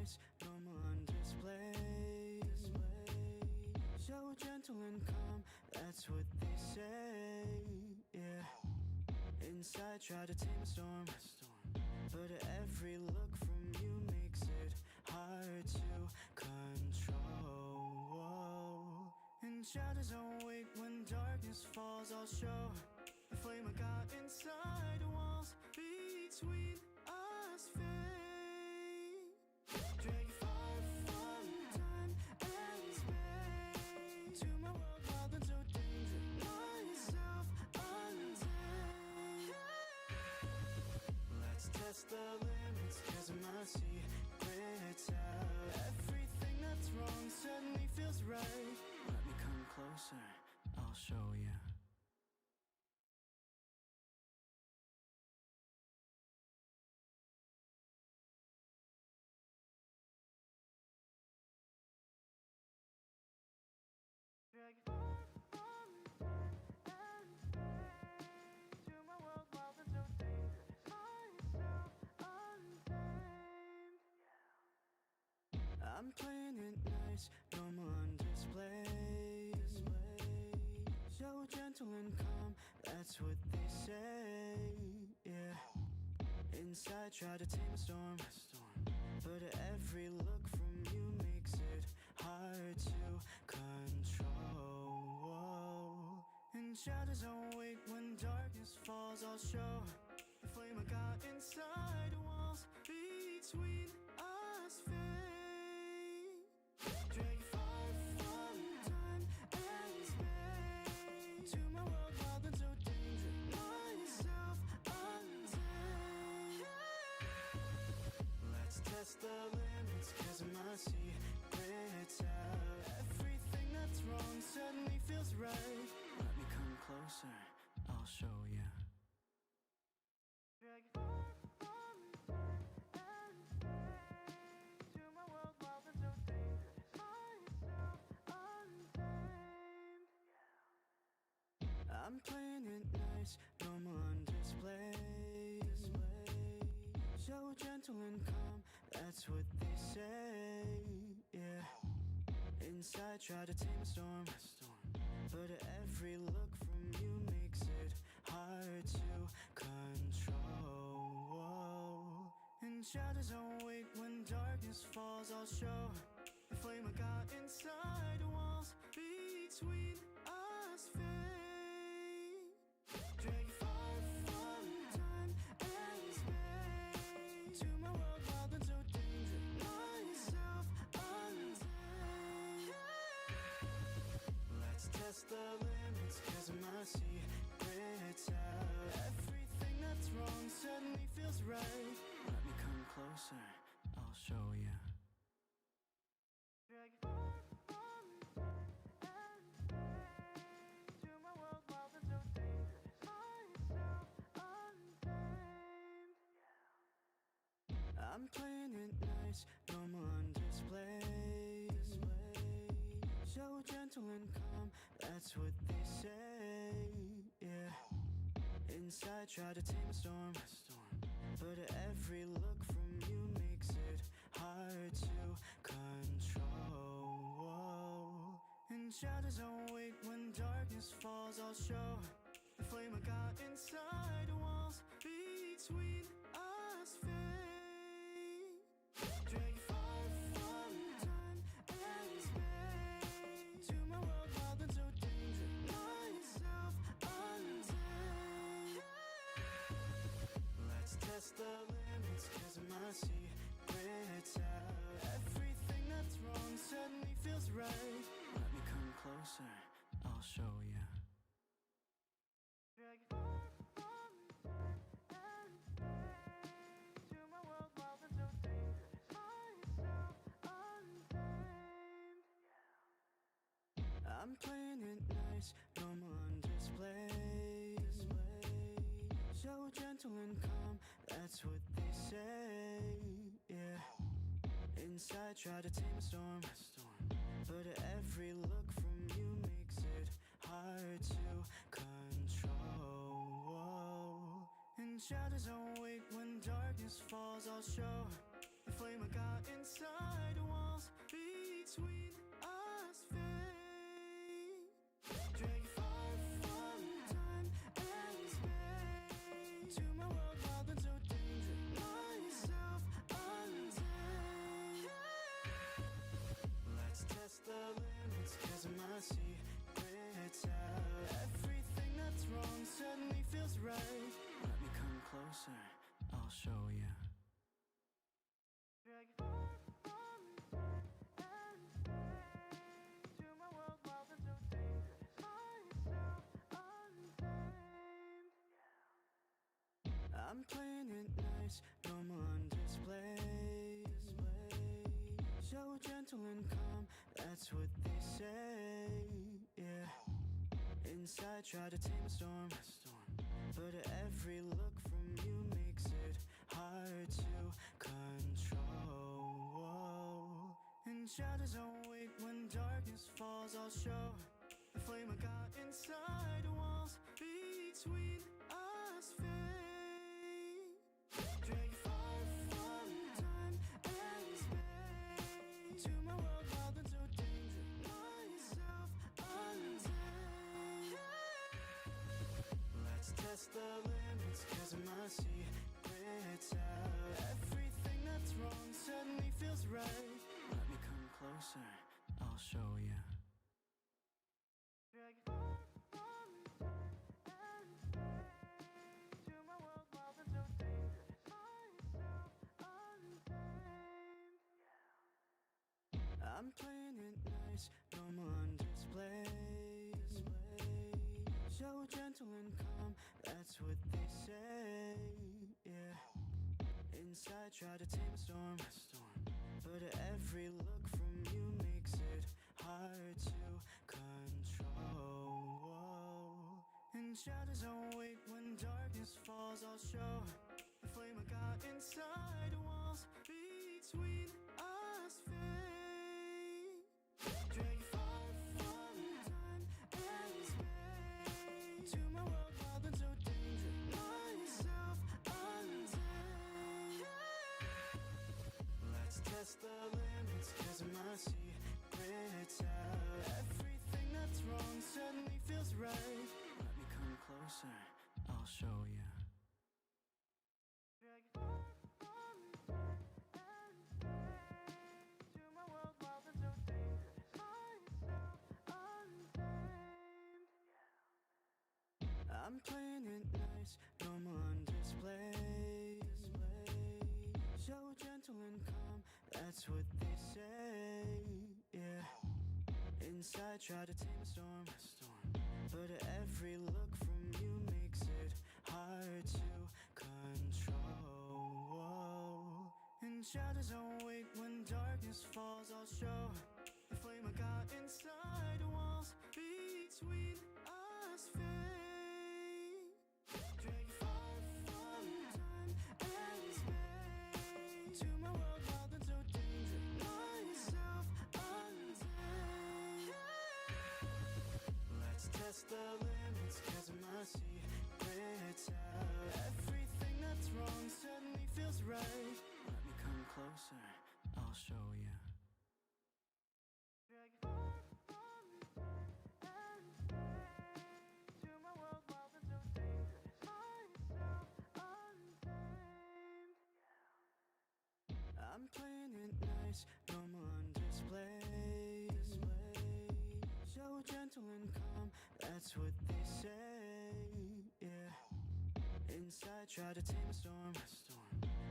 nice, normal on display. So gentle and calm, that's what they say, yeah. Inside try to tame a storm, but every look from you makes it hard to control. And shadows don't wait when darkness falls, I'll show the flame I got inside the walls between us fade. Drag you far from time and space, to my world wild and so dangerous, myself untamed. Let's test the limits, cause my secret's out. Everything that's wrong suddenly feels right. Let me come closer, I'll show you. Drag you far from time and space, to my world wild and so dangerous, myself untamed. I'm playing it nice, normal on display. So gentle and calm, that's what they say, yeah. Inside try to tame a storm, but every look from you makes it hard to control. And shadows don't wait when darkness falls, I'll show the flame I got inside the walls between us fade. Drag you far from time and space, to my world wild and so dangerous, myself untamed. Let's test the limits, cause my secret's out. Everything that's wrong suddenly feels right. Let me come closer, I'll show you. Drag you far from time and space, to my world wild and so dangerous, myself untamed. I'm playing it nice, normal on display. So gentle and calm, that's what they say, yeah. Inside try to tame a storm, but every look from you makes it hard to control. And shadows don't wait when darkness falls, I'll show the flame I got inside the walls between us fade. Drag you far from time and space, to my world wild and so dangerous, myself untamed. Let's test the limits, cause my secret's out. Everything that's wrong suddenly feels right. Let me come closer, I'll show you. Drag you far from time and space, to my world wild and so dangerous, myself untamed. I'm playing it nice, normal on display. So gentle and calm, that's what they say, yeah. Inside try to tame a storm, but every look from you makes it hard to control. And shadows don't wait when darkness falls, I'll show the flame I got inside the walls between us fade. Drag you far from time and space, to my world wild and so dangerous, myself untamed. Let's test the limits, cause my secret's out. Everything that's wrong suddenly feels right. Let me come closer, I'll show you. Drag you far from time and space, to my world wild and so dangerous, myself untamed. I'm playing it nice, normal on display. So gentle and calm, that's what they say, yeah. Inside try to tame a storm, but every look from you makes it hard to control. And shadows don't wait when darkness falls, I'll show The flame I got inside the walls between us fade. Drag you far from time and space. To my world wild and so dangerous. Myself untamed. Let's test the limits, 'cause I must see it's out. Everything that's wrong suddenly feels right. Let me come closer, I'll show you. Drag you far from time and space. To my world wild and so dangerous. Myself untamed. I'm playing it nice, normal on display. So gentle and calm, that's what they say, yeah. Inside, try to tame a storm, but every look from you makes it hard to control. In shadows I'll wait, when darkness falls I'll show the flame I got inside the walls between us fade. Drag you far from time and space. To my world wild and so dangerous. Myself untamed. Let's test the limits, 'cause I must see it's out. Everything that's wrong suddenly feels right. Let me come closer, I'll show you. Drag you far from time and space. To my world wild and so dangerous. Myself untamed. I'm playing it nice, normal on display. So gentle and calm, that's what they say, yeah. Inside, try to tame a storm, but every look from you makes it hard to control. In shadows I'll wait, when darkness falls I'll show the flame I got inside the walls between us fade. Drag you far from time and space. To my world wild and so dangerous. Myself untamed. Let's test the limits, 'cause I must see it's out. Everything that's wrong suddenly feels right. Let me come closer, I'll show you. Drag you far from time and space. To my world wild and so dangerous. Myself untamed. I'm playing it nice, normal on display. So gentle and calm, that's what they say, yeah. Inside, try to tame a storm, but every look from you makes it hard to control. In shadows I'll wait, when darkness falls I'll show the flame I got inside the walls between us fade. Drag you far from time and space. To my world wild and so dangerous. Myself untamed. Let's test the limits, 'cause I must see it's out. Everything that's wrong suddenly feels right. Let me come closer, I'll show you. Drag you far from time and space. To my world wild and so dangerous. Myself untamed. I'm playing it nice, normal on display. So gentle and calm, that's what they say, yeah. Inside, try to tame a storm,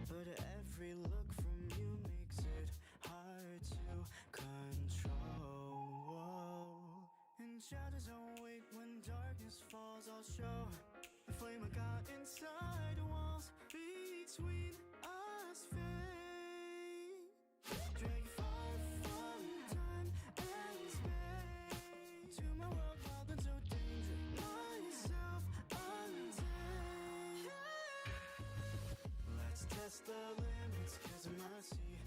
but every look from you makes it hard to control. In shadows I'll wait, when darkness falls I'll show the flame I got inside the walls between us fade. Drag you far from time and space. To my world wild and so dangerous. Myself untamed. Let's test the limits, 'cause I must see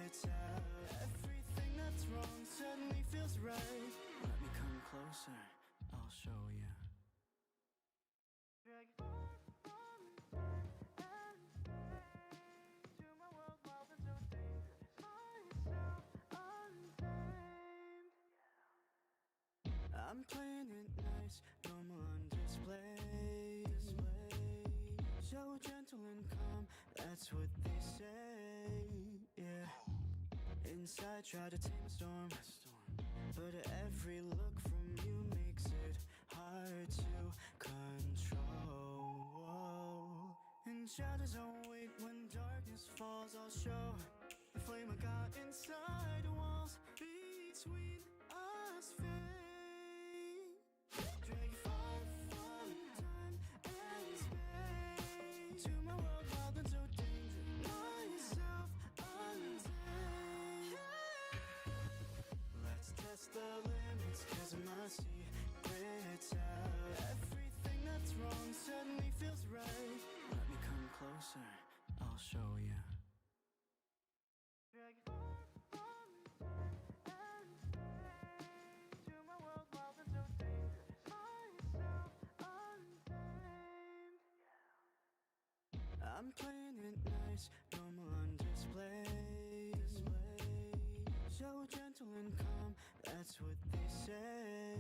it's out. Everything that's wrong suddenly feels right. Let me come closer, I'll show you. Drag you far from time and space. To my world wild and so nice, normal on display. So gentle and calm, that's what they say, yeah. Inside, try to tame a storm, but every look from you makes it hard to control. Whoa. In shadows I'll wait, when darkness falls I'll show the flame I got inside the walls between us fade. Drag you far from time and space to my world wild and so dangerous, myself untamed. Let's test the limits, 'cause my secret's out. Everything that's wrong suddenly feels right. Let me come closer, I'll show you. Drag you far from time and space to my world wild and so dangerous, myself untamed. I'm playing it nice, normal on display. So gentle and calm, that's what they say,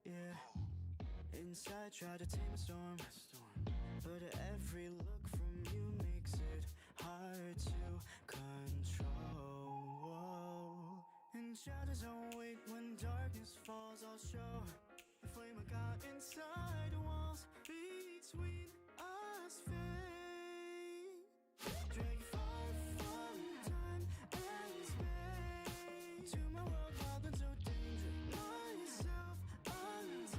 yeah. Inside, try to tame a storm, but every look from you makes it hard to control. Whoa. In shadows I'll wait, when darkness falls I'll show the flame I got inside the walls between us fade. Drag you far from time and space to my world wild and so dangerous, myself untamed.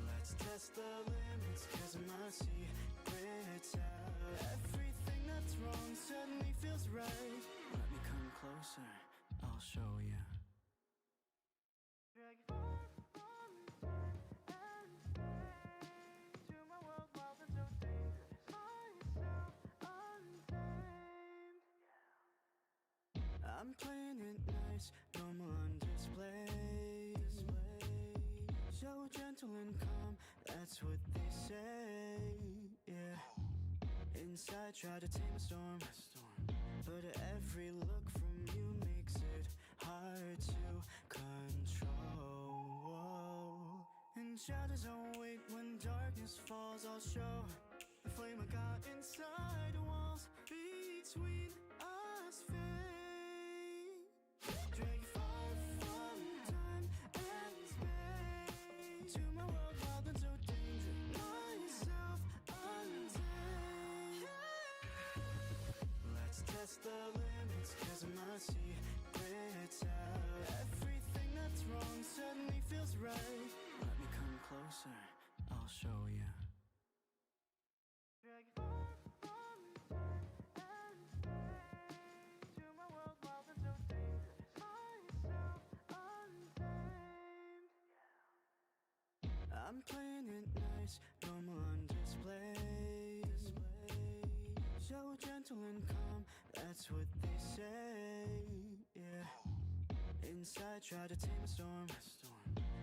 Let's test the limits, 'cause my secret's out. Everything that's wrong suddenly feels right. Let me come closer, I'll show you. Drag you far from time and space to my world wild and so dangerous, myself untamed. I'm playing it nice, normal on display. So gentle and calm, that's what they say, yeah. Inside, try to tame a storm, but every look from you makes it hard to control. Whoa. In shadows I'll wait, when darkness falls I'll show the flame I got inside the walls between us fade. Drag you far from time and space to my world wild and so dangerous, myself untamed. Let's test the limits, 'cause my secret's out. Everything that's wrong suddenly feels right. Let me come closer, I'll show you. Drag you far from time and space to my world wild and so dangerous, myself untamed. I'm playing it nice, normal on display. So gentle and calm, that's what they say, yeah. Inside, try to tame a storm,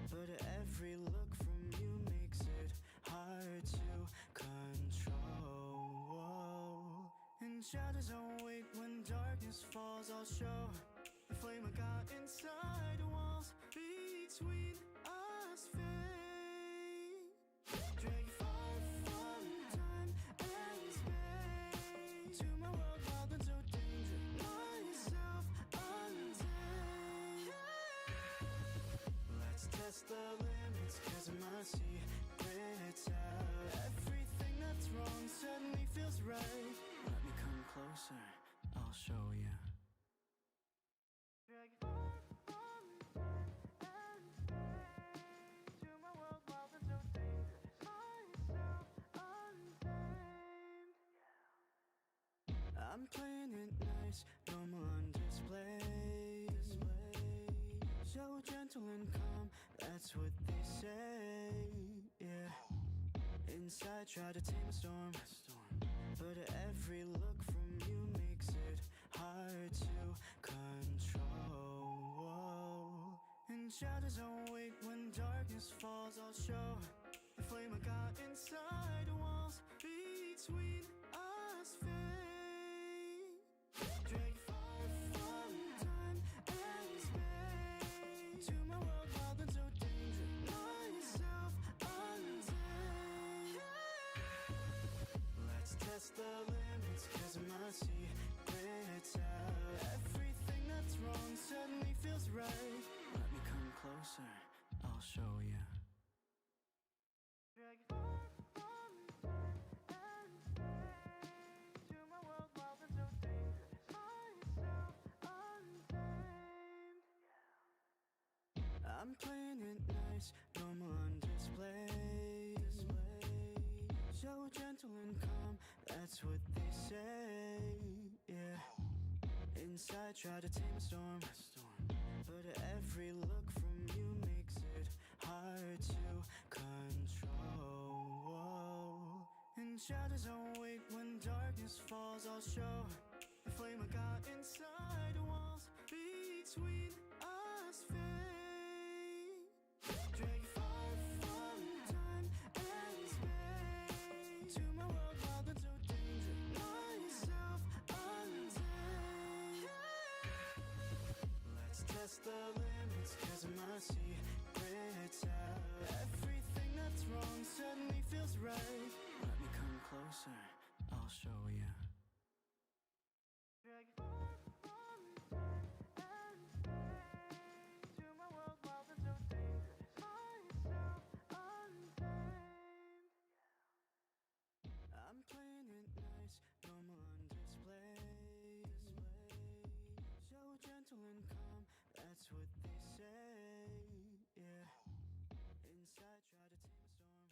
but every look from you makes it hard to control. Whoa. In shadows I'll wait, when darkness falls I'll show the flame I got inside the walls between us fade. Drag you far from time and space to my world wild and so dangerous, myself untamed. Let's test the limits, 'cause my secret's out. Everything that's wrong suddenly feels right. Let me come closer, I'll show you. Drag you far from time and space to my world wild and so dangerous, myself untamed. I'm playing it nice, normal on display. So gentle and calm, that's what they say, yeah. Inside, try to tame a storm, but every look from you makes it hard to control. Whoa. In shadows I'll wait, when darkness falls I'll show the flame I got inside the walls between us fade. Drag you far from time and space to my world wild and so test the limits, cause my secret's out. Everything that's wrong suddenly feels right. Let me come closer, I'll show you. Drag you far from and to my world, wild and so dangerous. Myself untamed. I'm playing it nice, normal on display. So gentle and calm, that's what they say. Yeah. Inside, try to tame a storm. But every look from you makes it hard to control. In shadows, I'll wait when darkness falls. I'll show the flame I got inside the walls between us fade. Drag you far from time and space to my world, wild and so dangerous. Myself untamed. Let's test the limits, cause my secret's out. Everything that's wrong suddenly feels right. Let me come closer, I'll show you. Drag you far from and to my world, wild and so dangerous. Myself untamed. I'm playing it nice, normal on display. So gentle and calm, that's what they say. Yeah. Inside, try to tame a storm.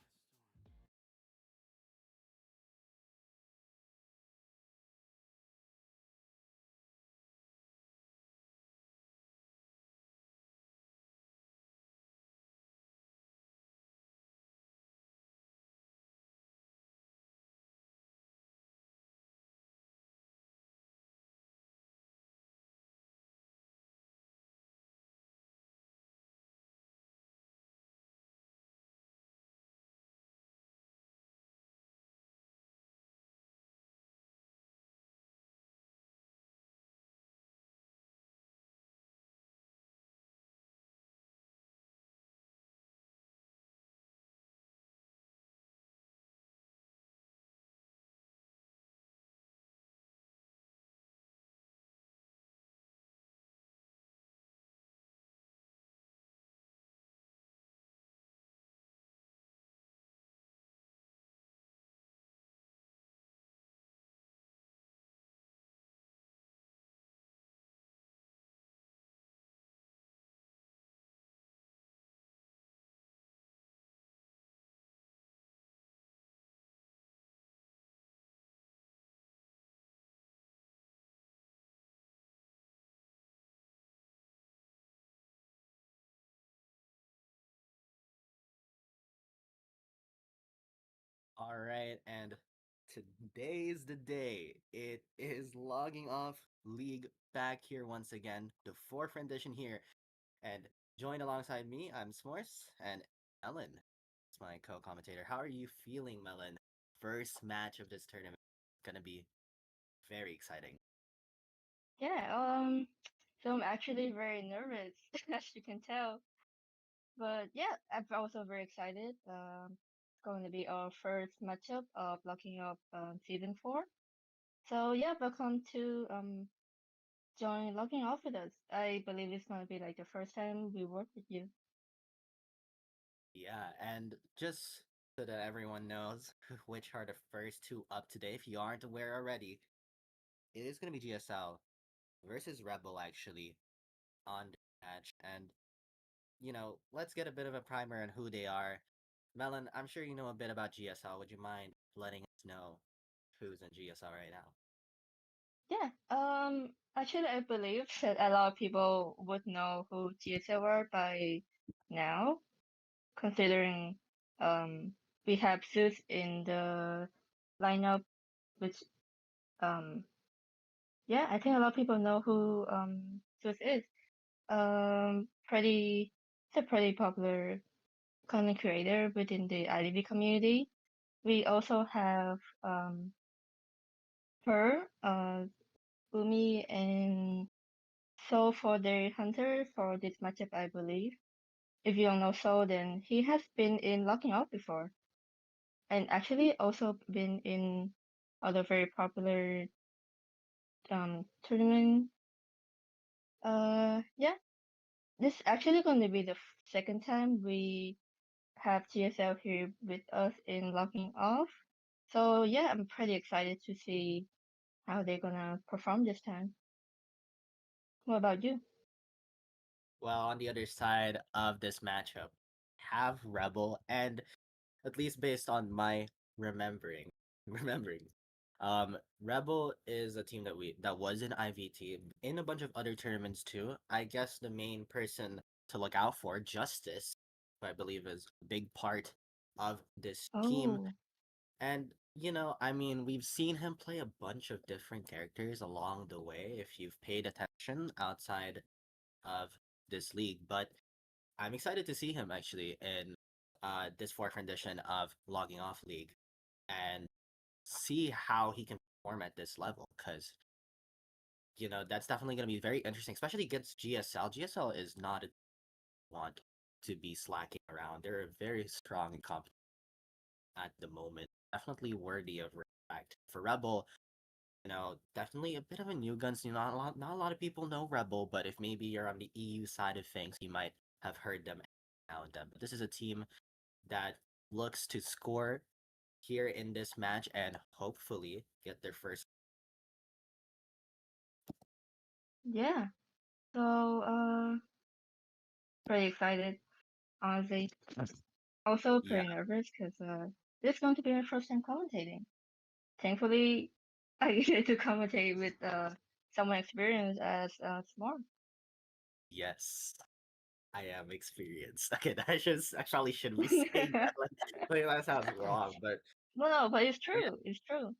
All right, and today's the day. It is logging off league back here once again, the fourth rendition here, and joined alongside me, I'm S'mores and Ellen. It's my co-commentator. How are you feeling, Melon? First match of this tournament, gonna be very exciting. Yeah, so I'm actually very nervous, as you can tell. But yeah, I'm also very excited. It's going to be our first matchup of locking up season 4. So yeah, welcome to join locking off with us. I believe it's going to be like the first time we work with you. Yeah, and just so that everyone knows which are the first two up today, if you aren't aware already, it is gonna be GSL versus Rebel actually on the match. And let's get a bit of a primer on who they are. Melon, I'm sure you know a bit about GSL. Would you mind letting us know who's in GSL right now? Yeah, actually, I believe that a lot of people would know who GSL were by now, considering um we have Zeus in the lineup, which um yeah, I think a lot of people know who Zeus is. Pretty He's a pretty popular content creator within the IDV community. We also have her, Umi and Soul for the Hunter for this matchup, I believe. If you don't know Soul, then he has been in Locking Out before, and actually also been in other very popular tournament. Yeah, this actually going to be the second time we have TSL here with us in logging off. So yeah, I'm pretty excited to see how they're gonna perform this time. What about you? Well, on the other side of this matchup, have Rebel, and at least based on my remembering, remembering, Rebel is a team that was in IVT in a bunch of other tournaments too. I guess the main person to look out for, Justice, who I believe is a big part of this team. Oh, And I mean, we've seen him play a bunch of different characters along the way if you've paid attention outside of this league. But I'm excited to see him actually in this fourth rendition of Logging Off League and see how he can perform at this level because that's definitely going to be very interesting, especially against GSL. GSL is not a want to be slacking around. They're very strong and competent at the moment, definitely worthy of respect. For Rebel, definitely a bit of a new gun. Not a lot of people know Rebel, but if maybe you're on the EU side of things, you might have heard them now and then. But this is a team that looks to score here in this match and hopefully get their first. yeah. So pretty excited, honestly. Also Yeah, pretty nervous because this is going to be my first time commentating. Thankfully, I get to commentate with someone experienced as Smart. yes, I am experienced. Okay, I probably shouldn't be saying that. Like that sounds wrong, but No, but it's yeah, true. It's true.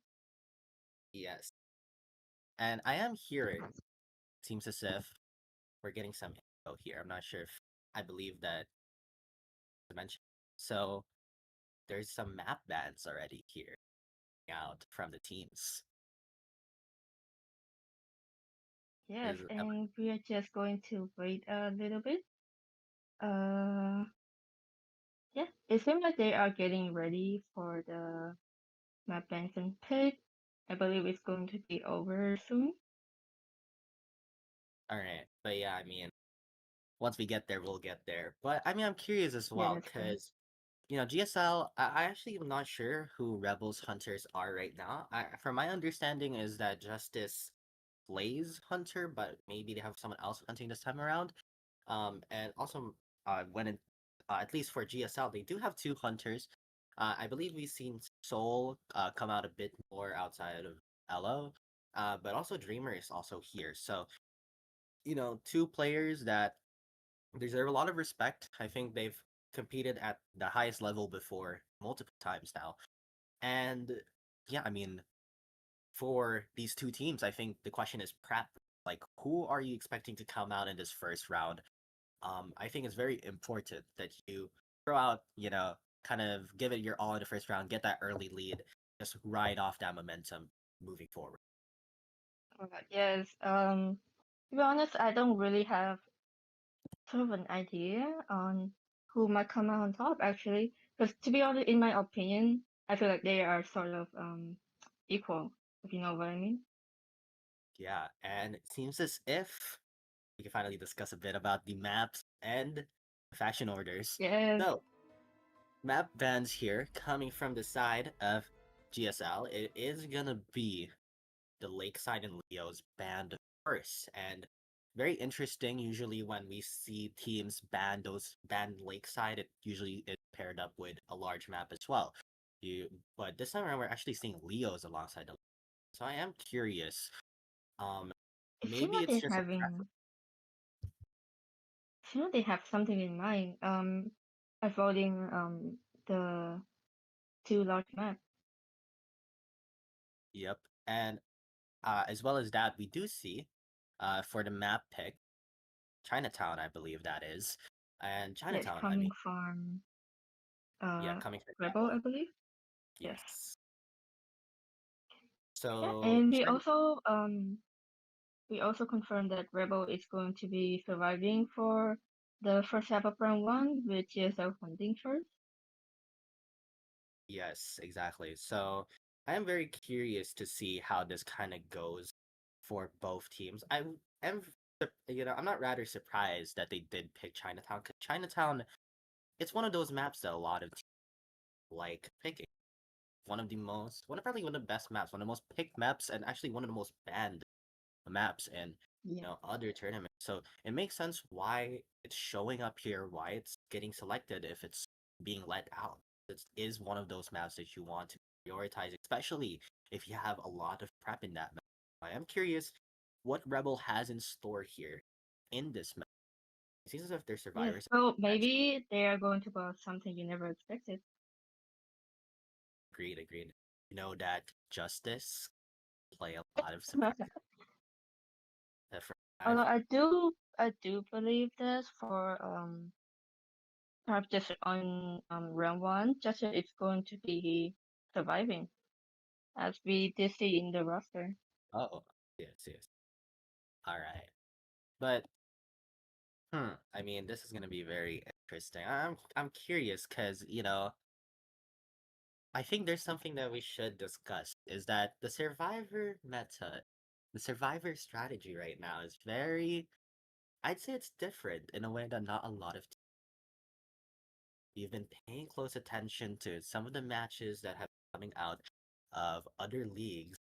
yes. And I am hearing, seems as if we're getting some info here. I'm not sure if I believe that to mention. So there's some map bans already here out from the teams. Yes, Is and we are just going to wait a little bit. Uh, yeah, it seems like they are getting ready for the map Benson pick. I believe it's going to be over soon. all right, but yeah, I mean, once we get there, we'll get there. But I mean, I'm curious as Yeah, well that's true. because GSL. I actually am not sure who Rebels Hunters are right now. From my understanding, is that Justice plays Hunter, but maybe they have someone else hunting this time around. And also, when it, at least for GSL, they do have two hunters. I believe we've seen Soul come out a bit more outside of Elo, but also Dreamer is also here. So, two players that deserve a lot of respect. I think they've competed at the highest level before multiple times now. And yeah, I mean, for these two teams, I think the question is prep. Like, who are you expecting to come out in this first round? I think it's very important that you throw out, kind of give it your all in the first round, get that early lead, just ride off that momentum moving forward. Alright, yes. To be honest, I don't really have sort of an idea on who might come out on top actually. Because to be honest, in my opinion, I feel like they are sort of equal, if you know what I mean. Yeah, and it seems as if we can finally discuss a bit about the maps and faction orders. Yes, So, map bans here coming from the side of GSL. It is gonna be the Lakeside and Leo's banned first, and very interesting. Usually, when we see teams ban Lakeside, it usually is paired up with a large map as well. But this time around, we're actually seeing Leo's alongside the. So I am curious. Um, it seems maybe like it's they're just a having, it seems like they have something in mind. Avoiding the two large maps. yep, and as well as that, we do see, for the map pick, Chinatown, I believe that is, and Yeah, it's Chinatown. I mean, coming from yeah, coming from Rebel, I Rebel. believe. Yes. Yes. Yeah, So and China. we also confirmed that Rebel is going to be surviving for the first half of round one with GSL funding first. Yes, exactly. So I am very curious to see how this kind of goes for both teams. I'm I'm not rather surprised that they did pick Chinatown, 'cause Chinatown, it's one of those maps that a lot of teams like picking. Probably one of the best maps, one of the most picked maps, and actually one of the most banned maps in Yeah. other tournaments. So it makes sense why it's showing up here, why it's getting selected if it's being let out. It is one of those maps that you want to prioritize, especially if you have a lot of prep in that map. I am curious what Rebel has in store here in this map. It seems as if their Yes. survivors Well, actually maybe they are going to go out something you never expected. agreed. You know that Justice play a lot of surprise. Although I do believe this for perhaps just on round one, just that it's going to be surviving, as we did see in the roster. Oh, yes. All right. But I mean, this is gonna be very interesting. I'm curious because I think there's something that we should discuss is that the Survivor meta, the Survivor strategy right now is very. I'd say it's different in a way that not a lot of you've been paying close attention to some of the matches that have been coming out of other leagues.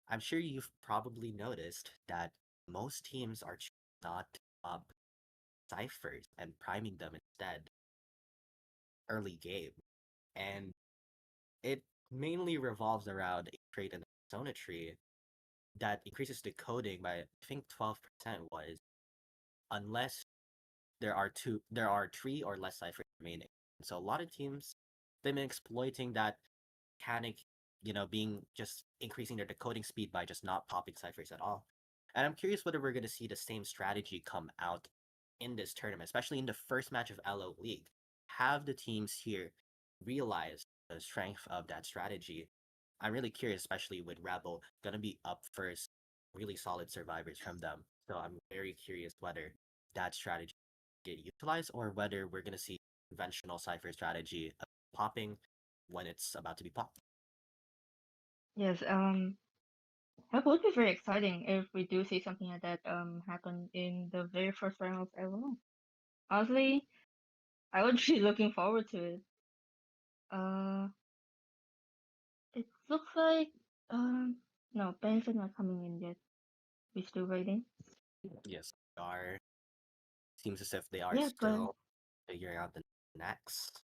I'm sure you've probably noticed that most teams are not up ciphers and priming them instead early game. And it mainly revolves around a trait in the persona tree that increases decoding by I think 12% was unless there are three or less ciphers remaining. So a lot of teams they've been exploiting that mechanic, being just increasing their decoding speed by just not popping ciphers at all. And I'm curious whether we're gonna see the same strategy come out in this tournament, especially in the first match of LO League. Have the teams here realize the strength of that strategy? I'm really curious, especially with Rebel gonna be up first, really solid survivors from them. So I'm very curious whether that strategy get utilized or whether we're gonna see conventional cipher strategy of popping when it's about to be popped. Yes, that would be very exciting if we do see something like that happen in the very first round of LO. Honestly, I would be looking forward to it. Uh, it looks like um no, Ben's not coming in yet. We're still waiting. Yes, they are. Seems as if they are Yeah, but still figuring out the next.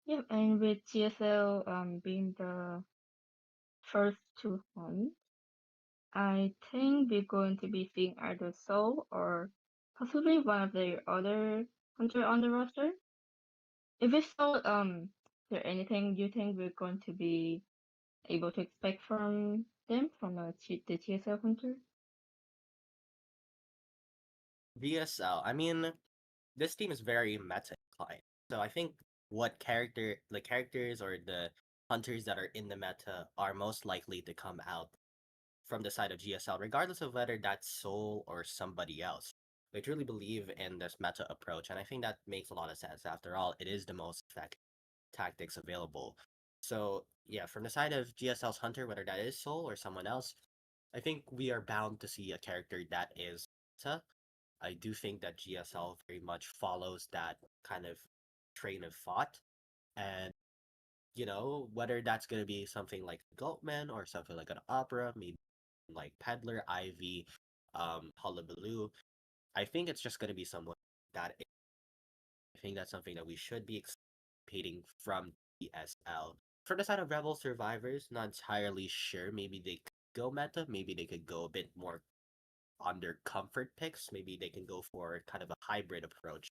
yeah, and with TSL being the first to hunt, I think we're going to be seeing either Soul or possibly one of the other hunter on the roster. If it's Soul, is there anything you think we're going to be able to expect from them from the TSL hunter? VSL. I mean, this team is very meta inclined. So I think the characters or the hunters that are in the meta are most likely to come out from the side of GSL, regardless of whether that's Soul or somebody else. I truly believe in this meta approach, and I think that makes a lot of sense. After all, it is the most effective tactics available. So yeah, from the side of GSL's Hunter, whether that is Soul or someone else, I think we are bound to see a character that is meta. I do think that GSL very much follows that kind of train of thought. And, whether that's going to be something like Goatman or something like an opera, maybe like Peddler, Ivy, Hullabaloo, I think it's just going to be someone that I think that's something that we should be expecting from ESL. For the side of Rebel Survivors, not entirely sure. Maybe they could go meta, maybe they could go a bit more on their comfort picks. Maybe they can go for kind of a hybrid approach.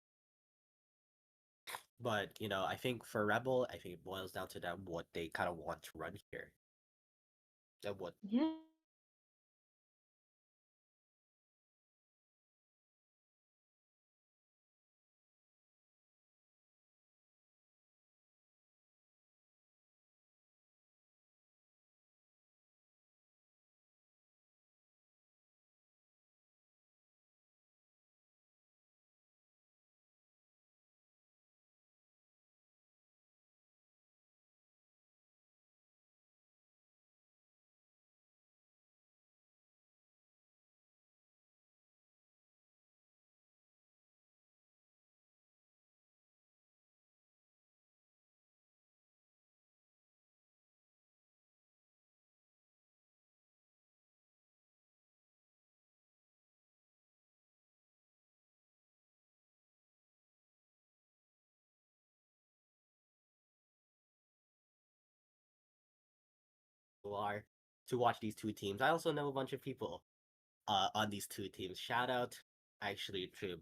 But, I think for Rebel, I think it boils down to them what they kind of want to run here. And what Yeah, are to watch these two teams. I also know a bunch of people on these two teams. Shout out actually to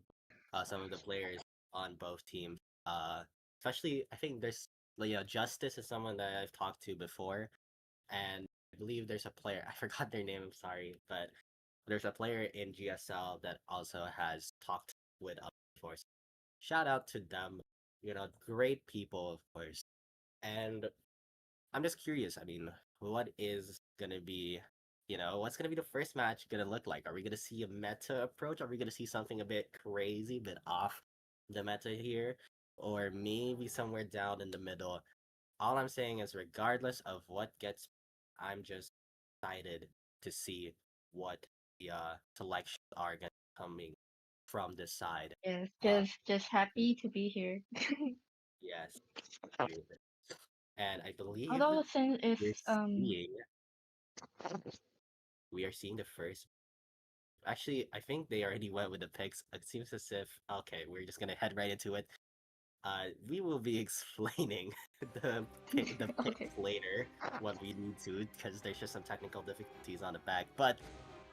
some of the players on both teams. Especially I think there's Justice is someone that I've talked to before, and I believe there's a player I forgot their name. I'm sorry, but there's a player in GSL that also has talked with us before. So shout out to them. Great people, of course. And I'm just curious. I mean, what is gonna be, what's gonna be the first match gonna look like? Are we gonna see a meta approach? Are we gonna see something a bit crazy, a bit off the meta here, or maybe somewhere down in the middle? All I'm saying is, regardless of what gets, I'm just excited to see what the selections are gonna be coming from this side. Yes, Uh, just happy to be here. yes, agree with it. And I believe Although since it's we're seeing we are seeing the first. Actually, I think they already went with the picks. It seems as if okay, we're just gonna head right into it. We will be explaining the okay. picks later when we need to, because there's just some technical difficulties on the back. But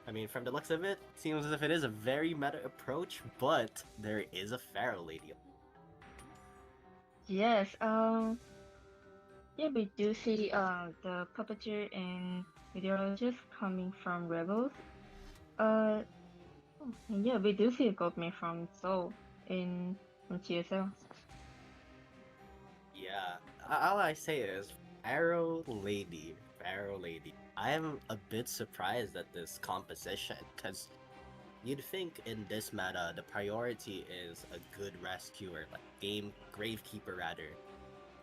I mean, from the looks of it, seems as if it is a very meta approach. But there is a Pharaoh Lady. Yes, yeah, we do see the puppeteer and meteorologist coming from Rebels. Uh, and yeah, we do see a Goldman from Seoul in TSL. Yeah, all I say is Pharaoh Lady, Pharaoh Lady. I am a bit surprised at this composition, because you'd think in this meta the priority is a good rescuer, like game gravekeeper rather,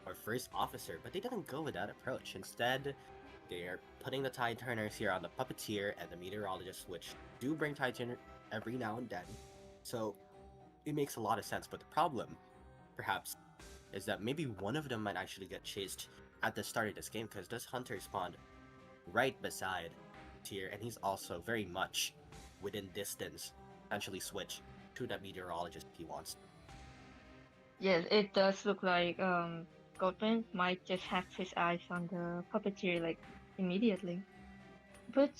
or first officer, but they didn't go with that approach. Instead, they're putting the Tide Turners here on the puppeteer and the meteorologist, which do bring Tide Turner every now and then. So it makes a lot of sense. But the problem, perhaps, is that maybe one of them might actually get chased at the start of this game, because this hunter spawned right beside Tier, and he's also very much within distance, potentially switch to that meteorologist if he wants. Yes, it does look like Goldman might just have his eyes on the puppeteer like immediately. But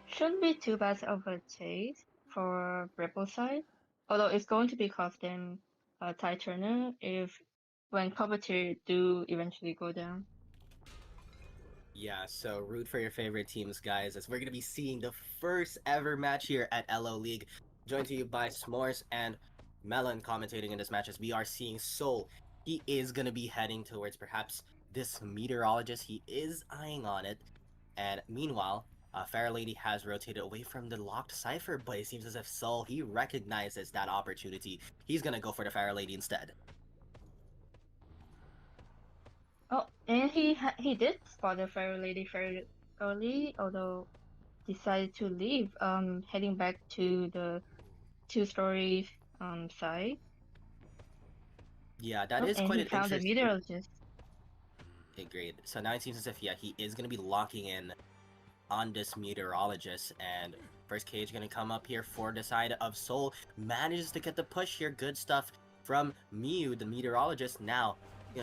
shouldn't be too bad of a chase for Rebel side. Although it's going to be cost them Ty Turner if when puppeteer do eventually go down. Yeah, so root for your favorite teams, guys, as we're going to be seeing the first ever match here at LO League. Joined to you by S'mores and Melon commentating in this match, as we are seeing Soul. He is going to be heading towards perhaps this meteorologist. He is eyeing on it. And meanwhile, Pharaoh Lady has rotated away from the locked Cypher, but it seems as if Soul, he recognizes that opportunity. He's going to go for the Pharaoh Lady instead. Oh, and he did spot the Fire Lady fairly early, although decided to leave, heading back to the two-story side. Yeah, that Oh, is and quite he an found the interesting. meteorologist. Agreed. So now it seems as if, yeah, he is going to be locking in on this meteorologist, and first cage going to come up here for the side of Soul. Manages to get the push here. Good stuff from Miu, the meteorologist. Now,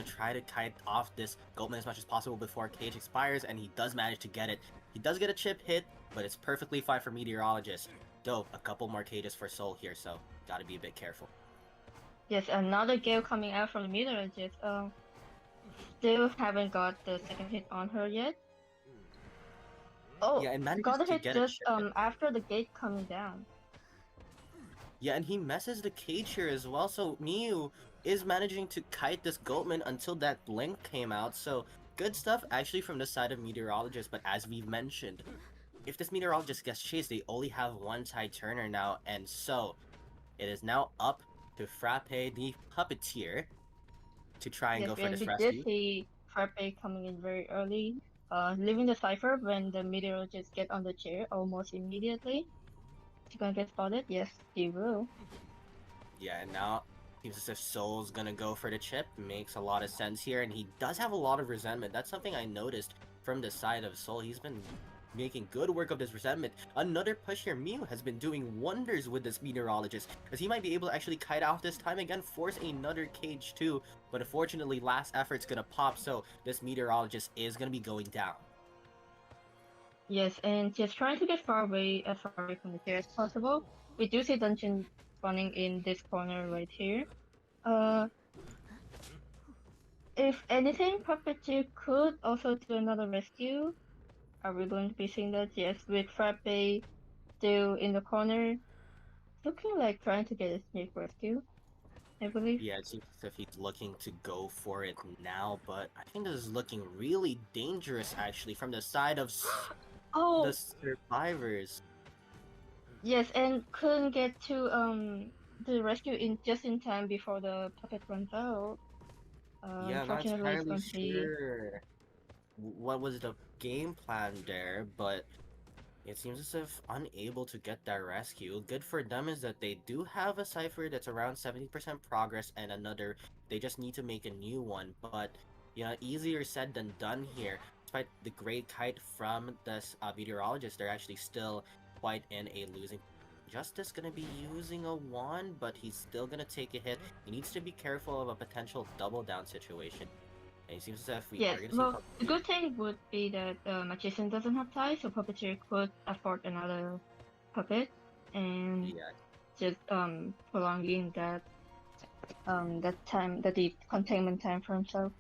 try to kite off this Goldman as much as possible before cage expires, and he does manage to get it. He does get a chip hit, but it's perfectly fine for meteorologist. Dope. A couple more cages for Soul here, so gotta be a bit careful. Yes, another gale coming out from the meteorologist. Still haven't got the second hit on her yet. Oh, Yeah, and manages got a to hit get a just chip hit. after the gate coming down. Yeah, and he messes the cage here as well, so Miu is managing to kite this Goldman until that blink came out, so good stuff actually from the side of Meteorologist, but as we've mentioned, if this Meteorologist gets chased, they only have one Tide Turner now, and so it is now up to Frappe the Puppeteer to try and Yes, go for and this we did rescue. see Frappe coming in very early, leaving the cipher when the meteorologist get on the chair almost immediately. Is he gonna get spotted? Yes, he will. Yeah, and now seems as if Soul's gonna go for the chip. Makes a lot of sense here, and he does have a lot of resentment. That's something I noticed from the side of Soul. He's been making good work of this resentment. Another push here. Mew has been doing wonders with this meteorologist, as he might be able to actually kite out this time again, force another cage too. But unfortunately, last effort's gonna pop, so this meteorologist is gonna be going down. Yes, and just trying to get far away from the chair as possible. We do see Dungeon spawning in this corner right here. Uh, if anything, Puppeteer could also do another rescue. Are we going to be seeing that? Yes, with Frappe still in the corner, looking like trying to get a snake rescue, I believe. Yeah, it seems as if he's looking to go for it now, but I think this is looking really dangerous actually from the side of the Oh, survivors. yes, and couldn't get to the rescue in just in time before the puppet runs out. Yeah, I'm not Unfortunately, it's entirely going to be sure what was the game plan there, but it seems as if unable to get that rescue. Good for them is that they do have a cipher that's around 70% progress and another. They just need to make a new one, but yeah, easier said than done here. Despite the great kite from this meteorologist, they're actually still quite in a losing. Justice gonna be using a wand, but he's still gonna take a hit. He needs to be careful of a potential double down situation. And it seems as if we yes. are gonna see Well, the Puppeteer. good thing would be that Magician doesn't have ties, so Puppeteer could afford another puppet and Yeah, just prolonging that time, the containment time for himself.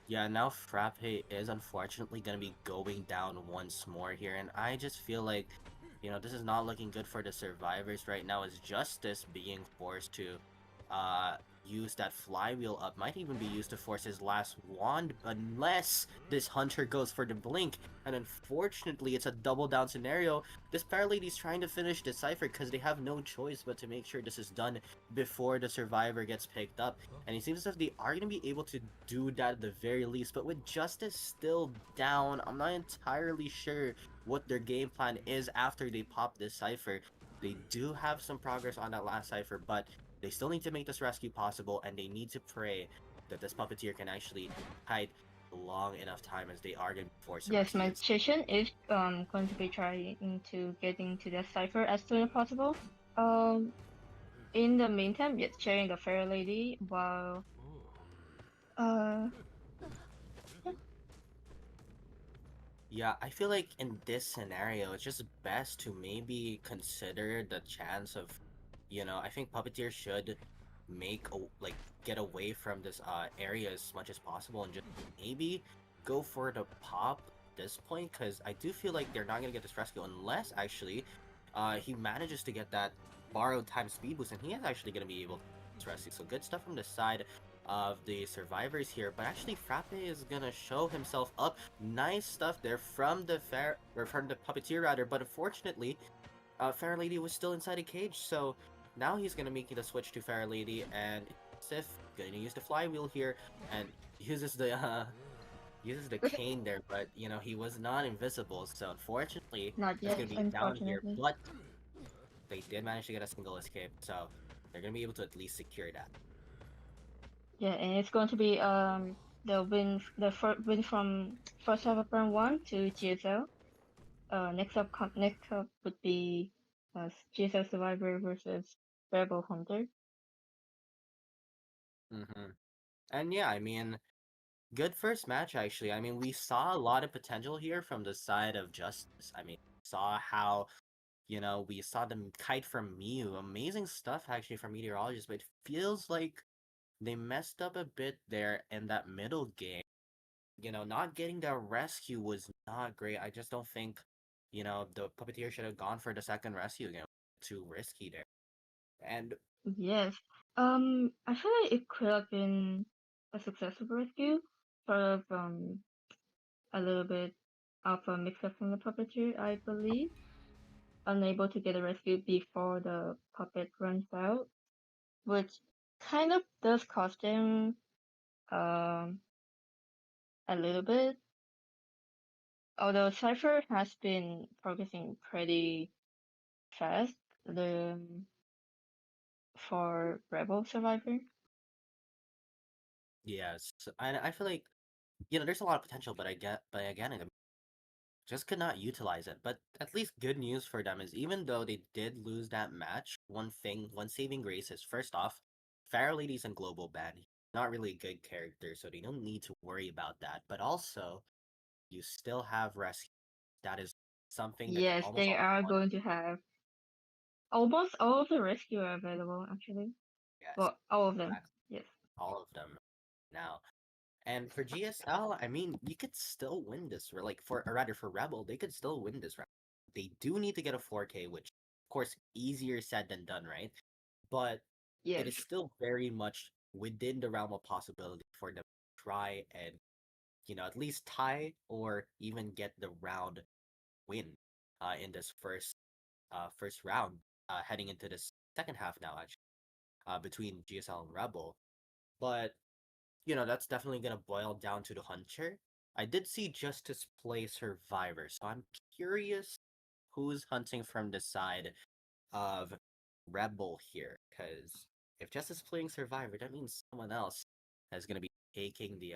yeah, now Frappe is unfortunately going to be going down once more here, and I just feel like, this is not looking good for the survivors right now, as Justice being forced to uh, use that flywheel up, might even be used to force his last wand, unless this Hunter goes for the blink, and unfortunately it's a double down scenario. This Fire Lady's trying to finish the cipher because they have no choice but to make sure this is done before the survivor gets picked up, and it seems as if they are going to be able to do that at the very least. But with Justice still down, I'm not entirely sure what their game plan is after they pop this cipher. They do have some progress on that last cipher, but they still need to make this rescue possible, and they need to pray that this puppeteer can actually hide long enough time, as they are going to be forced to Yes, rescue it. Magician is going to be trying to get into that cipher as soon as possible. Um, in the meantime, yes, sharing the Fair Lady while uh Yeah, I feel like in this scenario, it's just best to maybe consider the chance of, I think Puppeteer should like get away from this area as much as possible and just maybe go for the pop at this point, because I do feel like they're not gonna get this rescue unless actually he manages to get that borrowed time speed boost, and he is actually gonna be able to get this rescue. So good stuff from the side of the survivors here, but actually Frappe is gonna show himself up. Nice stuff there from the puppeteer rather, but unfortunately, Fair Lady was still inside a cage, so now he's gonna make the switch to Fair Lady, and Sif gonna use the flywheel here and uses the cane there, but he was not invisible, so unfortunately not that's yet, gonna be down here, unfortunately. but they did manage to get a single escape, so they're gonna be able to at least secure that. Yeah, and it's going to be win from first half of round one to GSL. Next up would be GSL Survivor versus Rebel Hunter. Hmm. And yeah, I mean, good first match, actually. I mean, we saw a lot of potential here from the side of Justice. I mean, saw how, we saw them kite from Mew. Amazing stuff, actually, from Meteorologist, but it feels like they messed up a bit there in that middle game. Not getting the rescue was not great. I just don't think, the Puppeteer should have gone for the second rescue again. Too risky there. And Yes. I feel like it could have been a successful rescue, sort of a little bit of a mix-up from the puppeteer, I believe. Unable to get a rescue before the puppet runs out, which kind of does cost him um a little bit. Although Cypher has been progressing pretty fast, the for Rebel Survivor. yes, and I feel like, there's a lot of potential, but again, just could not utilize it. But at least good news for them is even though they did lose that match, one saving grace is first off, Fire Lady's in global ban. Not really a good character, so they don't need to worry about that. But also, you still have rescue. That is something that Yes, almost they all are want. going to have almost all of the rescue are available actually. Yes, Well, all of them. exactly. Yes. All of them now. And for GSL, I mean, you could still win this. Or like for, or rather for Rebel, they could still win this round. They do need to get a 4K, which of course easier said than done, right? But it Yes. is still very much within the realm of possibility for them to try and at least tie or even get the round win in this first round heading into this second half now actually between GSL and Rebel. But that's definitely gonna boil down to the hunter. I did see Justice play Survivor, so I'm curious who's hunting from the side of Rebel here, because if Justice playing Survivor, that means someone else is gonna be taking the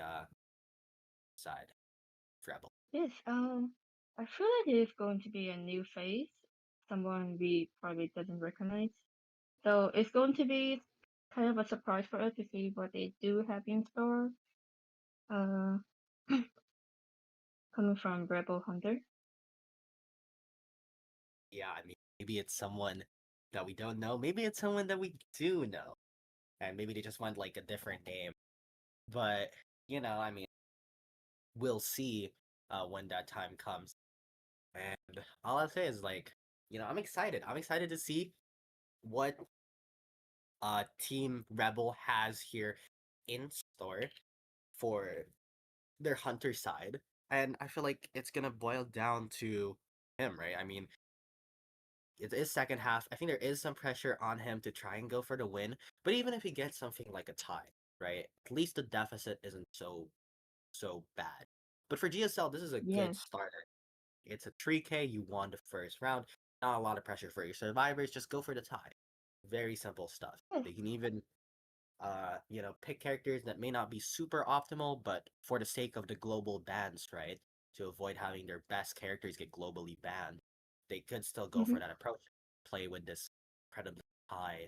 side of Rebel. Yes. I feel like it is going to be a new face, someone we probably doesn't recognize. So it's going to be kind of a surprise for us to see what they do have in store. Uh, coming from Rebel Hunter. Yeah, I mean, maybe it's someone that we don't know. Maybe it's someone that we do know, and maybe they just want like a different name. But I mean, we'll see when that time comes. And all I'll say is like, I'm excited. I'm excited to see what Team Rebel has here in store for their hunter side. And I feel like it's gonna boil down to him, right? I mean, it is second half. I think there is some pressure on him to try and go for the win. But even if he gets something like a tie, right? At least the deficit isn't so bad. But for GSL, this is a good Yes. starter. It's a 3K. You won the first round. Not a lot of pressure for your survivors. Just go for the tie. Very simple stuff. Yes. They can even, pick characters that may not be super optimal, but for the sake of the global bans, right? To avoid having their best characters get globally banned, they could still go Hmm. for that approach. Play with this incredibly high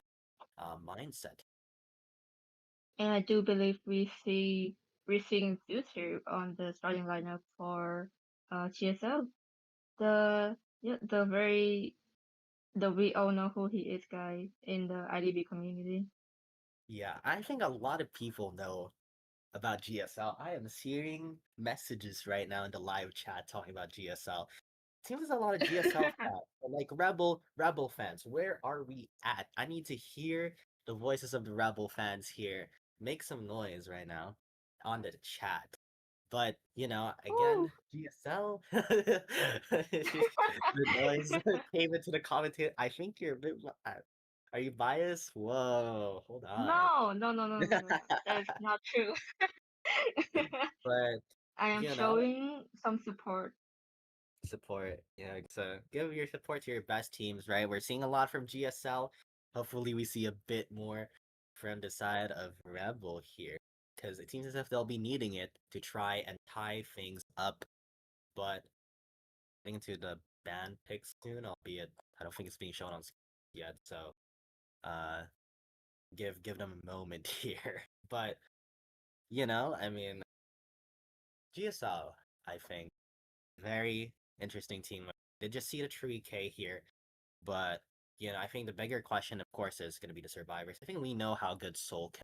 mindset. And I do believe we're seeing future on the starting lineup for GSL. The yeah the very the we all know who he is guy in the IDB community. Yeah, I think a lot of people know about GSL. I am seeing messages right now in the live chat talking about GSL. Seems there's a lot of GSL fans, but like Rebel fans. Where are we at? I need to hear the voices of the Rebel fans here. Make some noise right now on the chat. But Woo! again, GSL. The noise came into the commentator. I think you're a bit. Are you biased? Whoa, hold on. No, no, no, no, no, no, no. That is not true. But I am you know, showing some support. support. So give your support to your best teams, right? We're seeing a lot from GSL. Hopefully, we see a bit more from the side of Rebel here, because it seems as if they'll be needing it to try and tie things up. But into the band pick soon, albeit I don't think it's being shown on screen yet. So, uh, give them a moment here. But I mean, GSL, I think, very interesting team. They just see the 3K here. But I think the bigger question, of course, is going to be the survivors. I think we know how good Soul can,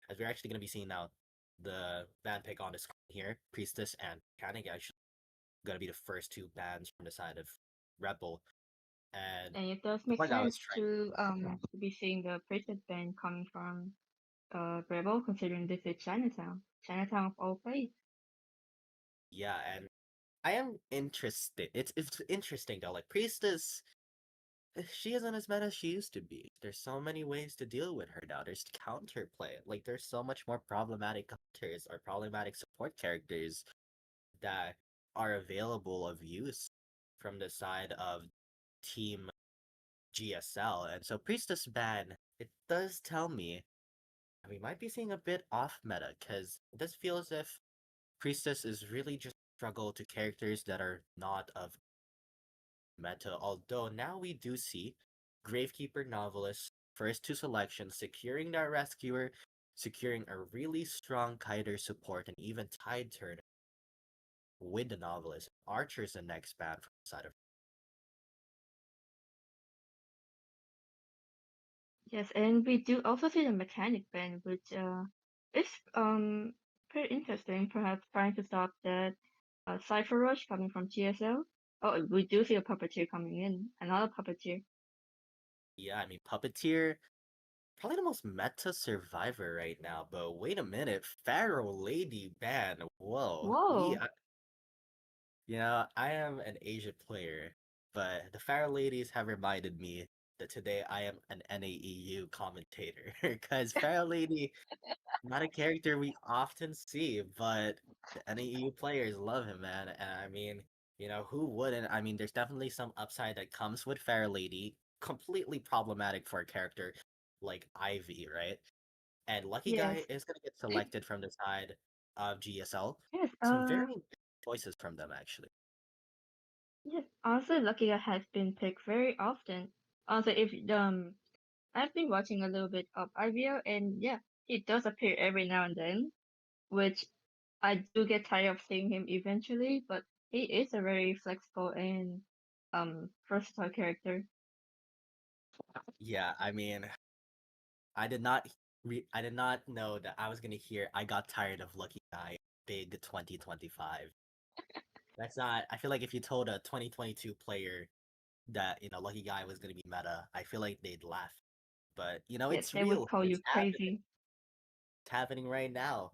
as we're actually going to be seeing now the band pick on the screen here. Priestess and Mechanic actually going to be the first two bands from the side of Rebel. And And it does the make part that I was sense trying, to be seeing the Princess band coming from Rebel, considering this is Chinatown. Chinatown of all places. yeah, and I am interested. It's interesting though. Like Priestess, she isn't as bad as she used to be. There's so many ways to deal with her now. There's counterplay. Like there's so much more problematic counters or problematic support characters that are available of use from the side of Team GSL. And so Priestess ban, it does tell me we might be seeing a bit off meta because it does feel as if Priestess is really just struggle to characters that are not of meta. Although now we do see Gravekeeper Novelist first two selections securing that Rescuer, securing a really strong Kiter support, and even Tide Turn with the Novelist. Archer's the next ban from the side of. Yes, and we do also see the mechanic ban, which is pretty interesting. Perhaps trying to stop that Cypher Rush coming from GSL. Oh, we do see a puppeteer coming in, another puppeteer. Yeah, I mean, Puppeteer, probably the most meta survivor right now. But wait a minute, Pharaoh Lady ban. Whoa, Whoa, I am an Asia player, but the Pharaoh Ladies have reminded me that today I am an NAEU commentator because Pharaoh Lady, not a character we often see, but the NAEU players love him, man. And I mean, who wouldn't? I mean, there's definitely some upside that comes with Pharaoh Lady. Completely problematic for a character like Ivy, right? And Lucky yes, Guy is gonna get selected from the side of GSL. yes, Some very good choices from them, actually. yes. Honestly, Lucky Guy has been picked very often. Also, if I've been watching a little bit of IVL, and yeah, he does appear every now and then, which I do get tired of seeing him eventually, but he is a very flexible and versatile character. Yeah, I mean, I did not know that I was gonna hear I got tired of Lucky Guy big 2025. That's not I feel like if you told a 2022 player that, Lucky Guy was gonna be meta, I feel like they'd laugh. But Yes, it's they would real. call you crazy. It's happening right now.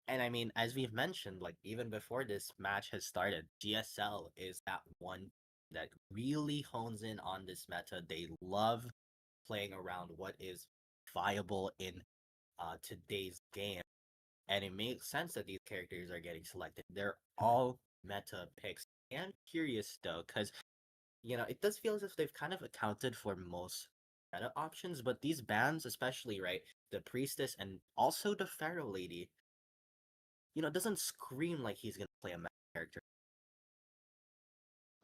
And I mean, as we've mentioned, like even before this match has started, GSL is that one that really hones in on this meta. They love playing around what is viable in today's game. And it makes sense that these characters are getting selected. They're all meta picks. And curious though, because it does feel as if they've kind of accounted for most meta options, but these bans, especially, right, the Priestess and also the Pharaoh Lady, doesn't scream like he's gonna play a meta character.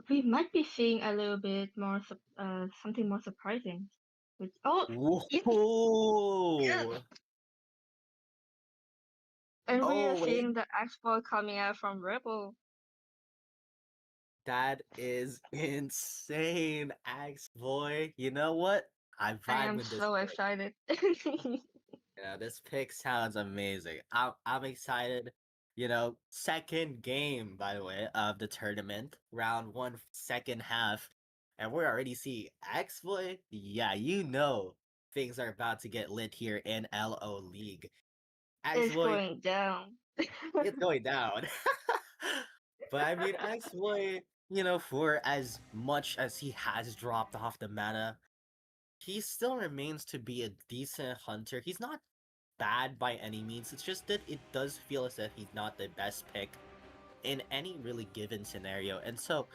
We might be seeing a little bit more, something more surprising. Which, oh, yeah, Whoa! and we are Oh wait, seeing the X-Ball coming out from Rebel. that is insane, Axe boy. You know what? I I vibe am with this so pick. excited. Yeah, this pick sounds amazing. I'm excited. Second game, by the way, of the tournament, round one, second half, and we're already seeing X-Boy. Yeah, things are about to get lit here in LO League. It's X-Boy, going down. it's going down. But I mean, X-Boy, for as much as he has dropped off the meta, he still remains to be a decent hunter. He's not bad by any means. It's just that it does feel as if he's not the best pick in any really given scenario. And so,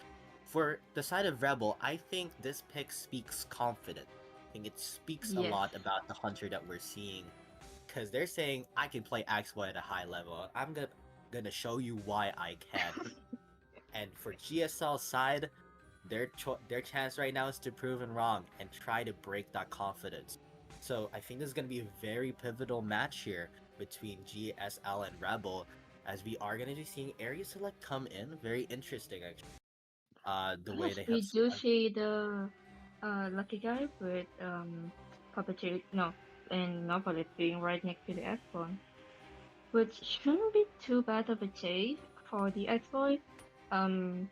for the side of Rebel, I think this pick speaks confident. I think it speaks a Yes. lot about the hunter that we're seeing. Because they're saying, I can play Axboy at a high level. I'm gonna show you why I can. And for GSL's side, their chance right now is to prove them wrong and try to break that confidence. So I think this is going to be a very pivotal match here between GSL and Rebel, as we are going to be seeing Area Select come in. Very interesting, actually. The way Yes, they have we do selected. see the Lucky Guy with Puppeteer, no, and Novelist being right next to the X-Boy, which shouldn't be too bad of a chase for the X-Boy. Um,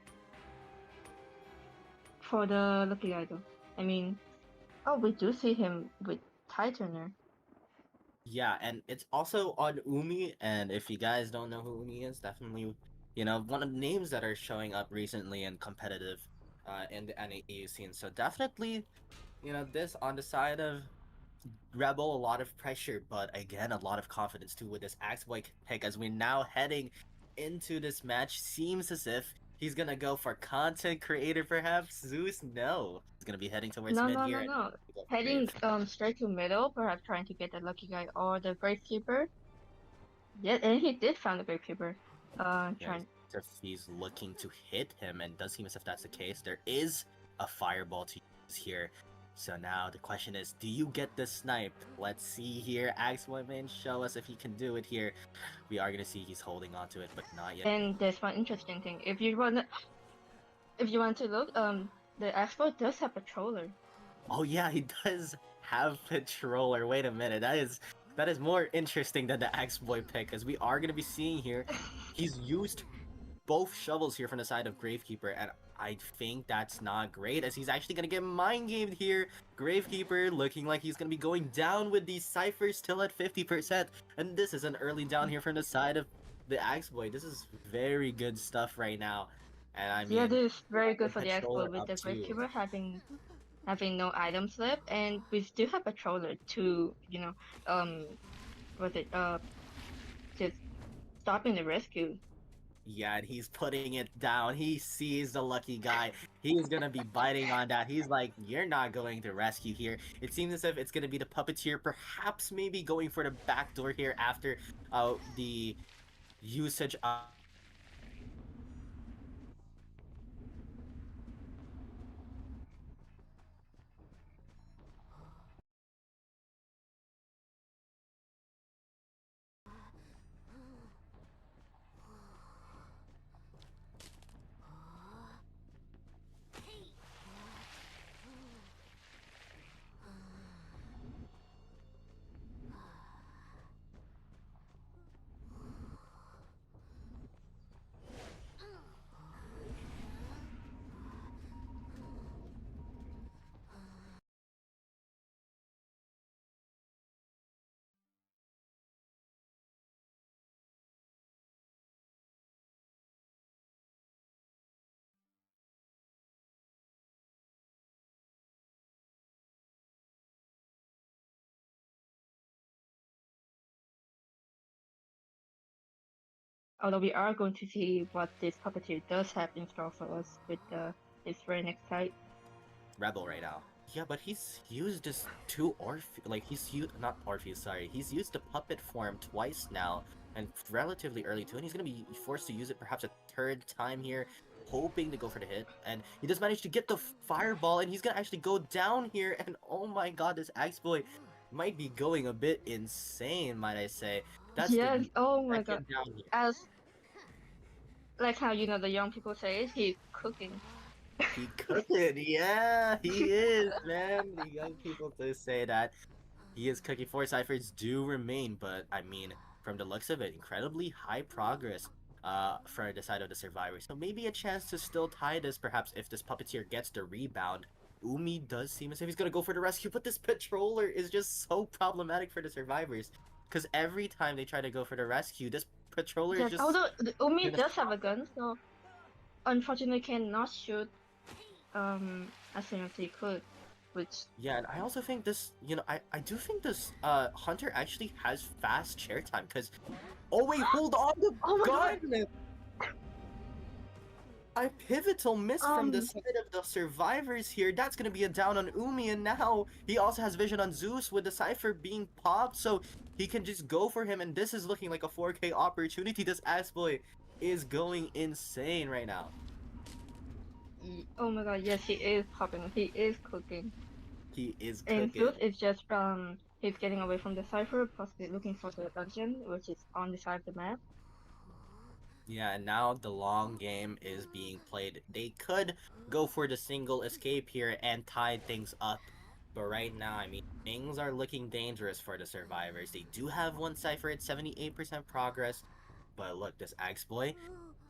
for the Lucky Guy though. I mean, oh, we do see him with Titaner. Yeah, and it's also on Umi. And if you guys don't know who Umi is, definitely, one of the names that are showing up recently and competitive in the NAEU scene. So definitely, this on the side of Rebel, a lot of pressure, but again, a lot of confidence too with this Axeboy pick as we're now heading into this match. Seems as if he's gonna go for content creator, perhaps. Zeus, no. He's gonna be heading towards No, mid no, here no, and no. go for Heading Grave. straight to middle, perhaps trying to get the Lucky Guy or the Gravekeeper. Yeah, and he did find the Gravekeeper. Yeah, Trying. if he's looking to hit him, and does seem as if that's the case. There is a fireball to use here. So now the question is, do you get the snipe? Let's see here. Axewoman, show us if he can do it here. We are gonna see he's holding on to it, but not yet. And there's one interesting thing. If you want to look, the Expo does have a troller. Oh yeah, he does have Patroller. Wait a minute, that is more interesting than the Axe-Boy pick, because we are gonna be seeing here, he's used both shovels here from the side of Gravekeeper, and I think that's not great, as he's actually gonna get mind-gamed here. Gravekeeper looking like he's gonna be going down with these ciphers still at 50%, and this is an early down here from the side of the Axe-Boy. This is very good stuff right now, and I mean, Yeah, this is very good the for the Patroller Expo with up the too. Gravekeeper having no items left, and we still have a troller to, just stopping the rescue. Yeah, and he's putting it down. He sees the lucky guy. He's gonna be biting on that. He's like, you're not going to rescue here. It seems as if it's gonna be the puppeteer, perhaps maybe going for the back door here after the usage of Although we are going to see what this puppeteer does have in store for us with his very next fight. Rebel right now. Yeah, but he's used this he's used, not Orpheus, sorry. He's used the puppet form twice now, and relatively early too, and he's gonna be forced to use it perhaps a third time here, hoping to go for the hit, and he does manage to get the fireball, and he's gonna actually go down here, and oh my god, this Axe-Boy might be going a bit insane, might I say. That's Yes, the oh my god. second down here. As like how the young people say it, he's cooking. He could, yeah, he is, man. The young people do say that. He is cooking. 4 ciphers do remain, but I mean, from the looks of it, incredibly high progress for the side of the survivors. So maybe a chance to still tie this, perhaps, if this puppeteer gets the rebound. Umi does seem as if he's gonna go for the rescue, but this patroller is just so problematic for the survivors. Because every time they try to go for the rescue, this patroller is Yes, just although Umi gonna does have a gun, so unfortunately cannot shoot as soon as he could, which yeah, and I also think this, I do think this Hunter actually has fast chair time, because oh wait, hold on, the oh my god, gun! A pivotal miss from the Um, side of the survivors here. That's gonna be a down on Umi, and now he also has vision on Zeus with the Cypher being popped, so he can just go for him, and this is looking like a 4K opportunity. This Ass-Boy is going insane right now. oh my god, yes, he is popping, he is cooking. He is And cooking. Zeus is just he's getting away from the cipher, possibly looking for the dungeon, which is on the side of the map. Yeah, and now the long game is being played. They could go for the single escape here and tie things up. But right now, I mean, things are looking dangerous for the survivors. They do have one cipher at 78% progress. But look, this Axe-Boy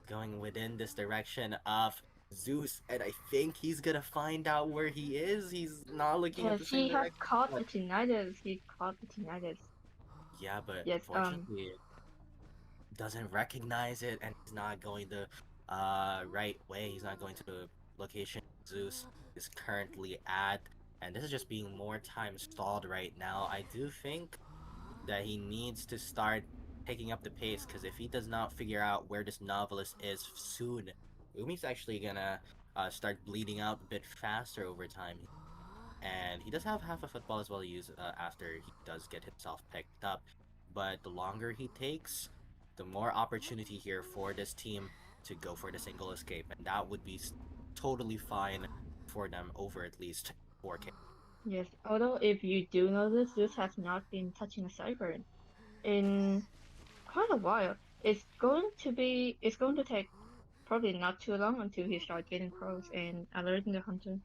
going within this direction of Zeus, and I think he's gonna find out where he is. He's not looking at the Yes, he same has direction. caught the But Tinnitus, he caught the Tinnitus. yeah, but Yes, unfortunately, doesn't recognize it, and he's not going the right way. He's not going to the location Zeus is currently at, and this is just being more time stalled right now. I do think that he needs to start picking up the pace, because if he does not figure out where this novelist is soon, Umi's actually gonna start bleeding out a bit faster over time. And he does have half a football as well to use after he does get himself picked up. But the longer he takes, the more opportunity here for this team to go for the single escape, and that would be totally fine for them over at least 4K. Yes, although if you do notice, Zeus has not been touching a cipher in quite a while. It's going to take probably not too long until he starts getting crows and alerting the hunter.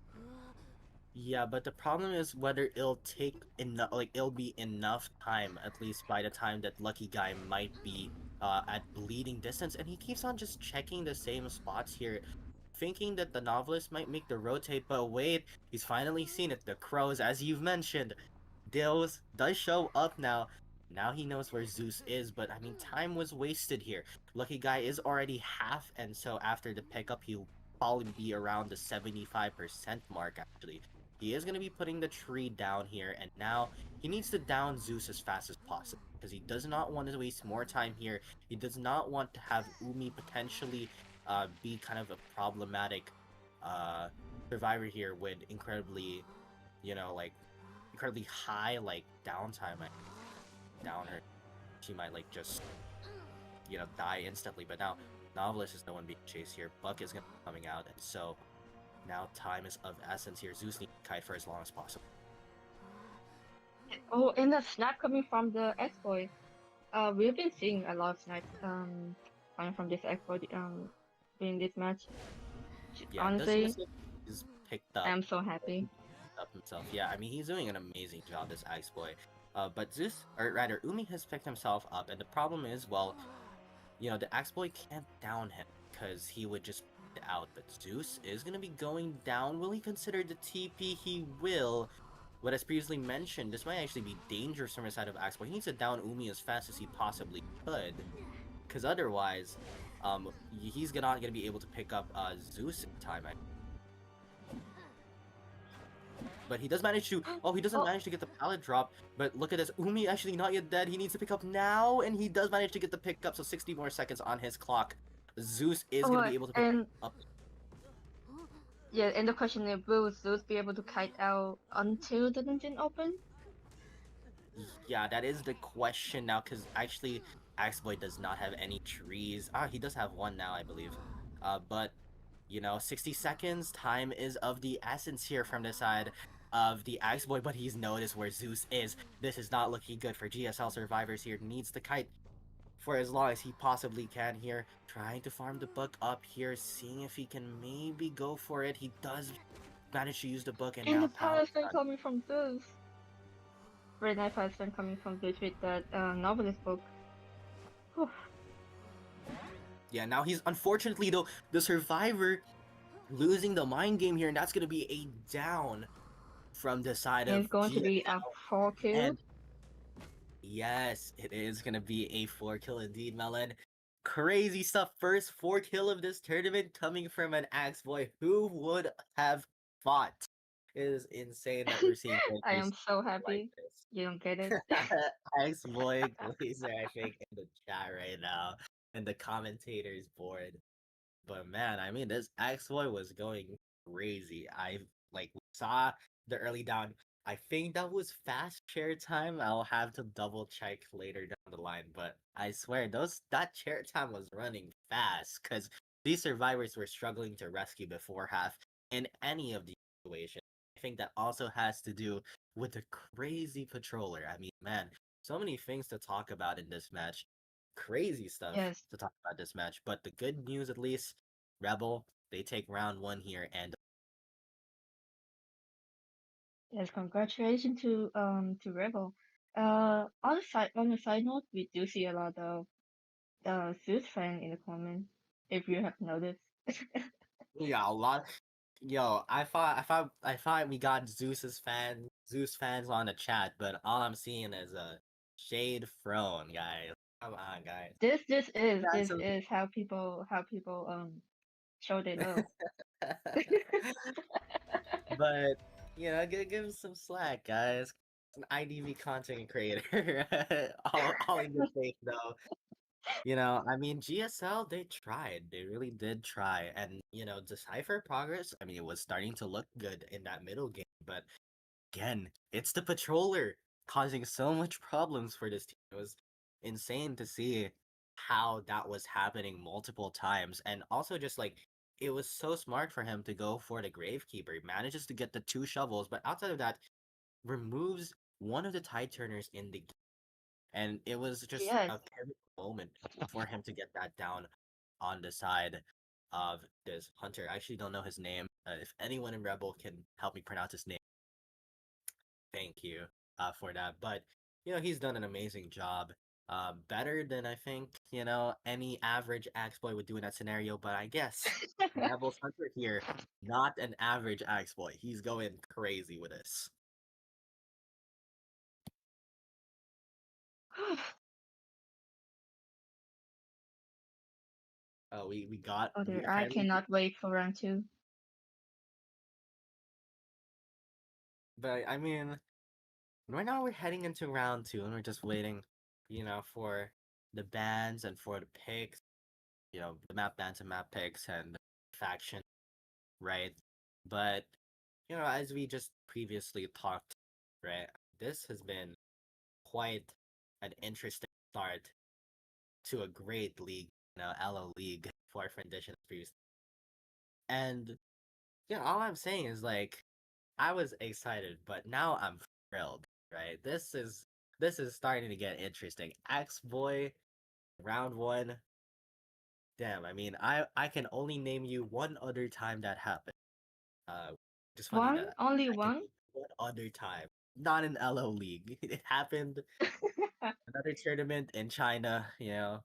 Yeah, but the problem is whether it'll take enough, like it'll be enough time, at least by the time that Lucky Guy might be at bleeding distance, and he keeps on just checking the same spots here, thinking that the novelist might make the rotate, but wait, he's finally seen it. The crows, as you've mentioned, Dills does show up now. Now he knows where Zeus is, but I mean, time was wasted here. Lucky Guy is already half, and so after the pickup, he'll probably be around the 75% mark, actually. He is going to be putting the tree down here, and now he needs to down Zeus as fast as possible, because he does not want to waste more time here. He does not want to have Umi potentially be kind of a problematic survivor here with incredibly, like incredibly high like downtime. Down her, she might like just die instantly. But now Novelist is no one being chased here. Buck is gonna be coming out, and so now time is of essence here. Zeus needs to kite for as long as possible. Oh, and the snap coming from the X-Boy. We've been seeing a lot of snipes coming from this X-Boy in this match. Yeah, Honestly, is picked up. I'm so happy. Up himself. Yeah, I mean he's doing an amazing job, this Ice Boy. But Zeus, or rather Umi, has picked himself up, and the problem is, well, the Axe Boy can't down him because he would just out. But Zeus is gonna be going down. Will he consider the TP? He will. But as previously mentioned, this might actually be dangerous from the side of Axe Boy. He needs to down Umi as fast as he possibly could, because otherwise, he's not gonna be able to pick up Zeus in time. But he does manage to. Oh, he doesn't manage to get the pallet drop. But look at this. Umi actually not yet dead. He needs to pick up now, and he does manage to get the pickup. So 60 more seconds on his clock. Zeus is gonna be able to pick up. Yeah, and the question is, will Zeus be able to kite out until the dungeon open? Yeah, that is the question now, because actually, Axeboy does not have any trees. He does have one now, I believe. But 60 seconds. Time is of the essence here from the side of the Axe Boy, but he's noticed where Zeus is. This is not looking good for GSL survivors here. Needs to kite for as long as he possibly can here. Trying to farm the book up here, seeing if he can maybe go for it. He does manage to use the book, and now the power spin coming from Zeus. Very nice power spin coming from Zeus with that novelist book. Whew. Yeah, now he's unfortunately though the survivor losing the mind game here, and that's gonna be a down from the side of. It's going to be a 4 kill. And yes, it is gonna be a 4 kill indeed, Melon. Crazy stuff. First 4 kill of this tournament coming from an Axe Boy. Who would have thought? It is insane that we're seeing. I am so happy. Like you don't get it. Axe Boy Glazer, I think, in the chat right now, and the commentators board. But man, I mean, this Axe Boy was going crazy. I saw the early down. I think that was fast chair time. I'll have to double check later down the line, but I swear that chair time was running fast because these survivors were struggling to rescue before half in any of the situations. I think that also has to do with the crazy patroller. I mean, man, so many things to talk about in this match. Crazy stuff to talk about this match. But the good news, at least, Rebel, they take round 1 here, and yes, congratulations to Rebel. On the side note, we do see a lot of Zeus fan in the comment. If you have noticed. Yeah, a lot. Yo, I thought we got Zeus fans on the chat, but all I'm seeing is a shade thrown, guys. Come on, guys. This is how people show they love. But give him some slack, guys. It's an IDV content creator. all in good faith, though. I mean, GSL, they tried. They really did try. And, Decipher progress, I mean, it was starting to look good in that middle game. But, again, it's the Patroller causing so much problems for this team. It was insane to see. how that was happening multiple times, and also just like it was so smart for him to go for the Gravekeeper. He manages to get the two shovels, but outside of that, removes one of the tide turners in the game. And it was just Yes. a pivotal moment for him to get that down on the side of this hunter. I actually don't know his name. If anyone in Rebel can help me pronounce his name, thank you for that. But he's done an amazing job. Better than I think any average axe boy would do in that scenario. But I guess Rebel's hunter here, not an average axe boy. He's going crazy with this. Oh, we Other, I apparently, cannot wait for round two. but I mean, right now we're heading into round two, and we're just waiting, for the bans and for the picks, the map bans and map picks and the faction, right? But as we just previously talked, right, this has been quite an interesting start to a great league, LO League for Rendition Priest. And all I'm saying is like I was excited, but now I'm thrilled, right? This is starting to get interesting. Axe Boy, round one. Damn, I mean, I can only name you one other time that happened. Uh, just funny One, that only I can one. name one other time, not in LO League. It happened another tournament in China,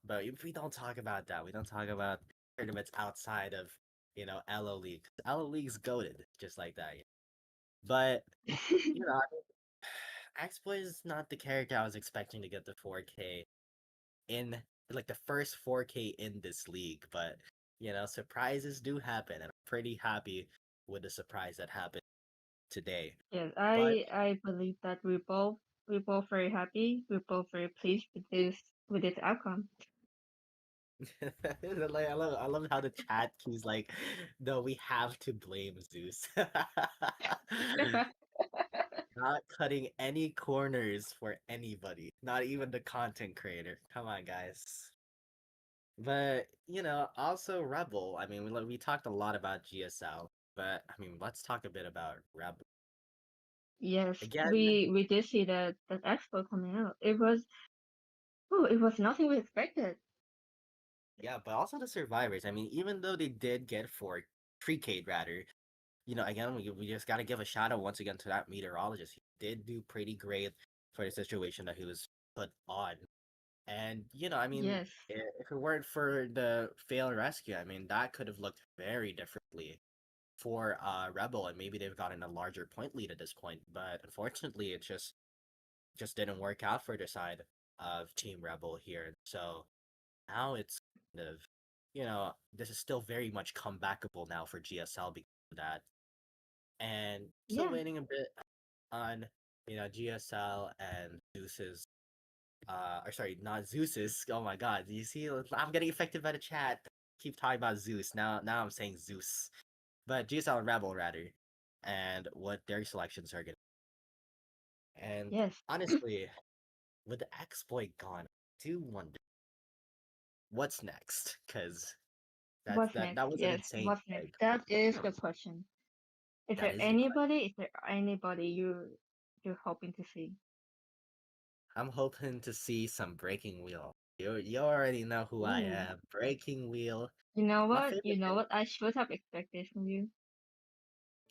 but we don't talk about that. We don't talk about tournaments outside of LO League. LO League's goated, just like that. But you know, Axboy is not the character I was expecting to get the 4K in, like the first 4K in this league. But surprises do happen, and I'm pretty happy with the surprise that happened today. Yes, But I believe that we're both very happy. We're both very pleased with this outcome. like I love how the chat keeps like, no, we have to blame Zeus. Not cutting any corners for anybody, not even the content creator. Come on, guys. But also Rebel. I mean, we talked a lot about GSL, but I mean, let's talk a bit about Rebel Yes, again. we did see that expo coming out. It was nothing we expected. Yeah, but also the survivors. I mean, even though they did get 3K rather, again, we just got to give a shout out once again to that meteorologist. He did do pretty great for the situation that he was put on. And, I mean, Yes, if it weren't for the fail rescue, I mean, that could have looked very differently for Rebel, and maybe they've gotten a larger point lead at this point. But unfortunately, it just didn't work out for their side of Team Rebel here. So now it's kind of, this is still very much comebackable now for GSL because of that. And still yeah. waiting a bit on, GSL and Zeus's or sorry, not Zeus's. Oh my god, you see, I'm getting affected by the chat. Keep talking about Zeus. Now I'm saying Zeus. But GSL and Rebel rather. And what their selections are gonna be. And Yes. honestly, with the exploit gone, I do wonder what's next. Cause What's next? that was an Yes, insane what's next? pick. That is the question. That is the question. Is there anybody you're hoping to see? I'm hoping to see some breaking wheel. You already know who I Ooh. am. Breaking wheel. You know My what? You favorite know thing. what? I should have expected from you.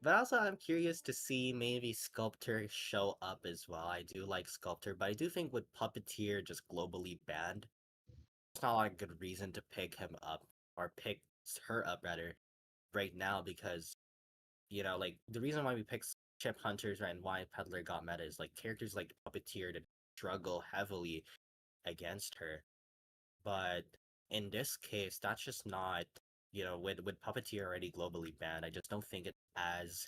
But also, I'm curious to see maybe Sculptor show up as well. I do like Sculptor, but I do think with Puppeteer just globally banned, it's not like a good reason to pick him up or pick her up rather right now because like the reason why we pick Chip Hunters right, and why Peddler got meta is like characters like Puppeteer to struggle heavily against her. But in this case, that's just not with Puppeteer already globally banned. I just don't think it's as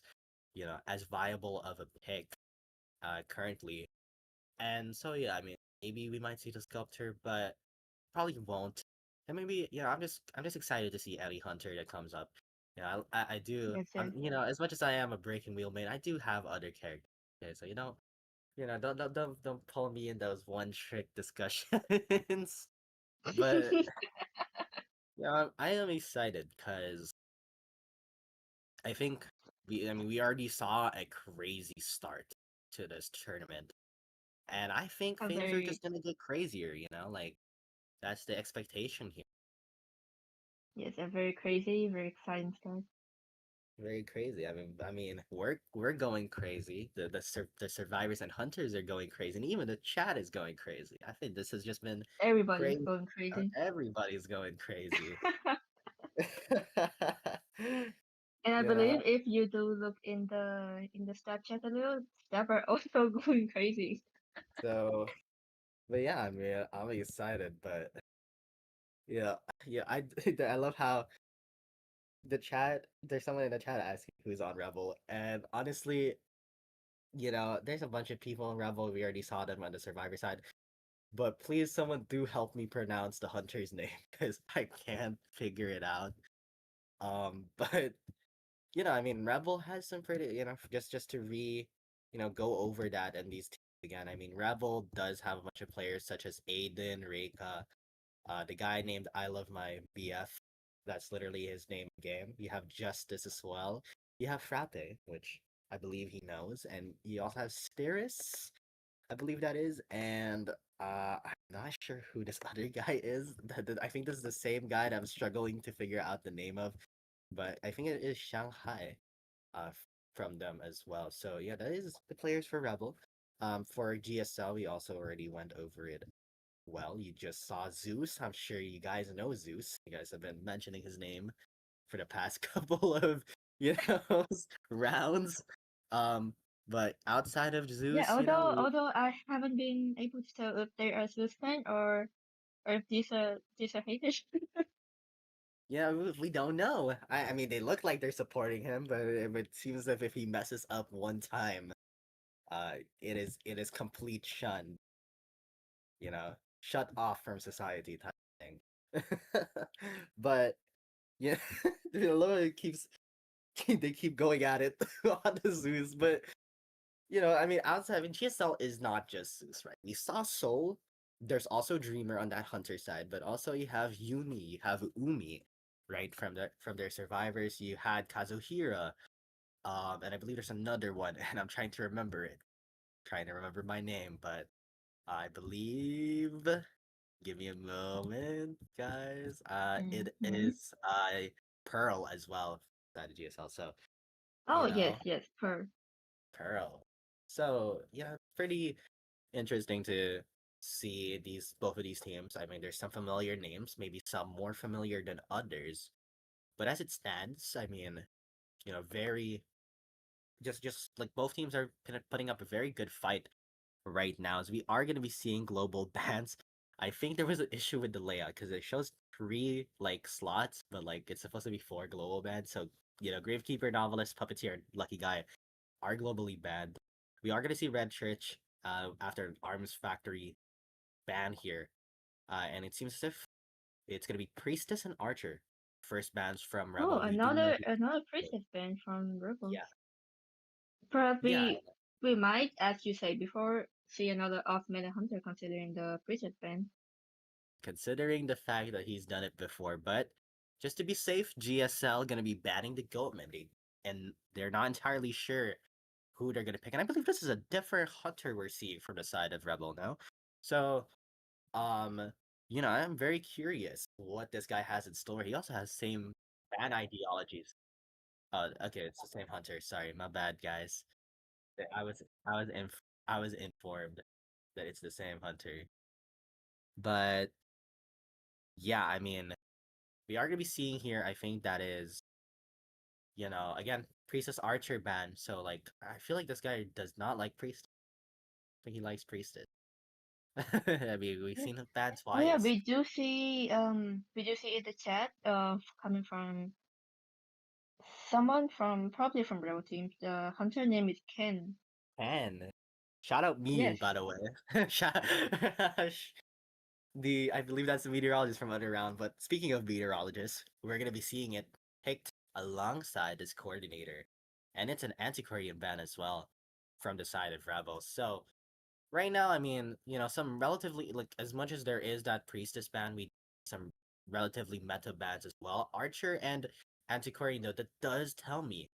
viable of a pick currently. And so yeah, I mean maybe we might see the sculptor, but probably won't. And maybe I'm just excited to see Ellie Hunter that comes up. I do. Yes, I'm sir. as much as I am a breaking wheel main, I do have other characters. Okay, so don't pull me in those one trick discussions. But yeah, I am excited because I think we already saw a crazy start to this tournament, and I think A things are very just gonna get crazier. Like that's the expectation here. yes, a very crazy, very exciting start. Very crazy. I mean, we're going crazy. The survivors and hunters are going crazy, and even the chat is going crazy. I think this has just been Everybody's crazy. going crazy. Everybody's going crazy. And I you believe know. if you do look in the stat chat a little, Step are also going crazy. So, but yeah, I mean, I'm excited, but yeah, yeah, I love how the chat. There's someone in the chat asking who's on Rebel, and honestly, there's a bunch of people in Rebel. We already saw them on the Survivor side. But please, someone do help me pronounce the hunter's name because I can't figure it out. But I mean, Rebel has some pretty, just to go over that and these teams again. I mean, Rebel does have a bunch of players such as Aiden, Reika, the guy named I Love My BF. That's literally his name in game. You have Justice as well. You have Frappe, which I believe he knows, and you also have Steris, I believe that is, and I'm not sure who this other guy is. I think this is the same guy that I'm struggling to figure out the name of, but I think it is Shanghai, from them as well. So yeah, that is the players for Rebel. For GSL, we also already went over it. Well, you just saw Zeus. I'm sure you guys know Zeus. You guys have been mentioning his name for the past couple of know rounds. Um, but outside of Yeah, Zeus, although I haven't been able to tell if they are Swiss fan or if these are haters. we don't know. I mean, they look like they're supporting him, but it seems as if he messes up one time, it is complete shun. Shut off from society type thing. But yeah, Loa keeps they keep going at it on the Zeus, but I mean, outside, I mean, GSL is not just Zeus, right? We saw Soul. There's also Dreamer on that hunter side, but also you have Yumi, you have Umi, right? From their survivors, you had Kazuhira, and I believe there's another one, and I'm trying to remember it, trying to remember my name, but I believe. Give me a moment, guys. It Hmm. is Pearl as well, side of GSL. So Oh you yes, know, yes, per. Pearl. So yeah, pretty interesting to see these both of these teams. I mean, there's some familiar names, maybe some more familiar than others. But as it stands, I mean, very just like both teams are putting up a very good fight right now. As we are going to be seeing global bans. I think there was an issue with the layout because it shows three like slots, but like it's supposed to be four global bans. So Gravekeeper, Novelist, Puppeteer, and Lucky Guy are globally banned. We are going to see Red Church after Arms Factory ban here, and it seems as if it's going to be Priestess and Archer first bans from Oh, Rebel. We do know who. another princess band from Rebels. Yeah, Perhaps yeah. we might, as you said before, see another off meta hunter considering the princess band. Considering the fact that he's done it before, but just to be safe, GSL going to be banning the Goatman, and they're not entirely sure who they're going to pick. And I believe this is a different hunter we're seeing from the side of Rebel now. So Um, I'm very curious what this guy has in store. He also has same bad ideologies. Okay, it's the same hunter. Sorry, my bad, guys. I was informed that it's the same hunter. But yeah, I mean, we are gonna be seeing here. I think that is, again, Priestess Archer ban. So like, I feel like this guy does not like Priest. I think he likes Priestess. I mean, we've Yes. seen him ban Oh yeah, twice. we do see in the chat coming from someone from probably from Rebel team. The hunter name is Ken. And shout out Miyu, Yes. by the way. Shout I believe that's the meteorologist from Underground. But speaking of meteorologists, we're gonna be seeing it picked alongside this coordinator, and it's an antiquarian ban as well from the side of Rebels. So right now, I mean, some relatively like as much as there is that priestess ban, we some relatively meta bans as well. Archer and Antiquary, that does tell me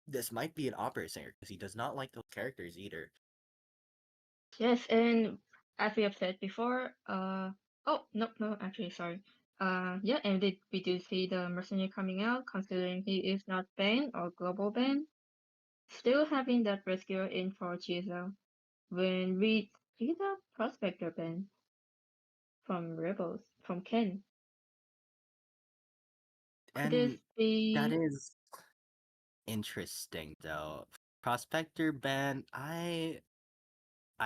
this might be an opera singer because he does not like those characters either. Yes, and as we have said before, oh no, no, actually, sorry. Yeah, and we do see the mercenary coming out, considering he is not banned or global ban. Still having that rescuer in for GSL when we see the prospector ban from Rebels from Ken. Could this And that be? is interesting though. Prospector ban, I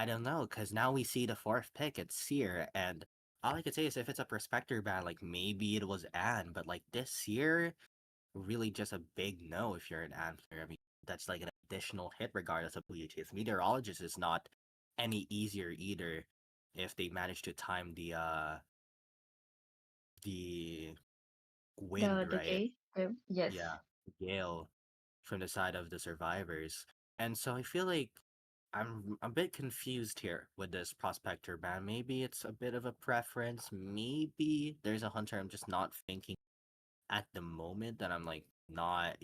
don't know, because now we see the fourth pick, it's Seer, and all I could say is if it's a Prospector ban, like maybe it was Anne, but like this year, really just a big no if you're an Anne player. I mean, that's like an additional hit regardless of who you choose. Meteorologist is not any easier either if they manage to time the wind, The right? J? Yes. Yeah, gale from the side of the survivors. And so I feel like I'm a bit confused here with this prospector ban. Maybe it's a bit of a preference. Maybe there's a hunter I'm just not thinking at the moment that I'm like not,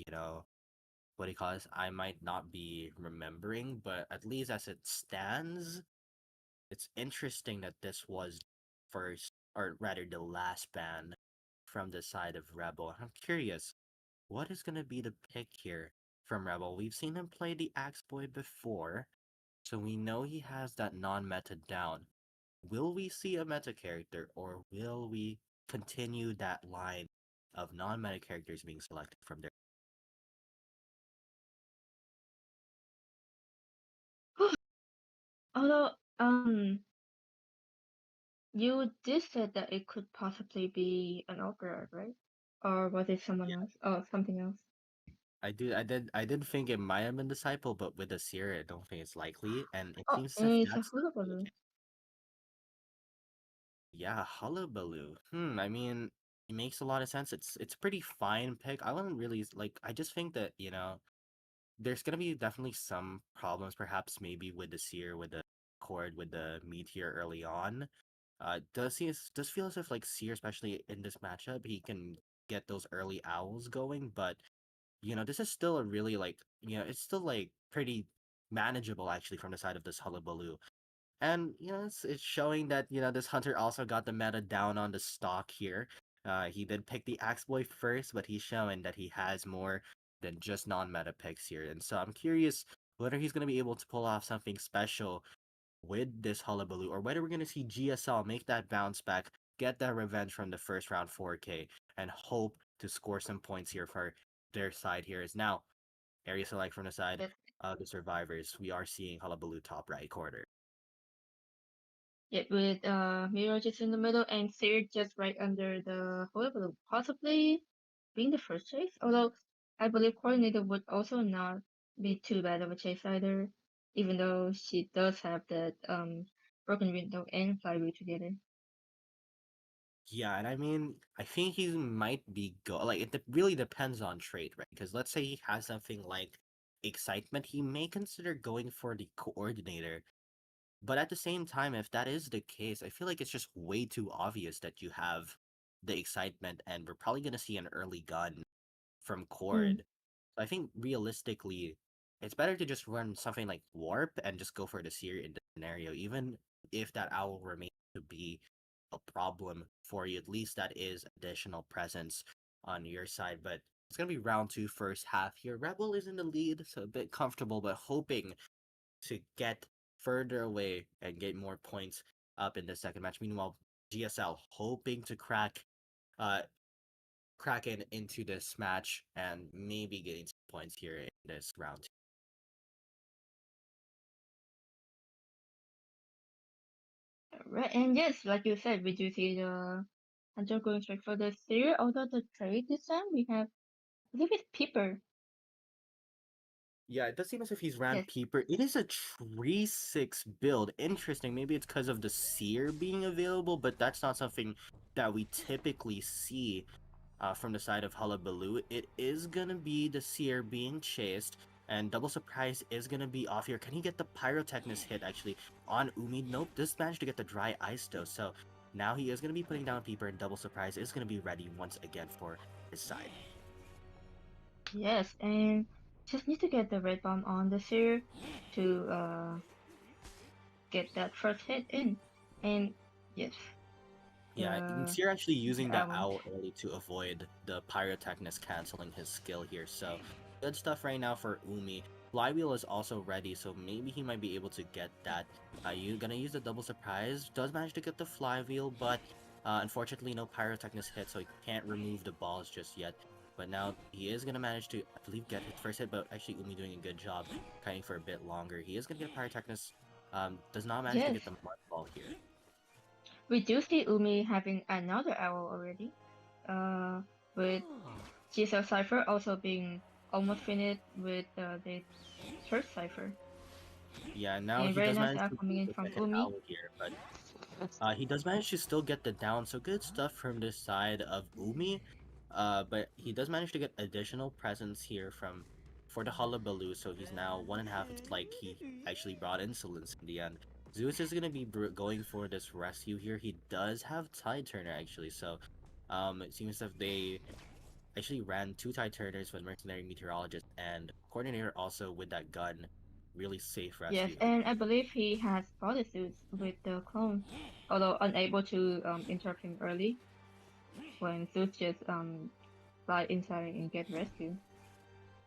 what do you call this? I might not be remembering, but at least as it stands, it's interesting that this was first, or rather the last ban from the side of Rebel. I'm curious, what is going to be the pick here from Rebel? We've seen him play the Axe Boy before, so we know he has that non-meta down. Will we see a meta character, or will we continue that line of non-meta characters being selected from there? Although, you did said that it could possibly be an Ogre, right? Or was it someone else? Oh, something else. I did think it might have been Disciple, but with the Seer, I don't think it's likely, and it Oh, seems as if it's a that's Hulabaloo. yeah, Hullabaloo. I mean, it makes a lot of sense. It's a pretty fine pick. I wouldn't really like. I just think that there's gonna be definitely some problems, perhaps maybe with the Seer, with the Cord, with the Meteor early on. Does feel as if like Seer, especially in this matchup, he can get those early owls going, but this is still a really like it's still like pretty manageable actually from the side of this Hullabaloo. And it's showing that this hunter also got the meta down on the stock here. He did pick the Axe Boy first, but he's showing that he has more than just non-meta picks here. And so I'm curious whether he's going to be able to pull off something special with this Hullabaloo, or whether we're going to see GSL make that bounce back, get that revenge from the first round 4K, and hope to score some points here for their side here. Is now area select from the side Yes. of the survivors. We are seeing Hullabaloo top right corner. Yet with Miro just in the middle and Seer just right under the Hulabaloo, possibly being the first chase. Although I believe Coordinator would also not be too bad of a chase either, even though she does have that broken window and flywheel together. Yeah, and I mean, I think he might be go like really depends on trait, right? Because let's say he has something like excitement, he may consider going for the coordinator. But at the same time, if that is the case, I feel like it's just way too obvious that you have the excitement, and we're probably gonna see an early gun from Mm. Cord. So I think realistically, it's better to just run something like Warp and just go for the Seer in the scenario, even if that owl remains to be a problem for you. At least that is additional presence on your side. But it's gonna be round two, first half here. Rebel is in the lead, so a bit comfortable, but hoping to get further away and get more points up in the second match. Meanwhile, GSL hoping to uh crack into this match and maybe getting some points here in this round. Right, and yes, like you said, we do see the Hunter going straight for the Seer, although the trade this time we have, I believe it's Peeper. Yeah, it does seem as if he's ran Yes. Peeper. It is a Tree 6 build. Interesting. Maybe it's because of the Seer being available, but that's not something that we typically see from the side of Hullabaloo. It is gonna be the Seer being chased. And double surprise is gonna be off here. Can he get the pyrotechnist hit actually on Umi? Nope, just managed to get the dry ice though. So now he is gonna be putting down Peeper, and double surprise is gonna be ready once again for his side. Yes, and just need to get the red bomb on the Seer to get that first hit in. And yes, Yeah, the Seer actually using that owl. owl early to avoid the pyrotechnist canceling his skill here. So good stuff right now for Umi. Flywheel is also ready, so maybe he might be able to get that. You gonna use the double surprise. Does manage to get the flywheel, but unfortunately no pyrotechnist hit, so he can't remove the balls just yet. But now he is gonna manage to, I believe, get his first hit. But actually, Umi doing a good job, kiting for a bit longer. He is gonna get pyrotechnist. Does not manage to Yes, get the mud ball here. we do see Umi having another owl already. With GSL Cypher also being almost finished with the first Cypher. Yeah, now And he very does nice manage owl to coming use in the from second Umi. owl here, but he does manage to still get the down, so good stuff from this side of Umi. But he does manage to get additional presence here from for the Hullabaloo, so he's now 1.5. It's like he actually brought insolence in the end. Zeus is gonna be going for this rescue here. He does have Tide Turner actually, so it seems that they actually ran 2 Tide Turners with Mercenary Meteorologist and Coordinator also with that gun. Really safe Yes, rescue. and I believe he has bodysuits with the clone, although unable to interrupt him early when Zeus just fly inside and get rescued.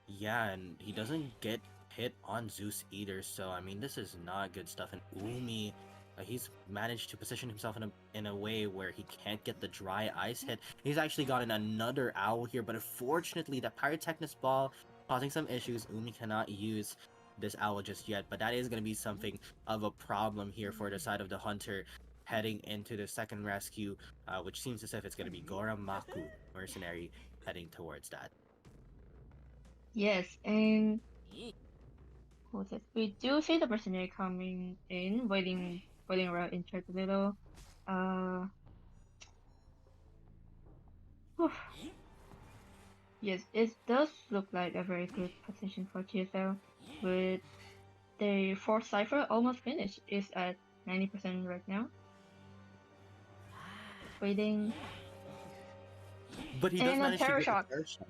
Yeah, and he doesn't get hit on Zeus either, so I mean this is not good stuff. And Umi, he's managed to position himself in a way where he can't get the dry ice hit. He's actually gotten another owl here, but unfortunately that Pyrotechnist ball causing some issues. Umi cannot use this owl just yet, but that is going to be something of a problem here for the side of the hunter heading into the second rescue, which seems as if it's going to be Gora Maku mercenary heading towards that. Yes, and what's it? We do see the mercenary coming in, waiting around in church a little. Uh, whew. Yes, it does look like a very good position for TSL, with the fourth cipher almost finished. It's at 90% right now. Waiting. But he does And a manage to Terror get the Shock. terror shot.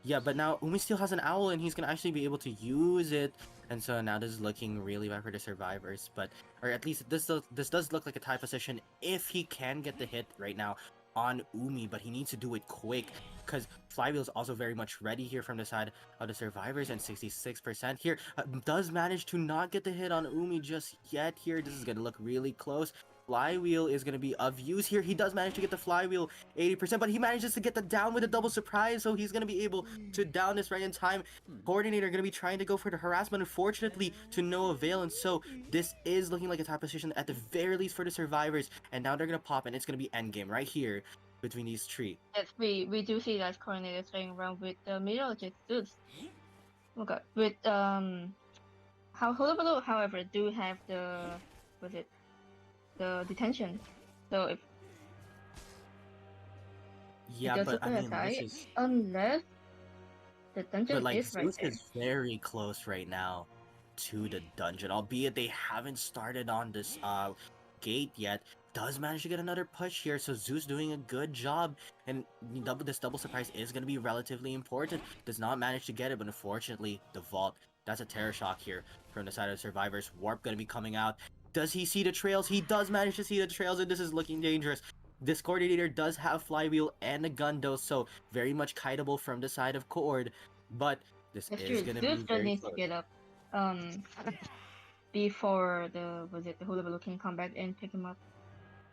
Yeah, but now Umi still has an owl, and he's gonna actually be able to use it. And so now this is looking really bad for the survivors. But or at least this does look like a tie position if he can get the hit right now on Umi, but he needs to do it quick because Flywheel is also very much ready here from the side of the survivors, and 66% here does manage to not get the hit on Umi just yet here. This is gonna look really close. Flywheel is gonna be of use here. He does manage to get the Flywheel 80%, but he manages to get the down with a double surprise, so he's gonna be able to down this right in time. Coordinator gonna be trying to go for the harassment, unfortunately to no avail, and so this is looking like a top position at the very least for the survivors, and now they're gonna pop, and it's gonna be endgame right here between these three. Yes, we do see that coordinator playing around with the meteorologist Zeus. Oh god. With how Hullabaloo, however, do have the detention. So if it Yeah, does but look I like a mean, tie, this is unless the dungeon but like is right Zeus there. is very close right now to the dungeon, albeit they haven't started on this gate yet. Does manage to get another push here, so Zeus doing a good job, and this double surprise is going to be relatively important. Does not manage to get it, but unfortunately the vault, that's a terror shock here from the side of the survivors. Warp going to be coming out. Does he see the trails? He does manage to see the trails, and this is looking dangerous. This coordinator does have flywheel and a gun though, so very much kiteable from the side of Cord, but this That's is true. gonna Zeus be just very needs to close. get up before the Hullabaloo can come back and pick him up.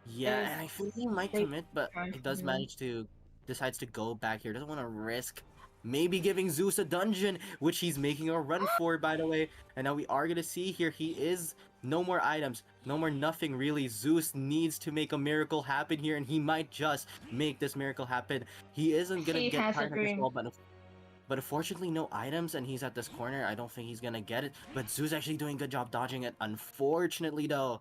Yeah, If and I think he might they commit, but try he for does the manage to decides to go back here. Doesn't want to risk maybe giving Zeus a dungeon, which he's making a run for, by the way. And now we are gonna see here he is no more items, no more nothing really. Zeus needs to make a miracle happen here, and he might just make this miracle happen. He isn't gonna he get has a tired of this dream. wall, but unfortunately no items, and he's at this corner. I don't think he's gonna get it. But Zeus actually doing a good job dodging it. Unfortunately though,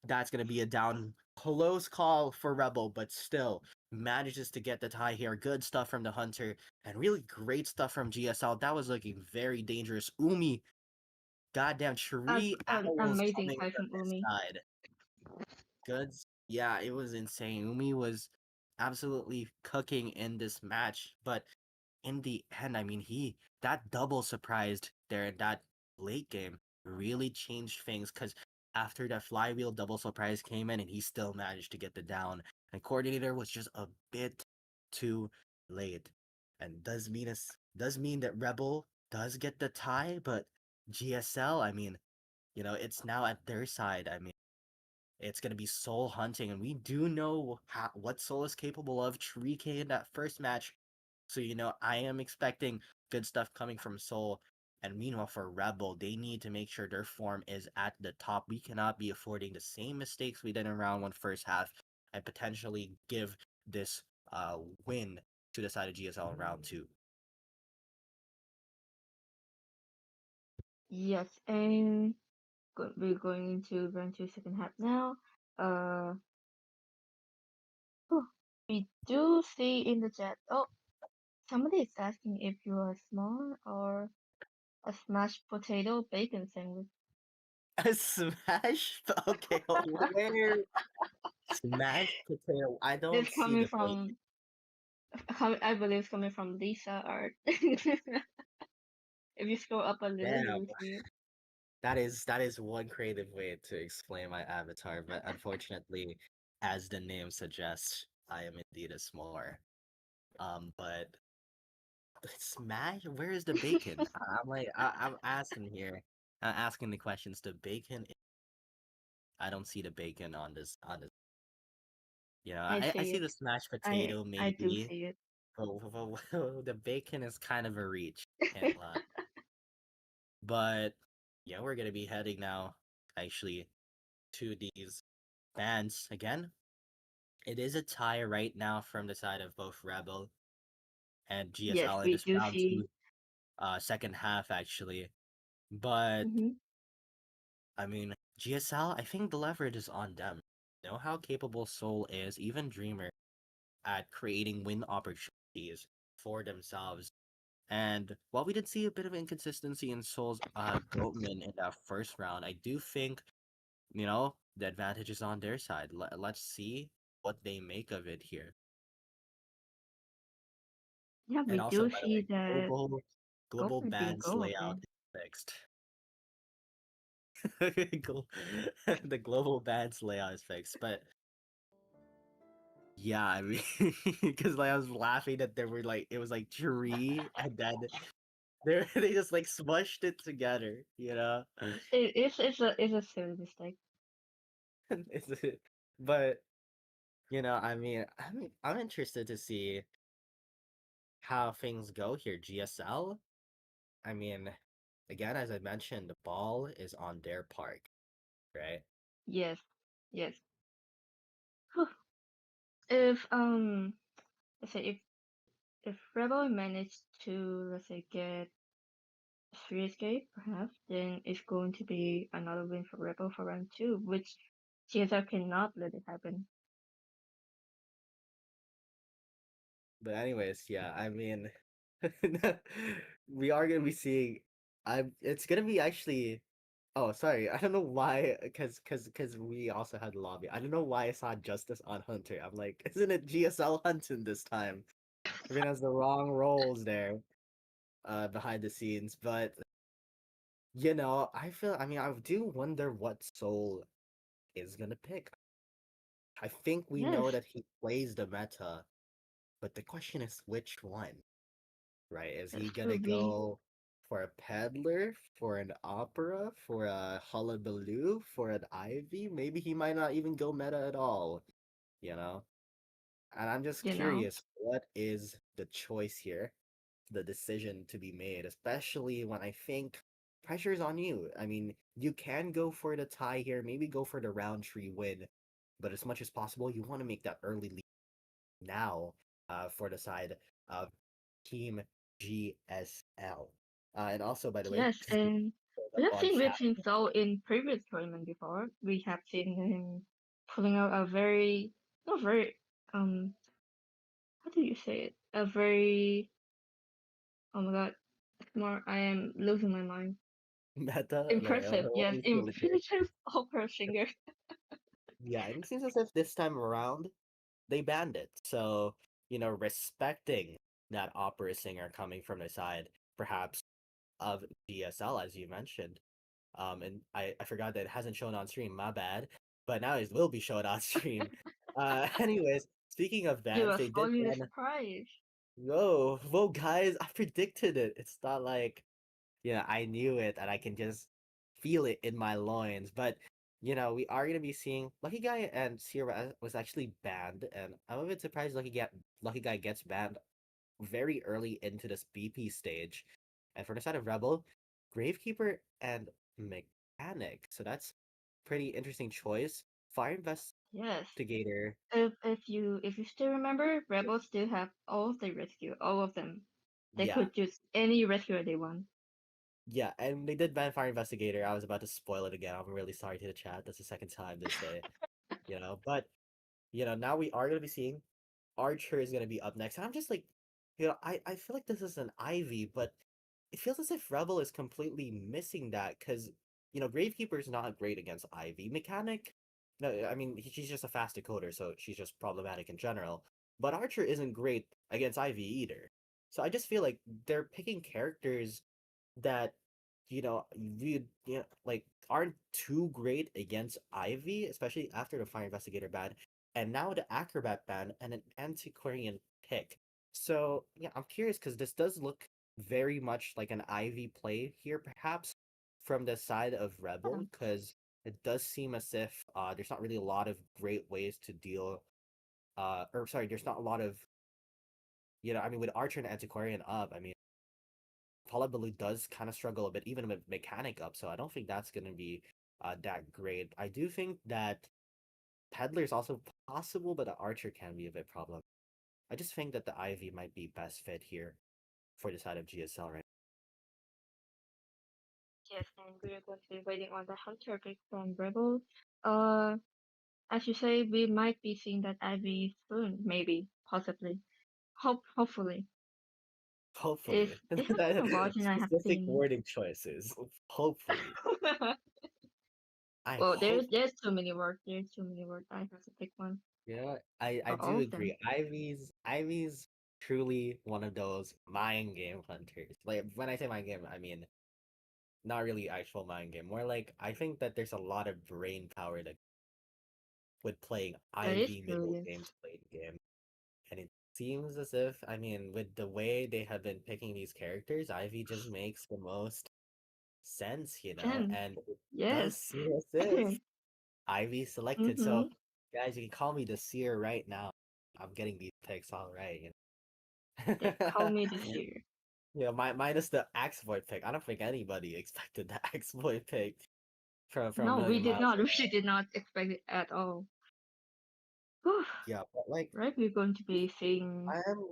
that's going to be a down close call for Rebel, but still manages to get the tie here. Good stuff from the Hunter, and really great stuff from GSL. That was looking very dangerous. Umi, goddamn, three An owls amazing coming fight from from this Umi. side. Goods. Yeah, it was insane. Umi was absolutely cooking in this match, but in the end, I mean, that double surprised there in that late game really changed things because after that flywheel double surprise came in and he still managed to get the down, and coordinator was just a bit too late, and does mean that Rebel does get the tie, but GSL, I mean, it's now at their side. I mean, it's going to be Soul hunting, and we do know what Soul is capable of. 3K in that first match. So, I am expecting good stuff coming from Soul. And meanwhile, for Rebel, they need to make sure their form is at the top. We cannot be affording the same mistakes we did in round one first half and potentially give this win to the side of GSL in round two. Yes, and we're going into round two, second half now. Uh, oh, we do see in the chat. Oh, somebody is asking if you are small or a smashed potato bacon sandwich. A smash? Okay, where? Smashed potato. I don't This see coming the bacon. from, I believe, it's coming from Lisa Art. If you scroll up a little, you Damn. will see it. That is one creative way to explain my avatar, but unfortunately, as the name suggests, I am indeed a s'more. But smash. Where is the bacon? I'm like, I'm asking here. I'm asking the questions. The bacon. I don't see the bacon on this. I I see see it. the smashed I potato I do maybe, see it. but the bacon is kind of a reach. Can't lie. But yeah, we're gonna be heading now, actually, to these bands again. It is a tie right now from the side of both Rebel and Yes, GSL in we this do round see. two, second half actually. But Mm-hmm. I mean, GSL, I think the leverage is on them. Know how capable Soul is, even Dreamer, at creating win opportunities for themselves. And while we did see a bit of inconsistency in Soul's Goatman in that first round, I do think, the advantage is on their side. Let's see what they make of it here. Yeah, And we also, do by the see way, that global Goldman being bands go layout again. is fixed. Glo- the global bands layout is fixed, but yeah, I mean, because like I was laughing that there were like it was like three, and then they just like smushed it together, you know. It's a silly mistake. It's, but I mean, I'm interested to see how things go here. GSL, I mean, again, as I mentioned, the ball is on their park, right? Yes, yes. Whew. If let's say if Rebel managed to, let's say, get free escape, perhaps, then it's going to be another win for Rebel for round two, which CSR cannot let it happen. But anyways, yeah, I mean, we are gonna be seeing. It's gonna be actually. Oh, sorry. I don't know why, because we also had lobby. I don't know why I saw Justice on Hunter. I'm like, isn't it GSL Hunting this time? Everyone has the wrong roles there, behind the scenes. But I mean, I do wonder what Soul is gonna pick. I think we Yes, know that he plays the meta, but the question is which one, right? Is he that's gonna true. We go for a peddler, for an opera, for a hullabaloo, for an ivy? Maybe he might not even go meta at all, you know? And I'm just you know curious, what is the choice here? The decision to be made, especially when I think pressure's on you. I mean, you can go for the tie here, maybe go for the round tree win, but as much as possible, you want to make that early lead now, for the side of Team GSL. And also, by the way, yes, just and up on we've chat. seen so in previous tournament before. We have seen him pulling out a very not very um how do you say it? A very, oh my god, more, I am losing my mind. Meta, like Impressive, what yes, do you feel it here? impressive opera singer. Yeah, and it seems as if this time around they banned it. So, respecting that opera singer coming from the side, perhaps of GSL, as you mentioned. And I forgot that it hasn't shown on stream, my bad. But now it will be shown on stream. Anyways, speaking of You bans, are they did spoiling the ban. surprise. Whoa, guys, I predicted it. It's not like, I knew it and I can just feel it in my loins. But, we are going to be seeing Lucky Guy and Sierra was actually banned. And I'm a bit surprised Lucky Guy gets banned very early into this BP stage. And for the side of Rebel, Gravekeeper and Mechanic. So that's pretty interesting choice. Fire Yes. Investigator. If you still remember, Rebels still have all the rescue, all of them. They Yeah. could choose any rescuer they want. Yeah, and they did ban Fire Investigator. I was about to spoil it again. I'm really sorry to the chat. That's the second time this day. But now we are gonna be seeing Archer is gonna be up next. And I'm just like, I feel like this is an Ivy, but it feels as if Rebel is completely missing that because Gravekeeper is not great against Ivy. Mechanic, no, I mean she's just a fast decoder, so she's just problematic in general. But Archer isn't great against Ivy either. So I just feel like they're picking characters that like aren't too great against Ivy, especially after the Fire Investigator ban, and now the Acrobat ban and an Antiquarian pick. So yeah, I'm curious because this does look very much like an Ivy play here, perhaps from the side of Yeah. Rebel, because it does seem as if there's not really a lot of great ways to deal. Or sorry, there's not a lot of I mean with Archer and Antiquarian up, I mean Hullabaloo does kind of struggle a bit, even with Mechanic up, so I don't think that's going to be that great. I do think that Peddler is also possible, but the Archer can be a bit problem. I just think that the Ivy might be best fit here for the side of GSL, right? Yes, and we're going to be waiting on the Hunter pick from Rebels. Uh, as you say, we might be seeing that Ivy soon, maybe, possibly, hopefully. Hopefully. If I'm That not watching, I have specific seen. wording choices. Hopefully. I Well, hope. there's too many words. There's too many words. I have to pick one I or all do of them. agree. Ivy's truly one of those mind game hunters. Like when I say mind game, I mean not really actual mind game. More like I think that there's a lot of brain power that with playing That is Ivy true. middle Yes. games late game. And it seems as if I mean with the way they have been picking these characters, Ivy just makes the most sense, Sense. and it Yes. does seem as if Ivy selected. So Mm-hmm. guys, you can call me the seer right now. I'm getting these picks all right, Yes. Call me this year. Yeah, minus the Axe Boy pick. I don't think anybody expected the Axe Boy pick from a No, we million did miles not. We did not expect it at all. Whew. Yeah, but like Right, we're going to be seeing I am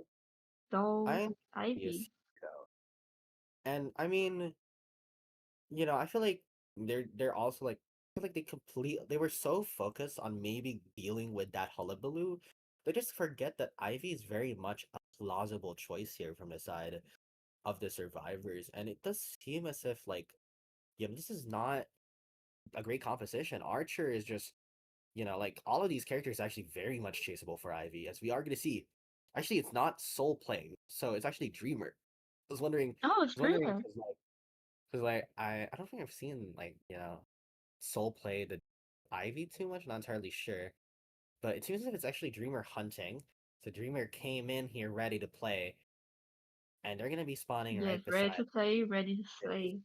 I Doll am Ivy. curious though. And I mean, I feel like they're also like I feel like they were so focused on maybe dealing with that hullabaloo, they just forget that Ivy is very much a plausible choice here from the side of the survivors. And it does seem as if like, this is not a great composition. Archer is just like all of these characters are actually very much chaseable for Ivy, as we are gonna see. Actually, it's not Soul playing, so it's actually Dreamer. I was wondering, Oh, it's Dreamer. because I don't think I've seen like Soul play the Ivy too much. Not entirely sure, but it seems like it's actually Dreamer hunting. So Dreamer came in here ready to play, and they're gonna be spawning Yes, right ready beside to play, ready to this. slay.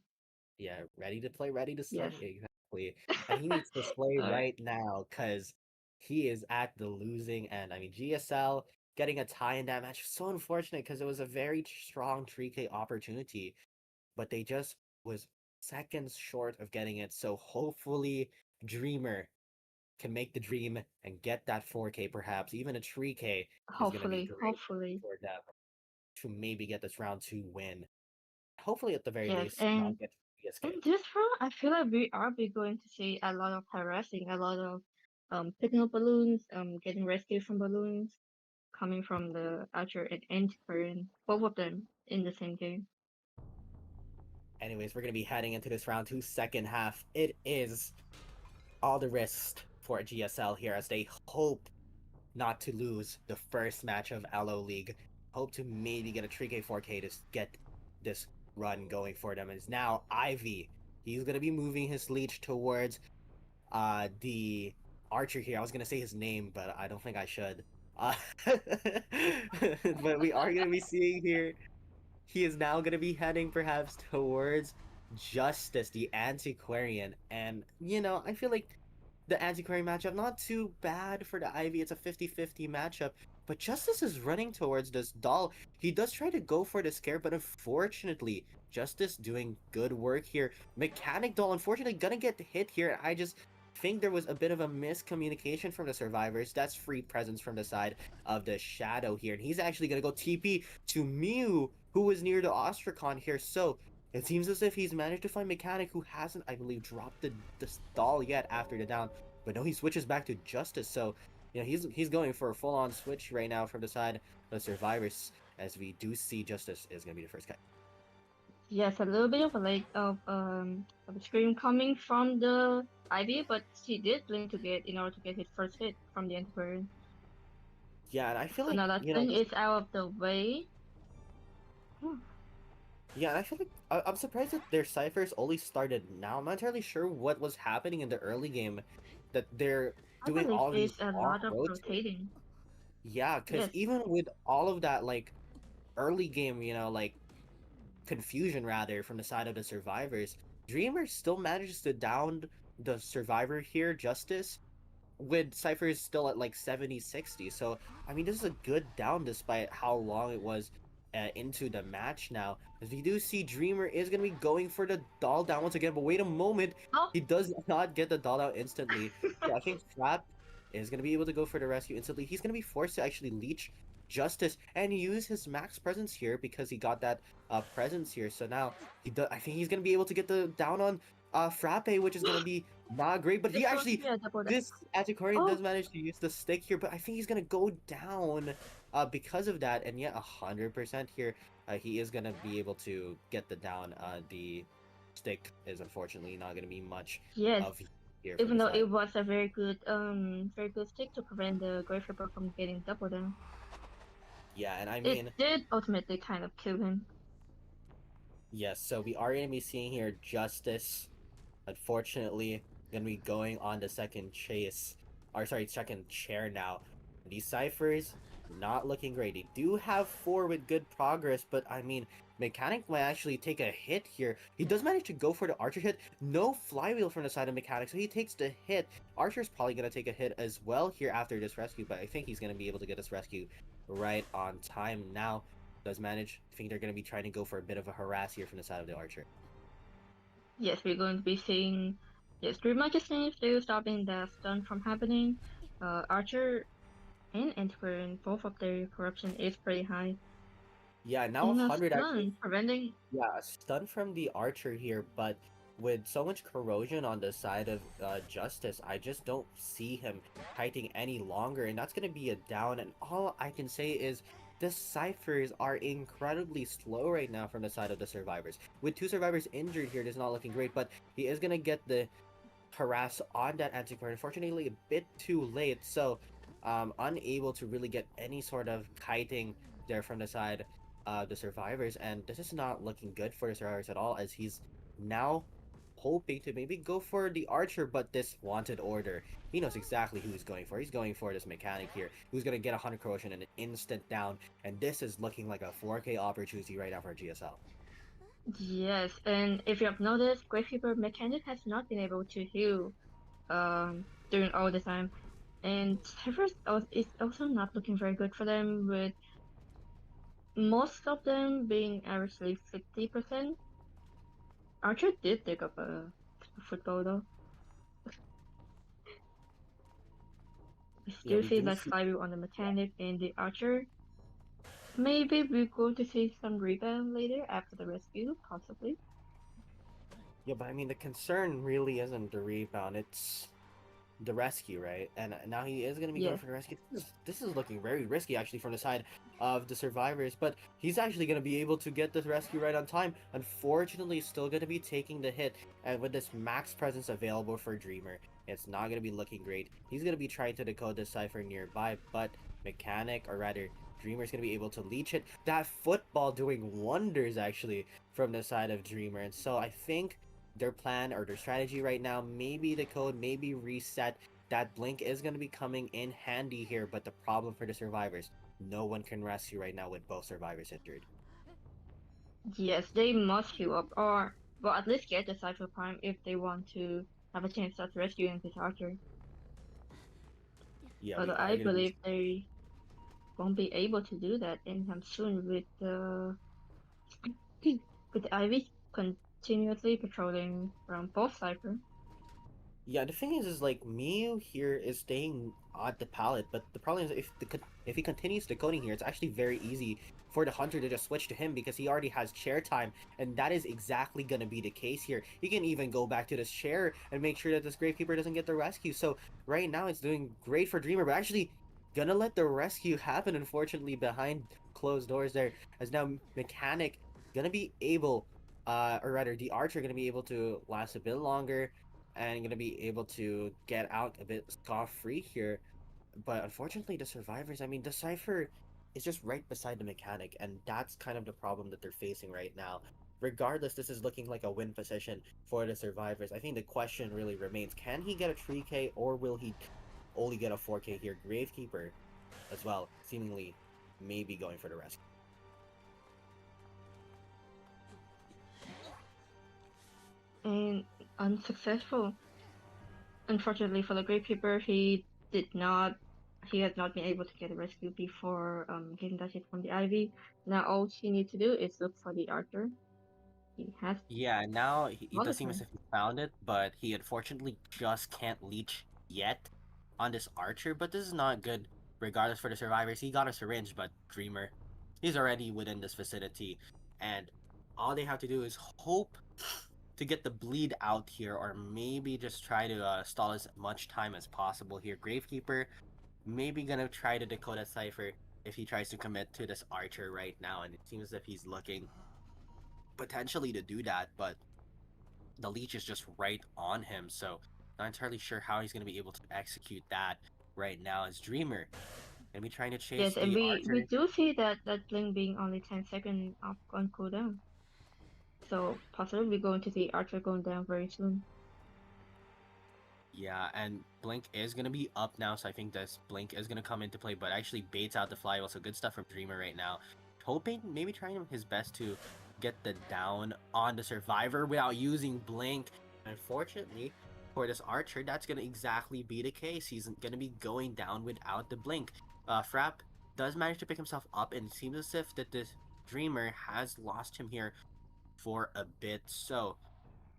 Yeah, ready to play, ready to Yes. slay. Exactly. And he needs to slay Alright. right now because he is at the losing end. I mean, GSL getting a tie in that match is so unfortunate because it was a very strong 3K opportunity, but they just was seconds short of getting it. So hopefully Dreamer can make the dream and get that 4K perhaps. Even a 3K is going to be Hopefully, great hopefully. for them to maybe get this round 2 win. Hopefully at the very Yes, least not and get in PSK. this round, I feel like we are be going to see a lot of harassing, a lot of picking up balloons, getting rescued from balloons, coming from the Archer and Antiquarian, both of them in the same game. Anyways, we're gonna be heading into this round 2 second half. It is all the risk for GSL here as they hope not to lose the first match of LO League. Hope to maybe get a 3K 4K to get this run going for them. Is now Ivy. He's gonna be moving his leech towards the Archer here. I was gonna say his name, but I don't think I should. But we are gonna be seeing here. He is now gonna be heading perhaps towards Justice, the Antiquarian, and I feel like the Antiquarian matchup not too bad for the Ivy. It's a 50-50 matchup, but Justice is running towards this doll. He does try to go for the scare, but unfortunately, Justice doing good work here. Mechanic doll, unfortunately, gonna get hit here. I just think there was a bit of a miscommunication from the survivors. That's free presence from the side of the Shadow here, and he's actually gonna go TP to Mew, who was near the Ostracon here. So it seems as if he's managed to find Mechanic, who hasn't, I believe, dropped the stall yet after the down. But no, he switches back to Justice. So he's going for a full-on switch right now from the side of Survivors, as we do see Justice is gonna be the first guy. Yes, a little bit of a late of a scream coming from the Ivy, but he did blink to get in order to get his first hit from the Antiquarian. Yeah, and I feel So like now that thing is out of the way. Yeah, and I feel like I'm surprised that their ciphers only started now. I'm not entirely sure what was happening in the early game, that they're doing all these a lot of rotating. Yeah, because even with all of that, like early game, like confusion rather from the side of the survivors, Dreamer still manages to down the survivor here, Justice, with ciphers still at like 70-60. So I mean, this is a good down despite how long it was into the match now. As we do see, Dreamer is going to be going for the doll down once again, but wait a moment, he does not get the doll out instantly. So I think Frap is going to be able to go for the rescue instantly. He's going to be forced to actually leech Justice and use his max presence here because he got that presence here. So now I think he's going to be able to get the down on Frappe, which is going to be not great, but he actually, this Antiquarian does manage to use the stick here, but I think he's going to go down because of that, and yet 100% here, he is going to be able to get the down. The stick is unfortunately not going to be much of here. Even though it was a very good stick to prevent the Great Reaper from getting double down. Yeah, and I mean, it did ultimately kind of kill him. Yes, so we are going to be seeing here Justice, unfortunately, going to be going on the second chair now. These ciphers not looking great. They do have 4 with good progress, but I mean, Mechanic might actually take a hit here. He does manage to go for the Archer hit. No flywheel from the side of Mechanic, so he takes the hit. Archer's probably going to take a hit as well here after this rescue, but I think he's going to be able to get this rescue right on time now. Does manage. I think they're going to be trying to go for a bit of a harass here from the side of the Archer. Yes, we're going to be seeing pretty much the same thing, stopping the stun from happening. Archer and Antiquarian, both of their corruption is pretty high. Yeah, now 100 actually. Preventing. Yeah, stun from the Archer here, but with so much corrosion on the side of Justice, I just don't see him fighting any longer, and that's going to be a down. And all I can say is the ciphers are incredibly slow right now from the side of the survivors. With 2 survivors injured here, it is not looking great, but he is going to get the harass on that Antiquarian. Unfortunately, a bit too late, so unable to really get any sort of kiting there from the side of the survivors, and this is not looking good for the survivors at all, as he's now hoping to maybe go for the Archer, but this wanted order, he knows exactly who he's going for. He's going for this Mechanic here, who's going to get 100 corrosion and an instant down, and this is looking like a 4K opportunity right now for GSL. Yes, and if you have noticed, Great Reaper Mechanic has not been able to heal during all the time, and Cyphers is also not looking very good for them, with most of them being averagely 50%. Archer did take up a football though. I still see that flywheel on the Mechanic and the Archer. Maybe we're going to see some rebound later after the rescue, possibly. Yeah, but I mean, the concern really isn't the rebound. It's the rescue, right? And now he is going to be going Yes. for the rescue. This is looking very risky actually from the side of the survivors, but he's actually going to be able to get this rescue right on time. Unfortunately, still going to be taking the hit, and with this max presence available for Dreamer, it's not going to be looking great. He's going to be trying to decode the Cypher nearby, but Mechanic, or rather, Dreamer's going to be able to leech it. That football doing wonders actually from the side of Dreamer, and so I think their plan or their strategy right now, maybe the code, maybe reset. That blink is going to be coming in handy here, but the problem for the survivors, no one can rescue right now with both survivors injured. Yes, they must queue up, or well, at least get the Cypher Prime if they want to have a chance at rescuing this Archer. Yeah, But we are I going to be. believe they won't be able to do that anytime soon with the with the Ivy continuously patrolling from both Cypher. Yeah, the thing is like Miu here is staying at the pallet, but the problem is if he continues decoding here, it's actually very easy for the hunter to just switch to him because he already has chair time, and that is exactly gonna be the case here. He can even go back to this chair and make sure that this Gravekeeper doesn't get the rescue. So right now it's doing great for Dreamer, but actually gonna let the rescue happen, unfortunately, behind closed doors there, as now Mechanic gonna be able, or rather the Archer gonna be able to last a bit longer and gonna be able to get out a bit scot-free here. But unfortunately, the survivors, I mean, the Cypher is just right beside the Mechanic, and that's kind of the problem that they're facing right now. Regardless, this is looking like a win position for the survivors. I think the question really remains, can he get a 3K or will he only get a 4K here? Gravekeeper as well, seemingly maybe going for the rescue. And unsuccessful. Unfortunately for the Gravekeeper, he had not been able to get a rescue before getting that hit from the Ivy. Now all he needs to do is look for the Archer. He has Yeah, now it does spotted seem as her. if he found it, but he unfortunately just can't leech yet on this Archer. But this is not good, regardless for the survivors. He got a syringe, but Dreamer, he's already within this vicinity, and all they have to do is hope to get the bleed out here, or maybe just try to stall as much time as possible here. Gravekeeper maybe gonna try to decode a cipher if he tries to commit to this Archer right now, and it seems as if he's looking potentially to do that, but the leech is just right on him, so not entirely sure how he's going to be able to execute that right now as Dreamer. Gonna be trying to chase Yes, and the we Archer. do see that blink being only 10 seconds up on cooldown. So possibly we're going to see Archer going down very soon. Yeah, and Blink is going to be up now, so I think this Blink is going to come into play, but actually baits out the flywheel, so good stuff from Dreamer right now. Hoping, maybe trying his best to get the down on the Survivor without using Blink. Unfortunately, for this Archer, that's going to exactly be the case. He's going to be going down without the Blink. Frapp does manage to pick himself up, and it seems as if that this Dreamer has lost him here for a bit, so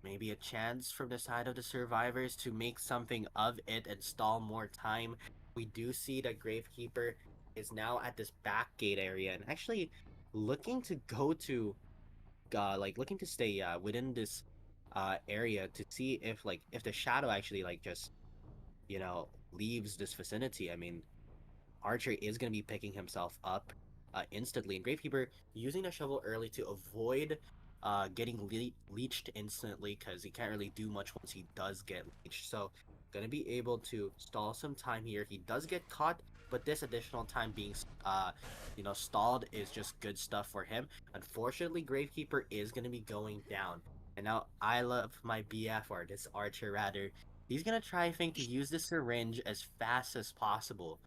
maybe a chance from the side of the survivors to make something of it and stall more time. We do see that Gravekeeper is now at this back gate area and actually looking to go to like looking to stay within this area to see if the shadow actually like just leaves this vicinity. I mean, Archer is going to be picking himself up instantly, and Gravekeeper using the shovel early to avoid getting leeched instantly because he can't really do much once he does get leeched. So, going to be able to stall some time here. He does get caught, but this additional time being stalled is just good stuff for him. Unfortunately, Gravekeeper is going to be going down. And now I love my BF, or this Archer rather. He's going to try, I think, to use the syringe as fast as possible,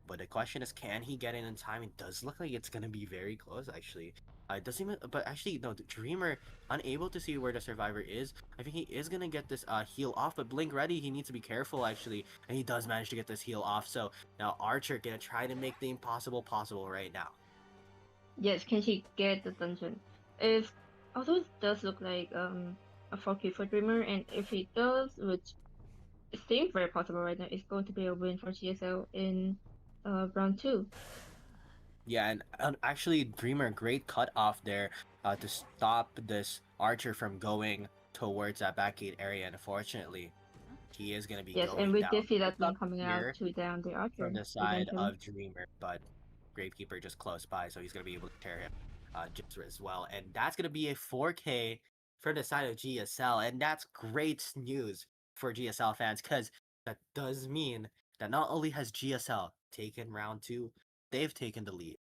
but the question is, can he get in time? It does look like it's gonna be very close, actually. It doesn't even, but actually, no, the Dreamer unable to see where the survivor is. I think he is gonna get this heal off, but Blink ready. He needs to be careful, actually, and he does manage to get this heal off. So now Archer gonna try to make the impossible possible right now. Yes, can she get the dungeon? If although it does look like a 4K for Dreamer, and if he does, which it seems very possible right now, it's going to be a win for GSL in round 2. Yeah, and actually, Dreamer, great cut off there to stop this Archer from going towards that back gate area. Unfortunately, he is going to be Yes, and going we down. did see that Just meme up coming out here to down the from Archer the side eventually. of Dreamer, but Gravekeeper just close by, so he's going to be able to tear him just as well. And that's going to be a 4K from the side of GSL, and that's great news for GSL fans because that does mean that not only has GSL taken round 2, they've taken the lead.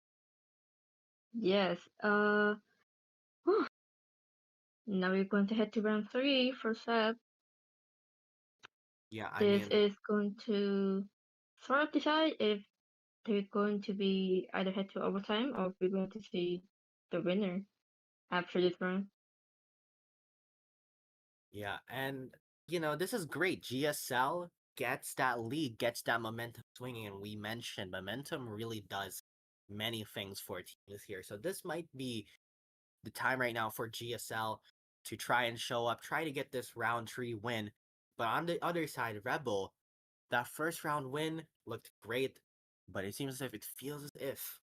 Yes. Whew. Now we're going to head to round 3 for Seb. Yeah, I This mean, is going to sort of decide if they're going to be either head to overtime or if we're going to see the winner after this round. yeah, and this is great. GSL gets that lead, gets that momentum swinging, and we mentioned momentum really does many things for teams here. So this might be the time right now for GSL to try and show up, try to get this round 3 win. But on the other side, Rebel, that first round win looked great, but it seems as if it feels as if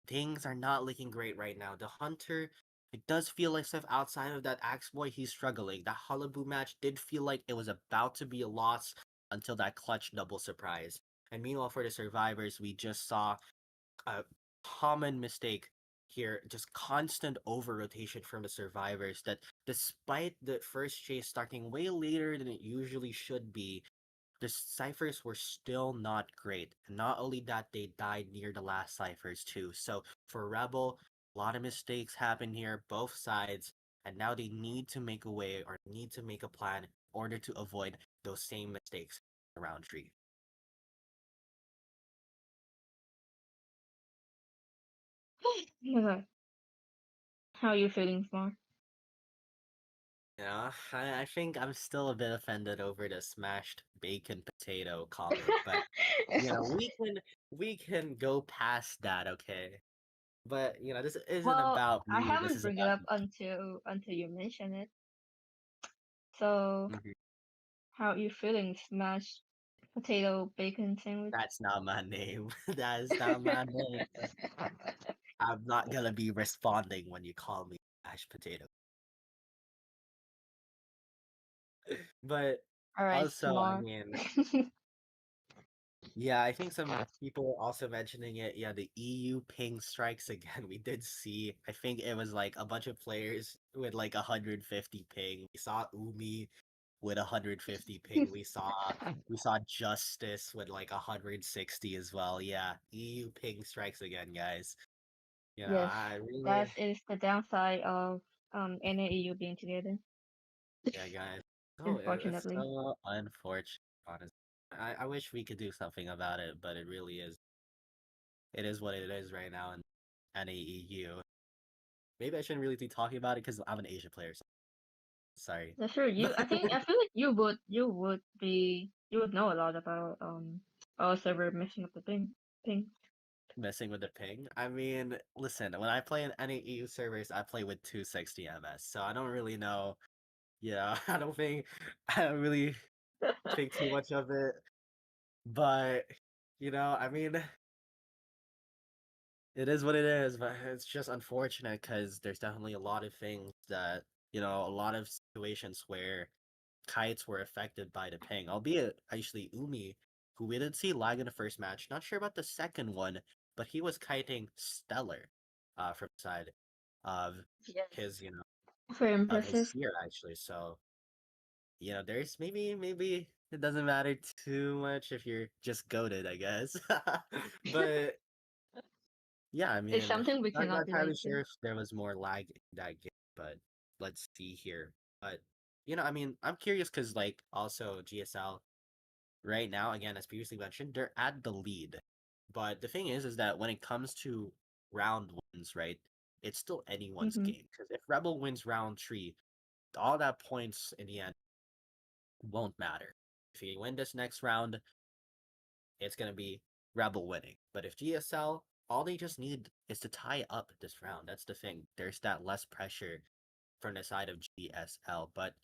things are not looking great right now. The Hunter, it does feel as if outside of that Axe Boy, he's struggling. That Hullabu match did feel like it was about to be a loss until that clutch double surprise. And meanwhile, for the survivors, we just saw a common mistake here, just constant over rotation from the survivors. That despite the first chase starting way later than it usually should be, the ciphers were still not great. And not only that, they died near the last ciphers too. So for Rebel, a lot of mistakes happen here, both sides, and now they need to make a way or need to make a plan in order to avoid those same mistakes around three. Okay. How are you feeling, Smart? Yeah, I think I'm still a bit offended over the smashed bacon potato comment, but we can go past that, okay? But this isn't Well, about I me. This haven't is bring it about up until you mention it. So, Mhm. how are you feeling, smashed potato bacon sandwich? That's not my name. That's not my name. I'm not gonna be responding when you call me mashed potato. But All right, also, I Smart. mean, yeah, I think some people were also mentioning it. Yeah, the EU ping strikes again. We did see, I think it was like a bunch of players with like 150 ping. We saw Umi with 150 ping. We saw Justice with like 160 as well. Yeah, EU ping strikes again, guys. Yes, I really, that is the downside of NAEU being together, yeah, guys. Oh, it's unfortunately. so unfortunate, honestly. I wish we could do something about it, but it is what it is right now in NAEU. Maybe I shouldn't really be talking about it because I'm an Asia player. So sorry, Yeah, sure. I feel like you would know a lot about our server messing up the thing. messing with the ping. I mean, listen, when I play in NAEU servers, I play with 260 MS, so I don't really know. Yeah, I don't really think too much of it. But I mean, it is what it is. But it's just unfortunate because there's definitely a lot of things that a lot of situations where kites were affected by the ping. Albeit, actually, Umi, who we did see lag in the first match, not sure about the second one, but he was kiting stellar, from the side of Yes. his, Very of his impressive. seer actually. So there's maybe it doesn't matter too much if you're just goaded, I guess. But yeah, I It's mean, something we not cannot entirely relate to. sure if there was more lag in that game, but let's see here. But I mean, I'm curious because like also GSL right now, again, as previously mentioned, they're at the lead. But the thing is that when it comes to round wins, right, it's still anyone's Mm-hmm. game. Because if Rebel wins round 3, all that points in the end won't matter. If you win this next round, it's gonna be Rebel winning. But if GSL, all they just need is to tie up this round. That's the thing. There's that less pressure from the side of GSL. But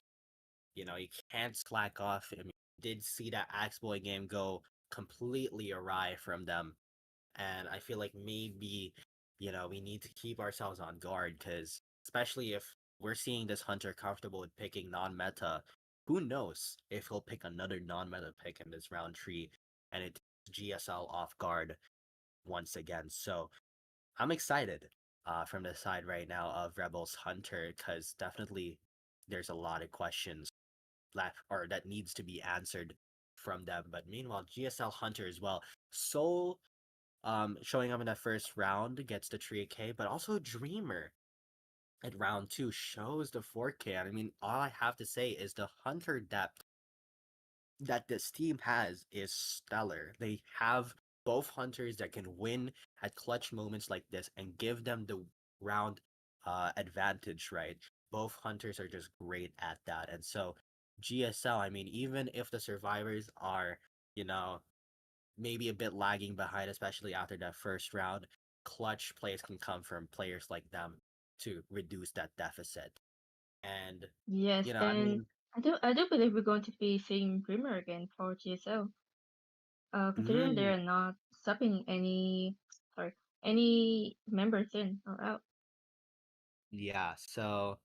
you can't slack off. I mean, did see that Axeboy game go completely awry from them, and I feel like maybe we need to keep ourselves on guard because especially if we're seeing this Hunter comfortable with picking non-meta, who knows if he'll pick another non-meta pick in this round 3 and it GSL off guard once again. So I'm excited from the side right now of Rebels Hunter because definitely there's a lot of questions that needs to be answered from them. But meanwhile, GSL Hunter as well. Soul showing up in that first round gets the 3K, but also Dreamer at round 2 shows the 4K. I mean, all I have to say is the Hunter depth that this team has is stellar. They have both hunters that can win at clutch moments like this and give them the round advantage, right? Both hunters are just great at that. And so GSL, I mean, even if the survivors are, you know, maybe a bit lagging behind, especially after that first round, clutch plays can come from players like them to reduce that deficit. And, Yes, I and mean, I do believe we're going to be seeing Dreamer again for GSL. Considering mm, they're not subbing any members in or out. yeah, so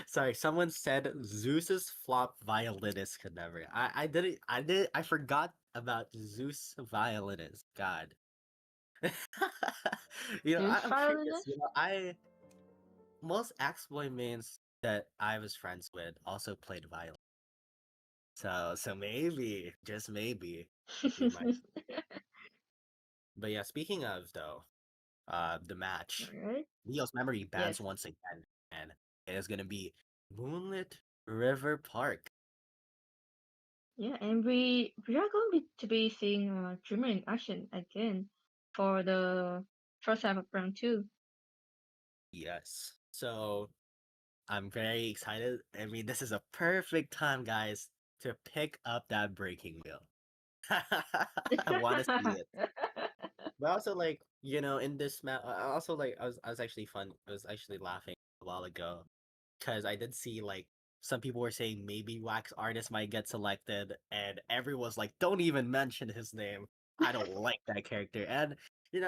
sorry, someone said Zeus's flop violinist could never. I forgot about Zeus violinist. God. Zeus I'm curious, violinist? most exploit mains that I was friends with also played violin. So maybe, just maybe, we might. But yeah, speaking of though, the match, Alright. Leo's memory Yes. bans once again, and it is gonna be Moonlit River Park. Yeah, and we are going to be seeing Dreamer in action again for the first half of round two. Yes. So I'm very excited. I mean, this is a perfect time, guys, to pick up that breaking wheel. I want to see it. But also, like, in this map, also like, I was actually fun. I was actually laughing a while ago because I did see like some people were saying maybe Wax Artist might get selected, and everyone's like, "Don't even mention his name. I don't like that character." And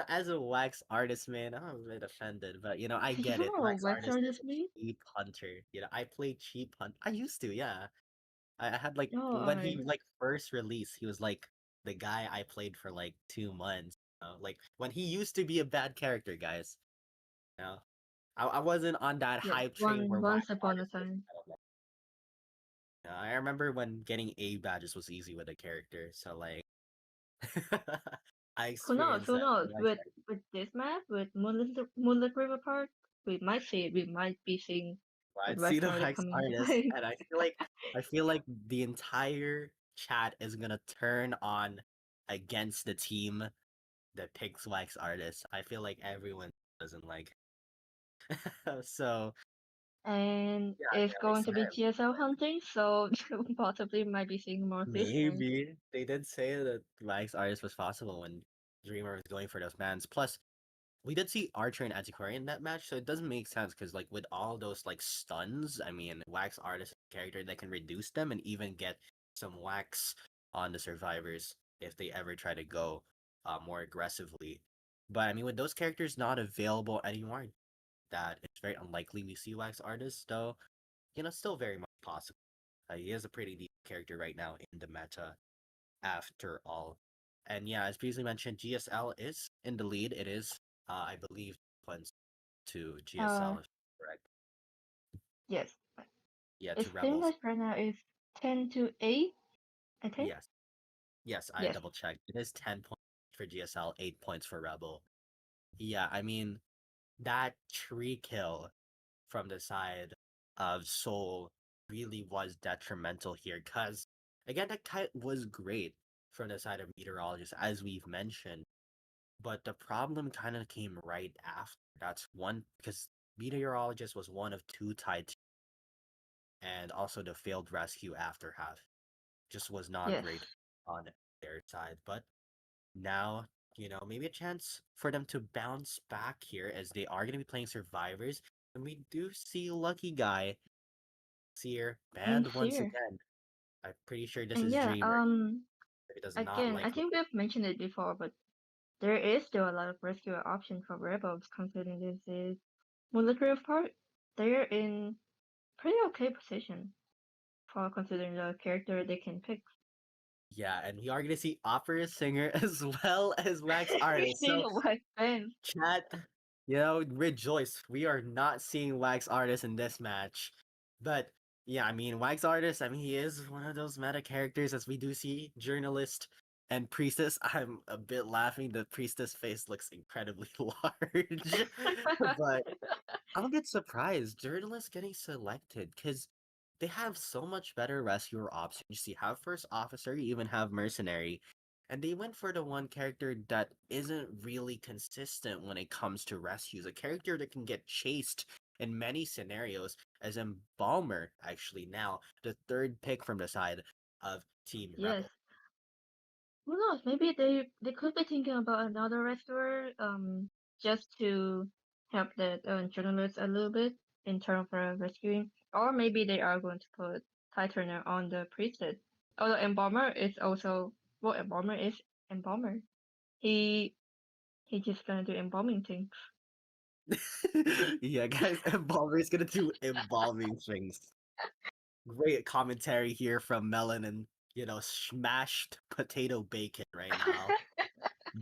as a Wax Artist man, I'm a bit offended, but I You get it. know Wax what Artist sort is of a me? cheap hunter. I play cheap hunt. I used to, yeah. I had like Oh, when he alright. like first released, he was like the guy I played for like 2 months. Like when he used to be a bad character, guys. You know, I wasn't on that Yes, hype train one where once Wax upon a Artist was. time. I don't know. I remember when getting A badges was easy with a character, so like I Who knows? experienced Who that. knows? With this map, with Moonlit River Park, we might see it. We might be seeing I'd see Wax the Artist Wax coming into Artist, play. and I feel like the entire chat is gonna turn on against the team that picks Wax Artist. I feel like everyone doesn't like. So And yeah, it's I'm going to be excited. GSL hunting, so possibly might be seeing more this game. Maybe they did say that Wax Artist was possible when Dreamer was going for those bans. Plus, we did see Archer and Antiquarian in that match, so it doesn't make sense because like with all those like stuns, I mean, Wax Artist is a character that can reduce them and even get some wax on the survivors if they ever try to go more aggressively. But I mean, with those characters not available anymore, that it's very unlikely we see Wax Artist, though, still very much possible. He is a pretty deep character right now in the meta, after all. And yeah, as previously mentioned, GSL is in the lead. It is, I believe, points to Uh, GSL, if I'm correct. yes. Yeah, It to seems Rebels. like right now it's 10-8, I think. Yes, yes, I Yes. double checked. It is 10 points for GSL, 8 points for Rebel. Yeah, I mean, that tree kill from the side of Soul really was detrimental here because, again, that kite was great from the side of Meteorologist, as we've mentioned. But the problem kind of came right after. That's one, because Meteorologist was one of two tied, and also the failed rescue after half just was not Yes. great on their side. But now, maybe a chance for them to bounce back here as they are going to be playing Survivors. And we do see Lucky Guy Seer And banned once here. again. I'm pretty sure this And is yeah, Dreamer. He does not again, I like think we've mentioned it before, but there is still a lot of rescue options for Rebels considering this is Moonlit River Park. They're in pretty okay position for considering the character they can pick. Yeah, and we are gonna see opera singer as well as wax We artist. see So the white fans. chat, rejoice. We are not seeing wax artist in this match. But yeah, I mean wax artist, I mean he is one of those meta characters as we do see journalist and priestess. I'm a bit laughing. The priestess face looks incredibly large. But I'm a bit surprised journalists getting selected because they have so much better rescuer options. You have first officer, you even have mercenary, and they went for the one character that isn't really consistent when it comes to rescues. A character that can get chased in many scenarios, as Embalmer, actually now the third pick from the side of Team Yes. Rebel. Who knows? Maybe they could be thinking about another rescuer, just to help the journalists a little bit in terms of rescuing, or maybe they are going to put Tightener on the priestess. Although Embalmer is also well, Embalmer is Embalmer. He he just gonna do embalming things. Yeah, guys, Embalmer is gonna do embalming things. Great commentary here from Melon and smashed potato bacon right now.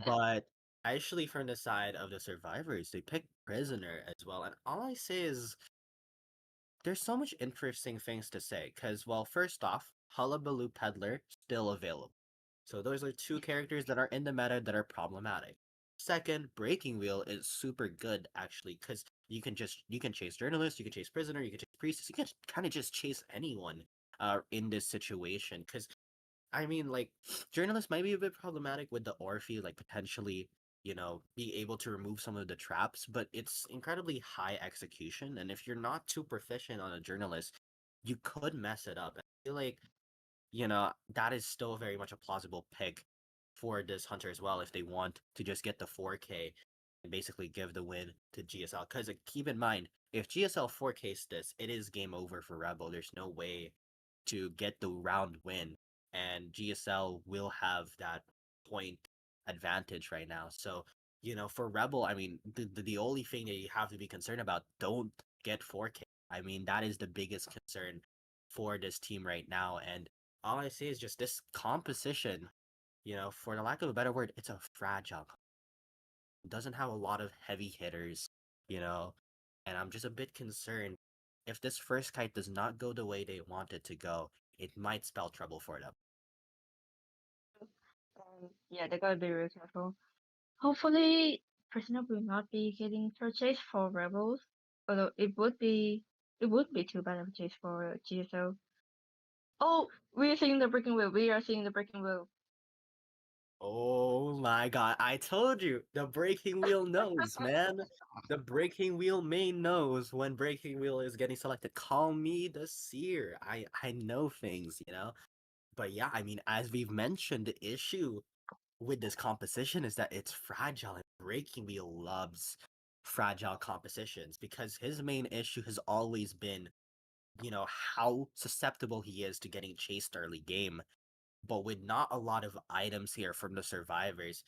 But actually, from the side of the survivors, they picked prisoner as well. And all I say is there's so much interesting things to say. Because, well, first off, Hullabaloo Peddler still available. So those are two characters that are in the meta that are problematic. Second, Breaking Wheel is super good actually, because you can chase journalists, you can chase prisoner, you can chase priestess, you can kind of just chase anyone in this situation. Because I mean, like, journalists might be a bit problematic with the Orphe, like potentially, be able to remove some of the traps, but it's incredibly high execution. And if you're not too proficient on a journalist, you could mess it up. I feel like, that is still very much a plausible pick for this hunter as well if they want to just get the 4K and basically give the win to GSL. Because keep in mind, if GSL 4Ks this, it is game over for Rebel. There's no way to get the round win, and GSL will have that point advantage right now. So, for Rebel, I mean, the only thing that you have to be concerned about, don't get 4K. I mean, that is the biggest concern for this team right now. And all I say is just this composition, for the lack of a better word, it's a fragile. It doesn't have a lot of heavy hitters, you know, and I'm just a bit concerned if this first kite does not go the way they want it to go, it might spell trouble for them. Yeah, they gotta be really careful. Hopefully, Prisoner will not be getting purchased for Rebels. Although it would be too bad of a chase for GSO. Oh, we're seeing the breaking wheel. We are seeing the breaking wheel. Oh my god, I told you, the breaking wheel knows, man. The breaking wheel main knows when breaking wheel is getting selected. Call me the seer. I know things. But yeah, I mean, as we've mentioned, the issue with this composition is that it's fragile, and breaking wheel loves fragile compositions because his main issue has always been, how susceptible he is to getting chased early game. But with not a lot of items here from the survivors,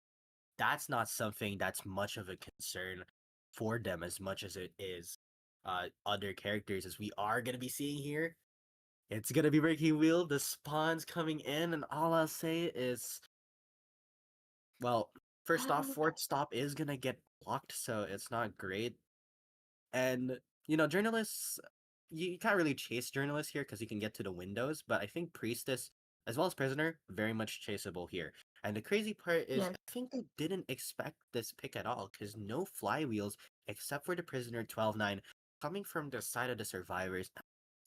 that's not something that's much of a concern for them as much as it is other characters, as we are going to be seeing here. It's going to be breaking wheel, the spawns coming in, and all I'll say is, well, first off, fourth stop is going to get blocked, so it's not great. And, journalists, you can't really chase journalists here because you can get to the windows, but I think Priestess, as well as Prisoner, very much chaseable here. And the crazy part is, Yes. I think they didn't expect this pick at all because no flywheels except for the Prisoner 12-9 coming from the side of the survivors. I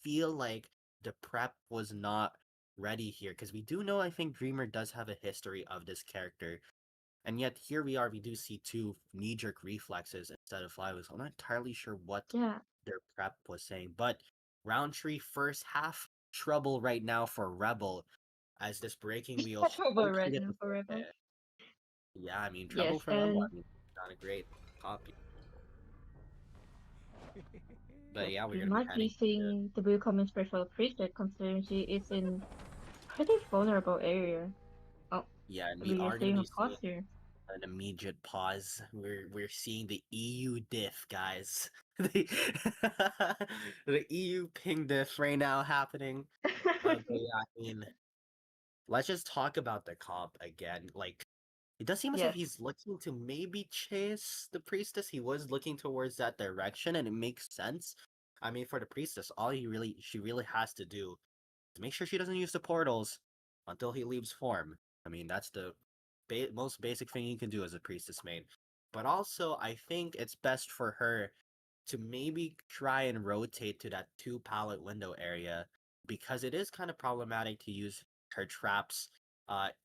feel like the prep was not ready here because we do know, I think Dreamer does have a history of this character. And yet here we are, we do see two knee-jerk reflexes instead of flywheels. I'm not entirely sure what Yeah. their prep was saying, but Roundtree first half trouble right now for Rebel as this breaking wheel Trouble hopes to right get now the for Rebels. yeah, I mean trouble Yes, for Rebel. and I mean, not a great copy, but yes, yeah, we're we gonna be might be heading to seeing the Blue Common Special Priestess considering she is in pretty vulnerable area. Oh, yeah, and we we are are gonna seeing a be seeing pause here. an immediate pause. We're seeing the EU diff, guys. the the EU ping diff right now happening. But yeah, I mean, let's just talk about the comp again. Like, it does seem as if Yes. he's looking to maybe chase the priestess. He was looking towards that direction, and it makes sense. I mean, for the priestess, she really has to do is make sure she doesn't use the portals until he leaves form. I mean, that's the most basic thing you can do as a priestess main. But also, I think it's best for her to maybe try and rotate to that 2 pallet window area because it is kind of problematic to use her traps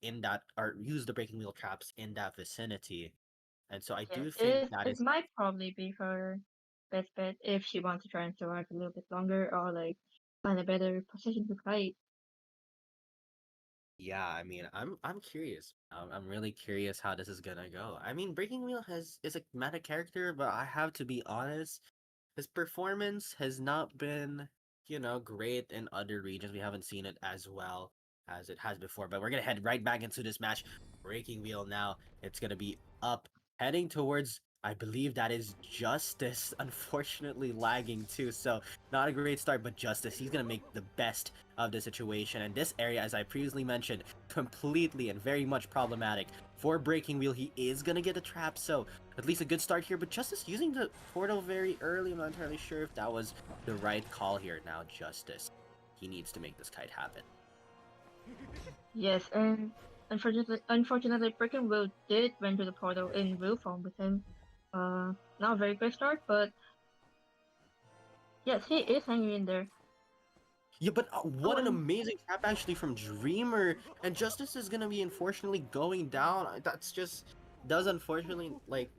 in that or use the breaking wheel traps in that vicinity. And so I Yes. do think that It is might probably be her best bet if she wants to try and survive a little bit longer or like find a better position to fight. yeah, I mean, I'm curious. I'm really curious how this is gonna go. I mean, Breaking Wheel is a meta character, but I have to be honest, his performance has not been, great in other regions. We haven't seen it as well as it has before. But we're gonna head right back into this match. Breaking Wheel now. It's gonna be up, heading towards. I believe that is Justice, unfortunately lagging too. So not a great start, but Justice, he's gonna make the best of the situation. And this area, as I previously mentioned, completely and very much problematic for Breaking Wheel. He is gonna get a trap, so at least a good start here, but Justice using the portal very early. I'm not entirely sure if that was the right call here. Now Justice, he needs to make this kite happen. Yes, and unfortunately, Freaking Will did went to the portal in real form with him. Not a very great start, but yes, he is hanging in there. Yeah, but what an and amazing trap actually from Dreamer, and Justice is gonna be unfortunately going down. That's just does unfortunately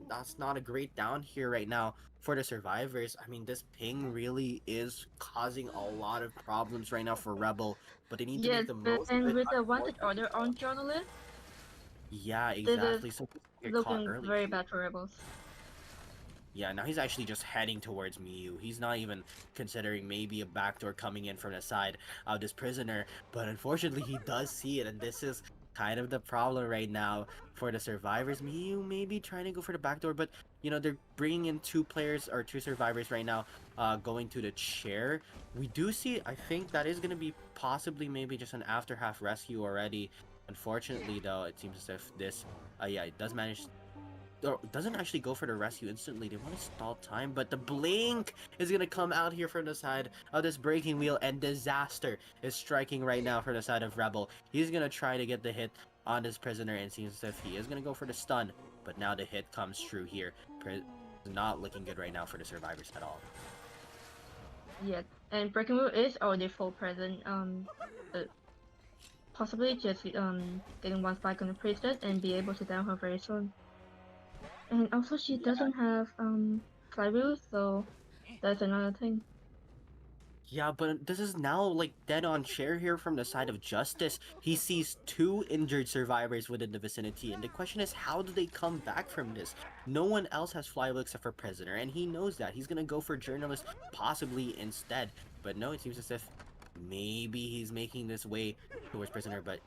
that's not a great down here right now for the survivors. I mean, this ping really is causing a lot of problems right now for Rebel, but they need to make yes, the but most of and it. with the wanted Unfortunately, order on journalist, yeah, this is exactly. So get caught looking early very too. bad for Rebels. Yeah, now he's actually just heading towards Miyu. He's not even considering maybe a backdoor coming in from the side of this prisoner, but unfortunately he does see it, and this is kind of the problem right now for the survivors. Miyu maybe trying to go for the backdoor, but they're bringing in 2 players or 2 survivors right now, going to the chair. We do see, I think that is going to be possibly maybe just an after half rescue already. Unfortunately, though, it seems as if this, yeah, it does manage or doesn't actually go for the rescue instantly. They want to stall time, but the blink is gonna come out here from the side of this breaking wheel, and disaster is striking right now for the side of Rebel. He's gonna try to get the hit on this prisoner, and seems as if he is gonna go for the stun, but now the hit comes true here. Not looking good right now for the survivors at all. Yes, and Breaking Will is already full present. Possibly just getting one spike on the priestess and be able to down her very soon. And also she doesn't have flywheels, so that's another thing. Yeah, but this is now like dead on share here from the side of Justice. He sees 2 injured survivors within the vicinity, and the question is, how do they come back from this? No one else has flywheel except for Prisoner, and he knows that. He's gonna go for Journalist possibly instead. But no, it seems as if maybe he's making this way towards Prisoner, but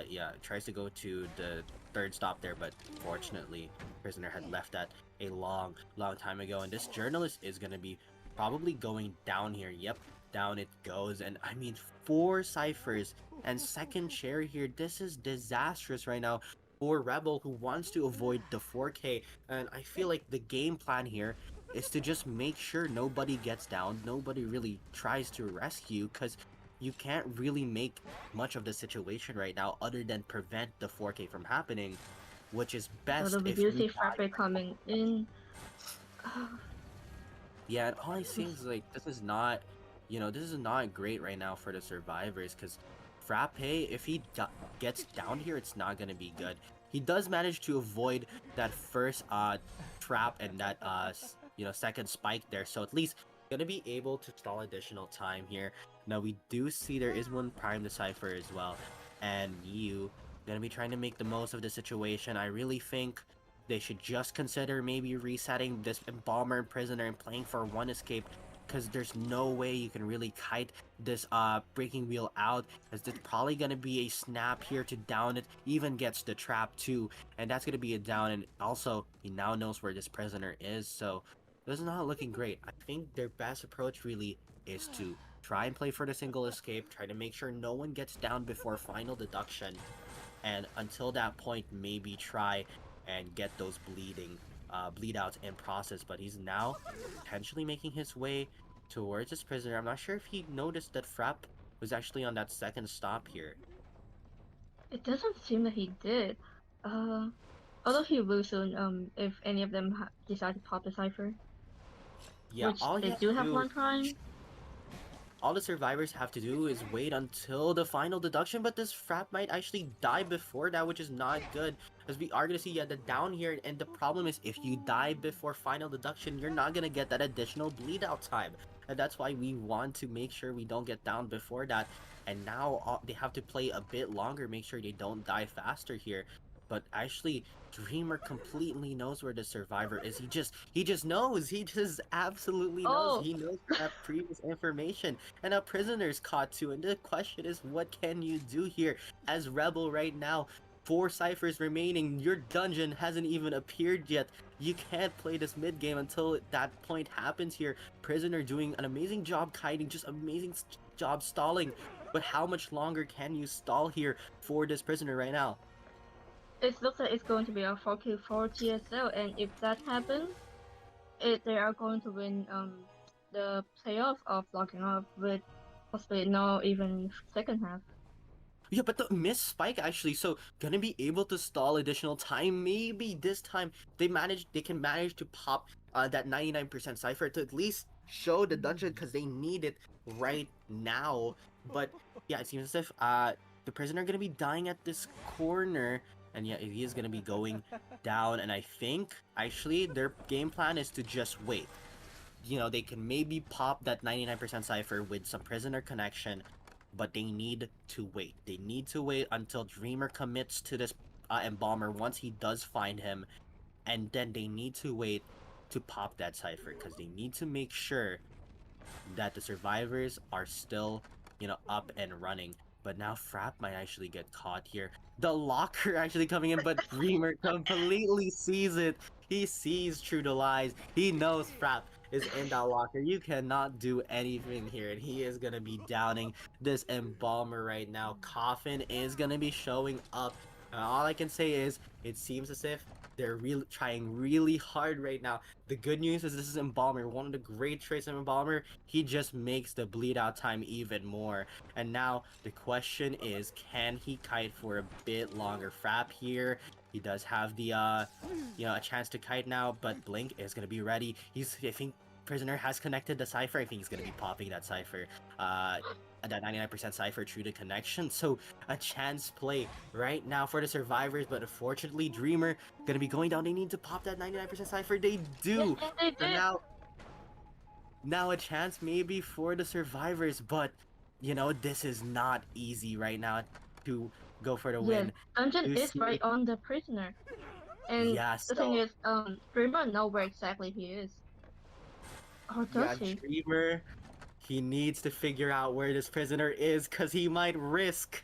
yeah, tries to go to the 3rd stop there, but fortunately, Prisoner had left that a long, long time ago, and this Journalist is gonna be probably going down here. Yep, down it goes. And I mean, 4 ciphers and second chair here. This is disastrous right now for Rebel, who wants to avoid the 4K. And I feel like the game plan here is to just make sure nobody gets down, nobody really tries to rescue, because you can't really make much of the situation right now other than prevent the 4K from happening, which is Although best we if do you see die. Frappe coming in. Yeah, and all I see is like this is not great right now for the survivors, because Frappe, if he gets down here, it's not gonna be good. He does manage to avoid that first trap and that second spike there, so at least gonna be able to stall additional time here. Now we do see there is one Prime Decipher as well, and Yu gonna be trying to make the most of the situation. I really think they should just consider maybe resetting this Embalmer and Prisoner and playing for 1 escape, because there's no way you can really kite this breaking wheel out, as it's probably going to be a snap here to down it, even gets the trap too, and that's going to be a down. And also he now knows where this prisoner is, so This is not looking great. I think their best approach really is to try and play for the single escape, try to make sure no one gets down before final deduction, and until that point, maybe try and get those bleed outs in process. But he's now potentially making his way towards his prisoner. I'm not sure if he noticed that Frapp was actually on that second stop here. It doesn't seem that he did. Uh, although he will soon, if any of them decide to pop the cipher, Yeah, which they do have one time. all the survivors have to do is wait until the final deduction, but this Frapp might actually die before that, which is not good. As we are going to see, yeah, the down here, and the problem is if you die before final deduction, you're not going to get that additional bleed out time. And that's why we want to make sure we don't get down before that. And now they have to play a bit longer, make sure they don't die faster here. But actually, Dreamer completely knows where the survivor is. He just knows. He just absolutely knows. Oh. He knows that previous information. And a prisoner's caught too. And the question is, what can you do here as Rebel right now? 4 ciphers remaining. Your dungeon hasn't even appeared yet. You can't play this mid game until that point happens here. Prisoner doing an amazing job kiting, just amazing job stalling. But how much longer can you stall here for this prisoner right now? It looks like it's going to be a 4Q4 GSL, and if that happens, they are going to win the playoff of locking up with possibly no even second half. Yeah, but the miss spike actually, so gonna be able to stall additional time. Maybe this time they can manage to pop that 99% cipher to at least show the dungeon because they need it right now. But yeah, it seems as if the prisoner gonna be dying at this corner. And yeah, he is gonna be going down. And I think actually their game plan is to just wait. You know, they can maybe pop that 99% cipher with some prisoner connection, but they need to wait. They need to wait until Dreamer commits to this Embalmer once he does find him, and then they need to wait to pop that cipher because they need to make sure that the survivors are still, you know, up and running. But now Frapp might actually get caught here. The locker actually coming in, but Dreamer completely sees it. He sees through the lies. He knows Frapp is in that locker. You cannot do anything here, and he is gonna be downing this Embalmer right now. Coffin is gonna be showing up. And all I can say is, it seems as if they're really trying really hard right now. The good news is this is Embalmer, one of the great traits of Embalmer. He just makes the bleed out time even more. And now the question is, can he kite for a bit longer? Frapp here, he does have the you know, a chance to kite now, but Blink is gonna be ready. I think Prisoner has connected the cipher. I think he's gonna be popping that cipher. That 99% cipher through the connection. So a chance play right now for the survivors, but unfortunately Dreamer gonna be going down. They need to pop that 99% cipher. They do. Yes, they So did. now a chance maybe for the survivors, but you know, this is not easy right now to go for the win. Dungeon You is see- right on the prisoner. And Yeah, the thing so is, Dreamer know where exactly he is. Or does he? Dreamer, he needs to figure out where this prisoner is because he might risk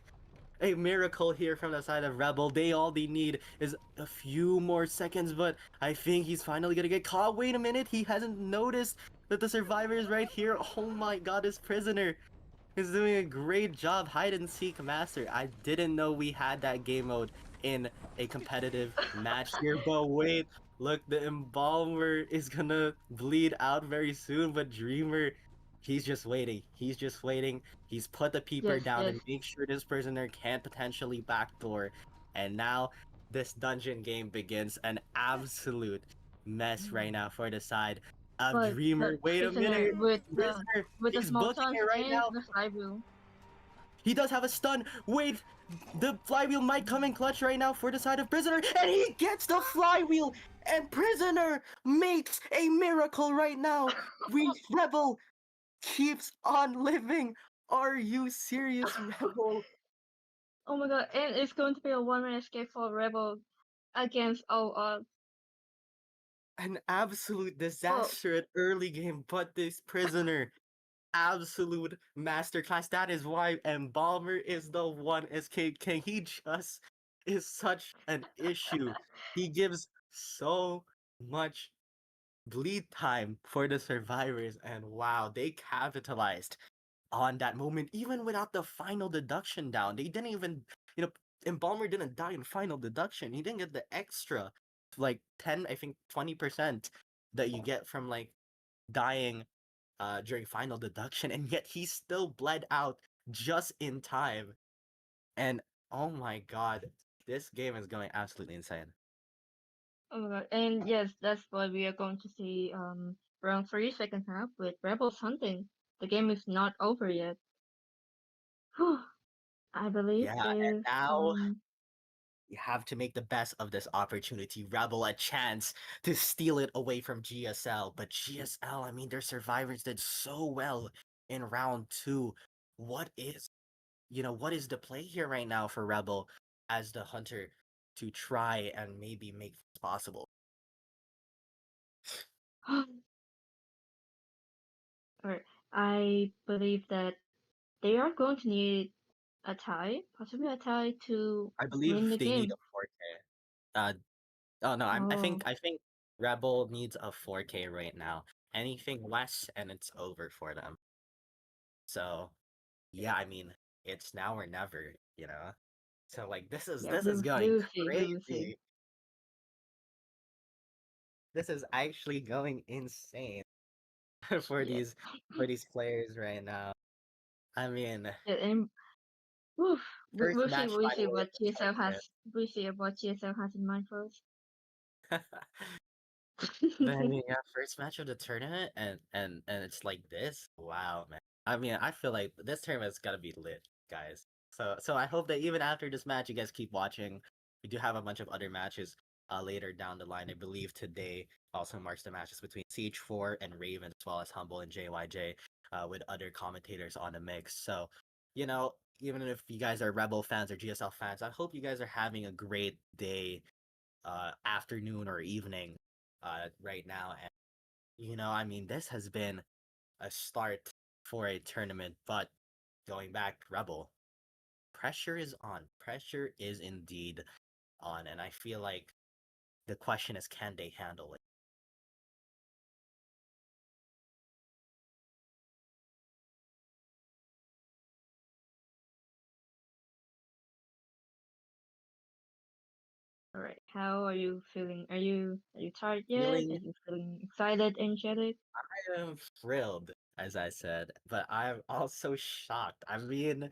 a miracle here from the side of Rebel. All they need is a few more seconds, but I think he's finally gonna get caught. Wait a minute, he hasn't noticed that the survivor is right here. Oh my god, this prisoner is doing a great job. Hide and seek master. I didn't know we had that game mode in a competitive match here, but wait. Look, the Embalmer is gonna bleed out very soon, but Dreamer, he's just waiting. He's just waiting. He's put the peeper Yes, down yes. and make sure this prisoner can't potentially backdoor. And now this dungeon game begins. An absolute mess right now for the side of But Dreamer. the Wait a prisoner minute. with the Prisoner, with the he's small booking chance it right and now. the flywheel. He does have a stun. Wait, the flywheel might come in clutch right now for the side of Prisoner, and he gets the flywheel, and Prisoner makes a miracle right now. Rebel keeps on living. Are you serious, Rebel? Oh my god, and it's going to be a 1-man escape for Rebel against all odds. An absolute disaster at early game, but this Prisoner, absolute masterclass. That is why Embalmer is the one escape king. He just is such an issue. He gives so much bleed time for the survivors, and wow, they capitalized on that moment even without the final deduction down. They didn't even, you know, Embalmer didn't die in final deduction. He didn't get the extra, like 10, I think 20% that you get from like dying during final deduction, and yet he still bled out just in time. And oh my god, this game is going absolutely insane. Oh my god. And yes, that's why we are going to see round three, second half with Rebels hunting. The game is not over yet. I believe Yeah, and if now you have to make the best of this opportunity. Rebel a chance to steal it away from GSL, but GSL, I mean, their survivors did so well in round two. What is, what is the play here right now for Rebel as the hunter to try and maybe make this possible? or I believe that they are going to need a tie, possibly a tie to I win believe the they need game. a 4K. Uh, oh no, Oh, I think Rebel needs a 4K right now. Anything less and it's over for them. So yeah, I mean, it's now or never, you know? So like yeah, this is going we will see, we will see. crazy. This is actually going insane for Yeah, these players right now. I mean, yeah, and woof, first match we'll see finally in what GSL has, the we'll see what GSL has in mind for us. tournament. But I mean, yeah, first match of the tournament and it's like this. Wow, man. I mean, I feel like this tournament's gotta be lit, guys. So I hope that even after this match, you guys keep watching. We do have a bunch of other matches later down the line. I believe today also marks the matches between CH4 and Raven, as well as Humble and JYJ, with other commentators on the mix. So, even if you guys are Rebel fans or GSL fans, I hope you guys are having a great day, afternoon or evening right now. And I mean, this has been a start for a tournament, but going back, Rebel, pressure is on. Pressure is indeed on, and I feel like the question is, can they handle it? All right, how are you feeling? Are you tired yet? Are Feeling, you feeling excited, energetic? I am thrilled, as I said, but I'm also shocked. I mean,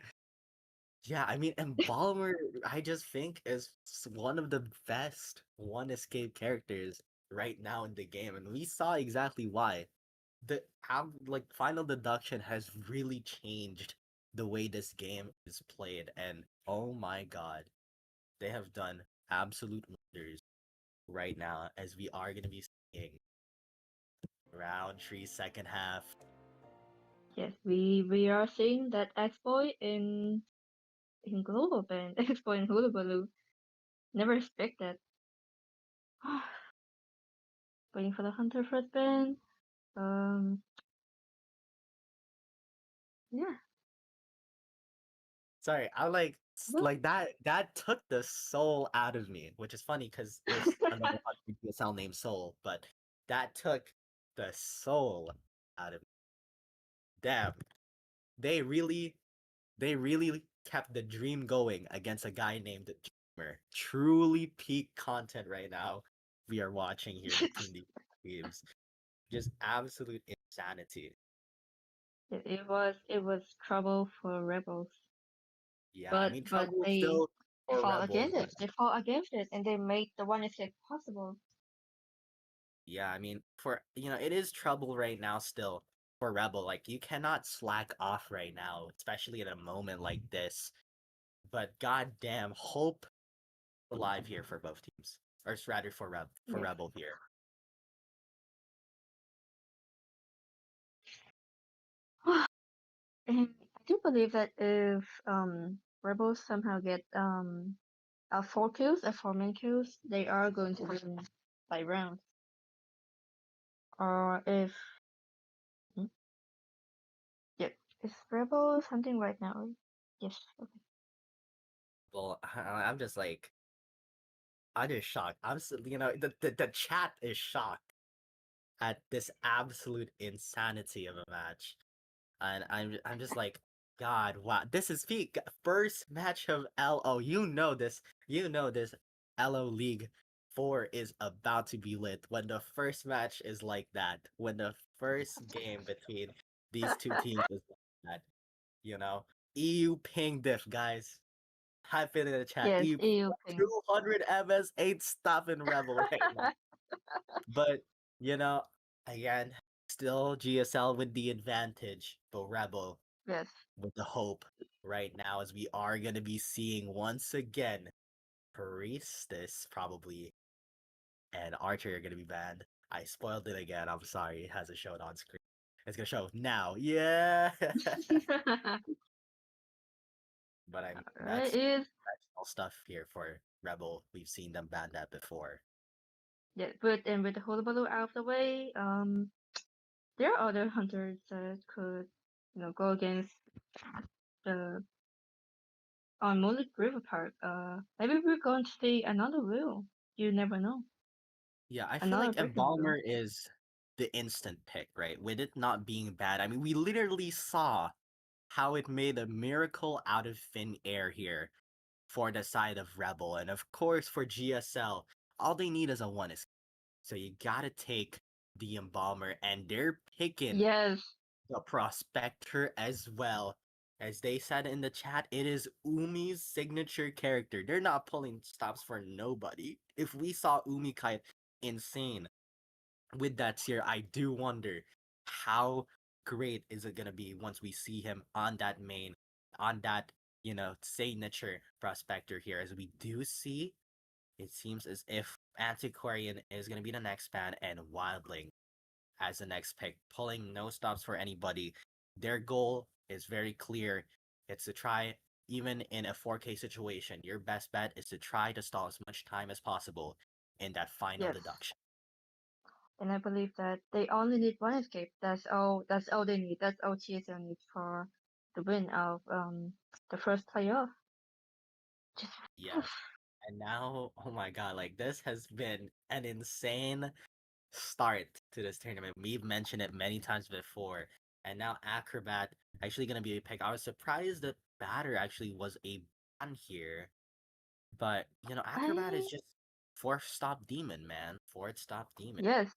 yeah, I mean, Embalmer, I just think is one of the best one escape characters right now in the game, and we saw exactly why. Like final deduction has really changed the way this game is played, and oh my god, they have done absolute wonders right now as we are gonna be seeing round three, second half. Yes, we are seeing that X-Boy in Global Band, X-Boy in Hulu Baloo. Never expected. Waiting for the Hunter first band. Um, yeah. Sorry, I like Well, like that took the soul out of me, which is funny because there's another PSL named Soul, but that took the soul out of me. Damn, they really they really kept the dream going against a guy named Dreamer. Truly peak content right now we are watching here between these teams. Just absolute insanity. it was trouble for Rebels, Yeah, I mean but trouble they still for fought Rebels, against but it. They fought against it, and they made the one escape possible. yeah, I mean for it is trouble right now still for Rebel. Like you cannot slack off right now, especially in a moment like this. But goddamn, hope alive here for both teams, or rather for Yes. Rebel here. And I do believe that if Rebels somehow get four kills, four main kills, they are going to win by round. Or if hmm, yep, is Rebels hunting right now? Yes. Okay. Well, I'm just like I'm just shocked. The chat is shocked at this absolute insanity of a match. And I'm just like, God, wow, this is peak first match of LO. You know this. LO League 4 is about to be lit when the first match is like that. When the first game between these two teams is like that, you know. EU ping diff, guys. Type it in the chat. Yes, EU EU ping. 200 MS ain't stopping Rebel right now. But you know, again, still GSL with the advantage, but Rebel Yes. with the hope right now as we are gonna be seeing once again Priestess probably and Archer are gonna be banned. I spoiled it again. I'm sorry. It hasn't showed on screen. It's gonna show now. Yeah. But I mean Right, that's is all stuff here for Rebel. We've seen them ban that before. yeah, but and with the Hullabaloo out of the way, there are other hunters that could, go against the on Moonlit River Park. Maybe we're going to see another wheel. You never know. Yeah, I feel Another like breaking wheel. Embalmer is the instant pick, right? With it not being bad. I mean, we literally saw how it made a miracle out of thin air here for the side of Rebel. And of course, for GSL, all they need is a one escape. So you gotta take the Embalmer, and they're picking Yes. the Prospector as well. As they said in the chat, it is Umi's signature character. They're not pulling stops for nobody. If we saw Umi Kite insane with that tier, I do wonder how great is it gonna be once we see him on that main, on that, signature prospector here. As we do see, it seems as if Antiquarian is gonna be the next ban and Wildling as the next pick, pulling no stops for anybody. Their goal is very clear. It's to try, even in a 4K situation, your best bet is to try to stall as much time as possible in that final Yes. deduction. And I believe that they only need one escape. That's all. That's all they need. That's all TSL needs for the win of the first playoff. Just Yes. And now, oh my god, like this has been an insane start to this tournament. We've mentioned it many times before. And now Acrobat actually gonna be a pick. I was surprised that Batter actually was a ban here. But Acrobat is I just fourth stop demon, man. Fourth stop demon. yes.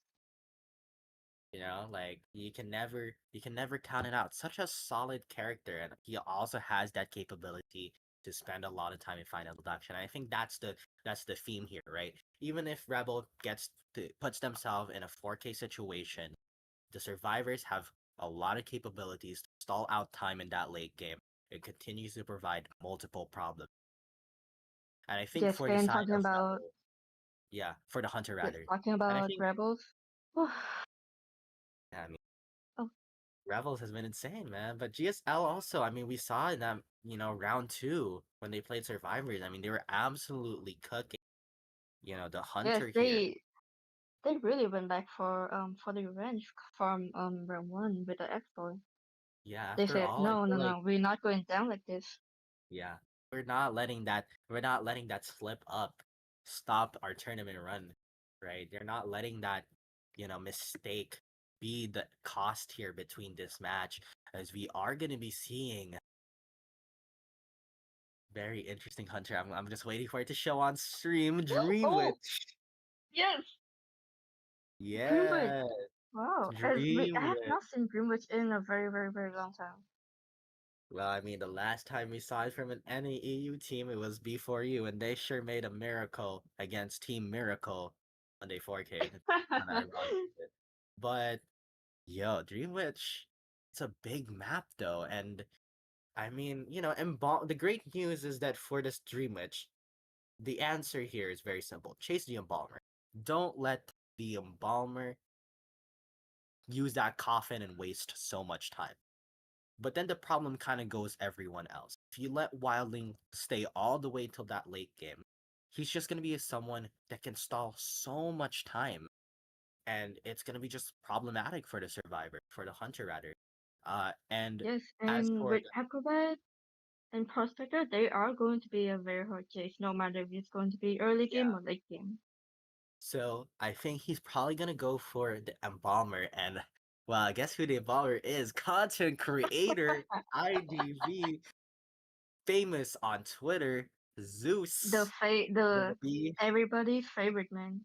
Like you can never count it out. Such a solid character, and he also has that capability to spend a lot of time in final deduction. I think that's the theme here, right? Even if Rebel puts themselves in a 4K situation, the survivors have a lot of capabilities to stall out time in that late game. It continues to provide multiple problems. And I think Yes. for the And side talking of about Rebel, yeah, for the Hunter yes, rather. talking And I about think, rebels. yeah, I mean, Oh Revels has been insane, man. But GSL also, I mean, we saw in that, round two when they played Survivors. I mean, they were absolutely cooking. The yes, Hunter here. they really went back for the revenge from round one with the exploit. Yeah, They after said all, I no, feel no, like, no, we're not going down like this. yeah, we're not letting that slip up stop our tournament run, right? They're not letting that, mistake be the cost here between this match, as we are gonna be seeing very interesting Hunter. I'm just waiting for it to show on stream. Oh Dreamwitch. yes, Greenwood. Yeah, Wow, I have Dreamwitch. not seen Greenwich in a very, very, very long time. Well, I mean, the last time we saw it from any EU team, it was before you, and they sure made a miracle against Team Miracle on day 4K. It's kind of ironic. But, yo, Dreamwitch, it's a big map, though. And, I mean, the great news is that for this Dreamwitch, the answer here is very simple. Chase the Embalmer. Don't let the Embalmer use that coffin and waste so much time. But then the problem kind of goes everyone else. If you let Wildling stay all the way till that late game, he's just going to be someone that can stall so much time. And it's going to be just problematic for the survivor, for the hunter rather. And Yes, as and for with Acrobat and Prospector, they are going to be a very hard chase, no matter if it's going to be early yeah, game or late game. So I think he's probably gonna go for the embalmer, and well, I guess who the embalmer is? Content creator, IDV, famous on Twitter, Zeus will The be everybody's favorite man.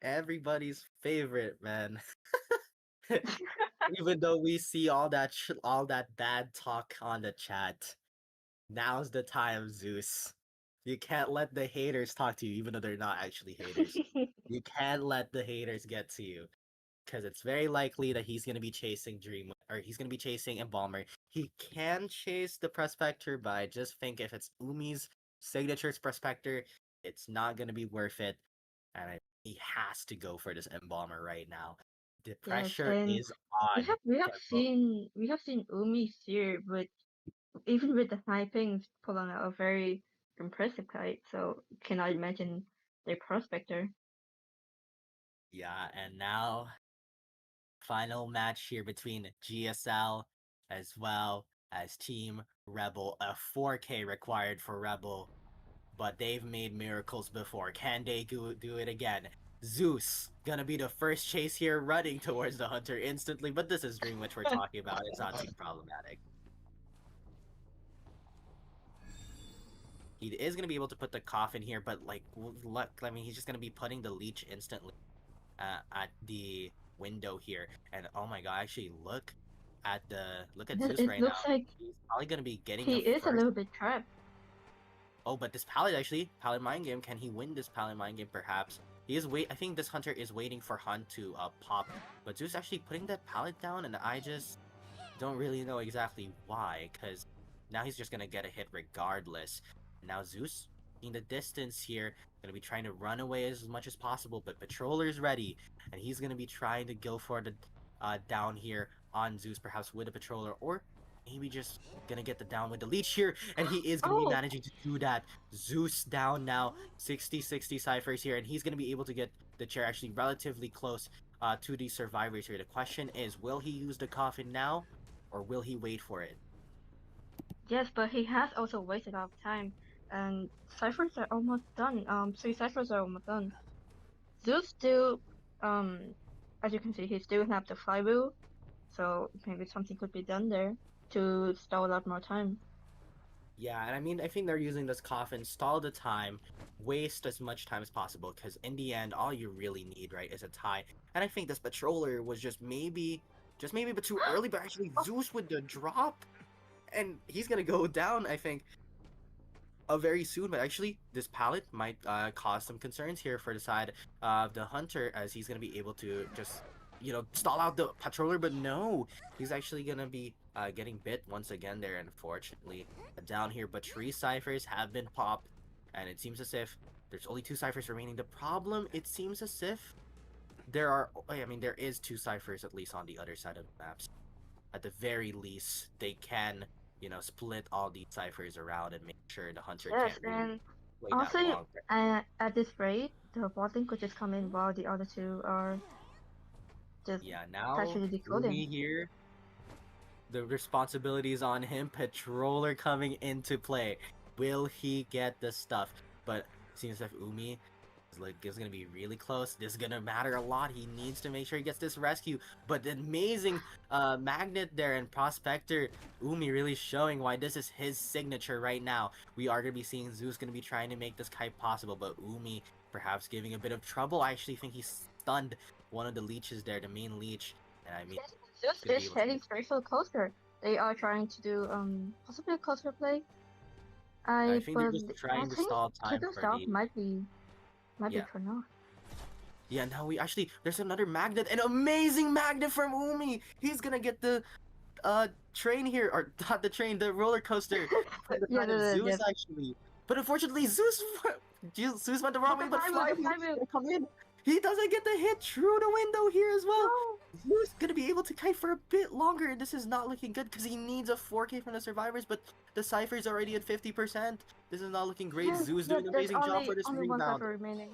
everybody's favorite man. Even though we see all that all that bad talk on the chat, now's the time, Zeus. You can't let the haters talk to you, even though they're not actually haters. You can't let the haters get to you, because it's very likely that he's gonna be chasing Dream, or he's gonna be chasing Embalmer. He can chase the Prospector, but I just think if it's Umi's signature's Prospector, it's not gonna be worth it, and he has to go for this Embalmer right now. The Yes, pressure and is on from both. we have seen Umi here, but even with the sniping, pulling out a very impressive kite. So cannot imagine their prospector. Yeah, and now final match here between GSL as well as Team Rebel. A 4K required for Rebel, but they've made miracles before. Can they do it again? Zeus gonna be the first chase here, running towards the hunter instantly, but this is Dream which we're talking about. It's not too problematic. He is gonna be able to put the coffin here, but like, look, I mean, he's just gonna be putting the leech instantly at the window here. And oh my god, actually look at Zeus It right now. looks like He's probably gonna be getting he the is a first. little bit trapped. Oh, but this pallet actually, pallet mind game. Can he win this pallet mind game? Perhaps he is I think this hunter is waiting for Hunt to pop, but Zeus actually putting that pallet down, and I just don't really know exactly why, because now he's just gonna get a hit regardless. Now Zeus in the distance here, gonna be trying to run away as much as possible, but Patroller's ready, and he's gonna be trying to go for the down here on Zeus, perhaps with a Patroller, or maybe just gonna get the down with the leech here, and he is gonna be managing to do that. Zeus down now, 60-60 ciphers here, and he's gonna be able to get the chair actually relatively close to the survivors here. The question is, will he use the coffin now, or will he wait for it? Yes, but he has also wasted a lot of time, and ciphers are almost done. 3 ciphers are almost done. Zeus still, as you can see, he still have the flywheel, so maybe something could be done there to stall a lot more time. Yeah, and I mean, I think they're using this coffin, stall the time, waste as much time as possible, because in the end, all you really need, right, is a tie. And I think this Patroller was just maybe but too early, but actually Zeus with the drop, and he's gonna go down, I think, very soon. But actually, this pallet might cause some concerns here for the side of the hunter, as he's gonna be able to just, stall out the Patroller, but no, he's actually gonna be getting bit once again there, unfortunately. Down here, but 3 ciphers have been popped, and it seems as if there's only 2 ciphers remaining. The problem, it seems as if there is 2 ciphers at least on the other side of the maps. At the very least, they can, split all these ciphers around and make sure the hunter Yes, can't really and play that honestly, long. at this rate, the bottom could just come in while the other two are just Yeah, now casually decoding. Umi here, the responsibility is on him. Patroller coming into play. Will he get the stuff? But seems like Umi is gonna be really close. This is gonna matter a lot. He needs to make sure he gets this rescue. But the amazing magnet there and Prospector, Umi really showing why this is his signature right now. We are gonna be seeing Zeus gonna be trying to make this kite possible, but Umi perhaps giving a bit of trouble. I actually think he stunned one of the leeches there, the main leech. And I mean, Zeus gonna be is able to heading straight for the coaster. They are trying to do possibly a coaster play. I think they're But just I trying to think stall time Kickoff for Stop the might be yeah. turned off. Yeah, now there's another magnet, an amazing magnet from Umi. He's gonna get the train here, or not the train, the roller coaster from the side of Zeus actually. But unfortunately, Zeus went the wrong way, but Flywheel's gonna come in. He doesn't get the hit through the window here as well. No. Zeus gonna be able to kite for a bit longer, and this is not looking good because he needs a 4K from the survivors, but the Cypher's already at 50%. This is not looking great. Zeus doing an amazing job for this only rebound. One Cypher remaining.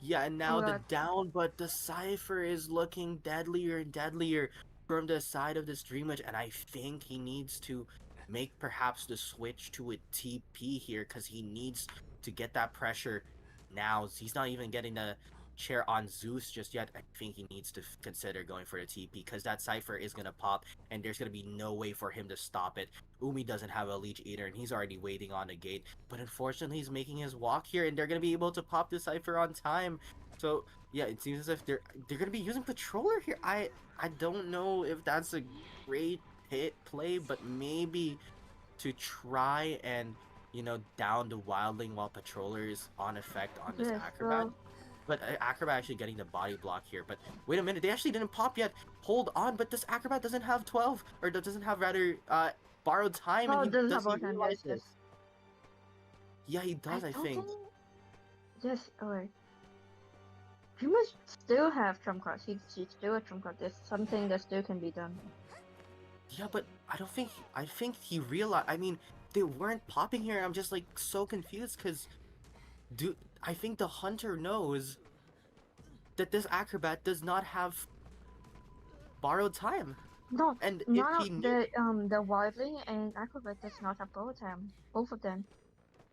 Yeah, and now the down, but the Cypher is looking deadlier and deadlier from the side of this Dream Witch, and I think he needs to make perhaps the switch to a TP here, because he needs to get that pressure now. He's not even getting the chair on Zeus just yet. I think he needs to consider going for the TP because that Cypher is gonna pop, and there's gonna be no way for him to stop it. Umi doesn't have a Leech Eater, and he's already waiting on the gate. But unfortunately, he's making his walk here, and they're gonna be able to pop the Cypher on time. So yeah, it seems as if they're gonna be using Patroller here. I don't know if that's a great hit play, but maybe to try and down the Wildling while Patroller is on effect on this Yes, Acrobat. well, But Acrobat actually getting the body block here. But wait a minute, they actually didn't pop yet. Hold on, but this Acrobat doesn't have 12, or doesn't have rather borrowed time, and oh, he it doesn't does have he all time. Yes, realize yes. this? Yeah, he I does, I don't think. think. Yes, alright. He must still have trump cards. He's still a trump card. There's something that still can be done. Yeah, but I think he realized. I mean, they weren't popping here. I'm just like so confused because do I think the hunter knows that this Acrobat does not have borrowed time. No, And if none of he knew, the Wildling and Acrobat does not have bullet time. Both of them.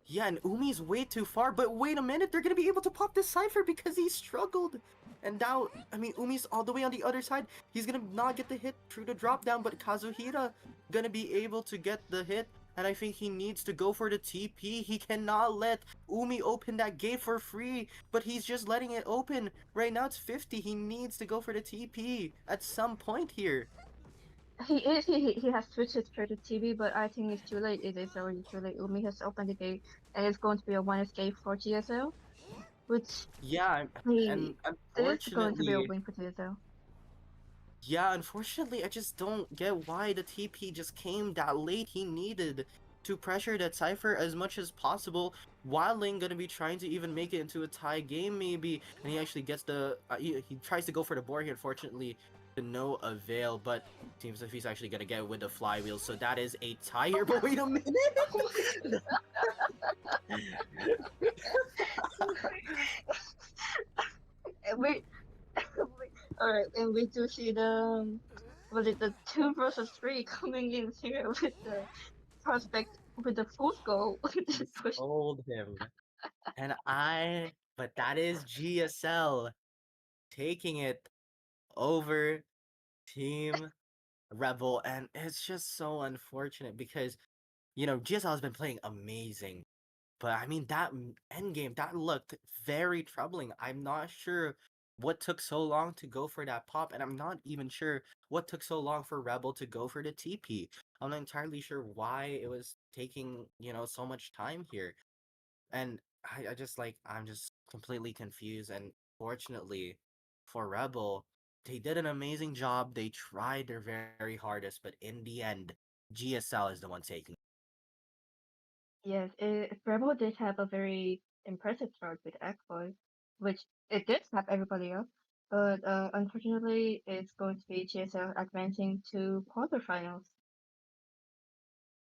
yeah, and Umi's way too far. But wait a minute, they're gonna be able to pop this Cypher because he struggled. And now, I mean, Umi's all the way on the other side. He's gonna not get the hit through the drop down, but Kazuhira gonna be able to get the hit. And I think he needs to go for the TP. He cannot let Umi open that gate for free, but he's just letting it open. Right now it's 50. He needs to go for the TP at some point here. He has switched it to the TV, but I think it's too late. It is already too late. Umi has opened the gate, and it's going to be a one escape for TSL, which Yeah, he and is going to be a unfortunately, win for TSL. yeah, unfortunately, I just don't get why the TP just came that late. He needed to pressure that Cypher as much as possible. Wildling gonna be trying to even make it into a tie game maybe, and he actually gets the he tries to go for the board here. Unfortunately, to no avail. But seems like he's actually gonna get with the flywheel, so that is a tie here. But wait a minute. And we, all right, and we do see the was it the 2 versus 3 coming in here with the prospect with the full goal just push. Hold him. But that is GSL taking it over Team Rebel, and it's just so unfortunate because GSL has been playing amazing, but I mean that end game that looked very troubling. I'm not sure what took so long to go for that pop, and I'm not even sure what took so long for Rebel to go for the TP. I'm not entirely sure why it was taking so much time here, and I just I'm just completely confused. And fortunately for Rebel, they did an amazing job. They tried their very hardest, but in the end, GSL is the one taking. Yes, Rebel did have a very impressive start with Ekboy, which it did snap everybody up, but unfortunately, it's going to be GSL advancing to quarterfinals.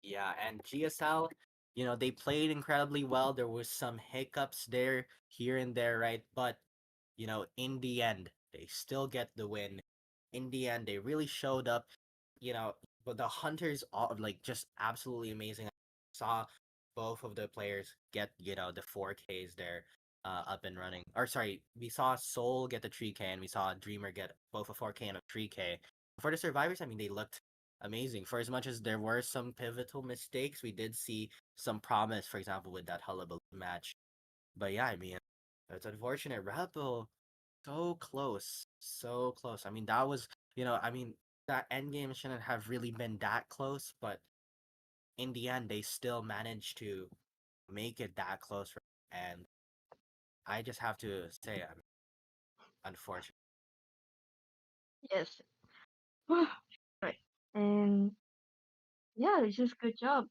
Yeah, and GSL, they played incredibly well. There was some hiccups there, here and there, right? But, in the end, they still get the win. In the end, they really showed up. But the Hunters all just absolutely amazing. I saw both of the players get, the 4Ks there up and running. Or sorry, we saw Soul get the 3K and we saw Dreamer get both a 4K and a 3K. For the survivors, I mean, they looked amazing. For as much as there were some pivotal mistakes, we did see some promise, for example, with that Hullabaloo match. But yeah, I mean, it's unfortunate. Rebel, so close. So close. I mean, that was, I mean, that end game shouldn't have really been that close, but in the end, they still managed to make it that close. And I just have to say, I'm unfortunate. Yes. Right. And yeah, it's just good job.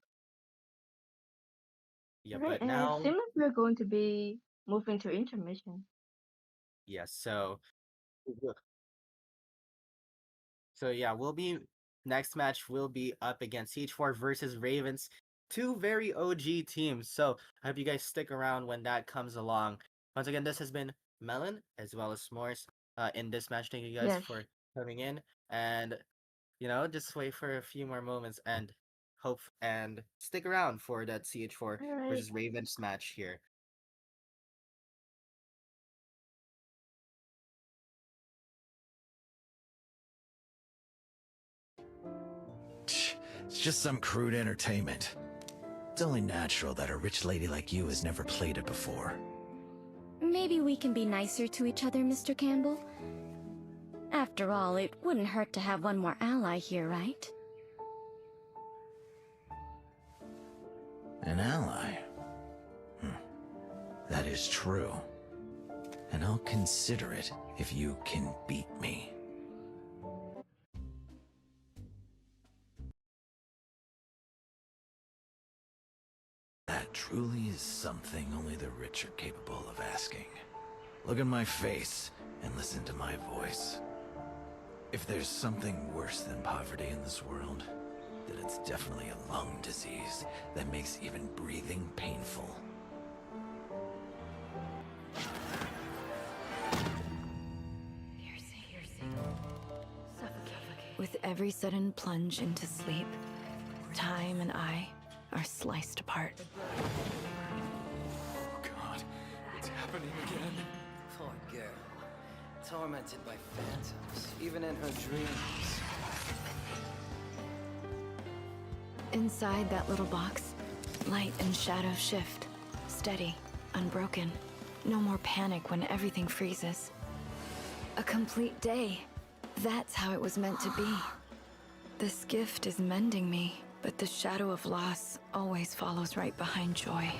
Yeah, Right, but and it now, seems like we're going to be moving to intermission. yeah, so yeah, we'll be next match will be up against CH4 versus Ravens, two very OG teams. So I hope you guys stick around when that comes along. Once again, this has been Melon as well as S'mores in this match. Thank you guys Yes. for coming in, and just wait for a few more moments and hope and stick around for that CH4 All right. versus Ravens match here. It's just some crude entertainment. It's only natural that a rich lady like you has never played it before. Maybe we can be nicer to each other, Mr. Campbell? After all, it wouldn't hurt to have one more ally here, right? An ally? That is true. And I'll consider it if you can beat me. That truly is something only the rich are capable of asking. Look at my face and listen to my voice. If there's something worse than poverty in this world, then it's definitely a lung disease that makes even breathing painful. With every sudden plunge into sleep, time and I are sliced apart. Oh God, it's happening again. Poor girl. Tormented by phantoms, even in her dreams. Inside that little box, light and shadow shift. Steady, unbroken. No more panic when everything freezes. A complete day. That's how it was meant to be. This gift is mending me, but the shadow of loss always follows right behind joy.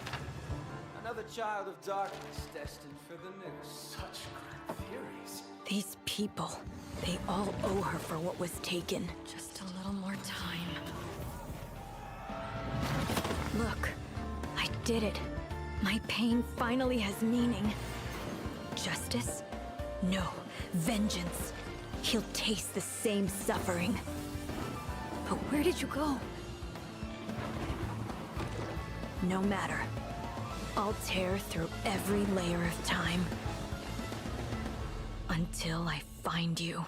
Another child of darkness destined for the noose. Such grand theories. These people, they all owe her for what was taken. Just a little more time. Look, I did it. My pain finally has meaning. Justice? No, vengeance. He'll taste the same suffering. But where did you go? No matter. I'll tear through every layer of time. Until I find you.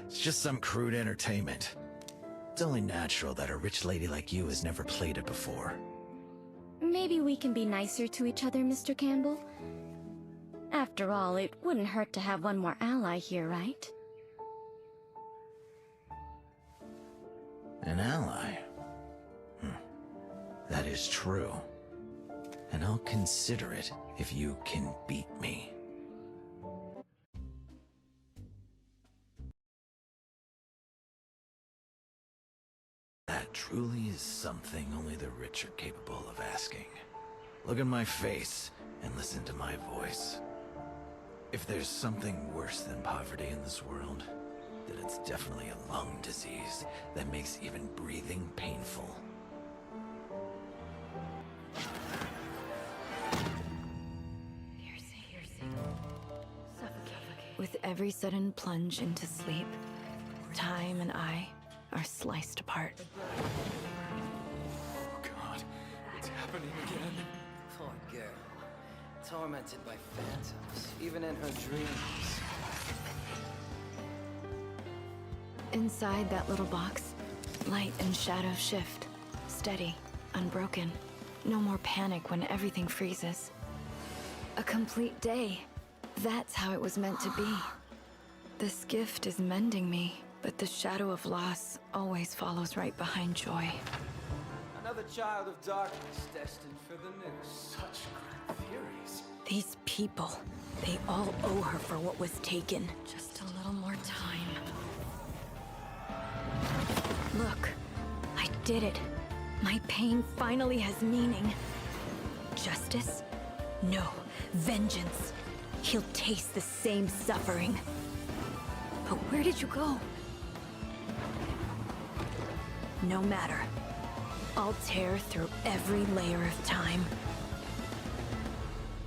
It's just some crude entertainment. It's only natural that a rich lady like you has never played it before. Maybe we can be nicer to each other, Mr. Campbell? After all, it wouldn't hurt to have one more ally here, right? An ally? That is true. And I'll consider it if you can beat me. That truly is something only the rich are capable of asking. Look at my face and listen to my voice. If there's something worse than poverty in this world, then it's definitely a lung disease that makes even breathing painful. With every sudden plunge into sleep, time and I are sliced apart. Oh God, it's happening again. Poor girl. Tormented by phantoms, even in her dreams. Inside that little box, light and shadow shift. Steady, unbroken. No more panic when everything freezes. A complete day. That's how it was meant to be. This gift is mending me, but the shadow of loss always follows right behind joy. Another child of darkness destined for the noose. Such grand theories. These people, they all owe her for what was taken. Just a little more time. Look, I did it. My pain finally has meaning. Justice? No, vengeance. He'll taste the same suffering. But where did you go? No matter. I'll tear through every layer of time.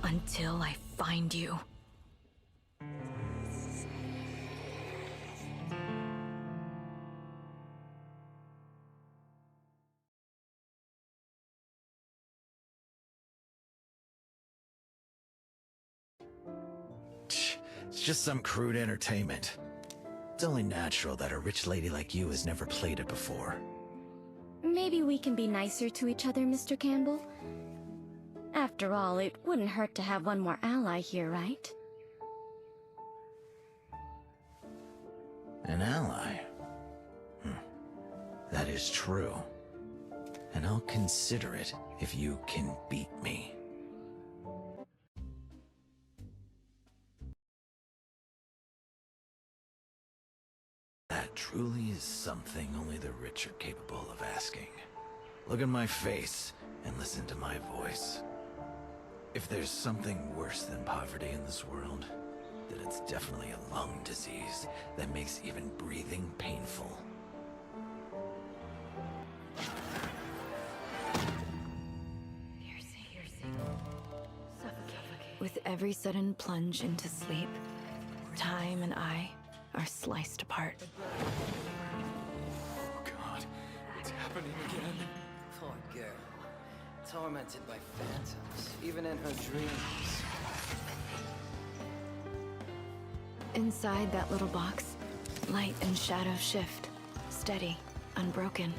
Until I find you. It's just some crude entertainment. It's only natural that a rich lady like you has never played it before. Maybe we can be nicer to each other, Mr. Campbell? After all, it wouldn't hurt to have one more ally here, right? An ally? That is true. And I'll consider it if you can beat me. That truly is something only the rich are capable of asking. Look at my face and listen to my voice. If there's something worse than poverty in this world, then it's definitely a lung disease that makes even breathing painful. With every sudden plunge into sleep, time and I are sliced apart. Oh God, it's happening again. Poor girl. Tormented by phantoms, even in her dreams. Inside that little box, light and shadow shift. Steady, unbroken.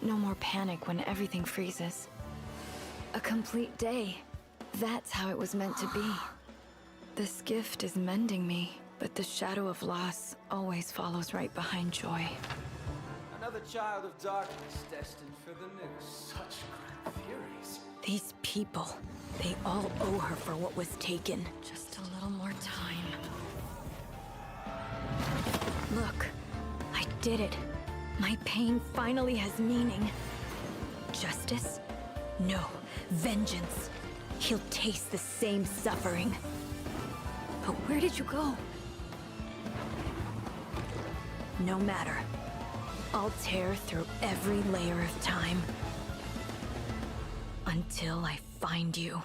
No more panic when everything freezes. A complete day. That's how it was meant to be. This gift is mending me, but the shadow of loss always follows right behind joy. Another child of darkness destined for the noose. Such grand theories. These people, they all owe her for what was taken. Just a little more time. Look, I did it. My pain finally has meaning. Justice? No, vengeance. He'll taste the same suffering. But where did you go? No matter. I'll tear through every layer of time. Until I find you.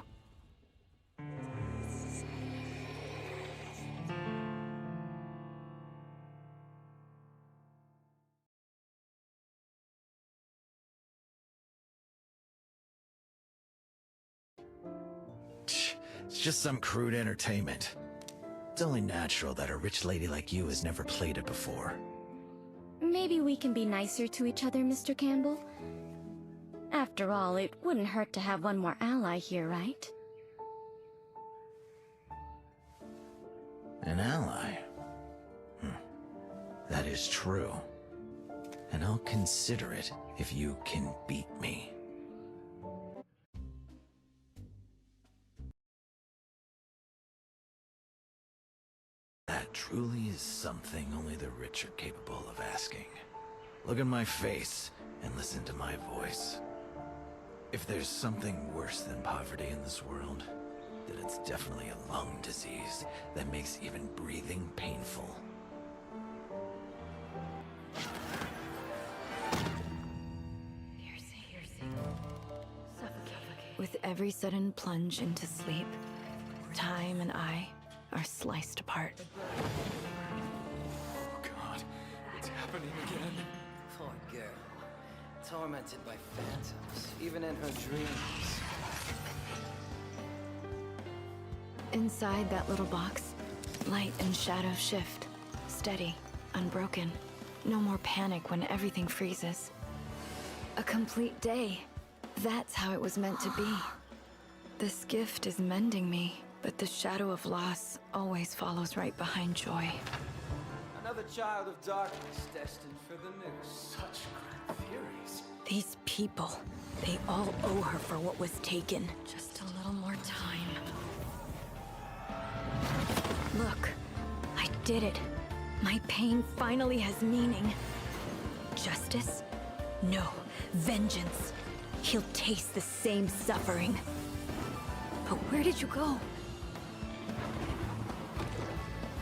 It's just some crude entertainment. It's only natural that a rich lady like you has never played it before. Maybe we can be nicer to each other, Mr. Campbell? After all, it wouldn't hurt to have one more ally here, right? An ally? That is true. And I'll consider it if you can beat me. That truly is something only the rich are capable of asking. Look at my face and listen to my voice. If there's something worse than poverty in this world, then it's definitely a lung disease that makes even breathing painful. With every sudden plunge into sleep, time and I are sliced apart. Oh God, it's happening again. Poor girl. Tormented by phantoms, even in her dreams. Inside that little box, light and shadow shift. Steady, unbroken. No more panic when everything freezes. A complete day. That's how it was meant to be. This gift is mending me, but the shadow of loss always follows right behind joy. Another child of darkness destined for the noose. Such grand theories. These people, they all owe her for what was taken. Just a little more time. Look, I did it. My pain finally has meaning. Justice? No, vengeance. He'll taste the same suffering. But where did you go?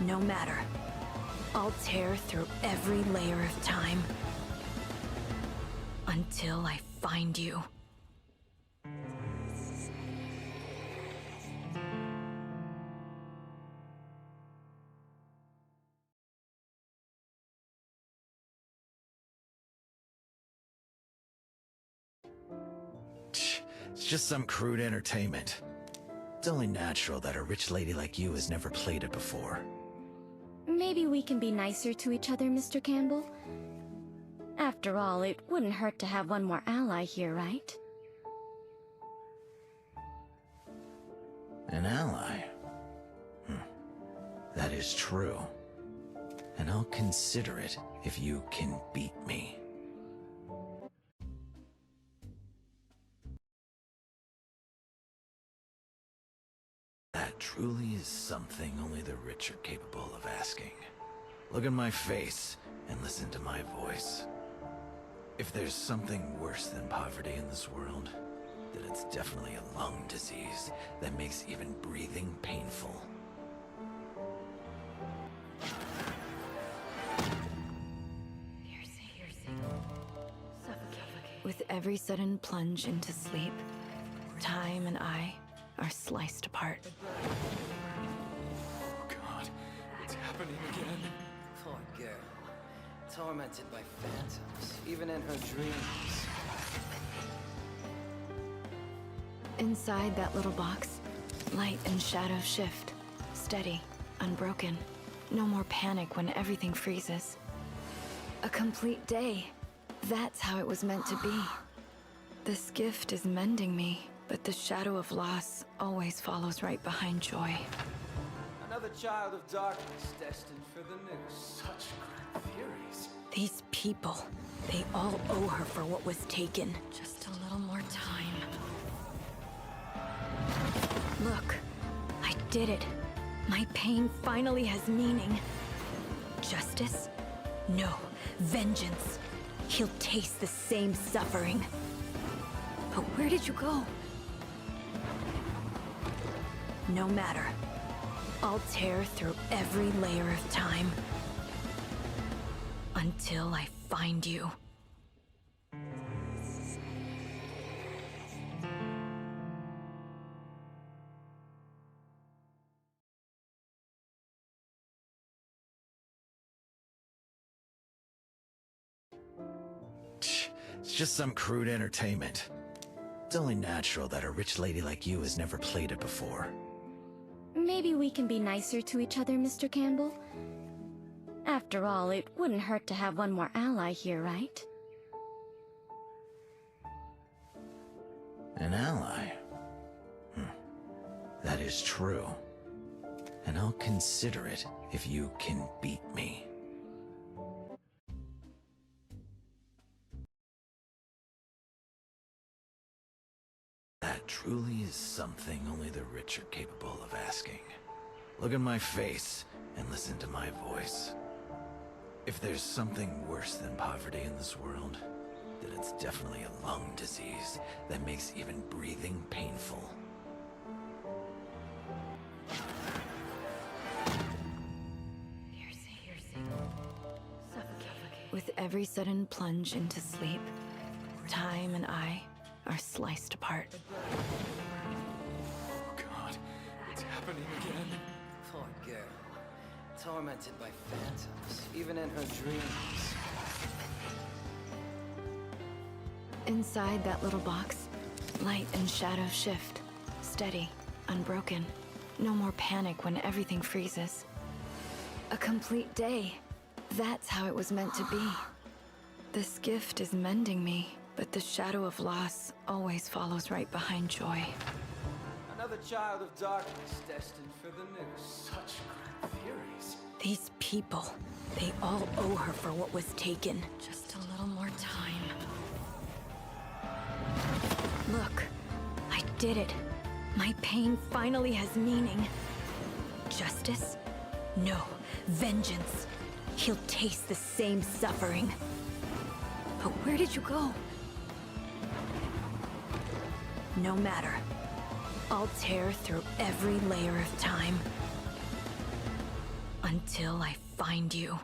No matter. I'll tear through every layer of time. Until I find you. It's just some crude entertainment. It's only natural that a rich lady like you has never played it before. Maybe we can be nicer to each other, Mr. Campbell? After all, it wouldn't hurt to have one more ally here, right? An ally? That is true. And I'll consider it if you can beat me. That truly is something only the rich are capable of asking. Look in my face and listen to my voice. If there's something worse than poverty in this world, then it's definitely a lung disease that makes even breathing painful. With every sudden plunge into sleep, time and I are sliced apart. Oh god, it's happening again. Poor girl. Tormented by phantoms, even in her dreams. Inside that little box, light and shadow shift. Steady, unbroken. No more panic when everything freezes. A complete day. That's how it was meant to be. This gift is mending me, but the shadow of loss always follows right behind joy. Another child of darkness destined for the noose. Such grand theories. These people, they all owe her for what was taken. Just a little more time. Look, I did it. My pain finally has meaning. Justice? No, vengeance. He'll taste the same suffering. But where did you go? No matter. I'll tear through every layer of time. Until I find you. It's just some crude entertainment. It's only natural that a rich lady like you has never played it before. Maybe we can be nicer to each other, Mr. Campbell? After all, it wouldn't hurt to have one more ally here, right? An ally? That is true. And I'll consider it if you can beat me. That truly is something only the rich are capable of asking. Look in my face and listen to my voice. If there's something worse than poverty in this world, then it's definitely a lung disease that makes even breathing painful. With every sudden plunge into sleep, time and I are sliced apart. Oh god, it's happening again. Poor girl. Tormented by phantoms, even in her dreams. Inside that little box, light and shadow shift. Steady, unbroken. No more panic when everything freezes. A complete day. That's how it was meant to be. This gift is mending me, but the shadow of loss always follows right behind joy. Another child of darkness destined for the noose. Such grand theories. These people, they all owe her for what was taken. Just a little more time. Look, I did it. My pain finally has meaning. Justice? No, vengeance. He'll taste the same suffering. But where did you go? No matter. I'll tear through every layer of time. Until I find you.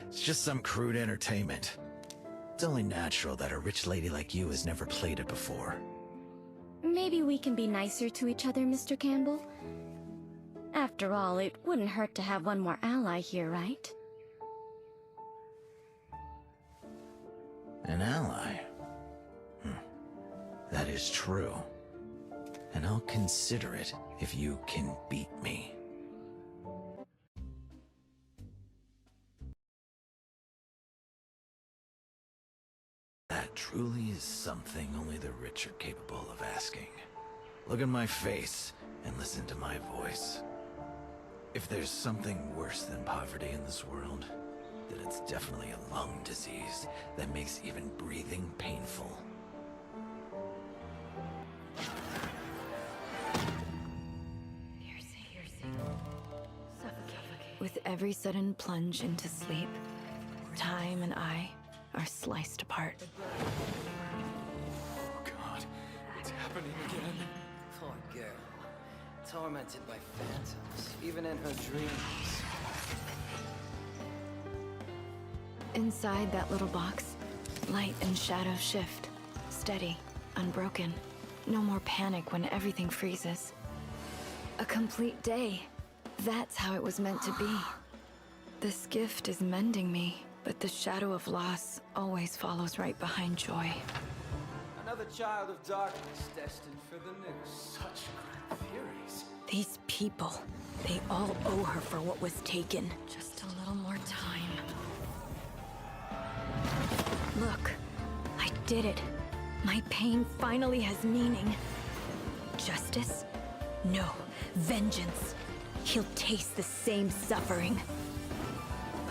It's just some crude entertainment. It's only natural that a rich lady like you has never played it before. Maybe we can be nicer to each other, Mr. Campbell? After all, it wouldn't hurt to have one more ally here, right? An ally? That is true. And I'll consider it if you can beat me. That truly is something only the rich are capable of asking. Look at my face and listen to my voice. If there's something worse than poverty in this world, then it's definitely a lung disease that makes even breathing painful. With every sudden plunge into sleep, time and I are sliced apart. Oh God, it's happening again. Poor girl. Tormented by phantoms, even in her dreams. Inside that little box, light and shadow shift. Steady, unbroken. No more panic when everything freezes. A complete day. That's how it was meant to be. This gift is mending me, but the shadow of loss always follows right behind joy. Another child of darkness destined for the noose. Such grand theories. These people, they all owe her for what was taken. Just a little more time. Look, I did it. My pain finally has meaning. Justice? No, vengeance. He'll taste the same suffering.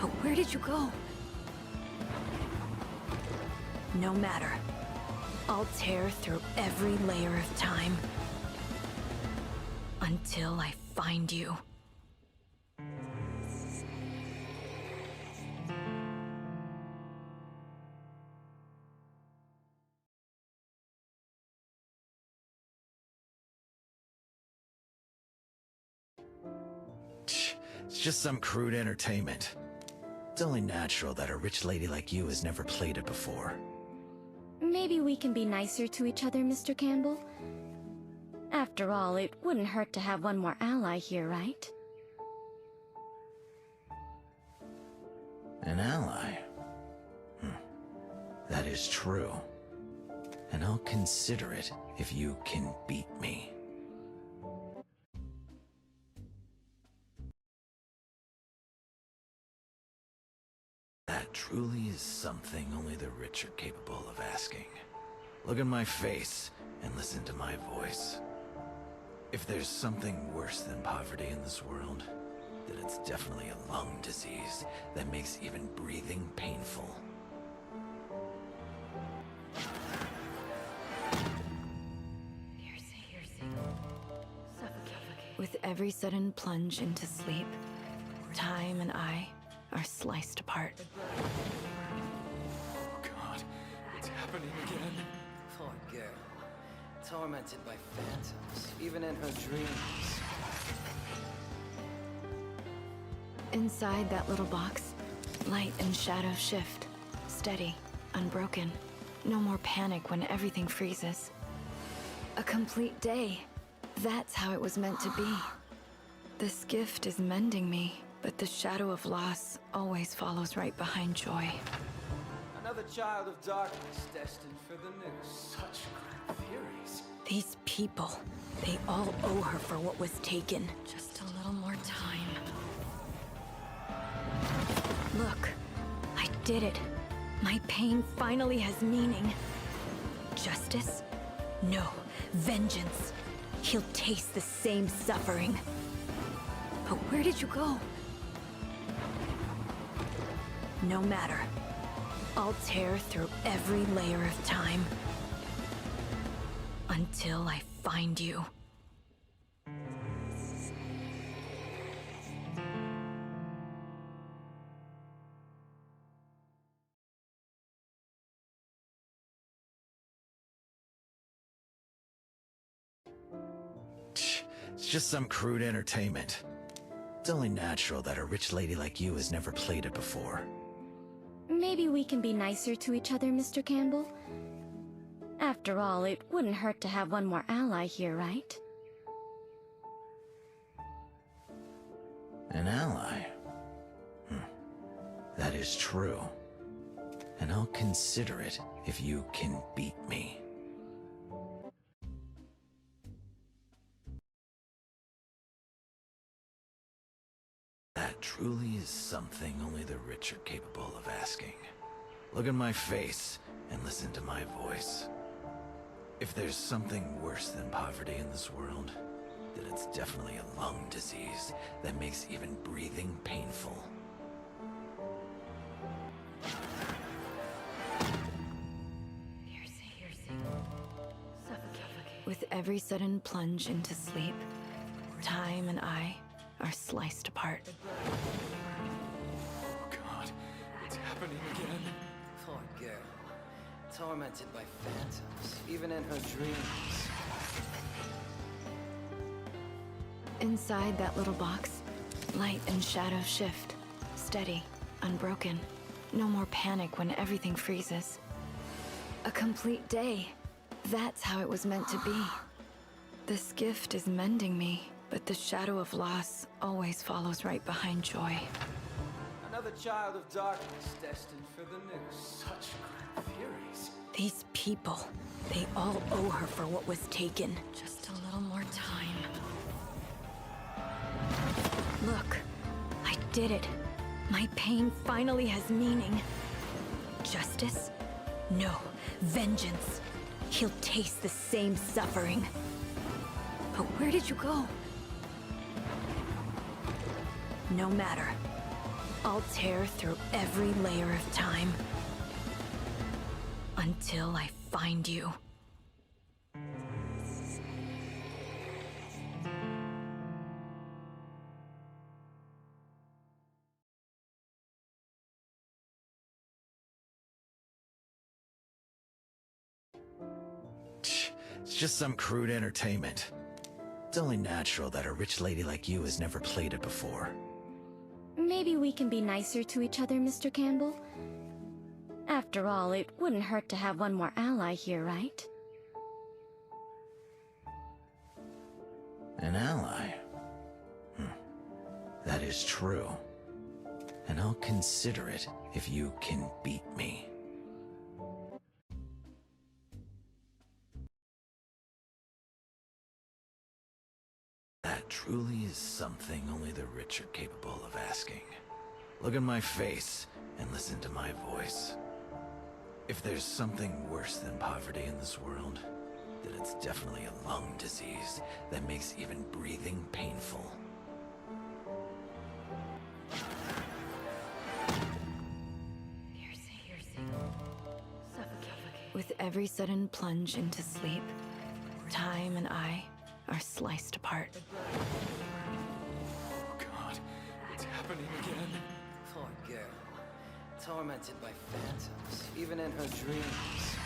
But where did you go? No matter. I'll tear through every layer of time. Until I find you. It's just some crude entertainment. It's only natural that a rich lady like you has never played it before. Maybe we can be nicer to each other, Mr. Campbell? After all, it wouldn't hurt to have one more ally here, right? An ally? That is true. And I'll consider it if you can beat me. That truly is something only the rich are capable of asking. Look at my face and listen to my voice. If there's something worse than poverty in this world, then it's definitely a lung disease that makes even breathing painful. With every sudden plunge into sleep, time and I are sliced apart. Oh God, it's happening again. Poor girl. Tormented by phantoms, even in her dreams. Inside that little box, light and shadow shift. Steady, unbroken. No more panic when everything freezes. A complete day. That's how it was meant to be. This gift is mending me, but the shadow of loss always follows right behind joy. Another child of darkness destined for the noose. Such grand theories. These people, they all owe her for what was taken. Just a little more time. Look, I did it. My pain finally has meaning. Justice? No, vengeance. He'll taste the same suffering. But where did you go? No matter. I'll tear through every layer of time. Until I find you. It's just some crude entertainment. It's only natural that a rich lady like you has never played it before. Maybe we can be nicer to each other, Mr. Campbell? After all, it wouldn't hurt to have one more ally here, right? An ally? That is true. And I'll consider it if you can beat me. That truly is something only the rich are capable of asking. Look in my face and listen to my voice. If there's something worse than poverty in this world, then it's definitely a lung disease that makes even breathing painful. With every sudden plunge into sleep, time and I are sliced apart. Oh God, it's happening again. Poor girl. Tormented by phantoms, even in her dreams. Inside that little box, light and shadow shift. Steady, unbroken. No more panic when everything freezes. A complete day. That's how it was meant to be. This gift is mending me, but the shadow of loss always follows right behind joy. Another child of darkness destined for the noose. Such grand theories. These people, they all owe her for what was taken. Just a little more time. Look, I did it. My pain finally has meaning. Justice? No, vengeance. He'll taste the same suffering. But where did you go? No matter. I'll tear through every layer of time. Until I find you. It's just some crude entertainment. It's only natural that a rich lady like you has never played it before. Maybe we can be nicer to each other, Mr. Campbell. After all, it wouldn't hurt to have one more ally here, right? An ally? That is true. And I'll consider it if you can beat me. That truly is something only the rich are capable of asking. Look in my face and listen to my voice. If there's something worse than poverty in this world, then it's definitely a lung disease that makes even breathing painful. With every sudden plunge into sleep, time and I are sliced apart. Oh God, it's happening again. Poor girl. Tormented by phantoms, even in her dreams.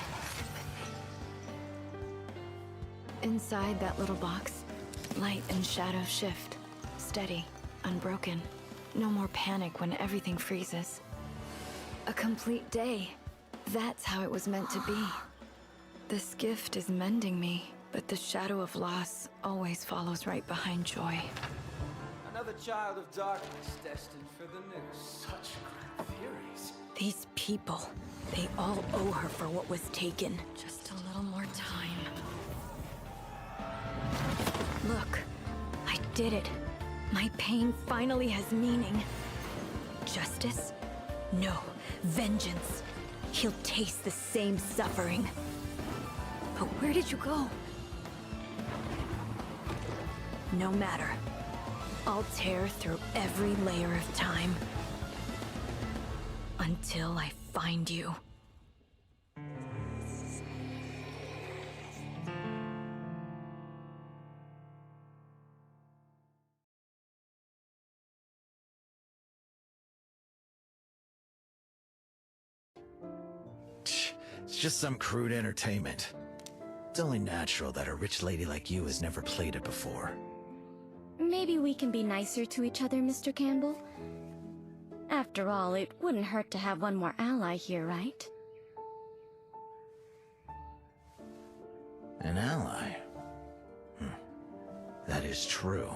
Inside that little box, light and shadow shift. Steady, unbroken. No more panic when everything freezes. A complete day. That's how it was meant to be. This gift is mending me, but the shadow of loss always follows right behind joy. Another child of darkness destined for the noose. Such grand theories. These people, they all owe her for what was taken. Just a little more time. Look, I did it. My pain finally has meaning. Justice? No, vengeance. He'll taste the same suffering. But where did you go? No matter. I'll tear through every layer of time. Until I find you. It's just some crude entertainment. It's only natural that a rich lady like you has never played it before. Maybe we can be nicer to each other, Mr. Campbell. After all, it wouldn't hurt to have one more ally here, right? An ally? That is true.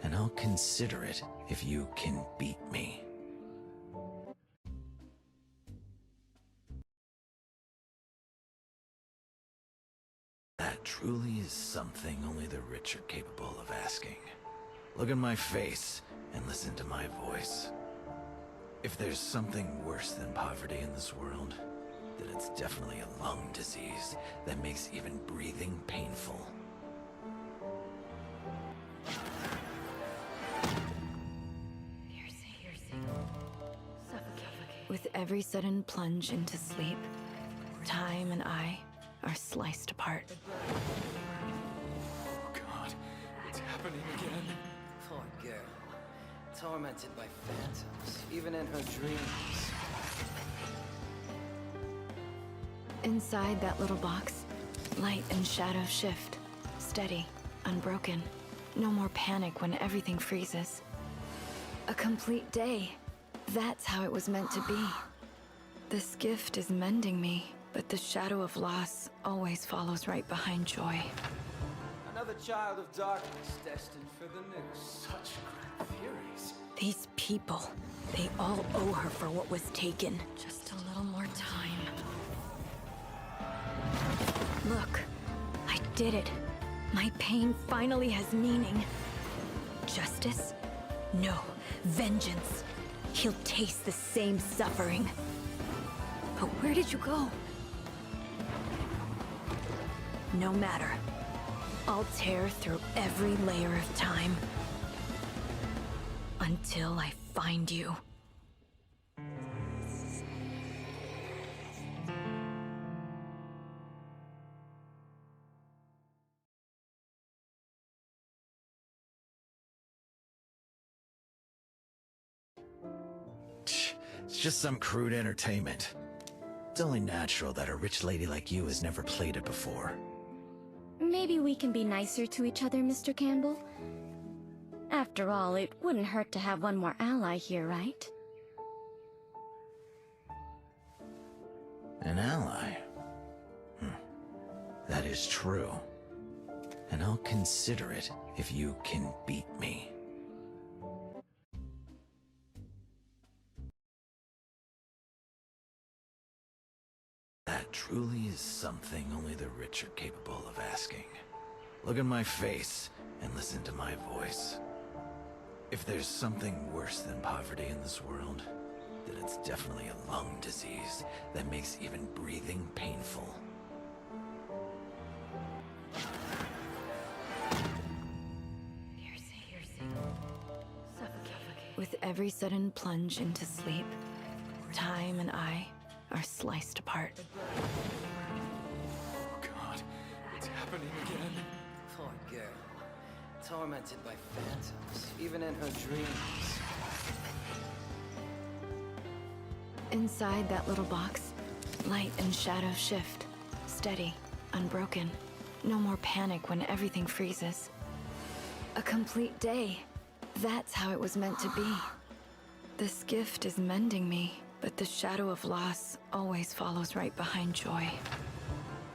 And I'll consider it if you can beat me. is something only the rich are capable of asking. Look in my face and listen to my voice. If there's something worse than poverty in this world, then it's definitely a lung disease that makes even breathing painful. With every sudden plunge into sleep, time and I are sliced apart. Oh God, it's happening again. Poor girl. Tormented by phantoms, even in her dreams. Inside that little box, light and shadow shift. Steady, unbroken. No more panic when everything freezes. A complete day. That's how it was meant to be. This gift is mending me, but the shadow of loss always follows right behind joy. Another child of darkness destined for the news. Such grand theories. These people, they all owe her for what was taken. Just a little more time. Look, I did it. My pain finally has meaning. Justice? No, vengeance. He'll taste the same suffering. But where did you go? No matter. I'll tear through every layer of time until I find you. It's just some crude entertainment. It's only natural that a rich lady like you has never played it before. Maybe we can be nicer to each other, Mr. Campbell. After all, it wouldn't hurt to have one more ally here, right? An ally? That is true. And I'll consider it if you can beat me. That truly is something only the rich are capable of asking. Look in my face and listen to my voice. If there's something worse than poverty in this world, then it's definitely a lung disease that makes even breathing painful. With every sudden plunge into sleep, time and I are sliced apart. Oh God, it's happening again. Poor girl. Tormented by phantoms, even in her dreams. Inside that little box, light and shadow shift. Steady, unbroken. No more panic when everything freezes. A complete day. That's how it was meant to be. This gift is mending me, but the shadow of loss always follows right behind joy.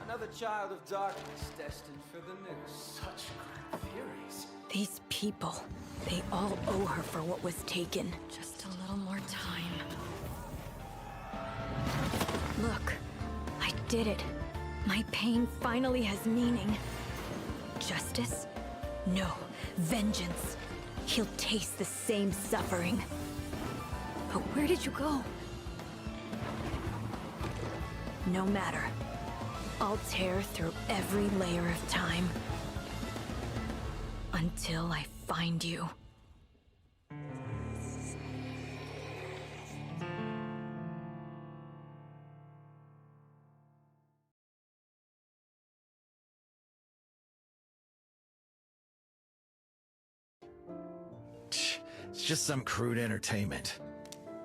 Another child of darkness destined for the news. Such grand theories. These people, they all owe her for what was taken. Just a little more time. Look, I did it. My pain finally has meaning. Justice? No, vengeance. He'll taste the same suffering. But where did you go? No matter. I'll tear through every layer of time until I find you. It's just some crude entertainment.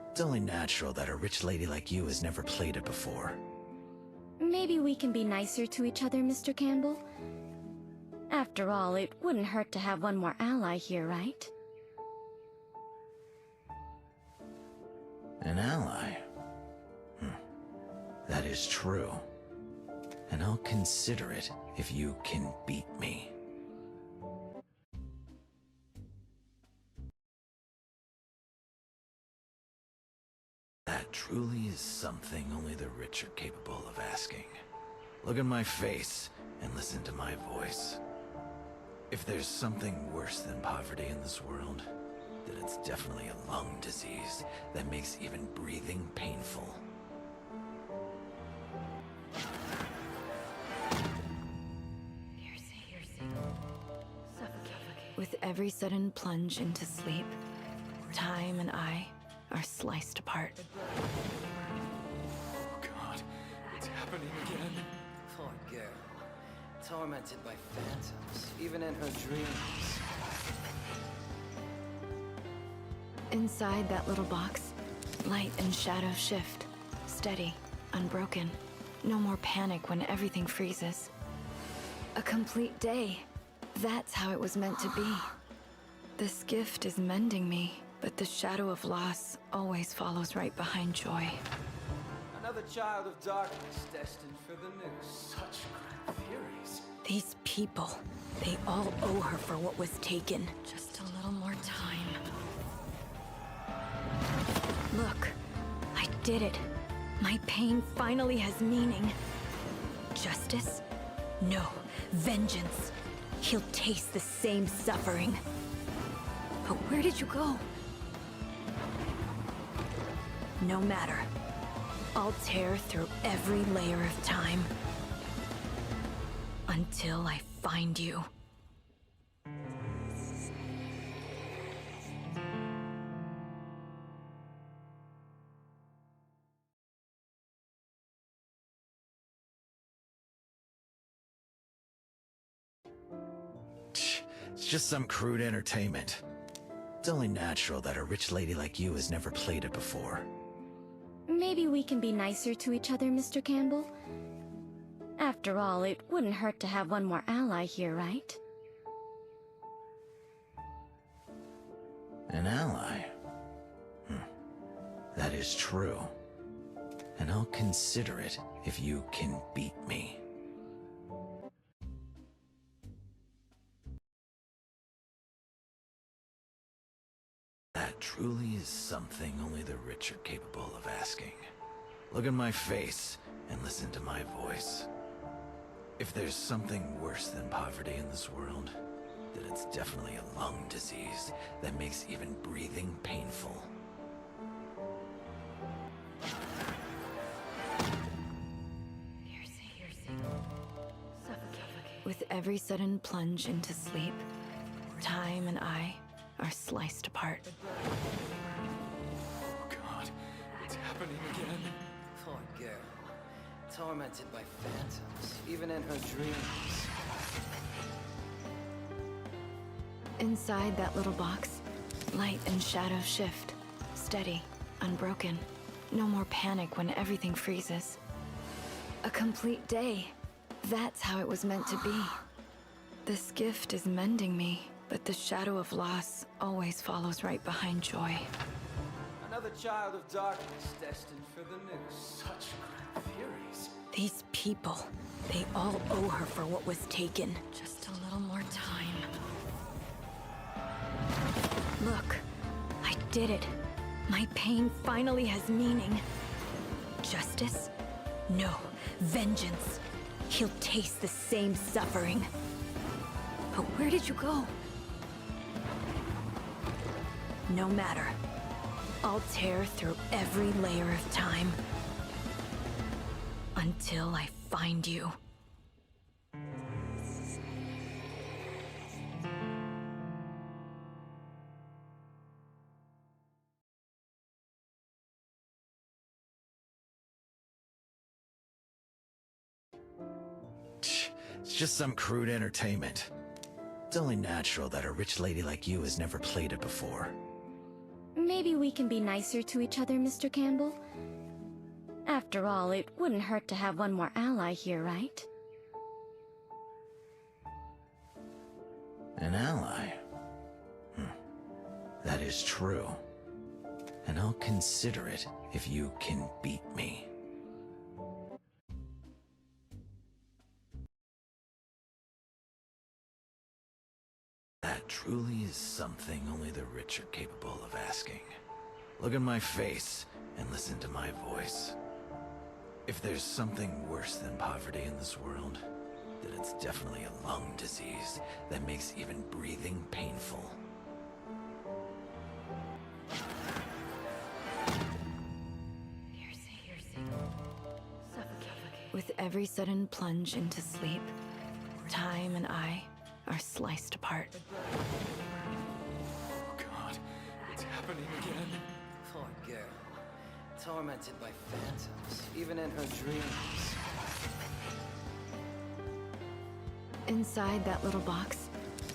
It's only natural that a rich lady like you has never played it before. Maybe we can be nicer to each other, Mr. Campbell. After all, it wouldn't hurt to have one more ally here, right? An ally? That is true. And I'll consider it if you can beat me. That truly is something only the rich are capable of asking. Look at my face and listen to my voice. If there's something worse than poverty in this world, then it's definitely a lung disease that makes even breathing painful. With every sudden plunge into sleep, time and I are sliced apart. Oh God, it's happening again. Poor girl. Tormented by phantoms, even in her dreams. Inside that little box, light and shadow shift. Steady, unbroken. No more panic when everything freezes. A complete day. That's how it was meant to be. This gift is mending me, but the shadow of loss always follows right behind joy. Another child of darkness destined for the noose. Such grand theories. These people, they all owe her for what was taken. Just a little more time. Look, I did it. My pain finally has meaning. Justice? No, vengeance. He'll taste the same suffering. But where did you go? No matter. I'll tear through every layer of time. Until I find you. It's just some crude entertainment. It's only natural that a rich lady like you has never played it before. Maybe we can be nicer to each other, Mr. Campbell? After all, it wouldn't hurt to have one more ally here, right? An ally? That is true. And I'll consider it if you can beat me. That truly is something only the rich are capable of asking. Look at my face and listen to my voice. If there's something worse than poverty in this world, then it's definitely a lung disease that makes even breathing painful. With every sudden plunge into sleep, time and I are sliced apart. Oh God, it's happening again. Poor girl. Tormented by phantoms, even in her dreams. Inside that little box, light and shadow shift. Steady, unbroken. No more panic when everything freezes. A complete day. That's how it was meant to be. This gift is mending me, but the shadow of loss always follows right behind joy. Another child of darkness destined for the noose. Such grand theories. These people, they all owe her for what was taken. Just a little more time. Look, I did it. My pain finally has meaning. Justice? No, vengeance. He'll taste the same suffering. But where did you go? No matter. I'll tear through every layer of time. Until I find you. It's just some crude entertainment. It's only natural that a rich lady like you has never played it before. Maybe we can be nicer to each other, Mr. Campbell? After all, it wouldn't hurt to have one more ally here, right? An ally? That is true. And I'll consider it if you can beat me. That truly is something only the rich are capable of asking. Look at my face and listen to my voice. If there's something worse than poverty in this world, then it's definitely a lung disease that makes even breathing painful. With every sudden plunge into sleep, time and I are sliced apart. Oh God, it's happening again. Poor girl. Tormented by phantoms, even in her dreams. Inside that little box,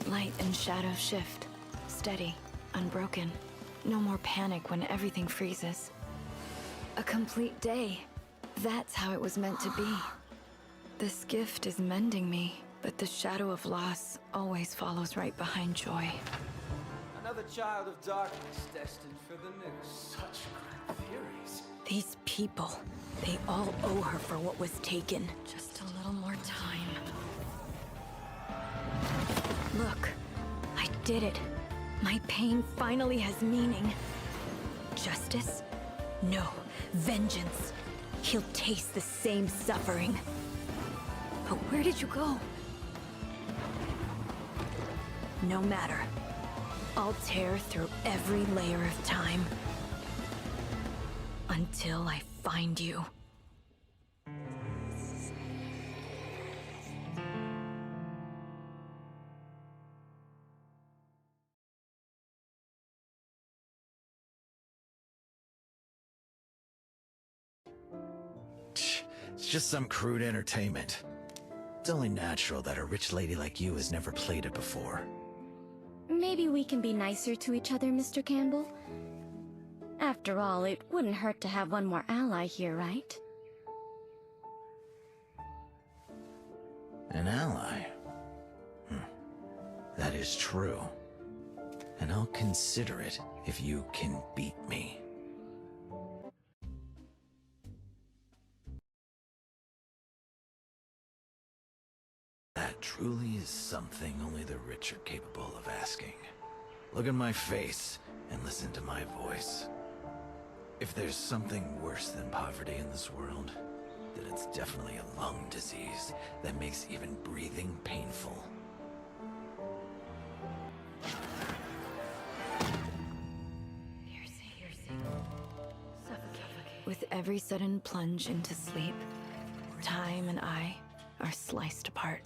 light and shadow shift. Steady, unbroken. No more panic when everything freezes. A complete day. That's how it was meant to be. This gift is mending me, but the shadow of loss always follows right behind joy. Another child of darkness destined for the noose. Such grand theories. These people, they all owe her for what was taken. Just a little more time. Look, I did it. My pain finally has meaning. Justice? No, vengeance. He'll taste the same suffering. But where did you go? No matter. I'll tear through every layer of time. Until I find you. It's just some crude entertainment. It's only natural that a rich lady like you has never played it before. Maybe we can be nicer to each other, Mr. Campbell. After all, it wouldn't hurt to have one more ally here, right? An ally? That is true. And I'll consider it if you can beat me. That truly is something only the rich are capable of asking. Look at my face and listen to my voice. If there's something worse than poverty in this world, then it's definitely a lung disease that makes even breathing painful. With every sudden plunge into sleep, time and I are sliced apart.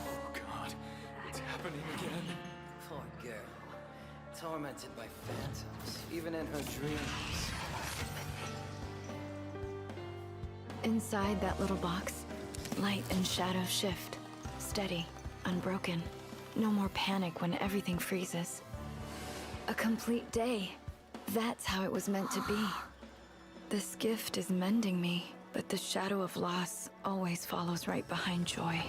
Oh God, it's happening again. Poor girl. Tormented by phantoms, even in her dreams. Inside that little box, light and shadow shift. Steady, unbroken. No more panic when everything freezes. A complete day. That's how it was meant to be. This gift is mending me, but the shadow of loss always follows right behind joy.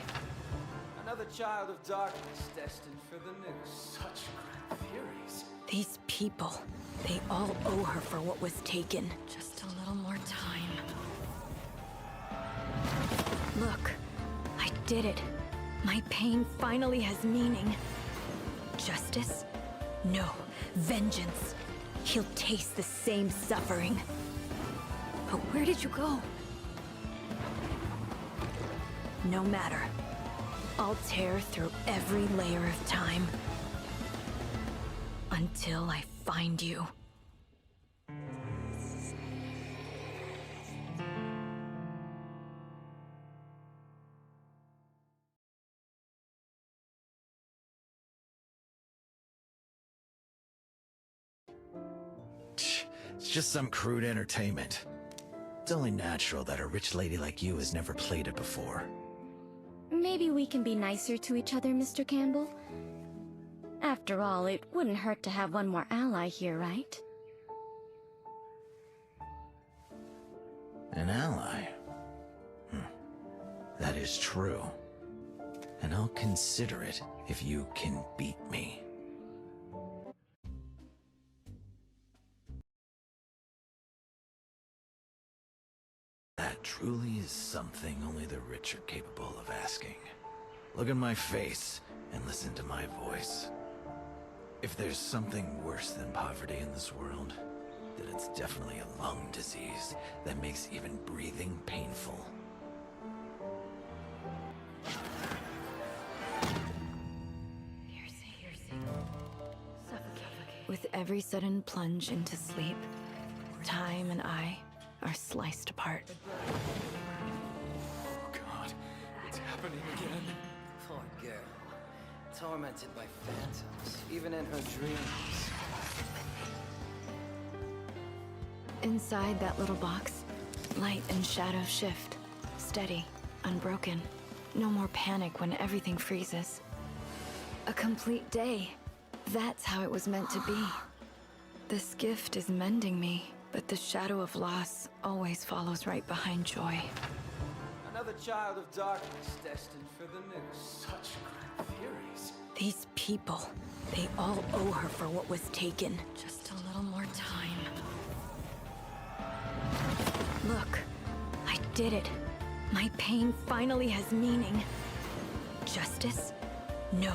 Another child of darkness destined for the noose. Such grand theories. These people, they all owe her for what was taken. Just a little more time. Look, I did it. My pain finally has meaning. Justice? No, vengeance. He'll taste the same suffering. But where did you go? No matter. I'll tear through every layer of time. Until I find you. It's just some crude entertainment. It's only natural that a rich lady like you has never played it before. Maybe we can be nicer to each other, Mr. Campbell. After all, it wouldn't hurt to have one more ally here, right? An ally? That is true. And I'll consider it if you can beat me. That truly is something only the rich are capable of asking. Look at my face and listen to my voice. If there's something worse than poverty in this world, that it's definitely a lung disease that makes even breathing painful. With every sudden plunge into sleep, time and I are sliced apart. Oh God, it's happening again. Poor girl. Tormented by phantoms, even in her dreams. Inside that little box, light and shadow shift. Steady, unbroken. No more panic when everything freezes. A complete day. That's how it was meant to be. This gift is mending me, but the shadow of loss always follows right behind joy. Another child of darkness destined for the noose. Such grand furies. These people, they all owe her for what was taken. Just a little more time. Look, I did it. My pain finally has meaning. Justice? No,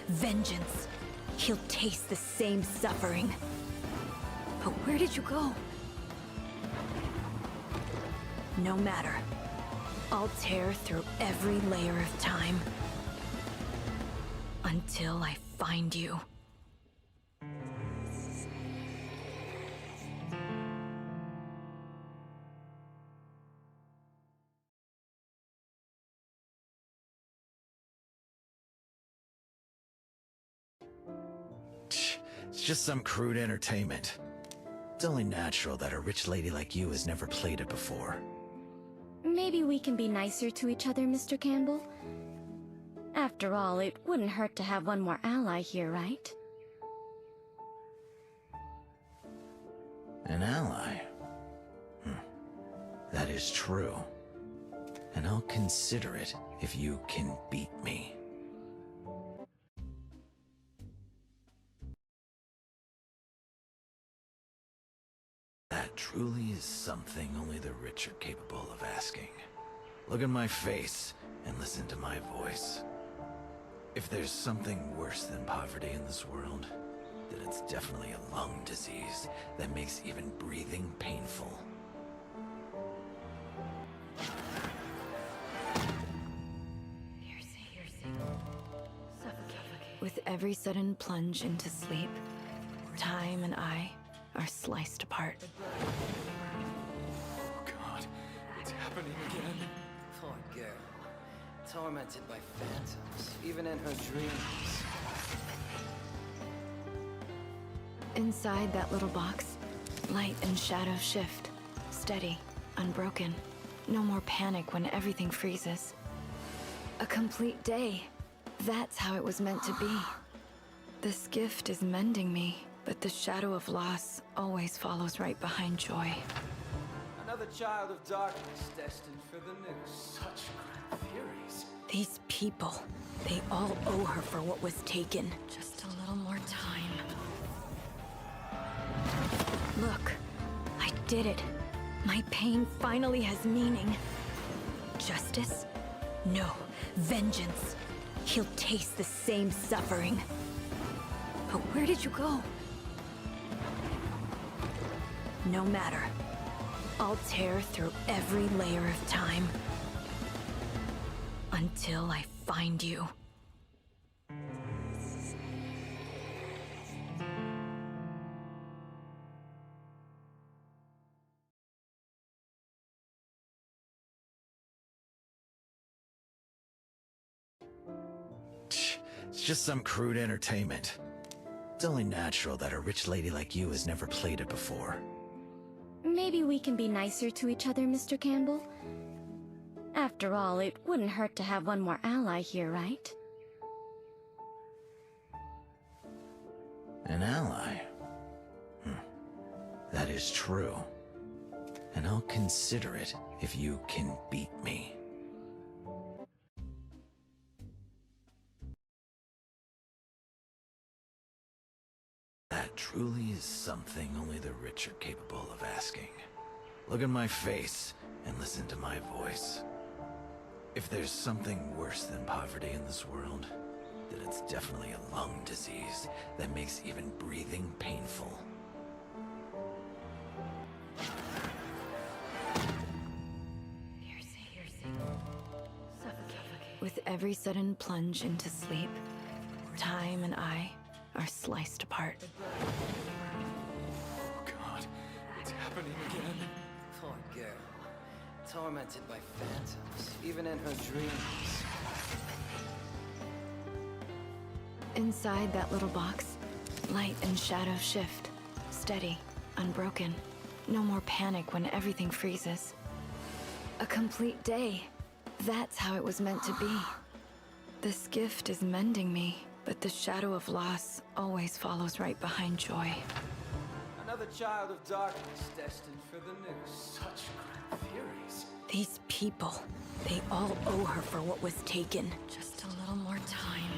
vengeance. He'll taste the same suffering. But where did you go? No matter. I'll tear through every layer of time until I find you. It's just some crude entertainment. It's only natural that a rich lady like you has never played it before. Maybe we can be nicer to each other, Mr. Campbell. After all, it wouldn't hurt to have one more ally here, right? An ally? That is true. And I'll consider it if you can beat me. That truly is something only the rich are capable of asking. Look at my face and listen to my voice. If there's something worse than poverty in this world, then it's definitely a lung disease that makes even breathing painful. With every sudden plunge into sleep, time and I are sliced apart. Oh God, it's happening again. Poor girl. Tormented by phantoms, even in her dreams. Inside that little box, light and shadow shift. Steady, unbroken. No more panic when everything freezes. A complete day. That's how it was meant to be. This gift is mending me, but the shadow of loss always follows right behind joy. Another child of darkness destined for the noose. Such grand furies. These people, they all owe her for what was taken. Just a little more time. Look, I did it. My pain finally has meaning. Justice? No, vengeance. He'll taste the same suffering. But where did you go? No matter. I'll tear through every layer of time until I find you. It's just some crude entertainment. It's only natural that a rich lady like you has never played it before. Maybe we can be nicer to each other, Mr. Campbell. After all, it wouldn't hurt to have one more ally here, right? An ally? That is true. And I'll consider it if you can beat me. That truly is something only the rich are capable of asking. Look at my face and listen to my voice. If there's something worse than poverty in this world, then it's definitely a lung disease that makes even breathing painful. every sudden plunge into sleep, time and I are sliced apart. Oh God, it's happening again. Poor girl. Tormented by phantoms, even in her dreams. Inside that little box, light and shadow shift. Steady, unbroken. No more panic when everything freezes. A complete day. That's how it was meant to be. This gift is mending me, but the shadow of loss always follows right behind joy. Another child of darkness destined for the noose. Such grand theories. These people, they all owe her for what was taken. Just a little more time.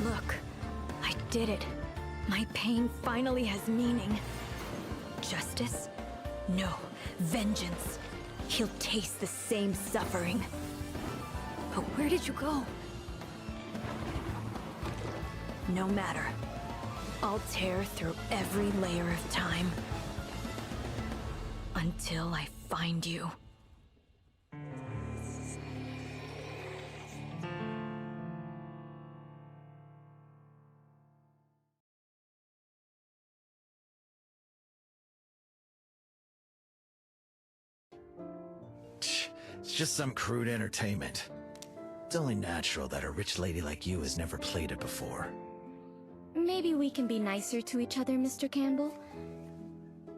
Look, I did it. My pain finally has meaning. Justice? No. Vengeance. He'll taste the same suffering. But where did you go? No matter. I'll tear through every layer of time. Until I find you. It's just some crude entertainment. It's only natural that a rich lady like you has never played it before. Maybe we can be nicer to each other, Mr. Campbell?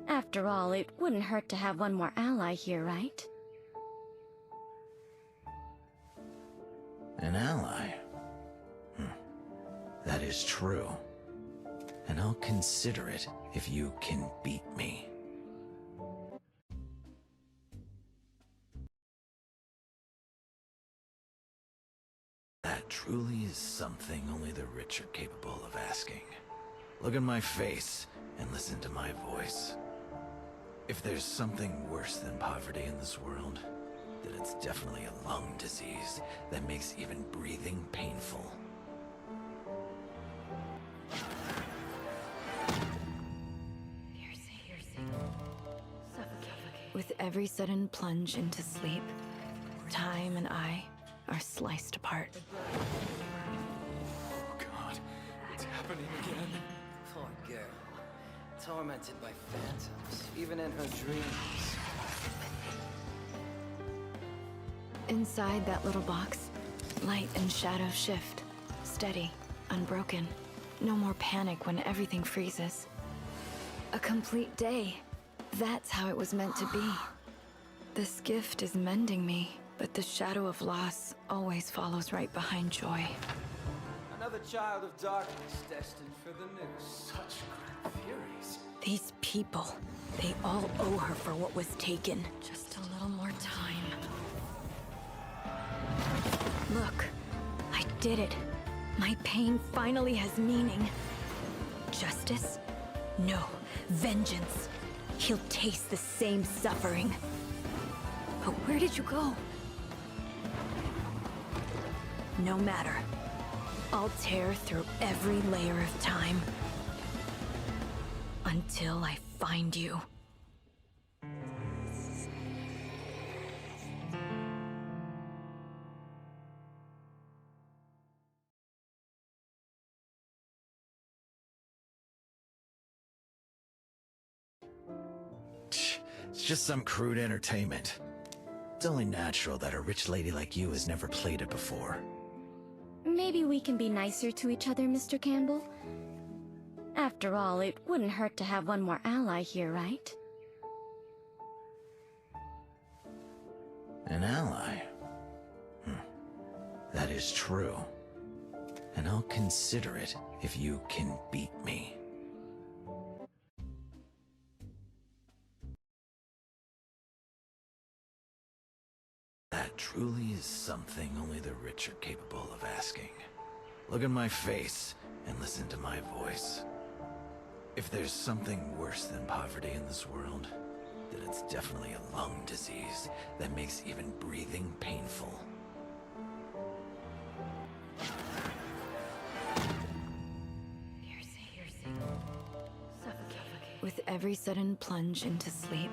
After all, it wouldn't hurt to have one more ally here, right? An ally? That is true. And I'll consider it if you can beat me. That truly is something only the rich are capable of asking. Look in my face and listen to my voice. If there's something worse than poverty in this world, then it's definitely a lung disease that makes even breathing painful. With every sudden plunge into sleep, time and I are sliced apart. Oh God, it's happening again. Poor girl. Tormented by phantoms, even in her dreams. Inside that little box, light and shadow shift. Steady, unbroken. No more panic when everything freezes. A complete day. That's how it was meant to be. This gift is mending me, but the shadow of loss always follows right behind joy. Another child of darkness destined for the noose. Such grand theories. These people, they all owe her for what was taken. Just a little more time. Look, I did it. My pain finally has meaning. Justice? No. Vengeance. He'll taste the same suffering. But where did you go? No matter. I'll tear through every layer of time. Until I find you. It's just some crude entertainment. It's only natural that a rich lady like you has never played it before. Maybe we can be nicer to each other, Mr. Campbell? After all, it wouldn't hurt to have one more ally here, right? An ally? That is true. And I'll consider it if you can beat me. That truly is something only the rich are capable of asking. Look in my face and listen to my voice. If there's something worse than poverty in this world, then it's definitely a lung disease that makes even breathing painful. With every sudden plunge into sleep,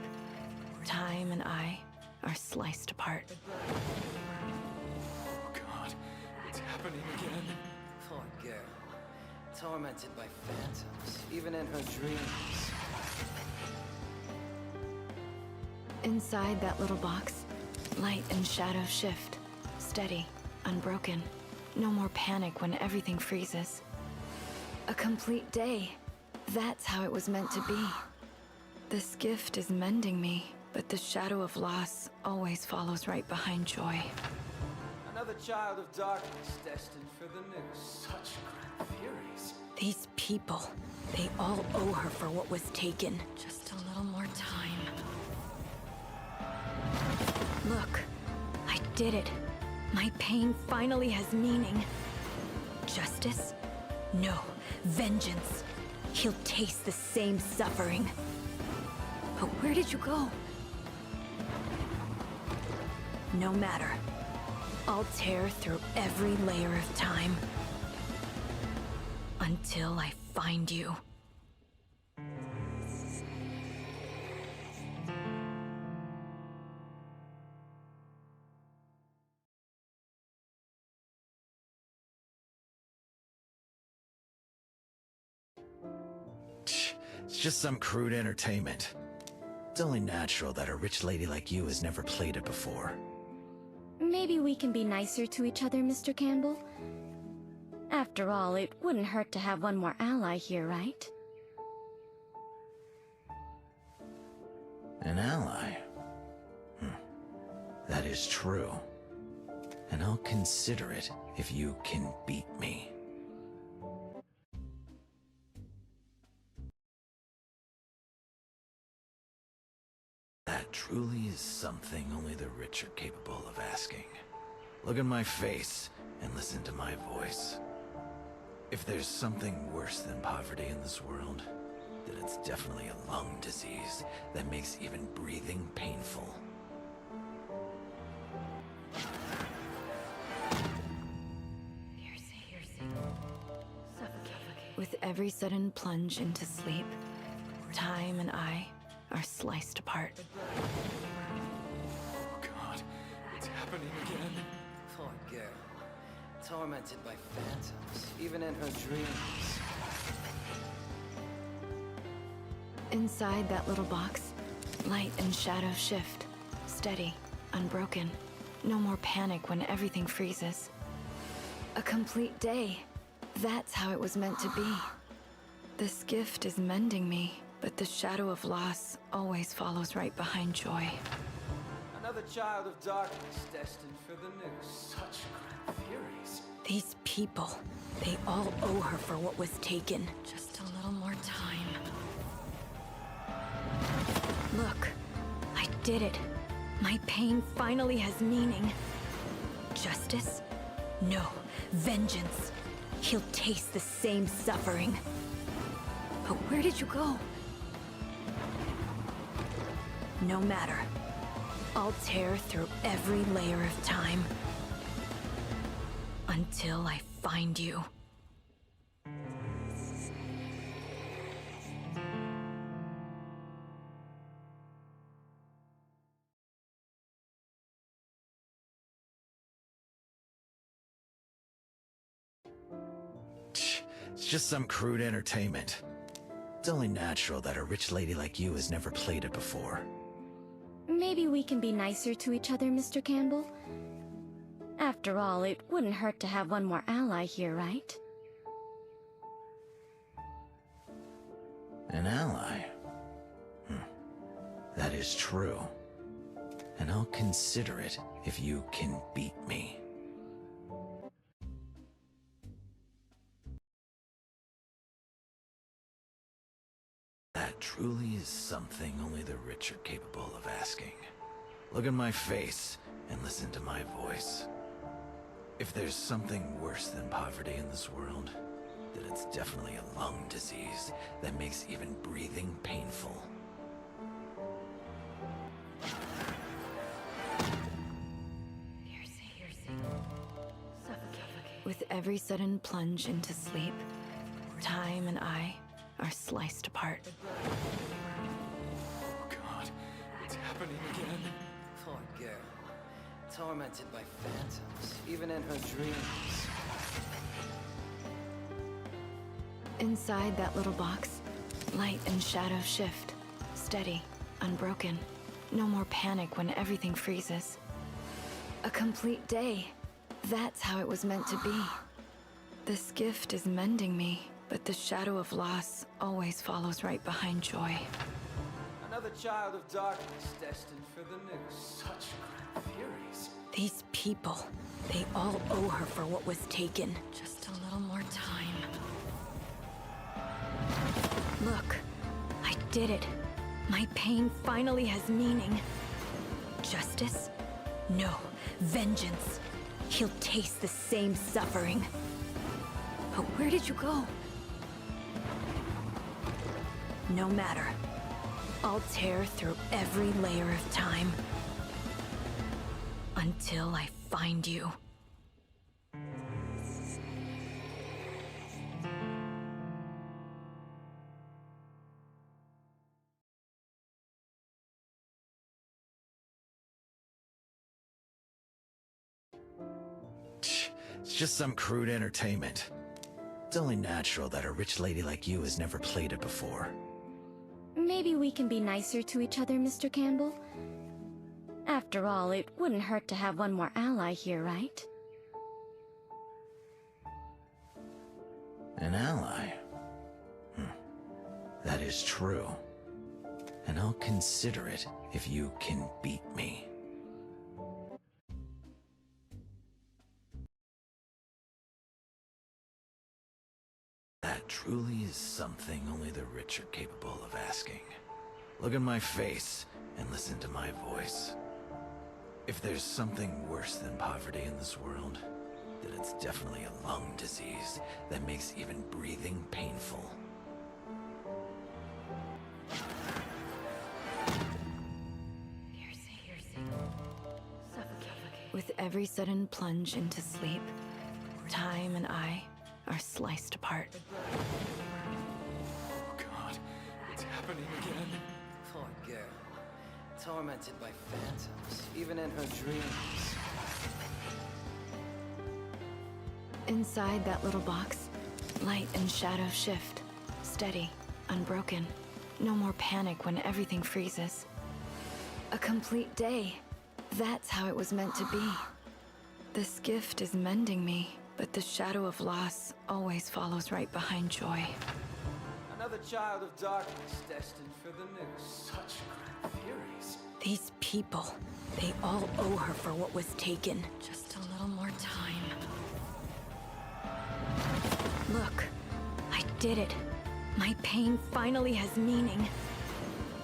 time and I are sliced apart. happening again. Poor girl. Tormented by phantoms, even in her dreams. Inside that little box, light and shadow shift. Steady, unbroken. No more panic when everything freezes. A complete day. That's how it was meant to be. This gift is mending me, but the shadow of loss always follows right behind joy. Another child of darkness destined for the noose. Such grand theories. These people, they all owe her for what was taken. Just a little more time. Look, I did it. My pain finally has meaning. Justice? No, vengeance. He'll taste the same suffering. But where did you go? No matter. I'll tear through every layer of time. Until I find you. It's just some crude entertainment. It's only natural that a rich lady like you has never played it before. Maybe we can be nicer to each other, Mr. Campbell. After all, it wouldn't hurt to have one more ally here, right? An ally? That is true. And I'll consider it if you can beat me. That truly is something only the rich are capable of asking. Look at my face and listen to my voice. If there's something worse than poverty in this world, then it's definitely a lung disease that makes even breathing painful. With every sudden plunge into sleep, time and I are sliced apart. Oh God, it's happening again. Poor girl. Tormented by phantoms, even in her dreams. Inside that little box, light and shadow shift. Steady, unbroken. No more panic when everything freezes. A complete day. That's how it was meant to be. This gift is mending me, but the shadow of loss always follows right behind joy. Another child of darkness destined for the noose. Such grand theories. These people, they all owe her for what was taken. Just a little more time. Look, I did it. My pain finally has meaning. Justice? No, vengeance. He'll taste the same suffering. But where did you go? No matter. I'll tear through every layer of time. Until I find you. It's just some crude entertainment. It's only natural that a rich lady like you has never played it before. Maybe we can be nicer to each other, Mr. Campbell. After all, it wouldn't hurt to have one more ally here, right? An ally? That is true. And I'll consider it if you can beat me. That truly is something only the rich are capable of asking. Look at my face and listen to my voice. If there's something worse than poverty in this world, then it's definitely a lung disease that makes even breathing painful. With every sudden plunge into sleep, time and I are sliced apart. Oh God, it's happening again. Poor girl. Tormented by phantoms, even in her dreams. Inside that little box, light and shadow shift. Steady, unbroken. No more panic when everything freezes. A complete day. That's how it was meant to be. This gift is mending me, but the shadow of loss always follows right behind joy. Another child of darkness destined for the noose. Such grand theories. These people, they all owe her for what was taken. Just a little more time. Look, I did it. My pain finally has meaning. Justice? No, vengeance. He'll taste the same suffering. But where did you go? No matter. I'll tear through every layer of time until I find you. It's just some crude entertainment. It's only natural that a rich lady like you has never played it before. Maybe we can be nicer to each other, Mr. Campbell. After all, it wouldn't hurt to have one more ally here, right? An ally? That is true. And I'll consider it if you can beat me. That truly is something only the rich are capable of asking. Look at my face and listen to my voice. If there's something worse than poverty in this world, then it's definitely a lung disease that makes even breathing painful. With every sudden plunge into sleep, time and I are sliced apart. Oh God, it's happening again. Poor girl. Tormented by phantoms, even in her dreams. Inside that little box, light and shadow shift. Steady, unbroken. No more panic when everything freezes. A complete day. That's how it was meant to be. This gift is mending me, but the shadow of loss always follows right behind joy. Another child of darkness destined for the noose. Such grand theories. These people, they all owe her for what was taken. Just a little more time. Look, I did it. My pain finally has meaning.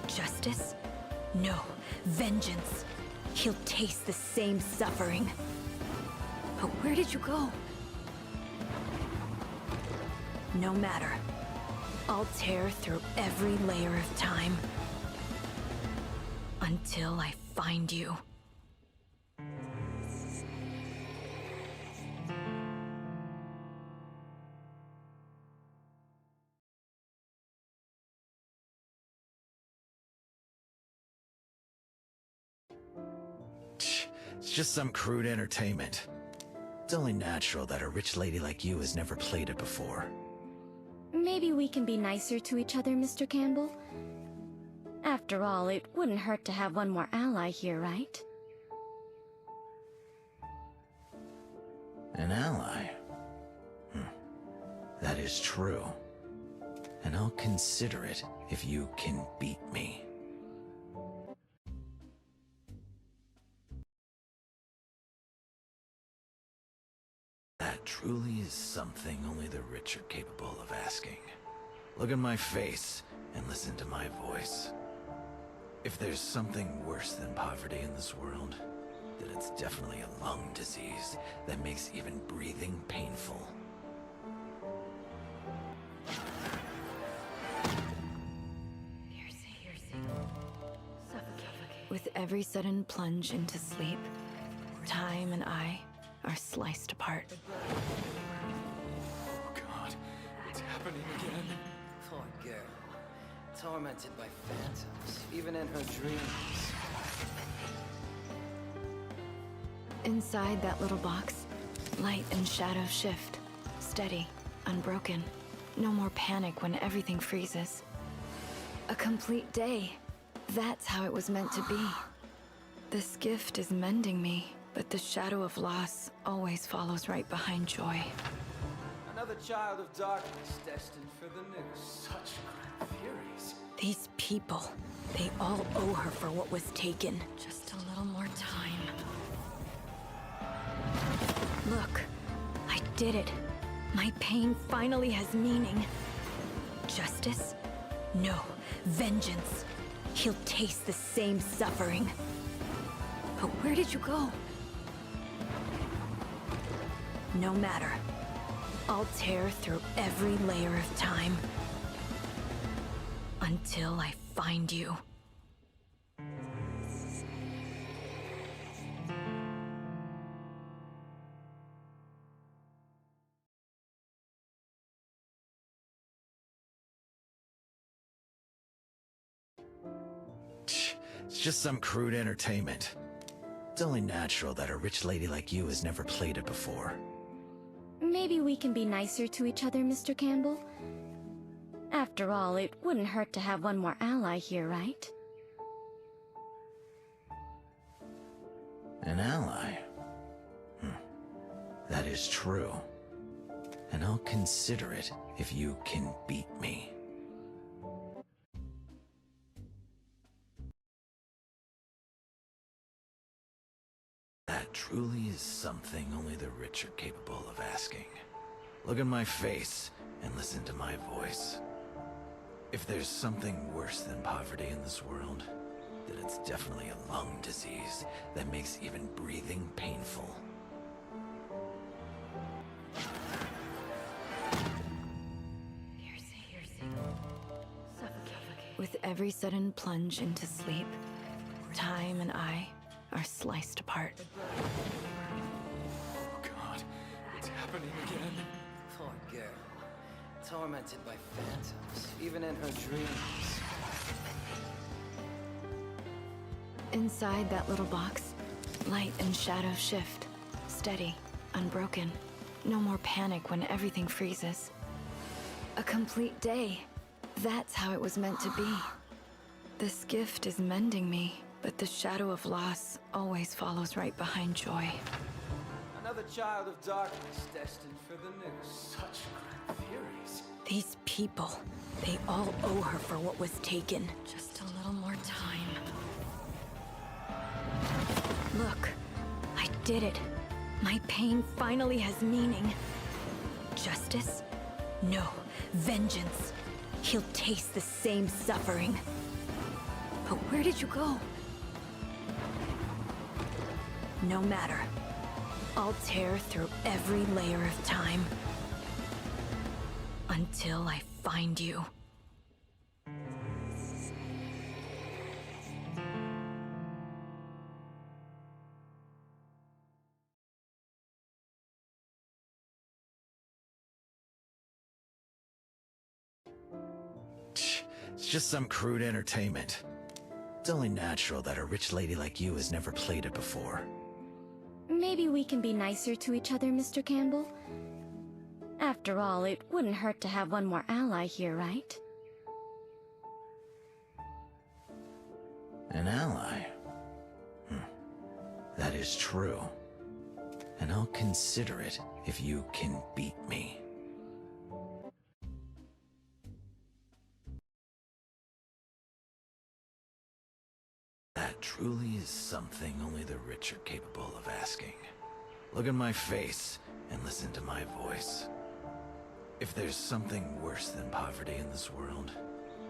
Justice? No, vengeance. He'll taste the same suffering. But where did you go? No matter. I'll tear through every layer of time until I find you. It's just some crude entertainment. It's only natural that a rich lady like you has never played it before. Maybe we can be nicer to each other, Mr. Campbell. After all, it wouldn't hurt to have one more ally here, right? An ally? That is true. And I'll consider it if you can beat me. That truly is something only the rich are capable of asking. Look at my face and listen to my voice. If there's something worse than poverty in this world, then it's definitely a lung disease that makes even breathing painful. With every sudden plunge into sleep, time and I are sliced apart. Oh God, it's happening again. Poor girl. Tormented by phantoms, even in her dreams. Inside that little box, light and shadow shift. Steady, unbroken. No more panic when everything freezes. A complete day. That's how it was meant to be. This gift is mending me, but the shadow of loss always follows right behind joy. Another child of darkness destined for the noose. Such grand furies. These people, they all owe her for what was taken. Just a little more time. Look, I did it. My pain finally has meaning. Justice? No, vengeance. He'll taste the same suffering. But where did you go? No matter. I'll tear through every layer of time. Until I find you. It's just some crude entertainment. It's only natural that a rich lady like you has never played it before. Maybe we can be nicer to each other, Mr. Campbell? After all, it wouldn't hurt to have one more ally here, right? An ally? That is true. And I'll consider it if you can beat me. That truly is something only the rich are capable of asking. Look in my face and listen to my voice. If there's something worse than poverty in this world, then it's definitely a lung disease that makes even breathing painful. With every sudden plunge into sleep, time and I are sliced apart. Oh God, it's happening again. Poor girl. Tormented by phantoms, even in her dreams. Inside that little box, light and shadow shift. Steady, unbroken. No more panic when everything freezes. A complete day. That's how it was meant to be. This gift is mending me, but the shadow of loss always follows right behind joy. Another child of darkness destined for the noose. Such grand furies. These people, they all owe her for what was taken. Just a little more time. Look, I did it. My pain finally has meaning. Justice? No, vengeance. He'll taste the same suffering. But where did you go? No matter. I'll tear through every layer of time. Until I find you. It's just some crude entertainment. It's only natural that a rich lady like you has never played it before. Maybe we can be nicer to each other, Mr. Campbell? After all, it wouldn't hurt to have one more ally here, right? An ally? That is true. And I'll consider it if you can beat me. That truly is something only the rich are capable of asking. Look in my face and listen to my voice. If there's something worse than poverty in this world,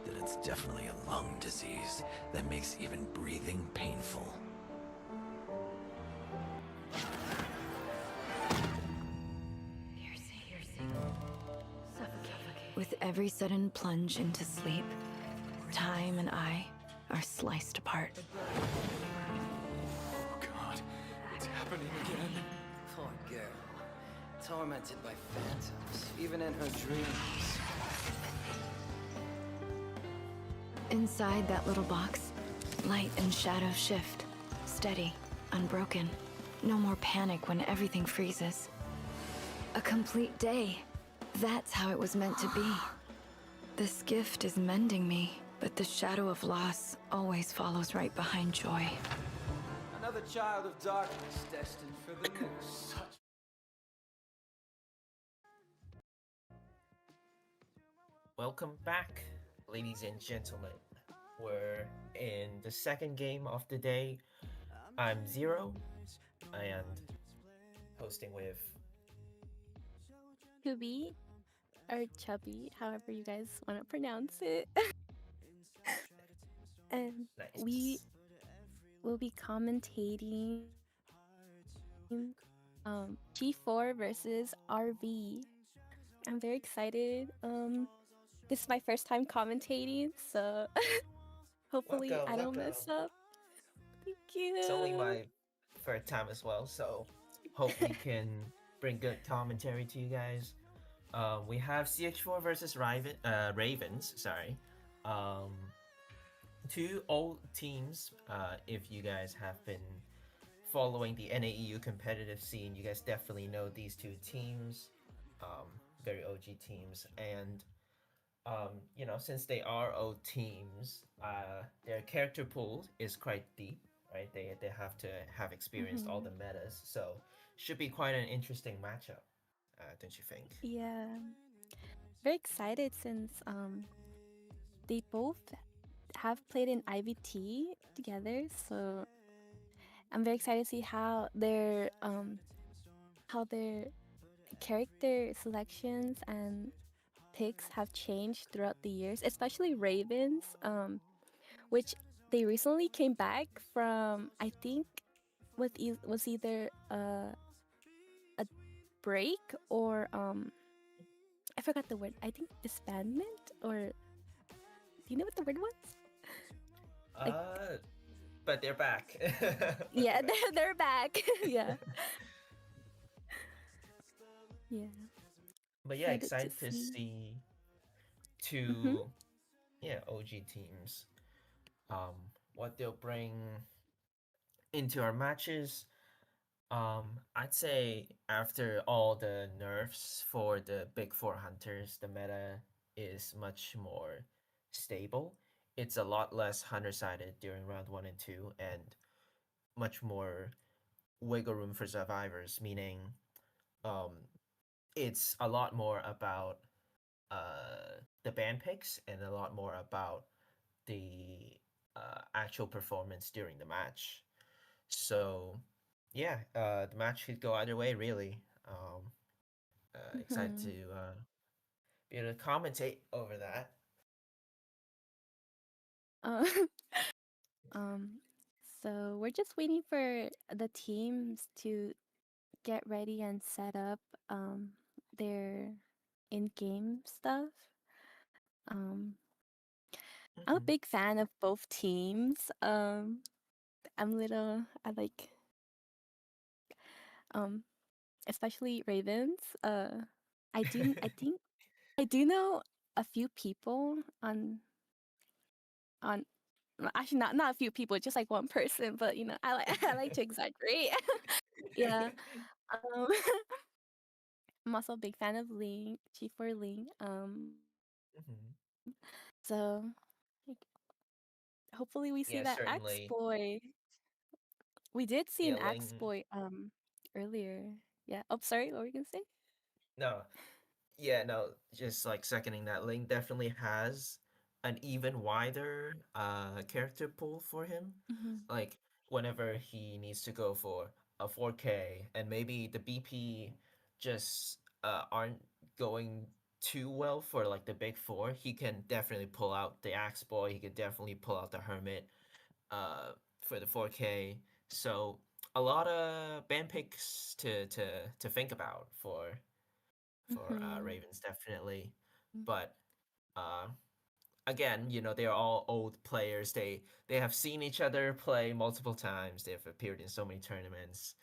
then it's definitely a lung disease that makes even breathing painful. With every sudden plunge into sleep, time and I are sliced apart. Oh God, it's happening again. Poor girl. Tormented by phantoms, even in her dreams. Inside that little box, light and shadow shift. Steady, unbroken. No more panic when everything freezes. A complete day. That's how it was meant to be. This gift is mending me, but the shadow of loss always follows right behind joy. Another child of darkness destined for the noose. Welcome back, ladies and gentlemen. We're in the second game of the day. I'm Zero, and hosting with Chubby or Chubby, however you guys want to pronounce it. And we Nice. will be commentating G4 versus RV. I'm very excited. This is my first time commentating, so hopefully Welcome, I don't welcome. mess up. Thank you. It's only my third time as well, so hope we can bring good commentary to you guys. We have CH4 versus Ravens. Sorry, two old teams. If you guys have been following the NAEU competitive scene, you guys definitely know these two teams. Very OG teams, and since they are old teams, their character pool is quite deep, right? They have to have experienced all the metas, so should be quite an interesting matchup, don't you think? Yeah, very excited since they both have played in IVT together, so I'm very excited to see how their character selections and picks have changed throughout the years, especially Ravens, which they recently came back from, I think, was either a break or I forgot the word. I think disbandment, or do you know what the word was? But they're back. Yeah, they're back. Yeah. Yeah. But yeah, Excited excited to see 2 OG teams. What they'll bring into our matches. I'd say after all the nerfs for the big four hunters, the meta is much more stable. It's a lot less hunter sided during round 1 and 2, and much more wiggle room for survivors, meaning um, it's a lot more about the band picks and a lot more about the actual performance during the match. So yeah, the match could go either way, really. Excited to be able to commentate over that. Uh, um, so we're just waiting for the teams to get ready and set up their in-game stuff. I'm a big fan of both teams. I like especially Ravens. I think I do know a few people on well, actually not a few people, just like one person, but I like I like to exaggerate. Yeah. Um I'm also a big fan of Link, G4 Link. So like, hopefully we see Yeah, that Axe certainly. Boy. We did see Yeah, an Axe Ling. Boy earlier. Yeah. Oh, sorry, what were you gonna say? No, yeah, no, just like seconding that. Ling definitely has an even wider character pool for him. Like whenever he needs to go for a 4K and maybe the BP just aren't going too well for like the big four, he can definitely pull out the Axe Boy. He could definitely pull out the Hermit for the 4K. So a lot of band picks to think about for Ravens definitely. But uh, again, they're all old players. They have seen each other play multiple times. They've appeared in so many tournaments.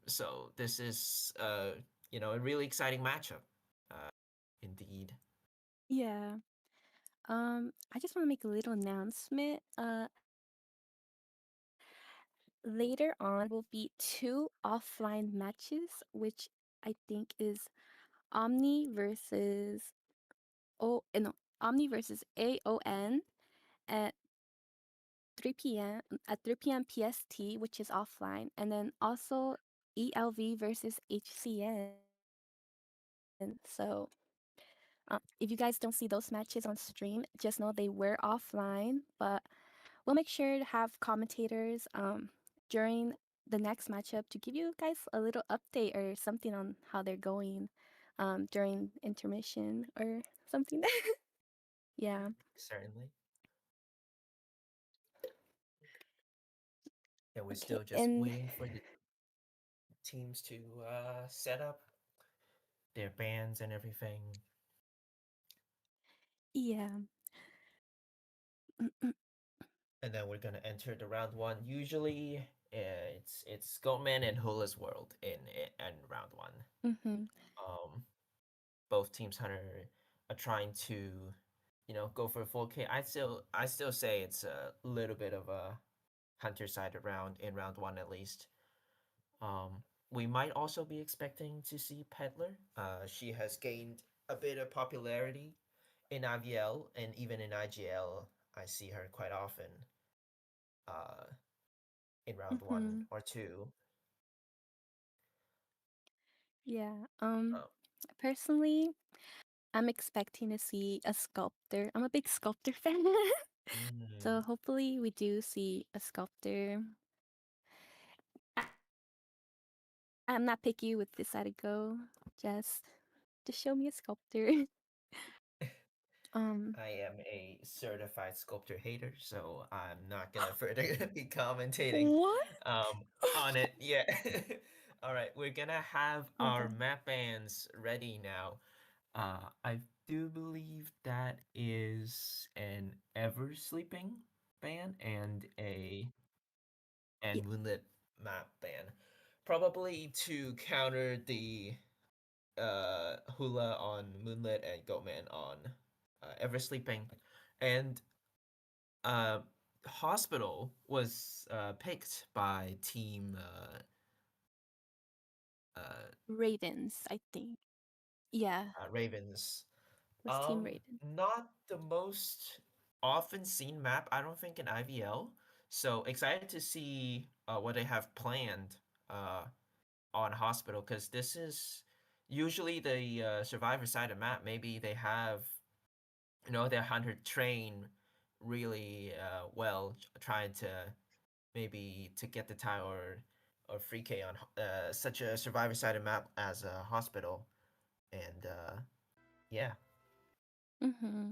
So this is a really exciting matchup. Indeed. Yeah. I just want to make a little announcement. Later on will be two offline matches, which I think is Omni versus no, Omni versus AON at 3 p.m. at 3 p.m. PST, which is offline, and then also ELV versus HCN. So if you guys don't see those matches on stream, just know they were offline, but we'll make sure to have commentators during the next matchup to give you guys a little update or something on how they're going during intermission or something. Yeah. Certainly. Yeah, we're Okay. still just And waiting for the teams to set up their bands and everything. yeah. And then we're gonna enter the round one. Usually, it's Goatman and Hula's World in round one. Mm-hmm. Both teams are trying to, go for a full K. I still say it's a little bit of a Hunter side around in round one at least. We might also be expecting to see Peddler. She has gained a bit of popularity in IVL and even in IGL. I see her quite often. In round one Mm-hmm. or two. Yeah. Oh. Personally, I'm expecting to see a sculptor. I'm a big sculptor fan. So hopefully we do see a sculptor. I'm not picky with this side to go. Just show me a sculptor. I am a certified sculptor hater, so I'm not gonna further be commentating What? on it. Yeah. All right, we're gonna have Oh my our god. map bands ready now. I do believe that is an Ever Sleeping band and Yeah. Moonlit map band, probably to counter the Hula on Moonlit and Goatman on Ever Sleeping, and uh, Hospital was picked by Team Ravens, I think. Yeah, Ravens. was Team Raven. Not the most often seen map, I don't think, in IVL. So excited to see what they have planned on Hospital, because this is usually the Survivor side of map. Maybe they have, their hunter train really well, trying to maybe to get the tie or free K on such a Survivor side of map as a Hospital, and yeah. Mm-hmm.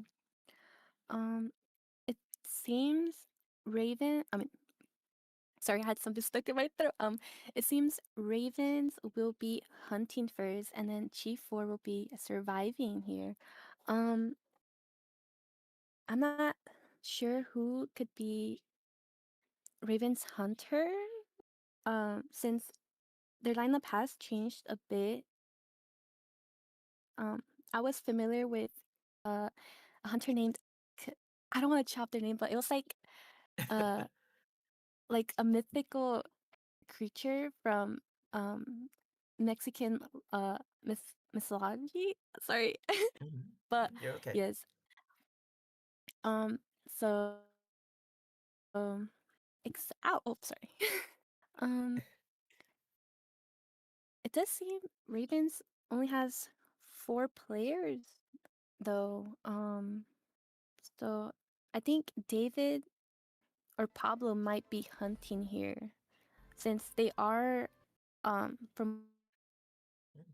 Um, it seems Raven. I mean, sorry, I had something stuck in my throat. It seems Ravens will be hunting first, and then G4 will be surviving here. Um, I'm not sure who could be Raven's hunter. Since their lineup has changed a bit. Um, I was familiar with uh a hunter named I don't want to chop their name, but it was uh like a mythical creature from Mexican mythology. Sorry. But You're okay. yes. Um so oh sorry. um it does seem Ravens only has 4 players though. So I think David or Pablo might be hunting here since they are from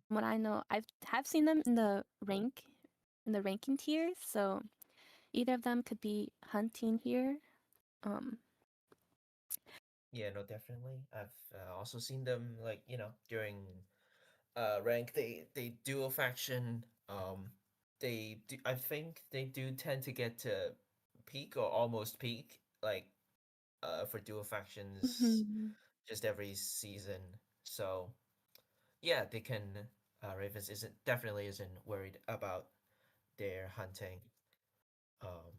what I know, have seen them in the ranking tiers, so either of them could be hunting here. Um Yeah, no, definitely. I've also seen them, like, during rank. They dual faction. I think they do tend to get to peak or almost peak, like for dual factions mhm. just every season. So yeah, they can. Ravens isn't worried about their hunting. Um,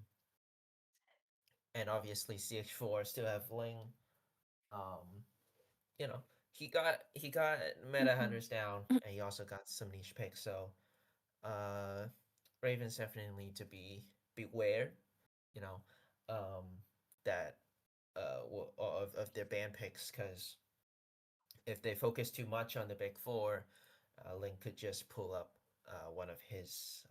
and obviously CH4 still have Ling. Um, you know, he got meta Mhm. hunters down, and he also got some niche picks. So uh, Ravens definitely need to beware, you know, um, that of their band picks, because if they focus too much on the big four, Link could just pull up one of his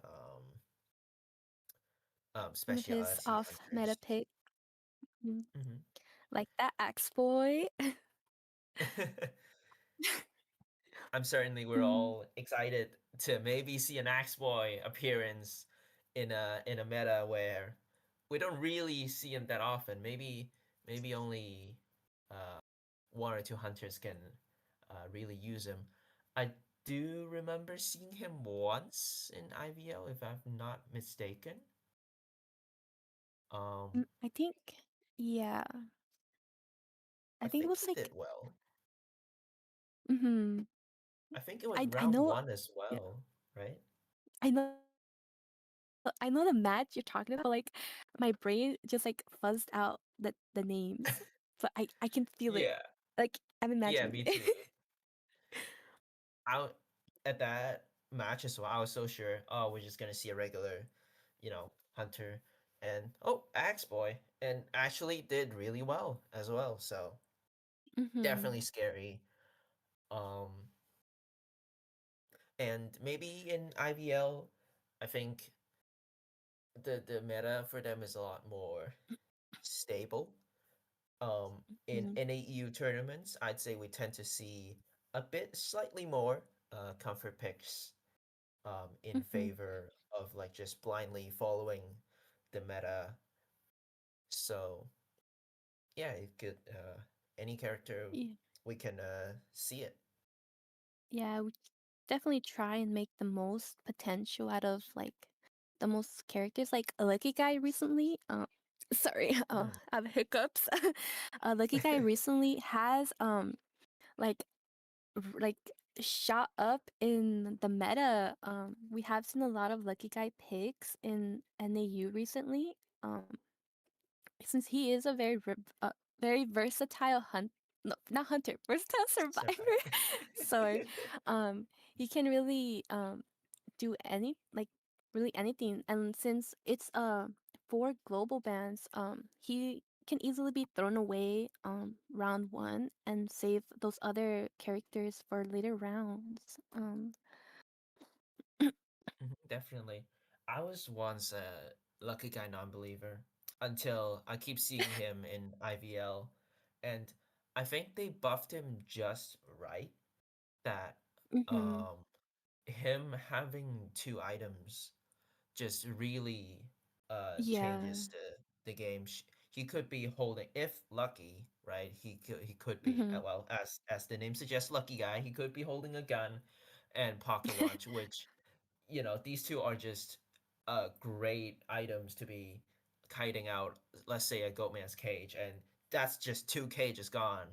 One of his speciality off meta hunters. pick, mm, Hmm. like that Axe Boy. I'm certainly we're Mm, all excited to maybe see an Axe Boy appearance in a meta where we don't really see him that often. Maybe only uh, one or two hunters can really use him. I do remember seeing him once in IVL, if I'm not mistaken. I think, yeah, I I think it think was he like, did well. mm-hmm. I think it was I round know, one as yeah, well, right? I know, I know the match you're talking about. Like, my brain just like fuzzed out the names, but I can feel it. Yeah, Like I'm yeah, imagining me it. too. I At that match as well, I was so sure. Oh, we're just gonna see a regular, hunter, and oh, Axe Boy, and actually did really well as well. So Mm-hmm. definitely scary. Um, and maybe in IVL, I think the meta for them is a lot more stable. In Mm-hmm. NAEU tournaments, I'd say we tend to see a bit slightly more comfort picks in Mm-hmm. favor of like just blindly following the meta. So yeah, it could any character Yeah. we can see it. Yeah, we definitely try and make the most potential out of like the most characters. Like a Lucky Guy recently. Sorry, Mm. I have hiccups. A Lucky Guy recently has like like shot up in the meta. We have seen a lot of Lucky Guy picks in NAU recently. Since he is a very versatile hunt, no, not hunter, versatile survivor. Survivor. Sorry, um, he can really do really anything, and since it's four global bans, he can easily be thrown away round one and save those other characters for later rounds. Definitely. I was once a lucky guy non-believer until I keep seeing him in IVL, and I think they buffed him just right that Mm-hmm. um him having two items just really Yeah. changes the game. He could be holding, if lucky, right? He could be Mm-hmm. well, as the name suggests, lucky guy. He could be holding a gun and pocket watch, which these two are just great items to be kiting out. Let's say a Goatman's cage, and that's just two cages gone.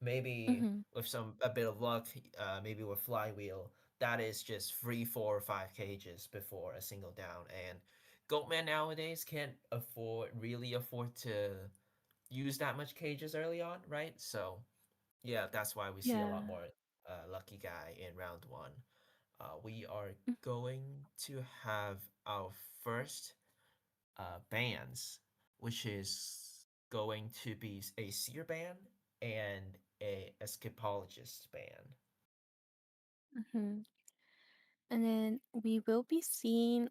Maybe Mm-hmm. with a bit of luck, maybe with flywheel, that is just 3, 4, 5 cages before a single down. And Goatman nowadays can't really afford to use that much cages early on, right? So yeah, that's why we see a Yeah. lot more lucky guy in round one. We are going to have our first bands, which is going to be a seer ban and a escapologist ban. Mm-hmm. And then we will be seeing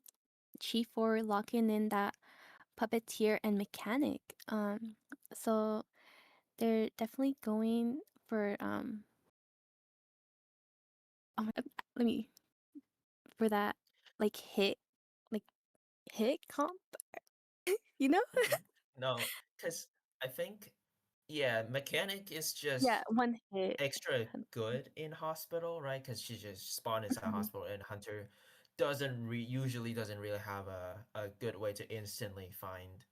Chief 4 locking in that puppeteer and mechanic. So they're definitely going for oh my God, let me for that like like hit comp, you know? Mhm. No, because I think, yeah, mechanic is Yeah, just one hit. extra good in hospital, right? Because she just spawned inside Mhm. hospital, and Hunter usually doesn't really have a good way to instantly find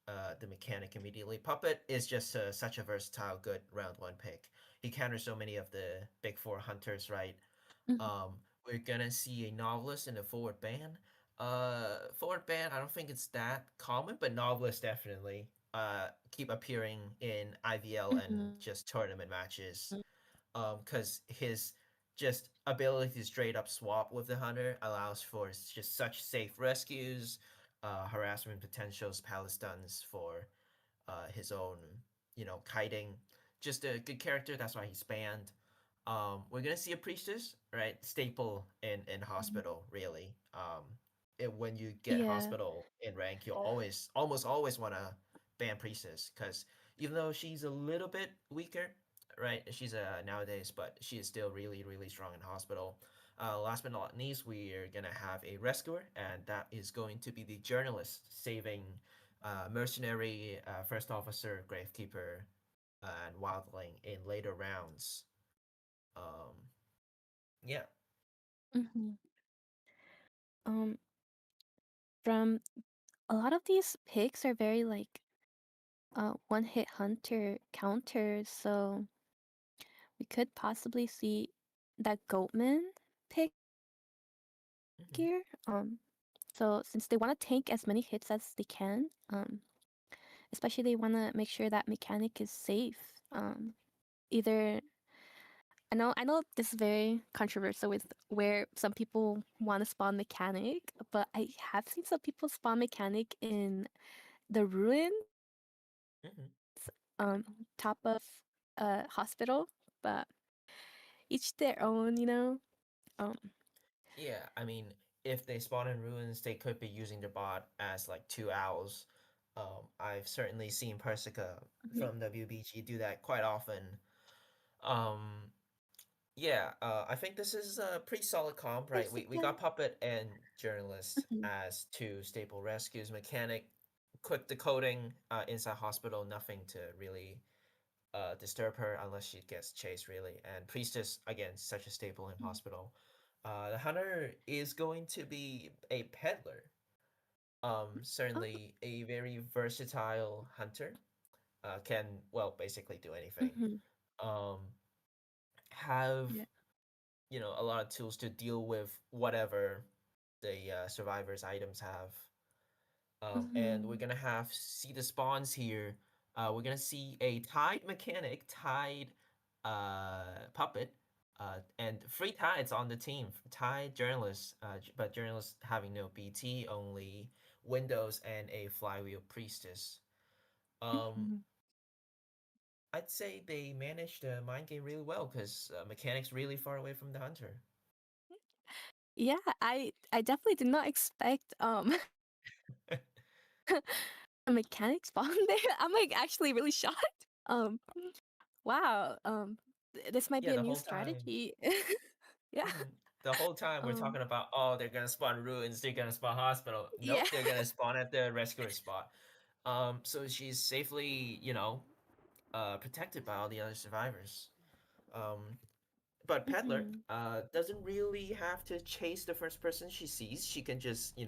uh the mechanic immediately. Puppet is just such a versatile, good round one pick. He counters so many of the big four hunters, right? Mhm. Um, we're gonna see a novelist in the forward ban. Forward ban, I don't think it's that common, but novelists definitely keep appearing in IVL and Mhm. just tournament matches. Because his just ability to straight up swap with the hunter allows for just such safe rescues, harassment potentials, palace stuns for his own, kiting. Just a good character. That's why he's banned. We're gonna see a priestess, right? Staple in hospital, really. When you get Yeah. hospital in rank, you almost always want to ban priestess because even though she's a little bit weaker, right? She's nowadays, but she is still really really strong in hospital. Last but not least, we're gonna have a rescuer, and that is going to be the journalist saving mercenary, first officer, gravekeeper, and wildling in later rounds. Um, yeah. hmm Um, from a lot of these picks are very like one hit hunter counters, so we could possibly see that Goatman pick Mhm. here. So since they want to tank as many hits as they can, especially they want to make sure that mechanic is safe. Either I know this is very controversial with where some people want to spawn mechanic, but I have seen some people spawn mechanic in the ruin Mhm. um top of hospital, but each their own. Um Yeah, I mean, if they spawn in ruins, they could be using the bot as like two owls. I've certainly seen Persica Mhm. from WBG do that quite often. Um, yeah, I think this is a pretty solid comp, right? We Persica. got Puppet and Journalist Mhm. as two staple rescues. Mechanic, quick decoding, inside hospital, nothing to really disturb her unless she gets chased, really. And Priestess, again, such a staple in hospital. The Hunter is going to be a peddler. Oh, Certainly a very versatile hunter. Can, well, basically do anything. mhm. Um, have, Yeah. a lot of tools to deal with whatever the survivors' items have. And we're Mhm. gonna see the spawns here. We're gonna see a tied mechanic, tied puppet, and free tides on the team. Tied journalists, but journalists having no BT, only Windows and a flywheel priestess. Um, Mhm. I'd say they managed the mind game really well because mechanics really far away from the hunter. Yeah, I definitely did not expect a mechanic spawn there. I'm like actually really shocked. Wow. This might Yeah, be a the new whole time. strategy. Yeah. Mhm. The whole time we're Um, talking about, oh, they're gonna spawn ruins, they're gonna spawn hospital. yeah. Nope, they're gonna spawn at the rescuer spot. So she's safely, protected by all the other survivors. Um, but Peddler, Mhm. doesn't really have to chase the first person she sees. She can just,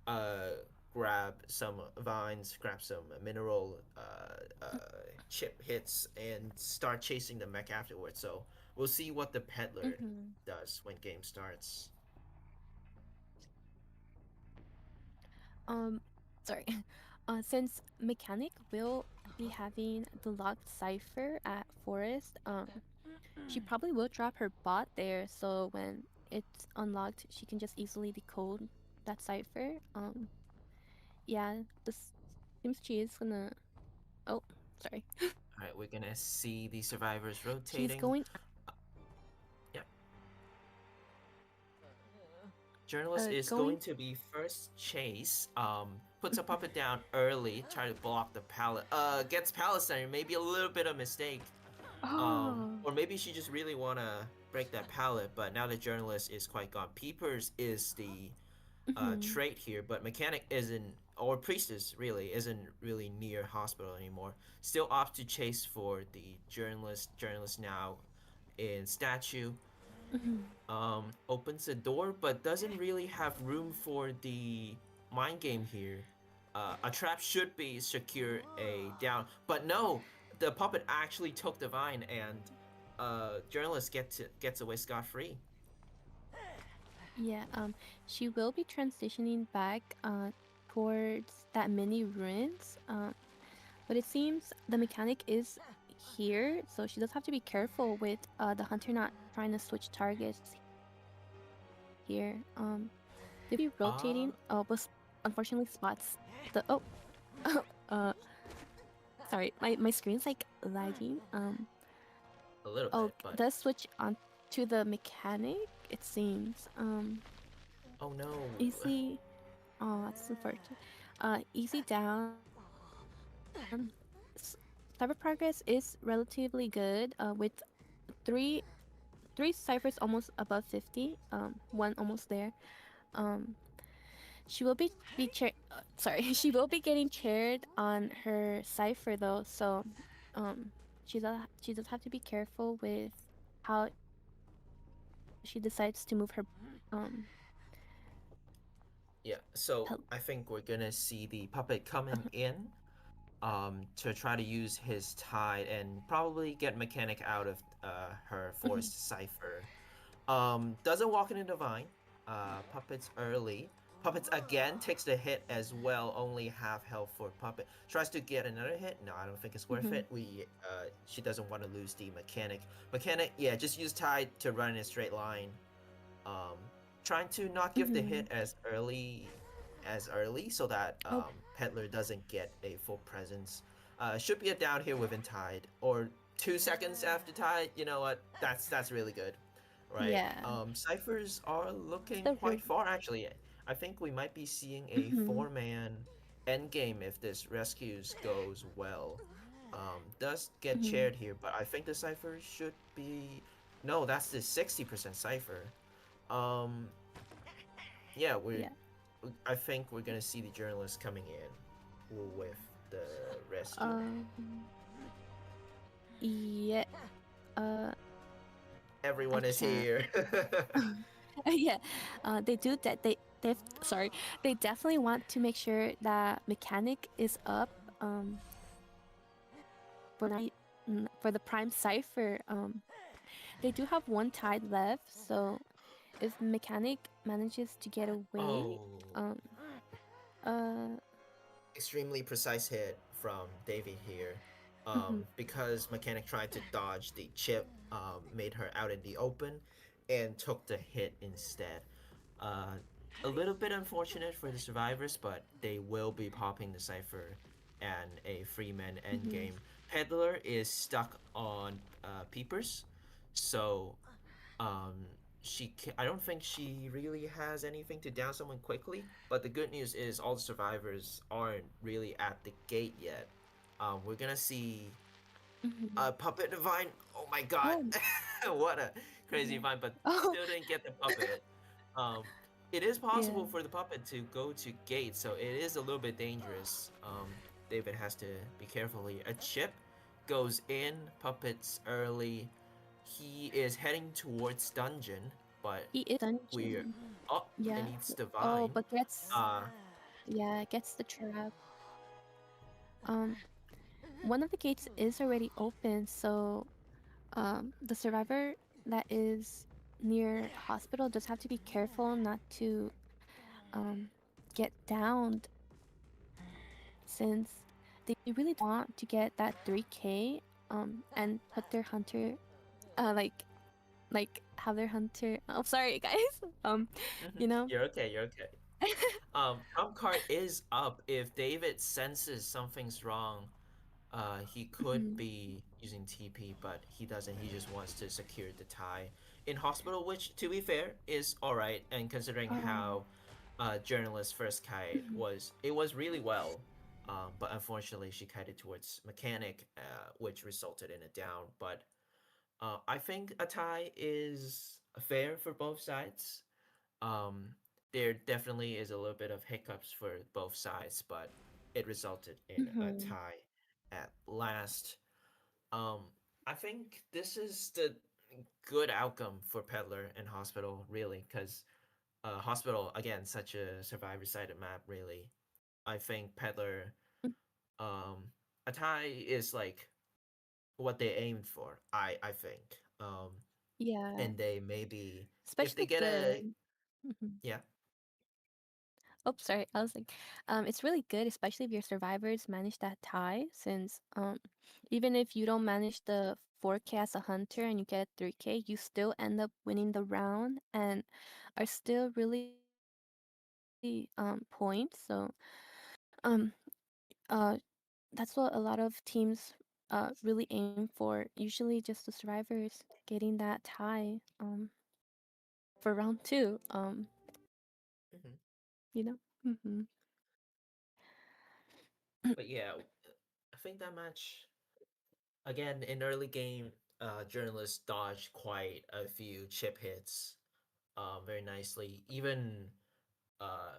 uh, grab some vines, grab some mineral, chip hits, and start chasing the mech afterwards. So we'll see what the Peddler Mhm. does when game starts. Um, sorry. Since mechanic will be having the locked cipher at Forest, she probably will drop her bot there, so when it's unlocked, she can just easily decode that cipher. Yeah, this seems she is gonna. Oh, sorry. All right, we're gonna see the survivors She's rotating. going. Yeah, journalist is Going. going to be first chase. Puts a puppet down early, try to block the pallet. Gets pallet center, maybe a little bit of mistake. Oh. Or maybe she just really wanna break that pallet, but now the journalist is quite gone. Peepers is the Mhm. trait here, but mechanic isn't, or priestess really isn't really near hospital anymore. Still opts to chase for the journalist. Journalist now in statue. Mhm. Opens the door, but doesn't really have room for the mind game here. A trap should be secure a down, but no, the puppet actually took the vine, and journalist gets away scot free. Yeah. She will be transitioning back towards that mini ruins. But it seems the mechanic is here, so she does have to be careful with the hunter not trying to switch targets here. They'll be rotating. But unfortunately spots the uh sorry, my screen's like lagging. A little Oh, bit, but does switch on to the mechanic, it seems. oh no. Easy. Oh, that's unfortunate. Easy down. Cyber progress is relatively good. With three ciphers almost above 50. One almost there. Um, she will sorry, she will be getting chaired on her cipher though. So, she does have to be careful with how she decides to move her Yeah, so pel- I think we're gonna see the puppet coming in to try to use his tide and probably get mechanic out of her forced cipher. Doesn't walk into Divine. Puppet's early. Puppets again takes the hit as well, only half health for Puppet. Tries to get another hit. No, I don't think it's worth it. She doesn't want to lose the mechanic. Mechanic, yeah, just use tide to run in a straight line. Um, Trying to not give the hit as early so that Peddler doesn't get a full presence. Should be a down here within tide or 2 seconds after tide. You know what? That's really good, right? Yeah. Ciphers are looking the quite far actually. I think we might be seeing a 4-man endgame if this rescues goes well. Does get chaired here, but I think the cipher should be. No, that's the 60% cipher. Yeah, I think we're gonna see the journalist coming in with the rescue. Yeah. Everyone is here. Yeah. They do that. They definitely want to make sure that mechanic is up. For the prime cipher. They do have one tide left, so if mechanic manages to get away, Extremely precise hit from Davy here. Because mechanic tried to dodge the chip, made her out in the open, and took the hit instead. A little bit unfortunate for the survivors, but they will be popping the cipher and a Freeman endgame. Peddler is stuck on Peepers, so I don't think she really has anything to down someone quickly. But the good news is all the survivors aren't really at the gate yet. We're gonna see Puppet Divine. Oh my god, what a crazy Divine! But still didn't get the puppet. It is possible for the puppet to go to gate, so it is a little bit dangerous. David has to be careful here. A chip goes in, puppets early. He is heading towards dungeon, but he is dungeon. It needs Divine. Oh, but gets gets the trap. One of the gates is already open, so the survivor that is near hospital does have to be careful not to get downed, since they really want to get that 3k and put their hunter like have their hunter. Oh, sorry guys. You know. You're okay. Trump card is up. If David senses something's wrong, he could be using TP, but he doesn't. He just wants to secure the tie in hospital, which, to be fair, is all right. And considering how journalist first kite it was really well. But unfortunately, she kited towards mechanic, which resulted in a down. But I think a tie is fair for both sides. There definitely is a little bit of hiccups for both sides, but it resulted in a tie at last. I think this is the good outcome for Peddler and Hospital, really, because Hospital, again, such a survivor-sided map, really. I think Peddler, a tie is like what they aimed for, I think. Yeah. And they maybe, Especially if they get good. yeah. Oh, sorry. I was like, it's really good, especially if your survivors manage that tie, since even if you don't manage the 4K as a hunter and you get a 3K, you still end up winning the round and are still really points. So um uh that's what a lot of teams really aim for. Usually just the survivors getting that tie for round two. Mhm. You know? Mm-hmm. But yeah, I think that match again in early game, journalists dodged quite a few chip hits, very nicely. Even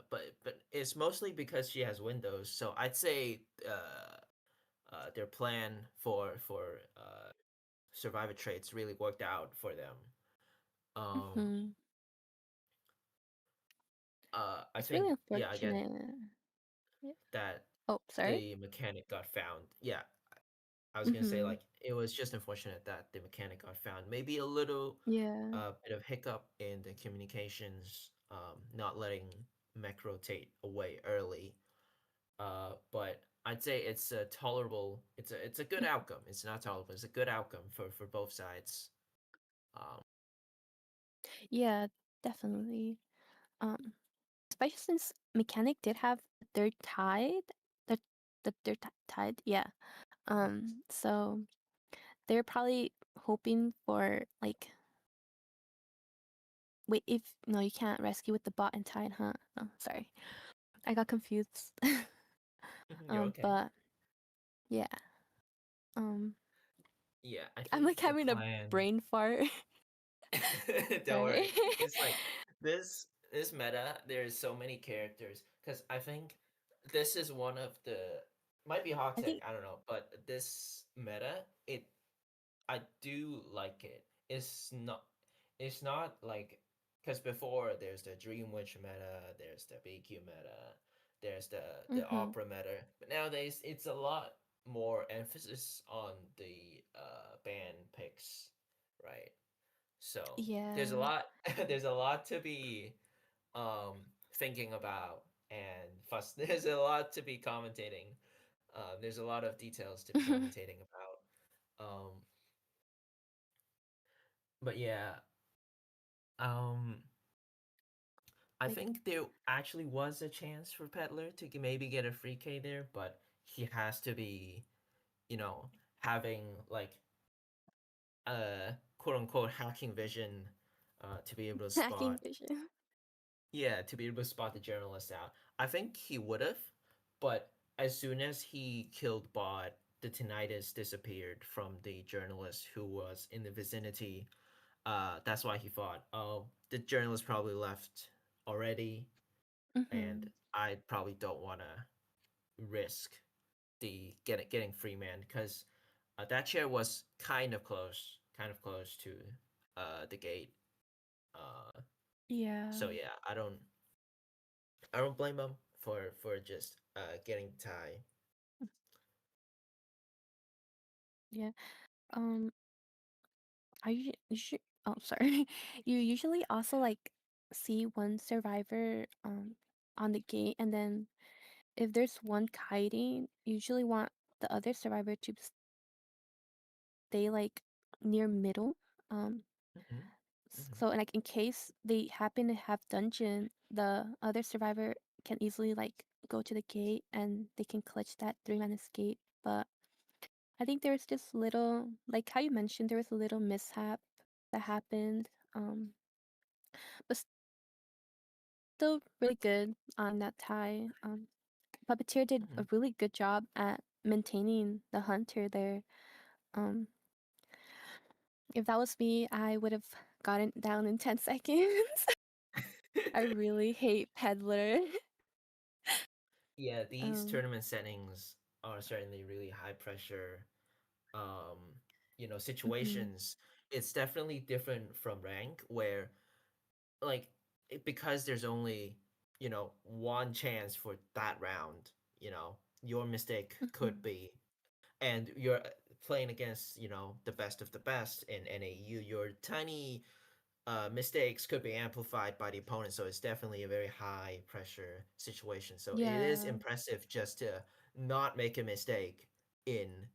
but it's mostly because she has windows. So I'd say their plan for survivor traits really worked out for them. Um, Mm-hmm. I It's think really yeah again unfortunate. Yeah. that Oh, sorry. the mechanic got found. Yeah, I was gonna say Mm-hmm. like it was just unfortunate that the mechanic got found. Maybe a little Yeah. bit of hiccup in the communications, not letting mech rotate away early. But I'd say it's a tolerable. It's a good outcome. It's not tolerable. It's a good outcome for both sides. Um, Yeah, definitely. Um, especially since Mechanic did have the third tide, the tide, yeah. So they're probably hoping for like, wait, if no, you can't rescue with the bot and tide, huh? Oh, sorry, I got confused. you're okay. But yeah, um, Yeah, I I'm think like the having a plan. brain fart. Don't Sorry. worry. It's like this meta. There's so many characters because I think this is one of the might be hot I take. think. I don't know, but this meta, I do like it. It's not like because before there's the Dream Witch meta, there's the BQ meta, there's the Mm-hmm. opera meta, but nowadays it's a lot more emphasis on the band picks, right? So there's a Yeah. lot there's a lot to be um thinking about and fuss there's a lot to be commentating. There's a lot of details to be commentating about. But yeah, um I Like. think there actually was a chance for Peddler to maybe get a free K there, but he has to be, you know, having like quote unquote hacking vision to be able to Hacking spot vision. yeah, to be able to spot the journalist out. I think he would have, but as soon as he killed Bot, the tinnitus disappeared from the journalist who was in the vicinity. That's why he thought, oh, the journalist probably left already, and Mm-hmm. I probably don't want to risk the getting free man because that chair was kind of close to the gate. Uh, Yeah. so yeah, I don't blame him for just getting tie. Yeah. Um. Are you should. Oh, sorry. You usually also like see one survivor on the gate, and then if there's one kiting, you usually want the other survivor to stay like near middle. Um. Hmm. Hmm. So like in case they happen to have dungeon, the other survivor can easily like go to the gate and they can clutch that 3-man escape. But I think there was just little, like how you mentioned, there was a little mishap that happened. But still really good on that tie. Puppeteer did Hmm. a really good job at maintaining the hunter there. Um, if that was me, I would have gotten down in 10 seconds. I really hate Peddler. Yeah, these Um, tournament settings are certainly really high pressure. Um, mhm, situations. It's definitely different from rank where like because there's only one chance for that round. Your mistake could mhm, be, and you're playing against the best of the best in NAU. You're tiny mistakes could be amplified by the opponent, so it's definitely a very high pressure situation. So it is Yeah. impressive just to not make a mistake in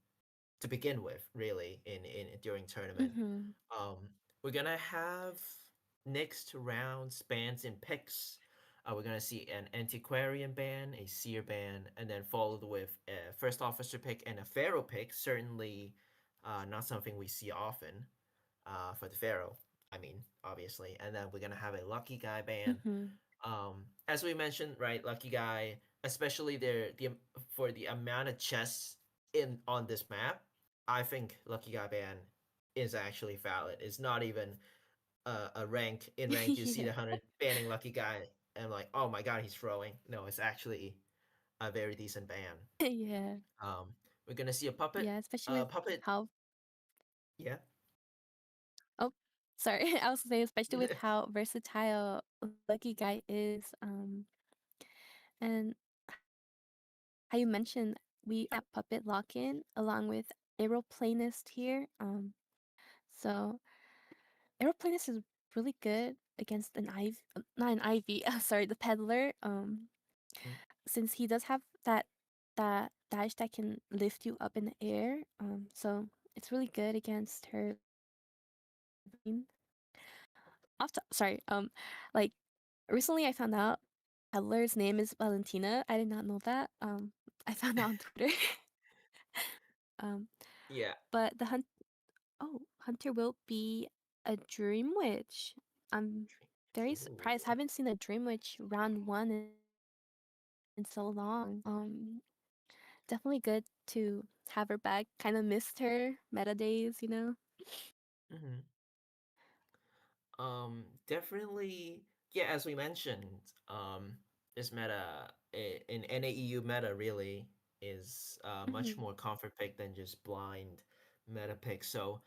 to begin with, really, in during tournament. Mhm. Um, we're gonna have next round's bans and picks. We're gonna see an antiquarian ban, a seer ban, and then followed with a first officer pick and a pharaoh pick. Certainly, not something we see often. For the pharaoh, I mean, obviously, and then we're gonna have a lucky guy ban. Mhm. As we mentioned, right, lucky guy, especially for the amount of chests in on this map, I think lucky guy ban is actually valid. It's not even a rank in rank. You see Yeah. the 100 banning lucky guy, and like, oh my god, he's throwing. No, it's actually a very decent ban. Yeah. We're gonna see a puppet. Yeah, especially with Puppet, how yeah. oh, sorry. I was saying especially with how versatile Lucky Guy is. And how you mentioned we have Puppet Lock-in along with Aeroplanist here. So Aeroplanist is really good against an Ivy, not an Ivy, sorry, the Peddler. Mm, Since he does have that dash that can lift you up in the air. So it's really good against her. Sorry. Like recently I found out Peddler's name is Valentina. I did not know that. I found out on Twitter. um, yeah. but Hunter will be a Dream Witch. I'm very surprised. Ooh. Haven't seen a Dream Witch round one in so long. Definitely good to have her back. Kind of missed her meta days, you know. Mhm. Definitely, yeah, as we mentioned, this meta in NAEU meta really is much Mhm. more comfort pick than just blind meta pick. So,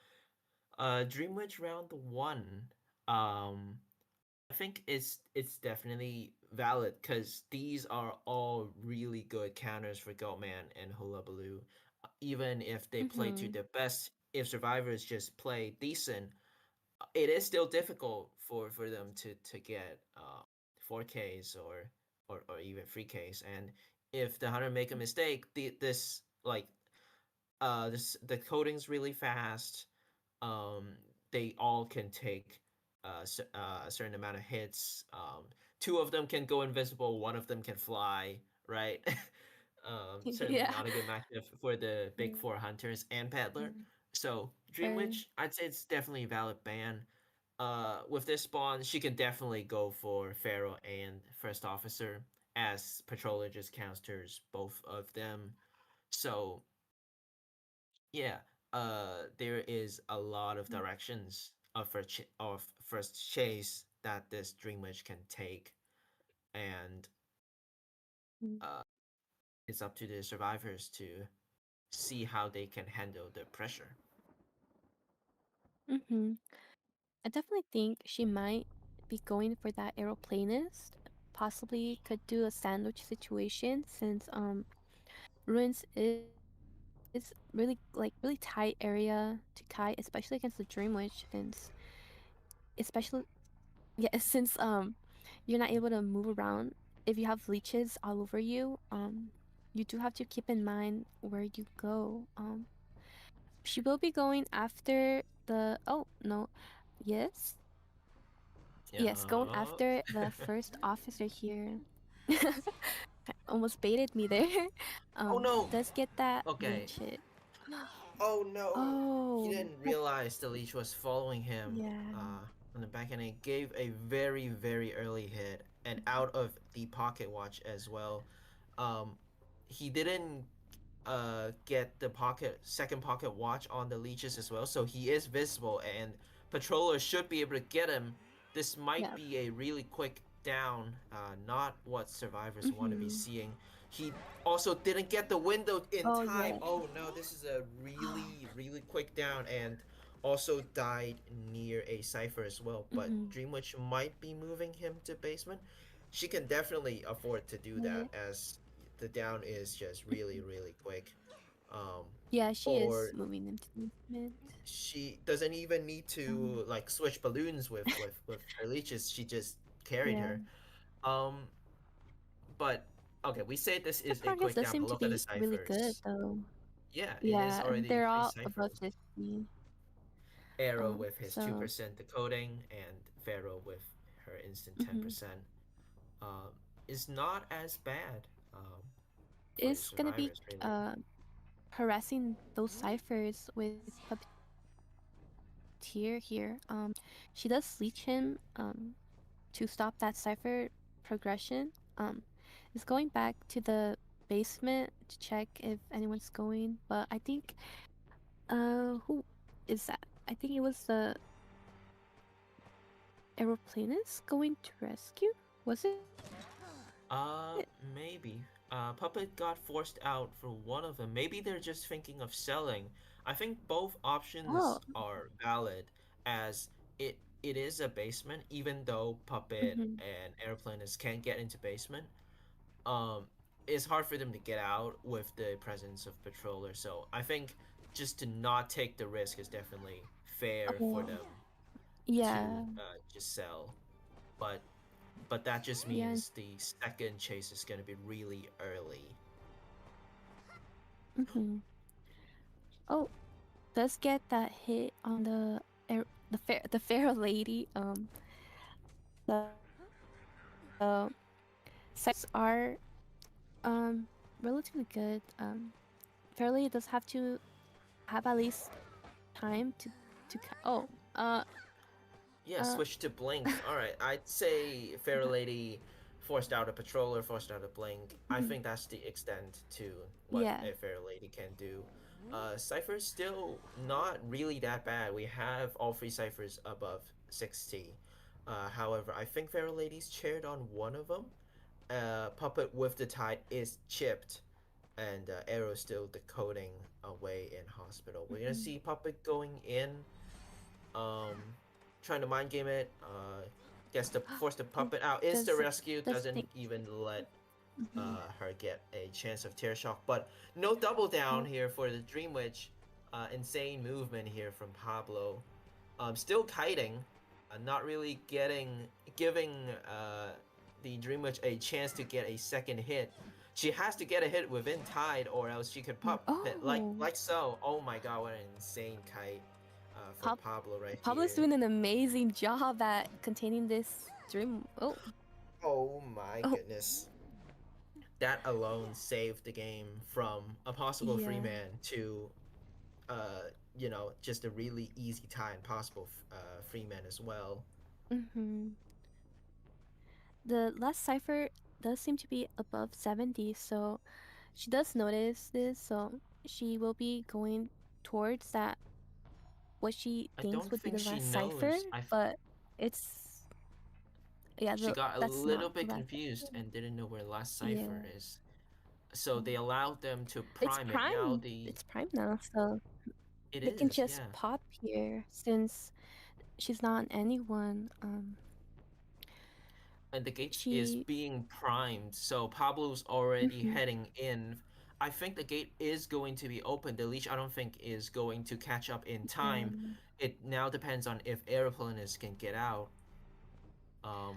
Dream Witch round one, um, I think it's definitely valid because these are all really good counters for Goatman and Hula Baloo. Even if they play to Mhm. their best, if survivors just play decent, it is still difficult for them to get 4Ks or even 3Ks. And if the hunter make a mistake, this like the coding's really fast. Um, they all can take a certain amount of hits. Two of them can go invisible. One of them can fly. Right. Certainly Yeah. not a good matchup for the big Mm, four hunters and peddler. mm, So Dream Very. Witch, I'd say it's definitely a valid ban. With this spawn, she can definitely go for Pharaoh and First Officer, as Patroller just counters both of them. So yeah, there is a lot of Mm, directions of first chase that this Dream Witch can take, and mm, uh, it's up to the survivors to see how they can handle the pressure. mhm. I definitely think she might be going for that aeroplanist. Possibly could do a sandwich situation since ruins is really like really tight area to kite, especially against the Dream Witch, since especially yeah, since you're not able to move around if you have leeches all over you. You do have to keep in mind where you go. She will be going after the oh no, yes. Yeah. Yes, going after the first officer here. Almost baited me there. Oh no. Does get that Okay. leech hit. Oh no! He Oh, didn't realize the leech was following him yeah. on the back, and it gave a very, very early hit, and out of the pocket watch as well. Um, he didn't get the second pocket watch on the leeches as well, so he is visible, and patroller should be able to get him. This might Yeah. be a really quick down, not what survivors want to be Mm-hmm. seeing. He also didn't get the window in Oh, time. yeah. Oh no, this is a really, really quick down, and also died near a cipher as well. But Mm-hmm. Dreamwitch might be moving him to basement. She can definitely afford to do Yeah. that as the down is just really, really quick. Um, Yeah, she is or moving into movement. she doesn't even need Um, to like switch balloons with her leeches. She just carried yeah. her. Um, but okay, we say this The is a progress quick does down, seem but to look at the be really good, ciphers. though. Yeah, it is Yeah, already they're three all above ciphers. 50. Arrow with his So, 2% decoding and Pharaoh with her instant mhm. 10%, um, is not as bad, for the It's gonna be survivors, really. harassing those ciphers with Puppeteer here. She does leech him to stop that cipher progression. Is going back to the basement to check if anyone's going, but I think who is that? I think it was the aeroplanist going to rescue. Was it? Uh, maybe. Puppet got forced out for one of them. Maybe they're just thinking of selling. I think both Oh. options are valid, as it is a basement, even though Puppet Mhm. and Airplanist can't get into basement. Um, it's hard for them to get out with the presence of patrollers. So I think just to not take the risk is definitely fair for Oh. them to Yeah. just sell. But but that just Yeah. means the second chase is going to be really early. Mhm. Oh, does get that hit on the fair lady. The sites are um relatively good. Fairly does have to have at least time oh uh Yeah, uh switch to blink. All right, I'd say Fair Lady forced out a patroller, forced out a blink. I mhm. think that's the extent to what Yeah. a Fair Lady can do. Cypher's still not really that bad. We have all three ciphers above 60. However, I think Fair Lady's chaired on one of them. Puppet with the tide is chipped, and Arrow still decoding away in hospital. We're gonna Mhm. see Puppet going in, um, trying to mind game it. Gets to force the Oh, puppet out. Insta does rescue does doesn't think. even let Mhm. her get a chance of tear shock. But no double down Oh. here for the Dream Witch. Insane movement here from Pablo. Still kiting, not really giving the Dream Witch a chance to get a second hit. She has to get a hit within tide, or else she could pop it Oh, like so. Oh my god, what an insane kite for Pab Pablo right Pablo's here. doing an amazing job at containing this dream. Oh. Oh my Oh. goodness. That alone saved the game from a possible free Yeah. man to, just a really easy tie and possible free man as well. Mhm. The last cipher does seem to be above 70, so she does notice this, so she will be going towards that what she I thinks don't would be think the she last cipher, knows. but it's yeah, She got a that's not little the bit last confused cipher. and didn't know where last cipher Yeah. is. So they allowed them to It's prime it. Now prime. It's prime now, so it they can is, just yeah. pop here since she's not anyone. And the gate is She being primed, so Pablo's already mhm. heading in. I think the gate is going to be open. The leash, I don't think, is going to catch up in Yeah. time. It now depends on if Aeroplanist can get out.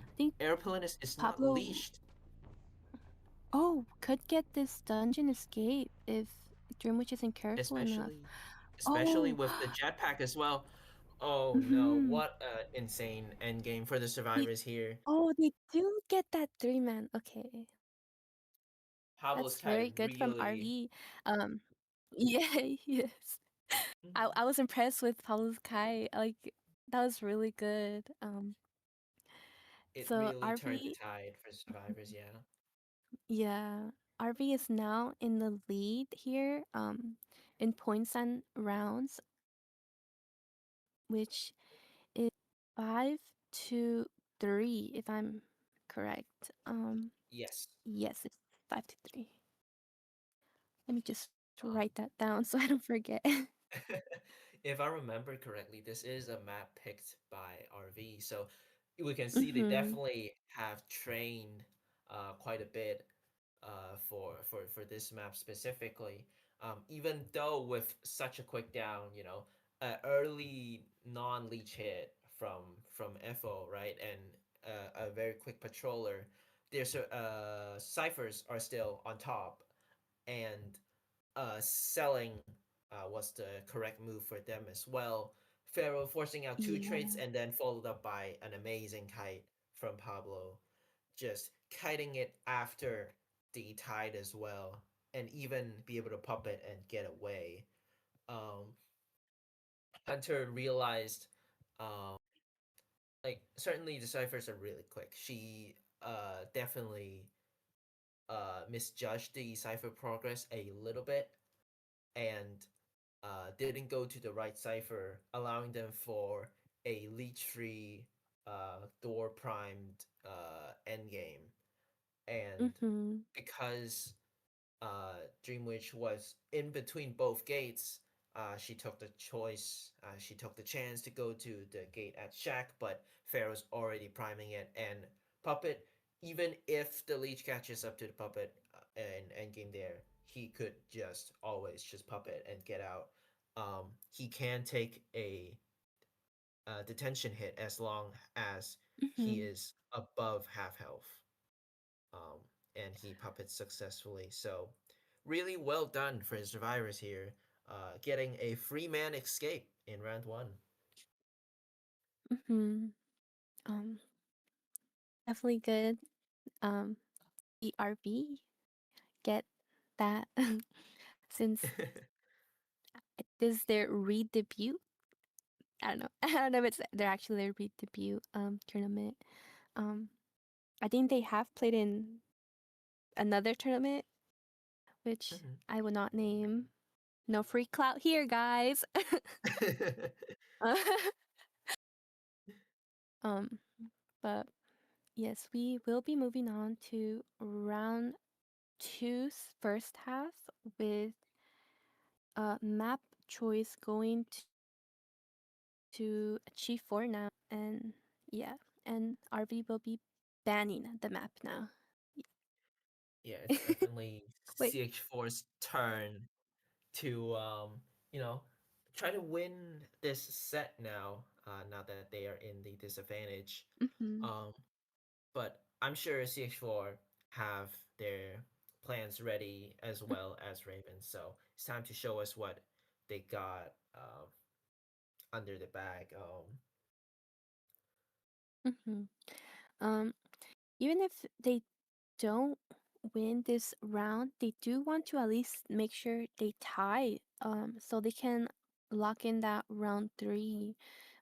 I think Aeroplanist is not Pablo leashed, could get this dungeon escape if Dreamwitch isn't careful enough. especially especially Oh, with the jetpack as well. Oh no, mm-hmm. what a insane endgame for the They, survivors here. they do get that 3-man. Okay, Pablo's that's kite very good from really. RV. Um, yeah, yes. I was impressed with Pablo's Kai. Like that was really good. It So really turned the RV, tide for survivors, yeah. yeah, RV is now in the lead here. In points and rounds, which is 5-3, if I'm correct. Yes. Yes, it's 5-3. Let me just Um, write that down so I don't forget. if I remember correctly, this is a map picked by RV, so we can see they Mm-hmm. definitely have trained quite a bit for this map specifically. Even though with such a quick down, early non-leech hit from FO, right, and a very quick patroller, their ciphers are still on top, and selling was the correct move for them as well. Pharaoh forcing out two Yeah. traits and then followed up by an amazing kite from Pablo, just kiting it after the tide as well, and even be able to pop it and get away. Um, Hunter realized, um, like certainly the ciphers are really quick. She definitely misjudged the cipher progress a little bit, and didn't go to the right cipher, allowing them for a leech free door primed endgame. And Mm-hmm. because Dream Witch was in between both gates, she took the choice, she took the chance to go to the gate at Shack, but Pharaoh's already priming it, and Puppet, even if the leech catches up to the Puppet and endgame there, he could just always just Puppet and get out. He can take a detention hit as long as he Mm-hmm. is above half health, um, and he puppets successfully. So, really well done for his survivors here, getting a free man escape in round one. Mm-hmm. Um, Definitely good. Um, ERB get that since this is their re-debut. I don't know. I don't know if it's they're actually their re-debut tournament. Um, I think they have played in another tournament, which Mhm. I will not name. No free clout here, guys. um, but yes, we will be moving on to round two's first half with map choice going to Chief 4 now. And yeah, and RV will be banning the map now. Yeah, it's definitely Wait. CH4's turn to you know, try to win this set now. Now that they are in the disadvantage. Mm-hmm. Um, but I'm sure CH4 have their plans ready as well as Raven. So it's time to show us what they got under the bag. Mm-hmm. Um, Even if they don't win this round, they do want to at least make sure they tie, so they can lock in that round three,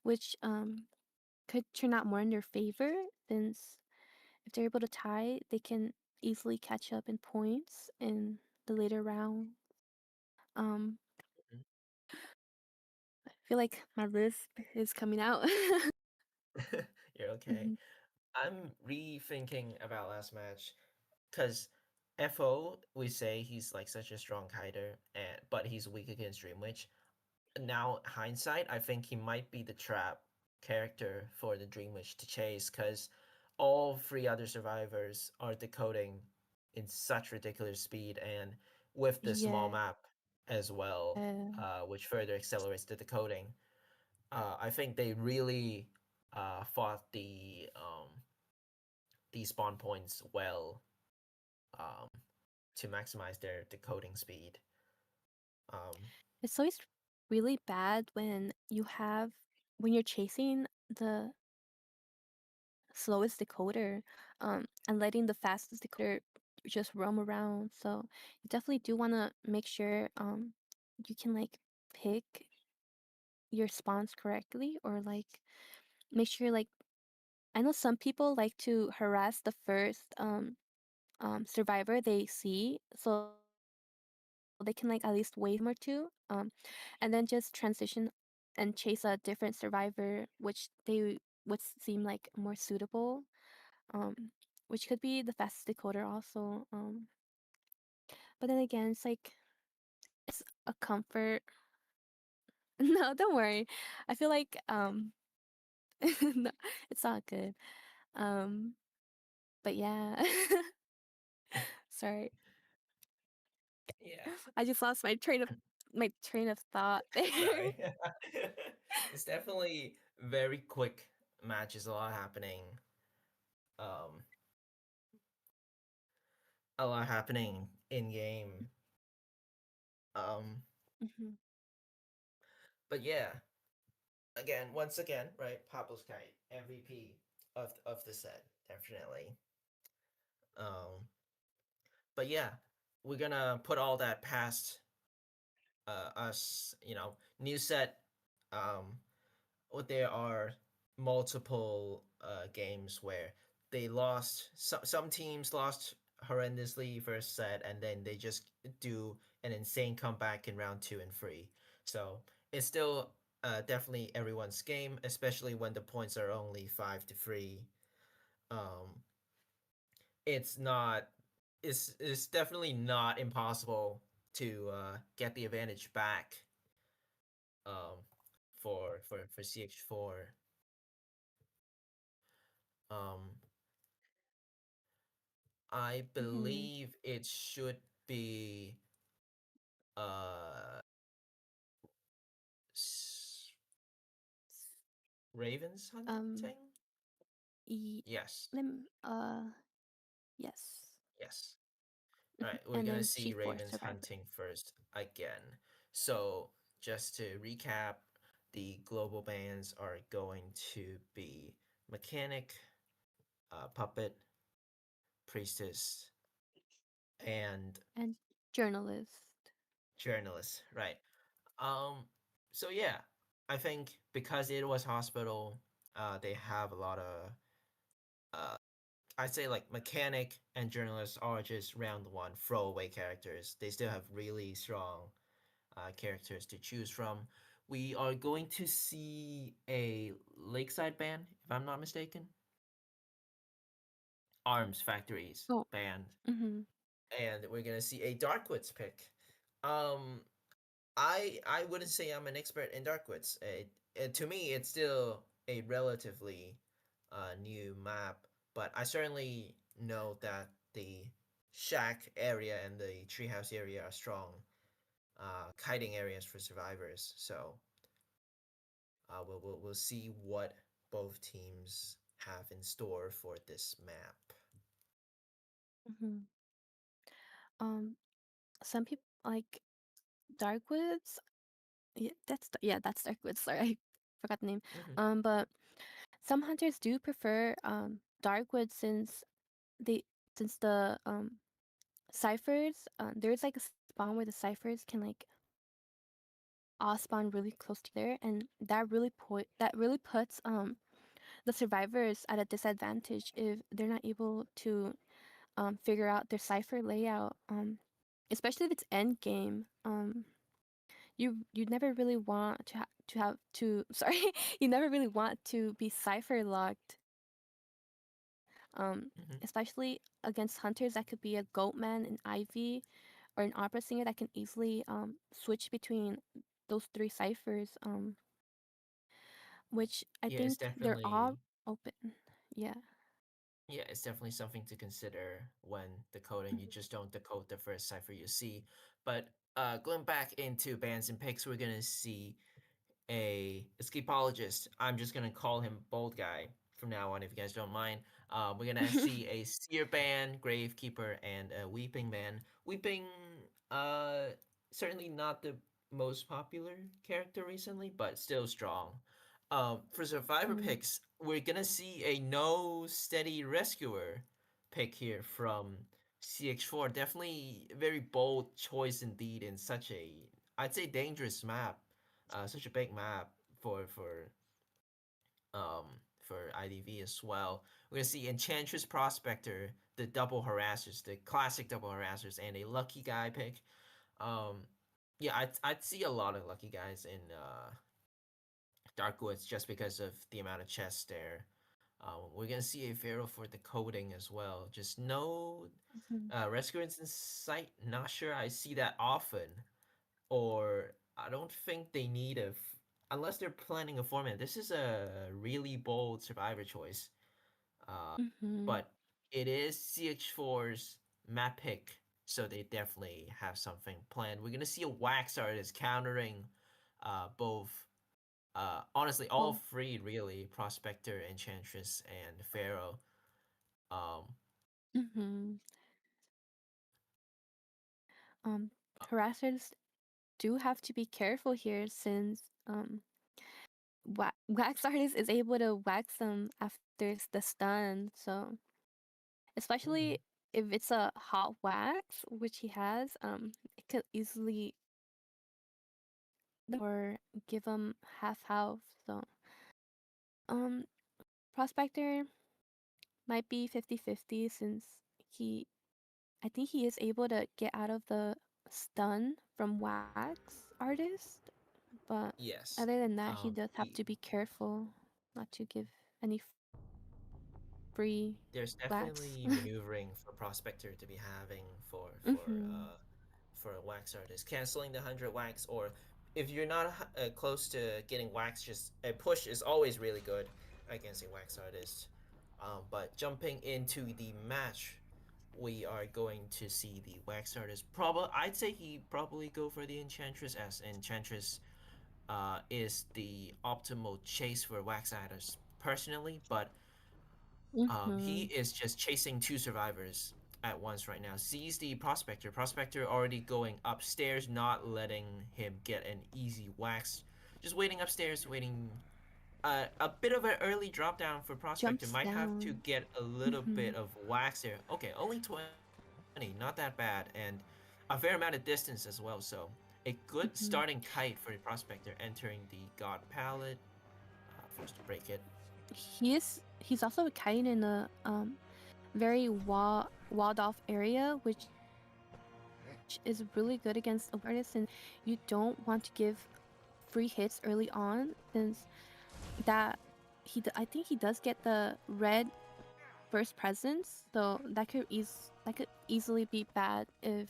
which could turn out more in their favor since if they're able to tie, they can easily catch up in points in the later round. Um, Mhm. I feel like my lisp is coming out. You're okay. Mhm. I'm rethinking about last match because FO, we say he's like such a strong kiter, and but he's weak against Dream Witch. Now hindsight, I think he might be the trap character for the Dream Witch to chase because all three other survivors are decoding in such ridiculous speed and with the small Yeah. map as well, which further accelerates the decoding. I think they really fought the spawn points well, um, to maximize their decoding speed. Um, It's always really bad when you're chasing the slowest decoder, and letting the fastest decoder just roam around. So you definitely do want to make sure you can like pick your spawns correctly, or like make sure like I know some people like to harass the first survivor they see, so they can like at least wait or two, and then just transition and chase a different survivor, which they would seem like more suitable, um, which could be the fastest decoder also. But then again, it's like it's a comfort. No, don't worry. I feel like no, it's all good. Um, but yeah, sorry. Yeah. I just lost my train of thought there. Sorry. It's definitely very quick matches, a lot happening. Um, a lot happening in game. Um, Mhm. but yeah, once again, right? Pablo Sky, MVP of the set, definitely. Um, but yeah, we're gonna put all that past us. New set. Um, there are multiple games where they lost. Some teams lost horrendously first set, and then they just do an insane comeback in round 2 and 3. So it's still definitely everyone's game, especially when the points are only 5-3. Um, it's not. It's definitely not impossible to get the advantage back. Um, for CH4. Um, I Mhm. believe it should be uh s- Ravens Um, hunting. e Yes, lem yes. yes. All right, we're And gonna then see G4 Ravens Survivor. hunting first again. So just to recap, the global bans are going to be mechanic, puppet, priestess, and And journalist. journalist. Right. Um, so yeah, I think because it was hospital, they have a lot of I'd say like mechanic and journalist are just round one throwaway characters. They still have really strong characters to choose from. We are going to see a Lakeside ban, if I'm not mistaken. Arms Factories Oh. banned, Mhm. and we're gonna see a Darkwoods pick. Um, I wouldn't say I'm an expert in Darkwoods. To me, it's still a relatively new map, but I certainly know that the shack area and the treehouse area are strong kiting areas for survivors. So we'll see what both teams have in store for this map. Mhm. Um, some people like Darkwoods. Yeah, that's Darkwoods. Sorry, I forgot the name. Mm-hmm. But some hunters do prefer Darkwood they since the ciphers there's like a spawn where the ciphers can like all spawn really close together, and that really puts the survivors at a disadvantage if they're not able to figure out their cipher layout, especially if it's end game. You never really want to have to sorry, you never really want to be cipher locked, Mm-hmm. especially against hunters that could be a goatman, an ivy, or an opera singer that can easily switch between those three ciphers, which I Yeah, it's think they're definitely all open. Yeah. Yeah, it's definitely something to consider when decoding. You Mhm. just don't decode the first cipher you see. But going back into bans and picks, we're gonna see a escapologist. I'm just gonna call him Bold Guy from now on, if you guys don't mind. We're gonna see a Seer ban, Gravekeeper, and a Weeping ban. Weeping, uh, certainly not the most popular character recently, but still strong. For survivor Mm. picks, we're gonna see a no steady rescuer pick here from CX4. Definitely a very bold choice indeed in such a, I'd say, dangerous map, such a big map for for um for IDV as well. We're gonna see Enchantress Prospector, the double harassers, the classic double harassers, and a lucky guy pick. Um, yeah, I'd see a lot of lucky guys in Darkwoods just because of the amount of chests there. We're gonna see a Pharaoh for the coding as well. Just no Mhm. rescuers in sight. Not sure I see that often, or I don't think they need unless they're planning a format. This is a really bold survivor choice, uh, Mhm. but it is CH4's map pick so they definitely have something planned. We're gonna see a wax artist countering both honestly all Oh. three really, Prospector, Enchantress, and Pharaoh. Um Mm-hmm. Um, harassers do have to be careful here since wax artist is able to wax them after the stun. So mhm. especially if it's a hot wax, which he has, it could easily or give him half health. So um, Prospector might be 50-50 since he, I think he is able to get out of the stun from wax artist. But Yes. other than that, he does have He to be careful not to give any free there's wax. definitely maneuvering for Prospector to be having Mm-hmm. for a wax artist, canceling the 100 wax, or if you're not close to getting wax, just a push is always really good against a wax artist. But jumping into the match, we are going to see the wax artist. Probably, I'd say he probably go for the Enchantress, as Enchantress is the optimal chase for wax artists personally, but he Mm-hmm. is just chasing two survivors at once right now. Sees the prospector. Prospector already going upstairs, not letting him get an easy wax. Just waiting upstairs, waiting. A bit of an early drop down for prospector. Jumps Might have to down. get a little Mm-hmm. bit of wax there. Okay, only 20, not that bad, and a fair amount of distance as well. So a good Mm-hmm. starting kite for the prospector entering the God Palette. Forced to break it. He's also kiting in a very walled off area, which is really good against a artist, and you don't want to give free hits early on since that I think he does get the red first presence, so that could easily be bad if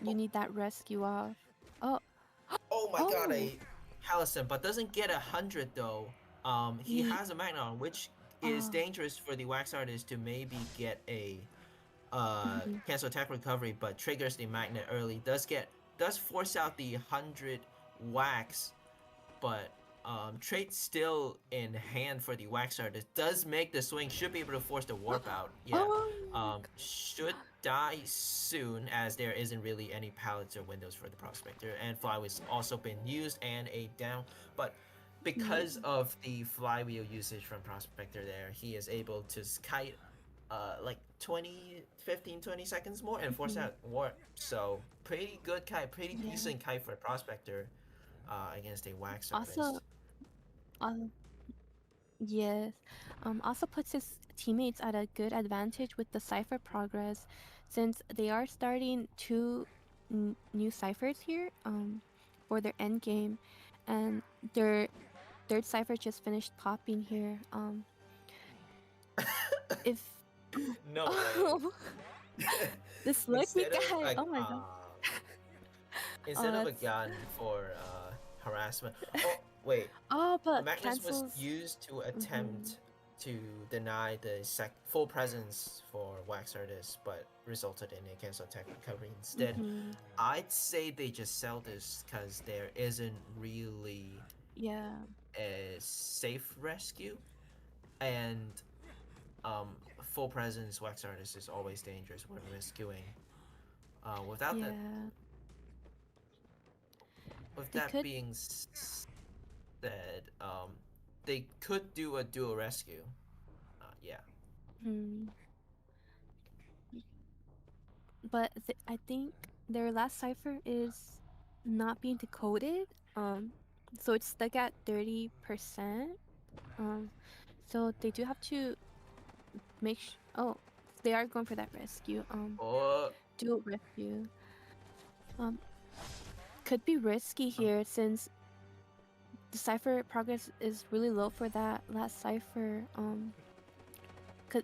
you need that rescue off. Oh, Oh my god, oh, a Halison, but doesn't get 100 though. He he, has a Magnon, which is oh, dangerous for the wax artist to maybe get a mhm. cancel attack recovery, but triggers the magnet early. Does force out the 100 wax, but trait still in hand for the wax artist. Does make the swing, should be able to force the warp out. Yeah. Oh, Should die soon, as there isn't really any pallets or windows for the prospector, and fly was also been used and a down, but yeah, because of the flywheel usage from prospector there, he is able to kite like 20, 15, 20 seconds more and force mhm, out warp. So pretty good kite, pretty yeah. decent kite for a prospector against a wax Also, artist. um, yes. Also puts his teammates at a good advantage with the cipher progress, since they are starting two new ciphers here. For their end game, and their third cipher just finished popping here. If No way. oh, this lucky instead of guy. a Oh my god. Oh, instead of a that's gun for harassment. Oh wait, oh, but Magnus was cancels. used to Mm-hmm. attempt to deny the full presence for wax artists, but resulted in a cancel attack recovery instead. Mm-hmm. I'd say they just sell this because there isn't really Yeah. a safe rescue, and full presence wax artist is always dangerous when rescuing. Without that, Yeah. with They that could. being said, they could do a dual rescue. Yeah. Hmm. But I think their last cipher is not being decoded. So it's stuck at 30%. Um, so they do have to make. Oh, they are going for that rescue. Oh, Dual rescue. Um, could be risky here since the cipher progress is really low for that last cipher. Could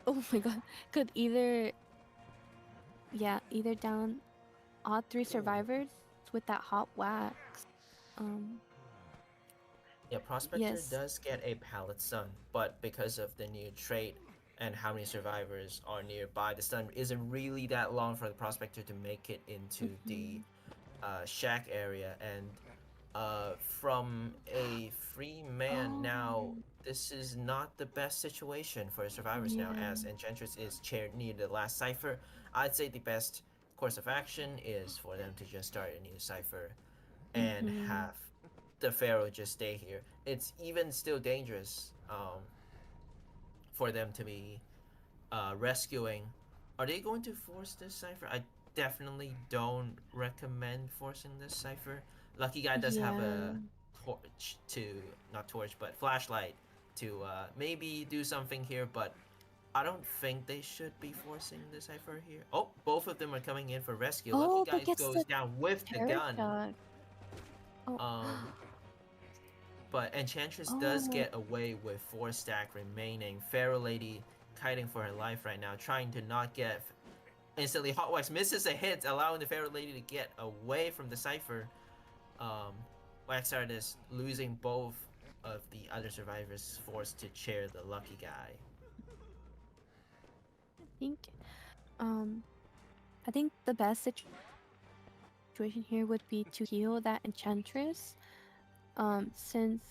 oh my god, could either either down all three ooh. survivors with that hot wax. Um, Yeah, Prospector yes. does get a pallet stun, but because of the new trait, and how many survivors are nearby. The stun isn't really that long for the prospector to make it into the shack area, and from a free man now, this is not the best situation for survivors now, as Enchantress is chaired near the last cipher. I'd say the best course of action is for them to just start a new cipher and have the Pharaoh just stay here. It's even still dangerous for them to be rescuing. Are they going to force this cipher? I definitely don't recommend forcing this cipher. Lucky Guy does have a torch to, not torch, but flashlight to maybe do something here, but I don't think they should be forcing the cipher here. Oh, both of them are coming in for rescue. Oh, Lucky but Guy gets goes the down with the terror gun. shot. But Enchantress does Oh. get away with 4 stack remaining. Pharaoh Lady kiting for her life right now, trying to not get instantly. Hot Wax misses a hit, allowing the Pharaoh Lady to get away from the cipher. Wax Artist losing both of the other survivors, forced to chair the Lucky Guy. I think the best situation here would be to heal that Enchantress, since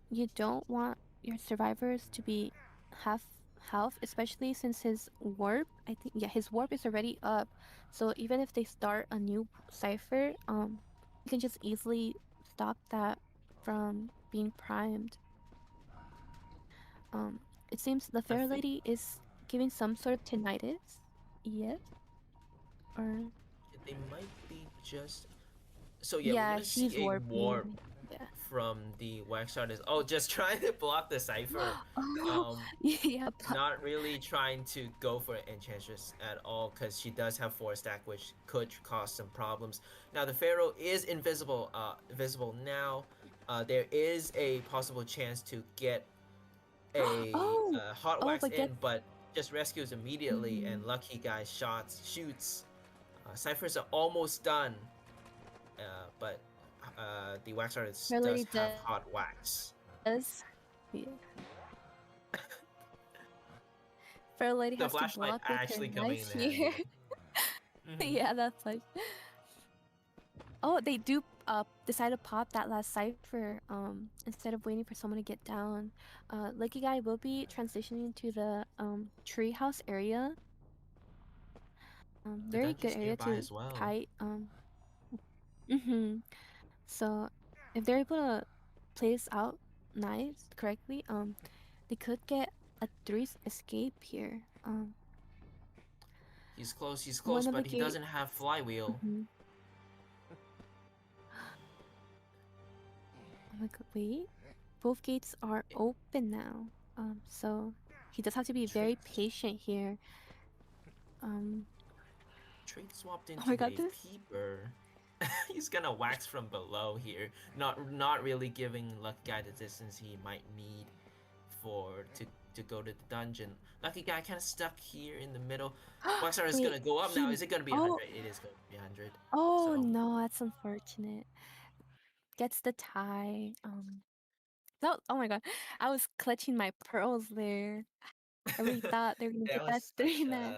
you don't want your survivors to be half health, especially since his warp, his warp is already up. So even if they start a new cipher, you can just easily stop that from being primed. It seems the Fair Lady is giving some sort of tinnitus. Yes? Or they might be just. So yeah, we're gonna she's see a warping. warp from the Wax Artist. Oh, just trying to block the cipher. Yeah. Not really trying to go for Enchantress at all, because she does have 4 stack, which could cause some problems. Now the Pharaoh is invisible. Visible now. There is a possible chance to get a Hot Wax in, but just rescues immediately, and Lucky Guy shoots. Ciphers are almost done, but the Wax Artist does have Hot Wax. Yeah. Fair Lady the has to block actually with her coming knife in here. Yeah, that's like. Oh, they do decide to pop that last cipher instead of waiting for someone to get down. Lucky Guy will be transitioning to the treehouse area. Very good area to kite. So if they're able to place out knives correctly, they could get a 3 escape here. He's close, but he doesn't have flywheel. Oh my god, wait. Both gates are open now. So he does have to be very patient here. Trade swapped into a peeper. He's gonna wax from below here. Not really giving Lucky Guy the distance he might need to go to the dungeon. Lucky Guy kind of stuck here in the middle. Waxar is gonna go up now. Is it gonna be 100? It is gonna be 100. Oh no, that's unfortunate. Gets the tie. No, oh my god, I was clutching my pearls there. I really thought they were gonna get that 3-man.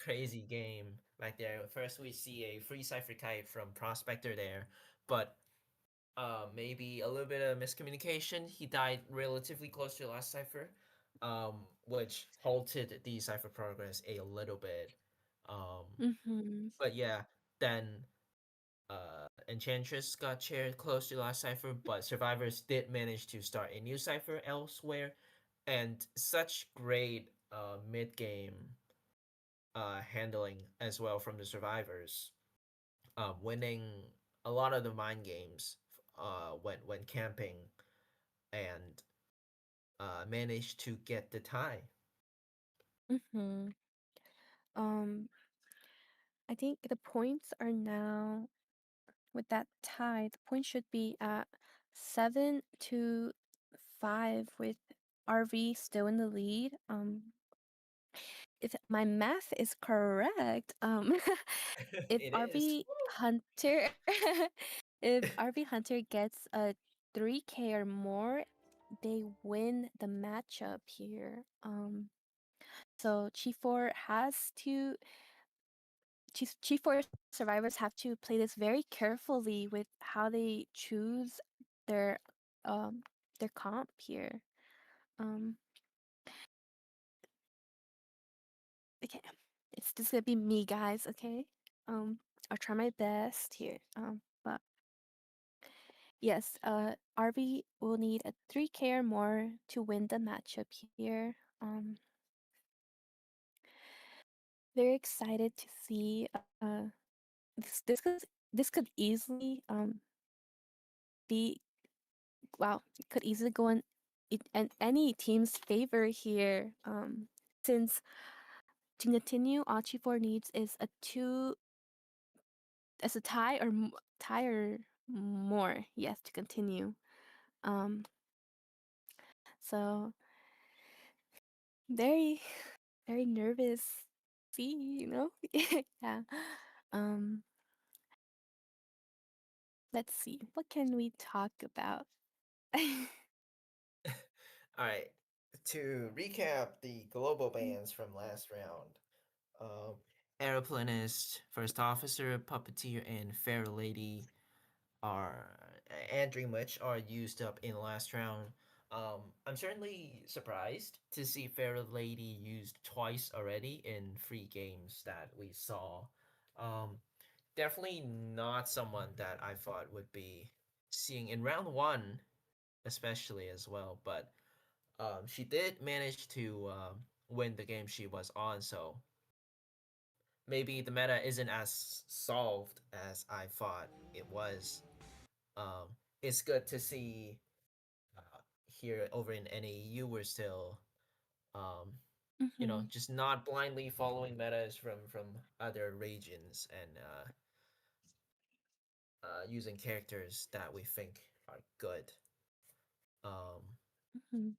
Crazy game right there. First we see a free cipher kite from Prospector there, but maybe a little bit of miscommunication. He died relatively close to the last cipher, which halted the cipher progress a little bit. But yeah, then Enchantress got chaired close to the last cipher, but survivors did manage to start a new cipher elsewhere, and such great mid-game handling as well from the survivors, winning a lot of the mind games when camping, and managed to get the tie. I think the points are now, with that tie, the point should be at 7-5 with RV still in the lead. If my math is correct, if RV Hunter if RV Hunter gets a 3K or more, they win the matchup here. So G4 has to G4 survivors have to play this very carefully with how they choose their um their comp here. Um okay. It's just gonna be me, guys, okay? I'll try my best here. But yes, RV will need a 3k or more to win the matchup here. Very excited to see this could easily be wow, it could easily go in any team's favor here. Since to continue, Achi4 needs is a two as a tie or tie or more, yes, to continue. Um, so very very nervous. See, yeah. Um, let's see. What can we talk about? All right. To recap the global bans from last round, um, Aeroplanist, First Officer, Puppeteer, and Fair Lady are and Dream Witch are used up in the last round. I'm certainly surprised to see Fair Lady used twice already in 3 games that we saw. Um, Definitely not someone that I thought would be seeing in round one, especially as well. But she did manage to win the game she was on, so maybe the meta isn't as solved as I thought it was. Um, it's good to see here over in NAU we're still, um, Mhm, just not blindly following metas from other regions and using characters that we think are good. Um, mhm,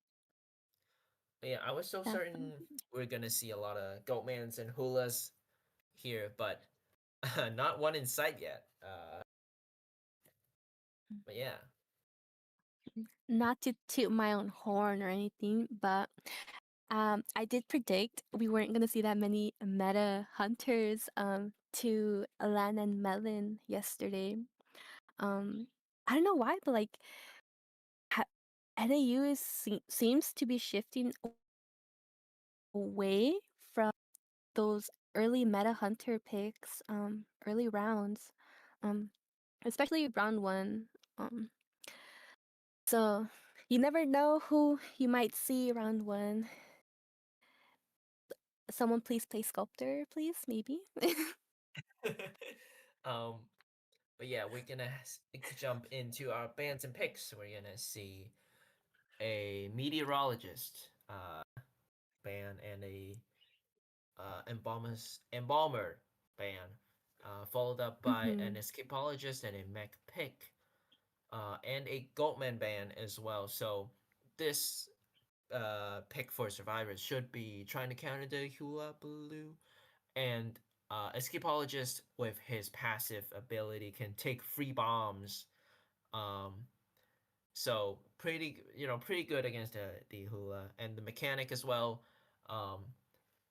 yeah, I was so certain definitely. we're gonna see a lot of Goatmans and Hulas here, but not one in sight yet. But yeah. Not to toot my own horn or anything, but I did predict we weren't gonna see that many meta hunters to Alan and Melon yesterday. Um, I don't know why, but like NAU seems to be shifting away from those early meta hunter picks, early rounds, um, especially round one. Um, so you never know who you might see round one. Someone please play sculptor, please, maybe. um, but yeah, we're gonna jump into our bands and picks. We're gonna see a meteorologist ban and a embalmer ban, followed up by an Mhm, escapologist and a mech pick, and a Goatman ban as well. So this pick for survivors should be trying to counter the Hula Blue, and escapologist with his passive ability can take free bombs. Um, so pretty good against the Hula and the mechanic as well. Um,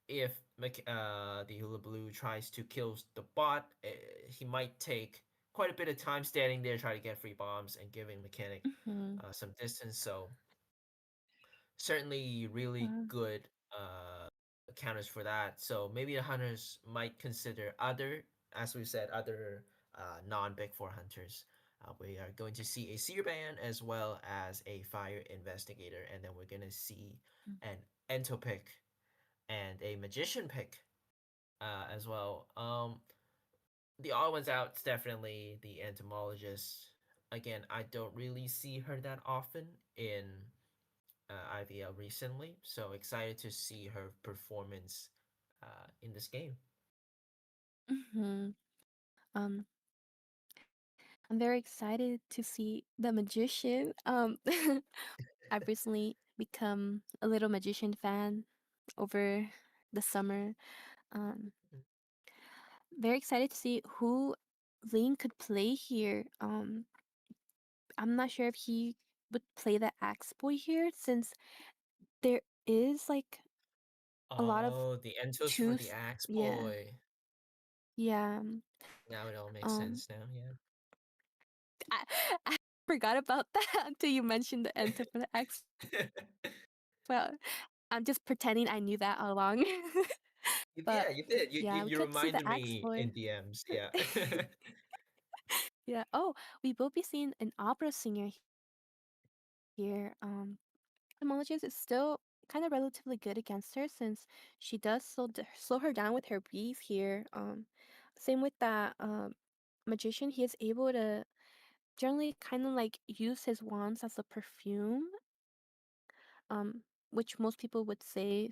if the Hula Blue tries to kill the bot, he might take quite a bit of time standing there trying to get free bombs and giving mechanic mhm, some distance. So certainly really uh, good counters for that. So maybe the hunters might consider other, as we said, other non-Big Four hunters. We are going to see a seer ban as well as a fire investigator, and then we're gonna see mm, an ento pick and a magician pick as well. The odd ones out is definitely the entomologist. Again, I don't really see her that often in IVL recently, so excited to see her performance in this game. mhm. Um, I'm very excited to see the magician. I've recently become a little magician fan over the summer. Um, very excited to see who Link could play here. I'm not sure if he would play the Axe Boy here since there is like a lot of Oh, the Entos for the choose. Axe Yeah, Boy. yeah. Now it all makes Um, sense now, yeah. I, I forgot about that until you mentioned the enter for the X. Well, I'm just pretending I knew that all along. But Yeah, you did. You, you yeah, we you get to see the reminded Axe me Boy. in DMs, yeah. Yeah. Oh, we will be seeing an opera singer here. Etymologist is still kind of relatively good against her since she does slow her down with her breeze here. Same with that magician. He is able to generally kind of like use his wands as a perfume, which most people would say,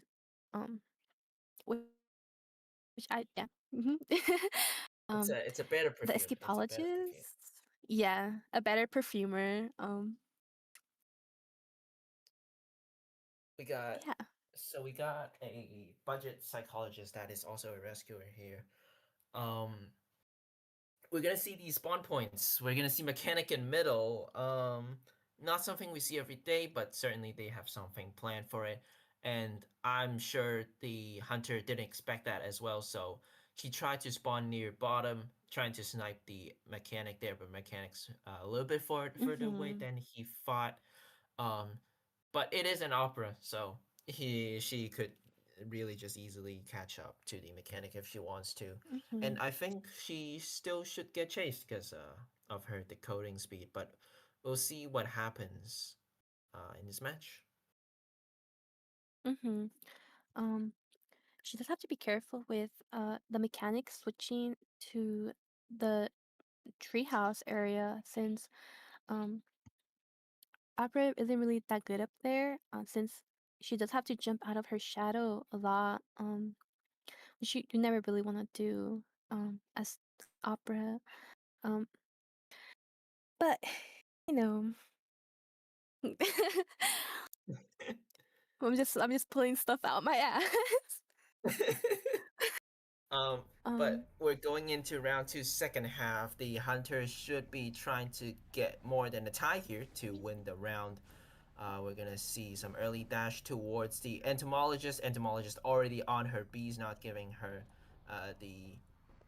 um, which I yeah. Mhm. It's um, a better the perfume. It's a better perfume. escapologist, yeah, a better perfumer. We got Yeah. we got a budget psychologist that is also a rescuer here. Um we're gonna see these spawn points. We're gonna see mechanic in middle. Not something we see every day, but certainly they have something planned for it. And I'm sure the hunter didn't expect that as well, so she tried to spawn near bottom, trying to snipe the mechanic there, but mechanic's a little bit further away Mhm. than he thought. Um, but it is an opera, so she could really just easily catch up to the mechanic if she wants to. And Mhm. I think she still should get chased because of her decoding speed, but we'll see what happens in this match. Mhm. Um, she does have to be careful with the mechanics switching to the treehouse area since um Opera isn't really that good up there, since she does have to jump out of her shadow a lot, which you never really want to do as Opera. Um, but you know, I'm just pulling stuff out my ass. Um, um, but we're going into round two, second half. The Hunters should be trying to get more than a tie here to win the round. We're gonna see some early dash towards the entomologist. Entomologist already on her bees, not giving her the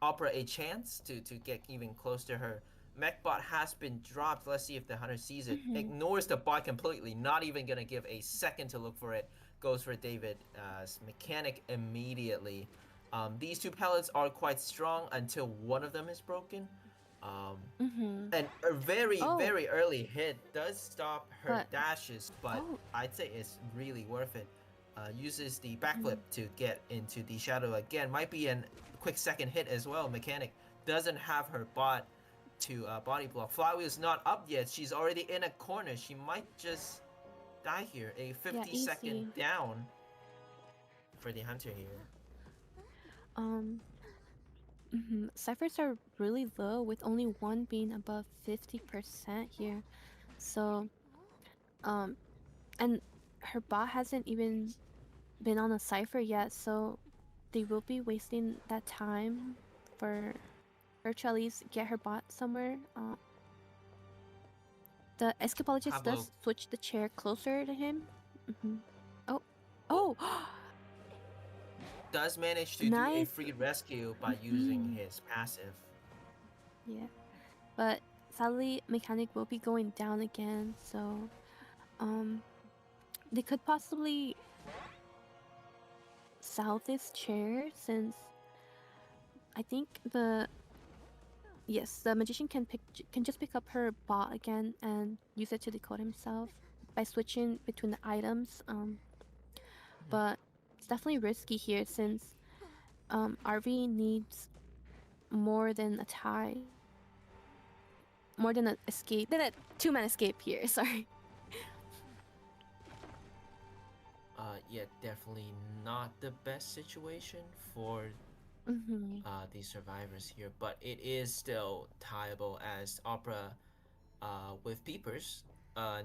opera a chance to get even close to her. Mechbot has been dropped. Let's see if the hunter sees it. mhm, Ignores the bot completely, not even gonna give a second to look for it. Goes for David mechanic immediately. These two pellets are quite strong until one of them is broken. Um, mhm. and a very, Oh, very early hit does stop her but dashes, but oh, I'd say it's really worth it. Uses the backflip mhm. to get into the shadow again. Might be a quick second hit as well. Mechanic doesn't have her bot to body block. Flywheel's not up yet. She's already in a corner. She might just die here. A Yeah, 50-second easy. down for the hunter here. Um, Ciphers are really low with only one being above 50% here. So, um, and her bot hasn't even been on a cipher yet, so they will be wasting that time for her to at least get her bot somewhere. The escapologist Pablo does switch the chair closer to him. hmm Oh, oh, oh, does manage to do a nice. free rescue by using hmm his passive. Yeah, but sadly, mechanic will be going down again. So, um, they could possibly south this chair since I think the magician can just pick up her bot again and use it to decode himself by switching between the items. But it's definitely risky here since RV needs more than a tie, more than an escape, than a two-man escape here. Sorry. Yeah, definitely not the best situation for Mm-hmm. these survivors here, but it is still tieable as Opera with Peepers,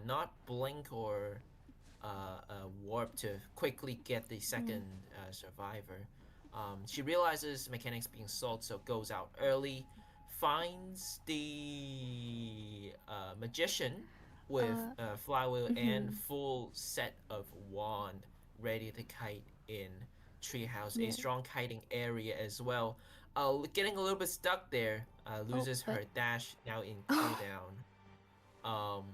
not blink or warp to quickly get the second survivor. She realizes mechanics being sold, so goes out early, finds the magician with flywheel and Mm-hmm. full set of wand ready to kite in. treehouse, a Yeah. strong kiting area as well. Getting a little bit stuck there, Oh, loses but her dash now in oh, cooldown. Um,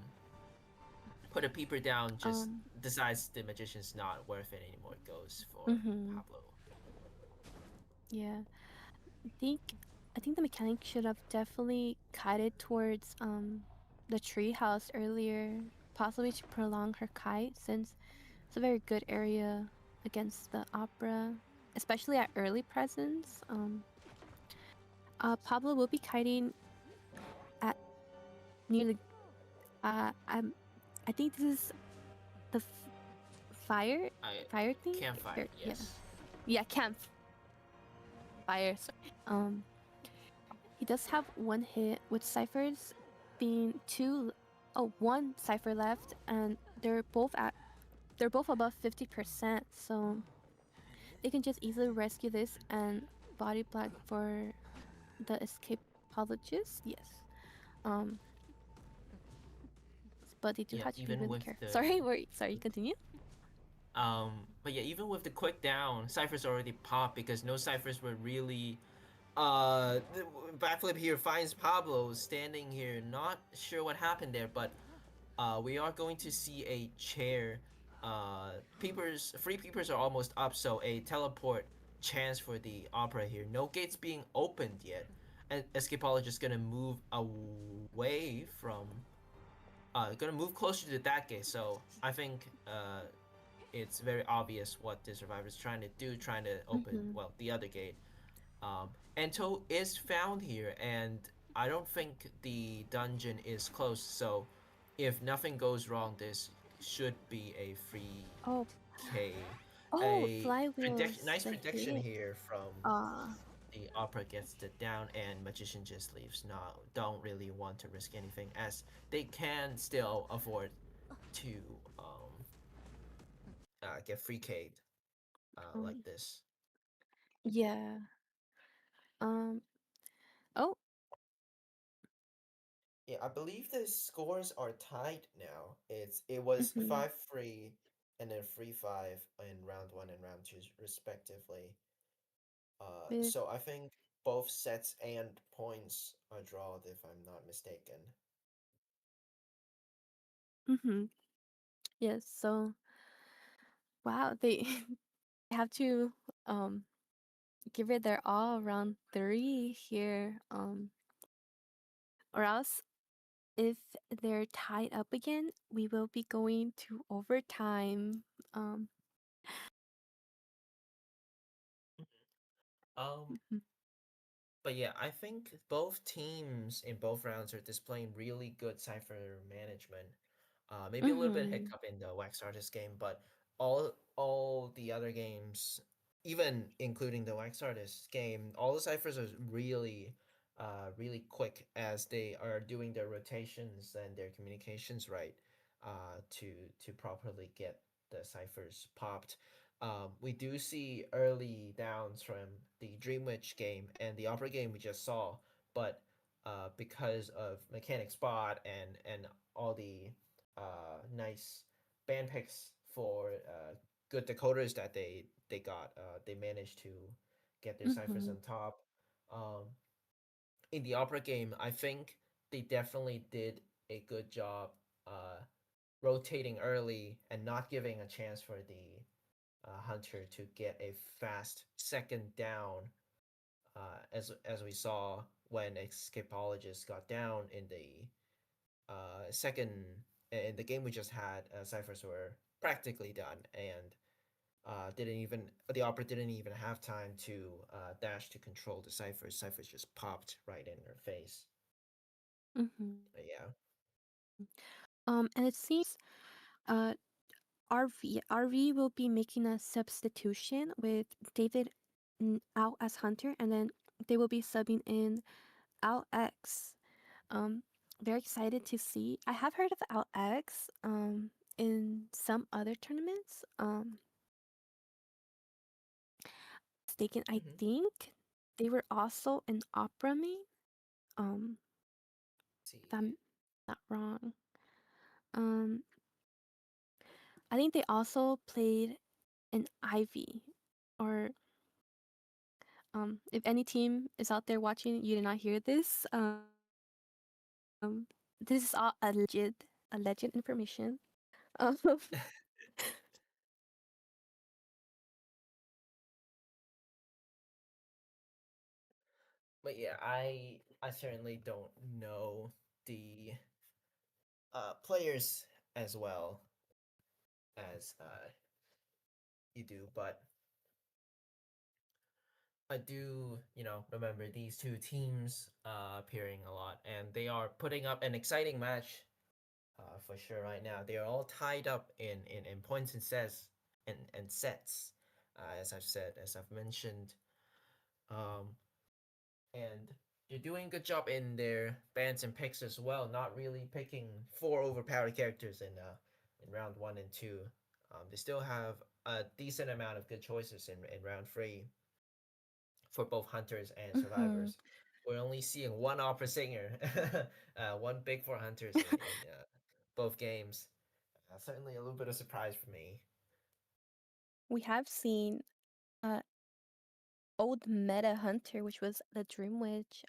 put a peeper down, just um, decides the magician's not worth it anymore. Goes for mm-hmm. Pablo. Yeah. I think I think the mechanic should have definitely kited towards the treehouse earlier, possibly to prolong her kite since it's a very good area against the opera, especially at early presence. Pablo will be kiting at near the I think this is the fire I thing. campfire, Yeah, yes. yeah, campfire. Sorry. He does have one hit with ciphers being one cipher left, and they're both above 50%, so they can just easily rescue this and body block for the escapologist. Yes. Um, but they do Yeah, have to be even really with careful. the Sorry, continue. but yeah, even with the quick down, ciphers already popped because no ciphers were really. The backflip here finds Pablo standing here, not sure what happened there, but we are going to see a chair. Free peepers are almost up, so a teleport chance for the opera here. No gates being opened yet, and Escapologist gonna move away from. Gonna move closer to that gate. So I think it's very obvious what the survivor's trying to do, trying to open the other gate. Ento is found here, and I don't think the dungeon is closed. So if nothing goes wrong, this should be a free Oh, K. flywheels. Nice The prediction hit. here from Ah. the opera gets it down, and magician just leaves. Not don't really want to risk anything, as they can still afford to get free K'd like this. Yeah. Oh. Yeah, I believe the scores are tied now. It was 5-3 and then 3-5 in round 1 and round 2 respectively. With So I think both sets and points are drawn if I'm not mistaken. yes. So wow, they have to give it their all around 3 here. Or else if they're tied up again, we will be going to overtime. Um. Um, mhm, but yeah, I think both teams in both rounds are displaying really good cipher management. Maybe a little bit mhm, hiccup in the Wax Artist game, but all the other games, even including the Wax Artist game, all the ciphers are really quick as they are doing their rotations and their communications right, to properly get the ciphers popped. We do see early downs from the Dream Witch game and the Opera game we just saw, but because of Mechanic Spot and all the nice band picks for good decoders that they got, they managed to get their ciphers on mhm, top. Um, in the Opera game, I think they definitely did a good job uh, rotating early and not giving a chance for the Hunter to get a fast second down, as we saw when Escapologist got down in the second in the game we just had. Ciphers were practically done, and didn't even the opera didn't even have time to dash to control the ciphers. Ciphers just popped right in her face. mhm. Yeah. And it seems uh RV will be making a substitution with David out as Hunter, and then they will be subbing in Out X. Very excited to see. I have heard of Out X in some other tournaments. Mistaken, I Mm-hmm. think they were also an opera main. Um, See. if I'm not wrong. Um, I think they also played an Ivy. or if any team is out there watching, you did not hear this. This is all alleged information. Um, But yeah, I certainly don't know the players as well as you do, but I do, remember these two teams appearing a lot, and they are putting up an exciting match for sure right now. They are all tied up in points and sets, as I've said, as I've mentioned, and they're doing a good job in their bans and picks as well. Not really picking four overpowered characters in round 1 and 2. They still have a decent amount of good choices in round 3 for both hunters and mhm. survivors. We're only seeing one opera singer, one big four hunters in both games. Certainly a little bit of surprise for me. We have seen old meta hunter, which was the Dream Witch.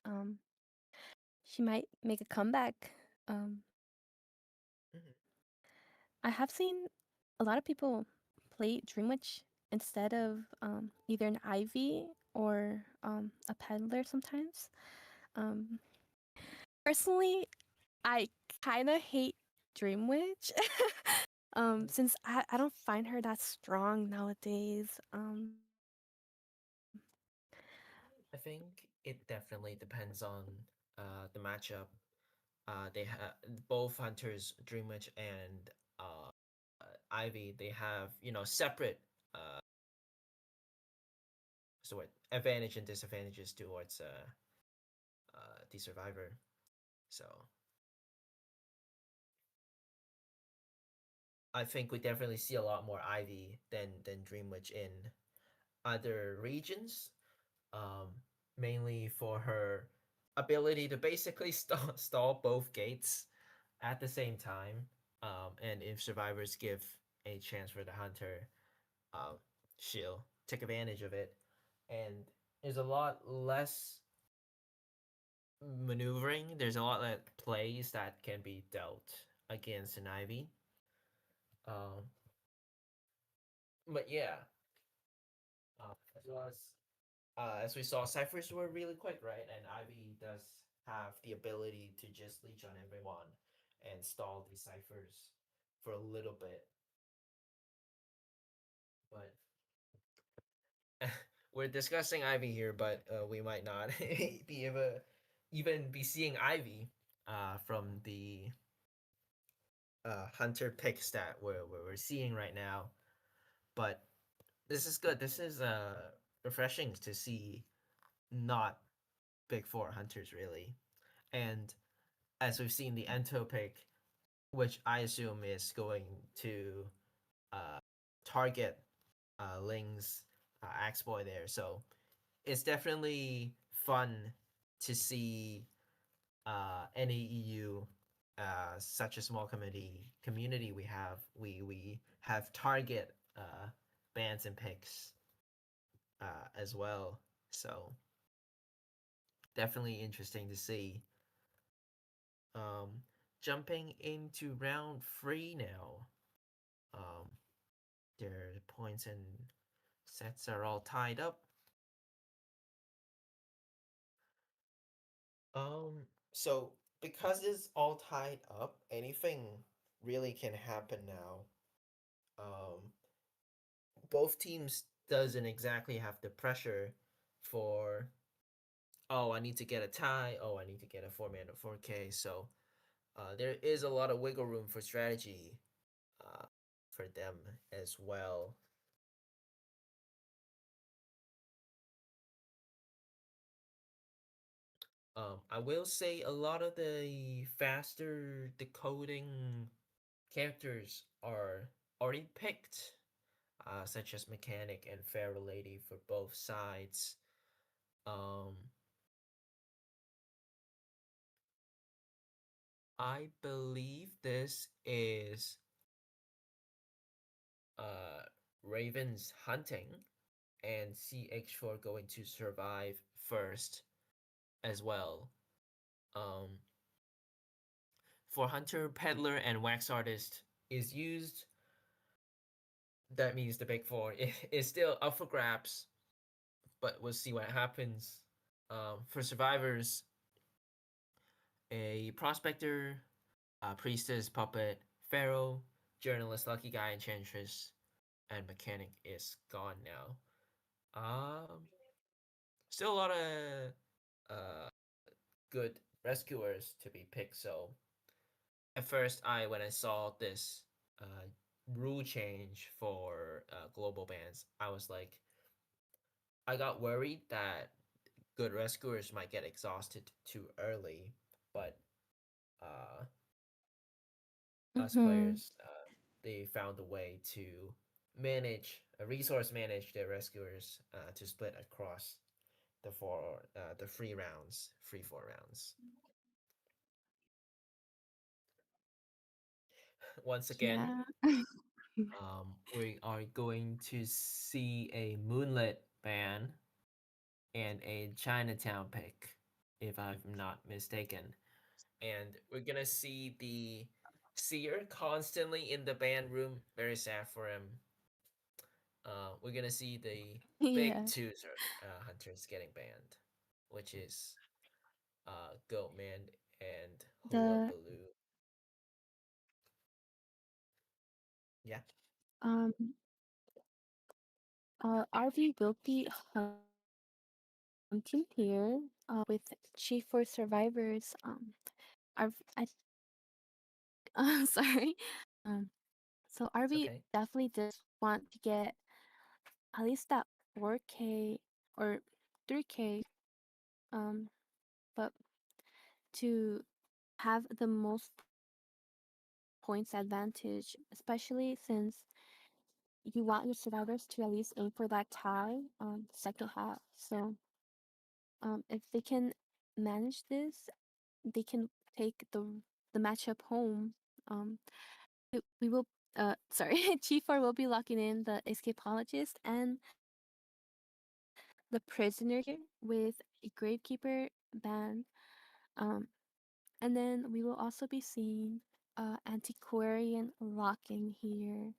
She might make a comeback. Um, Mhm. I have seen a lot of people play Dream Witch instead of either an Ivy or a peddler sometimes. Um, Personally, I kind of hate Dream Witch. Since I don't find her that strong nowadays. I think it definitely depends on the matchup. They have both hunters, Dreamwitch and Ivy. They have separate sort advantage and disadvantages towards the survivor. So I think we definitely see a lot more Ivy than Dreamwitch in other regions. Um, Mainly for her ability to basically stall both gates at the same time. And if survivors give a chance for the hunter, um, she'll take advantage of it. And there's a lot less maneuvering. There's a lot less plays that can be dealt against an Ivy. Um, but yeah, as well as we saw, ciphers were really quick, right? And Ivy does have the ability to just leech on everyone and stall these ciphers for a little bit. But we're discussing Ivy here, but we might not be able even be seeing Ivy from the hunter pick stat we're seeing right now. But this is good. This is refreshing to see not big four hunters really. And as we've seen the Ento pick, which I assume is going to uh, target Ling's Axe Boy there. So it's definitely fun to see NAEU, such a small community we have target bans and picks as well. So definitely interesting to see. Jumping into round 3 now. Um, their points and sets are all tied up. So because it's all tied up, anything really can happen now. Both teams doesn't exactly have the pressure for, oh, I need to get a tie, oh, I need to get a 4-man or 4K. So there is a lot of wiggle room for strategy for them as well. I will say a lot of the faster decoding characters are already picked, such as Mechanic and Pharaoh Lady for both sides. I believe this is uh, Raven's hunting, and CH4 going to survive first as well. Um, for Hunter, Peddler, and Wax Artist is used. That means the big four is still up for grabs, but we'll see what happens. For survivors, a prospector, priestess, puppet, pharaoh, journalist, lucky guy, enchantress, and mechanic is gone now. Still a lot of uh good rescuers to be picked. So at first, when I saw this rule change for global bans, I was like, I got worried that good rescuers might get exhausted too early, but uh, us Mm-hmm. players, they found a way to resource manage their rescuers to split across the free 4 rounds. Once again, Yeah. we are going to see a Moonlit ban and a Chinatown pick, if I'm not mistaken. And we're gonna see the Seer constantly in the ban room. Very sad for him. We're gonna see the big Yeah. two hunters getting banned, which is Goatman and Hula The Baloo. Yeah. um RV will be hunting here with Chief for Survivors. I sorry. Um so It's RV okay. definitely does want to get at least that 4K or 3K, um but to have the most points advantage, especially since you want your survivors to at least aim for that tie second half. So if they can manage this, they can take the matchup home. Um, we will sorry, Chief 4 will be locking in the escapologist and the prisoner here with a gravekeeper band. Um, and then we will also be seeing antiquarian lock-in here.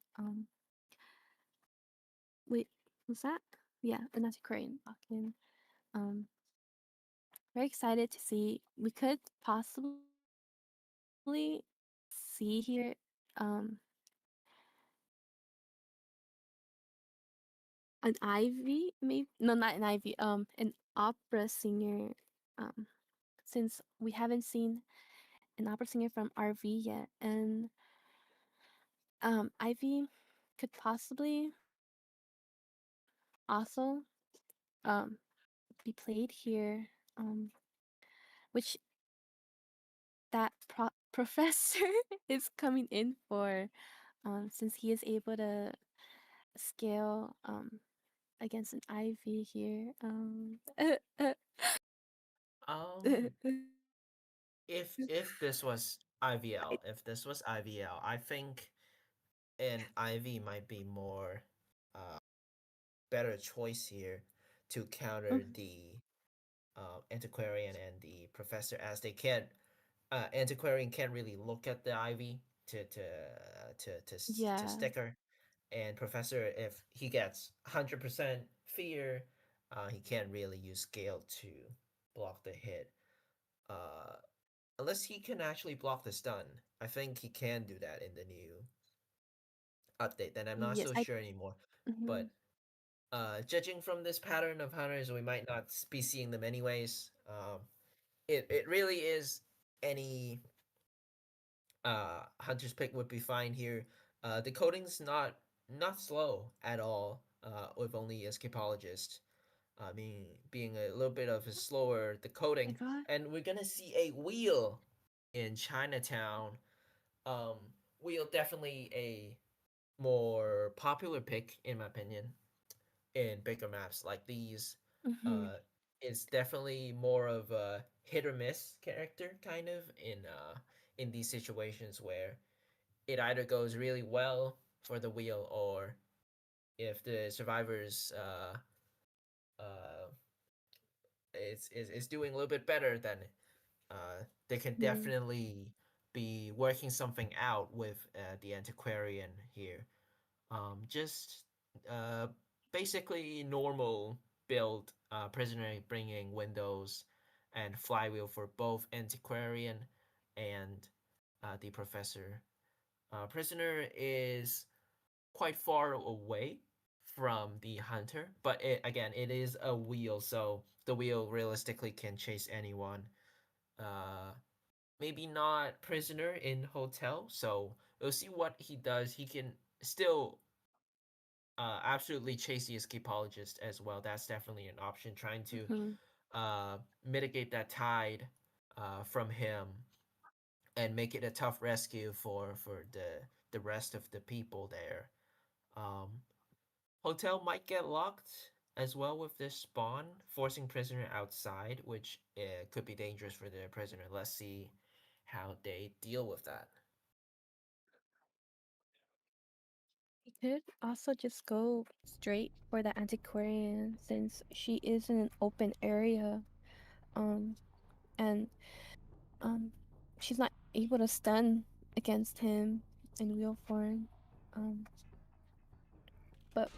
Wait, was that? Yeah, an antiquarian lock-in. Um, very excited to see. We could possibly see here um an Ivy, maybe no, not an Ivy, an opera singer. Um, since we haven't seen an opera singer from RV yet, and Ivy could possibly also um be played here. Which that professor is coming in for, since he is able to scale against an Ivy here. Um, if this was IVL, I think an Ivy might be more uh better choice here to counter Mhm. the antiquarian and the professor, as they can't antiquarian can't really look at the Ivy to Yeah. sticker, and professor, if he gets 100% fear, he can't really use scale to block the hit. Uh, unless he can actually block the stun. I think he can do that in the new update. Then I'm not Yes, so I. sure anymore. Mhm. But judging from this pattern of hunters, we might not be seeing them anyways. It really is any hunter's pick would be fine here. The coding's not slow at all. With only escapologist. I mean, being a little bit of a slower the My coding, God. and we're gonna see a wheel in Chinatown. Um, Wheel definitely a more popular pick in my opinion in bigger maps like these. Mhm. Uh, it's definitely more of a hit or miss character kind of in these situations where it either goes really well for the wheel, or if the survivors uh is doing a little bit better, then they can Mm. definitely be working something out with the antiquarian here. Just uh, basically normal build, prisoner bringing windows and flywheel for both antiquarian and the professor. Prisoner is quite far away from the hunter, but again, it is a wheel, so the wheel realistically can chase anyone. Uh, Maybe not prisoner in hotel, so we'll see what he does. He can still absolutely chase the escapologist as well. That's definitely an option. Trying to Mm-hmm. mitigate that tide from him and make it a tough rescue for the rest of the people there. Um, Hotel might get locked as well with this spawn, forcing prisoner outside, which could be dangerous for the prisoner. Let's see how they deal with that. You could also just go straight for the antiquarian since she is in an open area. Um, and um, she's not able to stun against him in wheel form. Um, but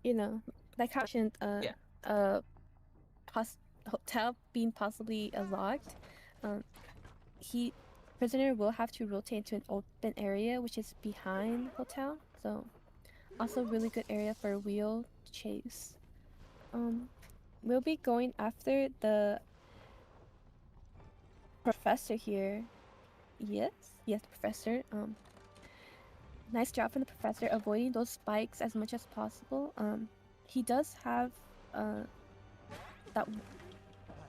you know, like how I mentioned, Yeah. uh, hotel being possibly locked, um, he prisoner will have to rotate to an open area which is behind hotel. So also really good area for wheel chase. We'll be going after the professor here. Yes, the professor. Nice job from the professor avoiding those spikes as much as possible. He does have that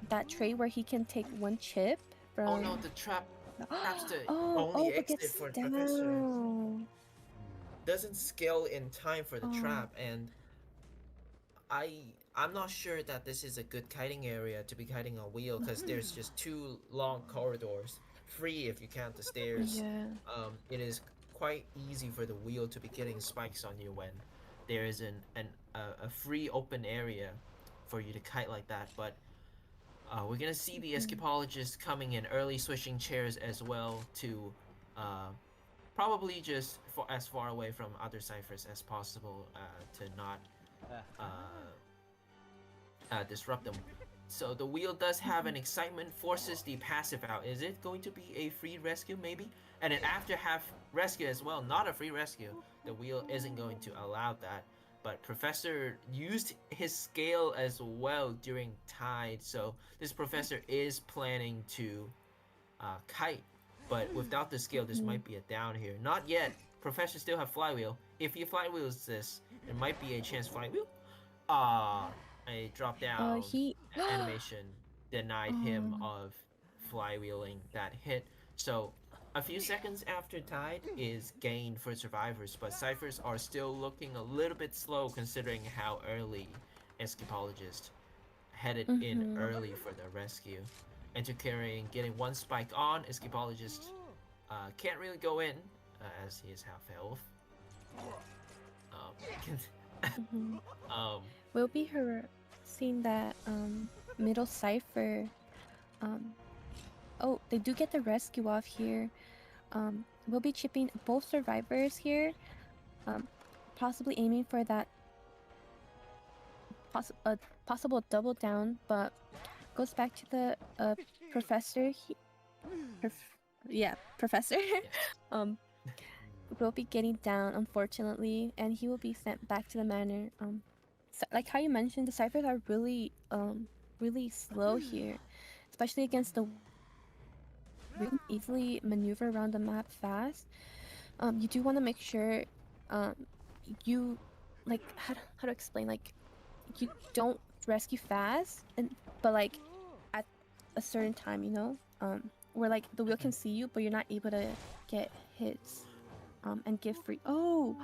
that trait where he can take one chip from. Oh no, the trap's the oh, only but exit gets for down. Professor. Doesn't scale in time for the trap, and I'm not sure that this is a good kiting area to be kiting a wheel because there's just two long corridors, free if you count the stairs. Yeah. It is quite easy for the wheel to be getting spikes on you when there is a free open area for you to kite like that. But we're gonna see the escapologist coming in early, switching chairs as well to probably just as far away from other ciphers as possible to not disrupt them. So the wheel does have an excitement, forces the passive out. Is it going to be a free rescue maybe? And then after half rescue as well, not a free rescue, the wheel isn't going to allow that. But Professor used his scale as well during tide, so this professor is planning to kite. But without the scale, this might be a down here. Not yet. Professor still have flywheel. If he flywheels this, there might be a chance flywheel. A drop down animation denied him of flywheeling that hit. So a few seconds after tide is gained for survivors, but ciphers are still looking a little bit slow considering how early escapologist headed in early for the rescue. Antiquarian getting one spike on, escapologist can't really go in as he is half health. We'll be seeing that middle cipher. Oh, they do get the rescue off here. We'll be chipping both survivors here, possibly aiming for that possible double down, but goes back to the professor. Professor. Will be getting down, unfortunately, and he will be sent back to the manor. So, like how you mentioned, the ciphers are really really slow here, especially against the. We can easily maneuver around the map fast. You do want to make sure you like how to explain, like you don't rescue fast, but like at a certain time, you know, where like the wheel can see you but you're not able to get hits and give free. Oh,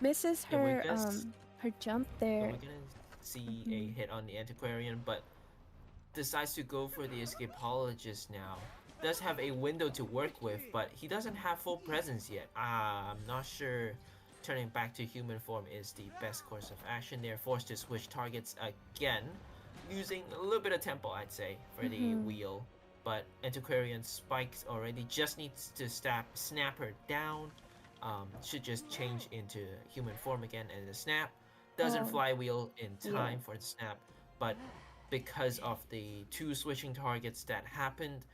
misses her her jump there. We're gonna see a hit on the antiquarian, but decides to go for the escapologist now. Does have a window to work with, but he doesn't have full presence yet. I'm not sure turning back to human form is the best course of action. They're forced to switch targets again, using a little bit of tempo, I'd say, for the wheel. But Antiquarian spikes already, just needs to snap her down. Should just change into human form again, and the snap doesn't flywheel in time for the snap, but because of the 2 switching targets that happened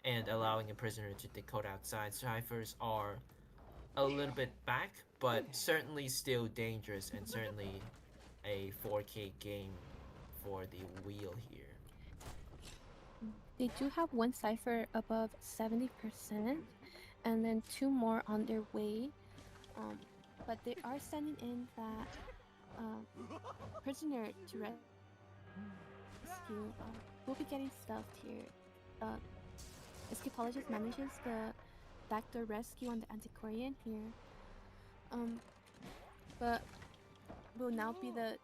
and allowing a prisoner to decode outside, ciphers are a little bit back, but certainly still dangerous and certainly a 4K game for the wheel here. They do have one cipher above 70%, and then 2 more on their way. But they are sending in that prisoner to rescue. We'll be getting stuffed here. Escapologist manages the backdoor rescue on the Antiquarian here. But will now be the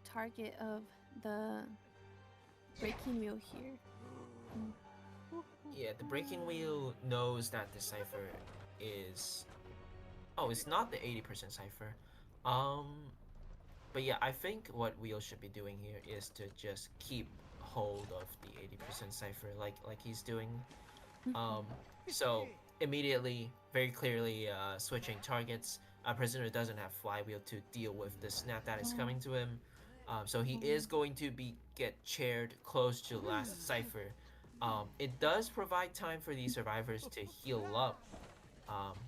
target of the breaking wheel here. Yeah, the breaking wheel knows that the cipher is... Oh, it's not the 80% cipher. But yeah, I think what wheel should be doing here is to just keep hold of the 80% cipher like he's doing. So immediately, very clearly switching targets. Prisoner doesn't have flywheel to deal with the snap that is coming to him. So he is going to get chaired close to the last cipher. It does provide time for these survivors to heal up,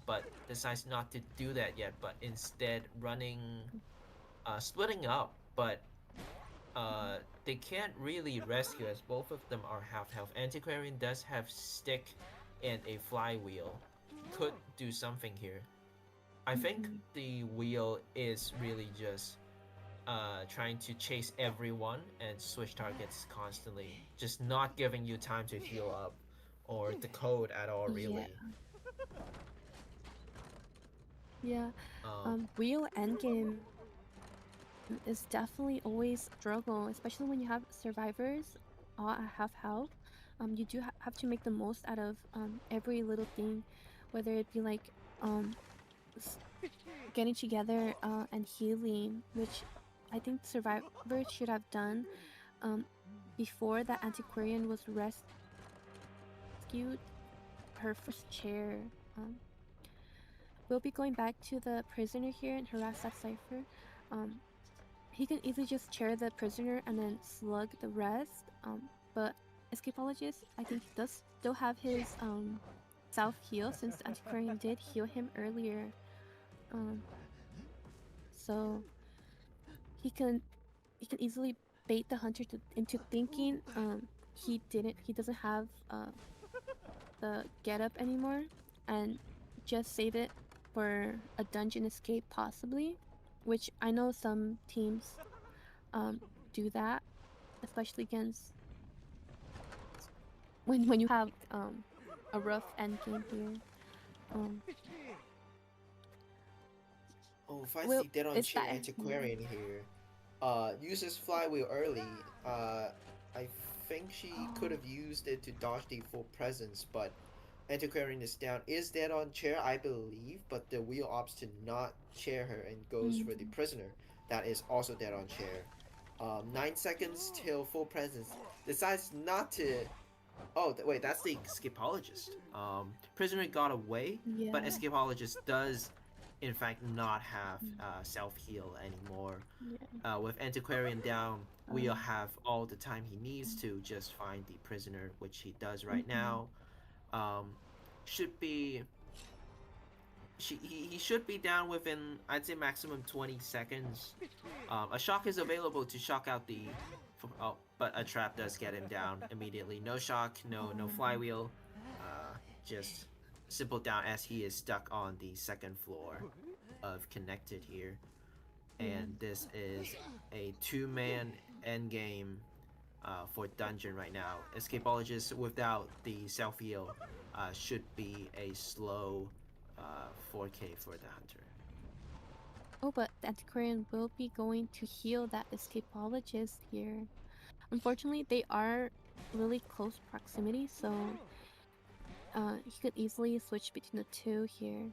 but decides not to do that yet, but instead running, splitting up, but they can't really rescue as both of them are half health. Antiquarian does have stick and a flywheel, could do something here. I think the wheel is really just trying to chase everyone and switch targets constantly, just not giving you time to heal up or decode at all, really. Yeah. Wheel endgame is definitely always a struggle, especially when you have survivors all at half health. You do have to make the most out of every little thing, whether it be like getting together and healing, which I think survivors should have done before that Antiquarian was rescued. Her first chair. We'll be going back to the prisoner here and harass that cipher. He can easily just chair the prisoner and then slug the rest. But Escapologist, I think he does still have his self-heal, since the Antiquarian did heal him earlier. So he can easily bait the hunter into thinking he doesn't have the get up anymore, and just save it for a dungeon escape possibly, which I know some teams do that, especially against when you have a rough end game here. Oh, if I Well, see dead on it's chair that- Antiquarian here, uses flywheel early. I think she could have used it to dodge the full presence, but Antiquarian is down. Is dead on chair, I believe, but the wheel opts to not chair her and goes for the prisoner. That is also dead on chair. 9 seconds till full presence. Decides not to. Oh, wait, that's the escapologist. Prisoner got away, but Yeah. escapologist does, in fact, not have self-heal anymore. With Antiquarian down, we'll have all the time he needs to just find the prisoner, which he does right now. Should be... He should be down within, I'd say, maximum 20 seconds. A shock is available to shock out the... Oh, but a trap does get him down immediately. No shock, no flywheel. Just simple down as he is stuck on the second floor of Connected here. And this is a 2-man endgame for dungeon right now. Escapologist without the self-heal should be a slow 4K for the hunter. Oh, but the Antiquarian will be going to heal that escapologist here. Unfortunately, they are really close proximity, so he could easily switch between the two here.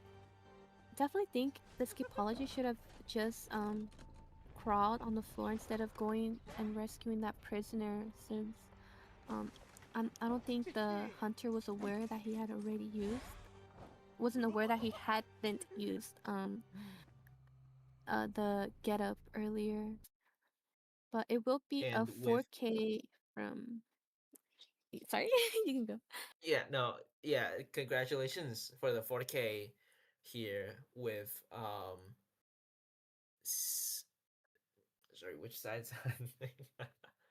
definitely think the Skipology should have just crawled on the floor instead of going and rescuing that prisoner, since um I don't think the hunter was aware that he had already used wasn't aware that he hadn't used the get up earlier. But it will be a And with 4K from sorry, you can go. yeah, no, yeah, congratulations for the 4K here with s- sorry, which side's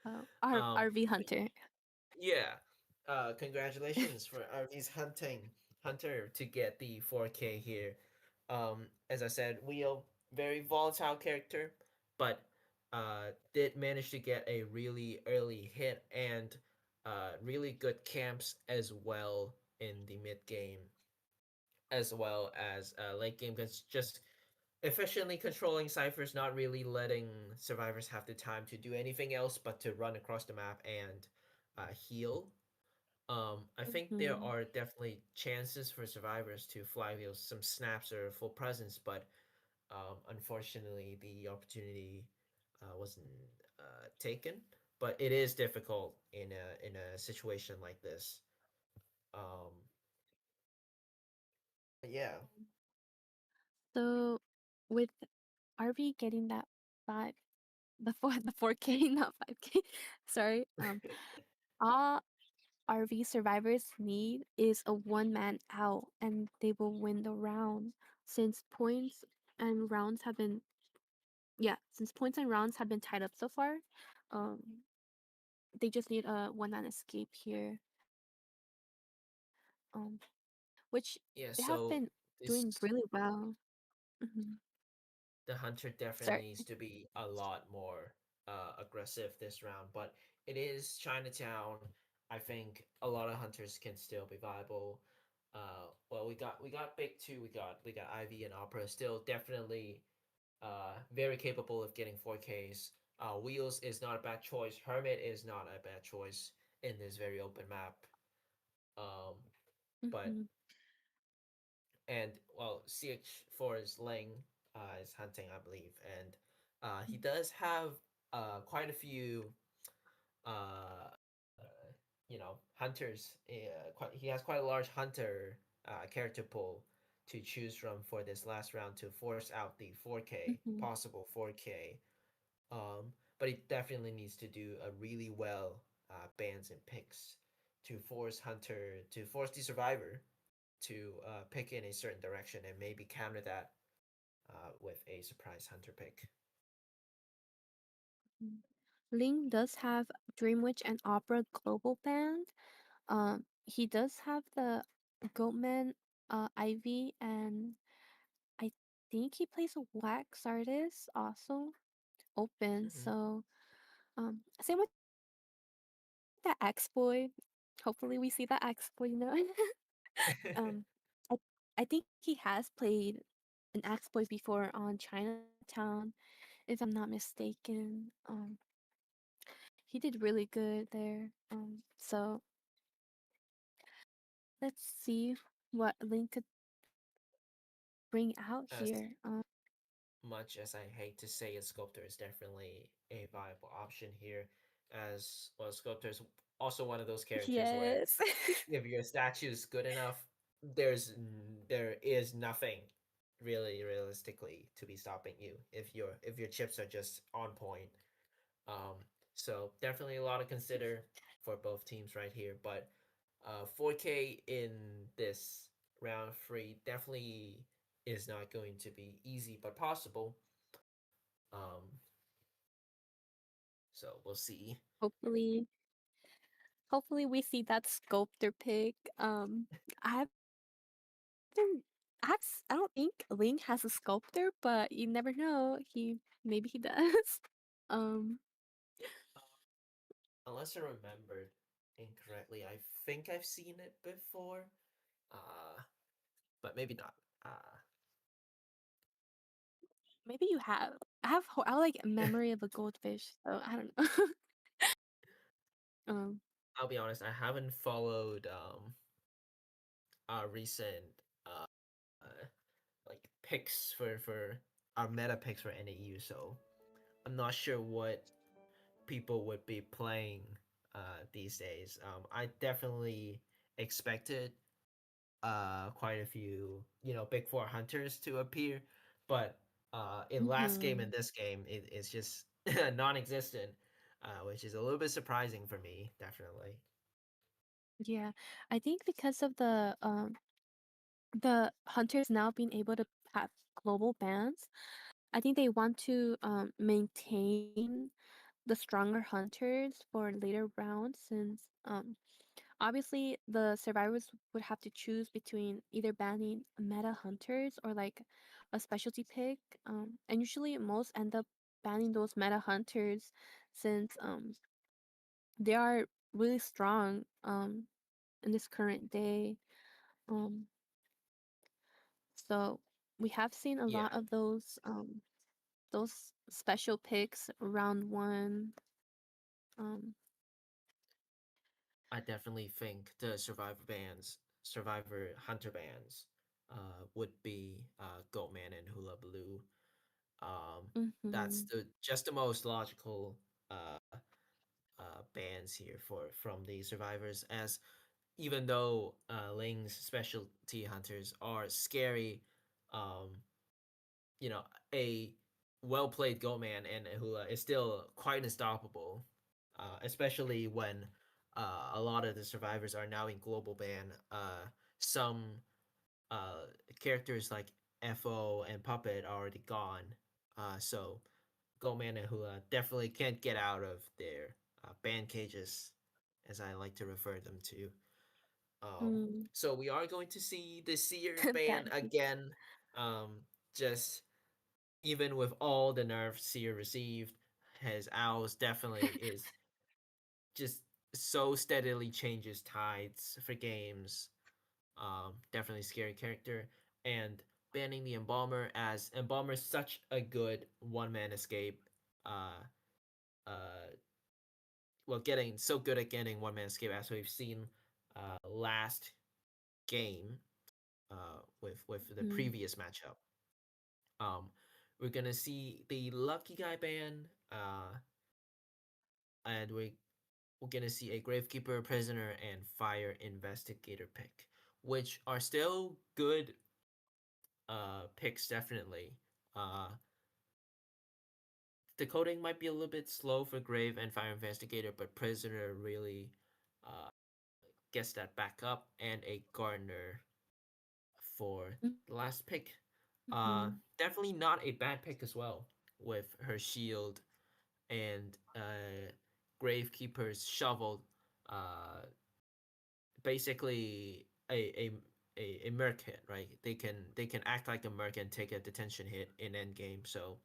um RV Hunter. yeah. Congratulations for RV's Hunter to get the 4K here. As I said, Wheel, very volatile character, but did manage to get a really early hit and really good camps as well in the mid game, as well as late game, because just efficiently controlling ciphers, not really letting survivors have the time to do anything else but to run across the map and heal. I think there Mhm. are definitely chances for survivors to flywheel some snaps or full presence, but unfortunately the opportunity wasn't taken. But it is difficult in a situation like this. Um, yeah. So with RV getting that five the 4K, not 5K. Sorry. All RV survivors need is a one-man out and they will win the round, since points and rounds have been since points and rounds have been tied up so far. Um they just need a one-man escape here. Um which Yeah. they have So been this doing really well. Mhm. the hunter definitely Sorry. needs to be a lot more aggressive this round. But it is Chinatown. I think a lot of hunters can still be viable. Well, we got big two. We got Ivy and Opera still definitely very capable of getting 4Ks. Wheels is not a bad choice. Hermit is not a bad choice in this very open map. Um, but Mhm. and well, CH4 is Ling is hunting, I believe, and he does have quite a few uh, hunters. He has quite a large hunter character pool to choose from for this last round to force out the 4K Mhm. possible 4K. But he definitely needs to do a really well bans and picks to force the survivor to pick in a certain direction and maybe counter that with a surprise hunter pick. Mm. Ling does have Dream Witch and Opera global band. He does have the Goatman, Ivy, and I think he plays a wax artist also open. Mm-hmm. So, same with that X boy. Hopefully, we see that X boy. Um, I I think he has played an X boy before on Chinatown, if I'm not mistaken. He did really good there. So let's see what Link could bring out As here. much as I hate to say it, Sculptor is definitely a viable option here. As well, Sculptor is also one of those characters where Yes. if your statue is good enough, there is nothing really realistically to be stopping you if your chips are just on point. Um, so definitely a lot to consider for both teams right here. But 4K in this round three definitely is not going to be easy, but possible. Um, so we'll see. hopefully, hopefully we see that sculptor pick. I haven't, I don't think Link has a sculptor, but you never know. Maybe he does. um, Unless I remembered incorrectly, I think I've seen it before. Uh, but maybe not. maybe you have. I like memory of a goldfish, so I don't know. um, I'll be honest, I haven't followed recent uh like picks for our meta picks for NAU, so I'm not sure what people would be playing these days. I definitely expected quite a few, big four hunters to appear, but in last game and Mm-hmm. this game, it's just non-existent, which is a little bit surprising for me, definitely. Yeah, I think because of the hunters now being able to have global bans, I think they want to maintain the stronger hunters for later rounds since obviously the survivors would have to choose between either banning meta hunters or like a specialty pick, and usually most end up banning those meta hunters since they are really strong in this current day. um so we have seen a Yeah, lot of those special picks round one. um I definitely think the survivor hunter bands, would be Goatman and Hula Blue. Um, that's mhm, just the most logical uh, bands here for from the survivors. As even though Ling's specialty hunters are scary, um, you know, a well played Goatman and Hula is still quite unstoppable, especially when a lot of the survivors are now in global ban. Some uh, characters like FO and Puppet are already gone, so Goatman and Hula definitely can't get out of their ban cages, as I like to refer them to. mm. So we are going to see the Seer ban Bad case. again. Um, just even with all the nerfs Seer received, his owls definitely is just so steadily changes tides for games. Definitely scary character. And banning the Embalmer, as Embalmer is such a good one man escape. Uh, uh, well, getting so good at getting one man escape, as we've seen last game with the Mm, previous matchup. Um, we're gonna see the Lucky Guy ban, and we're gonna see a Gravekeeper, Prisoner, and Fire Investigator pick, which are still good picks, definitely. Uh, the coding might be a little bit slow for Grave and Fire Investigator, but Prisoner really uh, gets that back up, and a Gardener for the last pick. mhm, Definitely not a bad pick as well, with her shield and Gravekeeper's shovel. Uh, Basically a merc hit, right? They can act like a merc and take a detention hit in endgame. So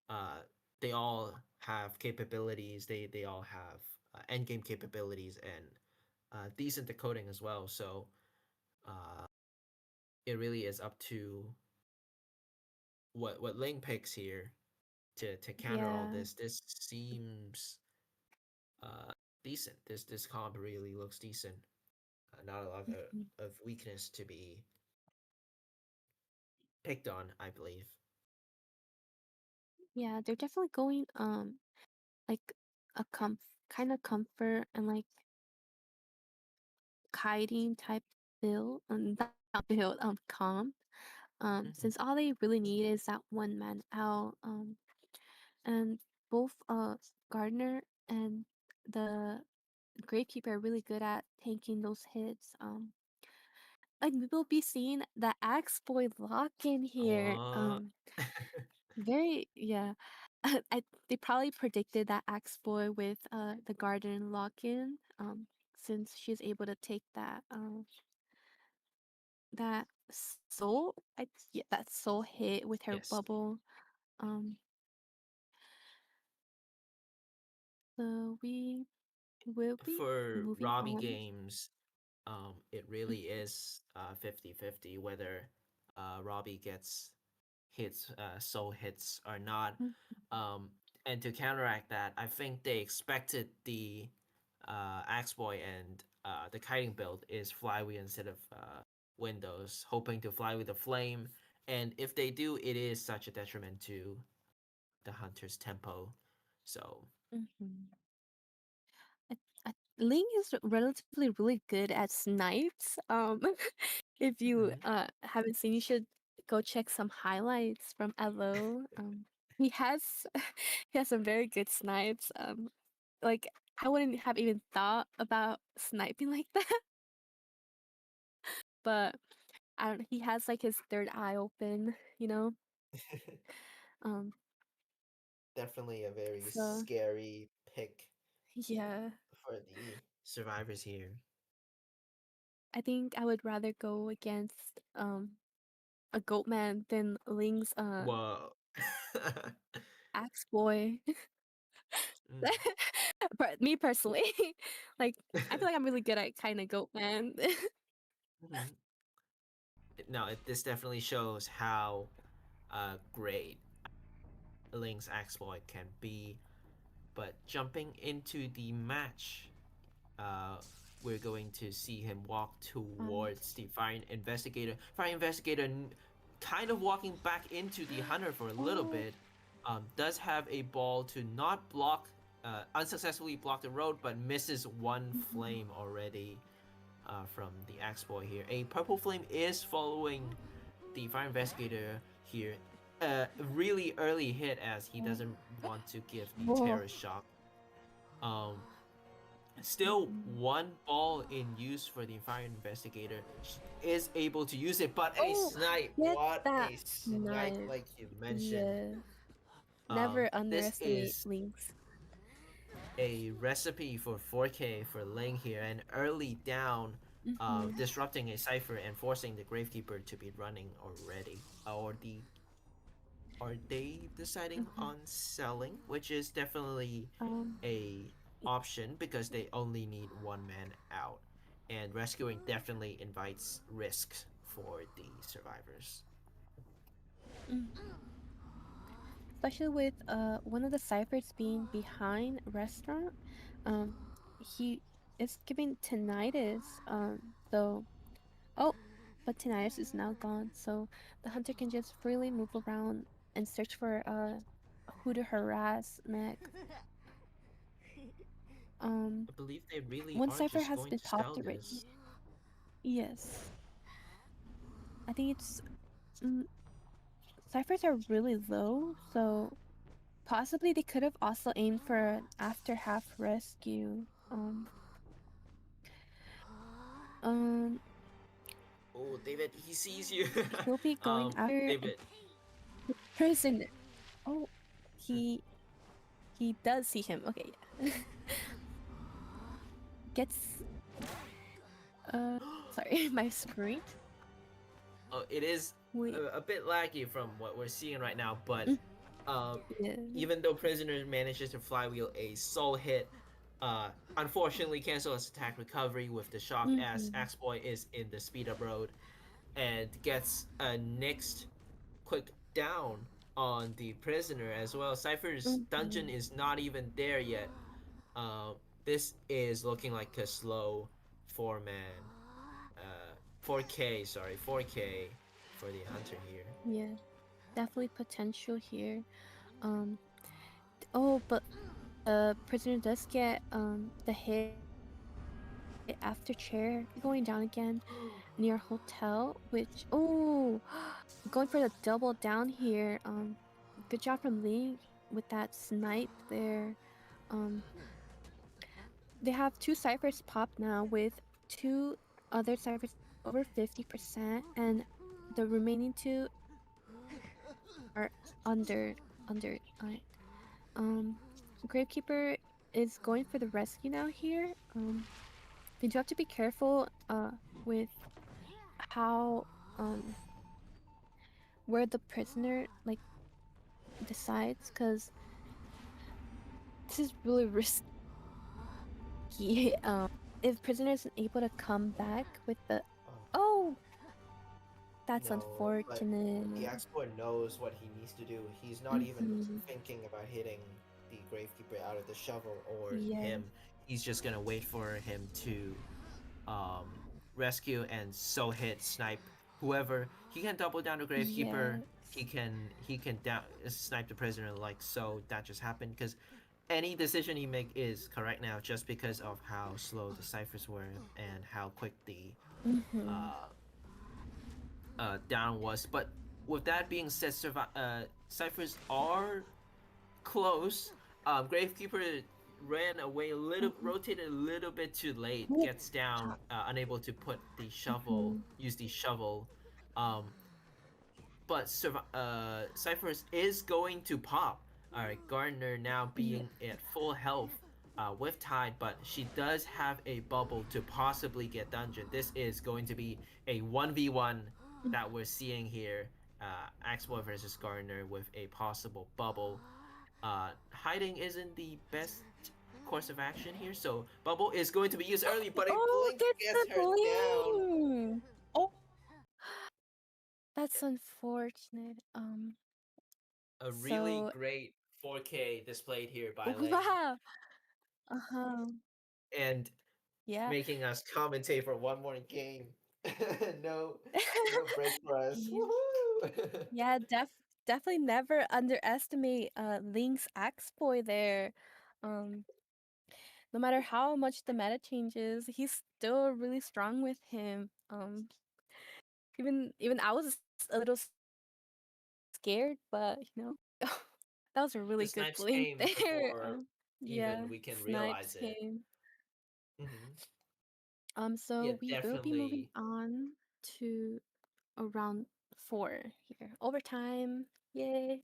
uh, they all have capabilities. They all have endgame capabilities and decent decoding as well. So uh, it really is up to what Ling picks here to counter all yeah. this. This seems uh, decent. This comp really looks decent. Not a lot Mhm. of weakness to be picked on, I believe. Yeah, they're definitely going like a kind of comfort and like kiting type build, not build, comp. Mhm. Since all they really need is that one man out. And both Gardner and the Gravekeeper are really good at tanking those hits. And we will be seeing the Axe Boy lock in here. Uh, Very, yeah. They probably predicted that Axe Boy with the Garden lock in. Since she's able to take that soul, yeah, that soul hit with her yes. bubble. Um, so we will be For moving Robbie on. games, it really is 50-50 whether Robbie gets hits, soul hits or not. Mhm. Um, and to counteract that, I think they expected the Axe Boy and the kiting build is Flywheel instead of Windows, hoping to fly with the flame And if they do, it is such a detriment to the hunter's tempo. So Mhm. Ling is relatively really good at snipes. If you mhm. haven't seen, you should go check some highlights from Elo. He has he has some very good snipes. Like I wouldn't have even thought about sniping like that, but I don't. He has like his third eye open, you know. Um. Definitely a very So scary pick yeah, for the survivors here. I think I would rather go against a goat man than Ling's Whoa. axe boy. Mm. Me personally, like I feel like I'm really good at kind of goat man. Mhm. No, this definitely shows how great Link's exploit can be. But jumping into the match, uh, we're going to see him walk um, towards the Fire Investigator. Fire Investigator kind of walking back into the Hunter for a little oh, bit. Does have a ball to not block, unsuccessfully block the road, but misses one mhm. flame already from the Axe Boy here. A purple flame is following the Fire Investigator here. Really early hit as he doesn't want to give the Whoa. Terror Shock. Um, Still Mhm. one ball in use for the Fire Investigator. Is able to use it, but a Oh, snipe. get What that a snipe, knife. like you mentioned. Yeah. Never This underestimate is links. a recipe for 4K for Ling here, and early down, Mhm. disrupting a cipher and forcing the Gravekeeper to be running already. Are they deciding Mhm. on selling, which is definitely Um. a option because they only need one man out, and rescuing definitely invites risks for the survivors. Mm. Especially with one of the ciphers being behind restaurant, um, he is giving tinnitus. So oh, but tinnitus is now gone, so the hunter can just freely move around and search for who to harass next. Um, I believe they really one are cipher just has going been to sell popped this. already. Yes, I think it's mm, ciphers are really low, so possibly they could have also aimed for an after half rescue. Um, Oh, David, he sees you. he'll be going after a David. prisoner. Oh, he he does see him. Okay, yeah. Gets sorry, my screen. It is Wait. a bit laggy from what we're seeing right now, but Mm, uh, yeah. even though Prisoner manages to flywheel a soul hit, unfortunately cancel his attack recovery with the shock as Mm-hmm. Axe Boy is in the speed up road and gets a next quick down on the Prisoner as well. Cypher's dungeon Mm-hmm. is not even there yet. This is looking like a slow 4-man, 4K, sorry, 4K for the Hunter here. Yeah, definitely potential here. Um. Oh, but prisoner does get the hit after chair going down again near hotel, which oh, going for the double down here. Good job from Lee with that snipe there. Um, they have two ciphers popped now with two other ciphers over 50%, and the remaining two are under. Um, Gravekeeper is going for the rescue now here. They do have to be careful with how where the prisoner like decides, because this is really risky. If prisoner isn't able to come back with the Oh, oh, that's no, but the unfortunate. expert knows what he needs to do. He's not even Mm-hmm. thinking about hitting the Gravekeeper out of the shovel or Yeah. him. He's just gonna wait for him to um, rescue and so hit snipe whoever He can double down the Gravekeeper. Yes. He can snipe the prisoner like so. That just happened because any decision he make is correct now, just because of how slow the ciphers were and how quick the Mm-hmm. down was. But with that being said, ciphers are close. Gravekeeper ran away a little, rotated a little bit too late, gets down, unable to put the shovel, use the shovel. Um, but Cyphers is going to pop. Alright, Gardner now being at full health with Tide, but she does have a bubble to possibly get dungeon. This is going to be a 1v1 that we're seeing here. Axboy versus Gardner with a possible bubble. Hiding isn't the best course of action here, so bubble is going to be used early, but a blink gets her down. Blink. Oh, that's unfortunate. A really So great 4K displayed here by Ling, wow. Uh-huh. and Yeah. making us commentate for one more game. no, no break for us. Yeah. Woohoo! Yeah, definitely never underestimate Link's Axboy there. Um, no matter how much the meta changes, he's still really strong with him. Even I was a little scared, but that was a The really good snipes blink came there. before Yeah, even we can snipes realize it. came. Yeah, So we will be moving definitely. on to around 4 here. Overtime. Yay.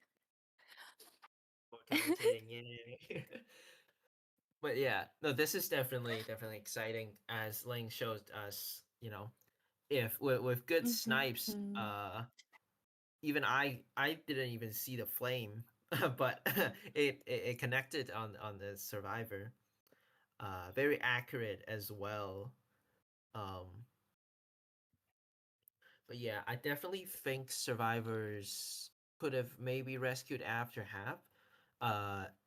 More commentating, yay. But yeah, no, this is definitely exciting as Ling shows us, if with good snipes, Mhm. even I didn't even see the flame, but it connected on the survivor. Very accurate as well. Um, but yeah, I definitely think survivors could have maybe rescued after half.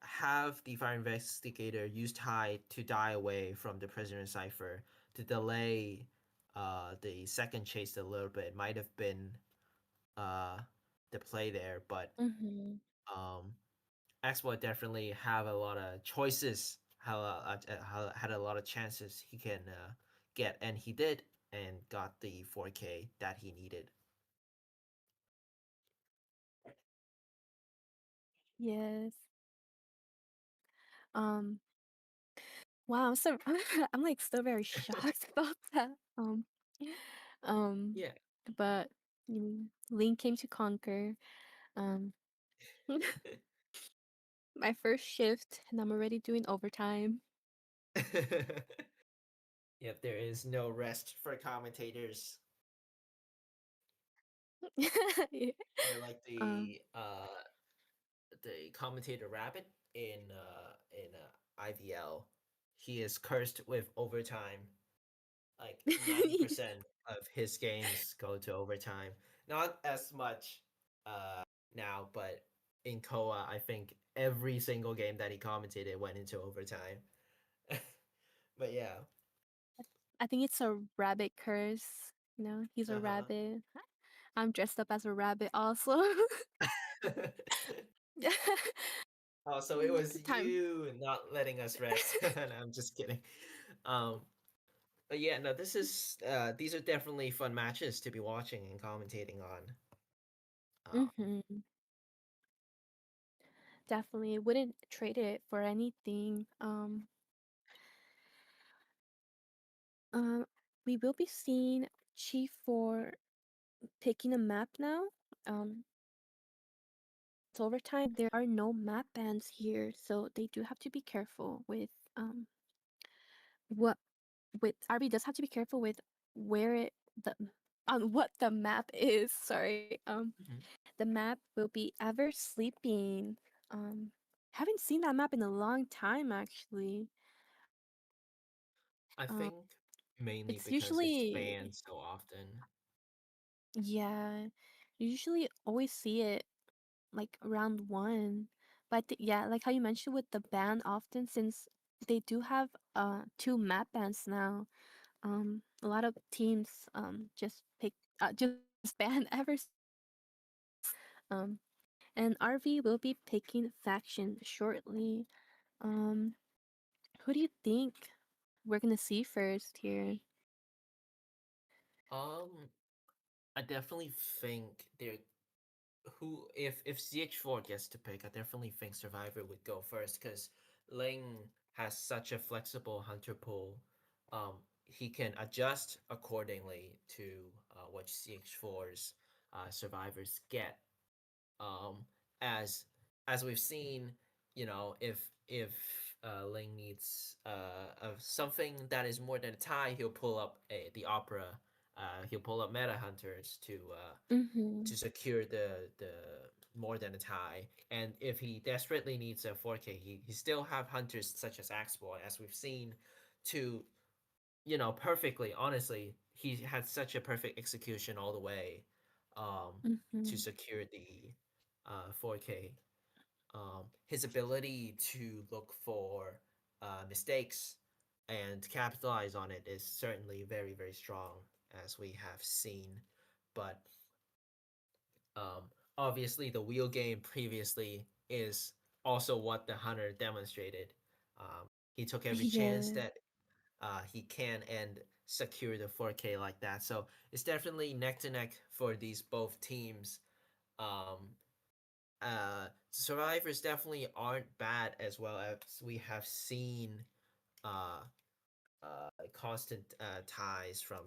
Have the fire investigator use Tide to die away from the prisoner cipher to delay the second chase a little bit. Might have been uh the play there, but Mhm. um Exploit definitely have a lot of choices, had a lot of chances he can get, and he did, and got the 4K that he needed. Yes. Um. Wow. I'm so I'm like still very shocked about that. Um. Yeah. But Link came to conquer. Um. My first shift, and I'm already doing overtime. Yep, there is no rest for commentators. Yeah. They're like Um. the commentator Rabbit in IVL. He is cursed with overtime. Like 90% of his games go to overtime. Not as much now, but in Koa, I think every single game that he commentated went into overtime. But yeah. I think it's a rabbit curse. He's a Uh-huh. rabbit. I'm dressed up as a rabbit also. Oh, so it was Time. you not letting us rest. No, I'm just kidding. Um, but yeah, no, these are definitely fun matches to be watching and commentating on. Definitely wouldn't trade it for anything. We will be seeing Chief for picking a map now. It's overtime. There are no map bans here, so they do have to be careful with what with RB does have to be careful with where it the on what the map is. Sorry. The map will be Ever Sleeping. Haven't seen that map in a long time actually. I Um, think mainly it's because it's usually banned so often. yeah, you usually always see it like around 1. But yeah, like how you mentioned with the ban often since they do have 2 map bans now. A lot of teams just pick just banned ever um and RV will be picking faction shortly. Um who do you think we're gonna see first here? Um, I definitely think they're who if CH4 gets to pick, I definitely think Survivor would go first because Ling has such a flexible hunter pool. Um, he can adjust accordingly to what CH4's survivors get. Um, as as we've seen, if Ling needs of something that is more than a tie, he'll pull up the opera. He'll pull up meta hunters Mm-hmm. to secure the more than a tie. And if he desperately needs a 4K, he still have hunters such as Axeboy, as we've seen, to perfectly. Honestly, he had such a perfect execution all the way, to Mm-hmm. secure the 4K. His ability to look for mistakes and capitalize on it is certainly very very strong, as we have seen. But um, obviously, the wheel game previously is also what the hunter demonstrated. He took every chance Yeah. that he can and secure the 4K like that. So it's definitely neck to neck for these both teams. Survivors definitely aren't bad, as well as we have seen uh, constant ties from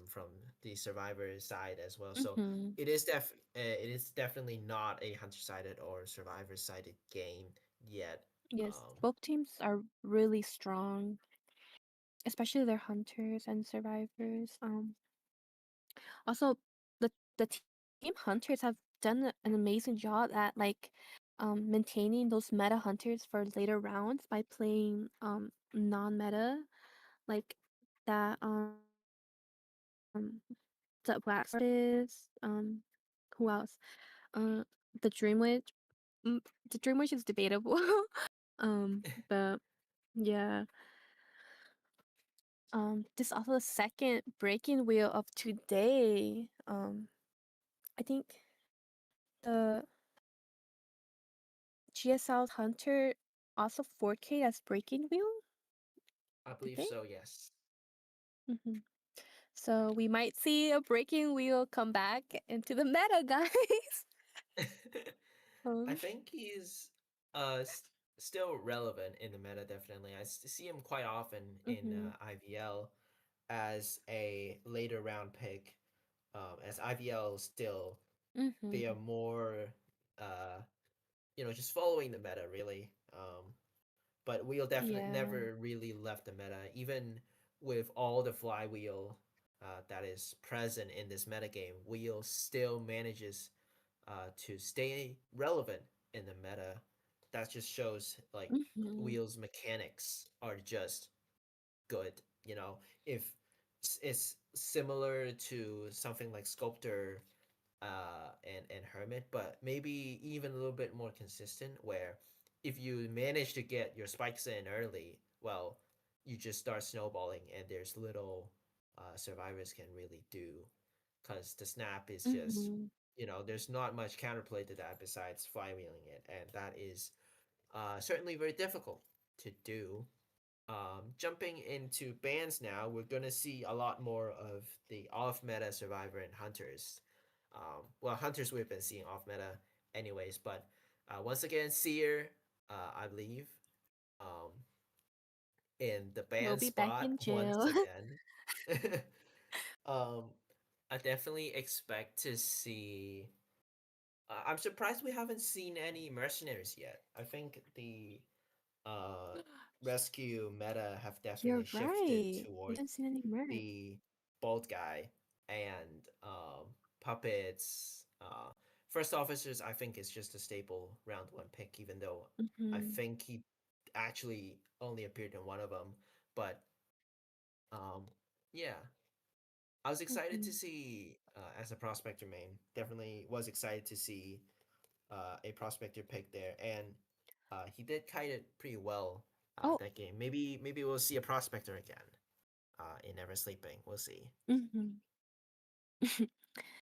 the survivor side as well. So Mm-hmm. it is definitely not a hunter sided or survivor sided game yet. Yes, Um, both teams are really strong, especially their hunters and survivors. Also, the team hunters have done an amazing job at like maintaining those meta hunters for later rounds by playing non-meta like that the wax artist who else the dream witch. The dream witch is debatable. But yeah. This is also the second breaking wheel of today. I think the GSL's Hunter also 4K as breaking wheel, I did believe they? so. Yes. Hmm. So we might see a breaking wheel come back into the meta, guys. I um, think he's uh s- still relevant in the meta. Definitely, see him quite often in hmm IVL as a later round pick. As IVL still, they are hmm more uh just following the meta really. But Wheel definitely Yeah. never really left the meta, even with all the flywheel that is present in this meta game. Wheel still manages to stay relevant in the meta. That just shows like hmm Wheel's mechanics are just good. If it's similar to something like Sculptor and Hermit, but maybe even a little bit more consistent. Where if you manage to get your spikes in early, well, you just start snowballing, and there's little survivors can really do, because the snap is just hmm there's not much counterplay to that besides flywheeling it, and that is certainly very difficult to do. Jumping into bans now, we're gonna see a lot more of the off meta survivor and hunters. Well, hunters we've been seeing off meta anyways, but once again, Seer, I believe, um, in the We'll ban be back spot in once jail. again. um, I definitely expect to see. I'm surprised we haven't seen any mercenaries yet. I think the uh, rescue meta have You're definitely shifted right. We towards haven't seen any merch. the bald guy and puppets. First officers, I think, is just a staple round one pick, even though I Hmm think he actually only appeared in one of them. But um, yeah, I was excited to hmm see as a prospector main. Definitely was excited to see a prospector pick there, and he did kite it pretty well Oh. that game. Maybe we'll see a prospector again in Never Sleeping. We'll see. hmm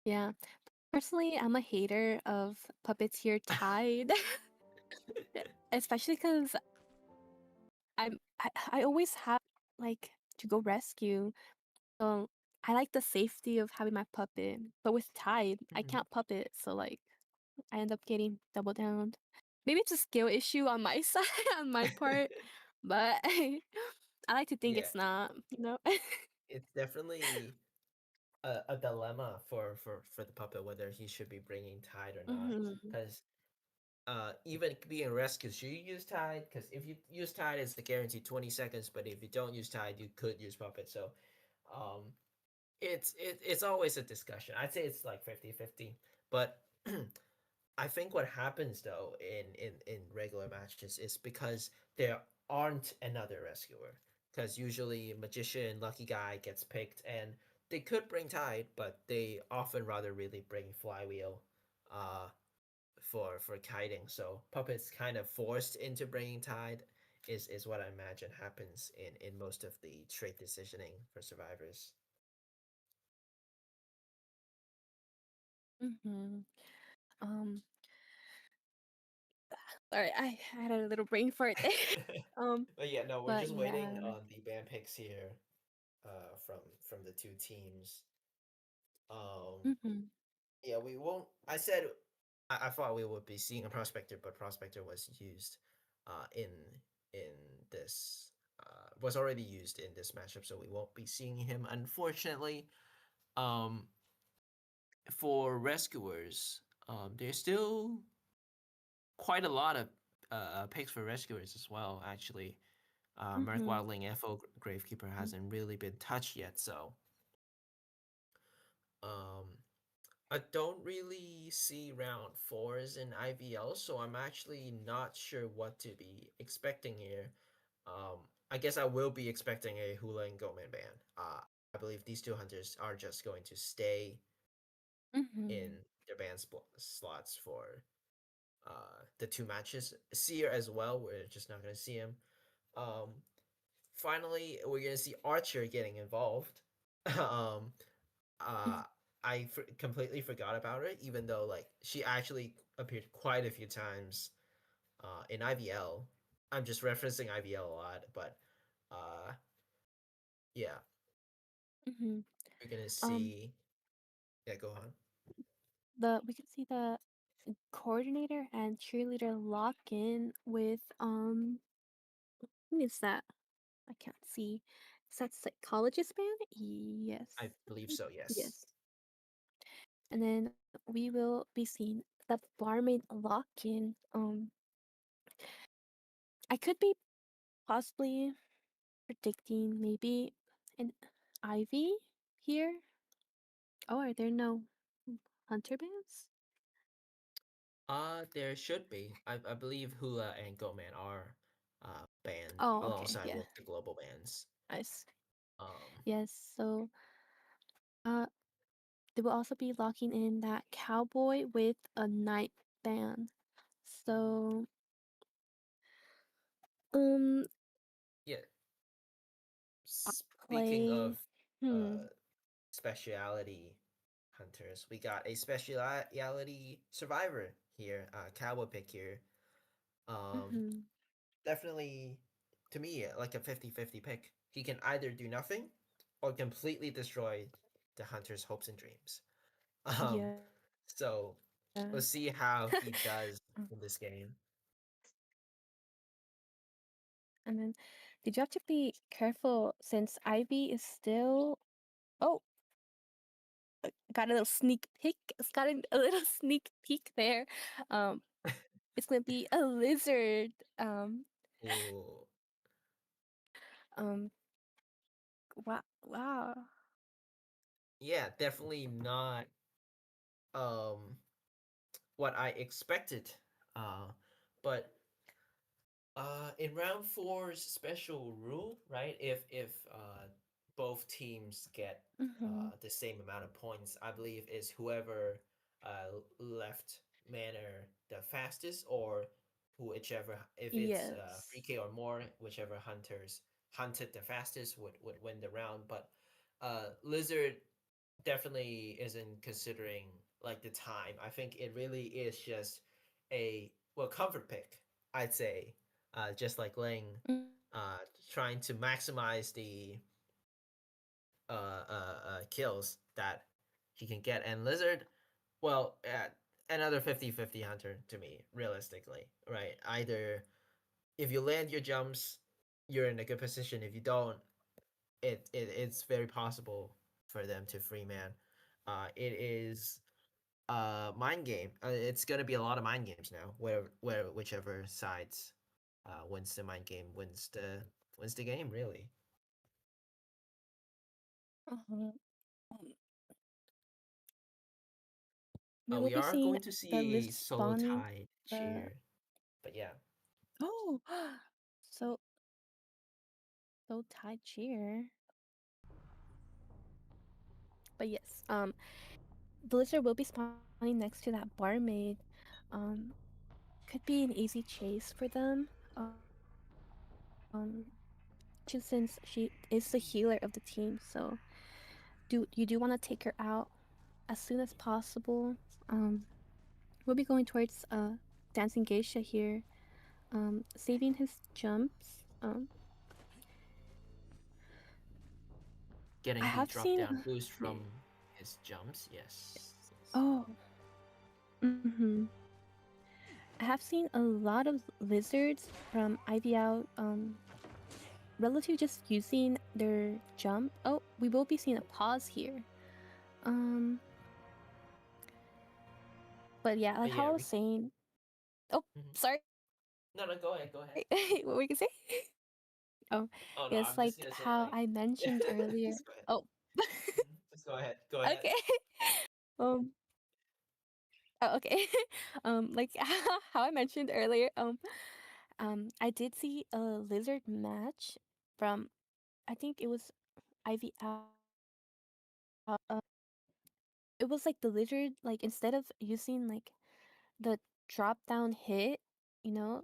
Yeah. Personally, I'm a hater of Puppeteer Tide, especially because I always have like to go rescue. So I like the safety of having my puppet, but with Tide, I Mhm. can't puppet, so like I end up getting double downed. Maybe it's a skill issue on my side, on my part, but I like to think Yeah, it's not, you know? it's definitely a dilemma for the puppet whether he should be bringing Tide or not. Mhm. Because even being rescued, should you use Tide? Because if you use Tide, it's a guaranteed 20 seconds. But if you don't use Tide, you could use Puppet. So, um, it's always a discussion. I'd say it's like 50-50. But I think what happens though in regular matches is because there aren't another rescuer. Because usually Magician, Lucky Guy gets picked, and they could bring Tide, but they often rather really bring Flywheel. Uh, for kiting. So Puppet's kind of forced into bringing Tide is what I imagine happens in most of the trait decisioning for survivors. Mhm. Um, sorry, I had a little brain fart there. Um, But yeah, no, we're but just waiting yeah. on the band picks here from the two teams. Mhm. Yeah, we won't. I thought we would be seeing a prospector, but prospector was used in this was already used in this matchup, so we won't be seeing him unfortunately. Um, for rescuers, there's still quite a lot of picks for rescuers as well. Actually, Merc Mhm. Wildling FO Gravekeeper hasn't really been touched yet, so um, I don't really see round fours in IVL, so I'm actually not sure what to be expecting here. I guess I will be expecting a Hula and Goatman ban. I believe these two hunters are just going to stay in Mhm. their slots for the two matches. Seer as well, we're just not going to see him. Um, Finally, we're going to see Archer getting involved. um, uh, completely forgot about it, even though like she actually appeared quite a few times in IVL. I'm just referencing IVL a lot, but uh, yeah, Mhm. we're gonna Um, see. Yeah, go on. we can see the coordinator and cheerleader lock in with who is that? I can't see. Is that psychologist band? Yes. I believe so. Yes. Yes. And then we will be seeing the barmaid lock in. I could be possibly predicting maybe an Ivy here. Oh, are there no hunter bands? There should be. I believe Hula and Goatman are banned Oh, okay, alongside yeah. with the global bans. Nice. Um, Yes, so uh they will also be locking in that cowboy with a night band. So um yeah. I'll Speaking play of hmm. uh speciality hunters, we got a speciality survivor here, cowboy pick here. Um, Mm-hmm. Definitely to me like a 50-50 pick. He can either do nothing or completely destroy the hunter's hopes and dreams. Um, Yeah. so let's see how he does in this game. And then did you have to be careful since Ivy is still oh got a little sneak peek. It's got a little sneak peek there. Um, it's gonna be a lizard. Ooh. Um, wow, wow. Yeah, definitely not um what I expected. But in round four's special rule, right? If both teams get Mm-hmm. the same amount of points, I believe is whoever left manor the fastest, or whichever if it's Yes. 3K or more, whichever hunters hunted the fastest would win the round. But Lizard definitely isn't considering like the time. I think it really is just a comfort pick, I'd say. Just like Ling, Mm. trying to maximize the kills that he can get, and Lizard, well, another 50-50 hunter to me, realistically, right? Either if you land your jumps, you're in a good position. If you don't, it's very possible for them to free man. It is mind game. It's gonna be a lot of mind games now. Where whichever sides wins the mind game wins the game, really. Uh-huh. We will We be are seeing going to the see a list solo spawning. tide The cheer, but yeah, oh, so tied cheer. But yes, the lizard will be spawning next to that barmaid. Um, could be an easy chase for them. Um, just since she is the healer of the team, so do want to take her out as soon as possible. We'll be going towards Dancing Geisha here. Saving his jumps. getting I the have drop seen. down boost from his jumps. Yes. Oh. I have seen a lot of lizards from Ivy Out, relative just using their jump. Oh, we will be seeing a pause here. But yeah, like how I was saying. Oh, sorry. No, go ahead. Go ahead. What were you gonna say? Oh, Oh no, yes, I'm like just gonna say how like. I mentioned earlier. Just go ahead. Oh. Just go ahead. Go ahead. Okay. Um. Oh, okay. Like how I mentioned earlier. I did see a lizard match from, I think it was Ivy Out. It was like the lizard, like instead of using like the drop down hit, you know,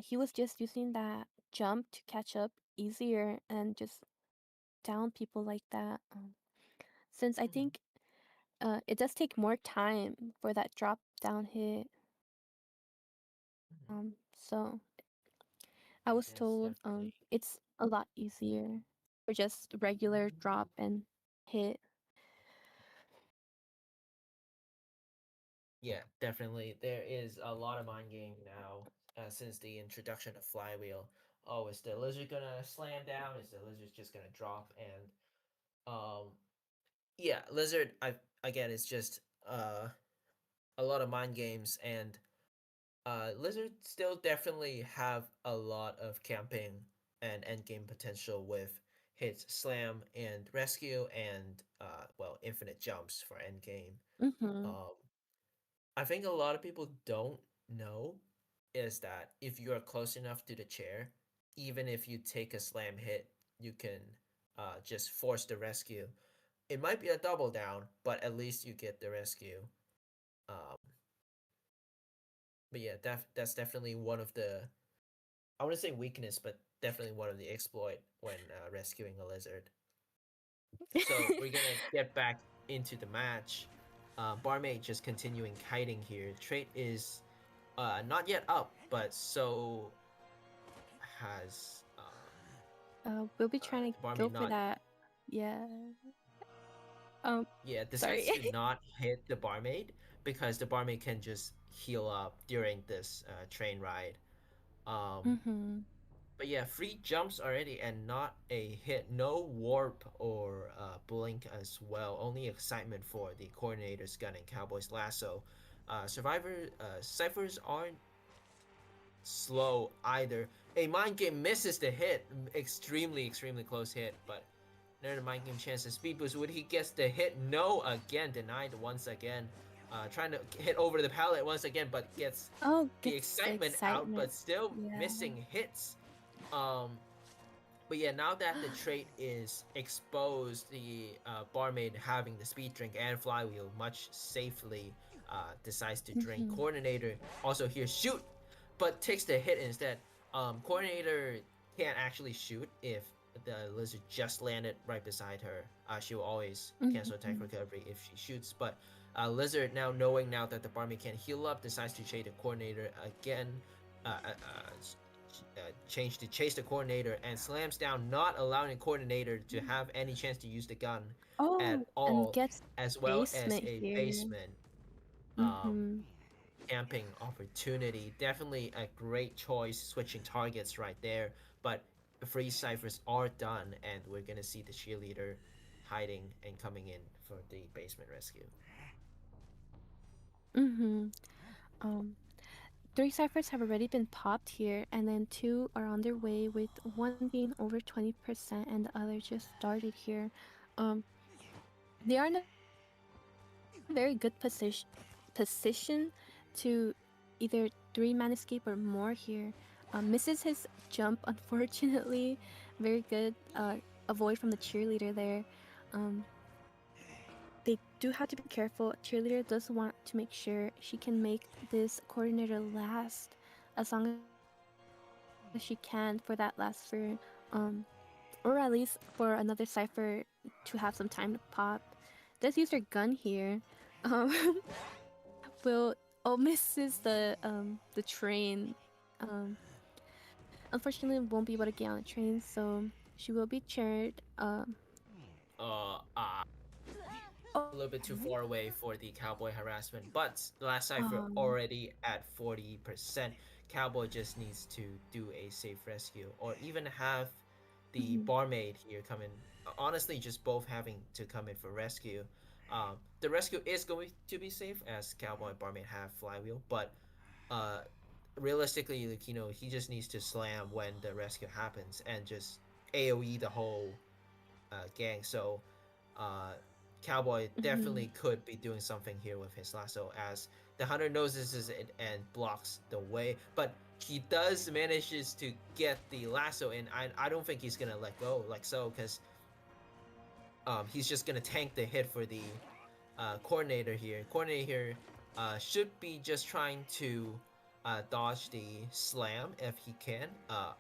he was just using that jump to catch up easier and just down people like that. Since I think it does take more time for that drop down hit. So I was Yes, told definitely. it's a lot easier for just regular drop and hit. Yeah, definitely. There is a lot of mind game now since the introduction of Flywheel. Oh, is the lizard gonna slam down? Is the lizard just gonna drop? And yeah, lizard. I again, it's just a lot of mind games, and lizard still definitely have a lot of camping and end game potential with hits, slam, and rescue, and infinite jumps for end game. Mm-hmm. I think a lot of people don't know is that if you are close enough to the chair, even if you take a slam hit, you can just force the rescue. It might be a double down, but at least you get the rescue. Um, but yeah, that's definitely one of the, I wouldn't say weakness, but definitely one of the exploit when rescuing a lizard. So we're gonna get back into the match. Barmaid just continuing kiting here. Trait is not yet up, but so has We'll be trying to go Barmaid for not. that. Yeah. Yeah, decides Sorry. to not hit the barmaid because the barmaid can just heal up during this train ride. Mm-hmm. But yeah, free jumps already and not a hit. No warp or blink as well. Only excitement for the coordinator's gun and Cowboy's lasso. Ciphers aren't slow either. A mind game misses the hit. Extremely close hit, but another mind game chance to speed boost. Would he gets the hit? No, again, denied once again. Trying to hit over the pallet once again, but gets the excitement out, but still missing hits. But yeah, now that the trait is exposed, the barmaid having the speed drink and flywheel much safely decides to drink. Coordinator also here shoot, but takes the hit instead. Coordinator can't actually shoot if the lizard just landed right beside her. She will always cancel attack recovery if she shoots, but Lizard, now knowing now that the barmaid can heal up, decides to chase the coordinator again. Change to chase the coordinator and slams down, not allowing the coordinator to have any chance to use the gun at Oh, and all, gets as well as basement a here. basement Mm-hmm. camping opportunity. Definitely a great choice, switching targets right there. But free ciphers are done, and we're gonna see the cheerleader hiding and coming in for the basement rescue. Mm-hmm. Um, 3 ciphers have already been popped here, and then 2 are on their way, with one being over 20% and the other just started here. Um, they are in a very good position to either 3-man escape or more here. Misses his jump, unfortunately. Very good avoid from the cheerleader there. They do have to be careful. Cheerleader does want to make sure she can make this coordinator last as long as she can for that last sphere, or at least for another cipher to have some time to pop. Does use her gun here. Um, will misses the train. Um, Unfortunately, won't be able to get on the train, so she will be cheered. A little bit too far away for the cowboy harassment, but the last cipher already at 40%. Cowboy just needs to do a safe rescue, or even have the barmaid here come in. Honestly, just both having to come in for rescue. The rescue is going to be safe, as cowboy and barmaid have flywheel, but realistically, like, he just needs to slam when the rescue happens and just AoE the whole gang. So Cowboy definitely could be doing something here with his lasso, as the hunter notices it and blocks the way, but he does manages to get the lasso in. I don't think he's gonna let go like so, because he's just gonna tank the hit for the coordinator here. Coordinator here should be just trying to dodge the slam if he can.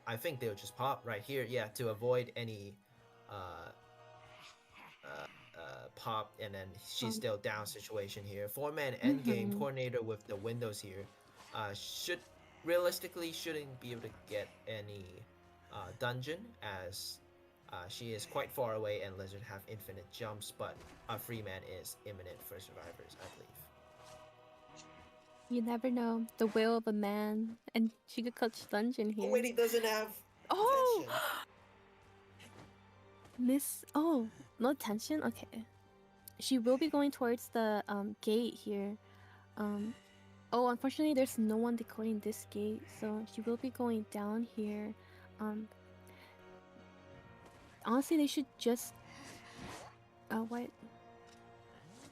I think they'll just pop right here, yeah, to avoid any pop, and then she's still down situation here. 4-man endgame coordinator with the windows here should realistically shouldn't be able to get any dungeon, as she is quite far away and Lizard have infinite jumps, but a free man is imminent for survivors, I believe. You never know. The will of a man, and she could clutch dungeon here. Oh wait, he doesn't have Oh! attention. Miss. Oh, no attention? Okay. She will be going towards the gate here. Oh, unfortunately, there's no one decoding this gate, so she will be going down here. Honestly, they should just. What?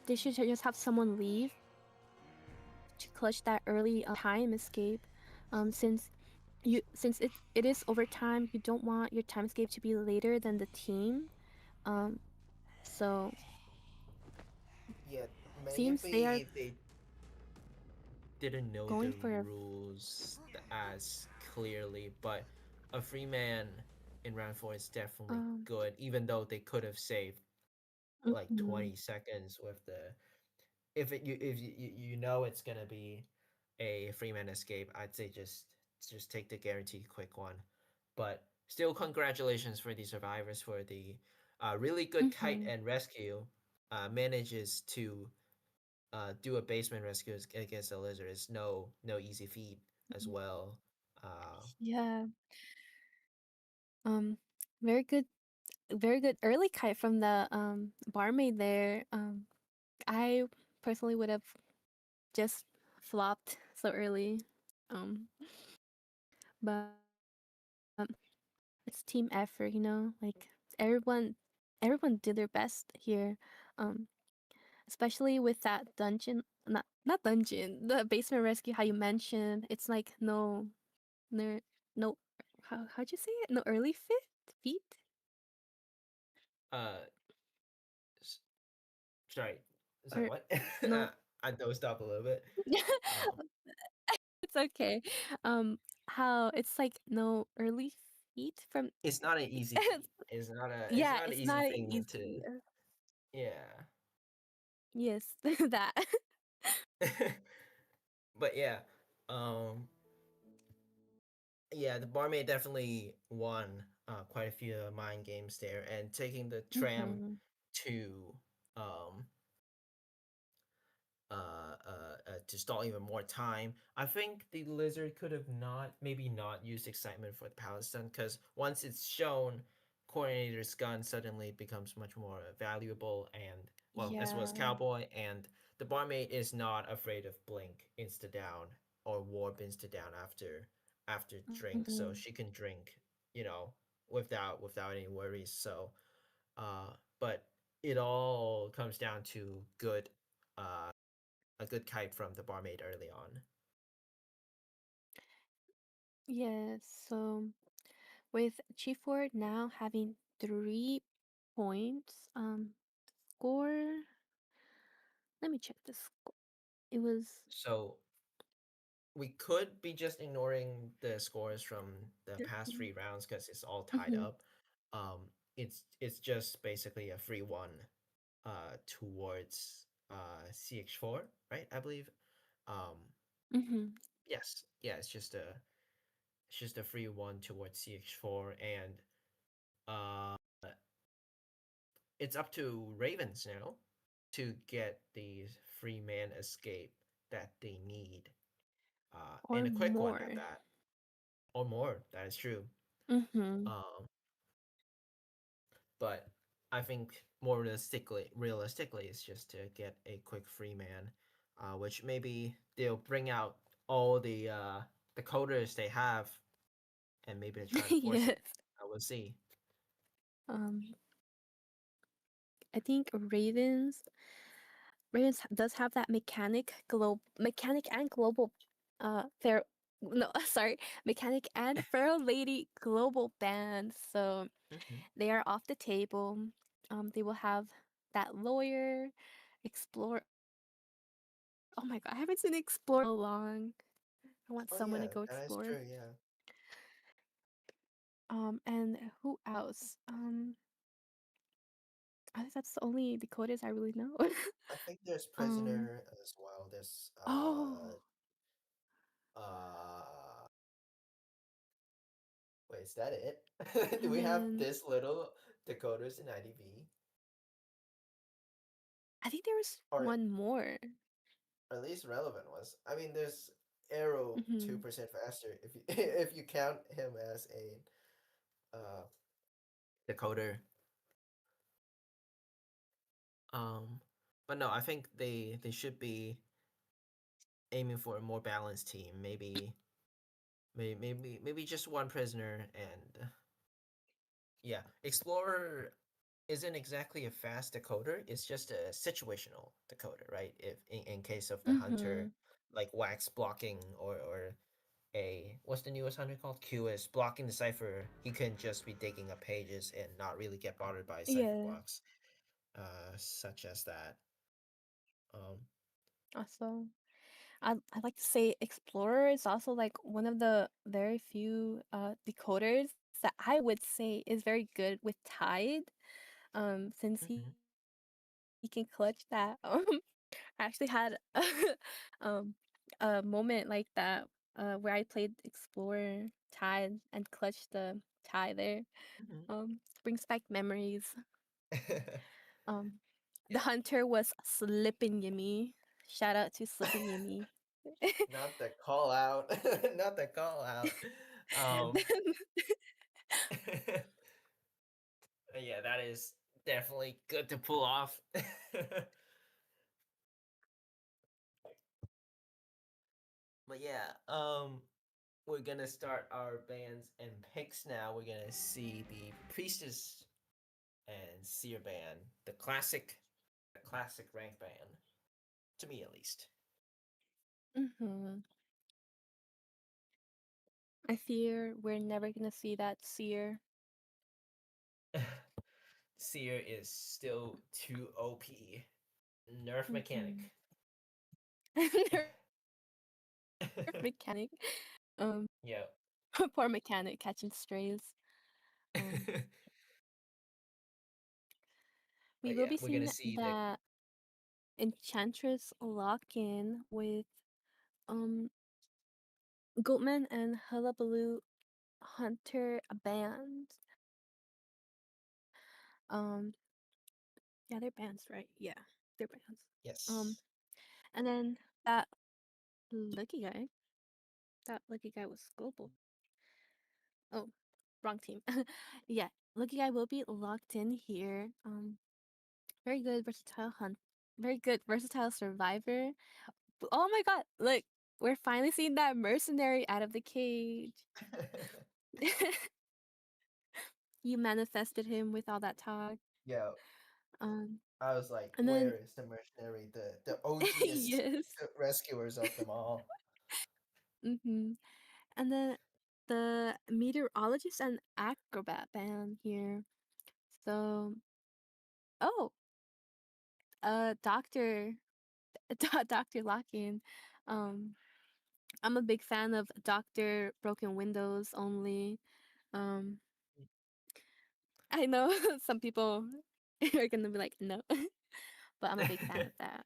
They should just have someone leave to clutch that early time escape. Since it is overtime, you don't want your time escape to be later than the team. So Yeah, seems they didn't know going the for rules as clearly, but a free man in round 4 is definitely good, even though they could have saved like 20 seconds with the if you know it's gonna be a free man escape. I'd say just take the guaranteed quick one. But still, congratulations for the survivors for the really good kite and rescue. Manages to do a basement rescue against a lizard is no easy feat as well. Yeah. Very good, very good early kite from the barmaid there. I personally would have just flopped so early. But it's team effort, like everyone did their best here. Especially with that dungeon, not dungeon, the basement rescue, how you mentioned, it's like no, how'd you say it? No early feet? Uh, sorry, Or what? no. I dozed off a little bit. It's okay. How it's like no early feet from. It's not an easy feat. It's not Yeah, an it's easy not thing easy. to. Yeah. Yes, that. But yeah, um, yeah, the barmaid definitely won quite a few mind games there, and taking the tram Mhm. to um to stall even more time. I think the lizard could have not used excitement for the Palestine, because once it's shown, coordinator's gun suddenly becomes much more valuable, and well, as well as Yeah. cowboy, and the barmaid is not afraid of blink insta down or warp insta down after drink, so Mhm. she can drink, you know, without any worries. So but it all comes down to uh a good kite from the barmaid early on. Yes. So with Chief Ward now having 3 points, score. Let me check the score. It was So we could be just ignoring the scores from the past 13. 3 rounds because it's all tied Mhm. up. It's just basically a free one towards CX4, right? I believe. Um, Mhm. yes, yeah, it's just a free one towards CX4, and uh it's up to Ravens now to get the free man escape that they need, Or and a quick one at more. that, or more. That is true. Mhm. Um, but I think more realistically, it's just to get a quick free man, which maybe they'll bring out all the coders they have, and maybe they try to force it. Yes. I will see. Um, I think Ravens does have that mechanic and global fair no sorry mechanic and feral lady global band, so Mhm. they are off the table. They will have that lawyer explore. Oh my god, I haven't seen explore so long. I want Oh someone to yeah, go that is explore. true. Yeah, And who else? I think that's the only Dakotas I really know. I think there's um prisoner as well. There's oh, uh wait, is that it? Do and we have then this little Dakotas in IDV? I think there was Or one more. at least relevant ones. I mean, there's Arrow two Hmm. percent faster if you if you count him as a decoder. Um, but no, I think they should be aiming for a more balanced team. Maybe just one prisoner, and yeah, Explorer isn't exactly a fast decoder. It's just a situational decoder, right? If in case of the hunter, Hmm. like wax blocking, or a what's the newest hunter called? Q is blocking the cipher. He can just be digging up pages and not really get bothered by cipher Yeah. blocks, such as that. Um, Also, I'd like to say Explorer is also like one of the very few decoders that I would say is very good with Tide. Since mhm. he can clutch that. I actually had um a moment like that where I played Explorer Tide and clutched the tie there. Mhm. Brings back memories. Um, the Yeah, hunter was Slippin' Yimmy. Shout out to Slippin' Yimmy. not the call out, not the call out. And Um, then yeah, that is definitely good to pull off. But yeah, we're gonna start our bands and picks now. We're gonna see the Priestess and Seer band, the classic rank band, to me at least. Mhm. I fear we're never gonna see that seer. Seer is still too OP. Nerf Mhm. mechanic. Nerf mechanic. Um, Yeah. poor mechanic catching strays. Um, we But will yeah, be we're gonna seeing see the that. Enchantress lock-in with um Goatman and Hullabaloo Hunter band. Um, yeah, they're bands, right? Yeah, they're bands. Yes. And then that lucky guy, that lucky guy was global. Oh, wrong team. Yeah, lucky guy will be locked in here. Very good versatile hunt, very good versatile survivor. Oh my god, look, we're finally seeing that mercenary out of the cage. You manifested him with all that talk. Yeah, Um, I was like, and then where is the mercenary, the OGest yes. rescuers of them all? Mm-hmm. And then the meteorologist and acrobat band here. So, oh, Doctor, Doctor Lockin. Um, I'm a big fan of Doctor Broken Windows only. Um, I know some people are gonna be like, no, but I'm a big fan of that,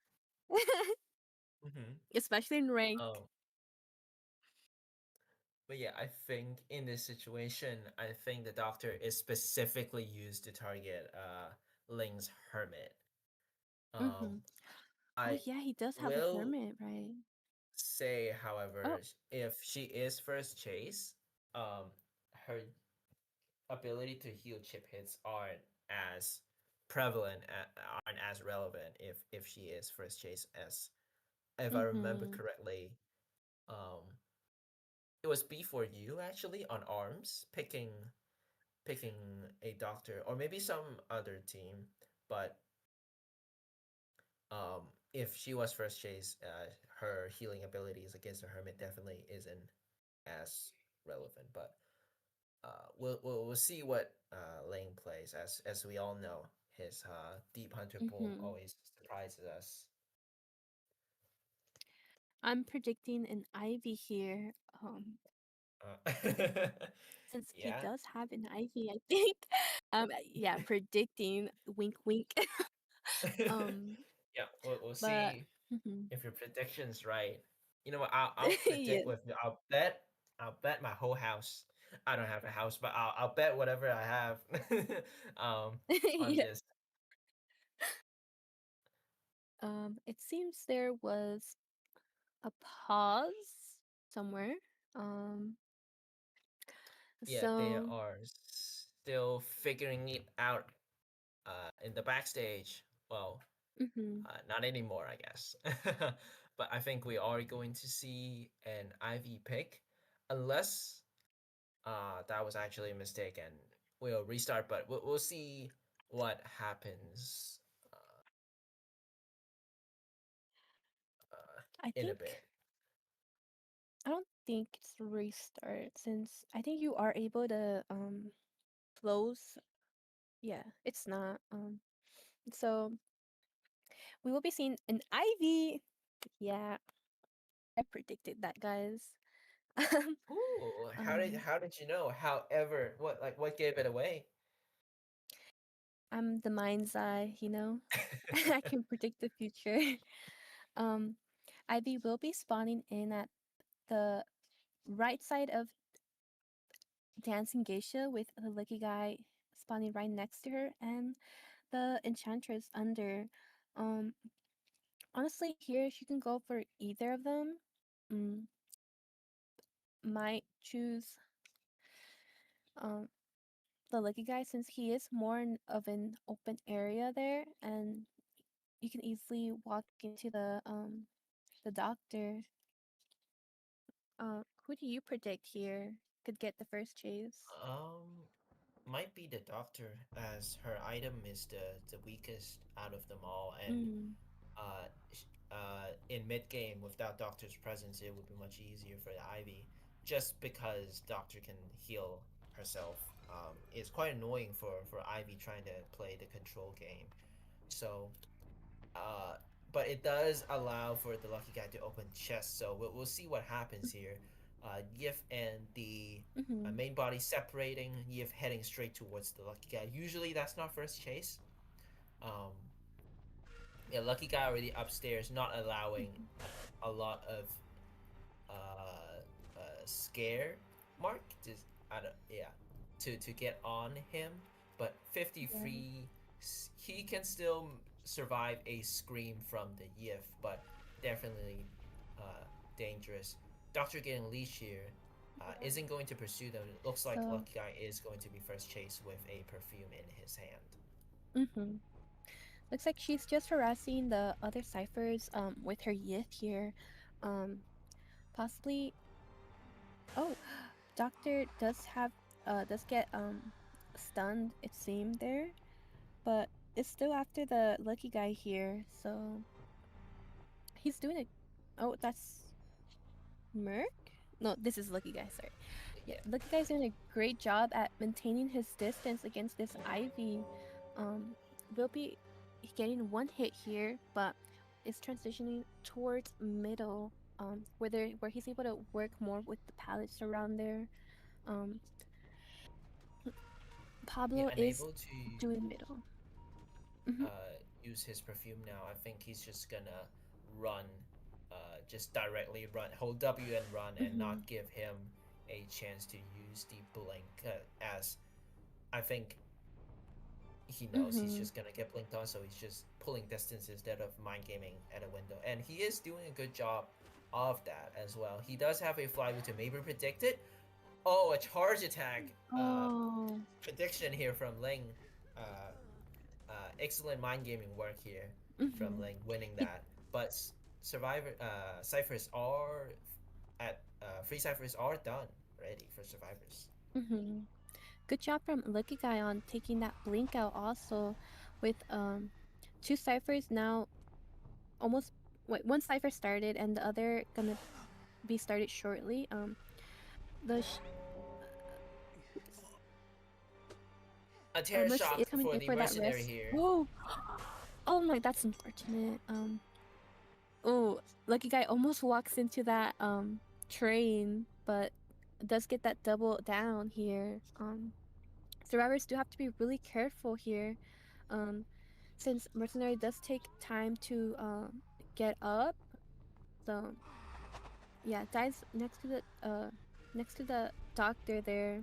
Mm-hmm. especially in rank. Oh, but yeah, I think in this situation, I think the doctor is specifically used to target Ling's hermit. Mm-hmm. Oh I yeah, he does have a will hermit, right? say, however, Oh. if she is first chase, her ability to heal chip hits aren't as prevalent, aren't as relevant if she is first chase, as if I remember Mm-hmm. correctly. Um, it was before you actually on arms picking a doctor, or maybe some other team, but if she was first chase, her healing abilities against the hermit definitely isn't as relevant. But we'll see what Lane plays. As we all know, his deep hunter pool Mm-hmm. always surprises us. I'm predicting an Ivy here. Uh, Since he yeah. does have an Ivy, I think. Yeah, predicting. Wink, wink. Um, Yeah, we'll but see mhm. if your prediction's right. You know what? I'll predict Yes. with I'll bet my whole house. I don't have a house, but I'll bet whatever I have on Yeah. this. It seems there was a pause somewhere. Um, Yeah, they so are still figuring it out in the backstage. Well, mhm. not anymore, I guess. But I think we are going to see an Ivy pick, unless that was actually a mistake and we'll restart. But we'll see what happens I in a think bit. I don't think it's a restart since I think you are able to close. Yeah, it's not. So we will be seeing an Ivy. Yeah, I predicted that, guys. Ooh, um, how did you know? However, what gave it away? I'm the mind's eye, you know. I can predict the future. Um, Ivy will be spawning in at the right side of Dancing Geisha with the lucky guy spawning right next to her and the Enchantress under. Um, honestly, here she can go for either of them. Mm, might choose um the lucky guy since he is more of an open area there, and you can easily walk into the doctor. Who do you predict here could get the first chase? Um, might be the doctor, as her item is the weakest out of them all, and Mm, in mid game without Doctor's presence, it would be much easier for the Ivy, just because Doctor can heal herself. It's quite annoying for Ivy trying to play the control game. So, uh, but it does allow for the lucky guy to open chests. So we'll see what happens here. Yif and the mm-hmm. main body separating. Yif heading straight towards the lucky guy. Usually that's not first chase. Um, Yeah, Lucky Guy already upstairs, not allowing a lot of scare mark. Just I don't yeah, to get on him. But 50 Yeah. free, he can still survive a scream from the Yif, but definitely dangerous. Doctor getting leash here isn't going to pursue them. It looks like So, Lucky Guy is going to be first chase with a perfume in his hand. mm-hmm. Looks like she's just harassing the other ciphers with her yith here. Um, possibly. Oh, Doctor does get stunned, it seemed there, but it's still after the Lucky Guy here, so he's doing it. Oh, that's Merc? No, this is Lucky Guy, sorry. Yeah, Lucky Guy's doing a great job at maintaining his distance against this Ivy. Will be getting one hit here, but is transitioning towards middle, where he's able to work more with the pallets around there. Um, Pablo is Unable to doing middle. use his perfume now. I think he's just gonna run, just directly run, hold W and run, and not give him a chance to use the blink, as I think he knows he's just gonna get blinked on, so he's just pulling distance instead of mind gaming at a window, and he is doing a good job of that as well. He does have a flywheel to maybe predict it. Oh, a charge attack prediction here from Ling. Excellent mind gaming work here from Ling, winning that. But ciphers are at free ciphers are done, ready for survivors. Good job from Lucky Guy on taking that blink out also, with two ciphers now almost. Wait, one cipher started and the other gonna be started shortly. A terror Mercy shock is coming for in the for that mercenary rest. here. Whoa! Oh my, that's unfortunate. Oh, Lucky Guy almost walks into that train, but does get that double down here. Survivors do have to be really careful here, since mercenary does take time to get up. So yeah, dies next to the doctor there,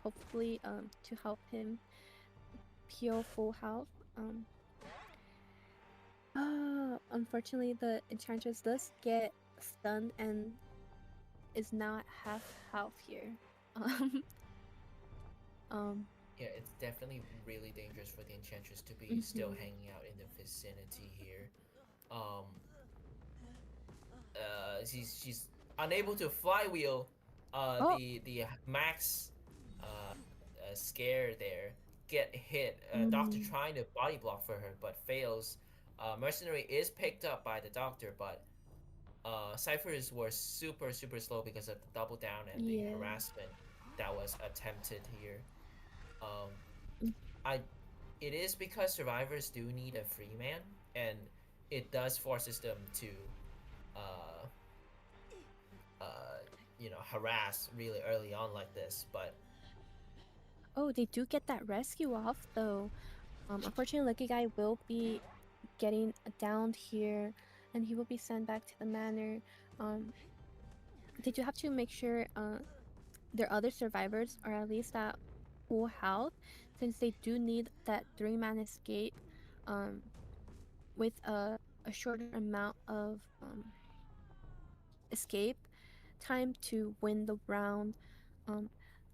hopefully to help him heal full health. Unfortunately, the Enchantress does get stunned and is now at half health here. Yeah, it's definitely really dangerous for the Enchantress to be still hanging out in the vicinity here. She's unable to flywheel the max scare there. Get hit. Doctor trying to body block for her, but fails. Mercenary is picked up by the Doctor, but ciphers were super slow because of the double down and the harassment that was attempted here. It is because survivors do need a free man, and it does forces them to harass really early on like this, but oh, they do get that rescue off though. Unfortunately, Lucky Guy will be getting downed here, and he will be sent back to the manor. They do have to make sure their other survivors are at least at full health, since they do need that 3-man escape with a shorter amount of escape time to win the round.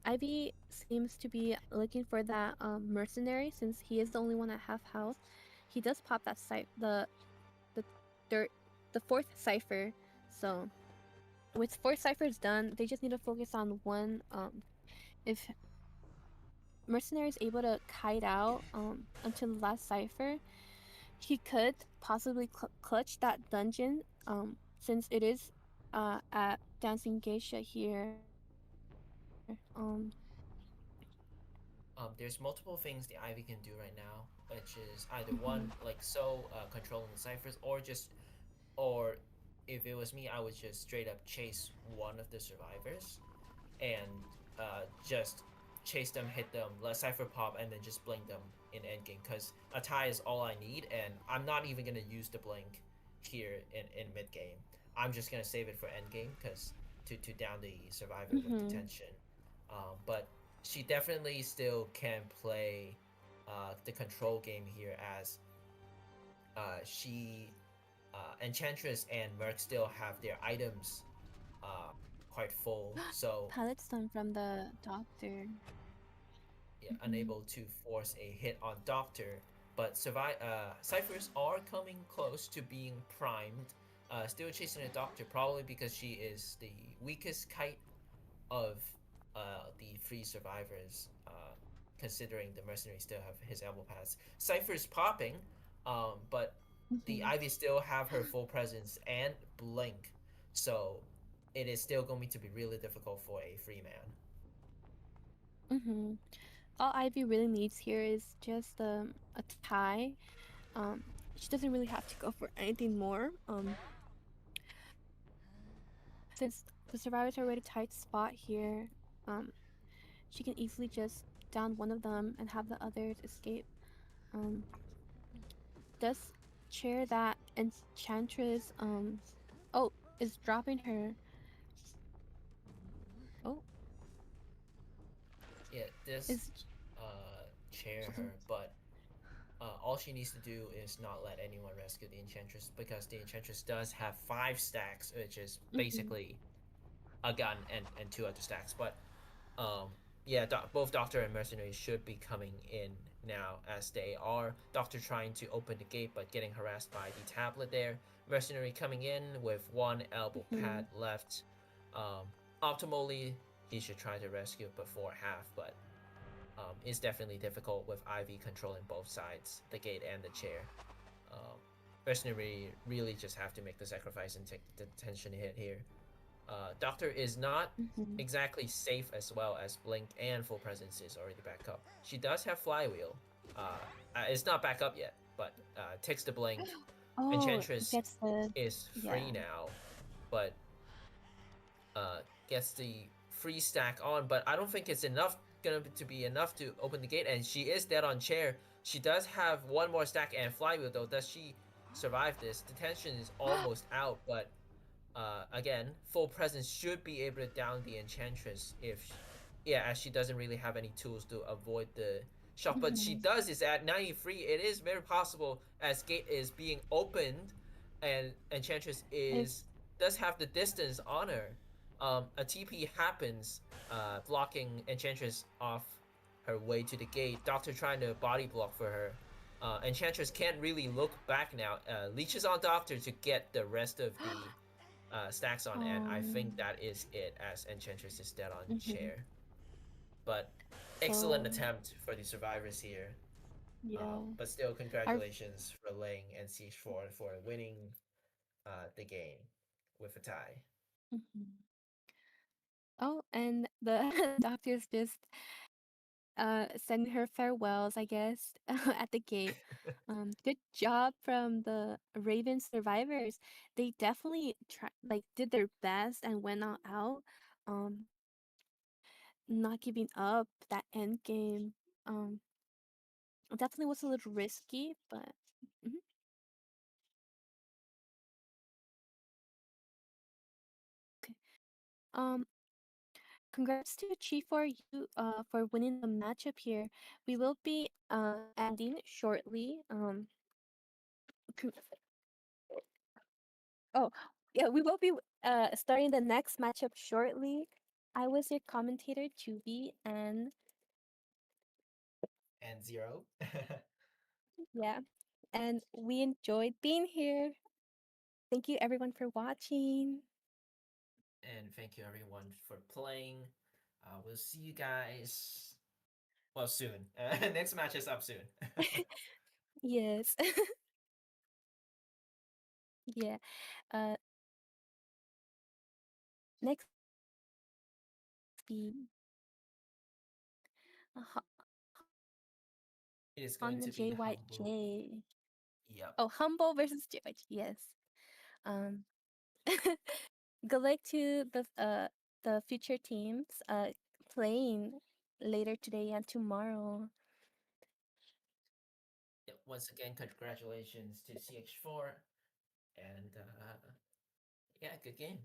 Ivy seems to be looking for that mercenary, since he is the only one at half health. He does pop that the fourth cipher. So with 4 ciphers done, they just need to focus on one. If mercenary is able to kite out until the last cipher, he could possibly clutch that dungeon, since it is at Dancing Geisha here. There's multiple things the Ivy can do right now, which is either one, like controlling the ciphers, or if it was me, I would just straight up chase one of the survivors and just chase them, hit them, let Cypher pop, and then just blink them in endgame. Because a tie is all I need, and I'm not even gonna use the blink here in mid game. I'm just gonna save it for endgame because to down the survivor with detention. But she definitely still can play the control game here as she Enchantress and Merc still have their items quite full, so Palette stone from the doctor. yeah, unable to force a hit on Doctor. But Cyphers are coming close to being primed. Still chasing a Doctor, probably because she is the weakest kite of the 3 survivors, considering the mercenary still have his elbow pads. Cypher's popping, but the Ivy still have her full presence and blink, so it is still going to be really difficult for a free man. All Ivy really needs here is just a tie. She doesn't really have to go for anything more. Since the survivors are already tight spot here, she can easily just down one of them and have the others escape. Does chair that Enchantress is dropping her. Oh. Yeah, this chair her, but all she needs to do is not let anyone rescue the Enchantress, because the Enchantress does have 5 stacks, which is basically a gun and 2 other stacks. But yeah, both Doctor and Mercenary should be coming in now, as they are. Doctor trying to open the gate but getting harassed by the tablet there. Mercenary coming in with 1 elbow pad left. Optimally, he should try to rescue before half, but it's definitely difficult with Ivy controlling both sides, the gate and the chair. Mercenary really just have to make the sacrifice and take the detention hit here. Doctor is not exactly safe, as well as blink and full presence is already back up. She does have flywheel. It's not back up yet, but takes the blink. Enchantress is free now, but gets the free stack on, but I don't think it's gonna be enough to open the gate, and she is dead on chair. She does have 1 more stack and flywheel though. Does she survive this? Detention is almost out, but again, full presence should be able to down the Enchantress as she doesn't really have any tools to avoid the shock. But she does is at 93. It is very possible, as gate is being opened and Enchantress does have the distance on her. A TP happens, blocking Enchantress off her way to the gate. Doctor trying to body block for her. Enchantress can't really look back now. Leeches on Doctor to get the rest of the stacks on, and I think that is it, as Enchantress is dead on chair. But excellent attempt for the survivors here. But still, congratulations for Ling and Siege4 for winning the game with a tie. Oh, and the doctor's just sending her farewells, I guess, at the gate. Good job from the Raven survivors. They definitely did their best and went all out. Not giving up that end game. Definitely was a little risky, but okay. Congrats to Chief for you for winning the matchup here. We will be ending shortly. Oh yeah, we will be starting the next matchup shortly. I was your commentator, Tubi, and 0. yeah, and we enjoyed being here. Thank you everyone for watching. And thank you everyone for playing. We'll see you guys, well, soon. Next match is up soon. Yes. Yeah. Next be it is on going the to be JYJ. Yep. Oh, Humble versus JYJ. Yes. Good luck to the future teams playing later today and tomorrow. Yeah, once again, congratulations to CH4, and yeah, good game.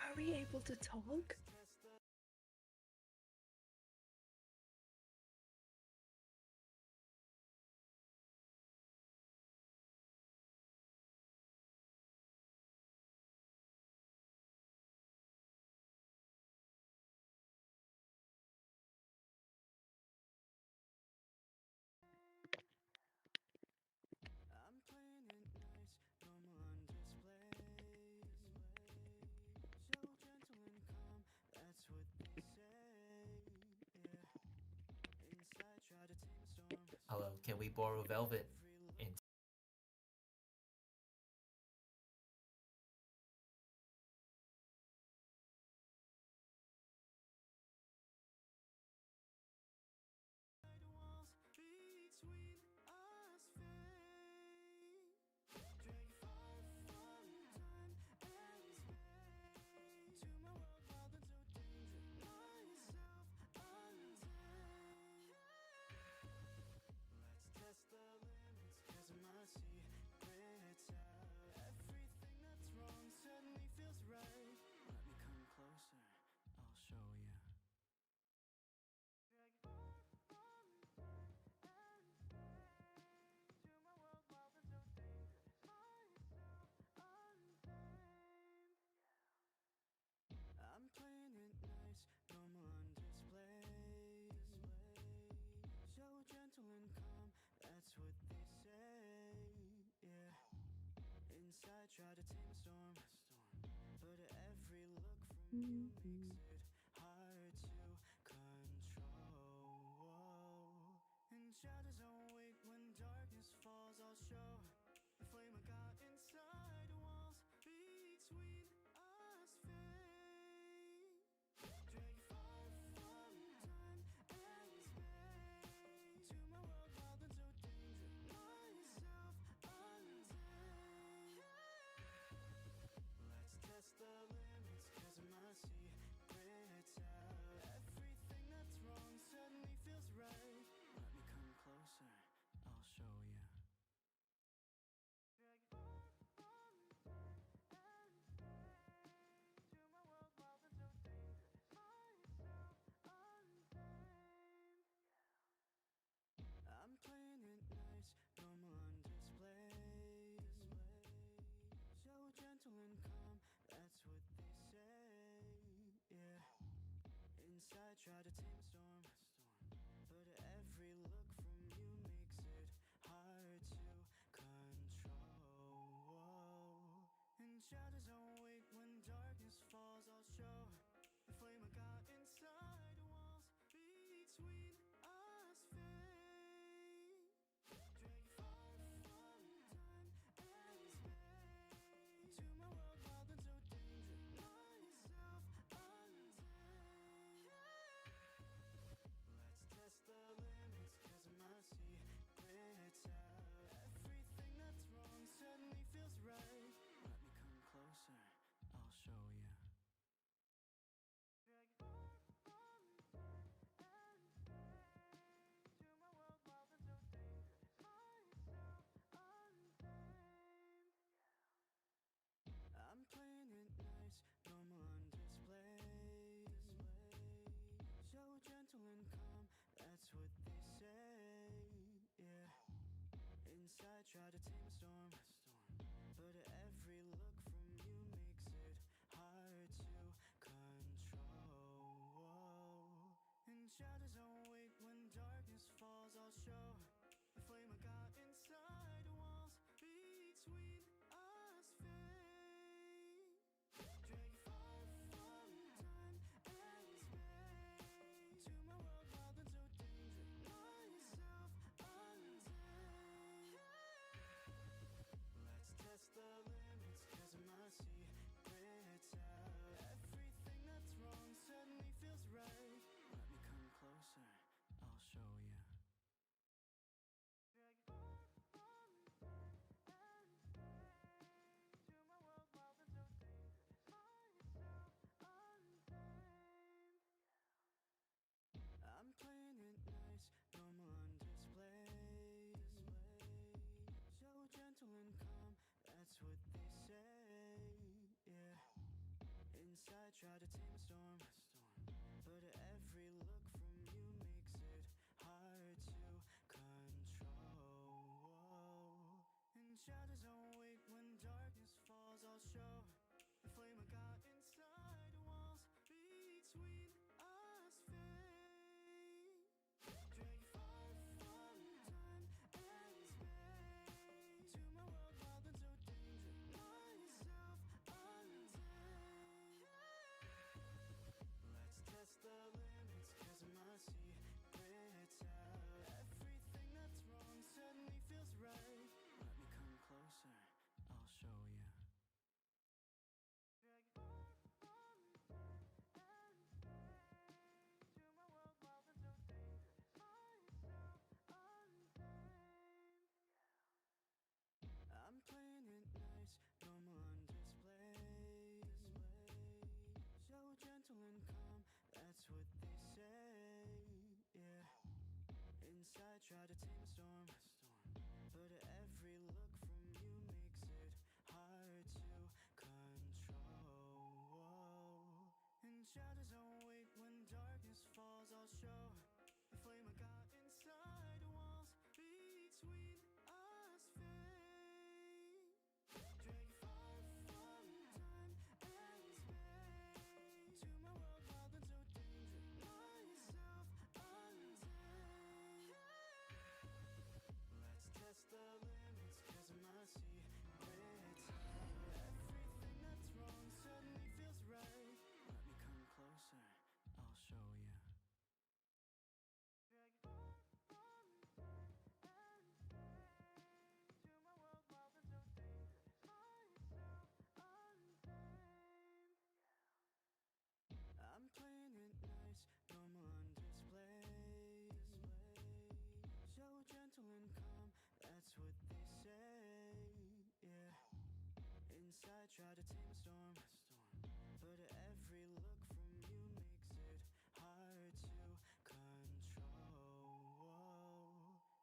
Are we able to talk? I'm playing it nice, normal on display. So gentle and calm, that's what they say. Yeah. Inside, try to tame a storm. Hello, can we borrow Velvet? In Walls between us fade. Drag far from time and space. To my world, wild and so dangerous. Myself untamed. Let's test the limits, 'cause my secret's out. Everything that's wrong suddenly feels right. Let me come closer, I'll show you. Drag far from time and space. To my world, wild and so dangerous. Myself untamed. I'm playing it nice, normal on display. So gentle and calm, that's what they say. Yeah. Inside, try to tame a storm. But every look from you makes it hard to control. In shadows I'll wait, when darkness falls I'll show the flame I got inside the walls between us fade. Drag far from time and space. To my world, wild and so dangerous. Myself untamed. Let's test the limits, 'cause my secret's out. Everything that's wrong suddenly feels right. Let me come closer, I'll show you. Drag far from time and space. To my world, wild and so dangerous. Myself untamed. I'm playing it nice, normal on display. So gentle and calm, that's what they say. Yeah. Inside, try to tame a storm. But every look from you makes it hard to control. In shadows I'll wait, when darkness falls I'll show the flame I got inside the walls between us fade. Drag far from time and space. To my world, wild and so dangerous. Myself untamed. Let's test the limits, 'cause my secret's out. Everything that's wrong suddenly feels right. Let me come closer, I'll show you. show the flame I got inside. Walls between us fade. Drag you far from time and space. To my world, wild and so dangerous. Myself untamed. Let's test the limits, cause my secret's out. Everything that's wrong suddenly feels right. Let me come closer, I'll show you. Drag you far from time and space. To my world, wild and so dangerous. Myself untamed. I'm playing it nice, normal on display. So gentle and calm, that's what they say. Yeah. Inside, try to tame a storm. But every look from you makes it hard to control. In shadows I'll wait, when darkness falls I'll show the flame I got inside. Walls between us fade. Drag you far from time and space. To my world, wild and so dangerous. Myself untamed. Let's test the limits, cause my secret's out. Everything that's wrong suddenly feels right. Let me come closer, I'll show you. Drag you far from time and space. To my world, wild and so dangerous. Myself untamed. I'm playing it nice, normal on display. So gentle and calm, that's what they say. Yeah. Inside, try to tame a storm. But every look from you makes it hard to control. In shadows I'll wait, when darkness falls I'll show the flame I got inside. Walls between us fade. Drag you far from time and space. To my world, wild and so dangerous. Myself untamed. Let's test the limits, cause my secret's out. Everything that's wrong suddenly feels right. Let me come closer, I'll show you. Drag you far from time and space. To my world, wild and so dangerous. Myself untamed. I'm playing it nice, normal on display. So gentle and calm, that's what they say. Yeah. Inside, try to tame a storm. But every look from you makes it hard to control.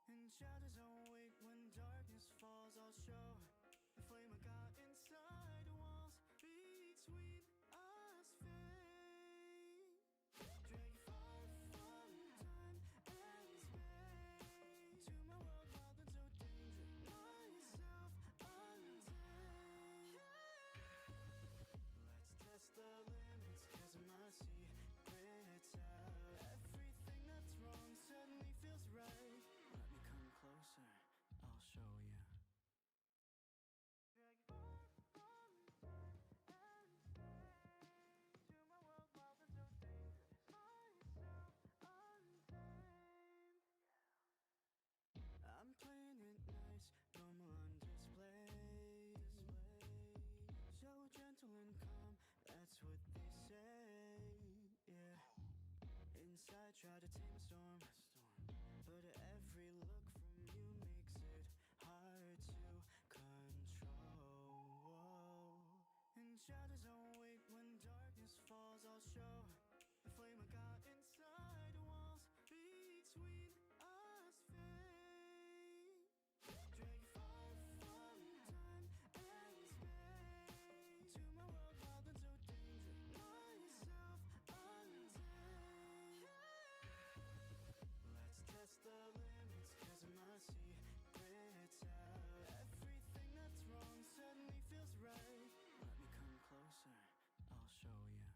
In shadows I'll wait, when darkness falls I'll show the flame I got inside. Walls between us fade. Drag you far from time and space. To my world, wild and so dangerous. Myself untamed. Let's test the limits, cause my secret's out. Everything that's wrong suddenly feels right. Let me come closer, I'll show you. Drag you far from time and space. To my world, wild and so dangerous. Myself untamed. I'm playing it nice, normal on display. So gentle and calm, that's what they say. Yeah. Inside, try to tame a storm. But every look from you makes it hard to control. In shadows I'll wait, when darkness falls I'll show the flame I got inside. Walls between us fade. Drag you far from time and space. To my world, wild and so dangerous. Myself untamed. Let's test the limits, cause my secret's out. Everything that's wrong suddenly feels right. Let me come closer, I'll show you.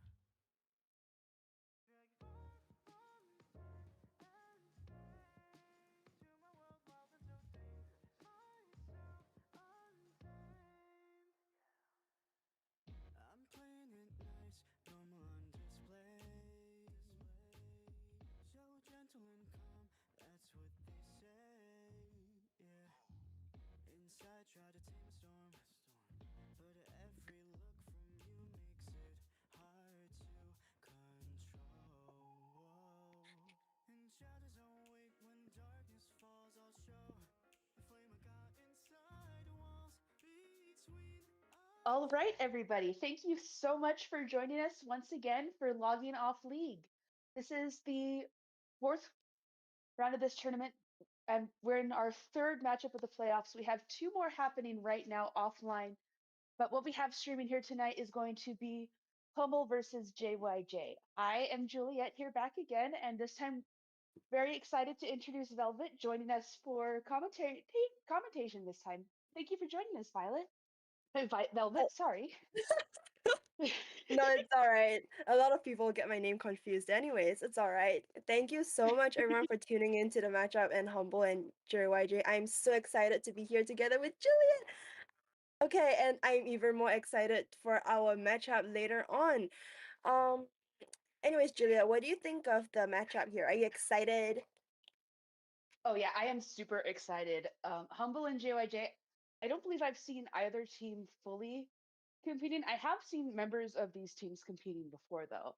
All right, everybody. Thank you so much for joining us once again for Logging Off League. This is the fourth round of this tournament, and we're in our third matchup of the playoffs. We have two more happening right now offline, but what we have streaming here tonight is going to be Hummel versus JYJ. I am Juliet here back again, and this time very excited to introduce Velvet joining us for commentation this time. Thank you for joining us, Violet. Velvet, sorry. No, it's all right. A lot of people get my name confused anyways. It's all right. Thank you so much, everyone, for tuning in to the matchup and Humble and JYJ. I'm so excited to be here together with Juliet. Okay, and I'm even more excited for our matchup later on. Um, anyways, Juliet, what do you think of the matchup here? Are you excited? Oh yeah, I am super excited. Humble and JYJ, I don't believe I've seen either team fully competing. I have seen members of these teams competing before though.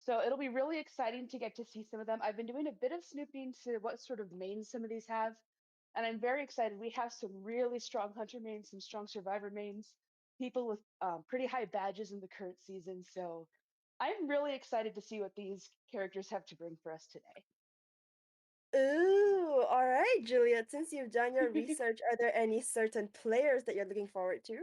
So it'll be really exciting to get to see some of them. I've been doing a bit of snooping to what sort of mains some of these have, and I'm very excited. We have some really strong hunter mains, some strong survivor mains, people with pretty high badges in the current season. So I'm really excited to see what these characters have to bring for us today. Ooh, all right, Juliet. Since you've done your research, are there any certain players that you're looking forward to?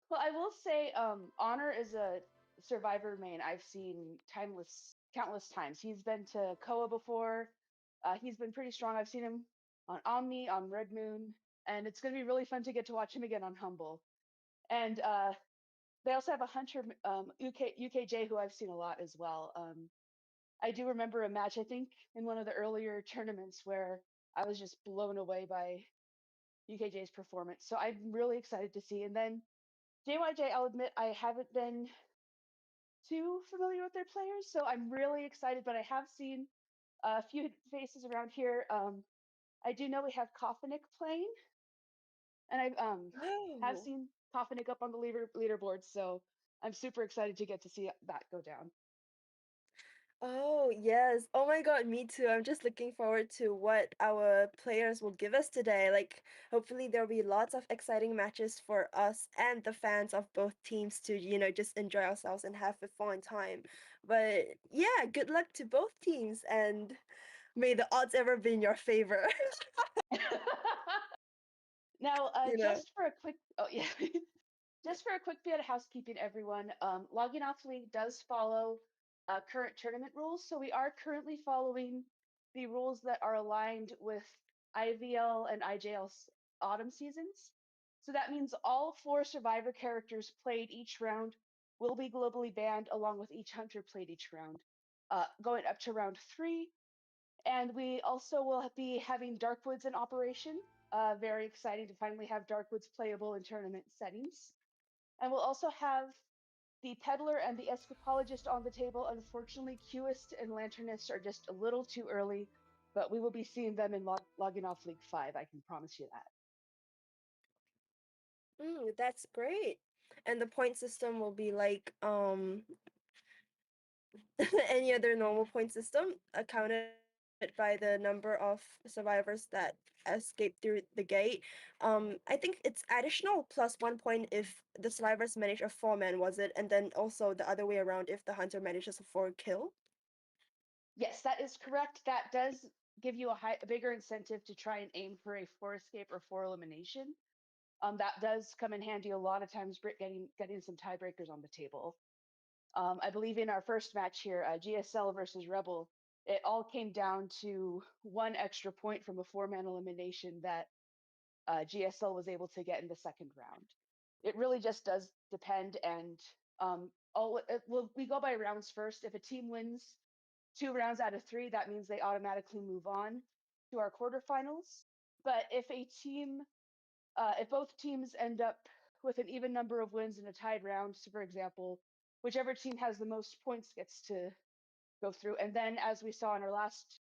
Well, I will say, Honor is a survivor main I've seen countless times. He's been to Koa before. He's been pretty strong. I've seen him on Omni, on Red Moon, and it's going to be really fun to get to watch him again on Humble. And they also have a hunter, UKJ, who I've seen a lot as well. I do remember a match, I think, in one of the earlier tournaments where I was just blown away by UKJ's performance. So I'm really excited to see. And then JYJ, I'll admit I haven't been too familiar with their players, so I'm really excited. But I have seen a few faces around here. I do know we have Koffinick playing, and I have Oh. seen Koffinick up on the leaderboard, so I'm super excited to get to see that go down. Oh, yes. Oh my God, me too. I'm just looking forward to what our players will give us today. Like, hopefully there'll be lots of exciting matches for us and the fans of both teams to, just enjoy ourselves and have a fun time. But yeah, good luck to both teams and may the odds ever be in your favor. Now, You know? just for a quick, oh yeah, just for a quick bit of housekeeping, everyone. Logging Off League does follow current tournament rules, so we are currently following the rules that are aligned with IVL and IJL's autumn seasons. So that means all 4 survivor characters played each round will be globally banned, along with each hunter played each round, going up to round 3. And we also will be having Darkwoods in operation. Very exciting to finally have Darkwoods playable in tournament settings. And we'll also have the Peddler and the Escapologist on the table. Unfortunately, Qist and Lanternist are just a little too early, but we will be seeing them in Logging Off League 5, I can promise you that. That's great. And the point system will be like any other normal point system, accounted by the number of survivors that escape through the gate. I think it's additional plus 1 point if the survivors manage a 4-man, was it? And then also the other way around if the hunter manages a 4-kill. Yes, that is correct. That does give you a bigger incentive to try and aim for a 4 escape or 4 elimination. That does come in handy a lot of times, getting some tiebreakers on the table. I believe in our first match here, GSL versus Rebel, it all came down to 1 extra point from a 4-man elimination that GSL was able to get in the second round. It really just does depend, and we go by rounds first. If a team wins 2 rounds out of 3, that means they automatically move on to our quarterfinals. But if both teams end up with an even number of wins in a tied round, so for example, whichever team has the most points gets to go through. And then, as we saw in our last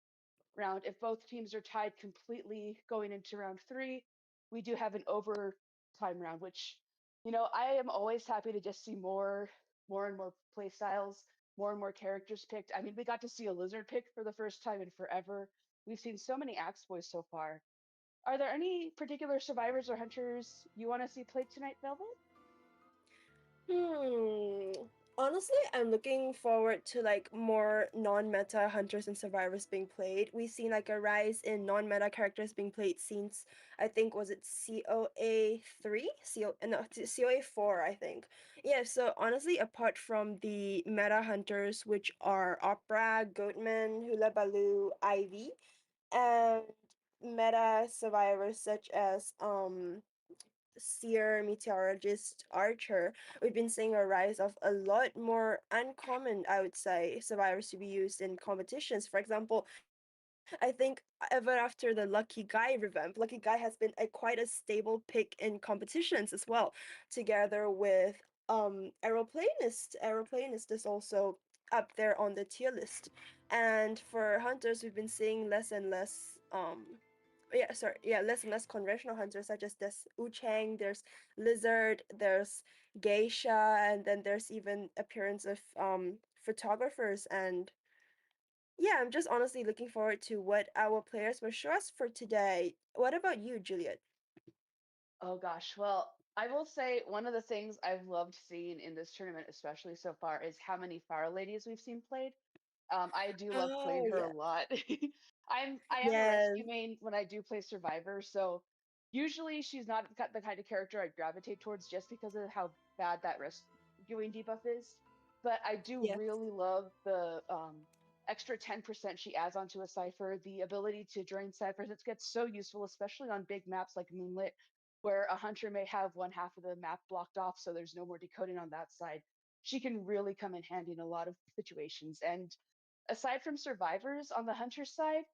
round, if both teams are tied completely going into round 3, we do have an overtime round, which, I am always happy to just see more and more play styles, more and more characters picked. I mean, we got to see a lizard pick for the first time in forever. We've seen so many Axe Boys so far. Are there any particular survivors or hunters you want to see played tonight, Velvet? Hmm. Honestly, I'm looking forward to like more non-meta hunters and survivors being played. We've seen like a rise in non-meta characters being played since I think was it COA 3? COA 4, I think. Yeah, so honestly, apart from the meta hunters, which are Opera, Goatman, Hula Baloo, Ivy, and meta survivors such as seer, meteorologist, archer, we've been seeing a rise of a lot more uncommon, I would say, survivors to be used in competitions. For example, I think ever after the Lucky Guy revamp, Lucky Guy has been a quite a stable pick in competitions as well, together with Aeroplanist. Aeroplanist is also up there on the tier list. And for hunters, we've been seeing less and less less and less conventional hunters such as there's Uchang, there's Lizard, there's Geisha, and then there's even appearance of photographers. And yeah, I'm just honestly looking forward to what our players will show us for today. What about you, Juliet? Oh gosh, well, I will say one of the things I've loved seeing in this tournament, especially so far, is how many Fire Ladies we've seen played. I do love playing Oh her a yeah. lot. I am a Yes. rescue main when I do play Survivor, so usually she's not the kind of character I gravitate towards just because of how bad that rescuing debuff is. But I do Yes. really love the extra 10% she adds onto a cipher, the ability to drain ciphers. It gets so useful, especially on big maps like Moonlit, where a hunter may have one half of the map blocked off, so there's no more decoding on that side. She can really come in handy in a lot of situations. And aside from survivors on the hunter side,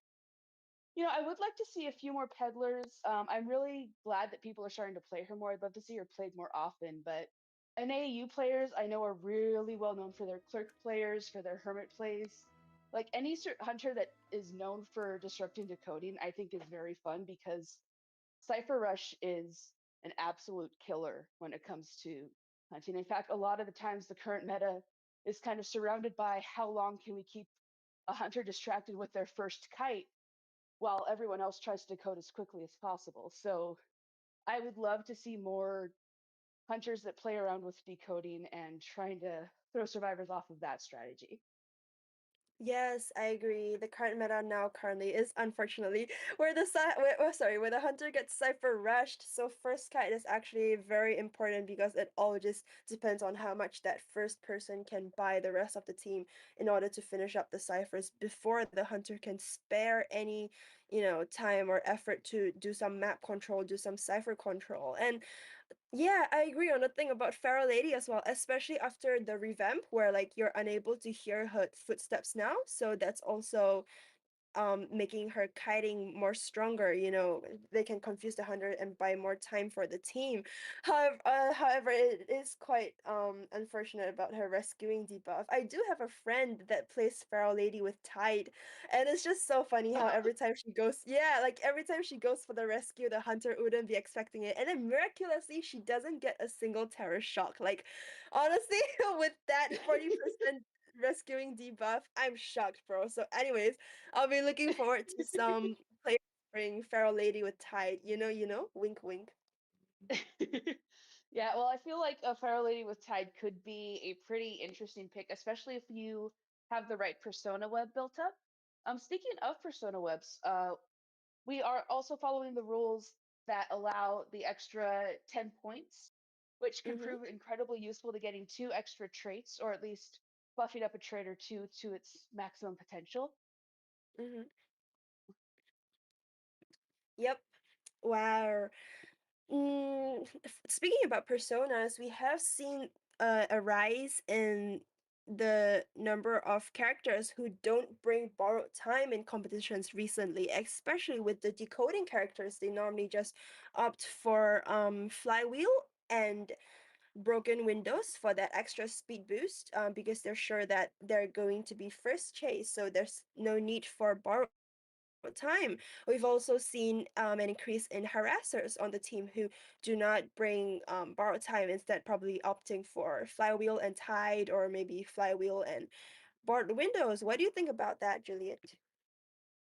I would like to see a few more peddlers. I'm really glad that people are starting to play her more. I'd love to see her played more often. But NAU players, I know, are really well known for their clerk players, for their hermit plays. Like any hunter that is known for disrupting decoding, I think is very fun because Cypher Rush is an absolute killer when it comes to hunting. In fact, a lot of the times the current meta is kind of surrounded by how long can we keep a hunter distracted with their first kite while everyone else tries to decode as quickly as possible. So I would love to see more hunters that play around with decoding and trying to throw survivors off of that strategy. Yes, I agree. The current meta now currently is unfortunately where the hunter gets cipher rushed. So first kite is actually very important because it all just depends on how much that first person can buy the rest of the team in order to finish up the ciphers before the hunter can spare any, time or effort to do some map control, do some cipher control. And yeah, I agree on the thing about Feral Lady as well, especially after the revamp where like you're unable to hear her footsteps now. So that's also making her kiting more stronger. They can confuse the hunter and buy more time for the team. However, it is quite unfortunate about her rescuing debuff. I do have a friend that plays Feral Lady with Tide, and it's just so funny how every time she goes, yeah, like every time she goes for the rescue, the hunter wouldn't be expecting it, and then miraculously she doesn't get a single terror shock. Like honestly, with that 40% rescuing debuff, I'm shocked, bro. So anyways, I'll be looking forward to some players bring Feral Lady with Tide. Wink, wink. Yeah, well, I feel like a Fire Lady with Tide could be a pretty interesting pick, especially if you have the right persona web built up. Speaking of persona webs, we are also following the rules that allow the extra 10 points, which can Mm-hmm. prove incredibly useful to getting 2 extra traits, or at least buffing up a trait or two to its maximum potential. Mm-hmm. Yep. Wow. Speaking about personas, we have seen a rise in the number of characters who don't bring borrowed time in competitions recently, especially with the decoding characters. They normally just opt for flywheel and broken windows for that extra speed boost because they're sure that they're going to be first chase, so there's no need for borrowed time. We've also seen an increase in harassers on the team who do not bring borrowed time, instead probably opting for flywheel and tide, or maybe flywheel and board windows. What do you think about that, Juliet?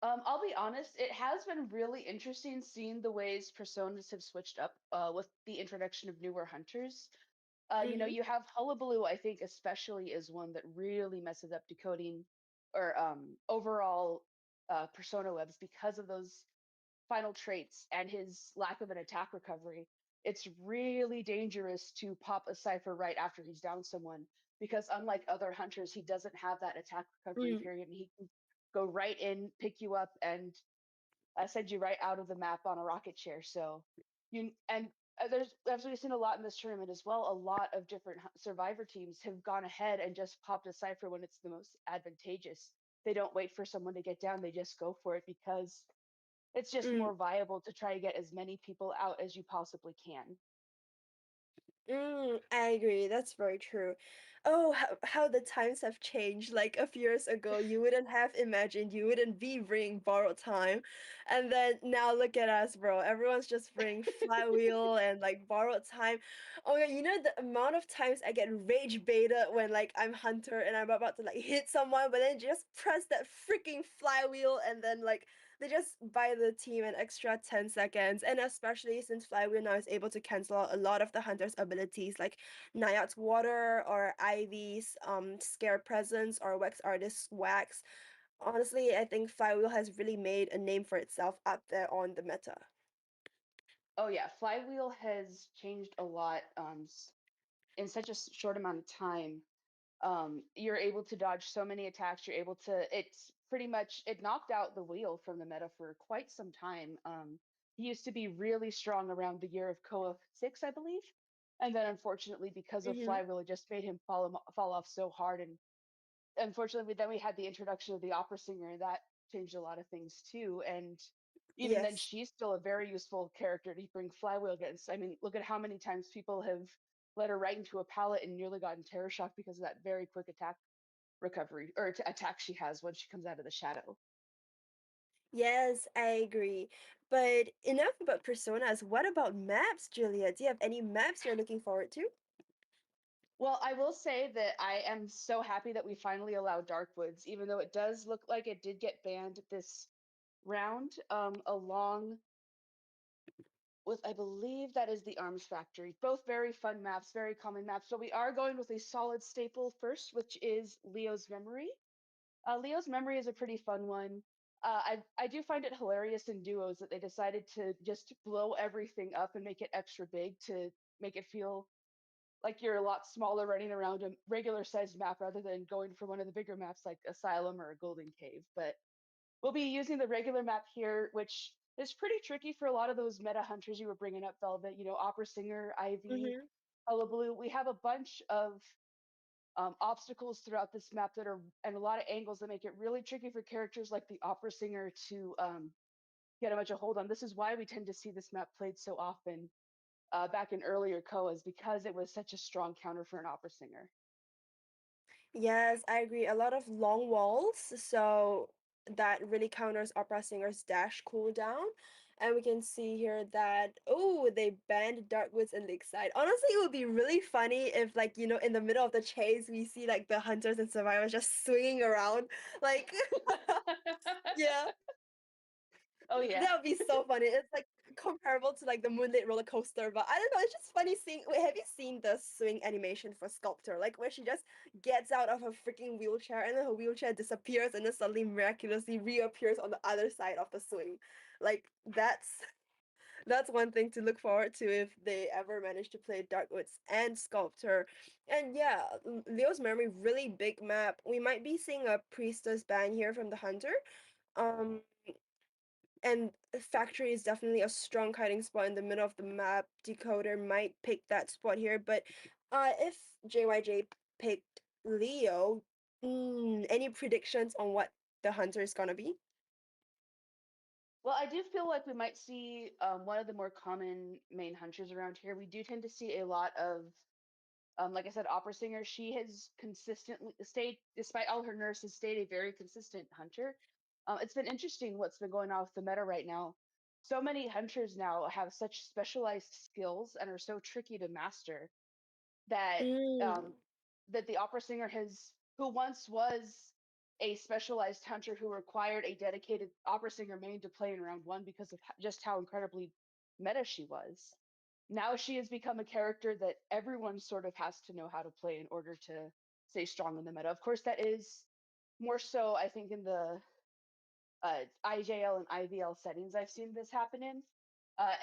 I'll be honest, it has been really interesting seeing the ways personas have switched up with the introduction of newer hunters. Mm-hmm. You have Hullabaloo, I think, especially is one that really messes up decoding or overall persona webs because of those final traits and his lack of an attack recovery. It's really dangerous to pop a cipher right after he's down someone because unlike other hunters, he doesn't have that attack recovery Mm. period and he can go right in, pick you up, and send you right out of the map on a rocket chair. So you and there's as we've seen a lot in this tournament as well. A lot of different survivor teams have gone ahead and just popped a cipher when it's the most advantageous. They don't wait for someone to get down; they just go for it because it's just Mm. more viable to try to get as many people out as you possibly can. I agree. That's very true. Oh, how the times have changed. Like a few years ago, you wouldn't have imagined you wouldn't be bringing borrowed time. And then now look at us, bro. Everyone's just bringing flywheel and like borrowed time. Oh my God, you know the amount of times I get rage baited when like I'm hunter and I'm about to like hit someone, but then just press that freaking flywheel and then like they just buy the team an extra 10 seconds. And especially since Flywheel now is able to cancel out a lot of the hunter's abilities like Nayat's Water or Ivy's Scare Presence or Wax Artist's Wax. Honestly, I think Flywheel has really made a name for itself up there on the meta. Oh yeah, Flywheel has changed a lot in such a short amount of time. You're able to dodge so many attacks. You're able to. It's pretty much it knocked out the wheel from the meta for quite some time. He used to be really strong around the year of Koa 6, I believe, and then unfortunately because of Mm-hmm. Flywheel, it just made him fall off so hard. And unfortunately, then we had the introduction of the opera singer, and that changed a lot of things too. And even then, Yes. she's still a very useful character to bring Flywheel against. I mean, look at how many times people have led her right into a pallet and nearly gotten terror shock because of that very quick attack recovery or attack she has when she comes out of the shadow. Yes, I agree. But enough about personas. What about maps, Julia? Do you have any maps you're looking forward to? Well, I will say that I am so happy that we finally allow Darkwoods, even though it does look like it did get banned this round, along with I believe that is the Arms Factory. Both very fun maps, very common maps. So we are going with a solid staple first, which is Leo's Memory. Leo's Memory is a pretty fun one. I do find it hilarious in duos that they decided to just blow everything up and make it extra big to make it feel like you're a lot smaller running around a regular sized map rather than going for one of the bigger maps like Asylum or a Golden Cave. But we'll be using the regular map here, which is pretty tricky for a lot of those meta hunters you were bringing up, Velvet. You know, Opera Singer, Ivy, Mm-hmm. Hullabaloo. We have a bunch of obstacles throughout this map that are, and a lot of angles that make it really tricky for characters like the Opera Singer to get a much a hold on. This is why we tend to see this map played so often back in earlier Koas because it was such a strong counter for an Opera Singer. Yes, I agree. A lot of long walls, so that really counters opera singer's dash cooldown. And we can see here that, oh, they banned Darkwoods and Lakeside. Honestly, it would be really funny if, like, in the middle of the chase, we see, like, the hunters and survivors just swinging around. Like, yeah. Oh yeah. That would be so funny. It's like comparable to like the Moonlit roller coaster, but I don't know. It's just funny seeing. Wait, have you seen the swing animation for Sculptor? Like where she just gets out of her freaking wheelchair and then her wheelchair disappears and then suddenly miraculously reappears on the other side of the swing. Like that's one thing to look forward to if they ever manage to play Darkwoods and Sculptor. And yeah, Leo's Memory really big map. We might be seeing a priestess ban here from the hunter. Um, and factory is definitely a strong hiding spot in the middle of the map. Decoder might pick that spot here, but if JYJ picked Leo, any predictions on what the hunter is gonna be? Well, I do feel like we might see one of the more common main hunters around here. We do tend to see a lot of, like I said, opera singer. She has consistently stayed, despite all her nerfs, has stayed a very consistent hunter. It's been interesting what's been going on with the meta right now. So many hunters now have such specialized skills and are so tricky to master that Mm, um, that the opera singer has, who once was a specialized hunter who required a dedicated opera singer main to play in round one because of just how incredibly meta she was. Now she has become a character that everyone sort of has to know how to play in order to stay strong in the meta. Of course, that is more so, I think, in the IJL and IVL settings I've seen this happen in.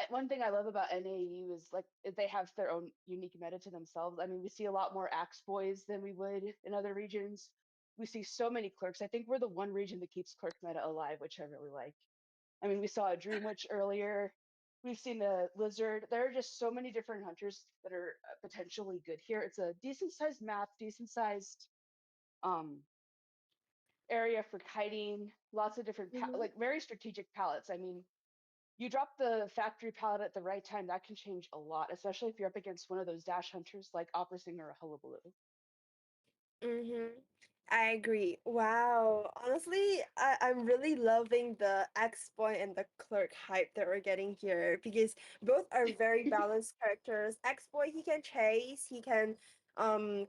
One thing I love about NAU is like they have their own unique meta to themselves. I mean, we see a lot more Axe Boys than we would in other regions. We see so many clerks. I think we're the one region that keeps clerk meta alive, which I really like. I mean, we saw a Dream Witch earlier. We've seen the Lizard. There are just so many different hunters that are potentially good here. It's a decent sized map, decent sized um, area for kiting, lots of different like very strategic palettes. I mean, you drop the factory palette at the right time, that can change a lot, especially if you're up against one of those dash hunters like Opera Singer or Hullabaloo. Mm-hmm. I agree. Wow. Honestly, I'm really loving the X-Boy and the Clerk hype that we're getting here because both are very balanced characters. X-Boy, he can chase, he can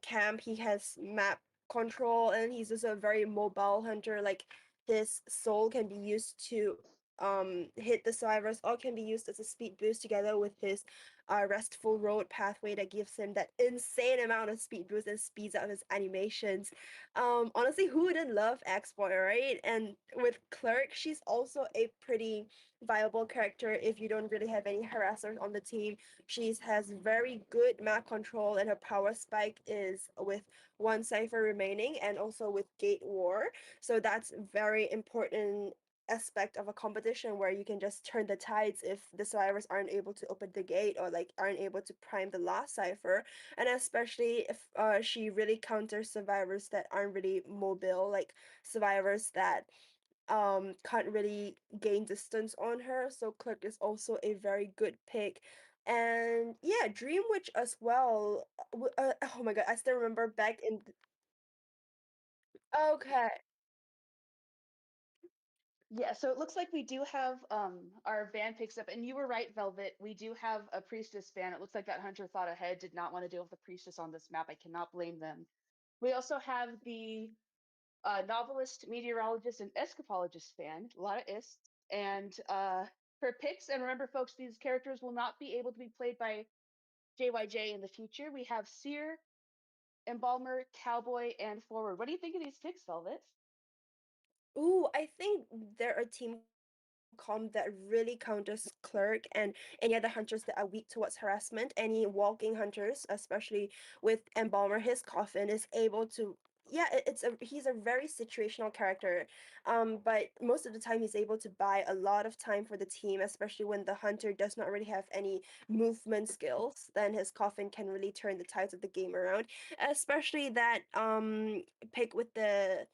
camp, he has map control, and he's also a very mobile hunter. Like his soul can be used to hit the survivors or can be used as a speed boost together with his restful road pathway that gives him that insane amount of speed boost and speeds up his animations. Honestly, who wouldn't love X-Boy, right? And with Clerk, she's also a pretty viable character if you don't really have any harassers on the team. She has very good map control, and her power spike is with one cipher remaining and also with Gate War. So that's very important aspect of a competition where you can just turn the tides if the survivors aren't able to open the gate or like aren't able to prime the last cipher, and especially if she really counters survivors that aren't really mobile, like survivors that can't really gain distance on her. So Clerk is also a very good pick. And yeah, Dream Witch as well. Oh my god, I still remember back in okay. Yeah, so it looks like we do have our van picks up, and you were right, Velvet. We do have a priestess van. It looks like that hunter thought ahead, did not want to deal with the priestess on this map. I cannot blame them. We also have the novelist, meteorologist, and escapologist fan. A lot of ists. And for picks, and remember, folks, these characters will not be able to be played by JYJ in the future. We have Seer, Embalmer, Cowboy, and Forward. What do you think of these picks, Velvet? Ooh, I think they're a team comp that really counters Clerk and any other hunters that are weak towards harassment. Any walking hunters, especially with Embalmer, his coffin is able to. Yeah, he's a very situational character, but most of the time he's able to buy a lot of time for the team, especially when the hunter does not really have any movement skills. Then his coffin can really turn the tides of the game around. Especially that pick with the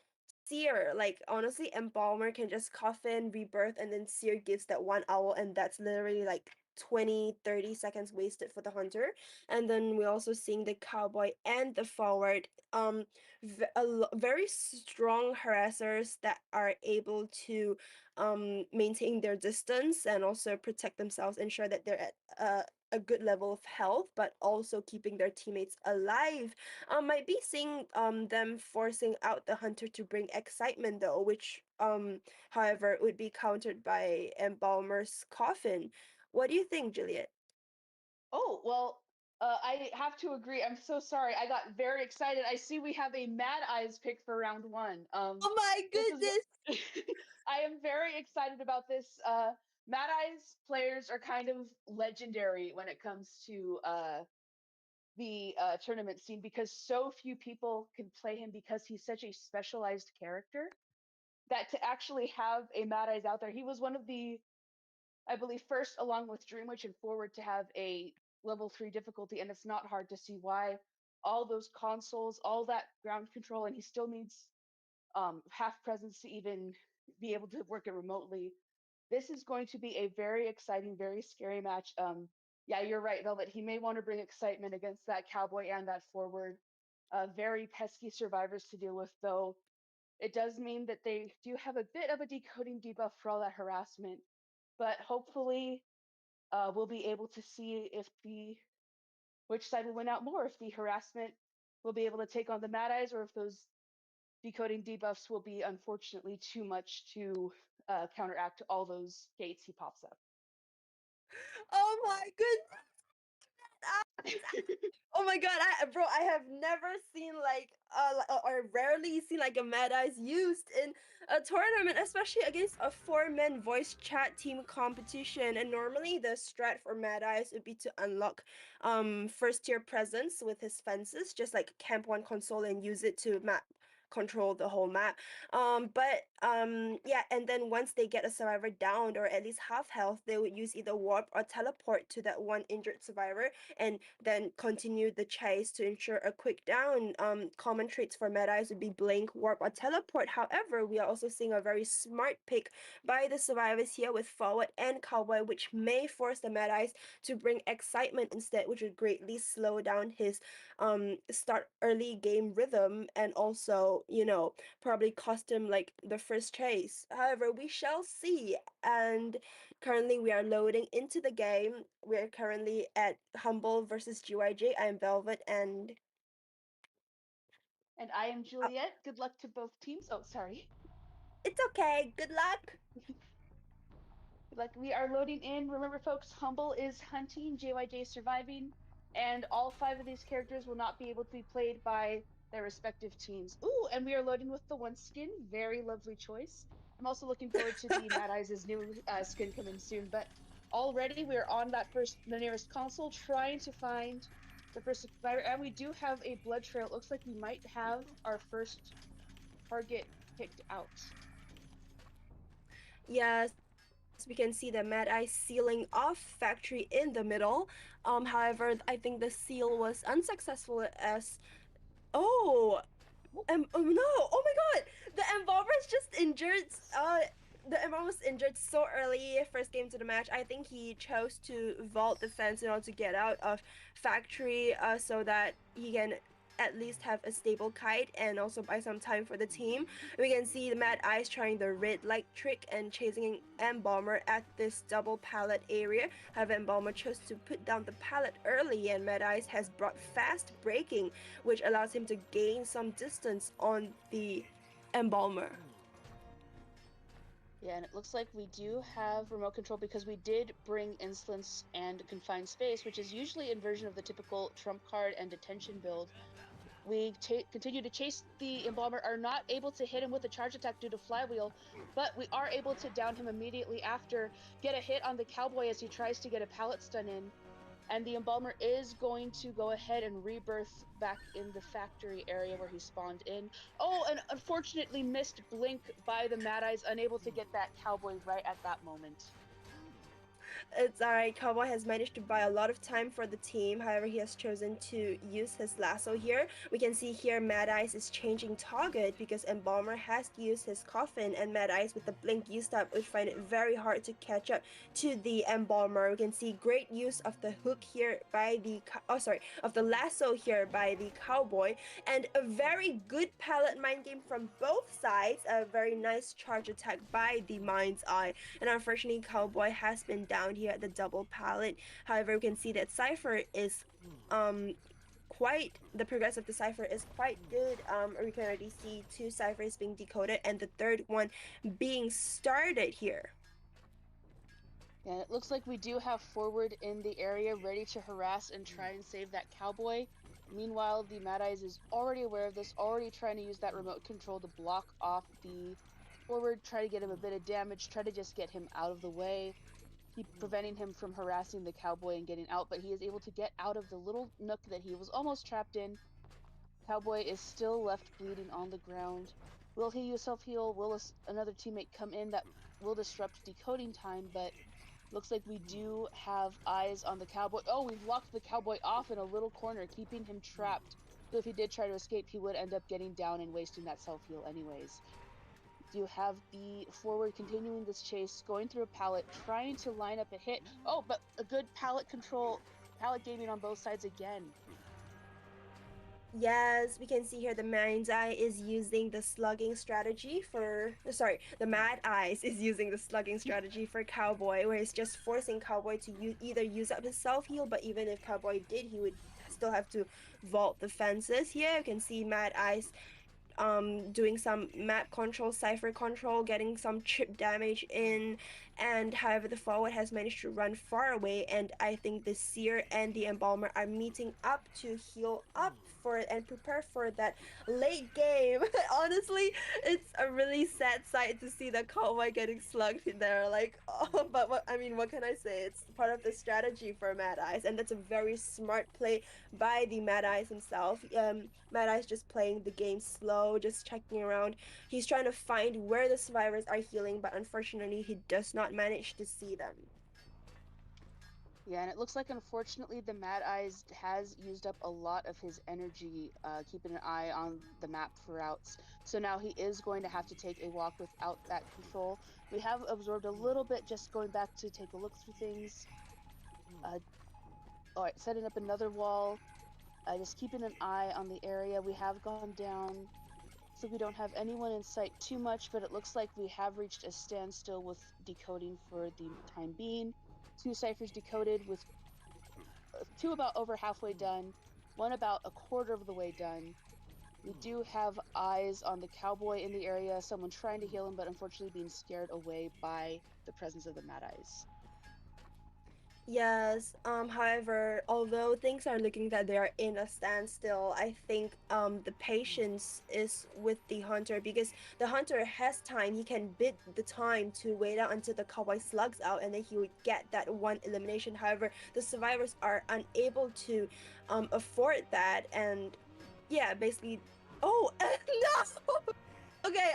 Seer, like honestly, Embalmer can just coffin, rebirth, and then Seer gives that one owl, and that's literally like 20-30 seconds wasted for the hunter. And then we're also seeing the Cowboy and the Forward, very strong harassers that are able to maintain their distance and also protect themselves, ensure that they're at a good level of health, but also keeping their teammates alive. Might be seeing them forcing out the hunter to bring excitement though, which however would be countered by Embalmer's coffin. What do you think, Juliet? Oh, well, I have to agree. I'm so sorry. I got very excited. I see we have a Mad Eyes pick for round one. Oh my This is goodness! I am very excited about this. Mad Eyes players are kind of legendary when it comes to the tournament scene because so few people can play him because he's such a specialized character that to actually have a Mad Eyes out there, he was one of the, I believe, first along with Dream Witch and Forward to have a level 3 difficulty, and it's not hard to see why. All those consoles, all that ground control, and he still needs half presence to even be able to work it remotely. This is going to be a very exciting, very scary match. Yeah, you're right, Velvet. He may want to bring excitement against that Cowboy and that Forward. Very pesky survivors to deal with, though. It does mean that they do have a bit of a decoding debuff for all that harassment, but hopefully we'll be able to see if the which side will win out more, if the harassment will be able to take on the Mad Eyes, or if those decoding debuffs will be unfortunately too much to counteract all those gates he pops up. Oh my goodness! Oh my god, I have never seen like or rarely seen like a Mad Eyes used in a tournament, especially against a 4-man voice chat team competition. And normally the strat for Mad Eyes would be to unlock first tier presence with his fences, just like camp one console and use it to map control the whole map. Yeah, and then once they get a survivor downed or at least half health, they would use either warp or teleport to that one injured survivor and then continue the chase to ensure a quick down. Common traits for Mad Eyes would be blink, warp, or teleport. However, we are also seeing a very smart pick by the survivors here with forward and cowboy, which may force the Mad Eyes to bring excitement instead, which would greatly slow down his start early game rhythm and also, you know, probably cost him like the first chase. However, we shall see. And currently we are loading into the game. We're currently at Humble versus GYJ. I am Velvet and I am Juliet. Good luck to both teams. Oh, sorry. It's okay. Good luck. Like we are loading in. Remember, folks, Humble is hunting, JYJ surviving, and all 5 of these characters will not be able to be played by their respective teams. Ooh, and we are loading with the one skin. Very lovely choice. I'm also looking forward to the Mad Eyes' new skin coming soon. But already we're on the nearest console, trying to find the first survivor, and we do have a blood trail. It looks like we might have our first target picked out. Yes, we can see the Mad Eye sealing off factory in the middle. However, I think the seal was unsuccessful as oh oh no, oh my god, the Embalmer is just injured. The Embalmer was injured so early, first game to the match. I think he chose to vault the fence in order to get out of factory so that he can at least have a stable kite and also buy some time for the team. We can see the Mad Eyes trying the red light trick and chasing Embalmer at this double pallet area. However, Embalmer chose to put down the pallet early and Mad Eyes has brought fast braking, which allows him to gain some distance on the Embalmer. Yeah, and it looks like we do have remote control because we did bring Insolence and Confined Space, which is usually in version of the typical trump card and detention build. We continue to chase the Embalmer, are not able to hit him with a charge attack due to Flywheel, but we are able to down him immediately after, get a hit on the Cowboy as he tries to get a pallet stun in. And the Embalmer is going to go ahead and rebirth back in the factory area where he spawned in. Oh, and unfortunately missed blink by the Mad Eyes, unable to get that Cowboy right at that moment. It's alright, Cowboy has managed to buy a lot of time for the team, however he has chosen to use his lasso here. We can see here Mad Eyes is changing target because Embalmer has used his coffin and Mad Eyes with the blink used up would find it very hard to catch up to the Embalmer. We can see great use of the hook here by the, of the lasso here by the Cowboy and a very good pallet mind game from both sides, a very nice charge attack by the Mind's Eye, and unfortunately Cowboy has been down here at the double pallet. However, we can see that Cypher is the progress of the Cypher is quite good. We can already see 2 Cyphers being decoded and the third one being started here. Yeah, it looks like we do have forward in the area ready to harass and try and save that Cowboy. Meanwhile, the Mad Eyes is already aware of this, already trying to use that remote control to block off the forward, try to get him a bit of damage, try to just get him out of the way. Keep preventing him from harassing the Cowboy and getting out, but he is able to get out of the little nook that he was almost trapped in. Cowboy is still left bleeding on the ground. Will he use self-heal? Will another teammate come in that will disrupt decoding time? But looks like we do have eyes on the Cowboy. Oh, we've locked the Cowboy off in a little corner, keeping him trapped. So if he did try to escape, he would end up getting down and wasting that self-heal anyways. You have the forward continuing this chase, going through a pallet, trying to line up a hit. Oh, but a good pallet control, pallet gaming on both sides again. Yes, we can see here the Mind's Eye is using the slugging strategy for, the Mad Eyes is using the slugging strategy for Cowboy, where he's just forcing Cowboy to either use up his self-heal, but even if Cowboy did, he would still have to vault the fences. Here you can see Mad Eyes doing some map control, cipher control, getting some chip damage in, and however the forward has managed to run far away, and I think the Seer and the Embalmer are meeting up to heal up for it and prepare for that late game. Honestly, it's a really sad sight to see the Cowboy getting slugged in there. Like, oh, but what I mean, what can I say? It's part of the strategy for Mad Eyes, and that's a very smart play by the Mad Eyes himself. Mad Eyes just playing the game slow, just checking around. He's trying to find where the survivors are healing, but unfortunately, he does not manage to see them. Yeah, and it looks like unfortunately the Mad Eyes has used up a lot of his energy keeping an eye on the map for routes. So now he is going to have to take a walk without that control. We have absorbed a little bit just going back to take a look through things. All right, setting up another wall. Just keeping an eye on the area. We have gone down, so we don't have anyone in sight too much, but it looks like we have reached a standstill with decoding for the time being. 2 ciphers decoded with 2 about over halfway done, 1 about a quarter of the way done. We do have eyes on the Cowboy in the area, someone trying to heal him, but unfortunately being scared away by the presence of the Mad Eyes. Yes, however, although things are looking that they are in a standstill, I think the patience is with the hunter, because the hunter has time. He can bid the time to wait out until the Cowboy slugs out, and then he would get that one elimination. However, the survivors are unable to afford that, and yeah, basically, oh no. Okay,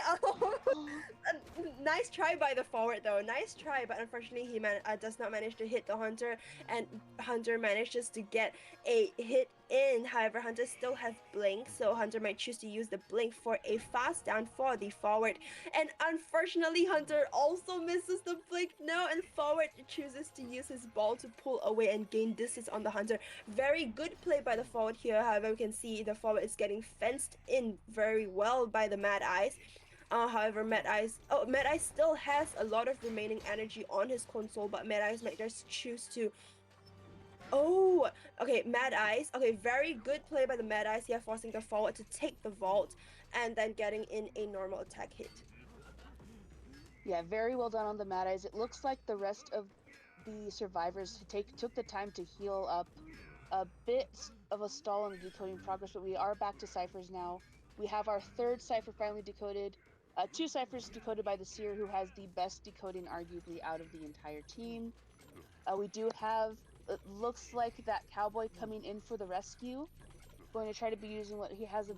nice try by the forward though. Nice try, but unfortunately he does not manage to hit the hunter, and Hunter manages to get a hit in. However, Hunter still has blink, so Hunter might choose to use the blink for a fast down for the forward. And unfortunately, Hunter also misses the blink now, and forward chooses to use his ball to pull away and gain distance on the Hunter. Very good play by the forward here. However, we can see the forward is getting fenced in very well by the Mad Eyes. However, Mad Eyes still has a lot of remaining energy on his console, but Mad Eyes might just choose to. Oh, okay, Mad Eyes. Okay, very good play by the Mad Eyes here, forcing the forward to take the vault and then getting in a normal attack hit. Yeah, very well done on the Mad Eyes. It looks like the rest of the survivors took the time to heal up. A bit of a stall in the decoding progress, but we are back to ciphers now. We have our 3rd cipher finally decoded. 2 ciphers decoded by the Seer, who has the best decoding arguably out of the entire team. We do have, it looks like that Cowboy coming in for the rescue. Going to try to be using what he has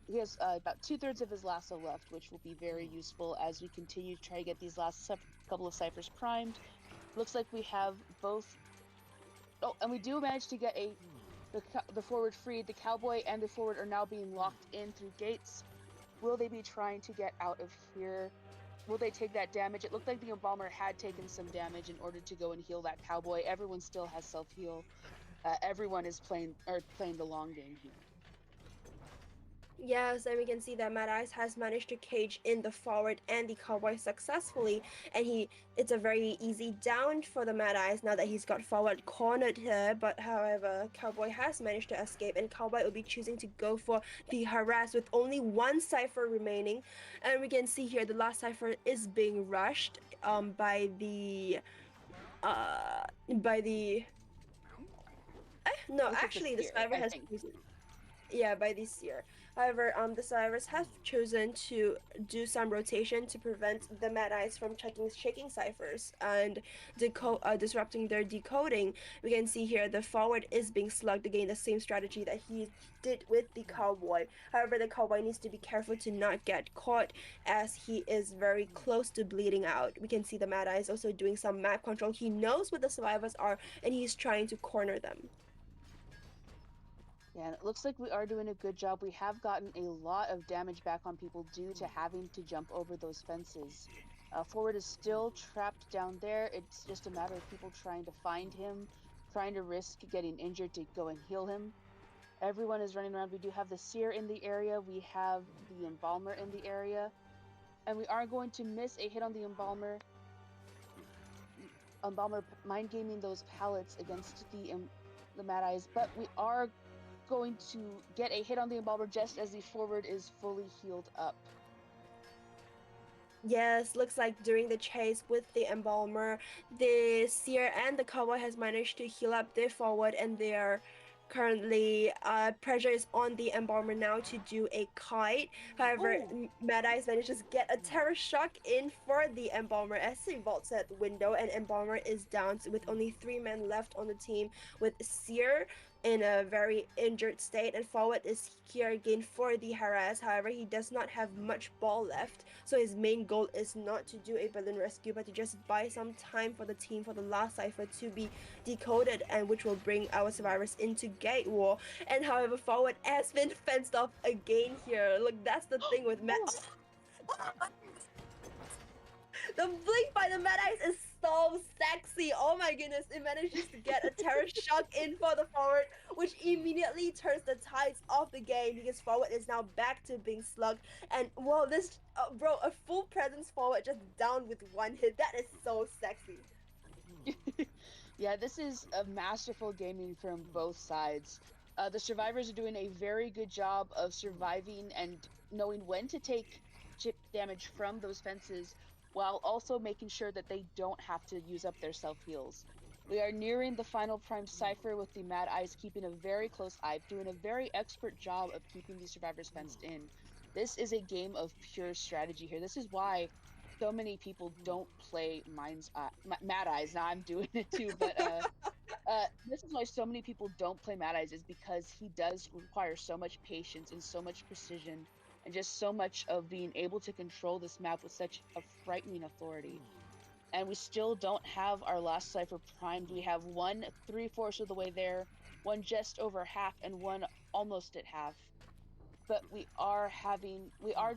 he has about 2/3 of his lasso left, which will be very useful as we continue to try to get these last couple of ciphers primed. Looks like we have both. Oh, and we do manage to get the forward freed. The Cowboy and the forward are now being locked in through gates. Will they be trying to get out of here? Will they take that damage? It looked like the Embalmer had taken some damage in order to go and heal that Cowboy. Everyone still has self-heal. Everyone is playing the long game here. Yes, and we can see that Mad Eyes has managed to cage in the forward and the Cowboy successfully, and it's a very easy down for the Mad Eyes now that he's got forward cornered here. But however, Cowboy has managed to escape, and Cowboy will be choosing to go for the harass with only 1 cipher remaining. And we can see here the last cipher is being rushed by the no, actually the survivor has chosen. Yeah, by this Seer. However, the survivors have chosen to do some rotation to prevent the Mad Eyes from shaking ciphers and disrupting their decoding. We can see here the forward is being slugged again, the same strategy that he did with the Cowboy. However, the Cowboy needs to be careful to not get caught as he is very close to bleeding out. We can see the Mad Eyes also doing some map control. He knows what the survivors are, and he's trying to corner them. Yeah, and it looks like we are doing a good job. We have gotten a lot of damage back on people due to having to jump over those fences. Forward is still trapped down there. It's just a matter of people trying to find him, trying to risk getting injured to go and heal him. Everyone is running around. We do have the Seer in the area. We have the Embalmer in the area. And we are going to miss a hit on the Embalmer. Embalmer mind gaming those pallets against the Mad Eyes, but we are going to get a hit on the Embalmer just as the forward is fully healed up. Yes, looks like during the chase with the Embalmer, the Seer and the Cowboy has managed to heal up their forward, and they are currently pressure is on the Embalmer now to do a kite. However, Mad Eyes manages to get a Terror Shock in for the Embalmer as he vaults at the window, and Embalmer is down with only 3 men left on the team, with Seer in a very injured state, and forward is here again for the harass. However, he does not have much ball left, so his main goal is not to do a balloon rescue, but to just buy some time for the team for the last cipher to be decoded, and which will bring our survivors into gate war. And however, forward has been fenced off again here. Look, that's the thing with Matt. The blink by the Mad Eyes is so sexy. Oh my goodness. It manages to get a Terror Shock in for the forward, which immediately turns the tides of the game because forward is now back to being slugged. And well, this, bro, a full presence forward just down with 1 hit. That is so sexy. Yeah, this is a masterful gaming from both sides. The survivors are doing a very good job of surviving and knowing when to take chip damage from those fences, while also making sure that they don't have to use up their self-heals. We are nearing the final prime cipher with the Mad Eyes keeping a very close eye, doing a very expert job of keeping these survivors fenced in. This is a game of pure strategy here. This is why so many people don't play Mad Eyes. Now I'm doing it too, but this is why so many people don't play Mad Eyes, is because he does require so much patience and so much precision, and just so much of being able to control this map with such a frightening authority. And we still don't have our last cipher primed. We have one 3/4 of the way there, one just over half, and one almost at half. But we are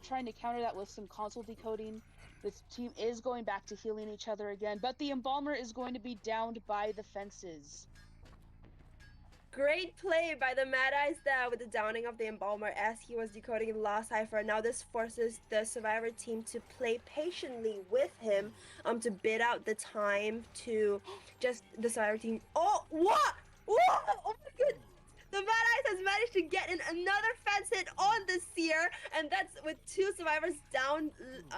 trying to counter that with some console decoding. This team is going back to healing each other again, but the Embalmer is going to be downed by the fences. Great play by the Mad Eyes there with the downing of the Embalmer as he was decoding the last cipher. Now this forces the survivor team to play patiently with him to bid out the time to just the survivor team. Oh, what? What? Oh my goodness. The Mad Eyes has managed to get in another fence hit on the Seer, and that's with 2 survivors down,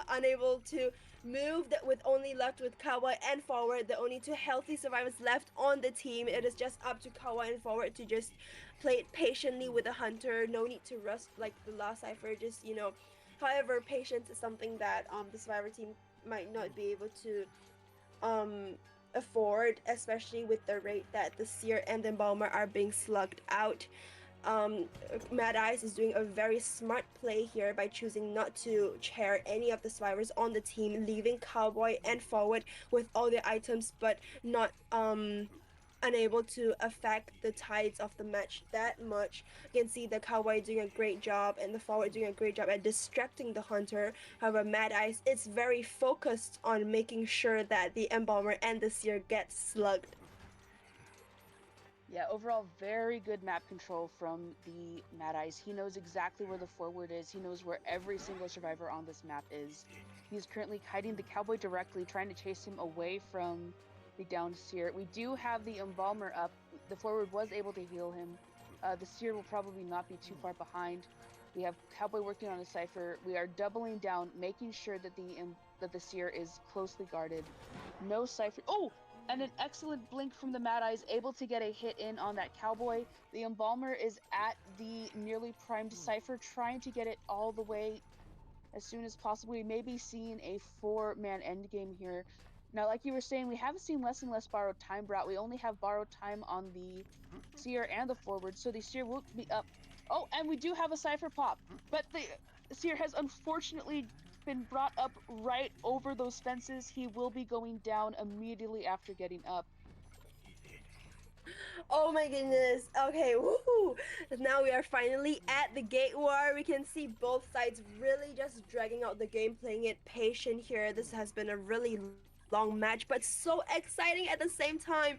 unable to move, that with only left with Cowboy and forward, the only 2 healthy survivors left on the team. It is just up to Cowboy and forward to just play it patiently with the hunter. No need to rush like the last cipher, just, you know. However, patience is something that the survivor team might not be able to afford, especially with the rate that the Seer and the Embalmer are being slugged out. Mad Eyes is doing a very smart play here by choosing not to chair any of the survivors on the team, leaving Cowboy and forward with all the items, but not unable to affect the tides of the match that much. You can see the Cowboy doing a great job and the forward doing a great job at distracting the hunter. However, Mad Eyes is very focused on making sure that the Embalmer and the Seer get slugged. Yeah, overall, very good map control from the Mad Eyes. He knows exactly where the forward is. He knows where every single survivor on this map is. He's currently kiting the Cowboy directly, trying to chase him away from the downed Seer. We do have the Embalmer up. The forward was able to heal him. The Seer will probably not be too far behind. We have Cowboy working on a cipher. We are doubling down, making sure that the Seer is closely guarded. No cipher. Oh! And an excellent blink from the Mad Eyes, able to get a hit in on that Cowboy. The Embalmer is at the nearly primed cipher, trying to get it all the way as soon as possible. We may be seeing a 4-man endgame here. Now, like you were saying, we have seen less and less borrowed time brought. We only have borrowed time on the Seer and the forward, so the Seer will be up. Oh, and we do have a cipher pop, but the Seer has unfortunately been brought up right over those fences. He will be going down immediately after getting up. Oh my goodness. Okay, woohoo! Now we are finally at the gate war. We can see both sides really just dragging out the game, playing it patient here. This has been a really long match, but so exciting at the same time.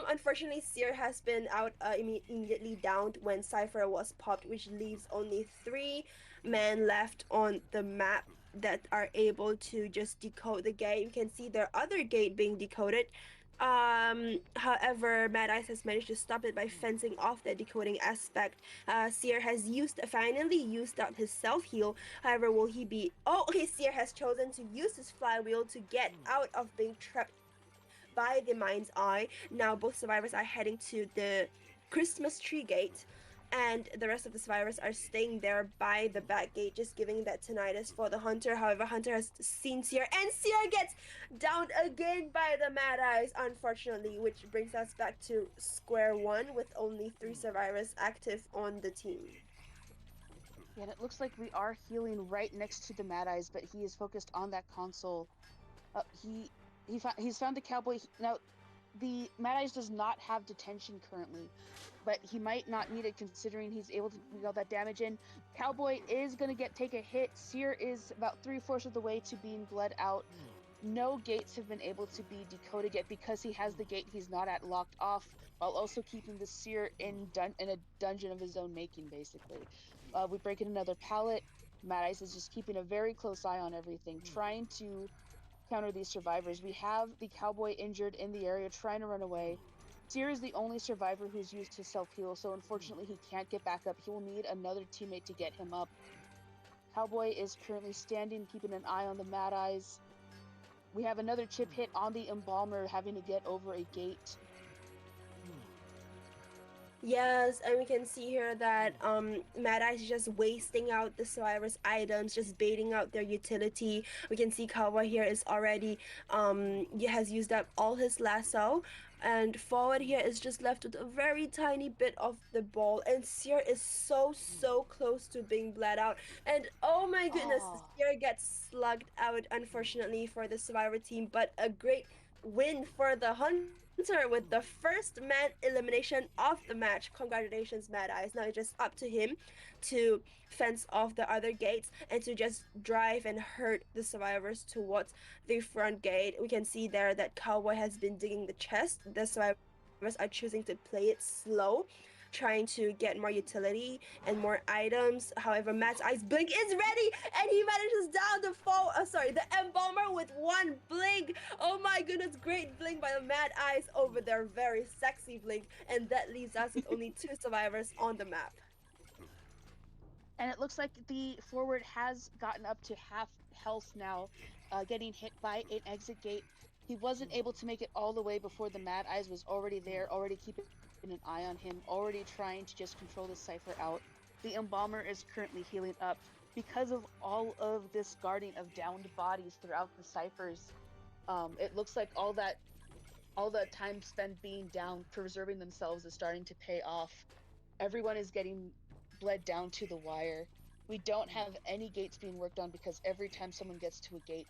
Unfortunately, Seer has been out immediately downed when Cypher was popped, which leaves only 3 men left on the map that are able to just decode the gate. You can see their other gate being decoded. However, Mad Eyes has managed to stop it by fencing off the decoding aspect. Seer has finally used up his self heal. However, will he be? Oh, okay. Seer has chosen to use his flywheel to get out of being trapped by the Mind's Eye. Now both survivors are heading to the Christmas tree gate, and the rest of the survivors are staying there by the back gate, just giving that tinnitus for the Hunter. However, Hunter has seen Seer, and Seer gets downed again by the Mad Eyes, unfortunately, which brings us back to square one with only 3 survivors active on the team. Yeah, and it looks like we are healing right next to the Mad Eyes, but he is focused on that console. He's found the Cowboy. Now, the Mad Eyes does not have detention currently, but he might not need it considering he's able to get all that damage in. Cowboy is going to take a hit. Seer is about 3/4 of the way to being bled out. No gates have been able to be decoded yet because he has the gate he's not at locked off, while also keeping the Seer in a dungeon of his own making, basically. We break in another pallet. Mad Eyes is just keeping a very close eye on everything, trying to counter these survivors. We have the Cowboy injured in the area, trying to run away. Seer is the only survivor who's used his self-heal, so unfortunately he can't get back up. He will need another teammate to get him up. Cowboy is currently standing, keeping an eye on the Mad Eyes. We have another chip hit on the Embalmer, having to get over a gate. Yes, and we can see here that Mad Eyes is just wasting out the survivors' items, just baiting out their utility. We can see Cowboy here is already he has used up all his lasso, and Forward here is just left with a very tiny bit of the ball, and Seer is so close to being bled out. And oh my goodness, Seer gets slugged out, unfortunately, for the survivor team, but a great win for the Hunter with the first man elimination of the match. Congratulations, Mad Eyes. Now it's just up to him to fence off the other gates and to just drive and hurt the survivors towards the front gate. We can see there that Cowboy has been digging the chest. The survivors are choosing to play it slow, trying to get more utility and more items. However, Mad Eyes blink is ready, and he manages down the Embalmer with 1 blink. Oh my goodness, great blink by the Mad Eyes over their very sexy blink, and that leaves us with only 2 survivors on the map. And it looks like the Forward has gotten up to half health now, getting hit by an exit gate. He wasn't able to make it all the way before the Mad Eyes was already there, already keeping an eye on him, already trying to just control the Cypher out. The Embalmer is currently healing up. Because of all of this guarding of downed bodies throughout the Cyphers, it looks like all the time spent being down, preserving themselves, is starting to pay off. Everyone is getting bled down to the wire. We don't have any gates being worked on because every time someone gets to a gate,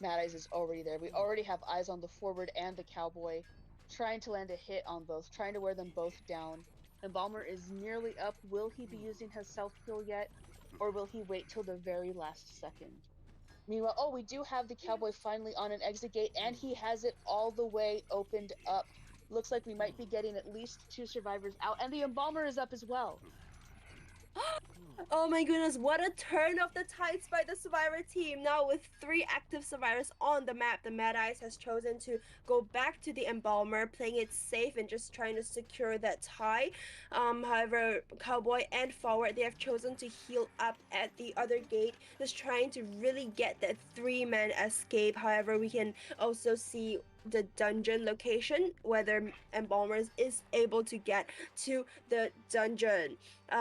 Mad Eyes is already there. We already have eyes on the Forward and the Cowboy, trying to land a hit on both, trying to wear them both down. Embalmer is nearly up. Will he be using his self-heal yet? Or will he wait till the very last second? Meanwhile, we do have the Cowboy finally on an exit gate, and he has it all the way opened up. Looks like we might be getting at least 2 survivors out, and the Embalmer is up as well. Oh my goodness, what a turn of the tides by the survivor team. Now with 3 active survivors on the map, the Mad Eyes has chosen to go back to the Embalmer, playing it safe and just trying to secure that tie. However, Cowboy and Forward, they have chosen to heal up at the other gate, just trying to really get that 3-man escape. However, we can also see the dungeon location, whether Embalmer is able to get to the dungeon.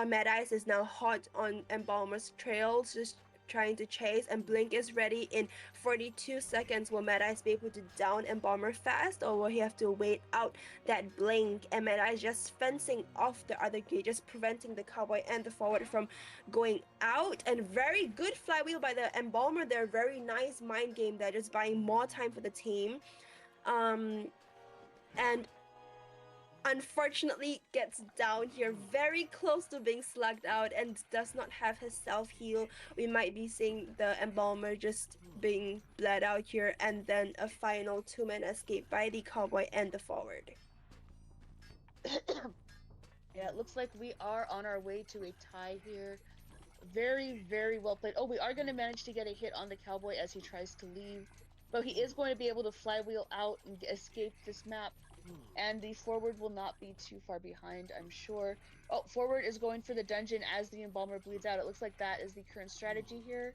Mad Eyes is now hot on Embalmer's trail, just trying to chase, and Blink is ready in 42 seconds. Will Mad Eyes be able to down Embalmer fast, or will he have to wait out that Blink? And Mad Eyes just fencing off the other gate, just preventing the Cowboy and the Forward from going out. And very good flywheel by the Embalmer there. Very nice mind game there, just buying more time for the team. And unfortunately gets down here very close to being slugged out and does not have his self-heal. We might be seeing the Embalmer just being bled out here, and then a final 2-man escape by the Cowboy and the Forward. Yeah, it looks like we are on our way to a tie here. Very, very well played. We are going to manage to get a hit on the Cowboy as he tries to leave. but he is going to be able to flywheel out and escape this map. And the forward will not be too far behind, I'm sure. Oh, forward is going for the dungeon as the Embalmer bleeds out. It looks like that is the current strategy here.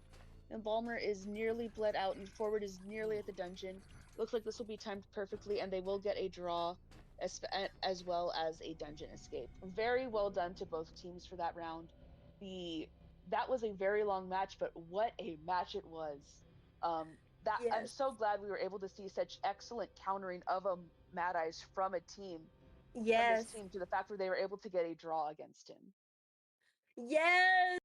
Embalmer is nearly bled out, and forward is nearly at the dungeon. Looks like this will be timed perfectly, and they will get a draw as well as a dungeon escape. Very well done to both teams for that round. That was a very long match, but what a match it was. That I'm Yes. so glad we were able to see such excellent countering of a Mad Eyes from this Yes. team, to the fact where they were able to get a draw against him. Yes.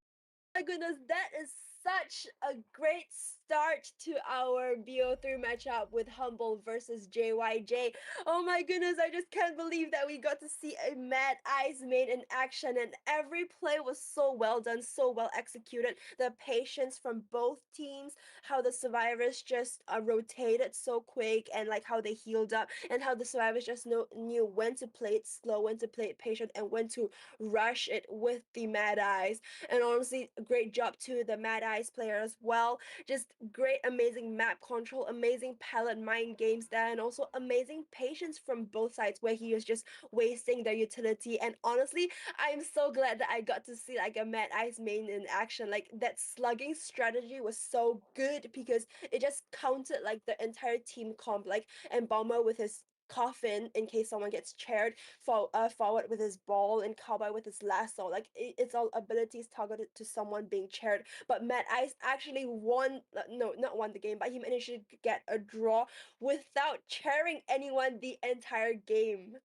My goodness, that is such a great start to our BO3 matchup with Humble versus JYJ. Oh my goodness, I just can't believe that we got to see a Mad Eyes main in action, and every play was so well done, so well executed. The patience from both teams, how the survivors just rotated so quick, and like how they healed up, and how the survivors just knew when to play it slow, when to play it patient, and when to rush it with the Mad Eyes. And honestly, great job to the Mad Eyes player as well. Just great, amazing map control, amazing palette mind games there, and also amazing patience from both sides where he was just wasting their utility. And honestly, I'm so glad that I got to see like a Mad Eyes main in action. Like that slugging strategy was so good because it just counted like the entire team comp, like Embalmer with his coffin in case someone gets chaired, forward with his ball, and cowboy with his lasso. Like it's all abilities targeted to someone being chaired. But Mad Eyes actually won, no, not won the game, but he managed to get a draw without chairing anyone the entire game.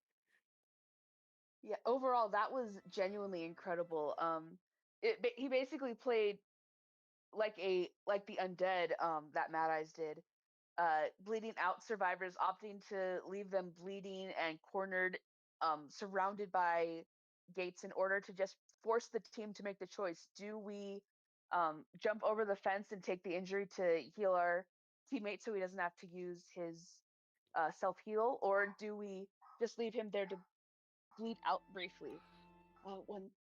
Yeah, overall that was genuinely incredible. He basically played like the undead that Mad Eyes did, bleeding out survivors, opting to leave them bleeding and cornered, surrounded by gates, in order to just force the team to make the choice. Do we jump over the fence and take the injury to heal our teammate so he doesn't have to use his self heal, or do we just leave him there to bleed out briefly?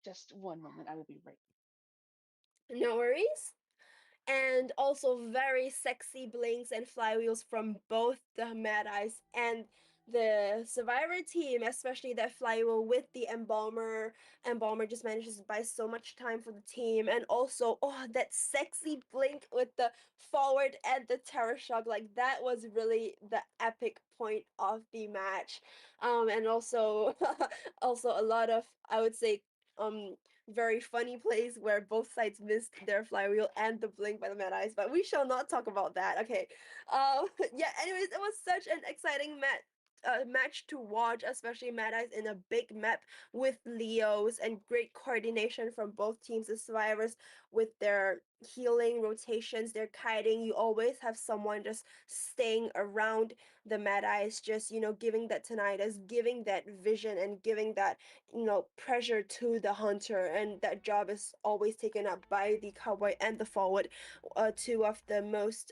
Just one moment, I will be right. No worries. And also very sexy blinks and flywheels from both the Mad Eyes and the Survivor team, especially that flywheel with the Embalmer. Embalmer just manages to buy so much time for the team. And also, oh, that sexy blink with the forward and the Terror Shock, like that was really the epic point of the match. And also, also a lot of, I would say, very funny plays where both sides missed their flywheel and the blink by the Mad Eyes, but we shall not talk about that. Okay. Yeah, anyways, it was such an exciting match to watch, especially Mad Eyes in a big map with Leos, and great coordination from both teams. The survivors with their healing rotations, their kiting, you always have someone just staying around the Mad Eyes, just giving that tinnitus, giving that vision, and giving that pressure to the hunter. And that job is always taken up by the cowboy and the forward, two of the most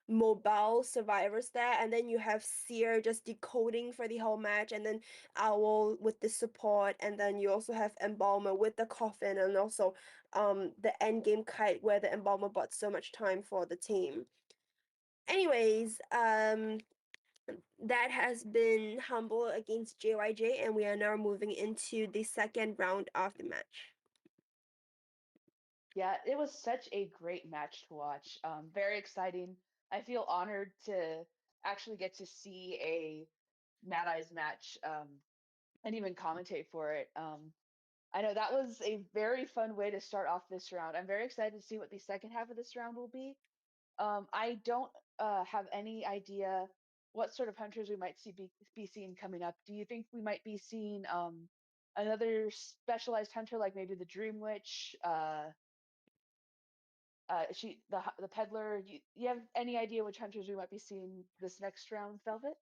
mobile survivors there. And then you have Seer just decoding for the whole match, and then Owl with the support, and then you also have Embalmer with the coffin, and also the end game kite where the Embalmer bought so much time for the team. Anyways, that has been Humble against JYJ, and we are now moving into the second round of the match. Yeah, it was such a great match to watch. Very exciting. I feel honored to actually get to see a Mad Eyes match, and even commentate for it. I know that was a very fun way to start off this round. I'm very excited to see what the second half of this round will be. I don't have any idea what sort of hunters we might be seeing coming up. Do you think we might be seeing another specialized hunter, like maybe the Dream Witch? The peddler. You have any idea which hunters we might be seeing this next round, Velvet?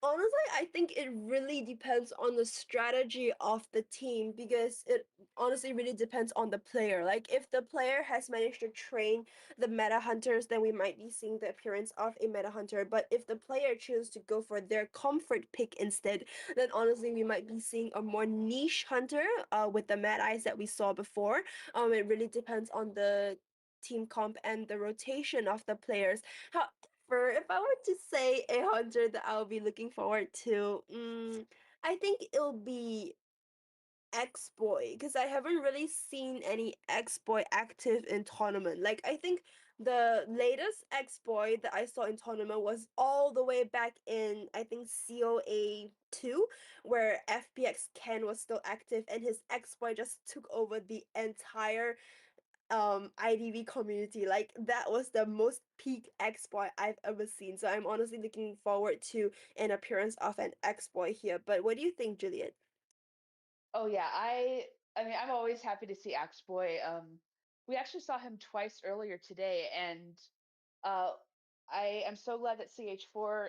Honestly, I think it really depends on the strategy of the team, because it honestly really depends on the player. Like if the player has managed to train the meta hunters, then we might be seeing the appearance of a meta hunter. But if the player chooses to go for their comfort pick instead, then honestly we might be seeing a more niche hunter with the Mad Eyes that we saw before. It really depends on the team comp and the rotation of the players. However, if I were to say a hunter that I'll be looking forward to, I think it'll be X-Boy, because I haven't really seen any X-Boy active in tournament. Like, I think the latest X-Boy that I saw in tournament was all the way back in, I think, COA 2, where FPX Ken was still active and his X-Boy just took over the entire IDV community. Like, that was the most peak X-Boy I've ever seen. So I'm honestly looking forward to an appearance of an X-Boy here. But what do you think, Juliet? Oh yeah, I mean I'm always happy to see Axe Boy. We actually saw him twice earlier today, and uh, I am so glad that CH4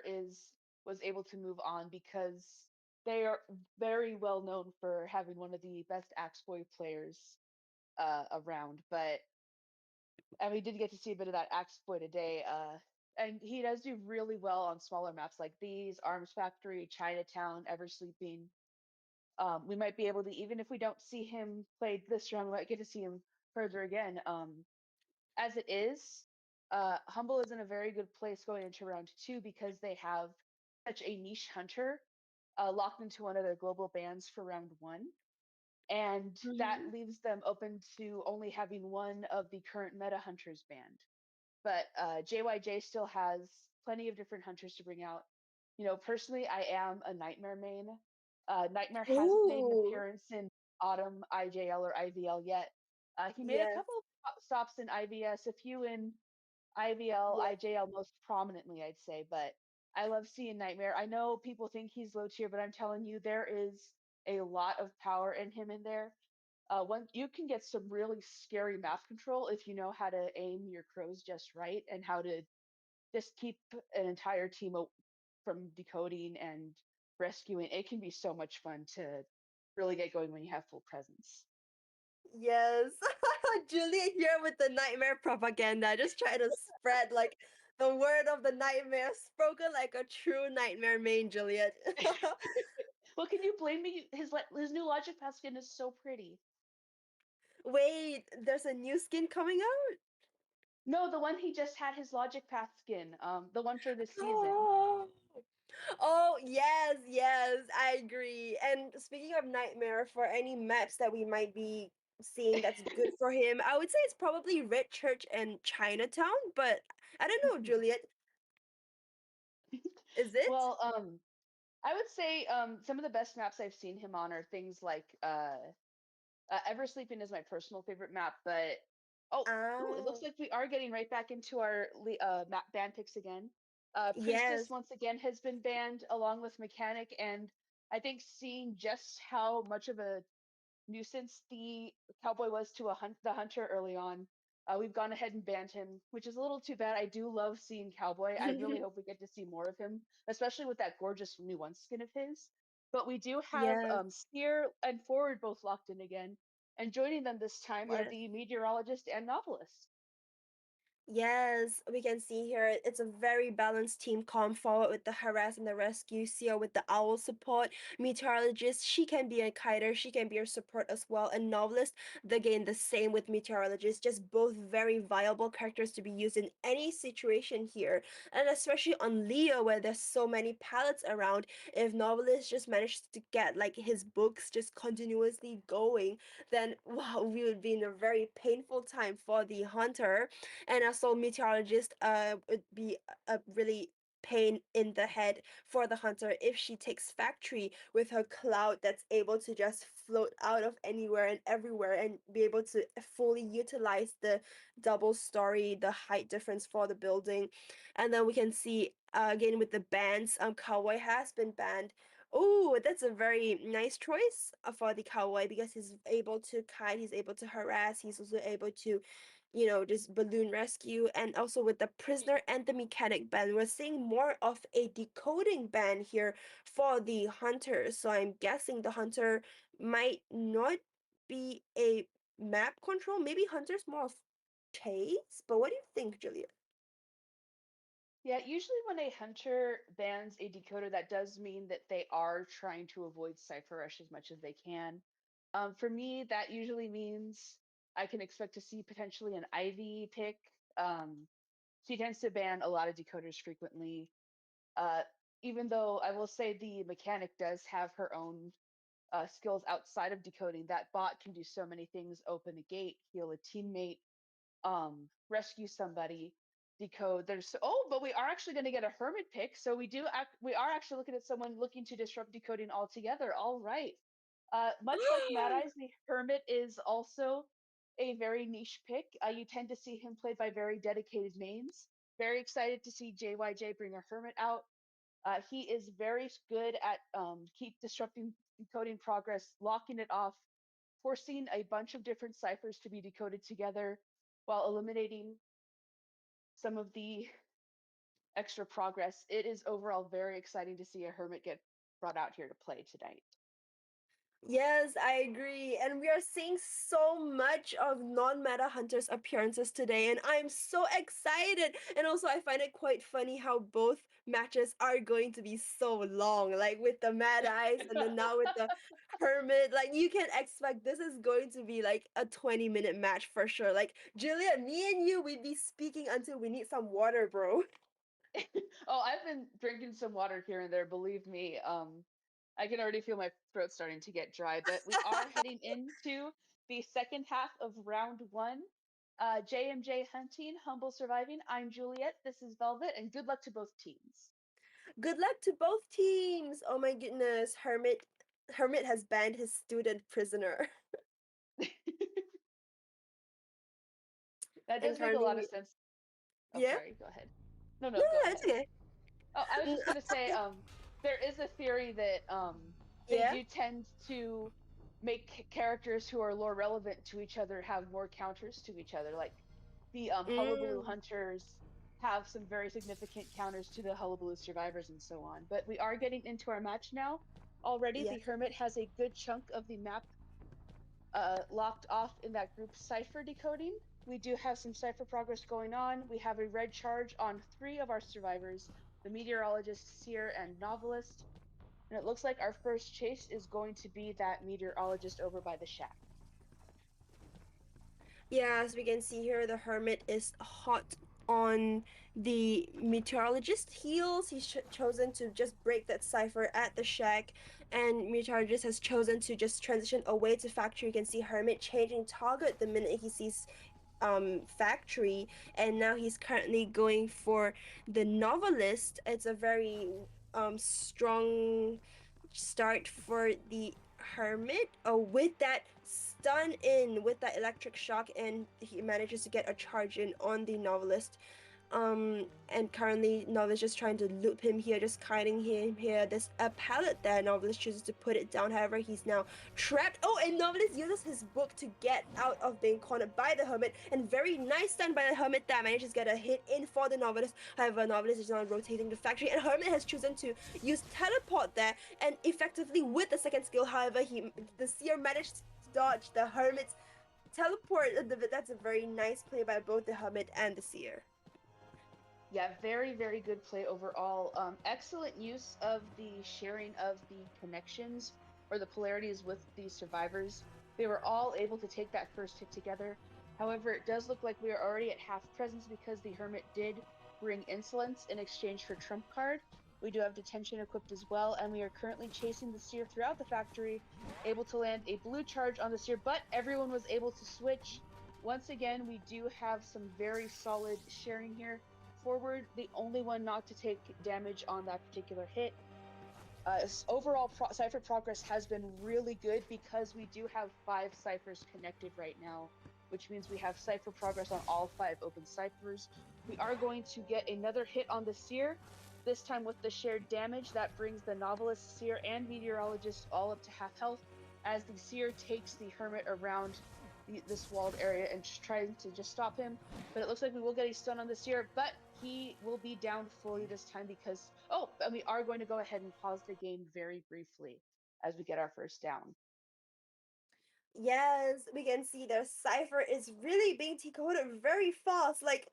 was able to move on because they are very well known for having one of the best Axe Boy players around. But and we did get to see a bit of that Axe Boy today. And he does do really well on smaller maps like these, Arms Factory, Chinatown, Ever Sleeping. We might be able to, even if we don't see him play this round, we might get to see him further again. As it is, Humble is in a very good place going into round two because they have such a niche hunter locked into one of their global bans for round one. And that leaves them open to only having one of the current meta hunters banned. But JYJ still has plenty of different hunters to bring out. You know, personally, I am a Nightmare main. Nightmare hasn't made an Ooh, appearance in Autumn, IJL, or IVL yet. He made a yes. couple of stops in IVS, a few in IVL, Yeah. IJL most prominently, I'd say. But I love seeing Nightmare. I know people think he's low tier, but I'm telling you, there is a lot of power in him in there. One you can get some really scary map control if you know how to aim your crows just right and how to just keep an entire team from decoding and rescuing. It can be so much fun to really get going when you have full presence. Yes. Juliet here with the nightmare propaganda. Just try to spread like the word of the nightmare, spoken like a true nightmare main, Juliet. Well, can you blame me? His new Logic Path skin is so pretty. Wait, there's a new skin coming out? No, the one he just had his Logic Path skin, the one for this season. Oh. Oh, yes, yes, I agree. And speaking of Nightmare, for any maps that we might be seeing that's good for him, I would say it's probably Red Church and Chinatown, but I don't know, Juliet. Is it? Well, I would say some of the best maps I've seen him on are things like Ever Sleeping is my personal favorite map, but ooh, it Ah, looks like we are getting right back into our map ban picks again. Priestess yes. once again has been banned along with Mechanic, and I think seeing just how much of a nuisance the cowboy was to the hunter early on, we've gone ahead and banned him, which is a little too bad. I do love seeing cowboy. I really hope we get to see more of him, especially with that gorgeous new one skin of his. But we do have Yes, Steer and Forward both locked in again, and joining them this time are yes. the meteorologist and novelist. Yes, we can see here it's a very balanced team comp forward with the harass and the rescue, Seal with the owl support, meteorologist, she can be a kiter, she can be a support as well, and novelist, again the same with meteorologist, just both very viable characters to be used in any situation here. And especially on Leo where there's so many palettes around, if novelist just managed to get like his books just continuously going, then wow, we would be in a very painful time for the hunter. And also meteorologist would be a really pain in the head for the hunter if she takes factory with her cloud that's able to just float out of anywhere and everywhere and be able to fully utilize the double story, the height difference for the building. And then we can see again with the bans, cowboy has been banned. Oh, that's a very nice choice for the cowboy because he's able to kite, he's able to harass, he's also able to, just balloon rescue. And also with the prisoner and the mechanic ban, we're seeing more of a decoding ban here for the hunter. So I'm guessing the hunter might not be a map control. Maybe hunter's more of chase. But what do you think, Julia? Yeah, usually when a hunter bans a decoder, that does mean that they are trying to avoid Cypher Rush as much as they can. For me, that usually means I can expect to see potentially an Ivy pick. She tends to ban a lot of decoders frequently. Uh, Even though I will say the mechanic does have her own skills outside of decoding, that bot can do so many things: open a gate, heal a teammate, rescue somebody, decode. But we are actually going to get a hermit pick, so we are actually looking at someone looking to disrupt decoding altogether. All right. Much like Mad Eyes, the hermit is also a very niche pick. You tend to see him played by very dedicated mains. Very excited to see JYJ bring a hermit out. He is very good at keep disrupting decoding progress, locking it off, forcing a bunch of different ciphers to be decoded together while eliminating some of the extra progress. It is overall very exciting to see a hermit get brought out here to play tonight. Yes, I agree. And we are seeing so much of non-meta hunters appearances today, and I'm so excited. And also I find it quite funny how both matches are going to be so long, like with the Mad Eyes and then now with the Hermit. Like you can expect this is going to be like a 20-minute match for sure. Like Julia, me and you, we'd be speaking until we need some water, bro. Oh, I've been drinking some water here and there, believe me. I can already feel my throat starting to get dry, but we are heading into the second half of round one. JMJ Hunting, Humble Surviving. I'm Juliet. This is Velvet, and good luck to both teams. Good luck to both teams. Oh my goodness, Hermit has banned his student prisoner. That does And make a lot of currently, sense. Oh, yeah? sorry. Go ahead. No, No, go no, ahead. it's okay. Oh, I was just gonna say, there is a theory that they Yeah? do tend to make characters who are lore relevant to each other have more counters to each other. Like the Hullabaloo Mm. Hunters have some very significant counters to the Hullabaloo Survivors and so on. But we are getting into our match now. Already, Yes. the Hermit has a good chunk of the map locked off in that group cipher decoding. We do have some cipher progress going on. We have a red charge on 3 of our survivors: the meteorologist, seer, and novelist. And it looks like our first chase is going to be that meteorologist over by the shack. Yeah, as we can see here, the Hermit is hot on the meteorologist heels. He's chosen to just break that cipher at the shack, and meteorologist has chosen to just transition away to factory. You can see Hermit changing target the minute he sees factory, and now he's currently going for the novelist. It's a very strong start for the Hermit. Oh, with that stun in, with that electric shock, and he manages to get a charge in on the novelist. And currently Novelist just trying to loop him here, just kiting him here. There's a pallet there. Novelist chooses to put it down. However, he's now trapped. Oh, and Novelist uses his book to get out of being cornered by the Hermit. And very nice stun by the Hermit that manages to get a hit in for the Novelist. However, Novelist is now rotating the factory, and Hermit has chosen to use teleport there, and effectively with the second skill. However, the Seer managed to dodge the Hermit's teleport. That's a very nice play by both the Hermit and the Seer. Yeah, very, very good play overall. Excellent use of the sharing of the connections or the polarities with the survivors. They were all able to take that first hit together. However, it does look like we are already at half presence because the Hermit did bring Insolence in exchange for Trump Card. We do have Detention equipped as well, and we are currently chasing the Seer throughout the factory, able to land a blue charge on the Seer, but everyone was able to switch. Once again, we do have some very solid sharing here. Forward, the only one not to take damage on that particular hit. Overall, cipher progress has been really good because we do have 5 ciphers connected right now, which means we have cipher progress on all 5 open ciphers. We are going to get another hit on the Seer, this time with the shared damage. That brings the Novelist, Seer, and Meteorologist all up to half health, as the Seer takes the Hermit around this walled area and trying to just stop him. But it looks like we will get a stun on the Seer, but he will be down fully this time because and we are going to go ahead and pause the game very briefly as we get our first down. Yes, we can see the cipher is really being decoded very fast. Like,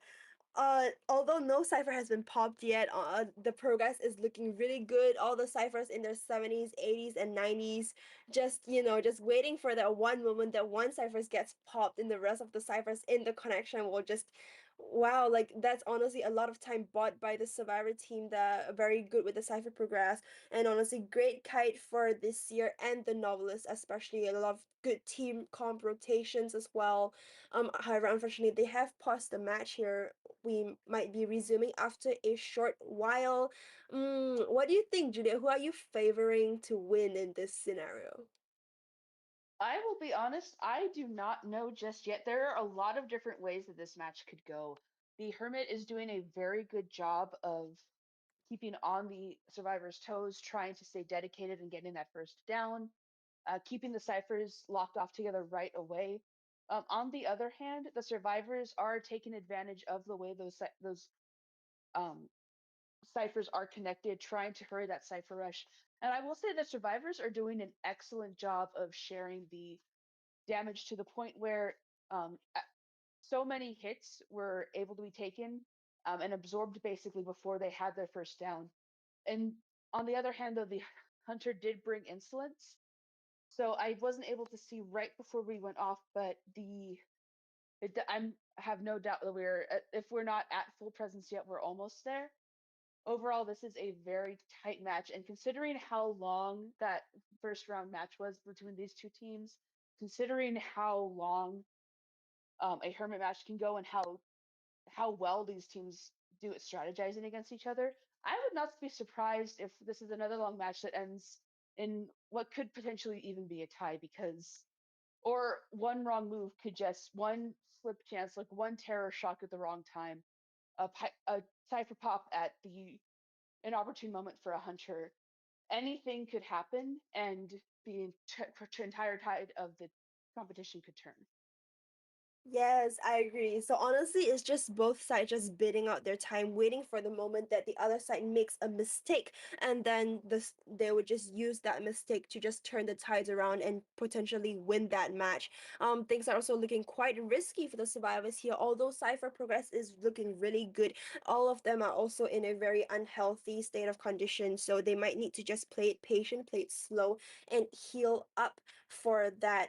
Although no cipher has been popped yet, the progress is looking really good. All the ciphers in their 70s, 80s, and 90s, just waiting for that one moment that one cipher gets popped, and the rest of the ciphers in the connection will just, wow, like that's honestly a lot of time bought by the Survivor team that are very good with the cipher progress, and honestly, great kite for this year and the novelist, especially a lot of good team comp rotations as well. However, unfortunately, they have paused the match here. We might be resuming after a short while. What do you think, Julia? Who are you favoring to win in this scenario? I will be honest, I do not know just yet. There are a lot of different ways that this match could go. The Hermit is doing a very good job of keeping on the survivor's toes, trying to stay dedicated and getting that first down, keeping the ciphers locked off together right away. On the other hand, the survivors are taking advantage of the way those um, ciphers are connected, trying to hurry that cipher rush. And I will say the survivors are doing an excellent job of sharing the damage to the point where so many hits were able to be taken and absorbed basically before they had their first down. And on the other hand, though, the hunter did bring insolence, so I wasn't able to see right before we went off. But I have no doubt that if we're not at full presence yet, we're almost there. Overall, this is a very tight match, and considering how long that first round match was between these two teams, considering how long a hermit match can go and how well these teams do at strategizing against each other, I would not be surprised if this is another long match that ends in what could potentially even be a tie, because or one wrong move could just one slip chance, like one terror shock at the wrong time, a cipher pop at the inopportune moment for a hunter. Anything could happen, and the entire tide of the competition could turn. Yes, I agree. So honestly, it's just both sides just bidding out their time, waiting for the moment that the other side makes a mistake, and then they would just use that mistake to just turn the tides around and potentially win that match. Things are also looking quite risky for the survivors here. Although Cypher progress is looking really good, all of them are also in a very unhealthy state of condition, so they might need to just play it patient, play it slow, and heal up for that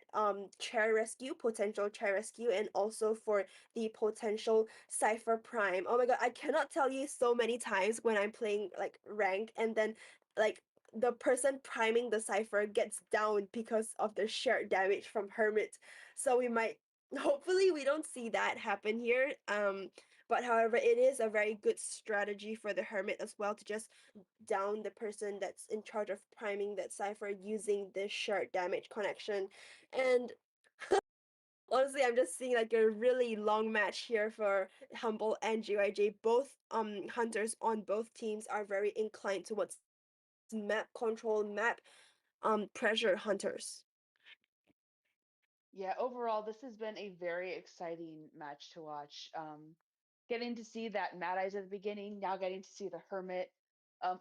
chair rescue, potential chair rescue, and also for the potential Cypher Prime. Oh my god, I cannot tell you so many times when I'm playing like rank, and then like the person priming the Cypher gets down because of the shared damage from Hermit. So we might, hopefully we don't see that happen here. But however, it is a very good strategy for the Hermit as well to just down the person that's in charge of priming that cipher using this shared damage connection. And honestly, I'm just seeing like a really long match here for Humble and GYJ. Both hunters on both teams are very inclined towards map control, map pressure hunters. Yeah, overall, this has been a very exciting match to watch. Getting to see that Mad Eyes at the beginning, now getting to see the Hermit.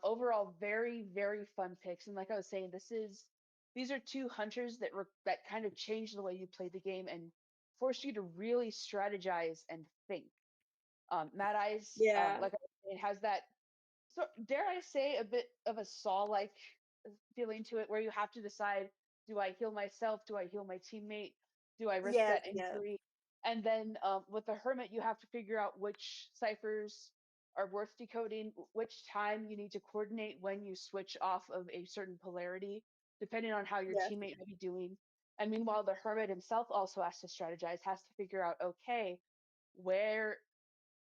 Overall, very, very fun picks. And like I was saying, these are two hunters that kind of change the way you play the game and force you to really strategize and think. Mad Eyes, Yeah. like I was saying, has that, so dare I say, a bit of a Saw-like feeling to it, where you have to decide: do I heal myself? Do I heal my teammate? Do I risk Yes, that yes. injury? And then with the Hermit, you have to figure out which ciphers are worth decoding, which time you need to coordinate when you switch off of a certain polarity, depending on how your Yes. teammate may be doing. And meanwhile, the Hermit himself also has to strategize, has to figure out, okay, where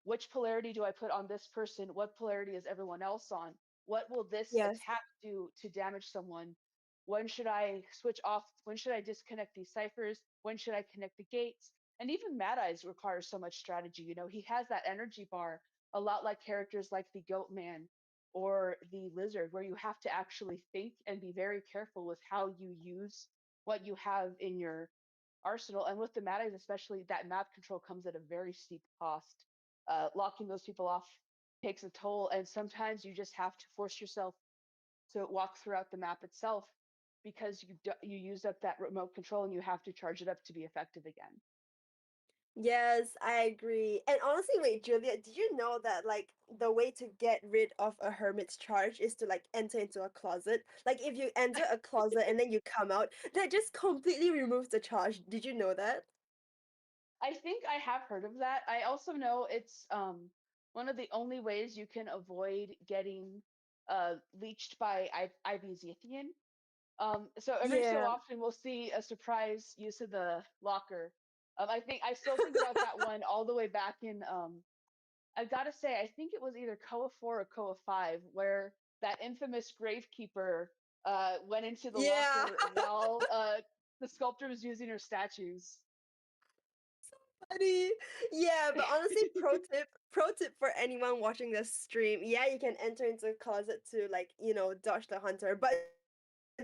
which polarity do I put on this person? What polarity is everyone else on? What will this Yes. attack do to damage someone? When should I switch off? When should I disconnect these ciphers? When should I connect the gates? And even Mad Eyes requires so much strategy. You know, he has that energy bar, a lot like characters like the Goat Man or the Lizard, where you have to actually think and be very careful with how you use what you have in your arsenal. And with the Mad Eyes, especially, that map control comes at a very steep cost. Locking those people off takes a toll, and sometimes you just have to force yourself to walk throughout the map itself, because you used up that remote control and you have to charge it up to be effective again. Yes, I agree. And honestly, wait, Julia, did you know that like the way to get rid of a hermit's charge is to like enter into a closet? Like if you enter a closet and then you come out, that just completely removes the charge. Did you know that? I think I have heard of that. I also know it's one of the only ways you can avoid getting leached by Ivy Zethian. So every so Yeah. often we'll see a surprise use of the locker. I think I still think about that one all the way back in I've got to say, I think it was either Koa 4 or Koa 5 where that infamous gravekeeper went into the Yeah. locker while the sculptor was using her statues. Funny. Yeah, but honestly, pro tip for anyone watching this stream. Yeah, you can enter into a closet to like, dodge the hunter, but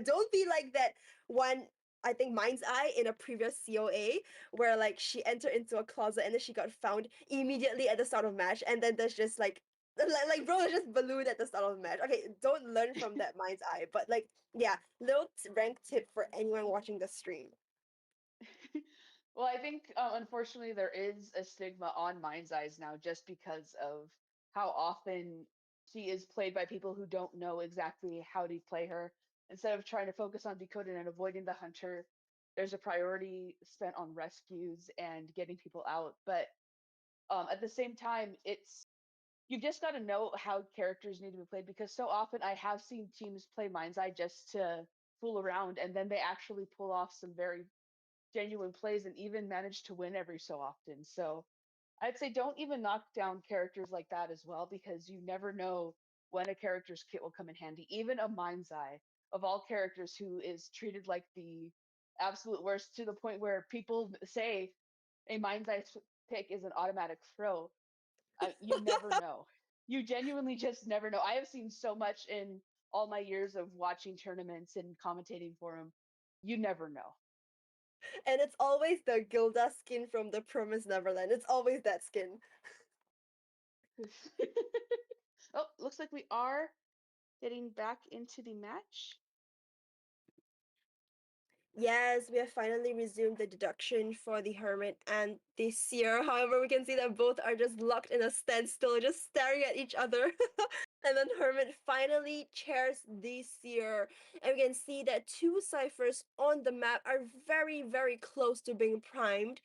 don't be like that one. I think Mind's Eye in a previous COA where like she entered into a closet and then she got found immediately at the start of match, and then there's just like bro, there's just balloon at the start of match. Okay, don't learn from that Mind's Eye, but like yeah, little rank tip for anyone watching the stream. Well, I think unfortunately there is a stigma on Mind's Eyes now just because of how often she is played by people who don't know exactly how to play her. Instead of trying to focus on decoding and avoiding the hunter, there's a priority spent on rescues and getting people out. But at the same time, you've just got to know how characters need to be played because so often I have seen teams play Mind's Eye just to fool around, and then they actually pull off some very genuine plays and even manage to win every so often. So I'd say don't even knock down characters like that as well because you never know when a character's kit will come in handy. Even a Mind's Eye of all characters who is treated like the absolute worst to the point where people say a Mind's Eye pick is an automatic throw. You never know. You genuinely just never know. I have seen so much in all my years of watching tournaments and commentating for them. You never know. And it's always the Gilda skin from the Promised Neverland. It's always that skin. Oh, looks like we are getting back into the match. Yes, we have finally resumed the deduction for the Hermit and the Seer. However, we can see that both are just locked in a standstill, just staring at each other. And then Hermit finally chairs the Seer. And we can see that two ciphers on the map are very, very close to being primed.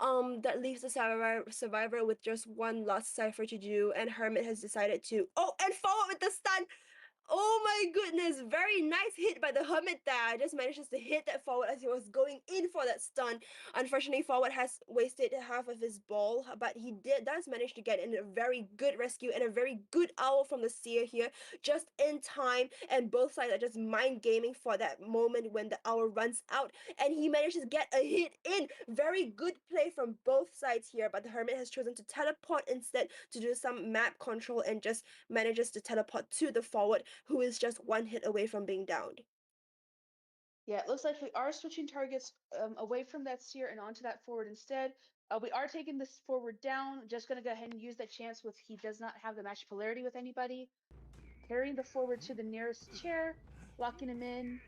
That leaves the survivor with just one last cipher to do, and Hermit has decided to and forward with the stun. Oh my goodness, very nice hit by the Hermit there. Just manages to hit that forward as he was going in for that stun. Unfortunately, forward has wasted half of his ball, but he does manage to get in a very good rescue and a very good owl from the Seer here, just in time. And both sides are just mind gaming for that moment when the owl runs out, and he manages to get a hit in. Very good play from both sides here, but the Hermit has chosen to teleport instead to do some map control and just manages to teleport to the forward, who is just one hit away from being downed. Yeah, it looks like we are switching targets away from that Seer and onto that forward instead. We are taking this forward down. Just going to go ahead and use that chance with he does not have the match polarity with anybody. Carrying the forward to the nearest chair, locking him in.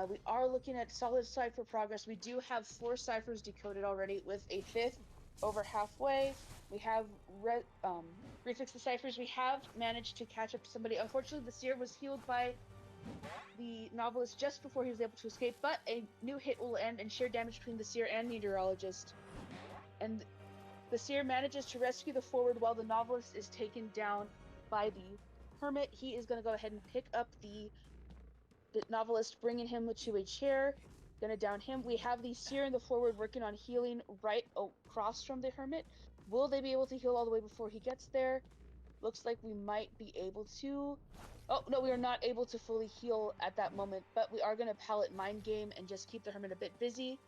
We are looking at solid cipher progress. We do have 4 ciphers decoded already with a 5th over halfway. We have refixed the ciphers. We have managed to catch up to somebody. Unfortunately, the Seer was healed by the Novelist just before he was able to escape, but a new hit will end and share damage between the Seer and Meteorologist. And the Seer manages to rescue the forward while the Novelist is taken down by the Hermit. He is going to go ahead and pick up the Novelist, bringing him to a chair. Gonna down him. We have the Seer in the forward working on healing right across from the Hermit. Will they be able to heal all the way before he gets there? Looks like we might be able to. Oh, no, we are not able to fully heal at that moment, but we are going to pallet mind game and just keep the Hermit a bit busy,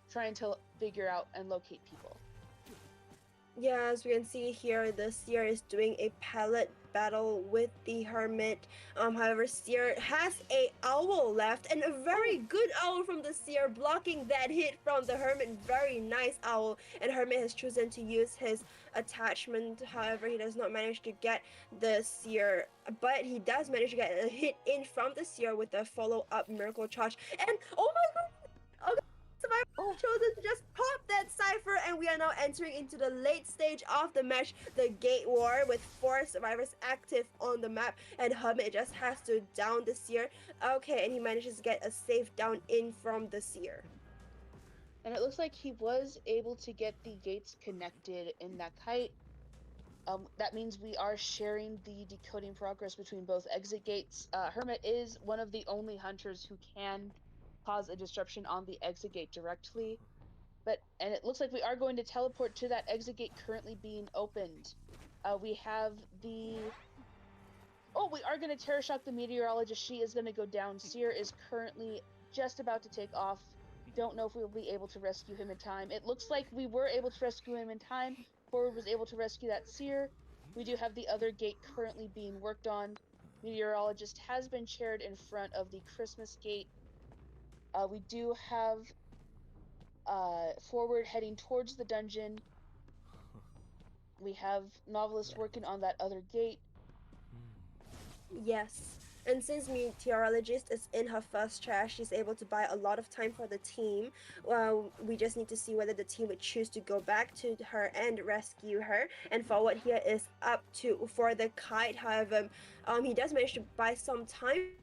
trying to figure out and locate people. Yeah, as we can see here, the Seer is doing a pallet battle with the Hermit. However, Seer has a owl left, and a very good owl from the Seer, blocking that hit from the Hermit. Very nice owl, and Hermit has chosen to use his attachment. However, he does not manage to get the Seer, but he does manage to get a hit in from the Seer with a follow-up Miracle Charge. And oh my god! Okay, Survivor chosen to just pop that Cypher, and we are now entering into the late stage of the match, the Gate War, with 4 survivors active on the map, and Hermit just has to down the Seer. Okay, and he manages to get a safe down in from the Seer. And it looks like he was able to get the gates connected in that kite. That means we are sharing the decoding progress between both exit gates. Hermit is one of the only hunters who can cause a disruption on the exit gate directly. And it looks like we are going to teleport to that exit gate currently being opened. We have the... Oh, we are going to Terror Shock the Meteorologist. She is going to go down. Seer is currently just about to take off. Don't know if we'll be able to rescue him in time. It looks like we were able to rescue him in time. Forward was able to rescue that Seer. We do have the other gate currently being worked on. Meteorologist has been chaired in front of the Christmas gate. We do have Forward heading towards the dungeon. We have Novelist working on that other gate. Yes. And since Meteorologist is in her first chair, she's able to buy a lot of time for the team. We just need to see whether the team would choose to go back to her and rescue her. And Forward here is up for the kite. However, he does manage to buy some time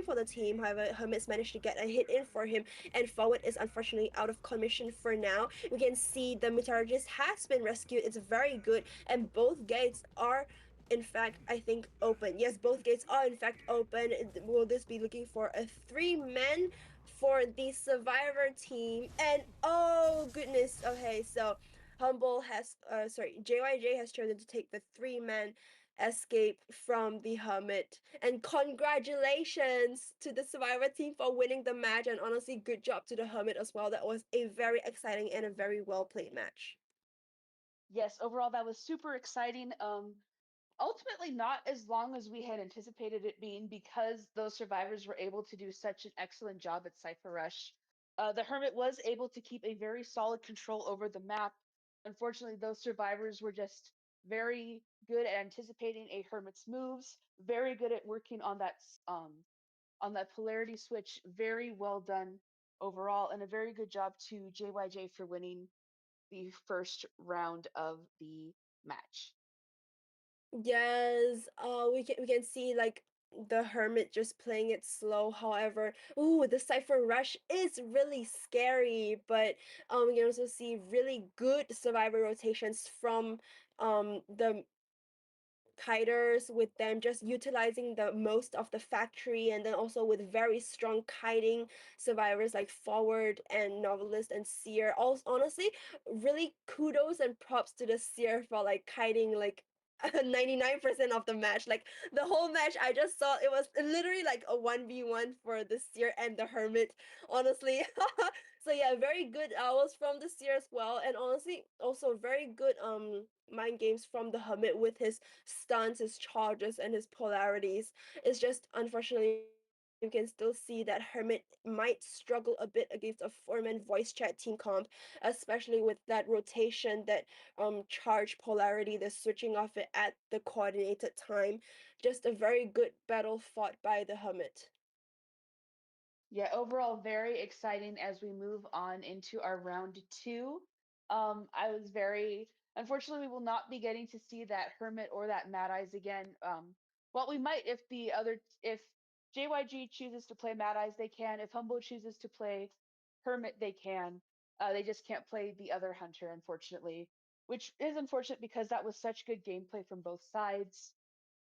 for the team. However, Hermit's managed to get a hit in for him, and Forward is unfortunately out of commission for now. We can see the Meteorologist has been rescued. It's very good, and both gates are in fact, I think, open. Yes, both gates are in fact open. Will this be looking for a 3-man for the Survivor team? And oh goodness, okay, so Humble has, JYJ has chosen to take the 3-man escape from the Hermit. And congratulations to the Survivor team for winning the match, and honestly, good job to the Hermit as well. That was a very exciting and a very well played match. Yes, overall that was super exciting. Ultimately not as long as we had anticipated it being, because those survivors were able to do such an excellent job at Cypher Rush. The Hermit was able to keep a very solid control over the map. Unfortunately, those survivors were just very good at anticipating a Hermit's moves, very good at working on that polarity switch. Very well done overall, and a very good job to JYJ for winning the first round of the match. Yes, we can see like the Hermit just playing it slow. However, ooh, the Cypher Rush is really scary, but we can also see really good survivor rotations from the kiters, with them just utilizing the most of the factory, and then also with very strong kiting survivors like Forward and Novelist and Seer. Also, honestly, really kudos and props to the Seer for like kiting like 99% of the match. Like the whole match, I just saw it was literally like a 1v1 for the Seer and the Hermit, honestly. So yeah, very good hours from the Seer as well, and honestly also very good mind games from the Hermit with his stunts, his charges, and his polarities. It's just unfortunately you can still see that Hermit might struggle a bit against a 4-man voice chat team comp, especially with that rotation, that charge polarity, the switching off it at the coordinated time. Just a very good battle fought by the Hermit. Yeah, overall very exciting as we move on into our round two. I was very Unfortunately, we will not be getting to see that Hermit or that Mad Eyes again. Well, we might if JYG chooses to play Mad Eyes, they can. If Humble chooses to play Hermit, they can. They just can't play the other hunter, unfortunately, which is unfortunate because that was such good gameplay from both sides.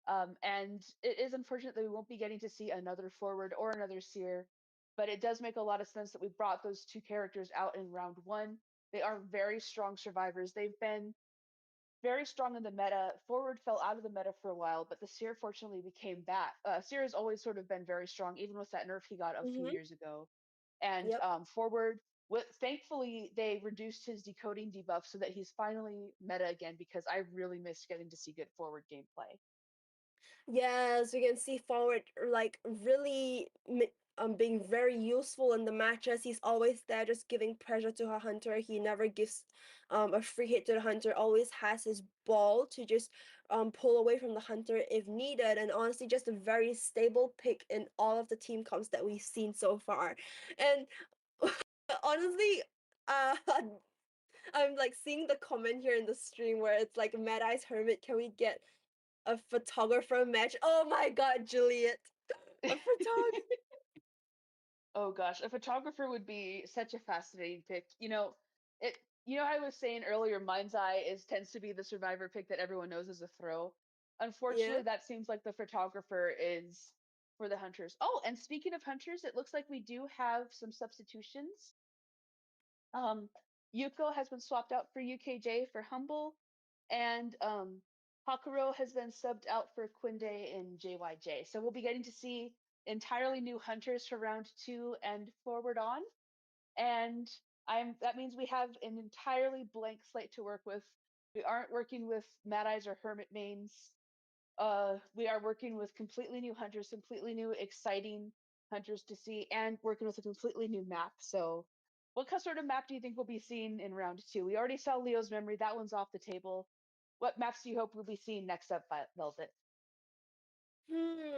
And it is unfortunate that we won't be getting to see another Forward or another Seer, but it does make a lot of sense that we brought those two characters out in round one. They are very strong survivors. They've been very strong in the meta. Forward fell out of the meta for a while, but the Seer fortunately became back. Seer has always sort of been very strong, even with that nerf he got a few years ago. And Yep. Forward, thankfully, they reduced his decoding debuff so that he's finally meta again, because I really miss getting to see good Forward gameplay. Yes, we can see Forward like really being very useful in the matches. He's always there just giving pressure to her hunter. He never gives a free hit to the hunter, always has his ball to just pull away from the hunter if needed, and honestly just a very stable pick in all of the team comps that we've seen so far. And Honestly, uh, I'm like seeing the comment here in the stream where it's like Mad Eyes Hermit, can we get a photographer match? Oh my god, Juliet. A photographer. Oh gosh, a photographer would be such a fascinating pick. It. I was saying earlier, Mind's Eye is tends to be the survivor pick that everyone knows is a throw. Yeah. Unfortunately, that seems like the photographer is for the hunters. Oh, and speaking of hunters, it looks like we do have some substitutions. Um, Yuko has been swapped out for UKJ for Humble, and Hakuro has been subbed out for Quinde in JYJ. So we'll be getting to see entirely new hunters for round 2 and forward on. And that means we have an entirely blank slate to work with. We aren't working with Mad Eyes or Hermit mains. We are working with completely new hunters, completely new exciting hunters to see, and working with a completely new map. So what sort of map do you think we'll be seeing in round 2? We already saw Leo's Memory. That one's off the table. What maps do you hope we'll be seeing next up, Velvet? Hmm.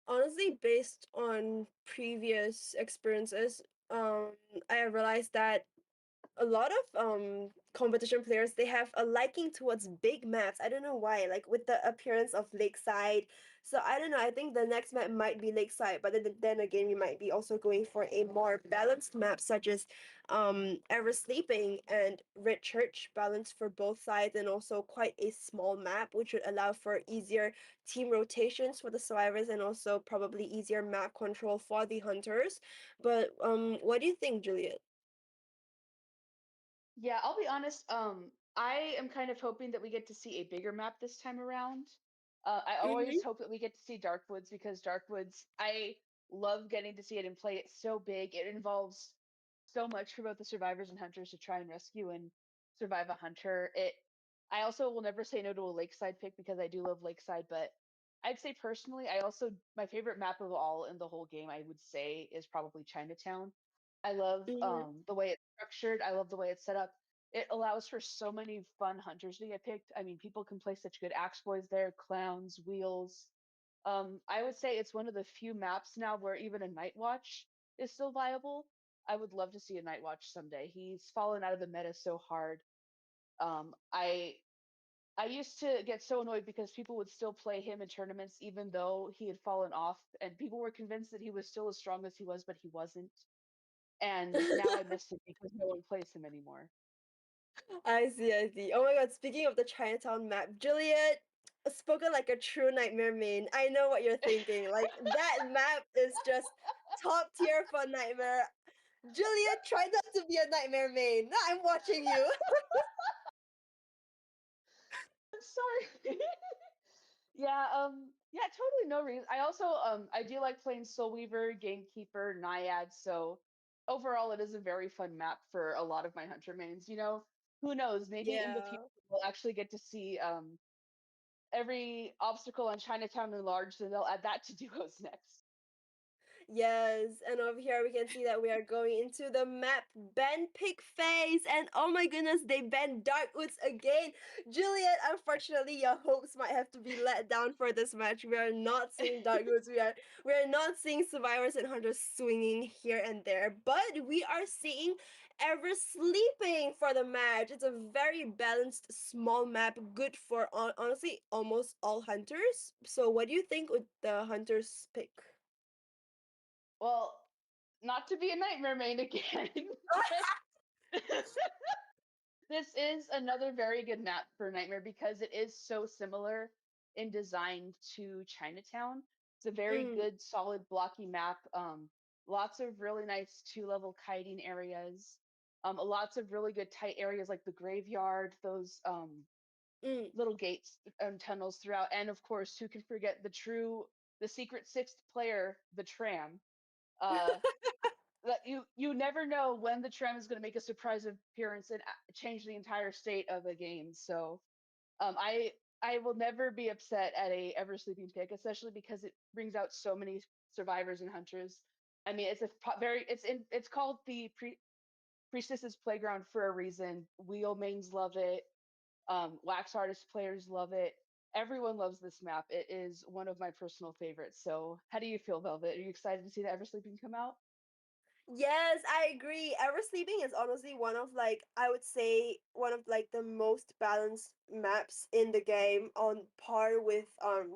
Honestly, based on previous experiences, um, I realized that a lot of competition players, they have a liking towards big maps. I don't know why, like with the appearance of Lakeside. So I don't know, I think the next map might be Lakeside, but then again we might be also going for a more balanced map such as Ever Sleeping and Red Church, balanced for both sides, and also quite a small map which would allow for easier team rotations for the survivors and also probably easier map control for the hunters. But what do you think, Juliet? Yeah, I'll be honest. I am kind of hoping that we get to see a bigger map this time around. I always Mm-hmm. hope that we get to see Darkwoods because Darkwoods, I love getting to see it and play. It's so big. It involves so much for both the survivors and hunters to try and rescue and survive a hunter. I also will never say no to a Lakeside pick because I do love Lakeside, but I'd say personally, my favorite map of all in the whole game, I would say, is probably Chinatown. I love Mm-hmm. the way it's structured. I love the way it's set up. It allows for so many fun hunters to get picked. I mean, people can play such good axe boys there, clowns, wheels. I would say it's one of the few maps now where even a Night Watch is still viable. I would love to see a Night Watch someday. He's fallen out of the meta so hard. Um, I I used to get so annoyed because people would still play him in tournaments even though he had fallen off, and people were convinced that he was still as strong as he was, but he wasn't. And now I miss him because no one plays him anymore. I see, I see. Oh my god, speaking of the Chinatown map, Juliet, spoken like a true Nightmare main. I know what you're thinking. Like, that map is just top tier for Nightmare. Juliet, try not to be a Nightmare main. I'm watching you. I'm sorry. Yeah, totally no reason. I also I do like playing Soul Weaver, Gamekeeper, Naiad, so overall it is a very fun map for a lot of my hunter mains. Who knows, maybe in the future Yeah. we'll actually get to see every obstacle on Chinatown enlarged and they'll add that to duos next. Yes, and over here we can see that we are going into the map ban pick phase, and oh my goodness, they banned Darkwoods again. Juliet, unfortunately, your hopes might have to be let down for this match. We are not seeing Darkwoods. We are not seeing survivors and hunters swinging here and there, but we are seeing Ever Sleeping for the match. It's a very balanced, small map, good for honestly almost all hunters. So, what do you think with the hunters pick? Well, not to be a nightmare main again. This is another very good map for Nightmare because it is so similar in design to Chinatown. It's a very Mm, good, solid, blocky map. Lots of really nice 2-level kiting areas. Lots of really good tight areas like the graveyard, those mm. little gates and tunnels throughout, and of course, who can forget the secret sixth player, the tram. Uh, that you never know when the tram is going to make a surprise appearance and change the entire state of a game. So I will never be upset at a Ever Sleeping pick, especially because it brings out so many survivors and hunters. I mean, it's called the Priestess's Playground for a reason. Wheel mains love it. Wax artist players love it. Everyone loves this map. It is one of my personal favorites. So, how do you feel, Velvet? Are you excited to see the Ever Sleeping come out? Yes, I agree. Ever Sleeping is honestly one of like I would say one of like the most balanced maps in the game on par with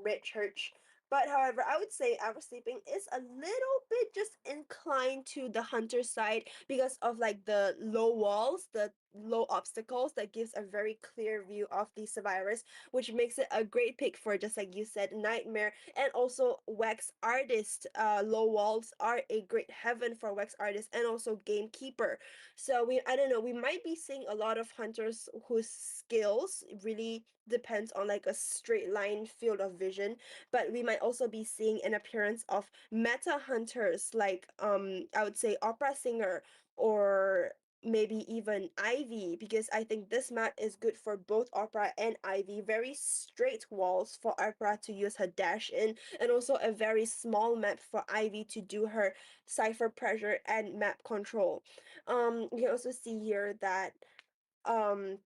Red Church. But however, I would say Ever Sleeping is a little bit just inclined to the hunter side because of like the low walls, the low obstacles that gives a very clear view of the survivors, which makes it a great pick for just like you said, Nightmare and also wax artist. Low walls are a great heaven for wax artist and also gamekeeper. So I don't know, we might be seeing a lot of hunters whose skills really depends on like a straight line field of vision, but we might also be seeing an appearance of meta hunters like I would say opera singer or maybe even Ivy, because I think this map is good for both Opera and Ivy. Very straight walls for Opera to use her dash in, and also a very small map for Ivy to do her cipher pressure and map control. You can also see here that um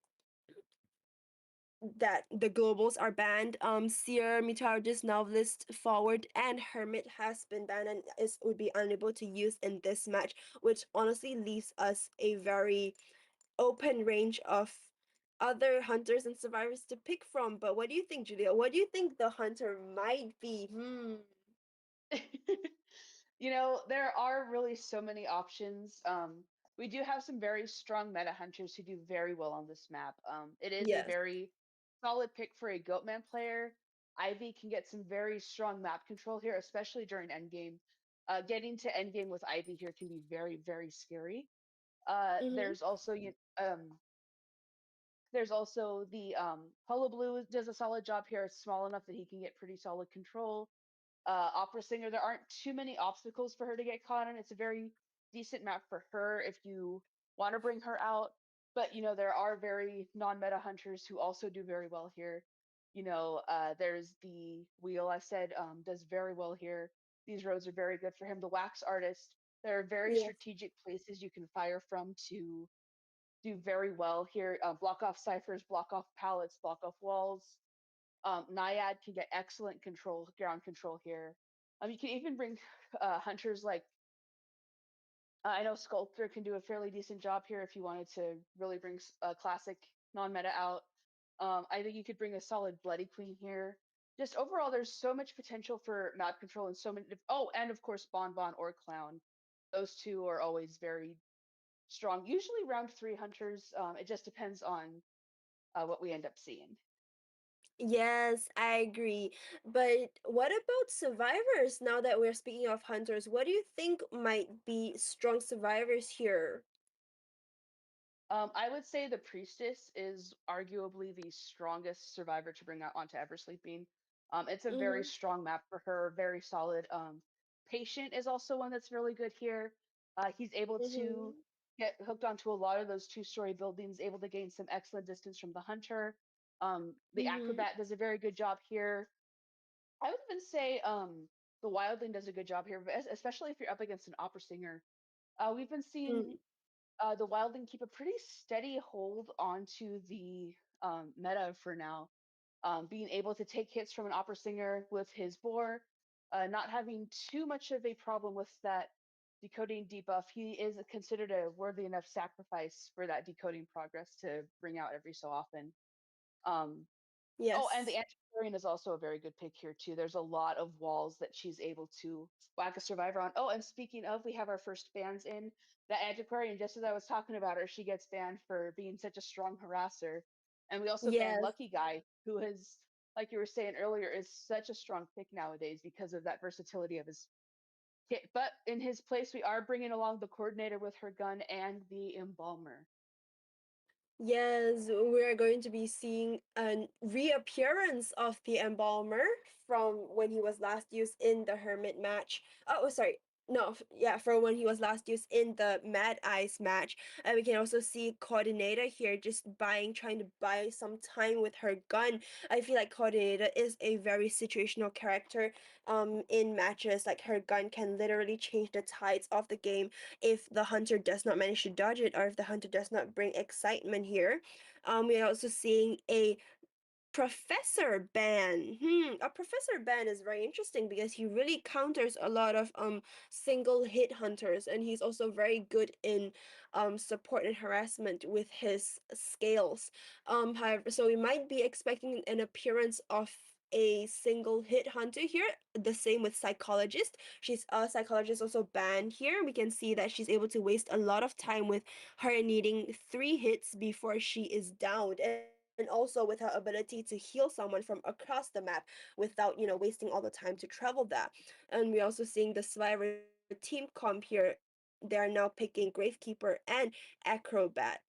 the globals are banned. Seer, Meteorologist, Novelist, Forward, and Hermit has been banned and is would be unable to use in this match, which honestly leaves us a very open range of other hunters and survivors to pick from. But what do you think, Julia? What do you think the hunter might be? You know, there are really so many options. We do have some very strong meta hunters who do very well on this map. It is a Yes. very solid pick for a Goatman player. Ivy can get some very strong map control here, especially during endgame. Getting to endgame with Ivy here can be very, very scary. Mm-hmm. There's also the Hullabaloo does a solid job here. It's small enough that he can get pretty solid control. Opera singer, there aren't too many obstacles for her to get caught in. It's a very decent map for her if you want to bring her out. But you know, there are very non-meta hunters who also do very well here. You know, there's the wheel I said does very well here. These roads are very good for him. The wax artist, there are very Yes. strategic places you can fire from to do very well here. Block off ciphers, block off pallets, block off walls. Naiad can get excellent control, ground control here. You can even bring hunters like I know Sculptor can do a fairly decent job here if you wanted to really bring a classic non-meta out. I think you could bring a solid Bloody Queen here. Just overall, there's so much potential for map control and so many. Oh, and of course, Bonbon or Clown. Those two are always very strong. Usually round three hunters. It just depends on what we end up seeing. Yes, I agree. But what about survivors now that we're speaking of hunters? What do you think might be strong survivors here? I would say the priestess is arguably the strongest survivor to bring out onto Eversleeping. It's a very Mm-hmm. strong map for her, very solid. Patient is also one that's really good here. He's able to Mm-hmm. get hooked onto a lot of those two-story buildings, able to gain some excellent distance from the hunter. The Mm-hmm. acrobat does a very good job here. I would even say the wildling does a good job here, but especially if you're up against an opera singer. We've been seeing the wildling keep a pretty steady hold onto the meta for now, being able to take hits from an opera singer with his boar, not having too much of a problem with that decoding debuff. He is considered a worthy enough sacrifice for that decoding progress to bring out every so often. Um, Oh, and the Yes. Antiquarian is also a very good pick here too. There's a lot of walls that she's able to whack a survivor on. Oh, and speaking of, we have our first bans in. The Antiquarian, just as I was talking about her, she gets banned for being such a strong harasser. And we also banned Yes. Lucky Guy, who is, like you were saying earlier, is such a strong pick nowadays because of that versatility of his kit. But in his place, we are bringing along the Coordinator with her gun and the Embalmer. Yes, we're going to be seeing a reappearance of the Embalmer from when he was last used in the Hermit match. Oh, sorry. No, yeah, from when he was last used in the Mad Eyes match. And we can also see Coordinator here just trying to buy some time with her gun. I feel like Coordinator is a very situational character in matches. Like her gun can literally change the tides of the game if the hunter does not manage to dodge it or if the hunter does not bring excitement here. We are also seeing a Professor Ban. A Professor Ban is very interesting because he really counters a lot of single hit hunters, and he's also very good in support and harassment with his scales. However, so we might be expecting an appearance of a single hit hunter here. The same with Psychologist. She's a Psychologist also banned here. We can see that she's able to waste a lot of time with her needing 3 hits before she is downed. And also with her ability to heal someone from across the map without, wasting all the time to travel that. And we're also seeing the Survivor team comp here. They're now picking Gravekeeper and Acrobat.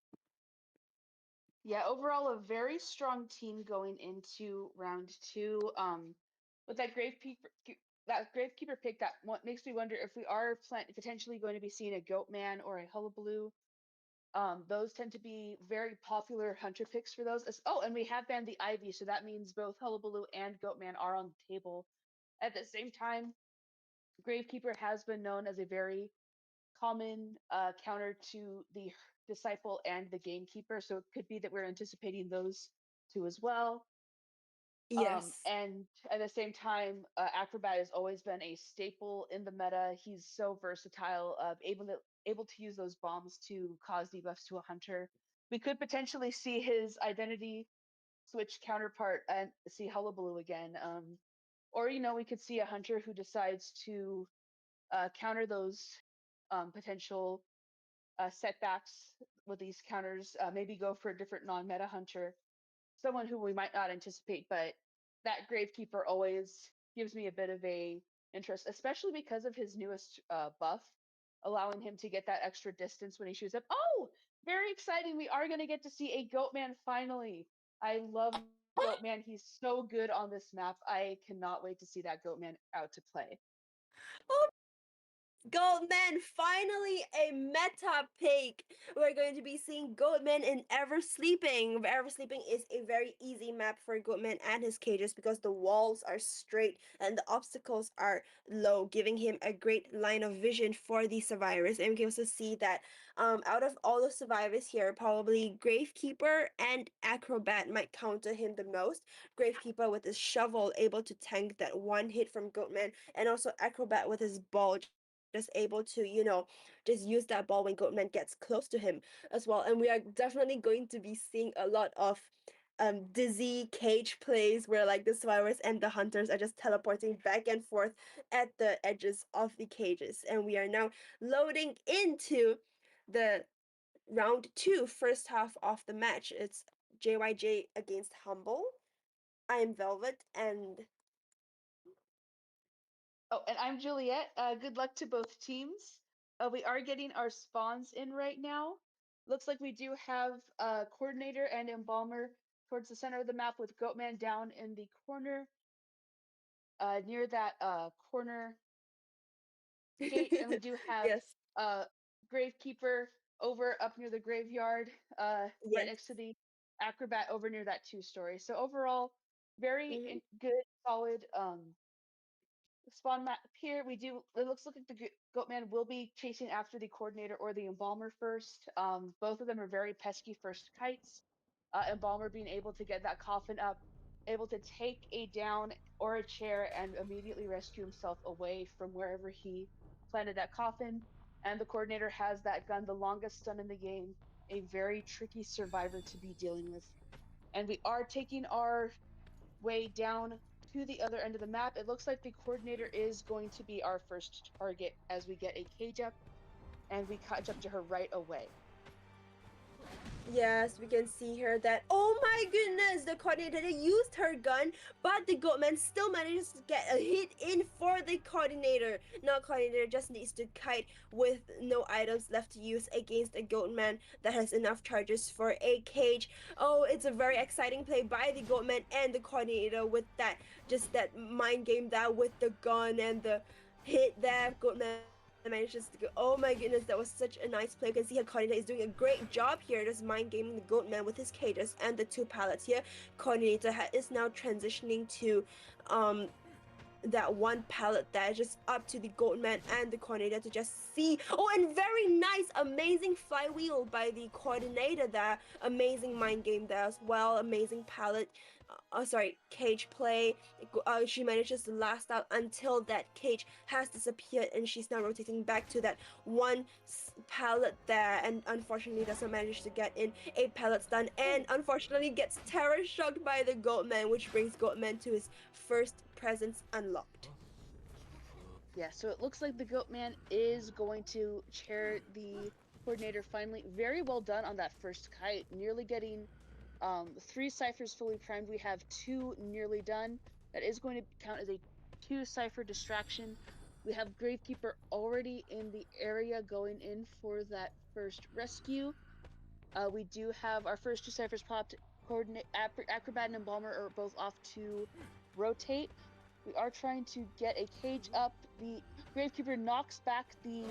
Yeah, overall a very strong team going into round 2. With that Gravekeeper pick, that what makes me wonder if we are potentially going to be seeing a Goatman or a Hullabaloo. Those tend to be very popular hunter picks for those. Oh, and we have banned the Ivy, so that means both Hullabaloo and Goatman are on the table. At the same time, Gravekeeper has been known as a very common counter to the Disciple and the Gamekeeper, so it could be that we're anticipating those two as well. Yes. And at the same time, Acrobat has always been a staple in the meta. He's so versatile, able to use those bombs to cause debuffs to a hunter. We could potentially see his identity switch counterpart and see Hullabaloo again. Or we could see a hunter who decides to counter those potential setbacks with these counters. Maybe go for a different non-meta hunter, someone who we might not anticipate, but that Gravekeeper always gives me a bit of a interest, especially because of his newest buff, allowing him to get that extra distance when he shoots up. Oh, very exciting! We are going to get to see a Goatman finally. I love Goatman. He's so good on this map. I cannot wait to see that Goatman out to play. Oh, Goatman, finally a meta pick. We're going to be seeing Goatman in Ever Sleeping. Ever Sleeping is a very easy map for Goatman and his cages because the walls are straight and the obstacles are low, giving him a great line of vision for the survivors. And we can also see that out of all the survivors here, probably Gravekeeper and Acrobat might counter him the most. Gravekeeper with his shovel able to tank that one hit from Goatman, and also Acrobat with his ball just able to, just use that ball when Goatman gets close to him as well. And we are definitely going to be seeing a lot of dizzy cage plays where like the survivors and the hunters are just teleporting back and forth at the edges of the cages. And we are now loading into the round 2, first half of the match. It's JYJ against Humble. I'm Velvet, and Oh, and I'm Juliet. Good luck to both teams. We are getting our spawns in right now. Looks like we do have Coordinator and Embalmer towards the center of the map with Goatman down in the corner near that corner gate. And we do have yes, Gravekeeper over up near the graveyard, right yes. next to the Acrobat over near that 2-story. So overall, very Mhm. good, solid spawn map here. It looks like the Goatman will be chasing after the Coordinator or the Embalmer first. Both of them are very pesky first kites. Embalmer being able to get that coffin up, able to take a down or a chair and immediately rescue himself away from wherever he planted that coffin. And the Coordinator has that gun, the longest stun in the game, a very tricky survivor to be dealing with. And we are taking our way down to the other end of the map. It looks like the Coordinator is going to be our first target as we get a cage up, and we catch up to her right away. Yes, we can see here that, oh my goodness, the Coordinator used her gun, but the Goatman still manages to get a hit in for the Coordinator. Now Coordinator just needs to kite with no items left to use against a Goatman that has enough charges for a cage. Oh, it's a very exciting play by the Goatman and the Coordinator with that, just that mind game that with the gun and the hit there. Goatman manages to go. Oh my goodness, that was such a nice play. You can see how Coordinator is doing a great job here, just mind gaming the Goatman with his cages and the 2 pallets here. Coordinator is now transitioning to that 1 pallet that is just up to the Goatman and the Coordinator to just see. Oh, and very nice, amazing flywheel by the Coordinator there. Amazing mind game there as well. Amazing pallet cage play. She manages to last out until that cage has disappeared, and she's now rotating back to that one pallet there, and unfortunately doesn't manage to get in 8 pallets done, and unfortunately gets terror shocked by the Goatman, which brings Goatman to his first presence unlocked. Yeah, so it looks like the Goatman is going to chair the coordinator finally. Very well done on that first kite, nearly getting 3 ciphers fully primed. We have 2 nearly done. That is going to count as a 2 cipher distraction. We have Gravekeeper already in the area going in for that first rescue. We do have our first 2 ciphers popped. Acrobat and Embalmer are both off to rotate. We are trying to get a cage up. The Gravekeeper knocks back the...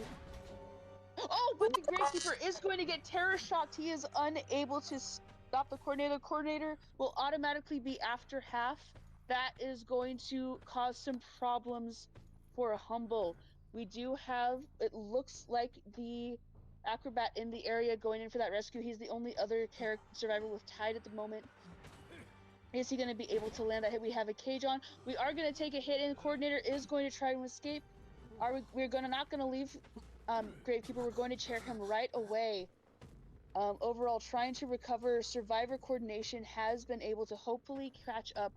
Oh, but the Gravekeeper is going to get terror shocked. He is unable to stop the coordinator. The coordinator will automatically be after half. That is going to cause some problems for Humble. We do have, it looks like the Acrobat in the area going in for that rescue. He's the only other survivor with Tide at the moment. Is he going to be able to land that hit? We have a cage on. We are going to take a hit, and the coordinator is going to try to escape. We're not going to leave Gravekeeper. We're going to chair him right away. Overall, trying to recover. Survivor coordination has been able to hopefully catch up.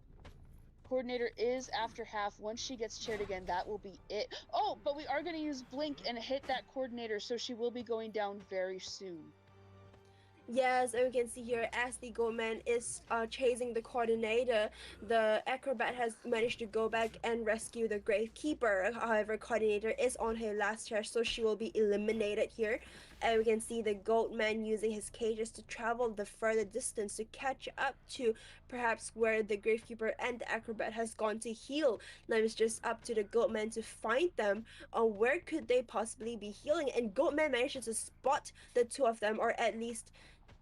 Coordinator is after half. Once she gets chaired again, that will be it. Oh, but we are going to use Blink and hit that coordinator, so she will be going down very soon. Yes, and we can see here as the Goatman is chasing the coordinator, the Acrobat has managed to go back and rescue the Gravekeeper. However, coordinator is on her last chair, so she will be eliminated here. And we can see the Goatman using his cages to travel the further distance to catch up to perhaps where the Gravekeeper and the Acrobat has gone to heal. Now it's just up to the Goatman to find them. Where could they possibly be healing? And Goatman manages to spot the 2 of them, or at least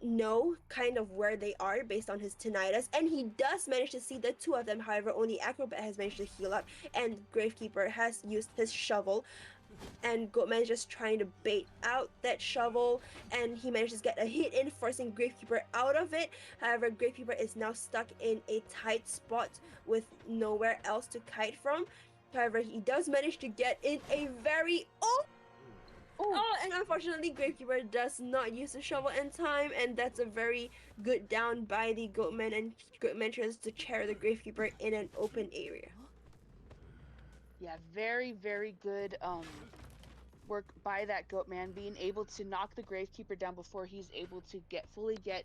know kind of where they are based on his tinnitus, and he does manage to see the 2 of them. However, only Acrobat has managed to heal up, and Gravekeeper has used his shovel, and Goatman is just trying to bait out that shovel, and he manages to get a hit in, forcing Gravekeeper out of it. However, Gravekeeper is now stuck in a tight spot with nowhere else to kite from. However, he does manage to get in a very and unfortunately Gravekeeper does not use the shovel in time, and that's a very good down by the Goatman, and Goatman tries to chair the Gravekeeper in an open area. Yeah, very, very good work by that Goatman, being able to knock the Gravekeeper down before he's able to fully get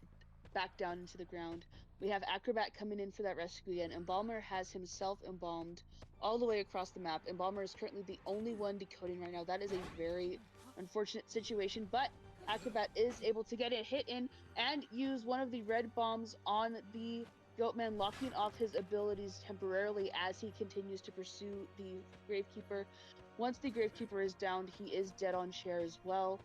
back down into the ground. We have Acrobat coming in for that rescue again. Embalmer has himself embalmed all the way across the map. Embalmer is currently the only one decoding right now. That is a very unfortunate situation, but Acrobat is able to get a hit in and use one of the red bombs on the Goatman, locking off his abilities temporarily as he continues to pursue the Gravekeeper. Once the Gravekeeper is downed, he is dead on chair as well.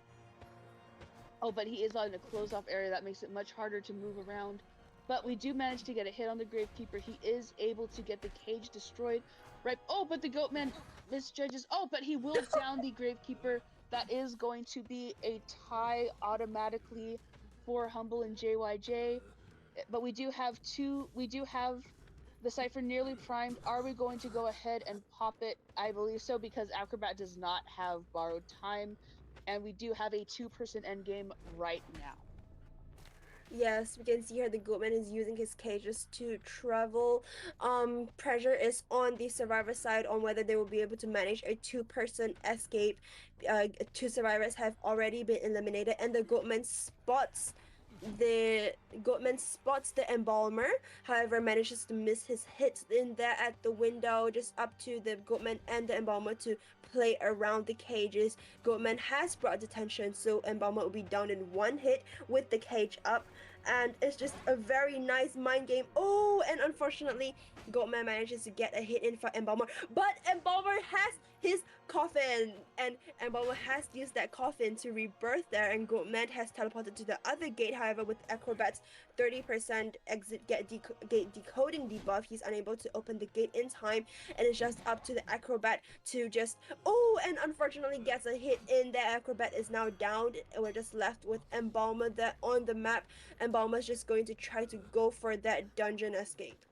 Oh, but he is on a closed-off area. That makes it much harder to move around. But we do manage to get a hit on the Gravekeeper. He is able to get the cage destroyed. Right. Oh, but the Goatman misjudges. Oh, but he will down the Gravekeeper. That is going to be a tie automatically for Humble and JYJ. But we do have the Cypher nearly primed. Are we going to go ahead and pop it? I believe so, because Acrobat does not have borrowed time. And we do have a 2-person endgame right now. Yes, we can see here the Goatman is using his cages to travel. Pressure is on the survivor side on whether they will be able to manage a 2-person escape. 2 survivors have already been eliminated, and the Goatman spots the Embalmer. However, manages to miss his hits in there at the window. Just up to the Goatman and the Embalmer to play around the cages. Goatman has brought detention, so Embalmer will be down in 1 hit with the cage up, and it's just a very nice mind game. Oh, and unfortunately Goatman manages to get a hit in for Embalmer, but Embalmer has his coffin, and Embalmer has used that coffin to rebirth there, and Goatman has teleported to the other gate. However, with Acrobat's 30% exit gate decoding debuff, he's unable to open the gate in time, and it's just up to the Acrobat to just and unfortunately gets a hit in. The Acrobat is now down, and we're just left with Embalmer there on the map. Embalmer's just going to try to go for that dungeon escape.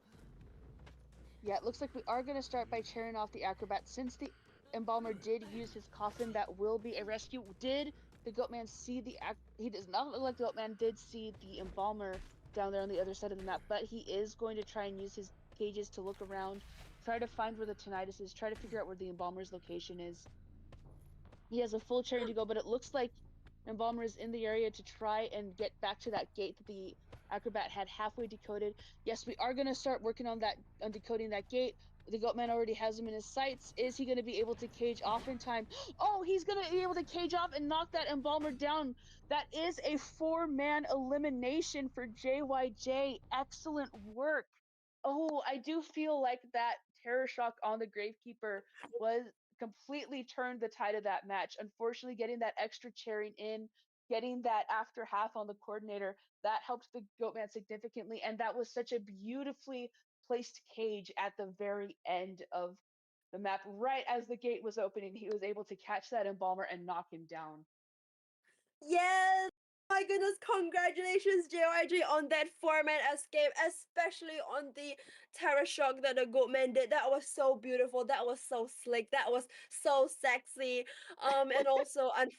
Yeah, it looks like we are going to start by cheering off the acrobat. Since the embalmer did use his coffin, that will be a rescue. Did the Goatman see the he does not look like the Goatman did see the embalmer down there on the other side of the map, but he is going to try and use his cages to look around, try to find where the tinnitus is, try to figure out where the embalmer's location is. He has a full turn to go, but it looks like Embalmer is in the area to try and get back to that gate that the acrobat had halfway decoded. Yes, we are going to start working on that, on decoding that gate. The Goatman already has him in his sights. Is he going to be able to cage off in time? Oh, he's going to be able to cage off and knock that Embalmer down. That is a 4-man elimination for JYJ. Excellent work. Oh, I do feel like that terror shock on the Gravekeeper was completely turned the tide of that match. Unfortunately, getting that extra cheering in, getting that after half on the coordinator, that helped the Goatman significantly. And that was such a beautifully placed cage at the very end of the map. Right as the gate was opening, he was able to catch that embalmer and knock him down. Yes! My goodness, congratulations, JYJ, on that 4-man escape, especially on the terror shock that the Goatman did. That was so beautiful. That was so slick. That was so sexy. And also, and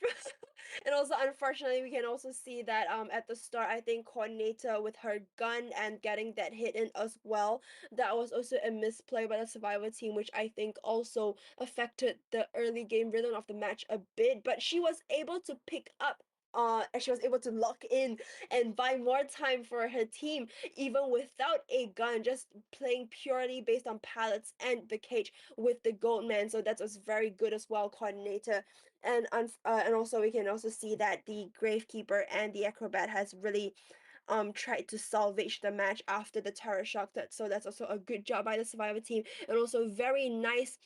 also, unfortunately, we can also see that at the start, I think Coordinator with her gun and getting that hit in as well. That was also a misplay by the Survivor team, which I think also affected the early game rhythm of the match a bit. But she was able to pick up and she was able to lock in and buy more time for her team, even without a gun, just playing purely based on pallets and the cage with the Goatman. So that was very good as well, Coordinator. And also we can also see that the Gravekeeper and the Acrobat has really tried to salvage the match after the terror shock. So that's also a good job by the Survivor team, and also very nice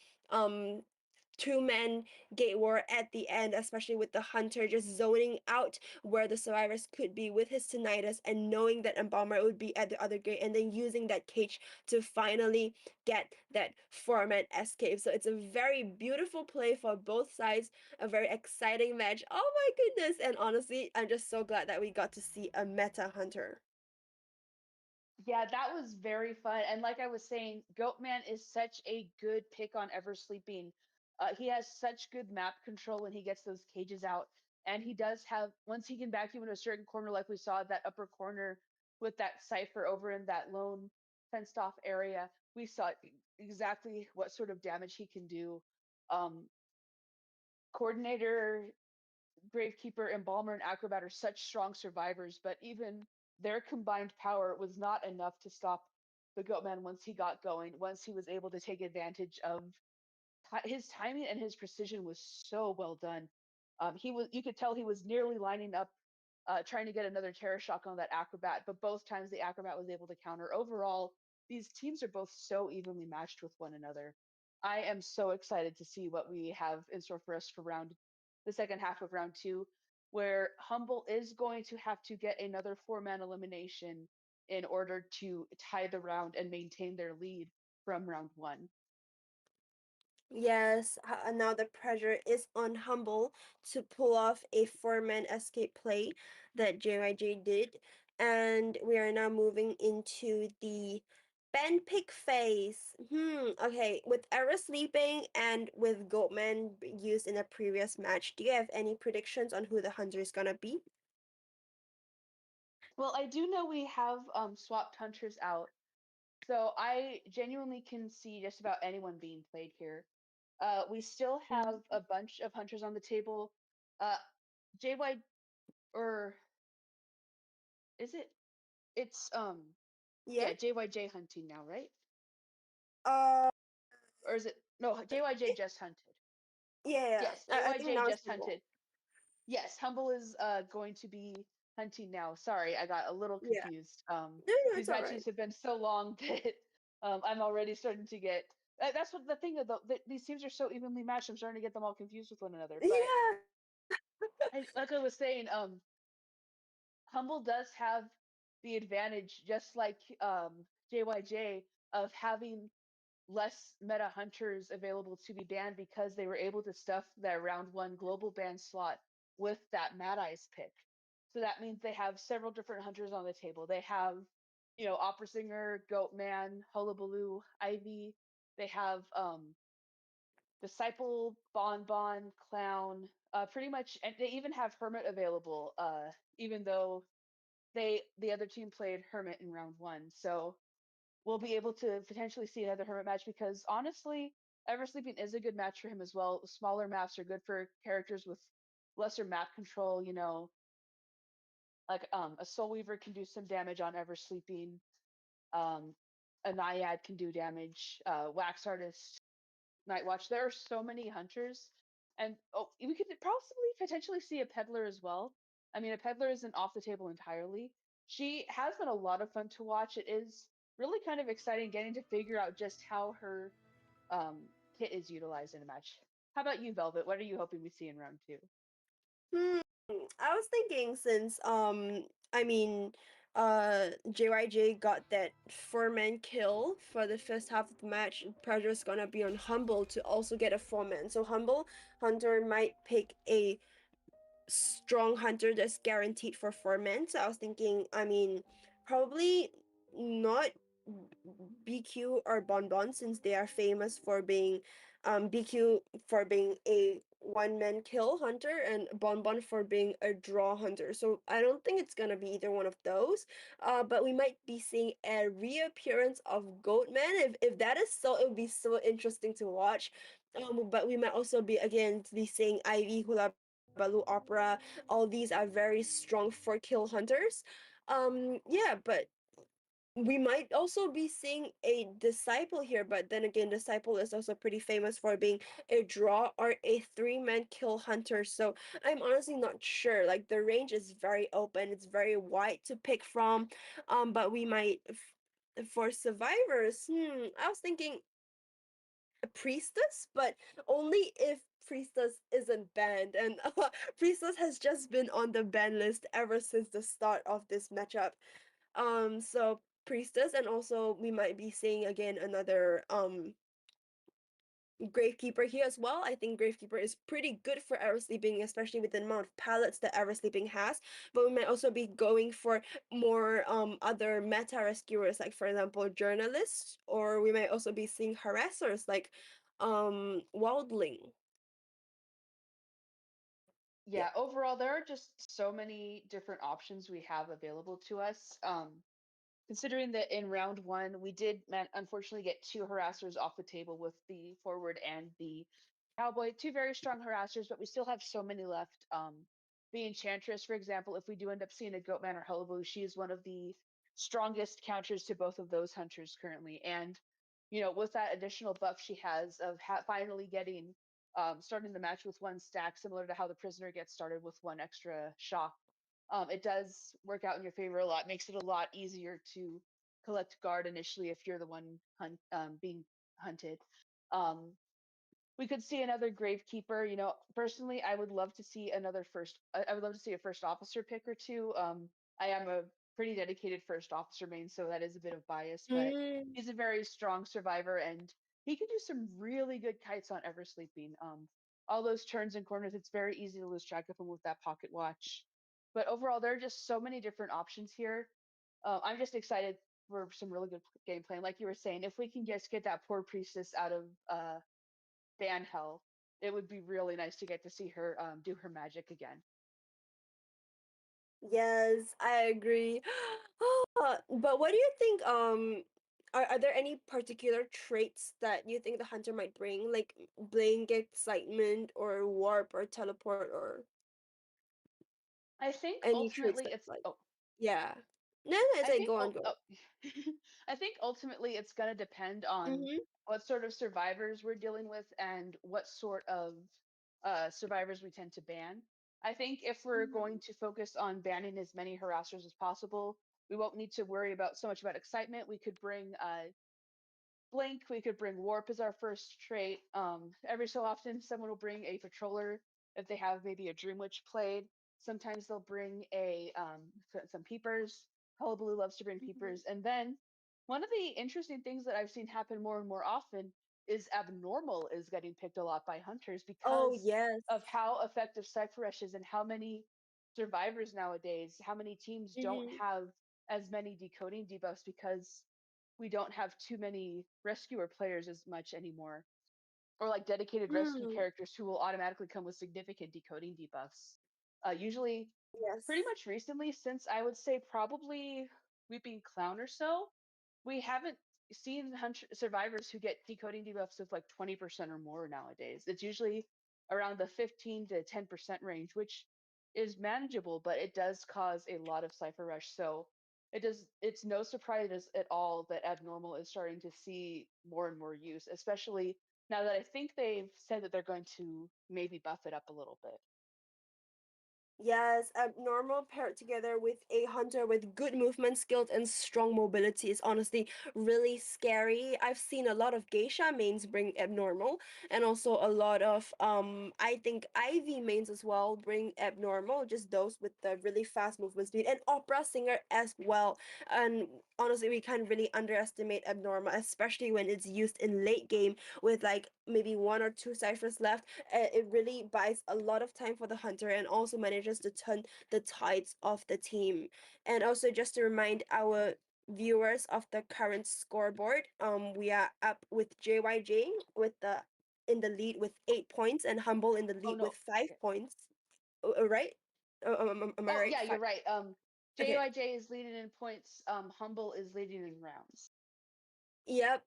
2-man gate war at the end, especially with the Hunter just zoning out where the survivors could be with his tinnitus and knowing that Embalmer would be at the other gate, and then using that cage to finally get that 4-man escape. So it's a very beautiful play for both sides, a very exciting match. Oh my goodness. And honestly, I'm just so glad that we got to see a meta Hunter. Yeah, that was very fun. And like I was saying, Goatman is such a good pick on Ever Sleeping. He has such good map control when he gets those cages out. And he does have, once he can back you into a certain corner, like we saw that upper corner with that cipher over in that lone fenced off area, we saw exactly what sort of damage he can do. Um, Coordinator, Gravekeeper, Embalmer, and Acrobat are such strong survivors, but even their combined power was not enough to stop the Goatman once he got going, once he was able to take advantage of his timing, and his precision was so well done. You could tell he was nearly lining up, trying to get another terror shock on that Acrobat, but both times the Acrobat was able to counter. Overall, these teams are both so evenly matched with one another. I am so excited to see what we have in store for us for the second half of round 2, where Humble is going to have to get another 4-man elimination in order to tie the round and maintain their lead from round 1. Yes, now the pressure is on Humble to pull off a 4-man escape play that JYJ did. And we are now moving into the band pick phase. Okay, with Era sleeping and with Goatman used in a previous match, do you have any predictions on who the hunter is gonna be? Well, I do know we have swapped hunters out, so I genuinely can see just about anyone being played here. We still have a bunch of hunters on the table. JY, or is it? It's Yeah. JYJ hunting now, right? Uh, Or is it no JYJ just hunted? yeah, Yes, I think JYJ now it's just Humble. hunted. Yes, Humble is going to be hunting now. Sorry, I got a little Yeah. confused. No, These it's all right. matches have been so long that I'm already starting to get. That's what the thing of these teams are so evenly matched. I'm starting to get them all confused with one another. But Yeah. like I was saying, Humble does have the advantage, just like JYJ, of having less meta hunters available to be banned because they were able to stuff that round 1 global ban slot with that Mad Eyes pick. So that means they have several different hunters on the table. They have opera singer, goat man, hullabaloo, ivy. They have disciple, bonbon, clown, pretty much, and they even have hermit available. Even though the other team played hermit in round one, so we'll be able to potentially see another hermit match because honestly, Ever Sleeping is a good match for him as well. Smaller maps are good for characters with lesser map control. Like a Soul Weaver can do some damage on Ever Sleeping. Um, a Naiad can do damage. Wax Artist, Night Watch. There are so many hunters, and we could possibly potentially see a peddler as well. I mean, a peddler isn't off the table entirely. She has been a lot of fun to watch. It is really kind of exciting getting to figure out just how her um, kit is utilized in a match. How about you, Velvet? What are you hoping we see in round two? Hmm. I was thinking since I mean JYJ got that 4-man kill for the first half of the match, pressure is gonna be on Humble to also get a 4-man. So Humble Hunter might pick a strong hunter that's guaranteed for 4-man. So I was thinking, I mean, probably not BQ or Bonbon since they are famous for being BQ for being a 1-man kill hunter and Bonbon for being a draw hunter. So I don't think it's gonna be either one of those. But we might be seeing a reappearance of Goatman. If that is so, it would be so interesting to watch. But we might also be again be seeing Ivy, Hula Baloo, Opera. All these are very strong for kill hunters. Yeah, but we might also be seeing a disciple here, but then again, disciple is also pretty famous for being a draw or a 3-man kill hunter. So I'm honestly not sure. Like the range is very open, it's very wide to pick from. But we might for survivors. I was thinking a priestess, but only if priestess isn't banned, and priestess has just been on the ban list ever since the start of this matchup. So priestess, and also we might be seeing again another Gravekeeper here as well. I think Gravekeeper is pretty good for Ever Sleeping, especially with the amount of pallets that Ever Sleeping has. But we might also be going for more other meta rescuers, like for example journalists, or we might also be seeing harassers like Wildling. Yeah, overall, there are just so many different options we have available to us. Considering that in round one, we did unfortunately get two harassers off the table with the forward and the cowboy, two very strong harassers, but we still have so many left. The Enchantress, for example, if we do end up seeing a Goatman or Hullabaloo, she is one of the strongest counters to both of those hunters currently. And, with that additional buff she has of finally getting starting the match with one stack, similar to how the prisoner gets started with one extra shock. It does work out in your favor a lot. Makes it a lot easier to collect guard initially if you're the one being hunted. Um, we could see another Gravekeeper. Personally, I would love to see another first. I would love to see a first officer pick or two. I am a pretty dedicated first officer main, so that is a bit of bias. But he's a very strong survivor, and he can do some really good kites on Ever Sleeping. All those turns and corners, it's very easy to lose track of him with that pocket watch. But overall, there are just so many different options here. I'm just excited for some really good gameplay. And like you were saying, if we can just get that poor priestess out of ban hell, it would be really nice to get to see her do her magic again. Yes, I agree. But what do you think? Are there any particular traits that you think the hunter might bring, like blink, excitement, or warp, or teleport, or I think any traits ultimately that it's like? oh Yeah. No, no, I it's like think go on, go on. I think ultimately it's going to depend on Mm-hmm. what sort of survivors we're dealing with and what sort of survivors we tend to ban. I think if we're going to focus on banning as many harassers as possible, we won't need to worry about so much about excitement. We could bring Blink, we could bring Warp as our first trait. Every so often, someone will bring a Patroller if they have maybe a Dream Witch played. Sometimes they'll bring some Peepers. Hullabaloo loves to bring Peepers. And then one of the interesting things that I've seen happen more and more often is Abnormal is getting picked a lot by hunters Oh because yes. of how effective Cypher Rush is and how many survivors nowadays, how many teams don't Mm-hmm. have as many decoding debuffs because we don't have too many rescuer players as much anymore, or like dedicated rescue Mm, characters who will automatically come with significant decoding debuffs. Usually, pretty yes. much recently, since I would say probably Weeping Clown or so, we haven't seen survivors who get decoding debuffs of like 20% or more nowadays. It's usually around the 15 to 10% range, which is manageable, but it does cause a lot of Cypher Rush. So it's no surprise at all that Abnormal is starting to see more and more use, especially now that I think they've said that they're going to maybe buff it up a little bit. Yes, Abnormal paired together with a hunter with good movement skills and strong mobility is honestly really scary. I've seen a lot of geisha mains bring Abnormal, and also a lot of I think Ivy mains as well bring Abnormal, just those with the really fast movement speed, and Opera Singer as well. And honestly, we can't really underestimate Abnormal, especially when it's used in late game with like maybe one or two ciphers left. It really buys a lot of time for the hunter and also manages to turn the tides of the team. And also just to remind our viewers of the current scoreboard, we are up with JYJ with the in the lead with 8 points and Humble in the Oh lead with no. 5 points. Right? Am I Oh right? yeah, you're right. Okay. JYJ is leading in points. Humble is leading in rounds. Yep,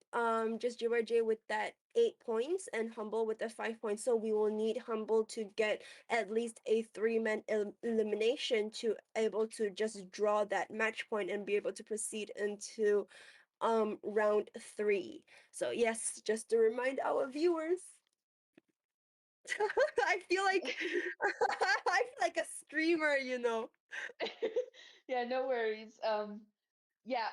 just JYJ with that 8 points and Humble with the 5 points. So we will need Humble to get at least a three-man elimination to able to just draw that match point and be able to proceed into round 3. So yes, just to remind our viewers. I feel like I feel like a streamer, you know. Yeah, no worries. Yeah,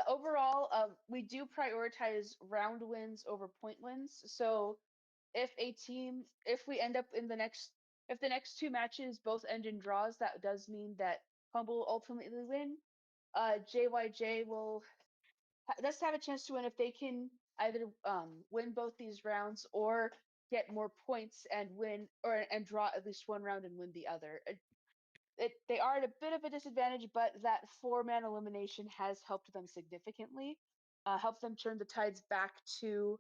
overall, we do prioritize round wins over point wins. So if we end up in if the next two matches both end in draws, that does mean that Humble will ultimately win. JYJ will does have a chance to win if they can either win both these rounds or get more points and win and draw at least one round and win the other. They are at a bit of a disadvantage, but that four-man elimination has helped them significantly, helped them turn the tides back to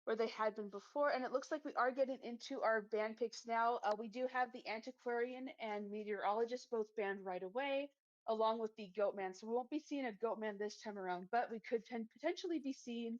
where they had been before. And it looks like we are getting into our ban picks now. We do have the Antiquarian and Meteorologist both banned right away, along with the Goatman. So we won't be seeing a Goatman this time around, but we could potentially be seeing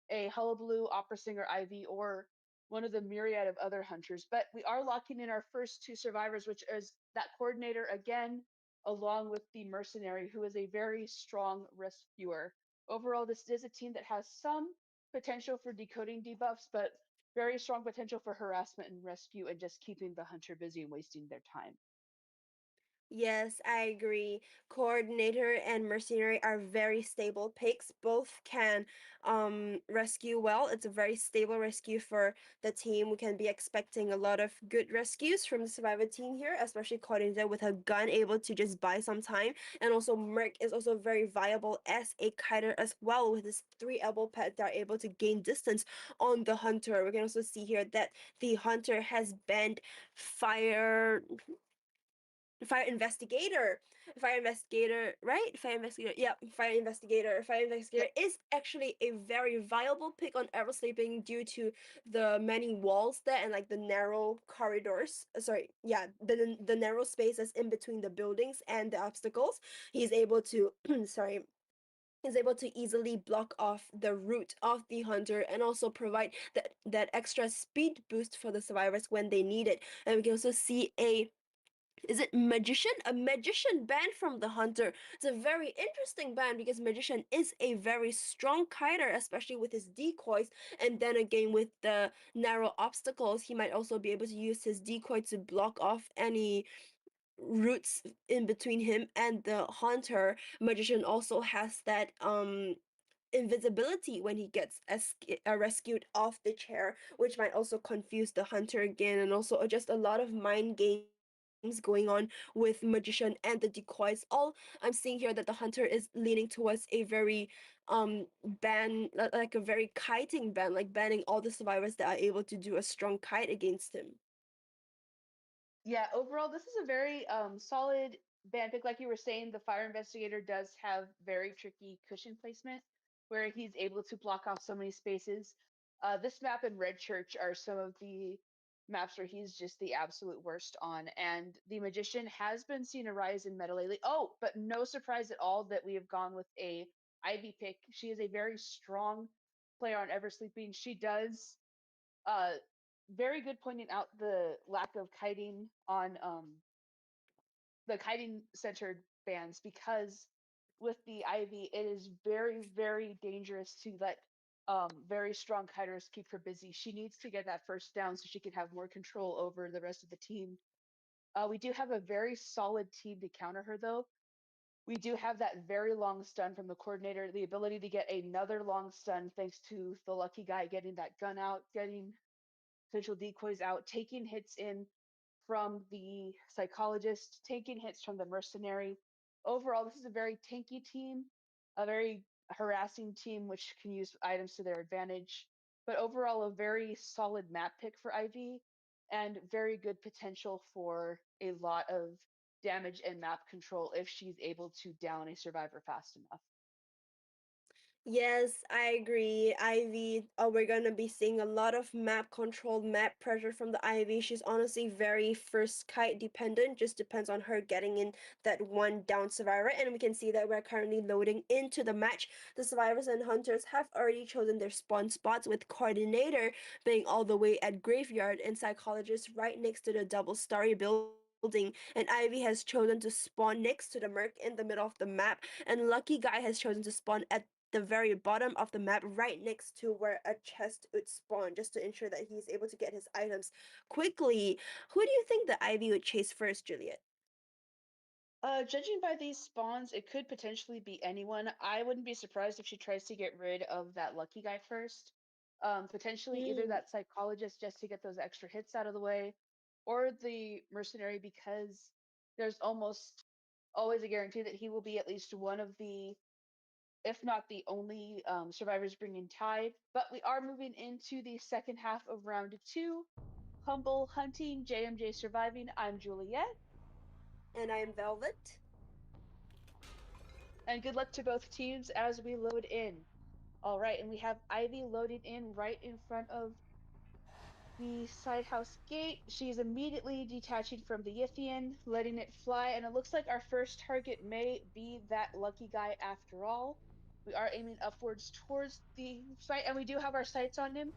a Hullabaloo, Opera Singer, Ivy, or one of the myriad of other hunters. But we are locking in our first two survivors, which is that coordinator again, along with the mercenary, who is a very strong rescuer. Overall, this is a team that has some potential for decoding debuffs, but very strong potential for harassment and rescue and just keeping the hunter busy and wasting their time. Yes, I agree. Coordinator and Mercenary are very stable picks. Both can rescue well. It's a very stable rescue for the team. We can be expecting a lot of good rescues from the Survivor team here, especially Coordinator with a gun able to just buy some time. And also Merc is also very viable as a kiter as well with his 3 elbow pad that are able to gain distance on the hunter. We can also see here that the hunter has banned fire fire investigator fire investigator, right? Fire investigator, yeah, fire investigator Yep. is actually a very viable pick on ever sleeping due to the many walls there and like the narrow corridors, sorry, yeah, the narrow spaces in between the buildings and the obstacles. He's able to sorry, is able to easily block off the route of the hunter and also provide that extra speed boost for the survivors when they need it. And we can also see a is it magician? A magician ban from the hunter. It's a very interesting ban because magician is a very strong kiter, especially with his decoys. And then again, with the narrow obstacles, he might also be able to use his decoy to block off any routes in between him and the hunter. Magician also has that invisibility when he gets rescued off the chair, which might also confuse the hunter again, and also just a lot of mind games going on with magician and the decoys. All I'm seeing here that the hunter is leaning towards a very ban, like a very kiting ban, like banning all the survivors that are able to do a strong kite against him. Yeah, overall, this is a very solid Banpick, like you were saying, the fire investigator does have very tricky cushion placement where he's able to block off so many spaces. This map and Red Church are some of the maps where he's just the absolute worst on. And the Magician has been seeing a rise in meta lately. Oh, but no surprise at all that we have gone with a Ivy pick. She is a very strong player on Ever Sleeping. She does very good pointing out the lack of kiting on the kiting centered bans, because with the Ivy, it is very, very dangerous to let very strong kiters keep her busy. She needs to get that first down so she can have more control over the rest of the team. We do have a very solid team to counter her, though. We do have that very long stun from the coordinator, the ability to get another long stun thanks to the lucky guy getting that gun out, getting potential decoys out, taking hits in from the psychologist, taking hits from the mercenary. Overall, this is a very tanky team, a very harassing team which can use items to their advantage. But overall, a very solid map pick for IV and very good potential for a lot of damage and map control if she's able to down a survivor fast enough. Yes, I agree. Ivy, we're gonna be seeing a lot of map control, map pressure from the Ivy. She's honestly very first kite dependent, just depends on her getting in that one down survivor. And we can see that we're currently loading into the match. The survivors and hunters have already chosen their spawn spots, with coordinator being all the way at graveyard and psychologist right next to the double starry building, and Ivy has chosen to spawn next to the Merc in the middle of the map, and Lucky Guy has chosen to spawn at the very bottom of the map, right next to where a chest would spawn, just to ensure that he's able to get his items quickly. Who do you think the Ivy would chase first, Juliet? Judging by these spawns, it could potentially be anyone. I wouldn't be surprised if she tries to get rid of that lucky guy first. Potentially either that psychologist just to get those extra hits out of the way, or the mercenary, because there's almost always a guarantee that he will be at least one of the, if not the only, survivors bringing tide. But we are moving into the second half of round 2. Humble hunting, JMJ surviving. I'm Juliet. And I'm Velvet. And good luck to both teams as we load in. All right, and we have Ivy loading in right in front of the side house gate. She's immediately detaching from the Yithian, letting it fly, and it looks like our first target may be that lucky guy after all. We are aiming upwards towards the site, and we do have our sights on him.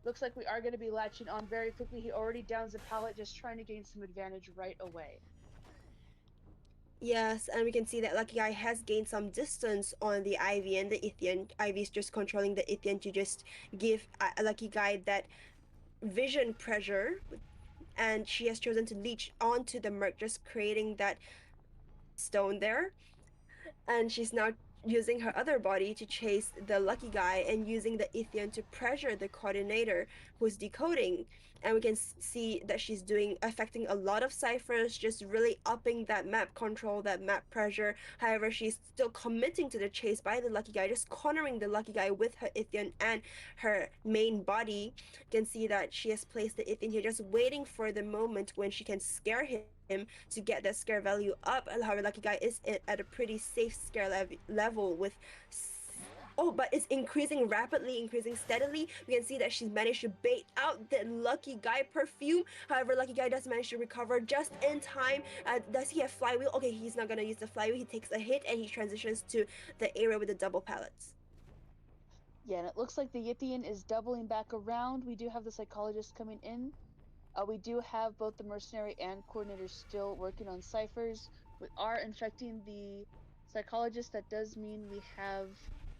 Looks like we are going to be latching on very quickly. He already downs a pallet, just trying to gain some advantage right away. Yes, and we can see that Lucky Guy has gained some distance on the Ivy and the Ithian. Ivy's just controlling the Ithian to just give Lucky Guy that vision pressure, and she has chosen to leech onto the Merc, just creating that stone there. And she's now using her other body to chase the lucky guy and using the Ithian to pressure the coordinator who's decoding. And we can see that she's affecting a lot of ciphers, just really upping that map control, that map pressure. However, she's still committing to the chase by the lucky guy, just cornering the lucky guy with her Ithian and her main body. You can see that she has placed the Ithian here, just waiting for the moment when she can scare him to get that scare value up. However, lucky guy is at a pretty safe scare level with but it's increasing rapidly, increasing steadily. We can see that she's managed to bait out the lucky guy perfume. However, lucky guy does manage to recover just in time. Does he have flywheel? Okay, he's not gonna use the flywheel. He takes a hit and he transitions to the area with the double pallets. Yeah, and it looks like the Yithian is doubling back around. We do have the psychologist coming in. We do have both the mercenary and coordinator still working on ciphers. We are infecting the psychologist. That does mean we have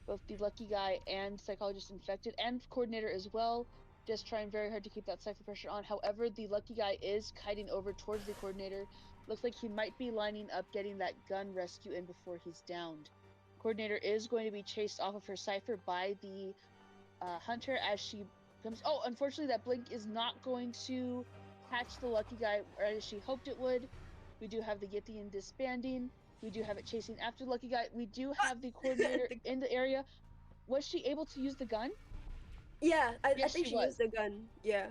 both the lucky guy and psychologist infected, and coordinator as well, just trying very hard to keep that cipher pressure on. However, the lucky guy is kiting over towards the coordinator. Looks like he might be lining up getting that gun rescue in before he's downed. Coordinator is going to be chased off of her cipher by the hunter as she comes. Oh, unfortunately that blink is not going to catch the lucky guy as she hoped it would. We do have the Yithian disbanding. We do have it chasing after the lucky guy. We do have the coordinator in the area. Was she able to use the gun? Yeah, I think she used the gun. Yeah.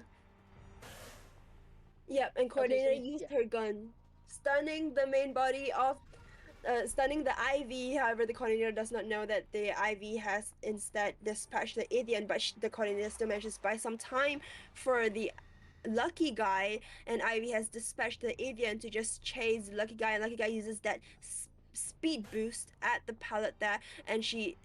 Yep, and coordinator used her gun. stunning the main body of stunning the Ivy. However, the coordinator does not know that the Ivy has instead dispatched the Idian, but the coordinator still manages to buy some time for the Lucky Guy, and Ivy has dispatched the Avian to just chase Lucky Guy, and Lucky Guy uses that speed boost at the pallet there, and she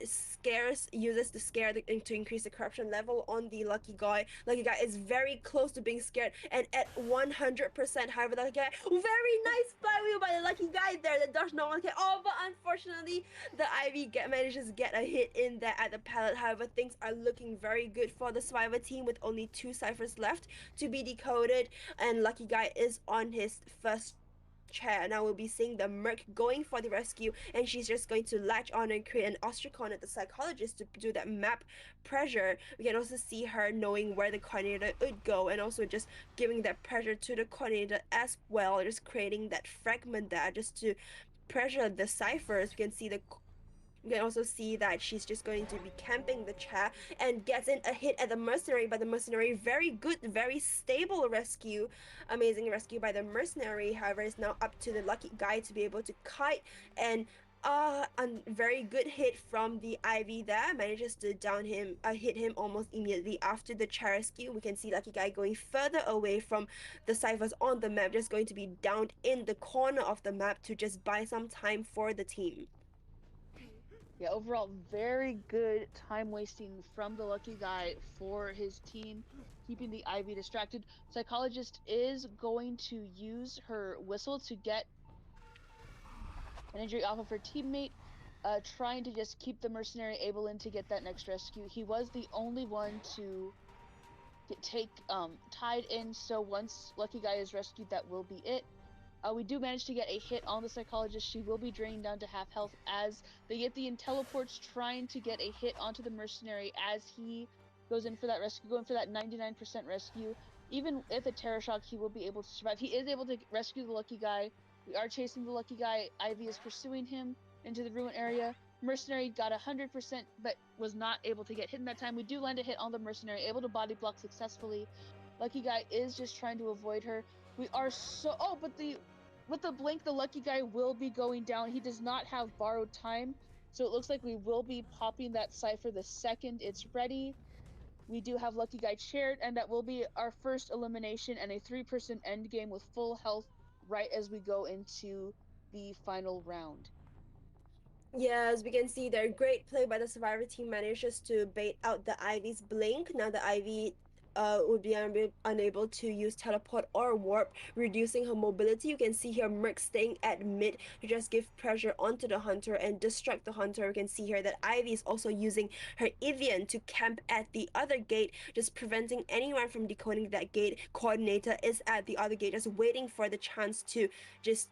uses to scare to increase the corruption level on the Lucky Guy. Lucky Guy is very close to being scared and at 100%. However, Lucky Guy, very nice flywheel by the Lucky Guy there that does not want to. Oh, but unfortunately, the Ivy manages to get a hit in there at the pallet. However, things are looking very good for the Survivor team with only 2 ciphers left to be decoded, and Lucky Guy is on his first chair. Now we'll be seeing the Merc going for the rescue, and she's just going to latch on and create an ostracon at the psychologist to do that map pressure. We can also see her knowing where the coordinator would go, and also just giving that pressure to the coordinator as well, just creating that fragment there just to pressure the ciphers. We can see you can also see that she's just going to be camping the chair and gets in a hit at the mercenary, but the mercenary, very good, very stable rescue. Amazing rescue by the mercenary. However, it's now up to the Lucky Guy to be able to kite, and a very good hit from the Ivy there, manages to hit him almost immediately after the chair rescue. We can see Lucky Guy going further away from the ciphers on the map, just going to be downed in the corner of the map to just buy some time for the team. Yeah, overall, very good time wasting from the Lucky Guy for his team, keeping the Ivy distracted. Psychologist is going to use her whistle to get an injury off of her teammate, trying to just keep the mercenary able in to get that next rescue. He was the only one to tied in, so once Lucky Guy is rescued, that will be it. We do manage to get a hit on the psychologist. She will be drained down to half health as they get the teleports, trying to get a hit onto the mercenary as he goes in for that rescue, going for that 99% rescue. Even with a Terror Shock, he will be able to survive. He is able to rescue the Lucky Guy. We are chasing the Lucky Guy. Ivy is pursuing him into the ruin area. Mercenary got 100%, but was not able to get hit in that time. We do land a hit on the mercenary, able to body block successfully. Lucky Guy is just trying to avoid her. We are but with the blink, the Lucky Guy will be going down. He does not have borrowed time, so it looks like we will be popping that cipher the second it's ready. We do have Lucky Guy chaired, and that will be our first elimination and a 3-person end game with full health right as we go into the final round. Yes, we can see there, great play by the Survivor team, manages to bait out the Ivy's blink. Now the Ivy would be unable to use teleport or warp, reducing her mobility. You can see here Merc staying at mid to just give pressure onto the hunter and distract the hunter. You can see here that Ivy is also using her Evian to camp at the other gate, just preventing anyone from decoding that gate. Coordinator is at the other gate, just waiting for the chance to just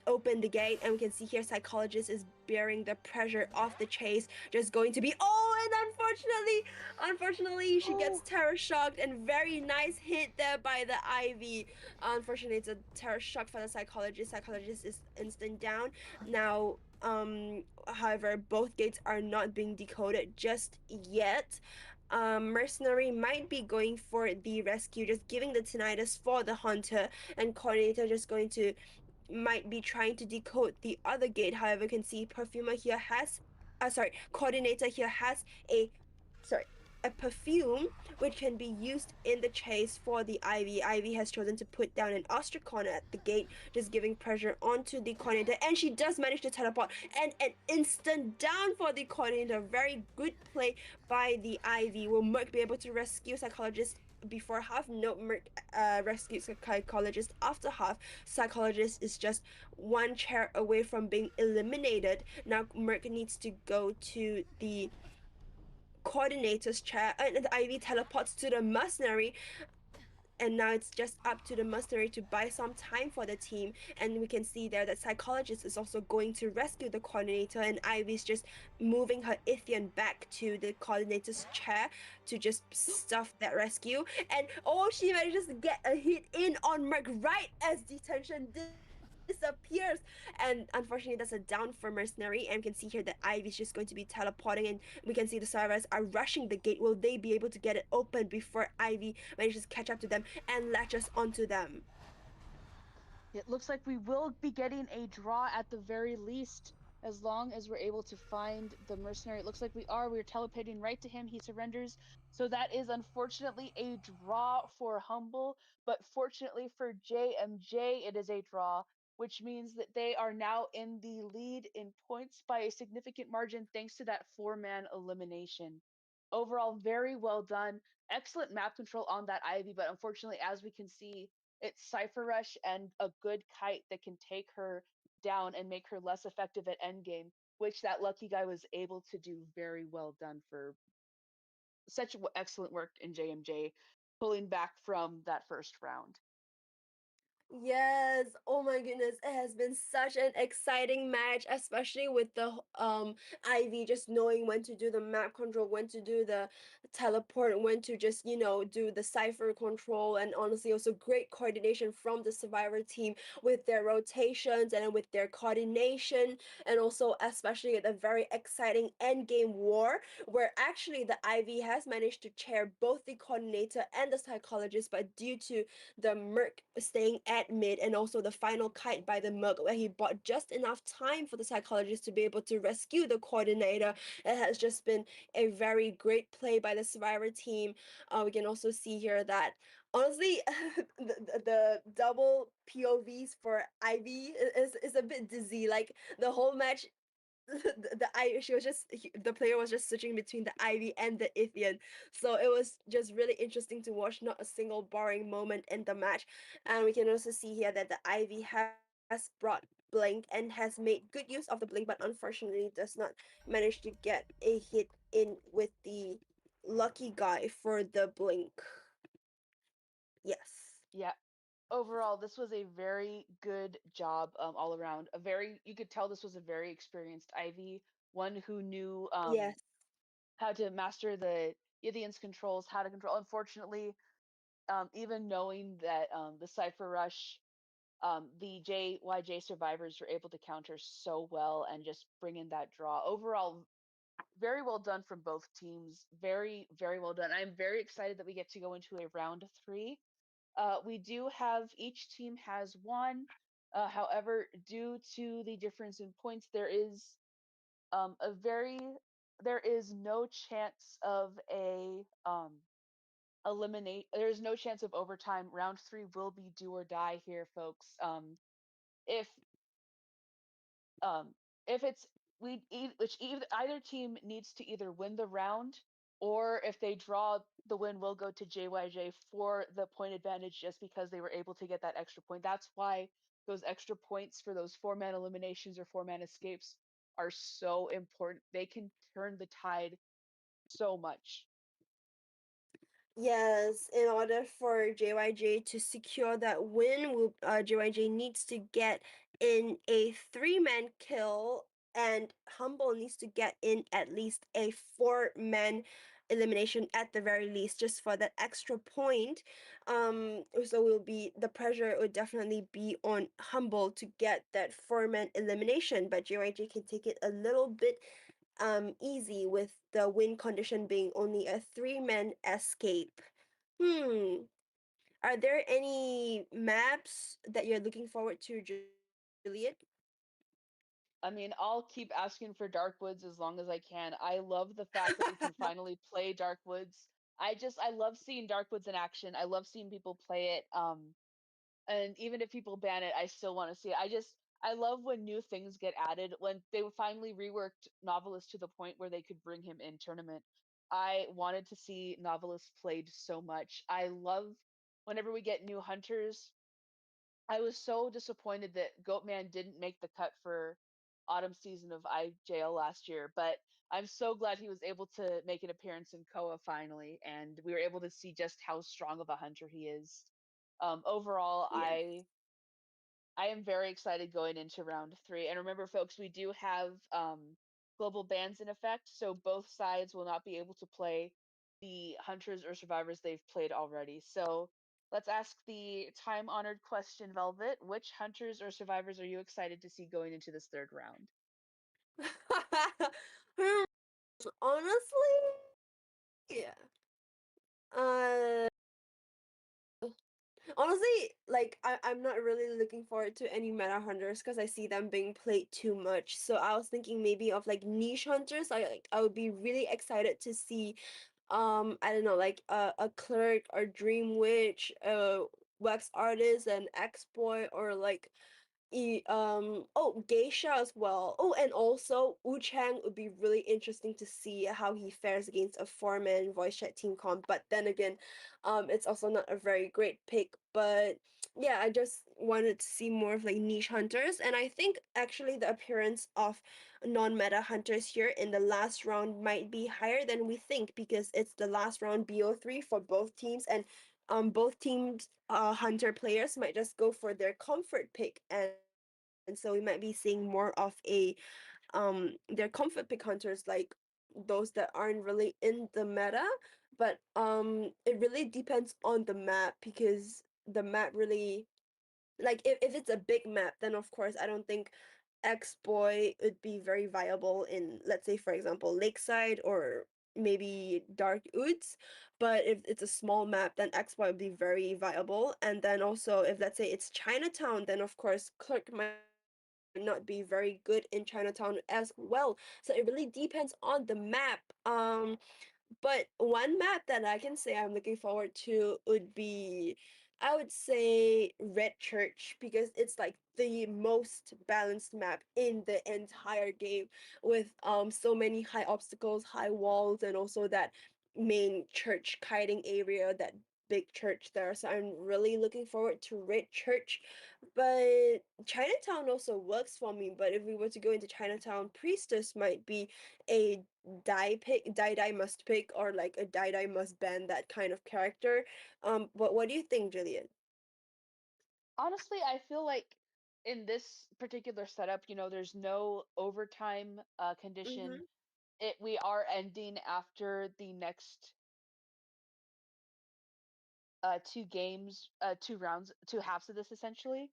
open the gate, and we can see here psychologist is bearing the pressure of the chase, just going to be and unfortunately she gets terror shocked, and very nice hit there by the Ivy. Unfortunately, it's a terror shock for the psychologist is instant down now. However, both gates are not being decoded just yet. Mercenary might be going for the rescue, just giving the tinnitus for the hunter, and coordinator just going to might be trying to decode the other gate. However, you can see Perfumer here has coordinator here has a perfume which can be used in the chase for the Ivy. Ivy has chosen to put down an ostracon at the gate, just giving pressure onto the coordinator, and she does manage to teleport, and an instant down for the coordinator. Very good play by the Ivy. Will Merc be able to rescue psychologist before half? No, Merc rescues psychologist after half. Psychologist is just one chair away from being eliminated. Now Merc needs to go to the coordinator's chair, and the Ivy teleports to the mercenary, and now it's just up to the mercenary to buy some time for the team. And we can see there that psychologist is also going to rescue the coordinator, and Ivy's just moving her Ithian back to the coordinator's chair to just stuff that rescue. And she manages to get a hit in on Merc right as detention disappears, and unfortunately that's a down for mercenary. And we can see here that Ivy's just going to be teleporting, and we can see the survivors are rushing the gate. Will they be able to get it open before Ivy manages to catch up to them and latches onto them? It looks like we will be getting a draw at the very least, as long as we're able to find the mercenary. It looks like we are. We're teleporting right to him. He surrenders. So that is unfortunately a draw for Humble, but fortunately for JMJ, it is a draw, which means that they are now in the lead in points by a significant margin thanks to that four-man elimination. Overall, very well done. Excellent map control on that Ivy, but unfortunately, as we can see, it's Cypher Rush and a good kite that can take her down and make her less effective at endgame, which that lucky guy was able to do. Very well done for such excellent work in JMJ, pulling back from that first round. Yes, oh my goodness, it has been such an exciting match, especially with the Ivy just knowing when to do the map control, when to do the teleport, when to just, do the cipher control, and honestly also great coordination from the survivor team with their rotations and with their coordination, and also especially the very exciting end game war where actually the Ivy has managed to chair both the coordinator and the psychologist, but due to the Merc staying at mid and also the final kite by the Merc where he bought just enough time for the psychologist to be able to rescue the coordinator. It has just been a very great play by the survivor team. We can also see here that honestly the double POVs for Ivy is a bit dizzy. Like the whole match the player was just switching between the Ivy and the Ithian. So it was just really interesting to watch, not a single boring moment in the match. And we can also see here that the Ivy has brought Blink and has made good use of the Blink, but unfortunately does not manage to get a hit in with the lucky guy for the Blink. Yes. Yeah. Overall, this was a very good job all around. You could tell this was a very experienced Ivy, one who knew Yes. how to master the Ithian's controls, how to control. Unfortunately, even knowing that the Cypher Rush, the JYJ survivors were able to counter so well and just bring in that draw. Overall, very well done from both teams. Very, very well done. I'm very excited that we get to go into a round three. We do have each team has one. However, due to the difference in points, a very there is no chance of a eliminate. There's no chance of overtime. Round three will be do or die here, folks. If um, if it's either team needs to either win the round, or if they draw, the win will go to JYJ for the point advantage just because they were able to get that extra point. That's why those extra points for those four-man eliminations or four-man escapes are so important. They can turn the tide so much. Yes, in order for JYJ to secure that win, JYJ needs to get in a three-man kill, and Humble needs to get in at least a four-man elimination at the very least, just for that extra point. So the pressure would definitely be on Humble to get that four-man elimination, but JYJ can take it a little bit easy with the win condition being only a three-man escape. Are there any maps that you're looking forward to, Juliet? I mean, I'll keep asking for Darkwoods as long as I can. I love the fact that we can finally play Darkwoods. I love seeing Darkwoods in action. I love seeing people play it. And even if people ban it, I still want to see it. I love when new things get added. When they finally reworked Novelist to the point where they could bring him in tournament, I wanted to see Novelist played so much. I love whenever we get new hunters. I was so disappointed that Goatman didn't make the cut for autumn season of IJL last year, but I'm so glad he was able to make an appearance in Koa finally, and we were able to see just how strong of a hunter he is. Overall, Yes. I am very excited going into round three. And remember, folks, we do have global bans in effect, so both sides will not be able to play the hunters or survivors they've played already. So let's ask the time honored question, Velvet. Which hunters or survivors are you excited to see going into this third round? Honestly, yeah. Uh, Honestly, like I'm not really looking forward to any meta hunters because I see them being played too much. So I was thinking maybe of like niche hunters. I would be really excited to see I don't know, like a clerk or dream witch, wax artist and exploit, or like geisha as well. Oh, and also Wu Chang would be really interesting to see how he fares against a four-man voice chat team comp. But then again, it's also not a very great pick. But yeah, I just wanted to see more of like niche hunters, and I think actually the appearance of non-meta hunters here in the last round might be higher than we think, because it's the last round BO3 for both teams, and both teams hunter players might just go for their comfort pick, and so we might be seeing more of a their comfort pick hunters, like those that aren't really in the meta. But it really depends on the map, because the map really, like if it's a big map, then of course I don't think X-Boy would be very viable in, let's say for example, Lakeside or maybe Dark Woods. But if it's a small map, then X-Boy would be very viable. And then also if, let's say, it's Chinatown, then of course Clerk might not be very good in Chinatown as well. So it really depends on the map. But one map that I can say I'm looking forward to would be, I would say, Red Church, because it's like the most balanced map in the entire game, with so many high obstacles, high walls, and also that main church kiting area, that big church there. So I'm really looking forward to Red Church. But Chinatown also works for me. But if we were to go into Chinatown, Priestess might be a die must pick, or like a die must ban, that kind of character. But what do you think, Julian? Honestly, I feel like in this particular setup, there's no overtime condition. Mm-hmm. We are ending after the next two games, two rounds, two halves of this essentially.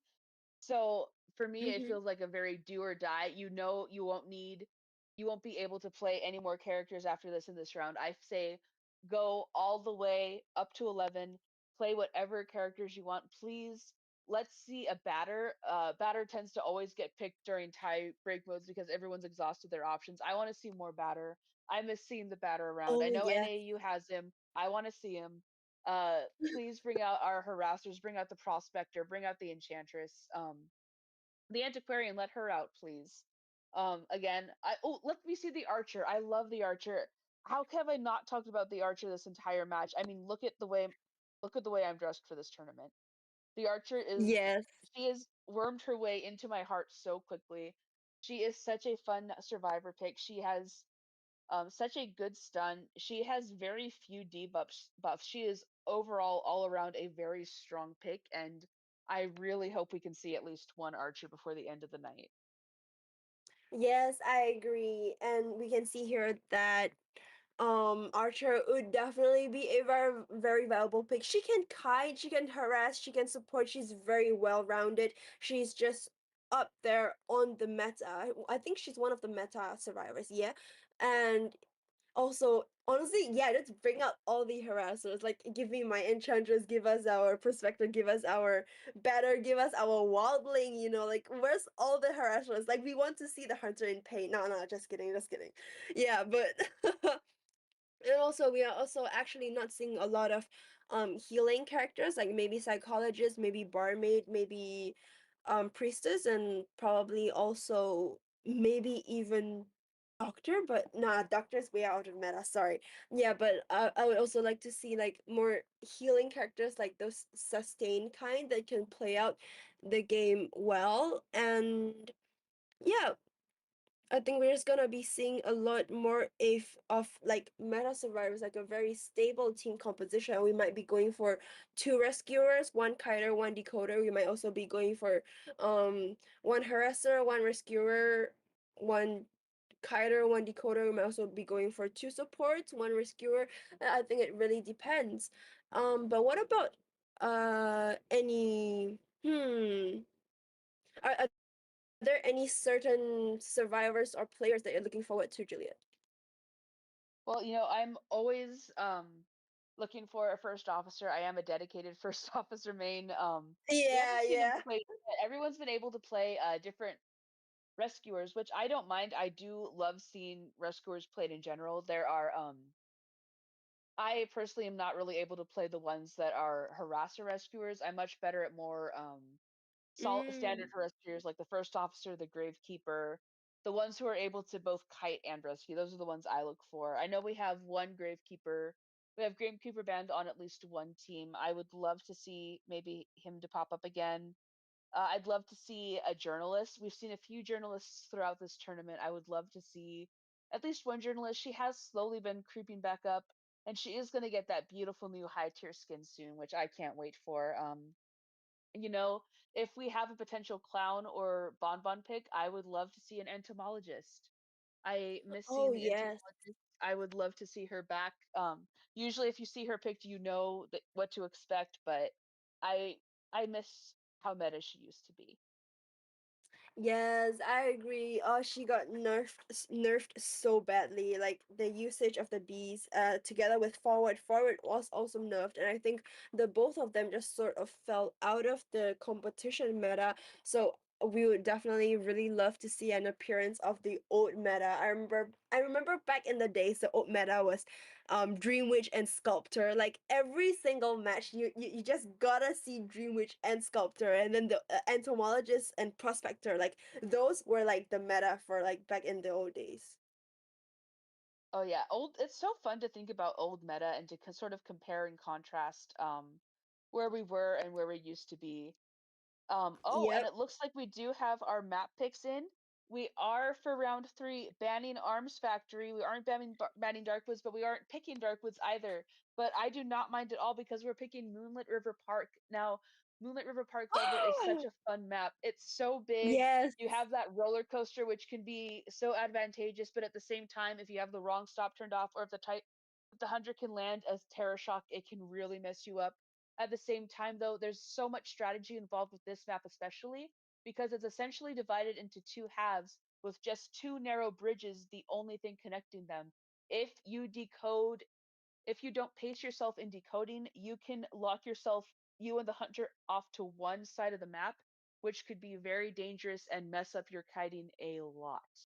So for me, it Mm-hmm. feels like a very do or die. You won't be able to play any more characters after this in this round. I say go all the way up to 11, play whatever characters you want. Please, let's see a batter. Batter tends to always get picked during tie break modes because everyone's exhausted their options. I want to see more batter. I miss seeing the batter around. I Oh know yes. NAU has him. I want to see him. Please bring out our harassers, bring out the prospector, bring out the enchantress, the antiquarian, let her out, please. Again, let me see the archer. I love the archer. How have I not talked about the archer this entire match? I mean, look at the way I'm dressed for this tournament. The archer is, Yes. she has wormed her way into my heart so quickly. She is such a fun survivor pick. She has such a good stun. She has very few debuffs. She is overall all around a very strong pick, and I really hope we can see at least one archer before the end of the night. Yes, I agree. And we can see here that Archer would definitely be a very valuable pick. She can kite, she can harass, she can support. She's very well rounded. She's just up there on the meta. I think she's one of the meta survivors, yeah. And also, honestly, yeah, let's bring out all the harassers. Like, give me my enchantress, give us our prospector, give us our batter, give us our wildling. Like, where's all the harassers? Like, we want to see the hunter in pain. No, no, just kidding, just kidding. Yeah, but and also we are also actually not seeing a lot of healing characters, like maybe psychologist, maybe barmaid, maybe priestess, and probably also maybe even doctor. But nah, doctor's way out of meta, sorry. Yeah, but I would also like to see like more healing characters, like those sustain kind that can play out the game well. And yeah, I think we're just gonna be seeing a lot more if of like meta survivors, like a very stable team composition. We might be going for two rescuers, one kiter, one decoder. We might also be going for one harasser, one rescuer, one kiter, one decoder. We might also be going for two supports, one rescuer. I think it really depends. But what about any are there any certain survivors or players that you're looking forward to, Juliet? Well, I'm always looking for a first officer. I am a dedicated first officer main. We Yeah, haven't seen him yeah. play. Everyone's been able to play different rescuers, which I don't mind. I do love seeing rescuers played in general. There are I personally am not really able to play the ones that are harasser rescuers. I'm much better at more standard Mm. rescuers like the first officer, the gravekeeper, the ones who are able to both kite and rescue. Those are the ones I look for. I know we have one gravekeeper. We have gravekeeper band on at least one team. I would love to see maybe him to pop up again. I'd love to see a journalist. We've seen a few journalists throughout this tournament. I would love to see at least one journalist. She has slowly been creeping back up, and she is going to get that beautiful new high tier skin soon, which I can't wait for. You know, if we have a potential clown or bonbon pick, I would love to see an entomologist. I miss seeing Oh, the yes. entomologist. I would love to see her back. Usually, if you see her picked, you know what to expect, but I I miss how meta she used to be. Yes, I agree. Oh, she got nerfed so badly. Like the usage of the bees, together with forward. Forward was also nerfed, and I think the both of them just sort of fell out of the competition meta. So we would definitely really love to see an appearance of the old meta. I remember back in the days, the old meta was Dream Witch and Sculptor. Like every single match, you just gotta see Dream Witch and Sculptor, and then the Entomologist and Prospector. Like those were like the meta for like back in the old days. Oh yeah, old. It's so fun to think about old meta and to sort of compare and contrast where we were and where we used to be. Oh, and Yep. it looks like we do have our map picks in. We are for round three banning Arms Factory. We aren't banning Darkwoods, but we aren't picking Darkwoods either. But I do not mind at all because we're picking Moonlit River Park. Now, Moonlit River Park Clover is such a fun map. It's so big. Yes. You have that roller coaster, which can be so advantageous, but at the same time, if you have the wrong stop turned off, or if the hunter can land as Terror Shock, it can really mess you up. At the same time, though, there's so much strategy involved with this map, especially because it's essentially divided into two halves with just two narrow bridges, the only thing connecting them. If you decode, if you don't pace yourself in decoding, you can lock yourself, you and the hunter, off to one side of the map, which could be very dangerous and mess up your kiting a lot.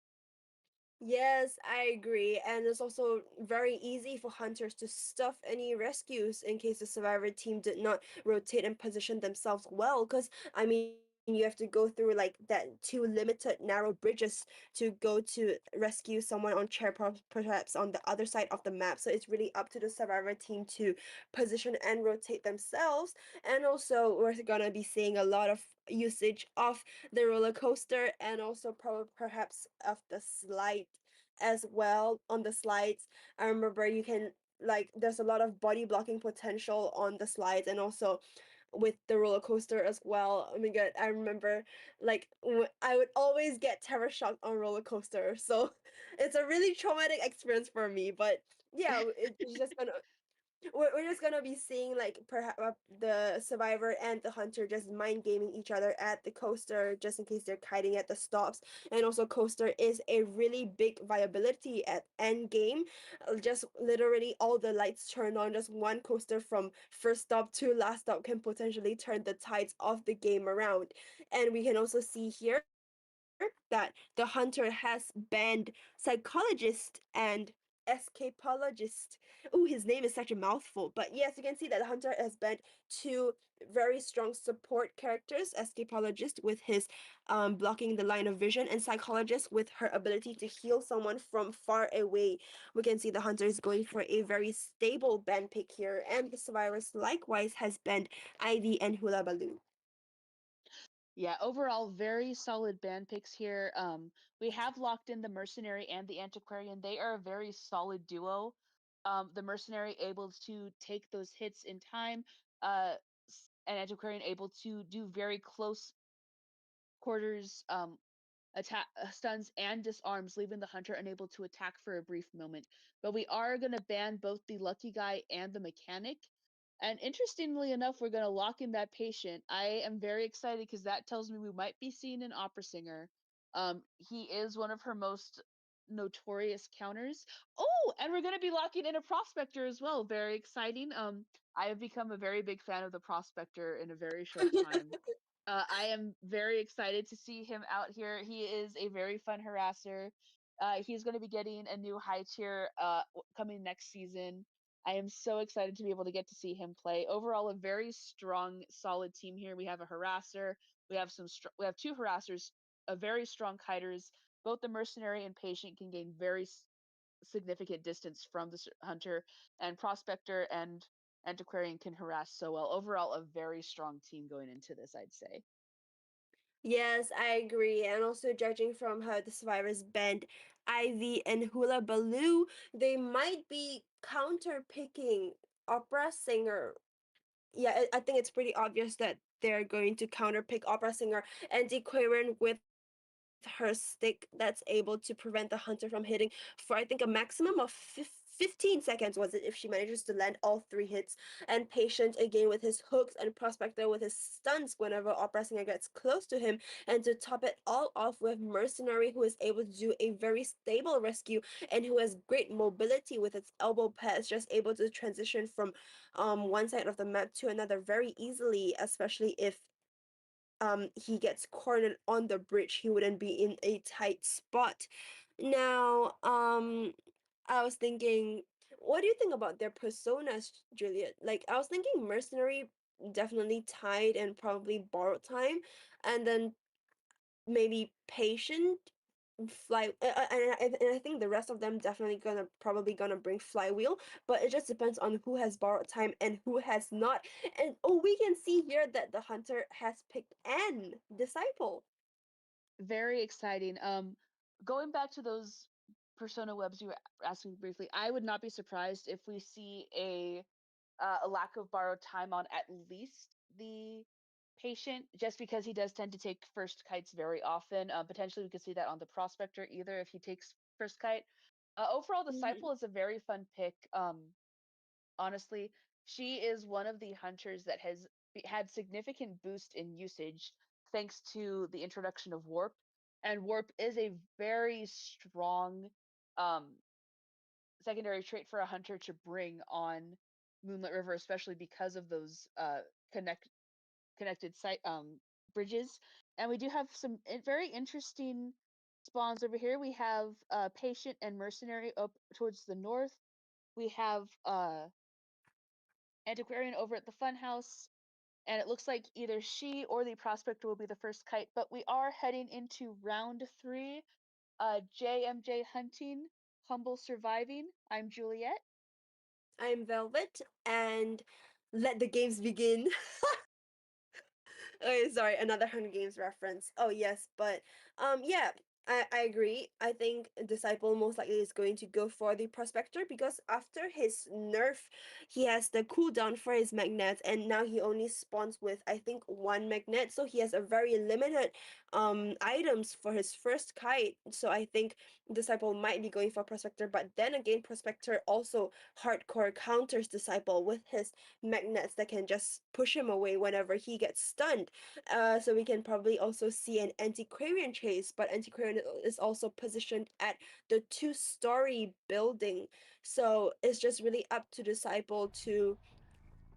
Yes, I agree. And it's also very easy for hunters to stuff any rescues in case the survivor team did not rotate and position themselves well. Because, I mean, you have to go through like that two limited narrow bridges to go to rescue someone on chair, perhaps on the other side of the map. So it's really up to the survivor team to position and rotate themselves. And also, we're gonna be seeing a lot of usage of the roller coaster and also probably perhaps of the slide as well. On the slides, I remember you can, like, there's a lot of body blocking potential on the slides, and also with the roller coaster as well. Oh my god, I remember like I would always get terror shock on roller coaster, so it's a really traumatic experience for me. But yeah, it's just gonna, we're just gonna be seeing like perhaps the survivor and the hunter just mind gaming each other at the coaster just in case they're kiting at the stops. And also coaster is a really big viability at end game. Just literally all the lights turned on, just one coaster from first stop to last stop can potentially turn the tides of the game around. And we can also see here that the hunter has banned psychologist and escapologist. Oh, his name is such a mouthful. But yes, you can see that the hunter has banned two very strong support characters, escapologist with his blocking the line of vision, and psychologist with her ability to heal someone from far away. We can see the hunter is going for a very stable ban pick here, and the survivors likewise has banned Ivy and Hula Baloo. Yeah, overall, very solid band picks here. We have locked in the Mercenary and the Antiquarian. They are a very solid duo. The Mercenary able to take those hits in time, and Antiquarian able to do very close quarters attack stuns and disarms, leaving the hunter unable to attack for a brief moment. But we are going to ban both the lucky guy and the mechanic. And interestingly enough, we're going to lock in that patient. I am very excited because that tells me we might be seeing an opera singer. He is one of her most notorious counters. Oh, and we're going to be locking in a prospector as well. Very exciting. I have become a very big fan of the prospector in a very short time. I am very excited to see him out here. He is a very fun harasser. He's going to be getting a new high tier coming next season. I am so excited to be able to get to see him play. Overall, a very strong, solid team here. We have a harasser. We have we have two harassers, a very strong kiters. Both the mercenary and patient can gain very significant distance from the hunter, and prospector and antiquarian can harass so well. Overall, a very strong team going into this, I'd say. Yes, I agree. And also judging from how the survivors banned Ivy and Hula Baloo, they might be counter picking opera singer. Yeah, I think it's pretty obvious that they're going to counter pick opera singer Antiquarian with her stick that's able to prevent the hunter from hitting for I think a maximum of 15 seconds was it if she manages to land all 3 hits, and patient again with his hooks, and prospector with his stunts whenever opera singer gets close to him, and to top it all off with mercenary, who is able to do a very stable rescue and who has great mobility with its elbow pads, just able to transition from one side of the map to another very easily, especially if he gets cornered on the bridge, he wouldn't be in a tight spot. Now, I was thinking, what do you think about their personas, Juliet? Like, I was thinking mercenary definitely tied and probably borrowed time, and then maybe patient fly and I think the rest of them definitely probably gonna bring flywheel, but it just depends on who has borrowed time and who has not. And oh, we can see here that the hunter has picked an disciple. Very exciting. Going back to those persona webs you were asking briefly, I would not be surprised if we see a lack of borrowed time on at least the patient, just because he does tend to take first kites very often. Potentially, we could see that on the prospector either if he takes first kite. Overall, disciple is a very fun pick. Honestly, she is one of the hunters that has had significant boost in usage thanks to the introduction of warp, and warp is a very strong um, secondary trait for a hunter to bring on Moonlit River, especially because of those connected site bridges. And we do have some very interesting spawns over here. We have patient and mercenary up towards the north. We have antiquarian over at the funhouse, and it looks like either she or the prospector will be the first kite. But we are heading into round 3. JMJ hunting, humble surviving. I'm Juliet. I'm Velvet, and let the games begin. Okay, sorry, another Hunger Games reference. Oh yes, but yeah, I agree. I think Disciple most likely is going to go for the Prospector, because after his nerf, he has the cooldown for his magnets, and now he only spawns with I think 1 magnet, so he has a very limited items for his first kite. So I think Disciple might be going for Prospector, but then again, Prospector also hardcore counters Disciple with his magnets that can just push him away whenever he gets stunned. So we can probably also see an Antiquarian chase, but Antiquarian is also positioned at the 2-story building. So it's just really up to Disciple to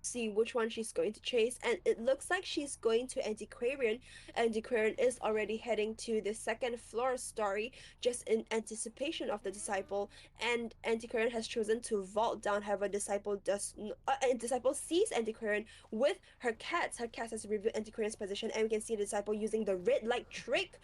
see which one she's going to chase, and it looks like she's going to Antiquarian. Antiquarian is already heading to the 2nd floor story just in anticipation of the Disciple, and Antiquarian has chosen to vault down. However, Disciple Disciple sees Antiquarian with her cats. Her cats has reviewed Antiquarian's position, and we can see the Disciple using the red light trick,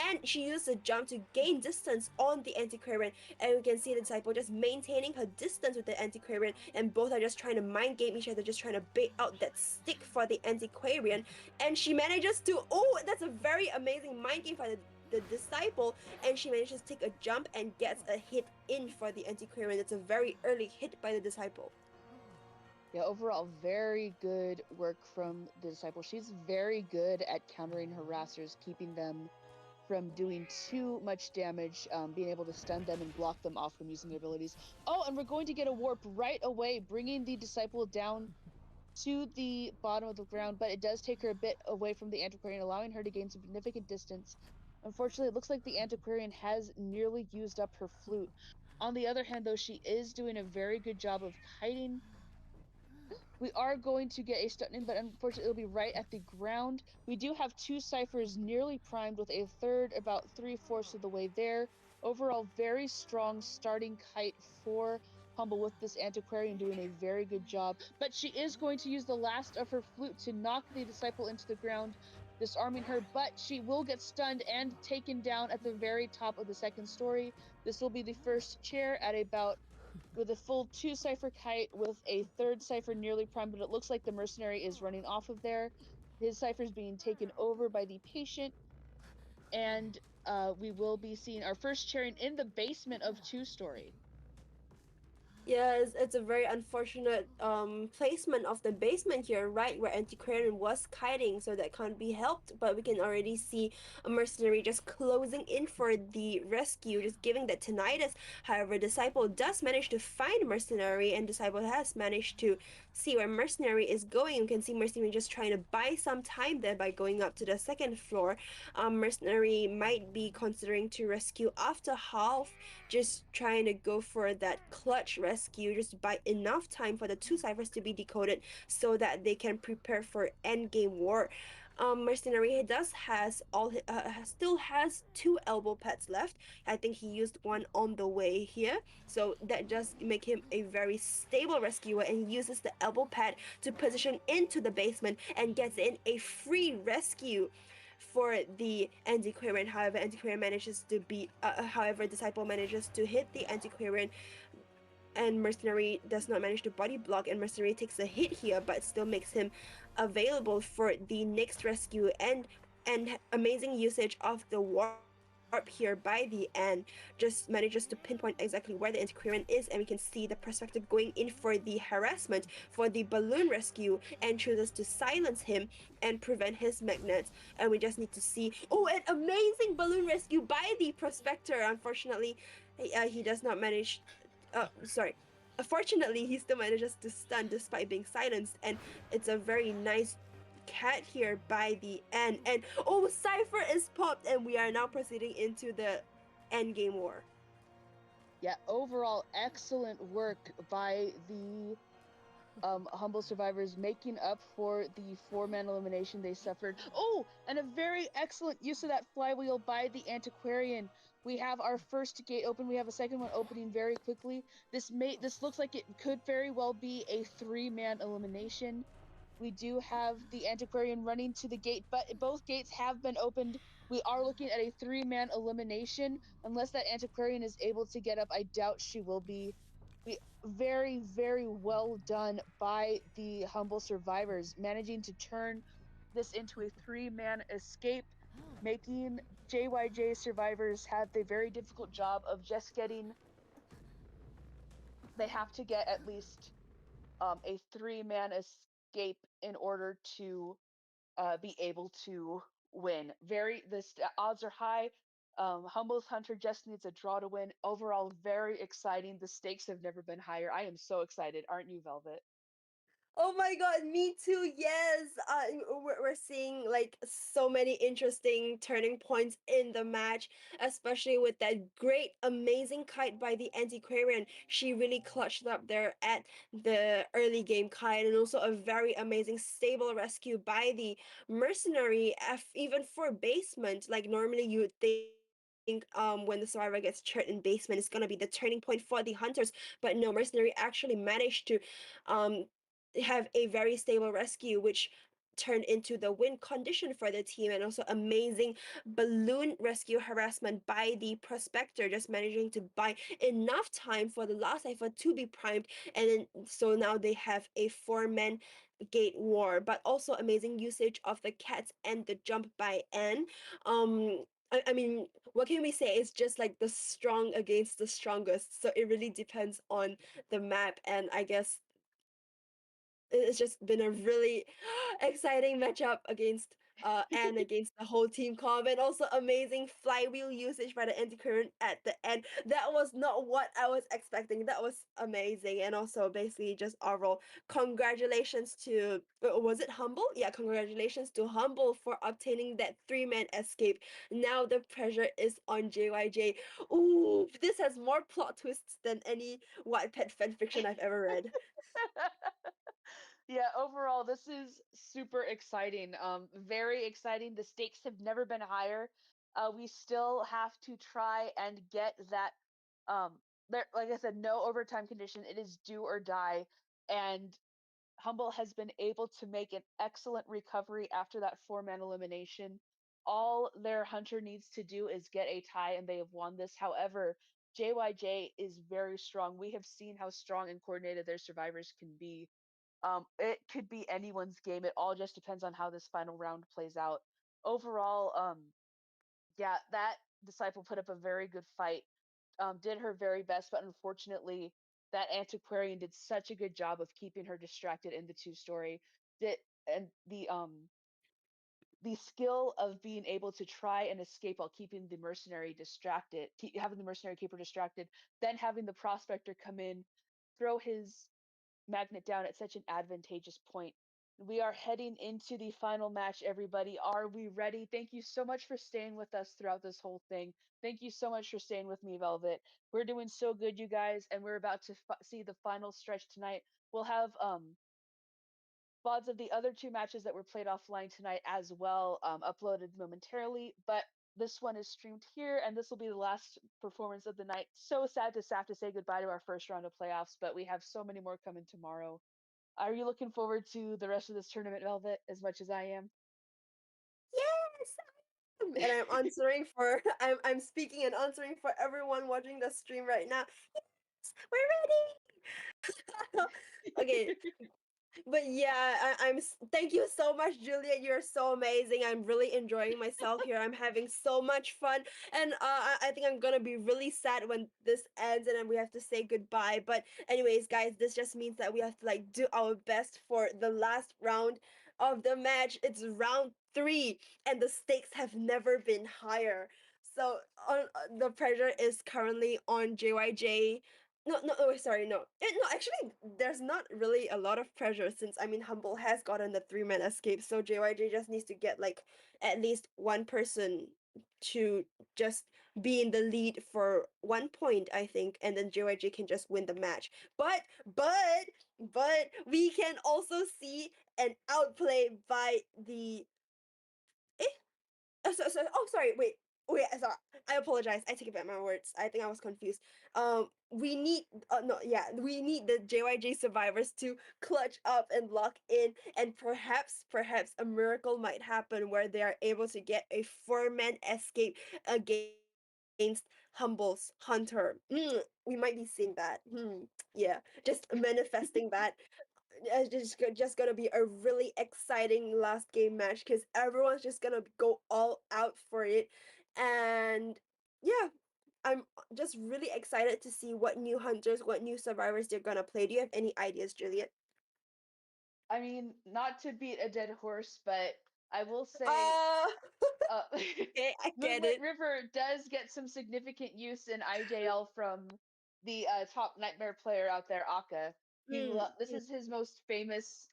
and she used the jump to gain distance on the Antiquarian, and we can see the Disciple just maintaining her distance with the Antiquarian, and both are just trying to mind game each other, just trying to bait out that stick for the Antiquarian, and she manages to, oh, that's a very amazing mind game for the Disciple, and she manages to take a jump and gets a hit in for the Antiquarian. It's a very early hit by the Disciple. Yeah, overall, very good work from the Disciple. She's very good at countering harassers, keeping them from doing too much damage, being able to stun them and block them off from using their abilities. Oh, and we're going to get a warp right away, bringing the Disciple down to the bottom of the ground, but it does take her a bit away from the Antiquarian, allowing her to gain significant distance. Unfortunately, it looks like the antiquarian has nearly used up her flute. On the other hand, though, she is doing a very good job of kiting. We are going to get a stunning, but unfortunately it'll be right at the ground. We do have two ciphers nearly primed with a third about 3/4 of the way there. Overall, very strong starting kite for Humble with this antiquarian doing a very good job. But she is going to use the last of her flute to knock the disciple into the ground, disarming her, but she will get stunned and taken down at the very top of the second story. This will be the first chair at about with a full 2 cipher kite with a third cipher nearly primed, but it looks like the mercenary is running off of there. His cipher is being taken over by the patient, and we will be seeing our first chairing in the basement of 2-story. Yes, it's a very unfortunate placement of the basement here, right where Antiquarian was kiting, so that can't be helped. But we can already see a mercenary just closing in for the rescue, just giving that tinnitus. However, Disciple does manage to find Mercenary, and Disciple has managed to see where Mercenary is going. You can see Mercenary just trying to buy some time there by going up to the second floor. Mercenary might be considering to rescue after half, just trying to go for that clutch rescue, just buy enough time for the 2 ciphers to be decoded so that they can prepare for endgame war. Mercenary does has still has 2 elbow pads left. I think he used one on the way here, so that does make him a very stable rescuer, and he uses the elbow pad to position into the basement and gets in a free rescue for the Antiquarian. However, Antiquarian manages to be, however, Disciple manages to hit the Antiquarian, and Mercenary does not manage to body block, and Mercenary takes a hit here, but still makes him available for the next rescue, and amazing usage of the warp here by the end just manages to pinpoint exactly where the Antiquarian is, and we can see the Prospector going in for the harassment for the balloon rescue and chooses to silence him and prevent his magnets. And we just need to see, oh, an amazing balloon rescue by the Prospector. Unfortunately, he does not manage, sorry, fortunately he still manages to stun despite being silenced, and it's a very nice cat here by the end. And oh, cipher is popped, and we are now proceeding into the end game war. Yeah, overall excellent work by the Humble survivors, making up for the 4-man elimination they suffered. Oh, and a very excellent use of that flywheel by the Antiquarian. We have our first gate open. We have a second one opening very quickly. This looks like it could very well be a 3-man elimination. We do have the Antiquarian running to the gate, but both gates have been opened. We are looking at a 3-man elimination. Unless that Antiquarian is able to get up, I doubt she will be. Very, very well done by the Humble survivors, managing to turn this into a 3-man escape, making JYJ survivors have the very difficult job of just getting. They have to get at least a 3-man escape in order to be able to win. The odds are high. Humble's Hunter just needs a draw to win. Overall, very exciting. The stakes have never been higher. I am so excited, aren't you, Velvet? Oh my god, me too. Yes, we're seeing like so many interesting turning points in the match, especially with that great, amazing kite by the Antiquarian. She really clutched up there at the early game kite, and also a very amazing stable rescue by the Mercenary. Even for basement, like normally you would think when the survivor gets hurt in basement, it's gonna be the turning point for the hunters, but no, Mercenary actually managed to um have a very stable rescue, which turned into the win condition for the team, and also amazing balloon rescue harassment by the Prospector, just managing to buy enough time for the last cipher to be primed, and then so now they have a 4-man gate war. But also amazing usage of the cats and the jump by N. I mean, what can we say? It's just like the strong against the strongest, so it really depends on the map, and I guess it's just been a really exciting matchup against and against the whole team comp, and also amazing flywheel usage by the anti-current at the end. That was not what I was expecting. That was amazing. And also basically just overall congratulations to was it Humble? Yeah, congratulations to Humble for obtaining that three-man escape. Now the pressure is on JYJ. Ooh, this has more plot twists than any Wattpad fanfiction I've ever read. Yeah, overall, this is super exciting. Very exciting. The stakes have never been higher. We still have to try and get that. There, like I said, no overtime condition. It is do or die, and Humble has been able to make an excellent recovery after that four-man elimination. All their hunter needs to do is get a tie, and they have won this. However, JYJ is very strong. We have seen how strong and coordinated their survivors can be. It could be anyone's game. It all just depends on how this final round plays out. Overall, yeah, that disciple put up a very good fight. Did her very best, but unfortunately, that antiquarian did such a good job of keeping her distracted in the two story. That and the skill of being able to try and escape while keeping the mercenary distracted, having the mercenary keep her distracted, then having the prospector come in, throw his magnet down at such an advantageous point. We are heading into the final match, everybody. Are we ready? Thank you so much for staying with us throughout this whole thing. Thank you so much for staying with me, Velvet. We're doing so good, you guys, and we're about to see the final stretch tonight. We'll have VODs of the other two matches that were played offline tonight as well, uploaded momentarily. But this one is streamed here, and this will be the last performance of the night. So sad to have to say goodbye to our first round of playoffs, but we have so many more coming tomorrow. Are you looking forward to the rest of this tournament, Velvet, as much as I am? Yes, I am. And I'm answering for I'm speaking and answering for everyone watching the stream right now. Yes, we're ready. Okay, but yeah, thank you so much, Juliet. You're so amazing. I'm really enjoying myself here. I'm having so much fun, and I think I'm gonna be really sad when this ends and then we have to say goodbye. But anyways, guys, this just means that we have to like do our best for the last round of the match. It's round three, and the stakes have never been higher. So the pressure is currently on JYJ. No, wait, sorry, no. No, actually, there's not really a lot of pressure since, I mean, Humble has gotten the three-man escape, so JYJ just needs to get, like, at least one person to just be in the lead for 1 point, I think, and then JYJ can just win the match. But, we can also see an outplay by the sorry, wait. Wait, sorry. I apologize. I take it back my words. I think I was confused. We need no, yeah, we need the JYJ survivors to clutch up and lock in, and perhaps a miracle might happen where they are able to get a four-man escape against Humble's Hunter. We might be seeing that. Yeah, just manifesting that. Just gonna be a really exciting last game match because everyone's just gonna go all out for it, and yeah, I'm just really excited to see what new hunters, what new survivors they're gonna play. Do you have any ideas, Juliet? I mean, not to beat a dead horse, but I will say Okay, I get Moonlit it. River does get some significant use in IJL from the top Nightmare player out there, Akka. This is his most famous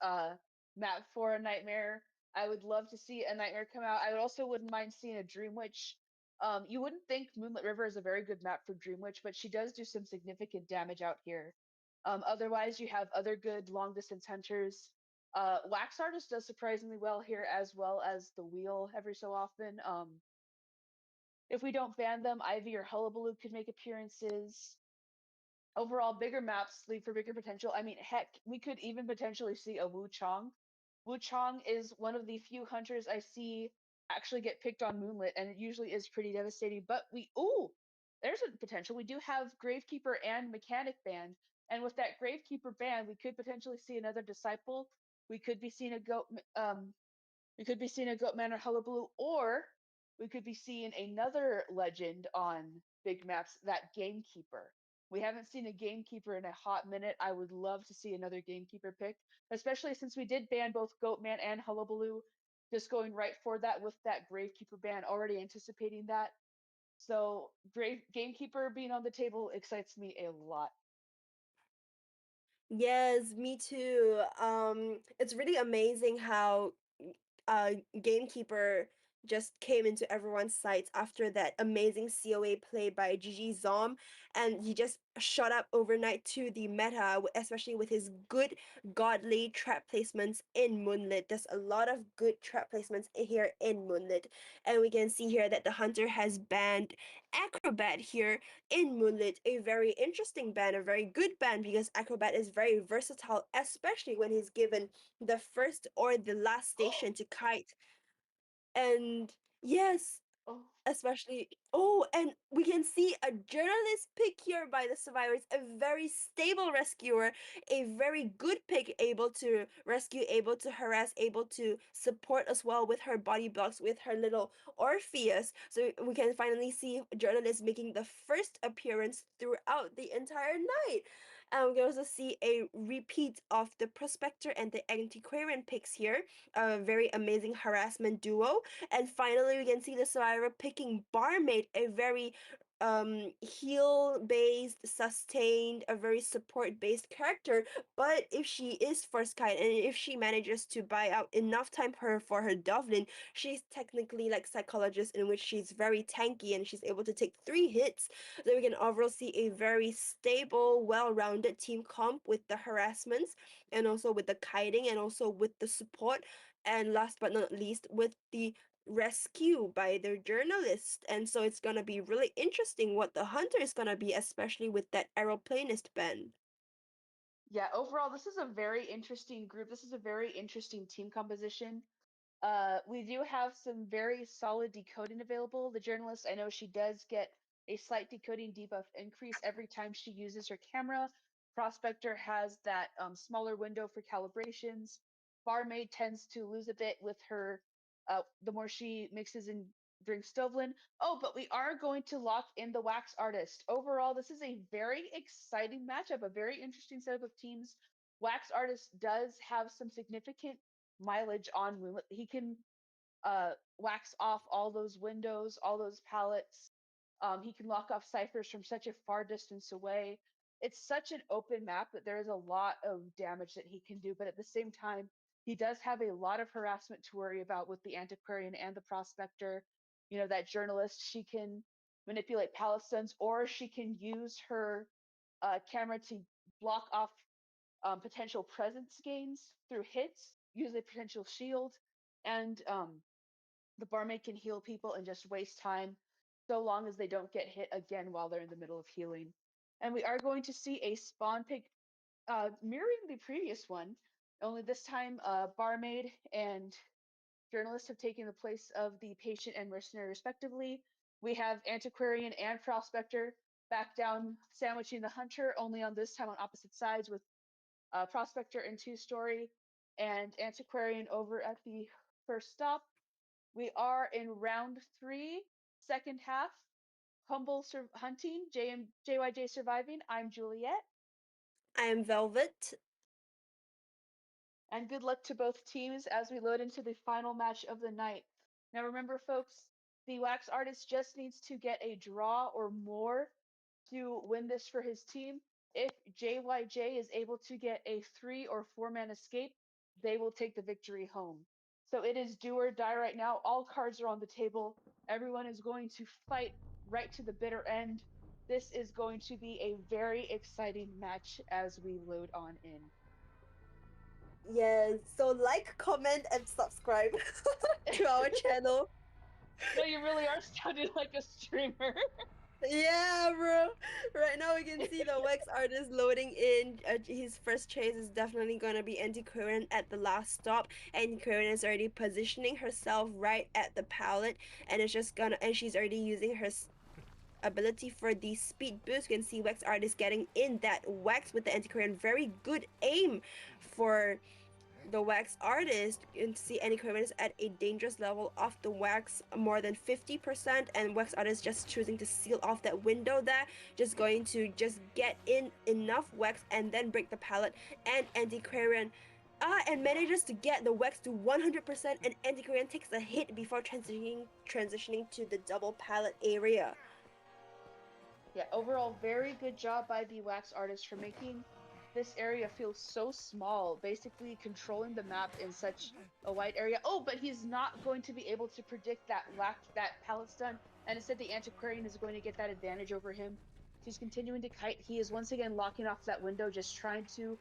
map for a Nightmare. I would love to see a Nightmare come out. I would also wouldn't mind seeing a Dream Witch. You wouldn't think Moonlit River is a very good map for Dream Witch, but she does do some significant damage out here. Otherwise, you have other good long distance hunters. Wax Artist does surprisingly well here, as well as the Wheel every so often. If we don't ban them, Ivy or Hullabaloo could make appearances. Overall, bigger maps leave for bigger potential. I mean, heck, we could even potentially see a Wu Chong. Wu Chong is one of the few hunters I see actually get picked on Moonlit, and it usually is pretty devastating. But there's a potential. We do have Gravekeeper and Mechanic banned, and with that Gravekeeper ban, we could potentially see another Disciple. We could be seeing a Goat. We could be seeing a Goatman or Hullabaloo, or we could be seeing another legend on big maps, that Gamekeeper. We haven't seen a Gamekeeper in a hot minute. I would love to see another Gamekeeper picked, especially since we did ban both Goatman and Hullabaloo. just going right for that with that Gravekeeper ban, already anticipating that. So Gamekeeper being on the table excites me a lot. Yes, me too. It's really amazing how uh Gamekeeper just came into everyone's sights after that amazing COA play by GG Zom, and he just shot up overnight to the meta, especially with his good godly trap placements in Moonlit. There's a lot of good trap placements here in Moonlit, and we can see here that the Hunter has banned Acrobat here in Moonlit, a very interesting ban, a very good ban, because Acrobat is very versatile, especially when he's given the first or the last station to kite. And yes, Oh, especially, oh, and we can see a journalist pick here by the survivors, a very stable rescuer, a very good pick, able to rescue, able to harass, able to support as well with her body blocks, with her little Orpheus. So we can finally see journalist making the first appearance throughout the entire night. And we can also see a repeat of the Prospector and the Antiquarian picks here, a very amazing harassment duo. And finally, we can see the survivor picking Barmaid, a very heal based, sustained, a very support based character. But if she is first kite and if she manages to buy out enough time for her Dovlin, she's technically like Psychologist, in which she's very tanky and she's able to take 3 hits. So we can overall see a very stable, well-rounded team comp with the harassments, and also with the kiting, and also with the support, and last but not least with the rescue by their journalist. And so it's gonna be really interesting what the Hunter is gonna be, especially with that aeroplanist band. yeah, overall, this is a very interesting group. This is a very interesting team composition. We do have some very solid decoding available. The journalist, I know she does get a slight decoding debuff increase every time she uses her camera. Prospector has that smaller window for calibrations. Barmaid tends to lose a bit with her, the more she mixes and drinks Stovlin. Oh, but we are going to lock in the Wax Artist. Overall, this is a very exciting matchup, a very interesting setup of teams. Wax Artist does have some significant mileage on Moonlit. He can wax off all those windows, all those pallets. He can lock off ciphers from such a far distance away. It's such an open map that there is a lot of damage that he can do, but at the same time, he does have a lot of harassment to worry about with the Antiquarian and the Prospector. You know, that journalist, she can manipulate pallet stuns, or she can use her camera to block off potential presence gains through hits, use a potential shield, and the barmaid can heal people and just waste time so long as they don't get hit again while they're in the middle of healing. And we are going to see a spawn pick mirroring the previous one, only this time barmaid and journalist have taken the place of the patient and mercenary respectively. We have antiquarian and prospector back down sandwiching the hunter, only on this time on opposite sides, with prospector and two-story and antiquarian over at the first stop. We are in round 3, second half. Humble hunting, JYJ surviving. I'm Juliet. I am Velvet. And good luck to both teams as we load into the final match of the night. Now remember, folks, the Wax Artist just needs to get a draw or more to win this for his team. If JYJ is able to get a 3 or 4-man escape, they will take the victory home. So it is do or die right now. All cards are on the table. Everyone is going to fight right to the bitter end. This is going to be a very exciting match as we load on in. Yes, so like, comment, and subscribe to our channel. No, you really are sounding like a streamer. Yeah, bro. Right now we can see the Wax Artist loading in. His first chase is definitely gonna be Antiquarian at the last stop. Antiquarian is already positioning herself right at the pallet, and she's already using her ability for the speed boost. You can see Wax Artist getting in that wax with the Antiquarian. Very good aim for the Wax Artist. You can see Antiquarian is at a dangerous level of the wax, more than 50%, and Wax Artist just choosing to seal off that window there, just going to just get in enough wax and then break the pallet. And Antiquarian And manages to get the Wax to 100%, and Antiquarian takes a hit before transitioning to the double pallet area. Yeah, overall, very good job by the wax artist for making this area feel so small, basically controlling the map in such a wide area. Oh, but he's not going to be able to predict that pallet stun, and instead the Antiquarian is going to get that advantage over him. He's continuing to kite. He is once again locking off that window, just trying to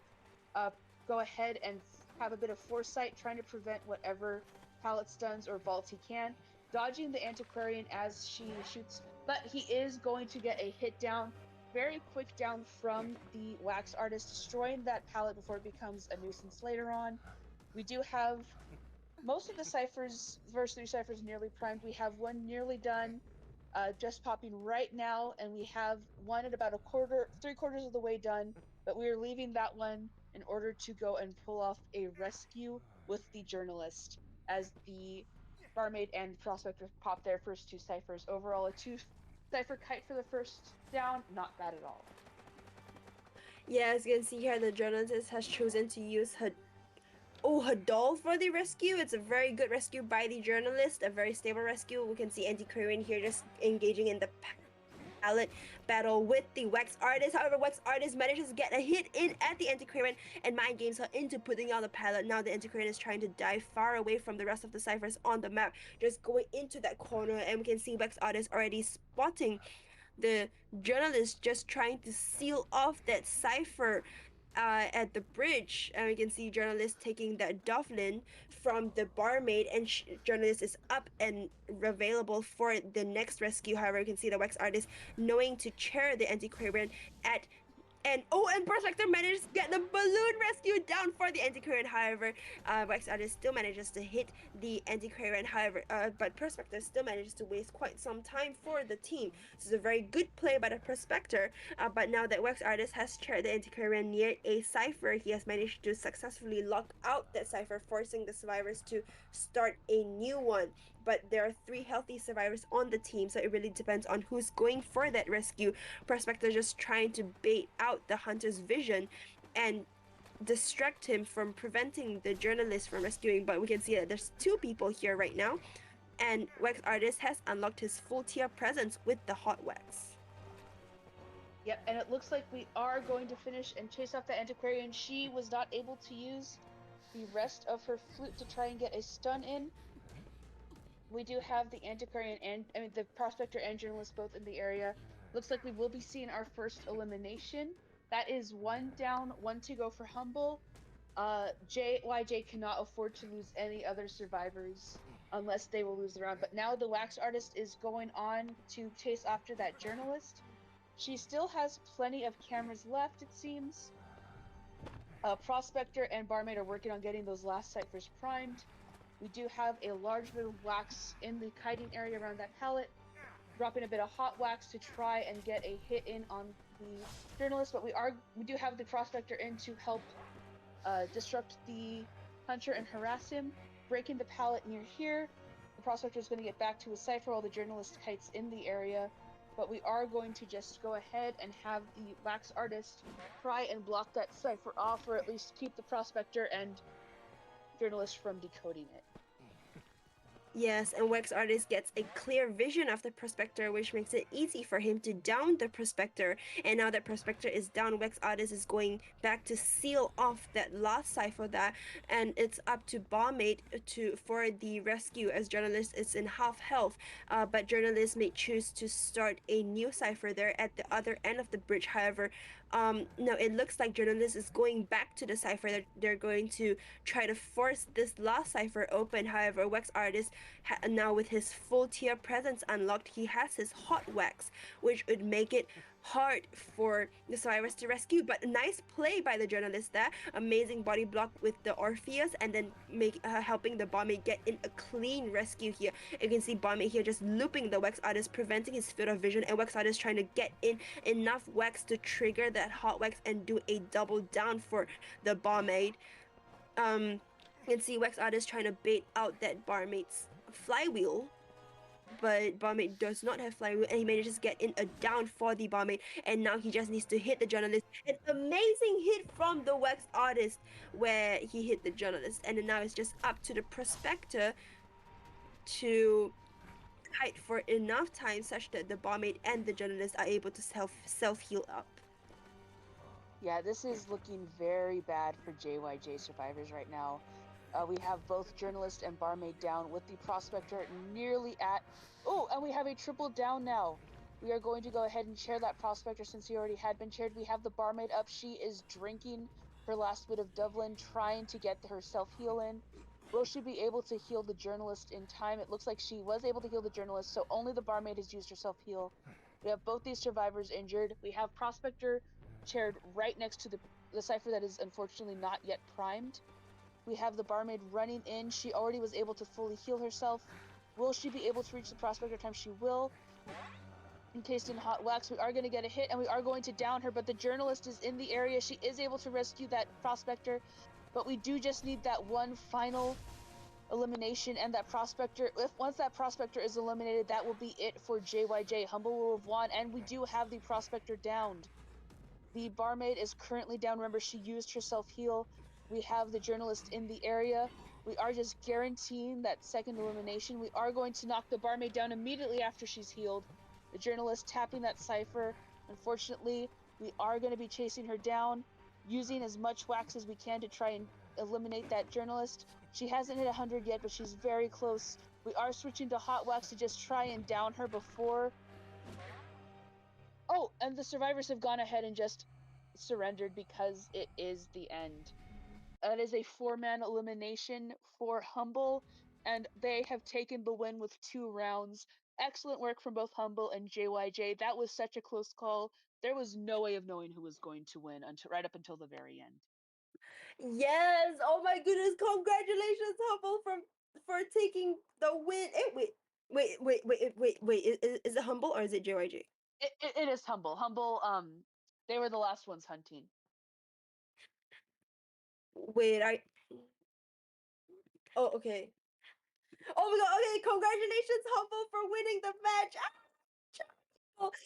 go ahead and have a bit of foresight, trying to prevent whatever pallet stuns or vaults he can, dodging the Antiquarian as she shoots, but he is going to get a hit down, very quick down from the wax artist, destroying that pallet before it becomes a nuisance later on. We do have most of the ciphers, verse 3 ciphers, nearly primed. We have one nearly done, just popping right now, and we have one at about 3/4 of the way done, but we are leaving that one in order to go and pull off a rescue with the journalist, as the barmaid and prospector pop their first 2 ciphers. Overall, a 2 cipher kite for the first down, not bad at all. Yeah, as you can see here, the journalist has chosen to use her doll for the rescue. It's a very good rescue by the journalist, a very stable rescue. We can see Antiquarian here just engaging in the pallet battle with the wax artist. However, wax artist manages to get a hit in at the Antiquarian and mind games her into putting on the pallet. Now the Antiquarian is trying to dive far away from the rest of the ciphers on the map, just going into that corner, and we can see wax artist already spotting the journalist just trying to seal off that cipher at the bridge. And we can see journalist taking that Dufflin from the barmaid, and journalist is up and available for the next rescue. However, you can see the wax artist knowing to chair the Antiquarian at and Prospector manages to get the balloon rescue down for the Antiquarian. However, wax artist still manages to hit the Antiquarian. However, but Prospector still manages to waste quite some time for the team. This is a very good play by the Prospector. But now that wax artist has chaired the Antiquarian near a cipher, he has managed to successfully lock out that cipher, forcing the survivors to start a new one. But there are 3 healthy survivors on the team, so it really depends on who's going for that rescue. Prospector just trying to bait out the hunter's vision and distract him from preventing the journalist from rescuing. But we can see that there's 2 people here right now, and wax artist has unlocked his full tier presence with the hot wax. Yep, and it looks like we are going to finish and chase off the Antiquarian. She was not able to use the rest of her flute to try and get a stun in. We do have the Antiquarian and the Prospector and Journalist both in the area. Looks like we will be seeing our first elimination. That is 1 down, 1 to go for Humble. YJ cannot afford to lose any other survivors unless they will lose the round. But now the wax artist is going on to chase after that journalist. She still has plenty of cameras left, it seems. Prospector and barmaid are working on getting those last ciphers primed. We do have a large bit of wax in the kiting area around that pallet, dropping a bit of hot wax to try and get a hit in on the journalist, but we do have the Prospector in to help disrupt the hunter and harass him, breaking the pallet near here. The Prospector is going to get back to his cipher while the journalist kites in the area, but we are going to just go ahead and have the wax artist try and block that cipher off, or at least keep the Prospector and journalist from decoding it. Yes, and wax artist gets a clear vision of the Prospector, which makes it easy for him to down the Prospector. And now that Prospector is down, wax artist is going back to seal off that last cipher there, and it's up to barmaid for the rescue, as journalist is in half health. But journalist may choose to start a new cipher there at the other end of the bridge. However, no, it looks like journalist is going back to the cipher. They're going to try to force this last cipher open. However, wax artist now with his full tier presence unlocked, he has his hot wax, which would make it hard for the survivors to rescue. But nice play by the journalist there, amazing body block with the Orpheus, and then helping the barmaid get in a clean rescue here. You can see barmaid here just looping the wax artist, preventing his field of vision, and wax artist trying to get in enough wax to trigger that hot wax and do a double down for the barmaid. You can see wax artist trying to bait out that barmaid's flywheel. but Barmaid does not have flywheel, and he manages to get in a down for the Barmaid, and now he just needs to hit the journalist. An amazing hit from the Wax Artist where he hit the journalist, and then now it's just up to the Prospector to kite for enough time such that the Barmaid and the journalist are able to self heal up. Yeah, this is looking very bad for JYJ survivors right now. We have both journalist and barmaid down with the prospector nearly at... Oh, and we have a triple down now. We are going to go ahead and chair that prospector since he already had been chaired. We have the barmaid up. She is drinking her last bit of Dublin, trying to get her self-heal in. Will she be able to heal the journalist in time? It looks like she was able to heal the journalist, so only the barmaid has used her self-heal. We have both these survivors injured. We have prospector chaired right next to the cipher that is unfortunately not yet primed. We have the barmaid running in. She already was able to fully heal herself. Will she be able to reach the prospector time? She will. Encased in hot wax, we are going to get a hit and we are going to down her, but the journalist is in the area. She is able to rescue that prospector, but we do just need that one final elimination, and that prospector, once that prospector is eliminated, that will be it for JYJ. Humble will have won, and we do have the prospector downed. The barmaid is currently down. Remember, she used her self-heal. We have the journalist in the area. We are just guaranteeing that second elimination. We are going to knock the barmaid down immediately after she's healed. The journalist tapping that cipher. Unfortunately, we are going to be chasing her down, using as much wax as we can to try and eliminate that journalist. She hasn't hit 100 yet, but she's very close. We are switching to hot wax to just try and down her before... Oh, and the survivors have gone ahead and just surrendered because it is the end. That is a 4-man elimination for Humble, and they have taken the win with 2 rounds. Excellent work from both Humble and JYJ. That was such a close call. There was no way of knowing who was going to win until right up until the very end. Yes! Oh my goodness! Congratulations, Humble, for taking the win. Wait. Is it Humble or is it JYJ? It is Humble. Humble, they were the last ones hunting. Wait, Oh, okay. Oh my god, okay, congratulations, Humble, for winning the match.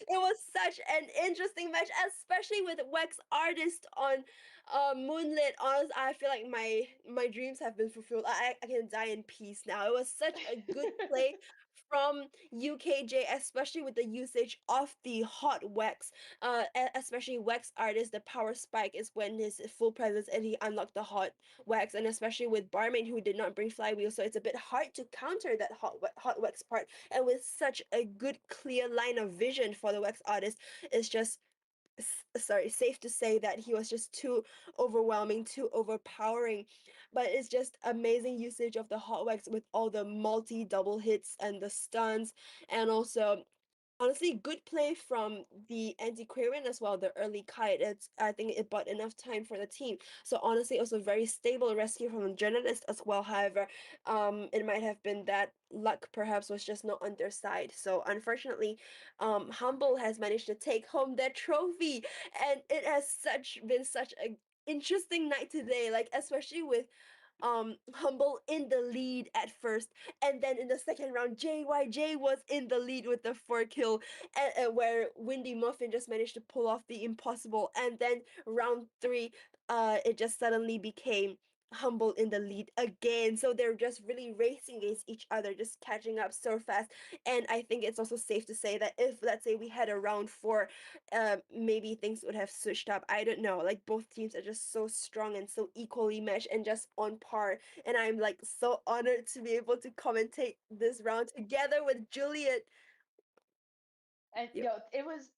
It was such an interesting match, especially with Wax Artist on Moonlit. Honestly, I feel like my dreams have been fulfilled. I can die in peace now. It was such a good play from UKJ, especially with the usage of the hot wax. Especially Wax Artist, the power spike is when his full presence and he unlocked the hot wax, and especially with Barmaid who did not bring flywheel, so it's a bit hard to counter that hot wax part. And with such a good clear line of vision for the Wax Artist, it's just safe to say that he was just too overwhelming, too overpowering. But it's just amazing usage of the hot wax with all the multi double hits and the stuns, and also honestly good play from the antiquarian as well, the early kite. I think it bought enough time for the team. So honestly, also very stable rescue from the journalist as well. However, it might have been that luck perhaps was just not on their side. So unfortunately, Humble has managed to take home their trophy, and it has been such a interesting night today, like especially with Humble in the lead at first, and then in the second round, JYJ was in the lead with the 4 kill, and where Windy Muffin just managed to pull off the impossible, and then round 3, it just suddenly became Humble in the lead again. So they're just really racing against each other, just catching up so fast. And I think it's also safe to say that if, let's say, we had a round 4, maybe things would have switched up. I don't know. Like, both teams are just so strong and so equally matched and just on par. And I'm like so honored to be able to commentate this round together with Juliet. And it was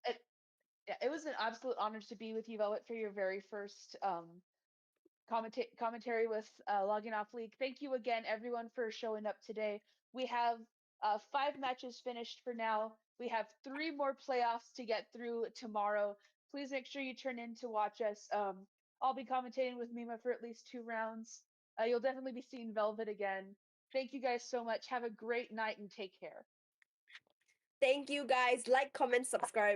an absolute honor to be with you, Velvet, for your very first commentary with Logging Off League. Thank you again, everyone, for showing up today. We have 5 matches finished for now. We have 3 more playoffs to get through tomorrow. Please make sure you turn in to watch us. I'll be commentating with Mima for at least 2 rounds. You'll definitely be seeing Velvet again. Thank you guys so much. Have a great night and take care. Thank you guys. Like, comment, subscribe.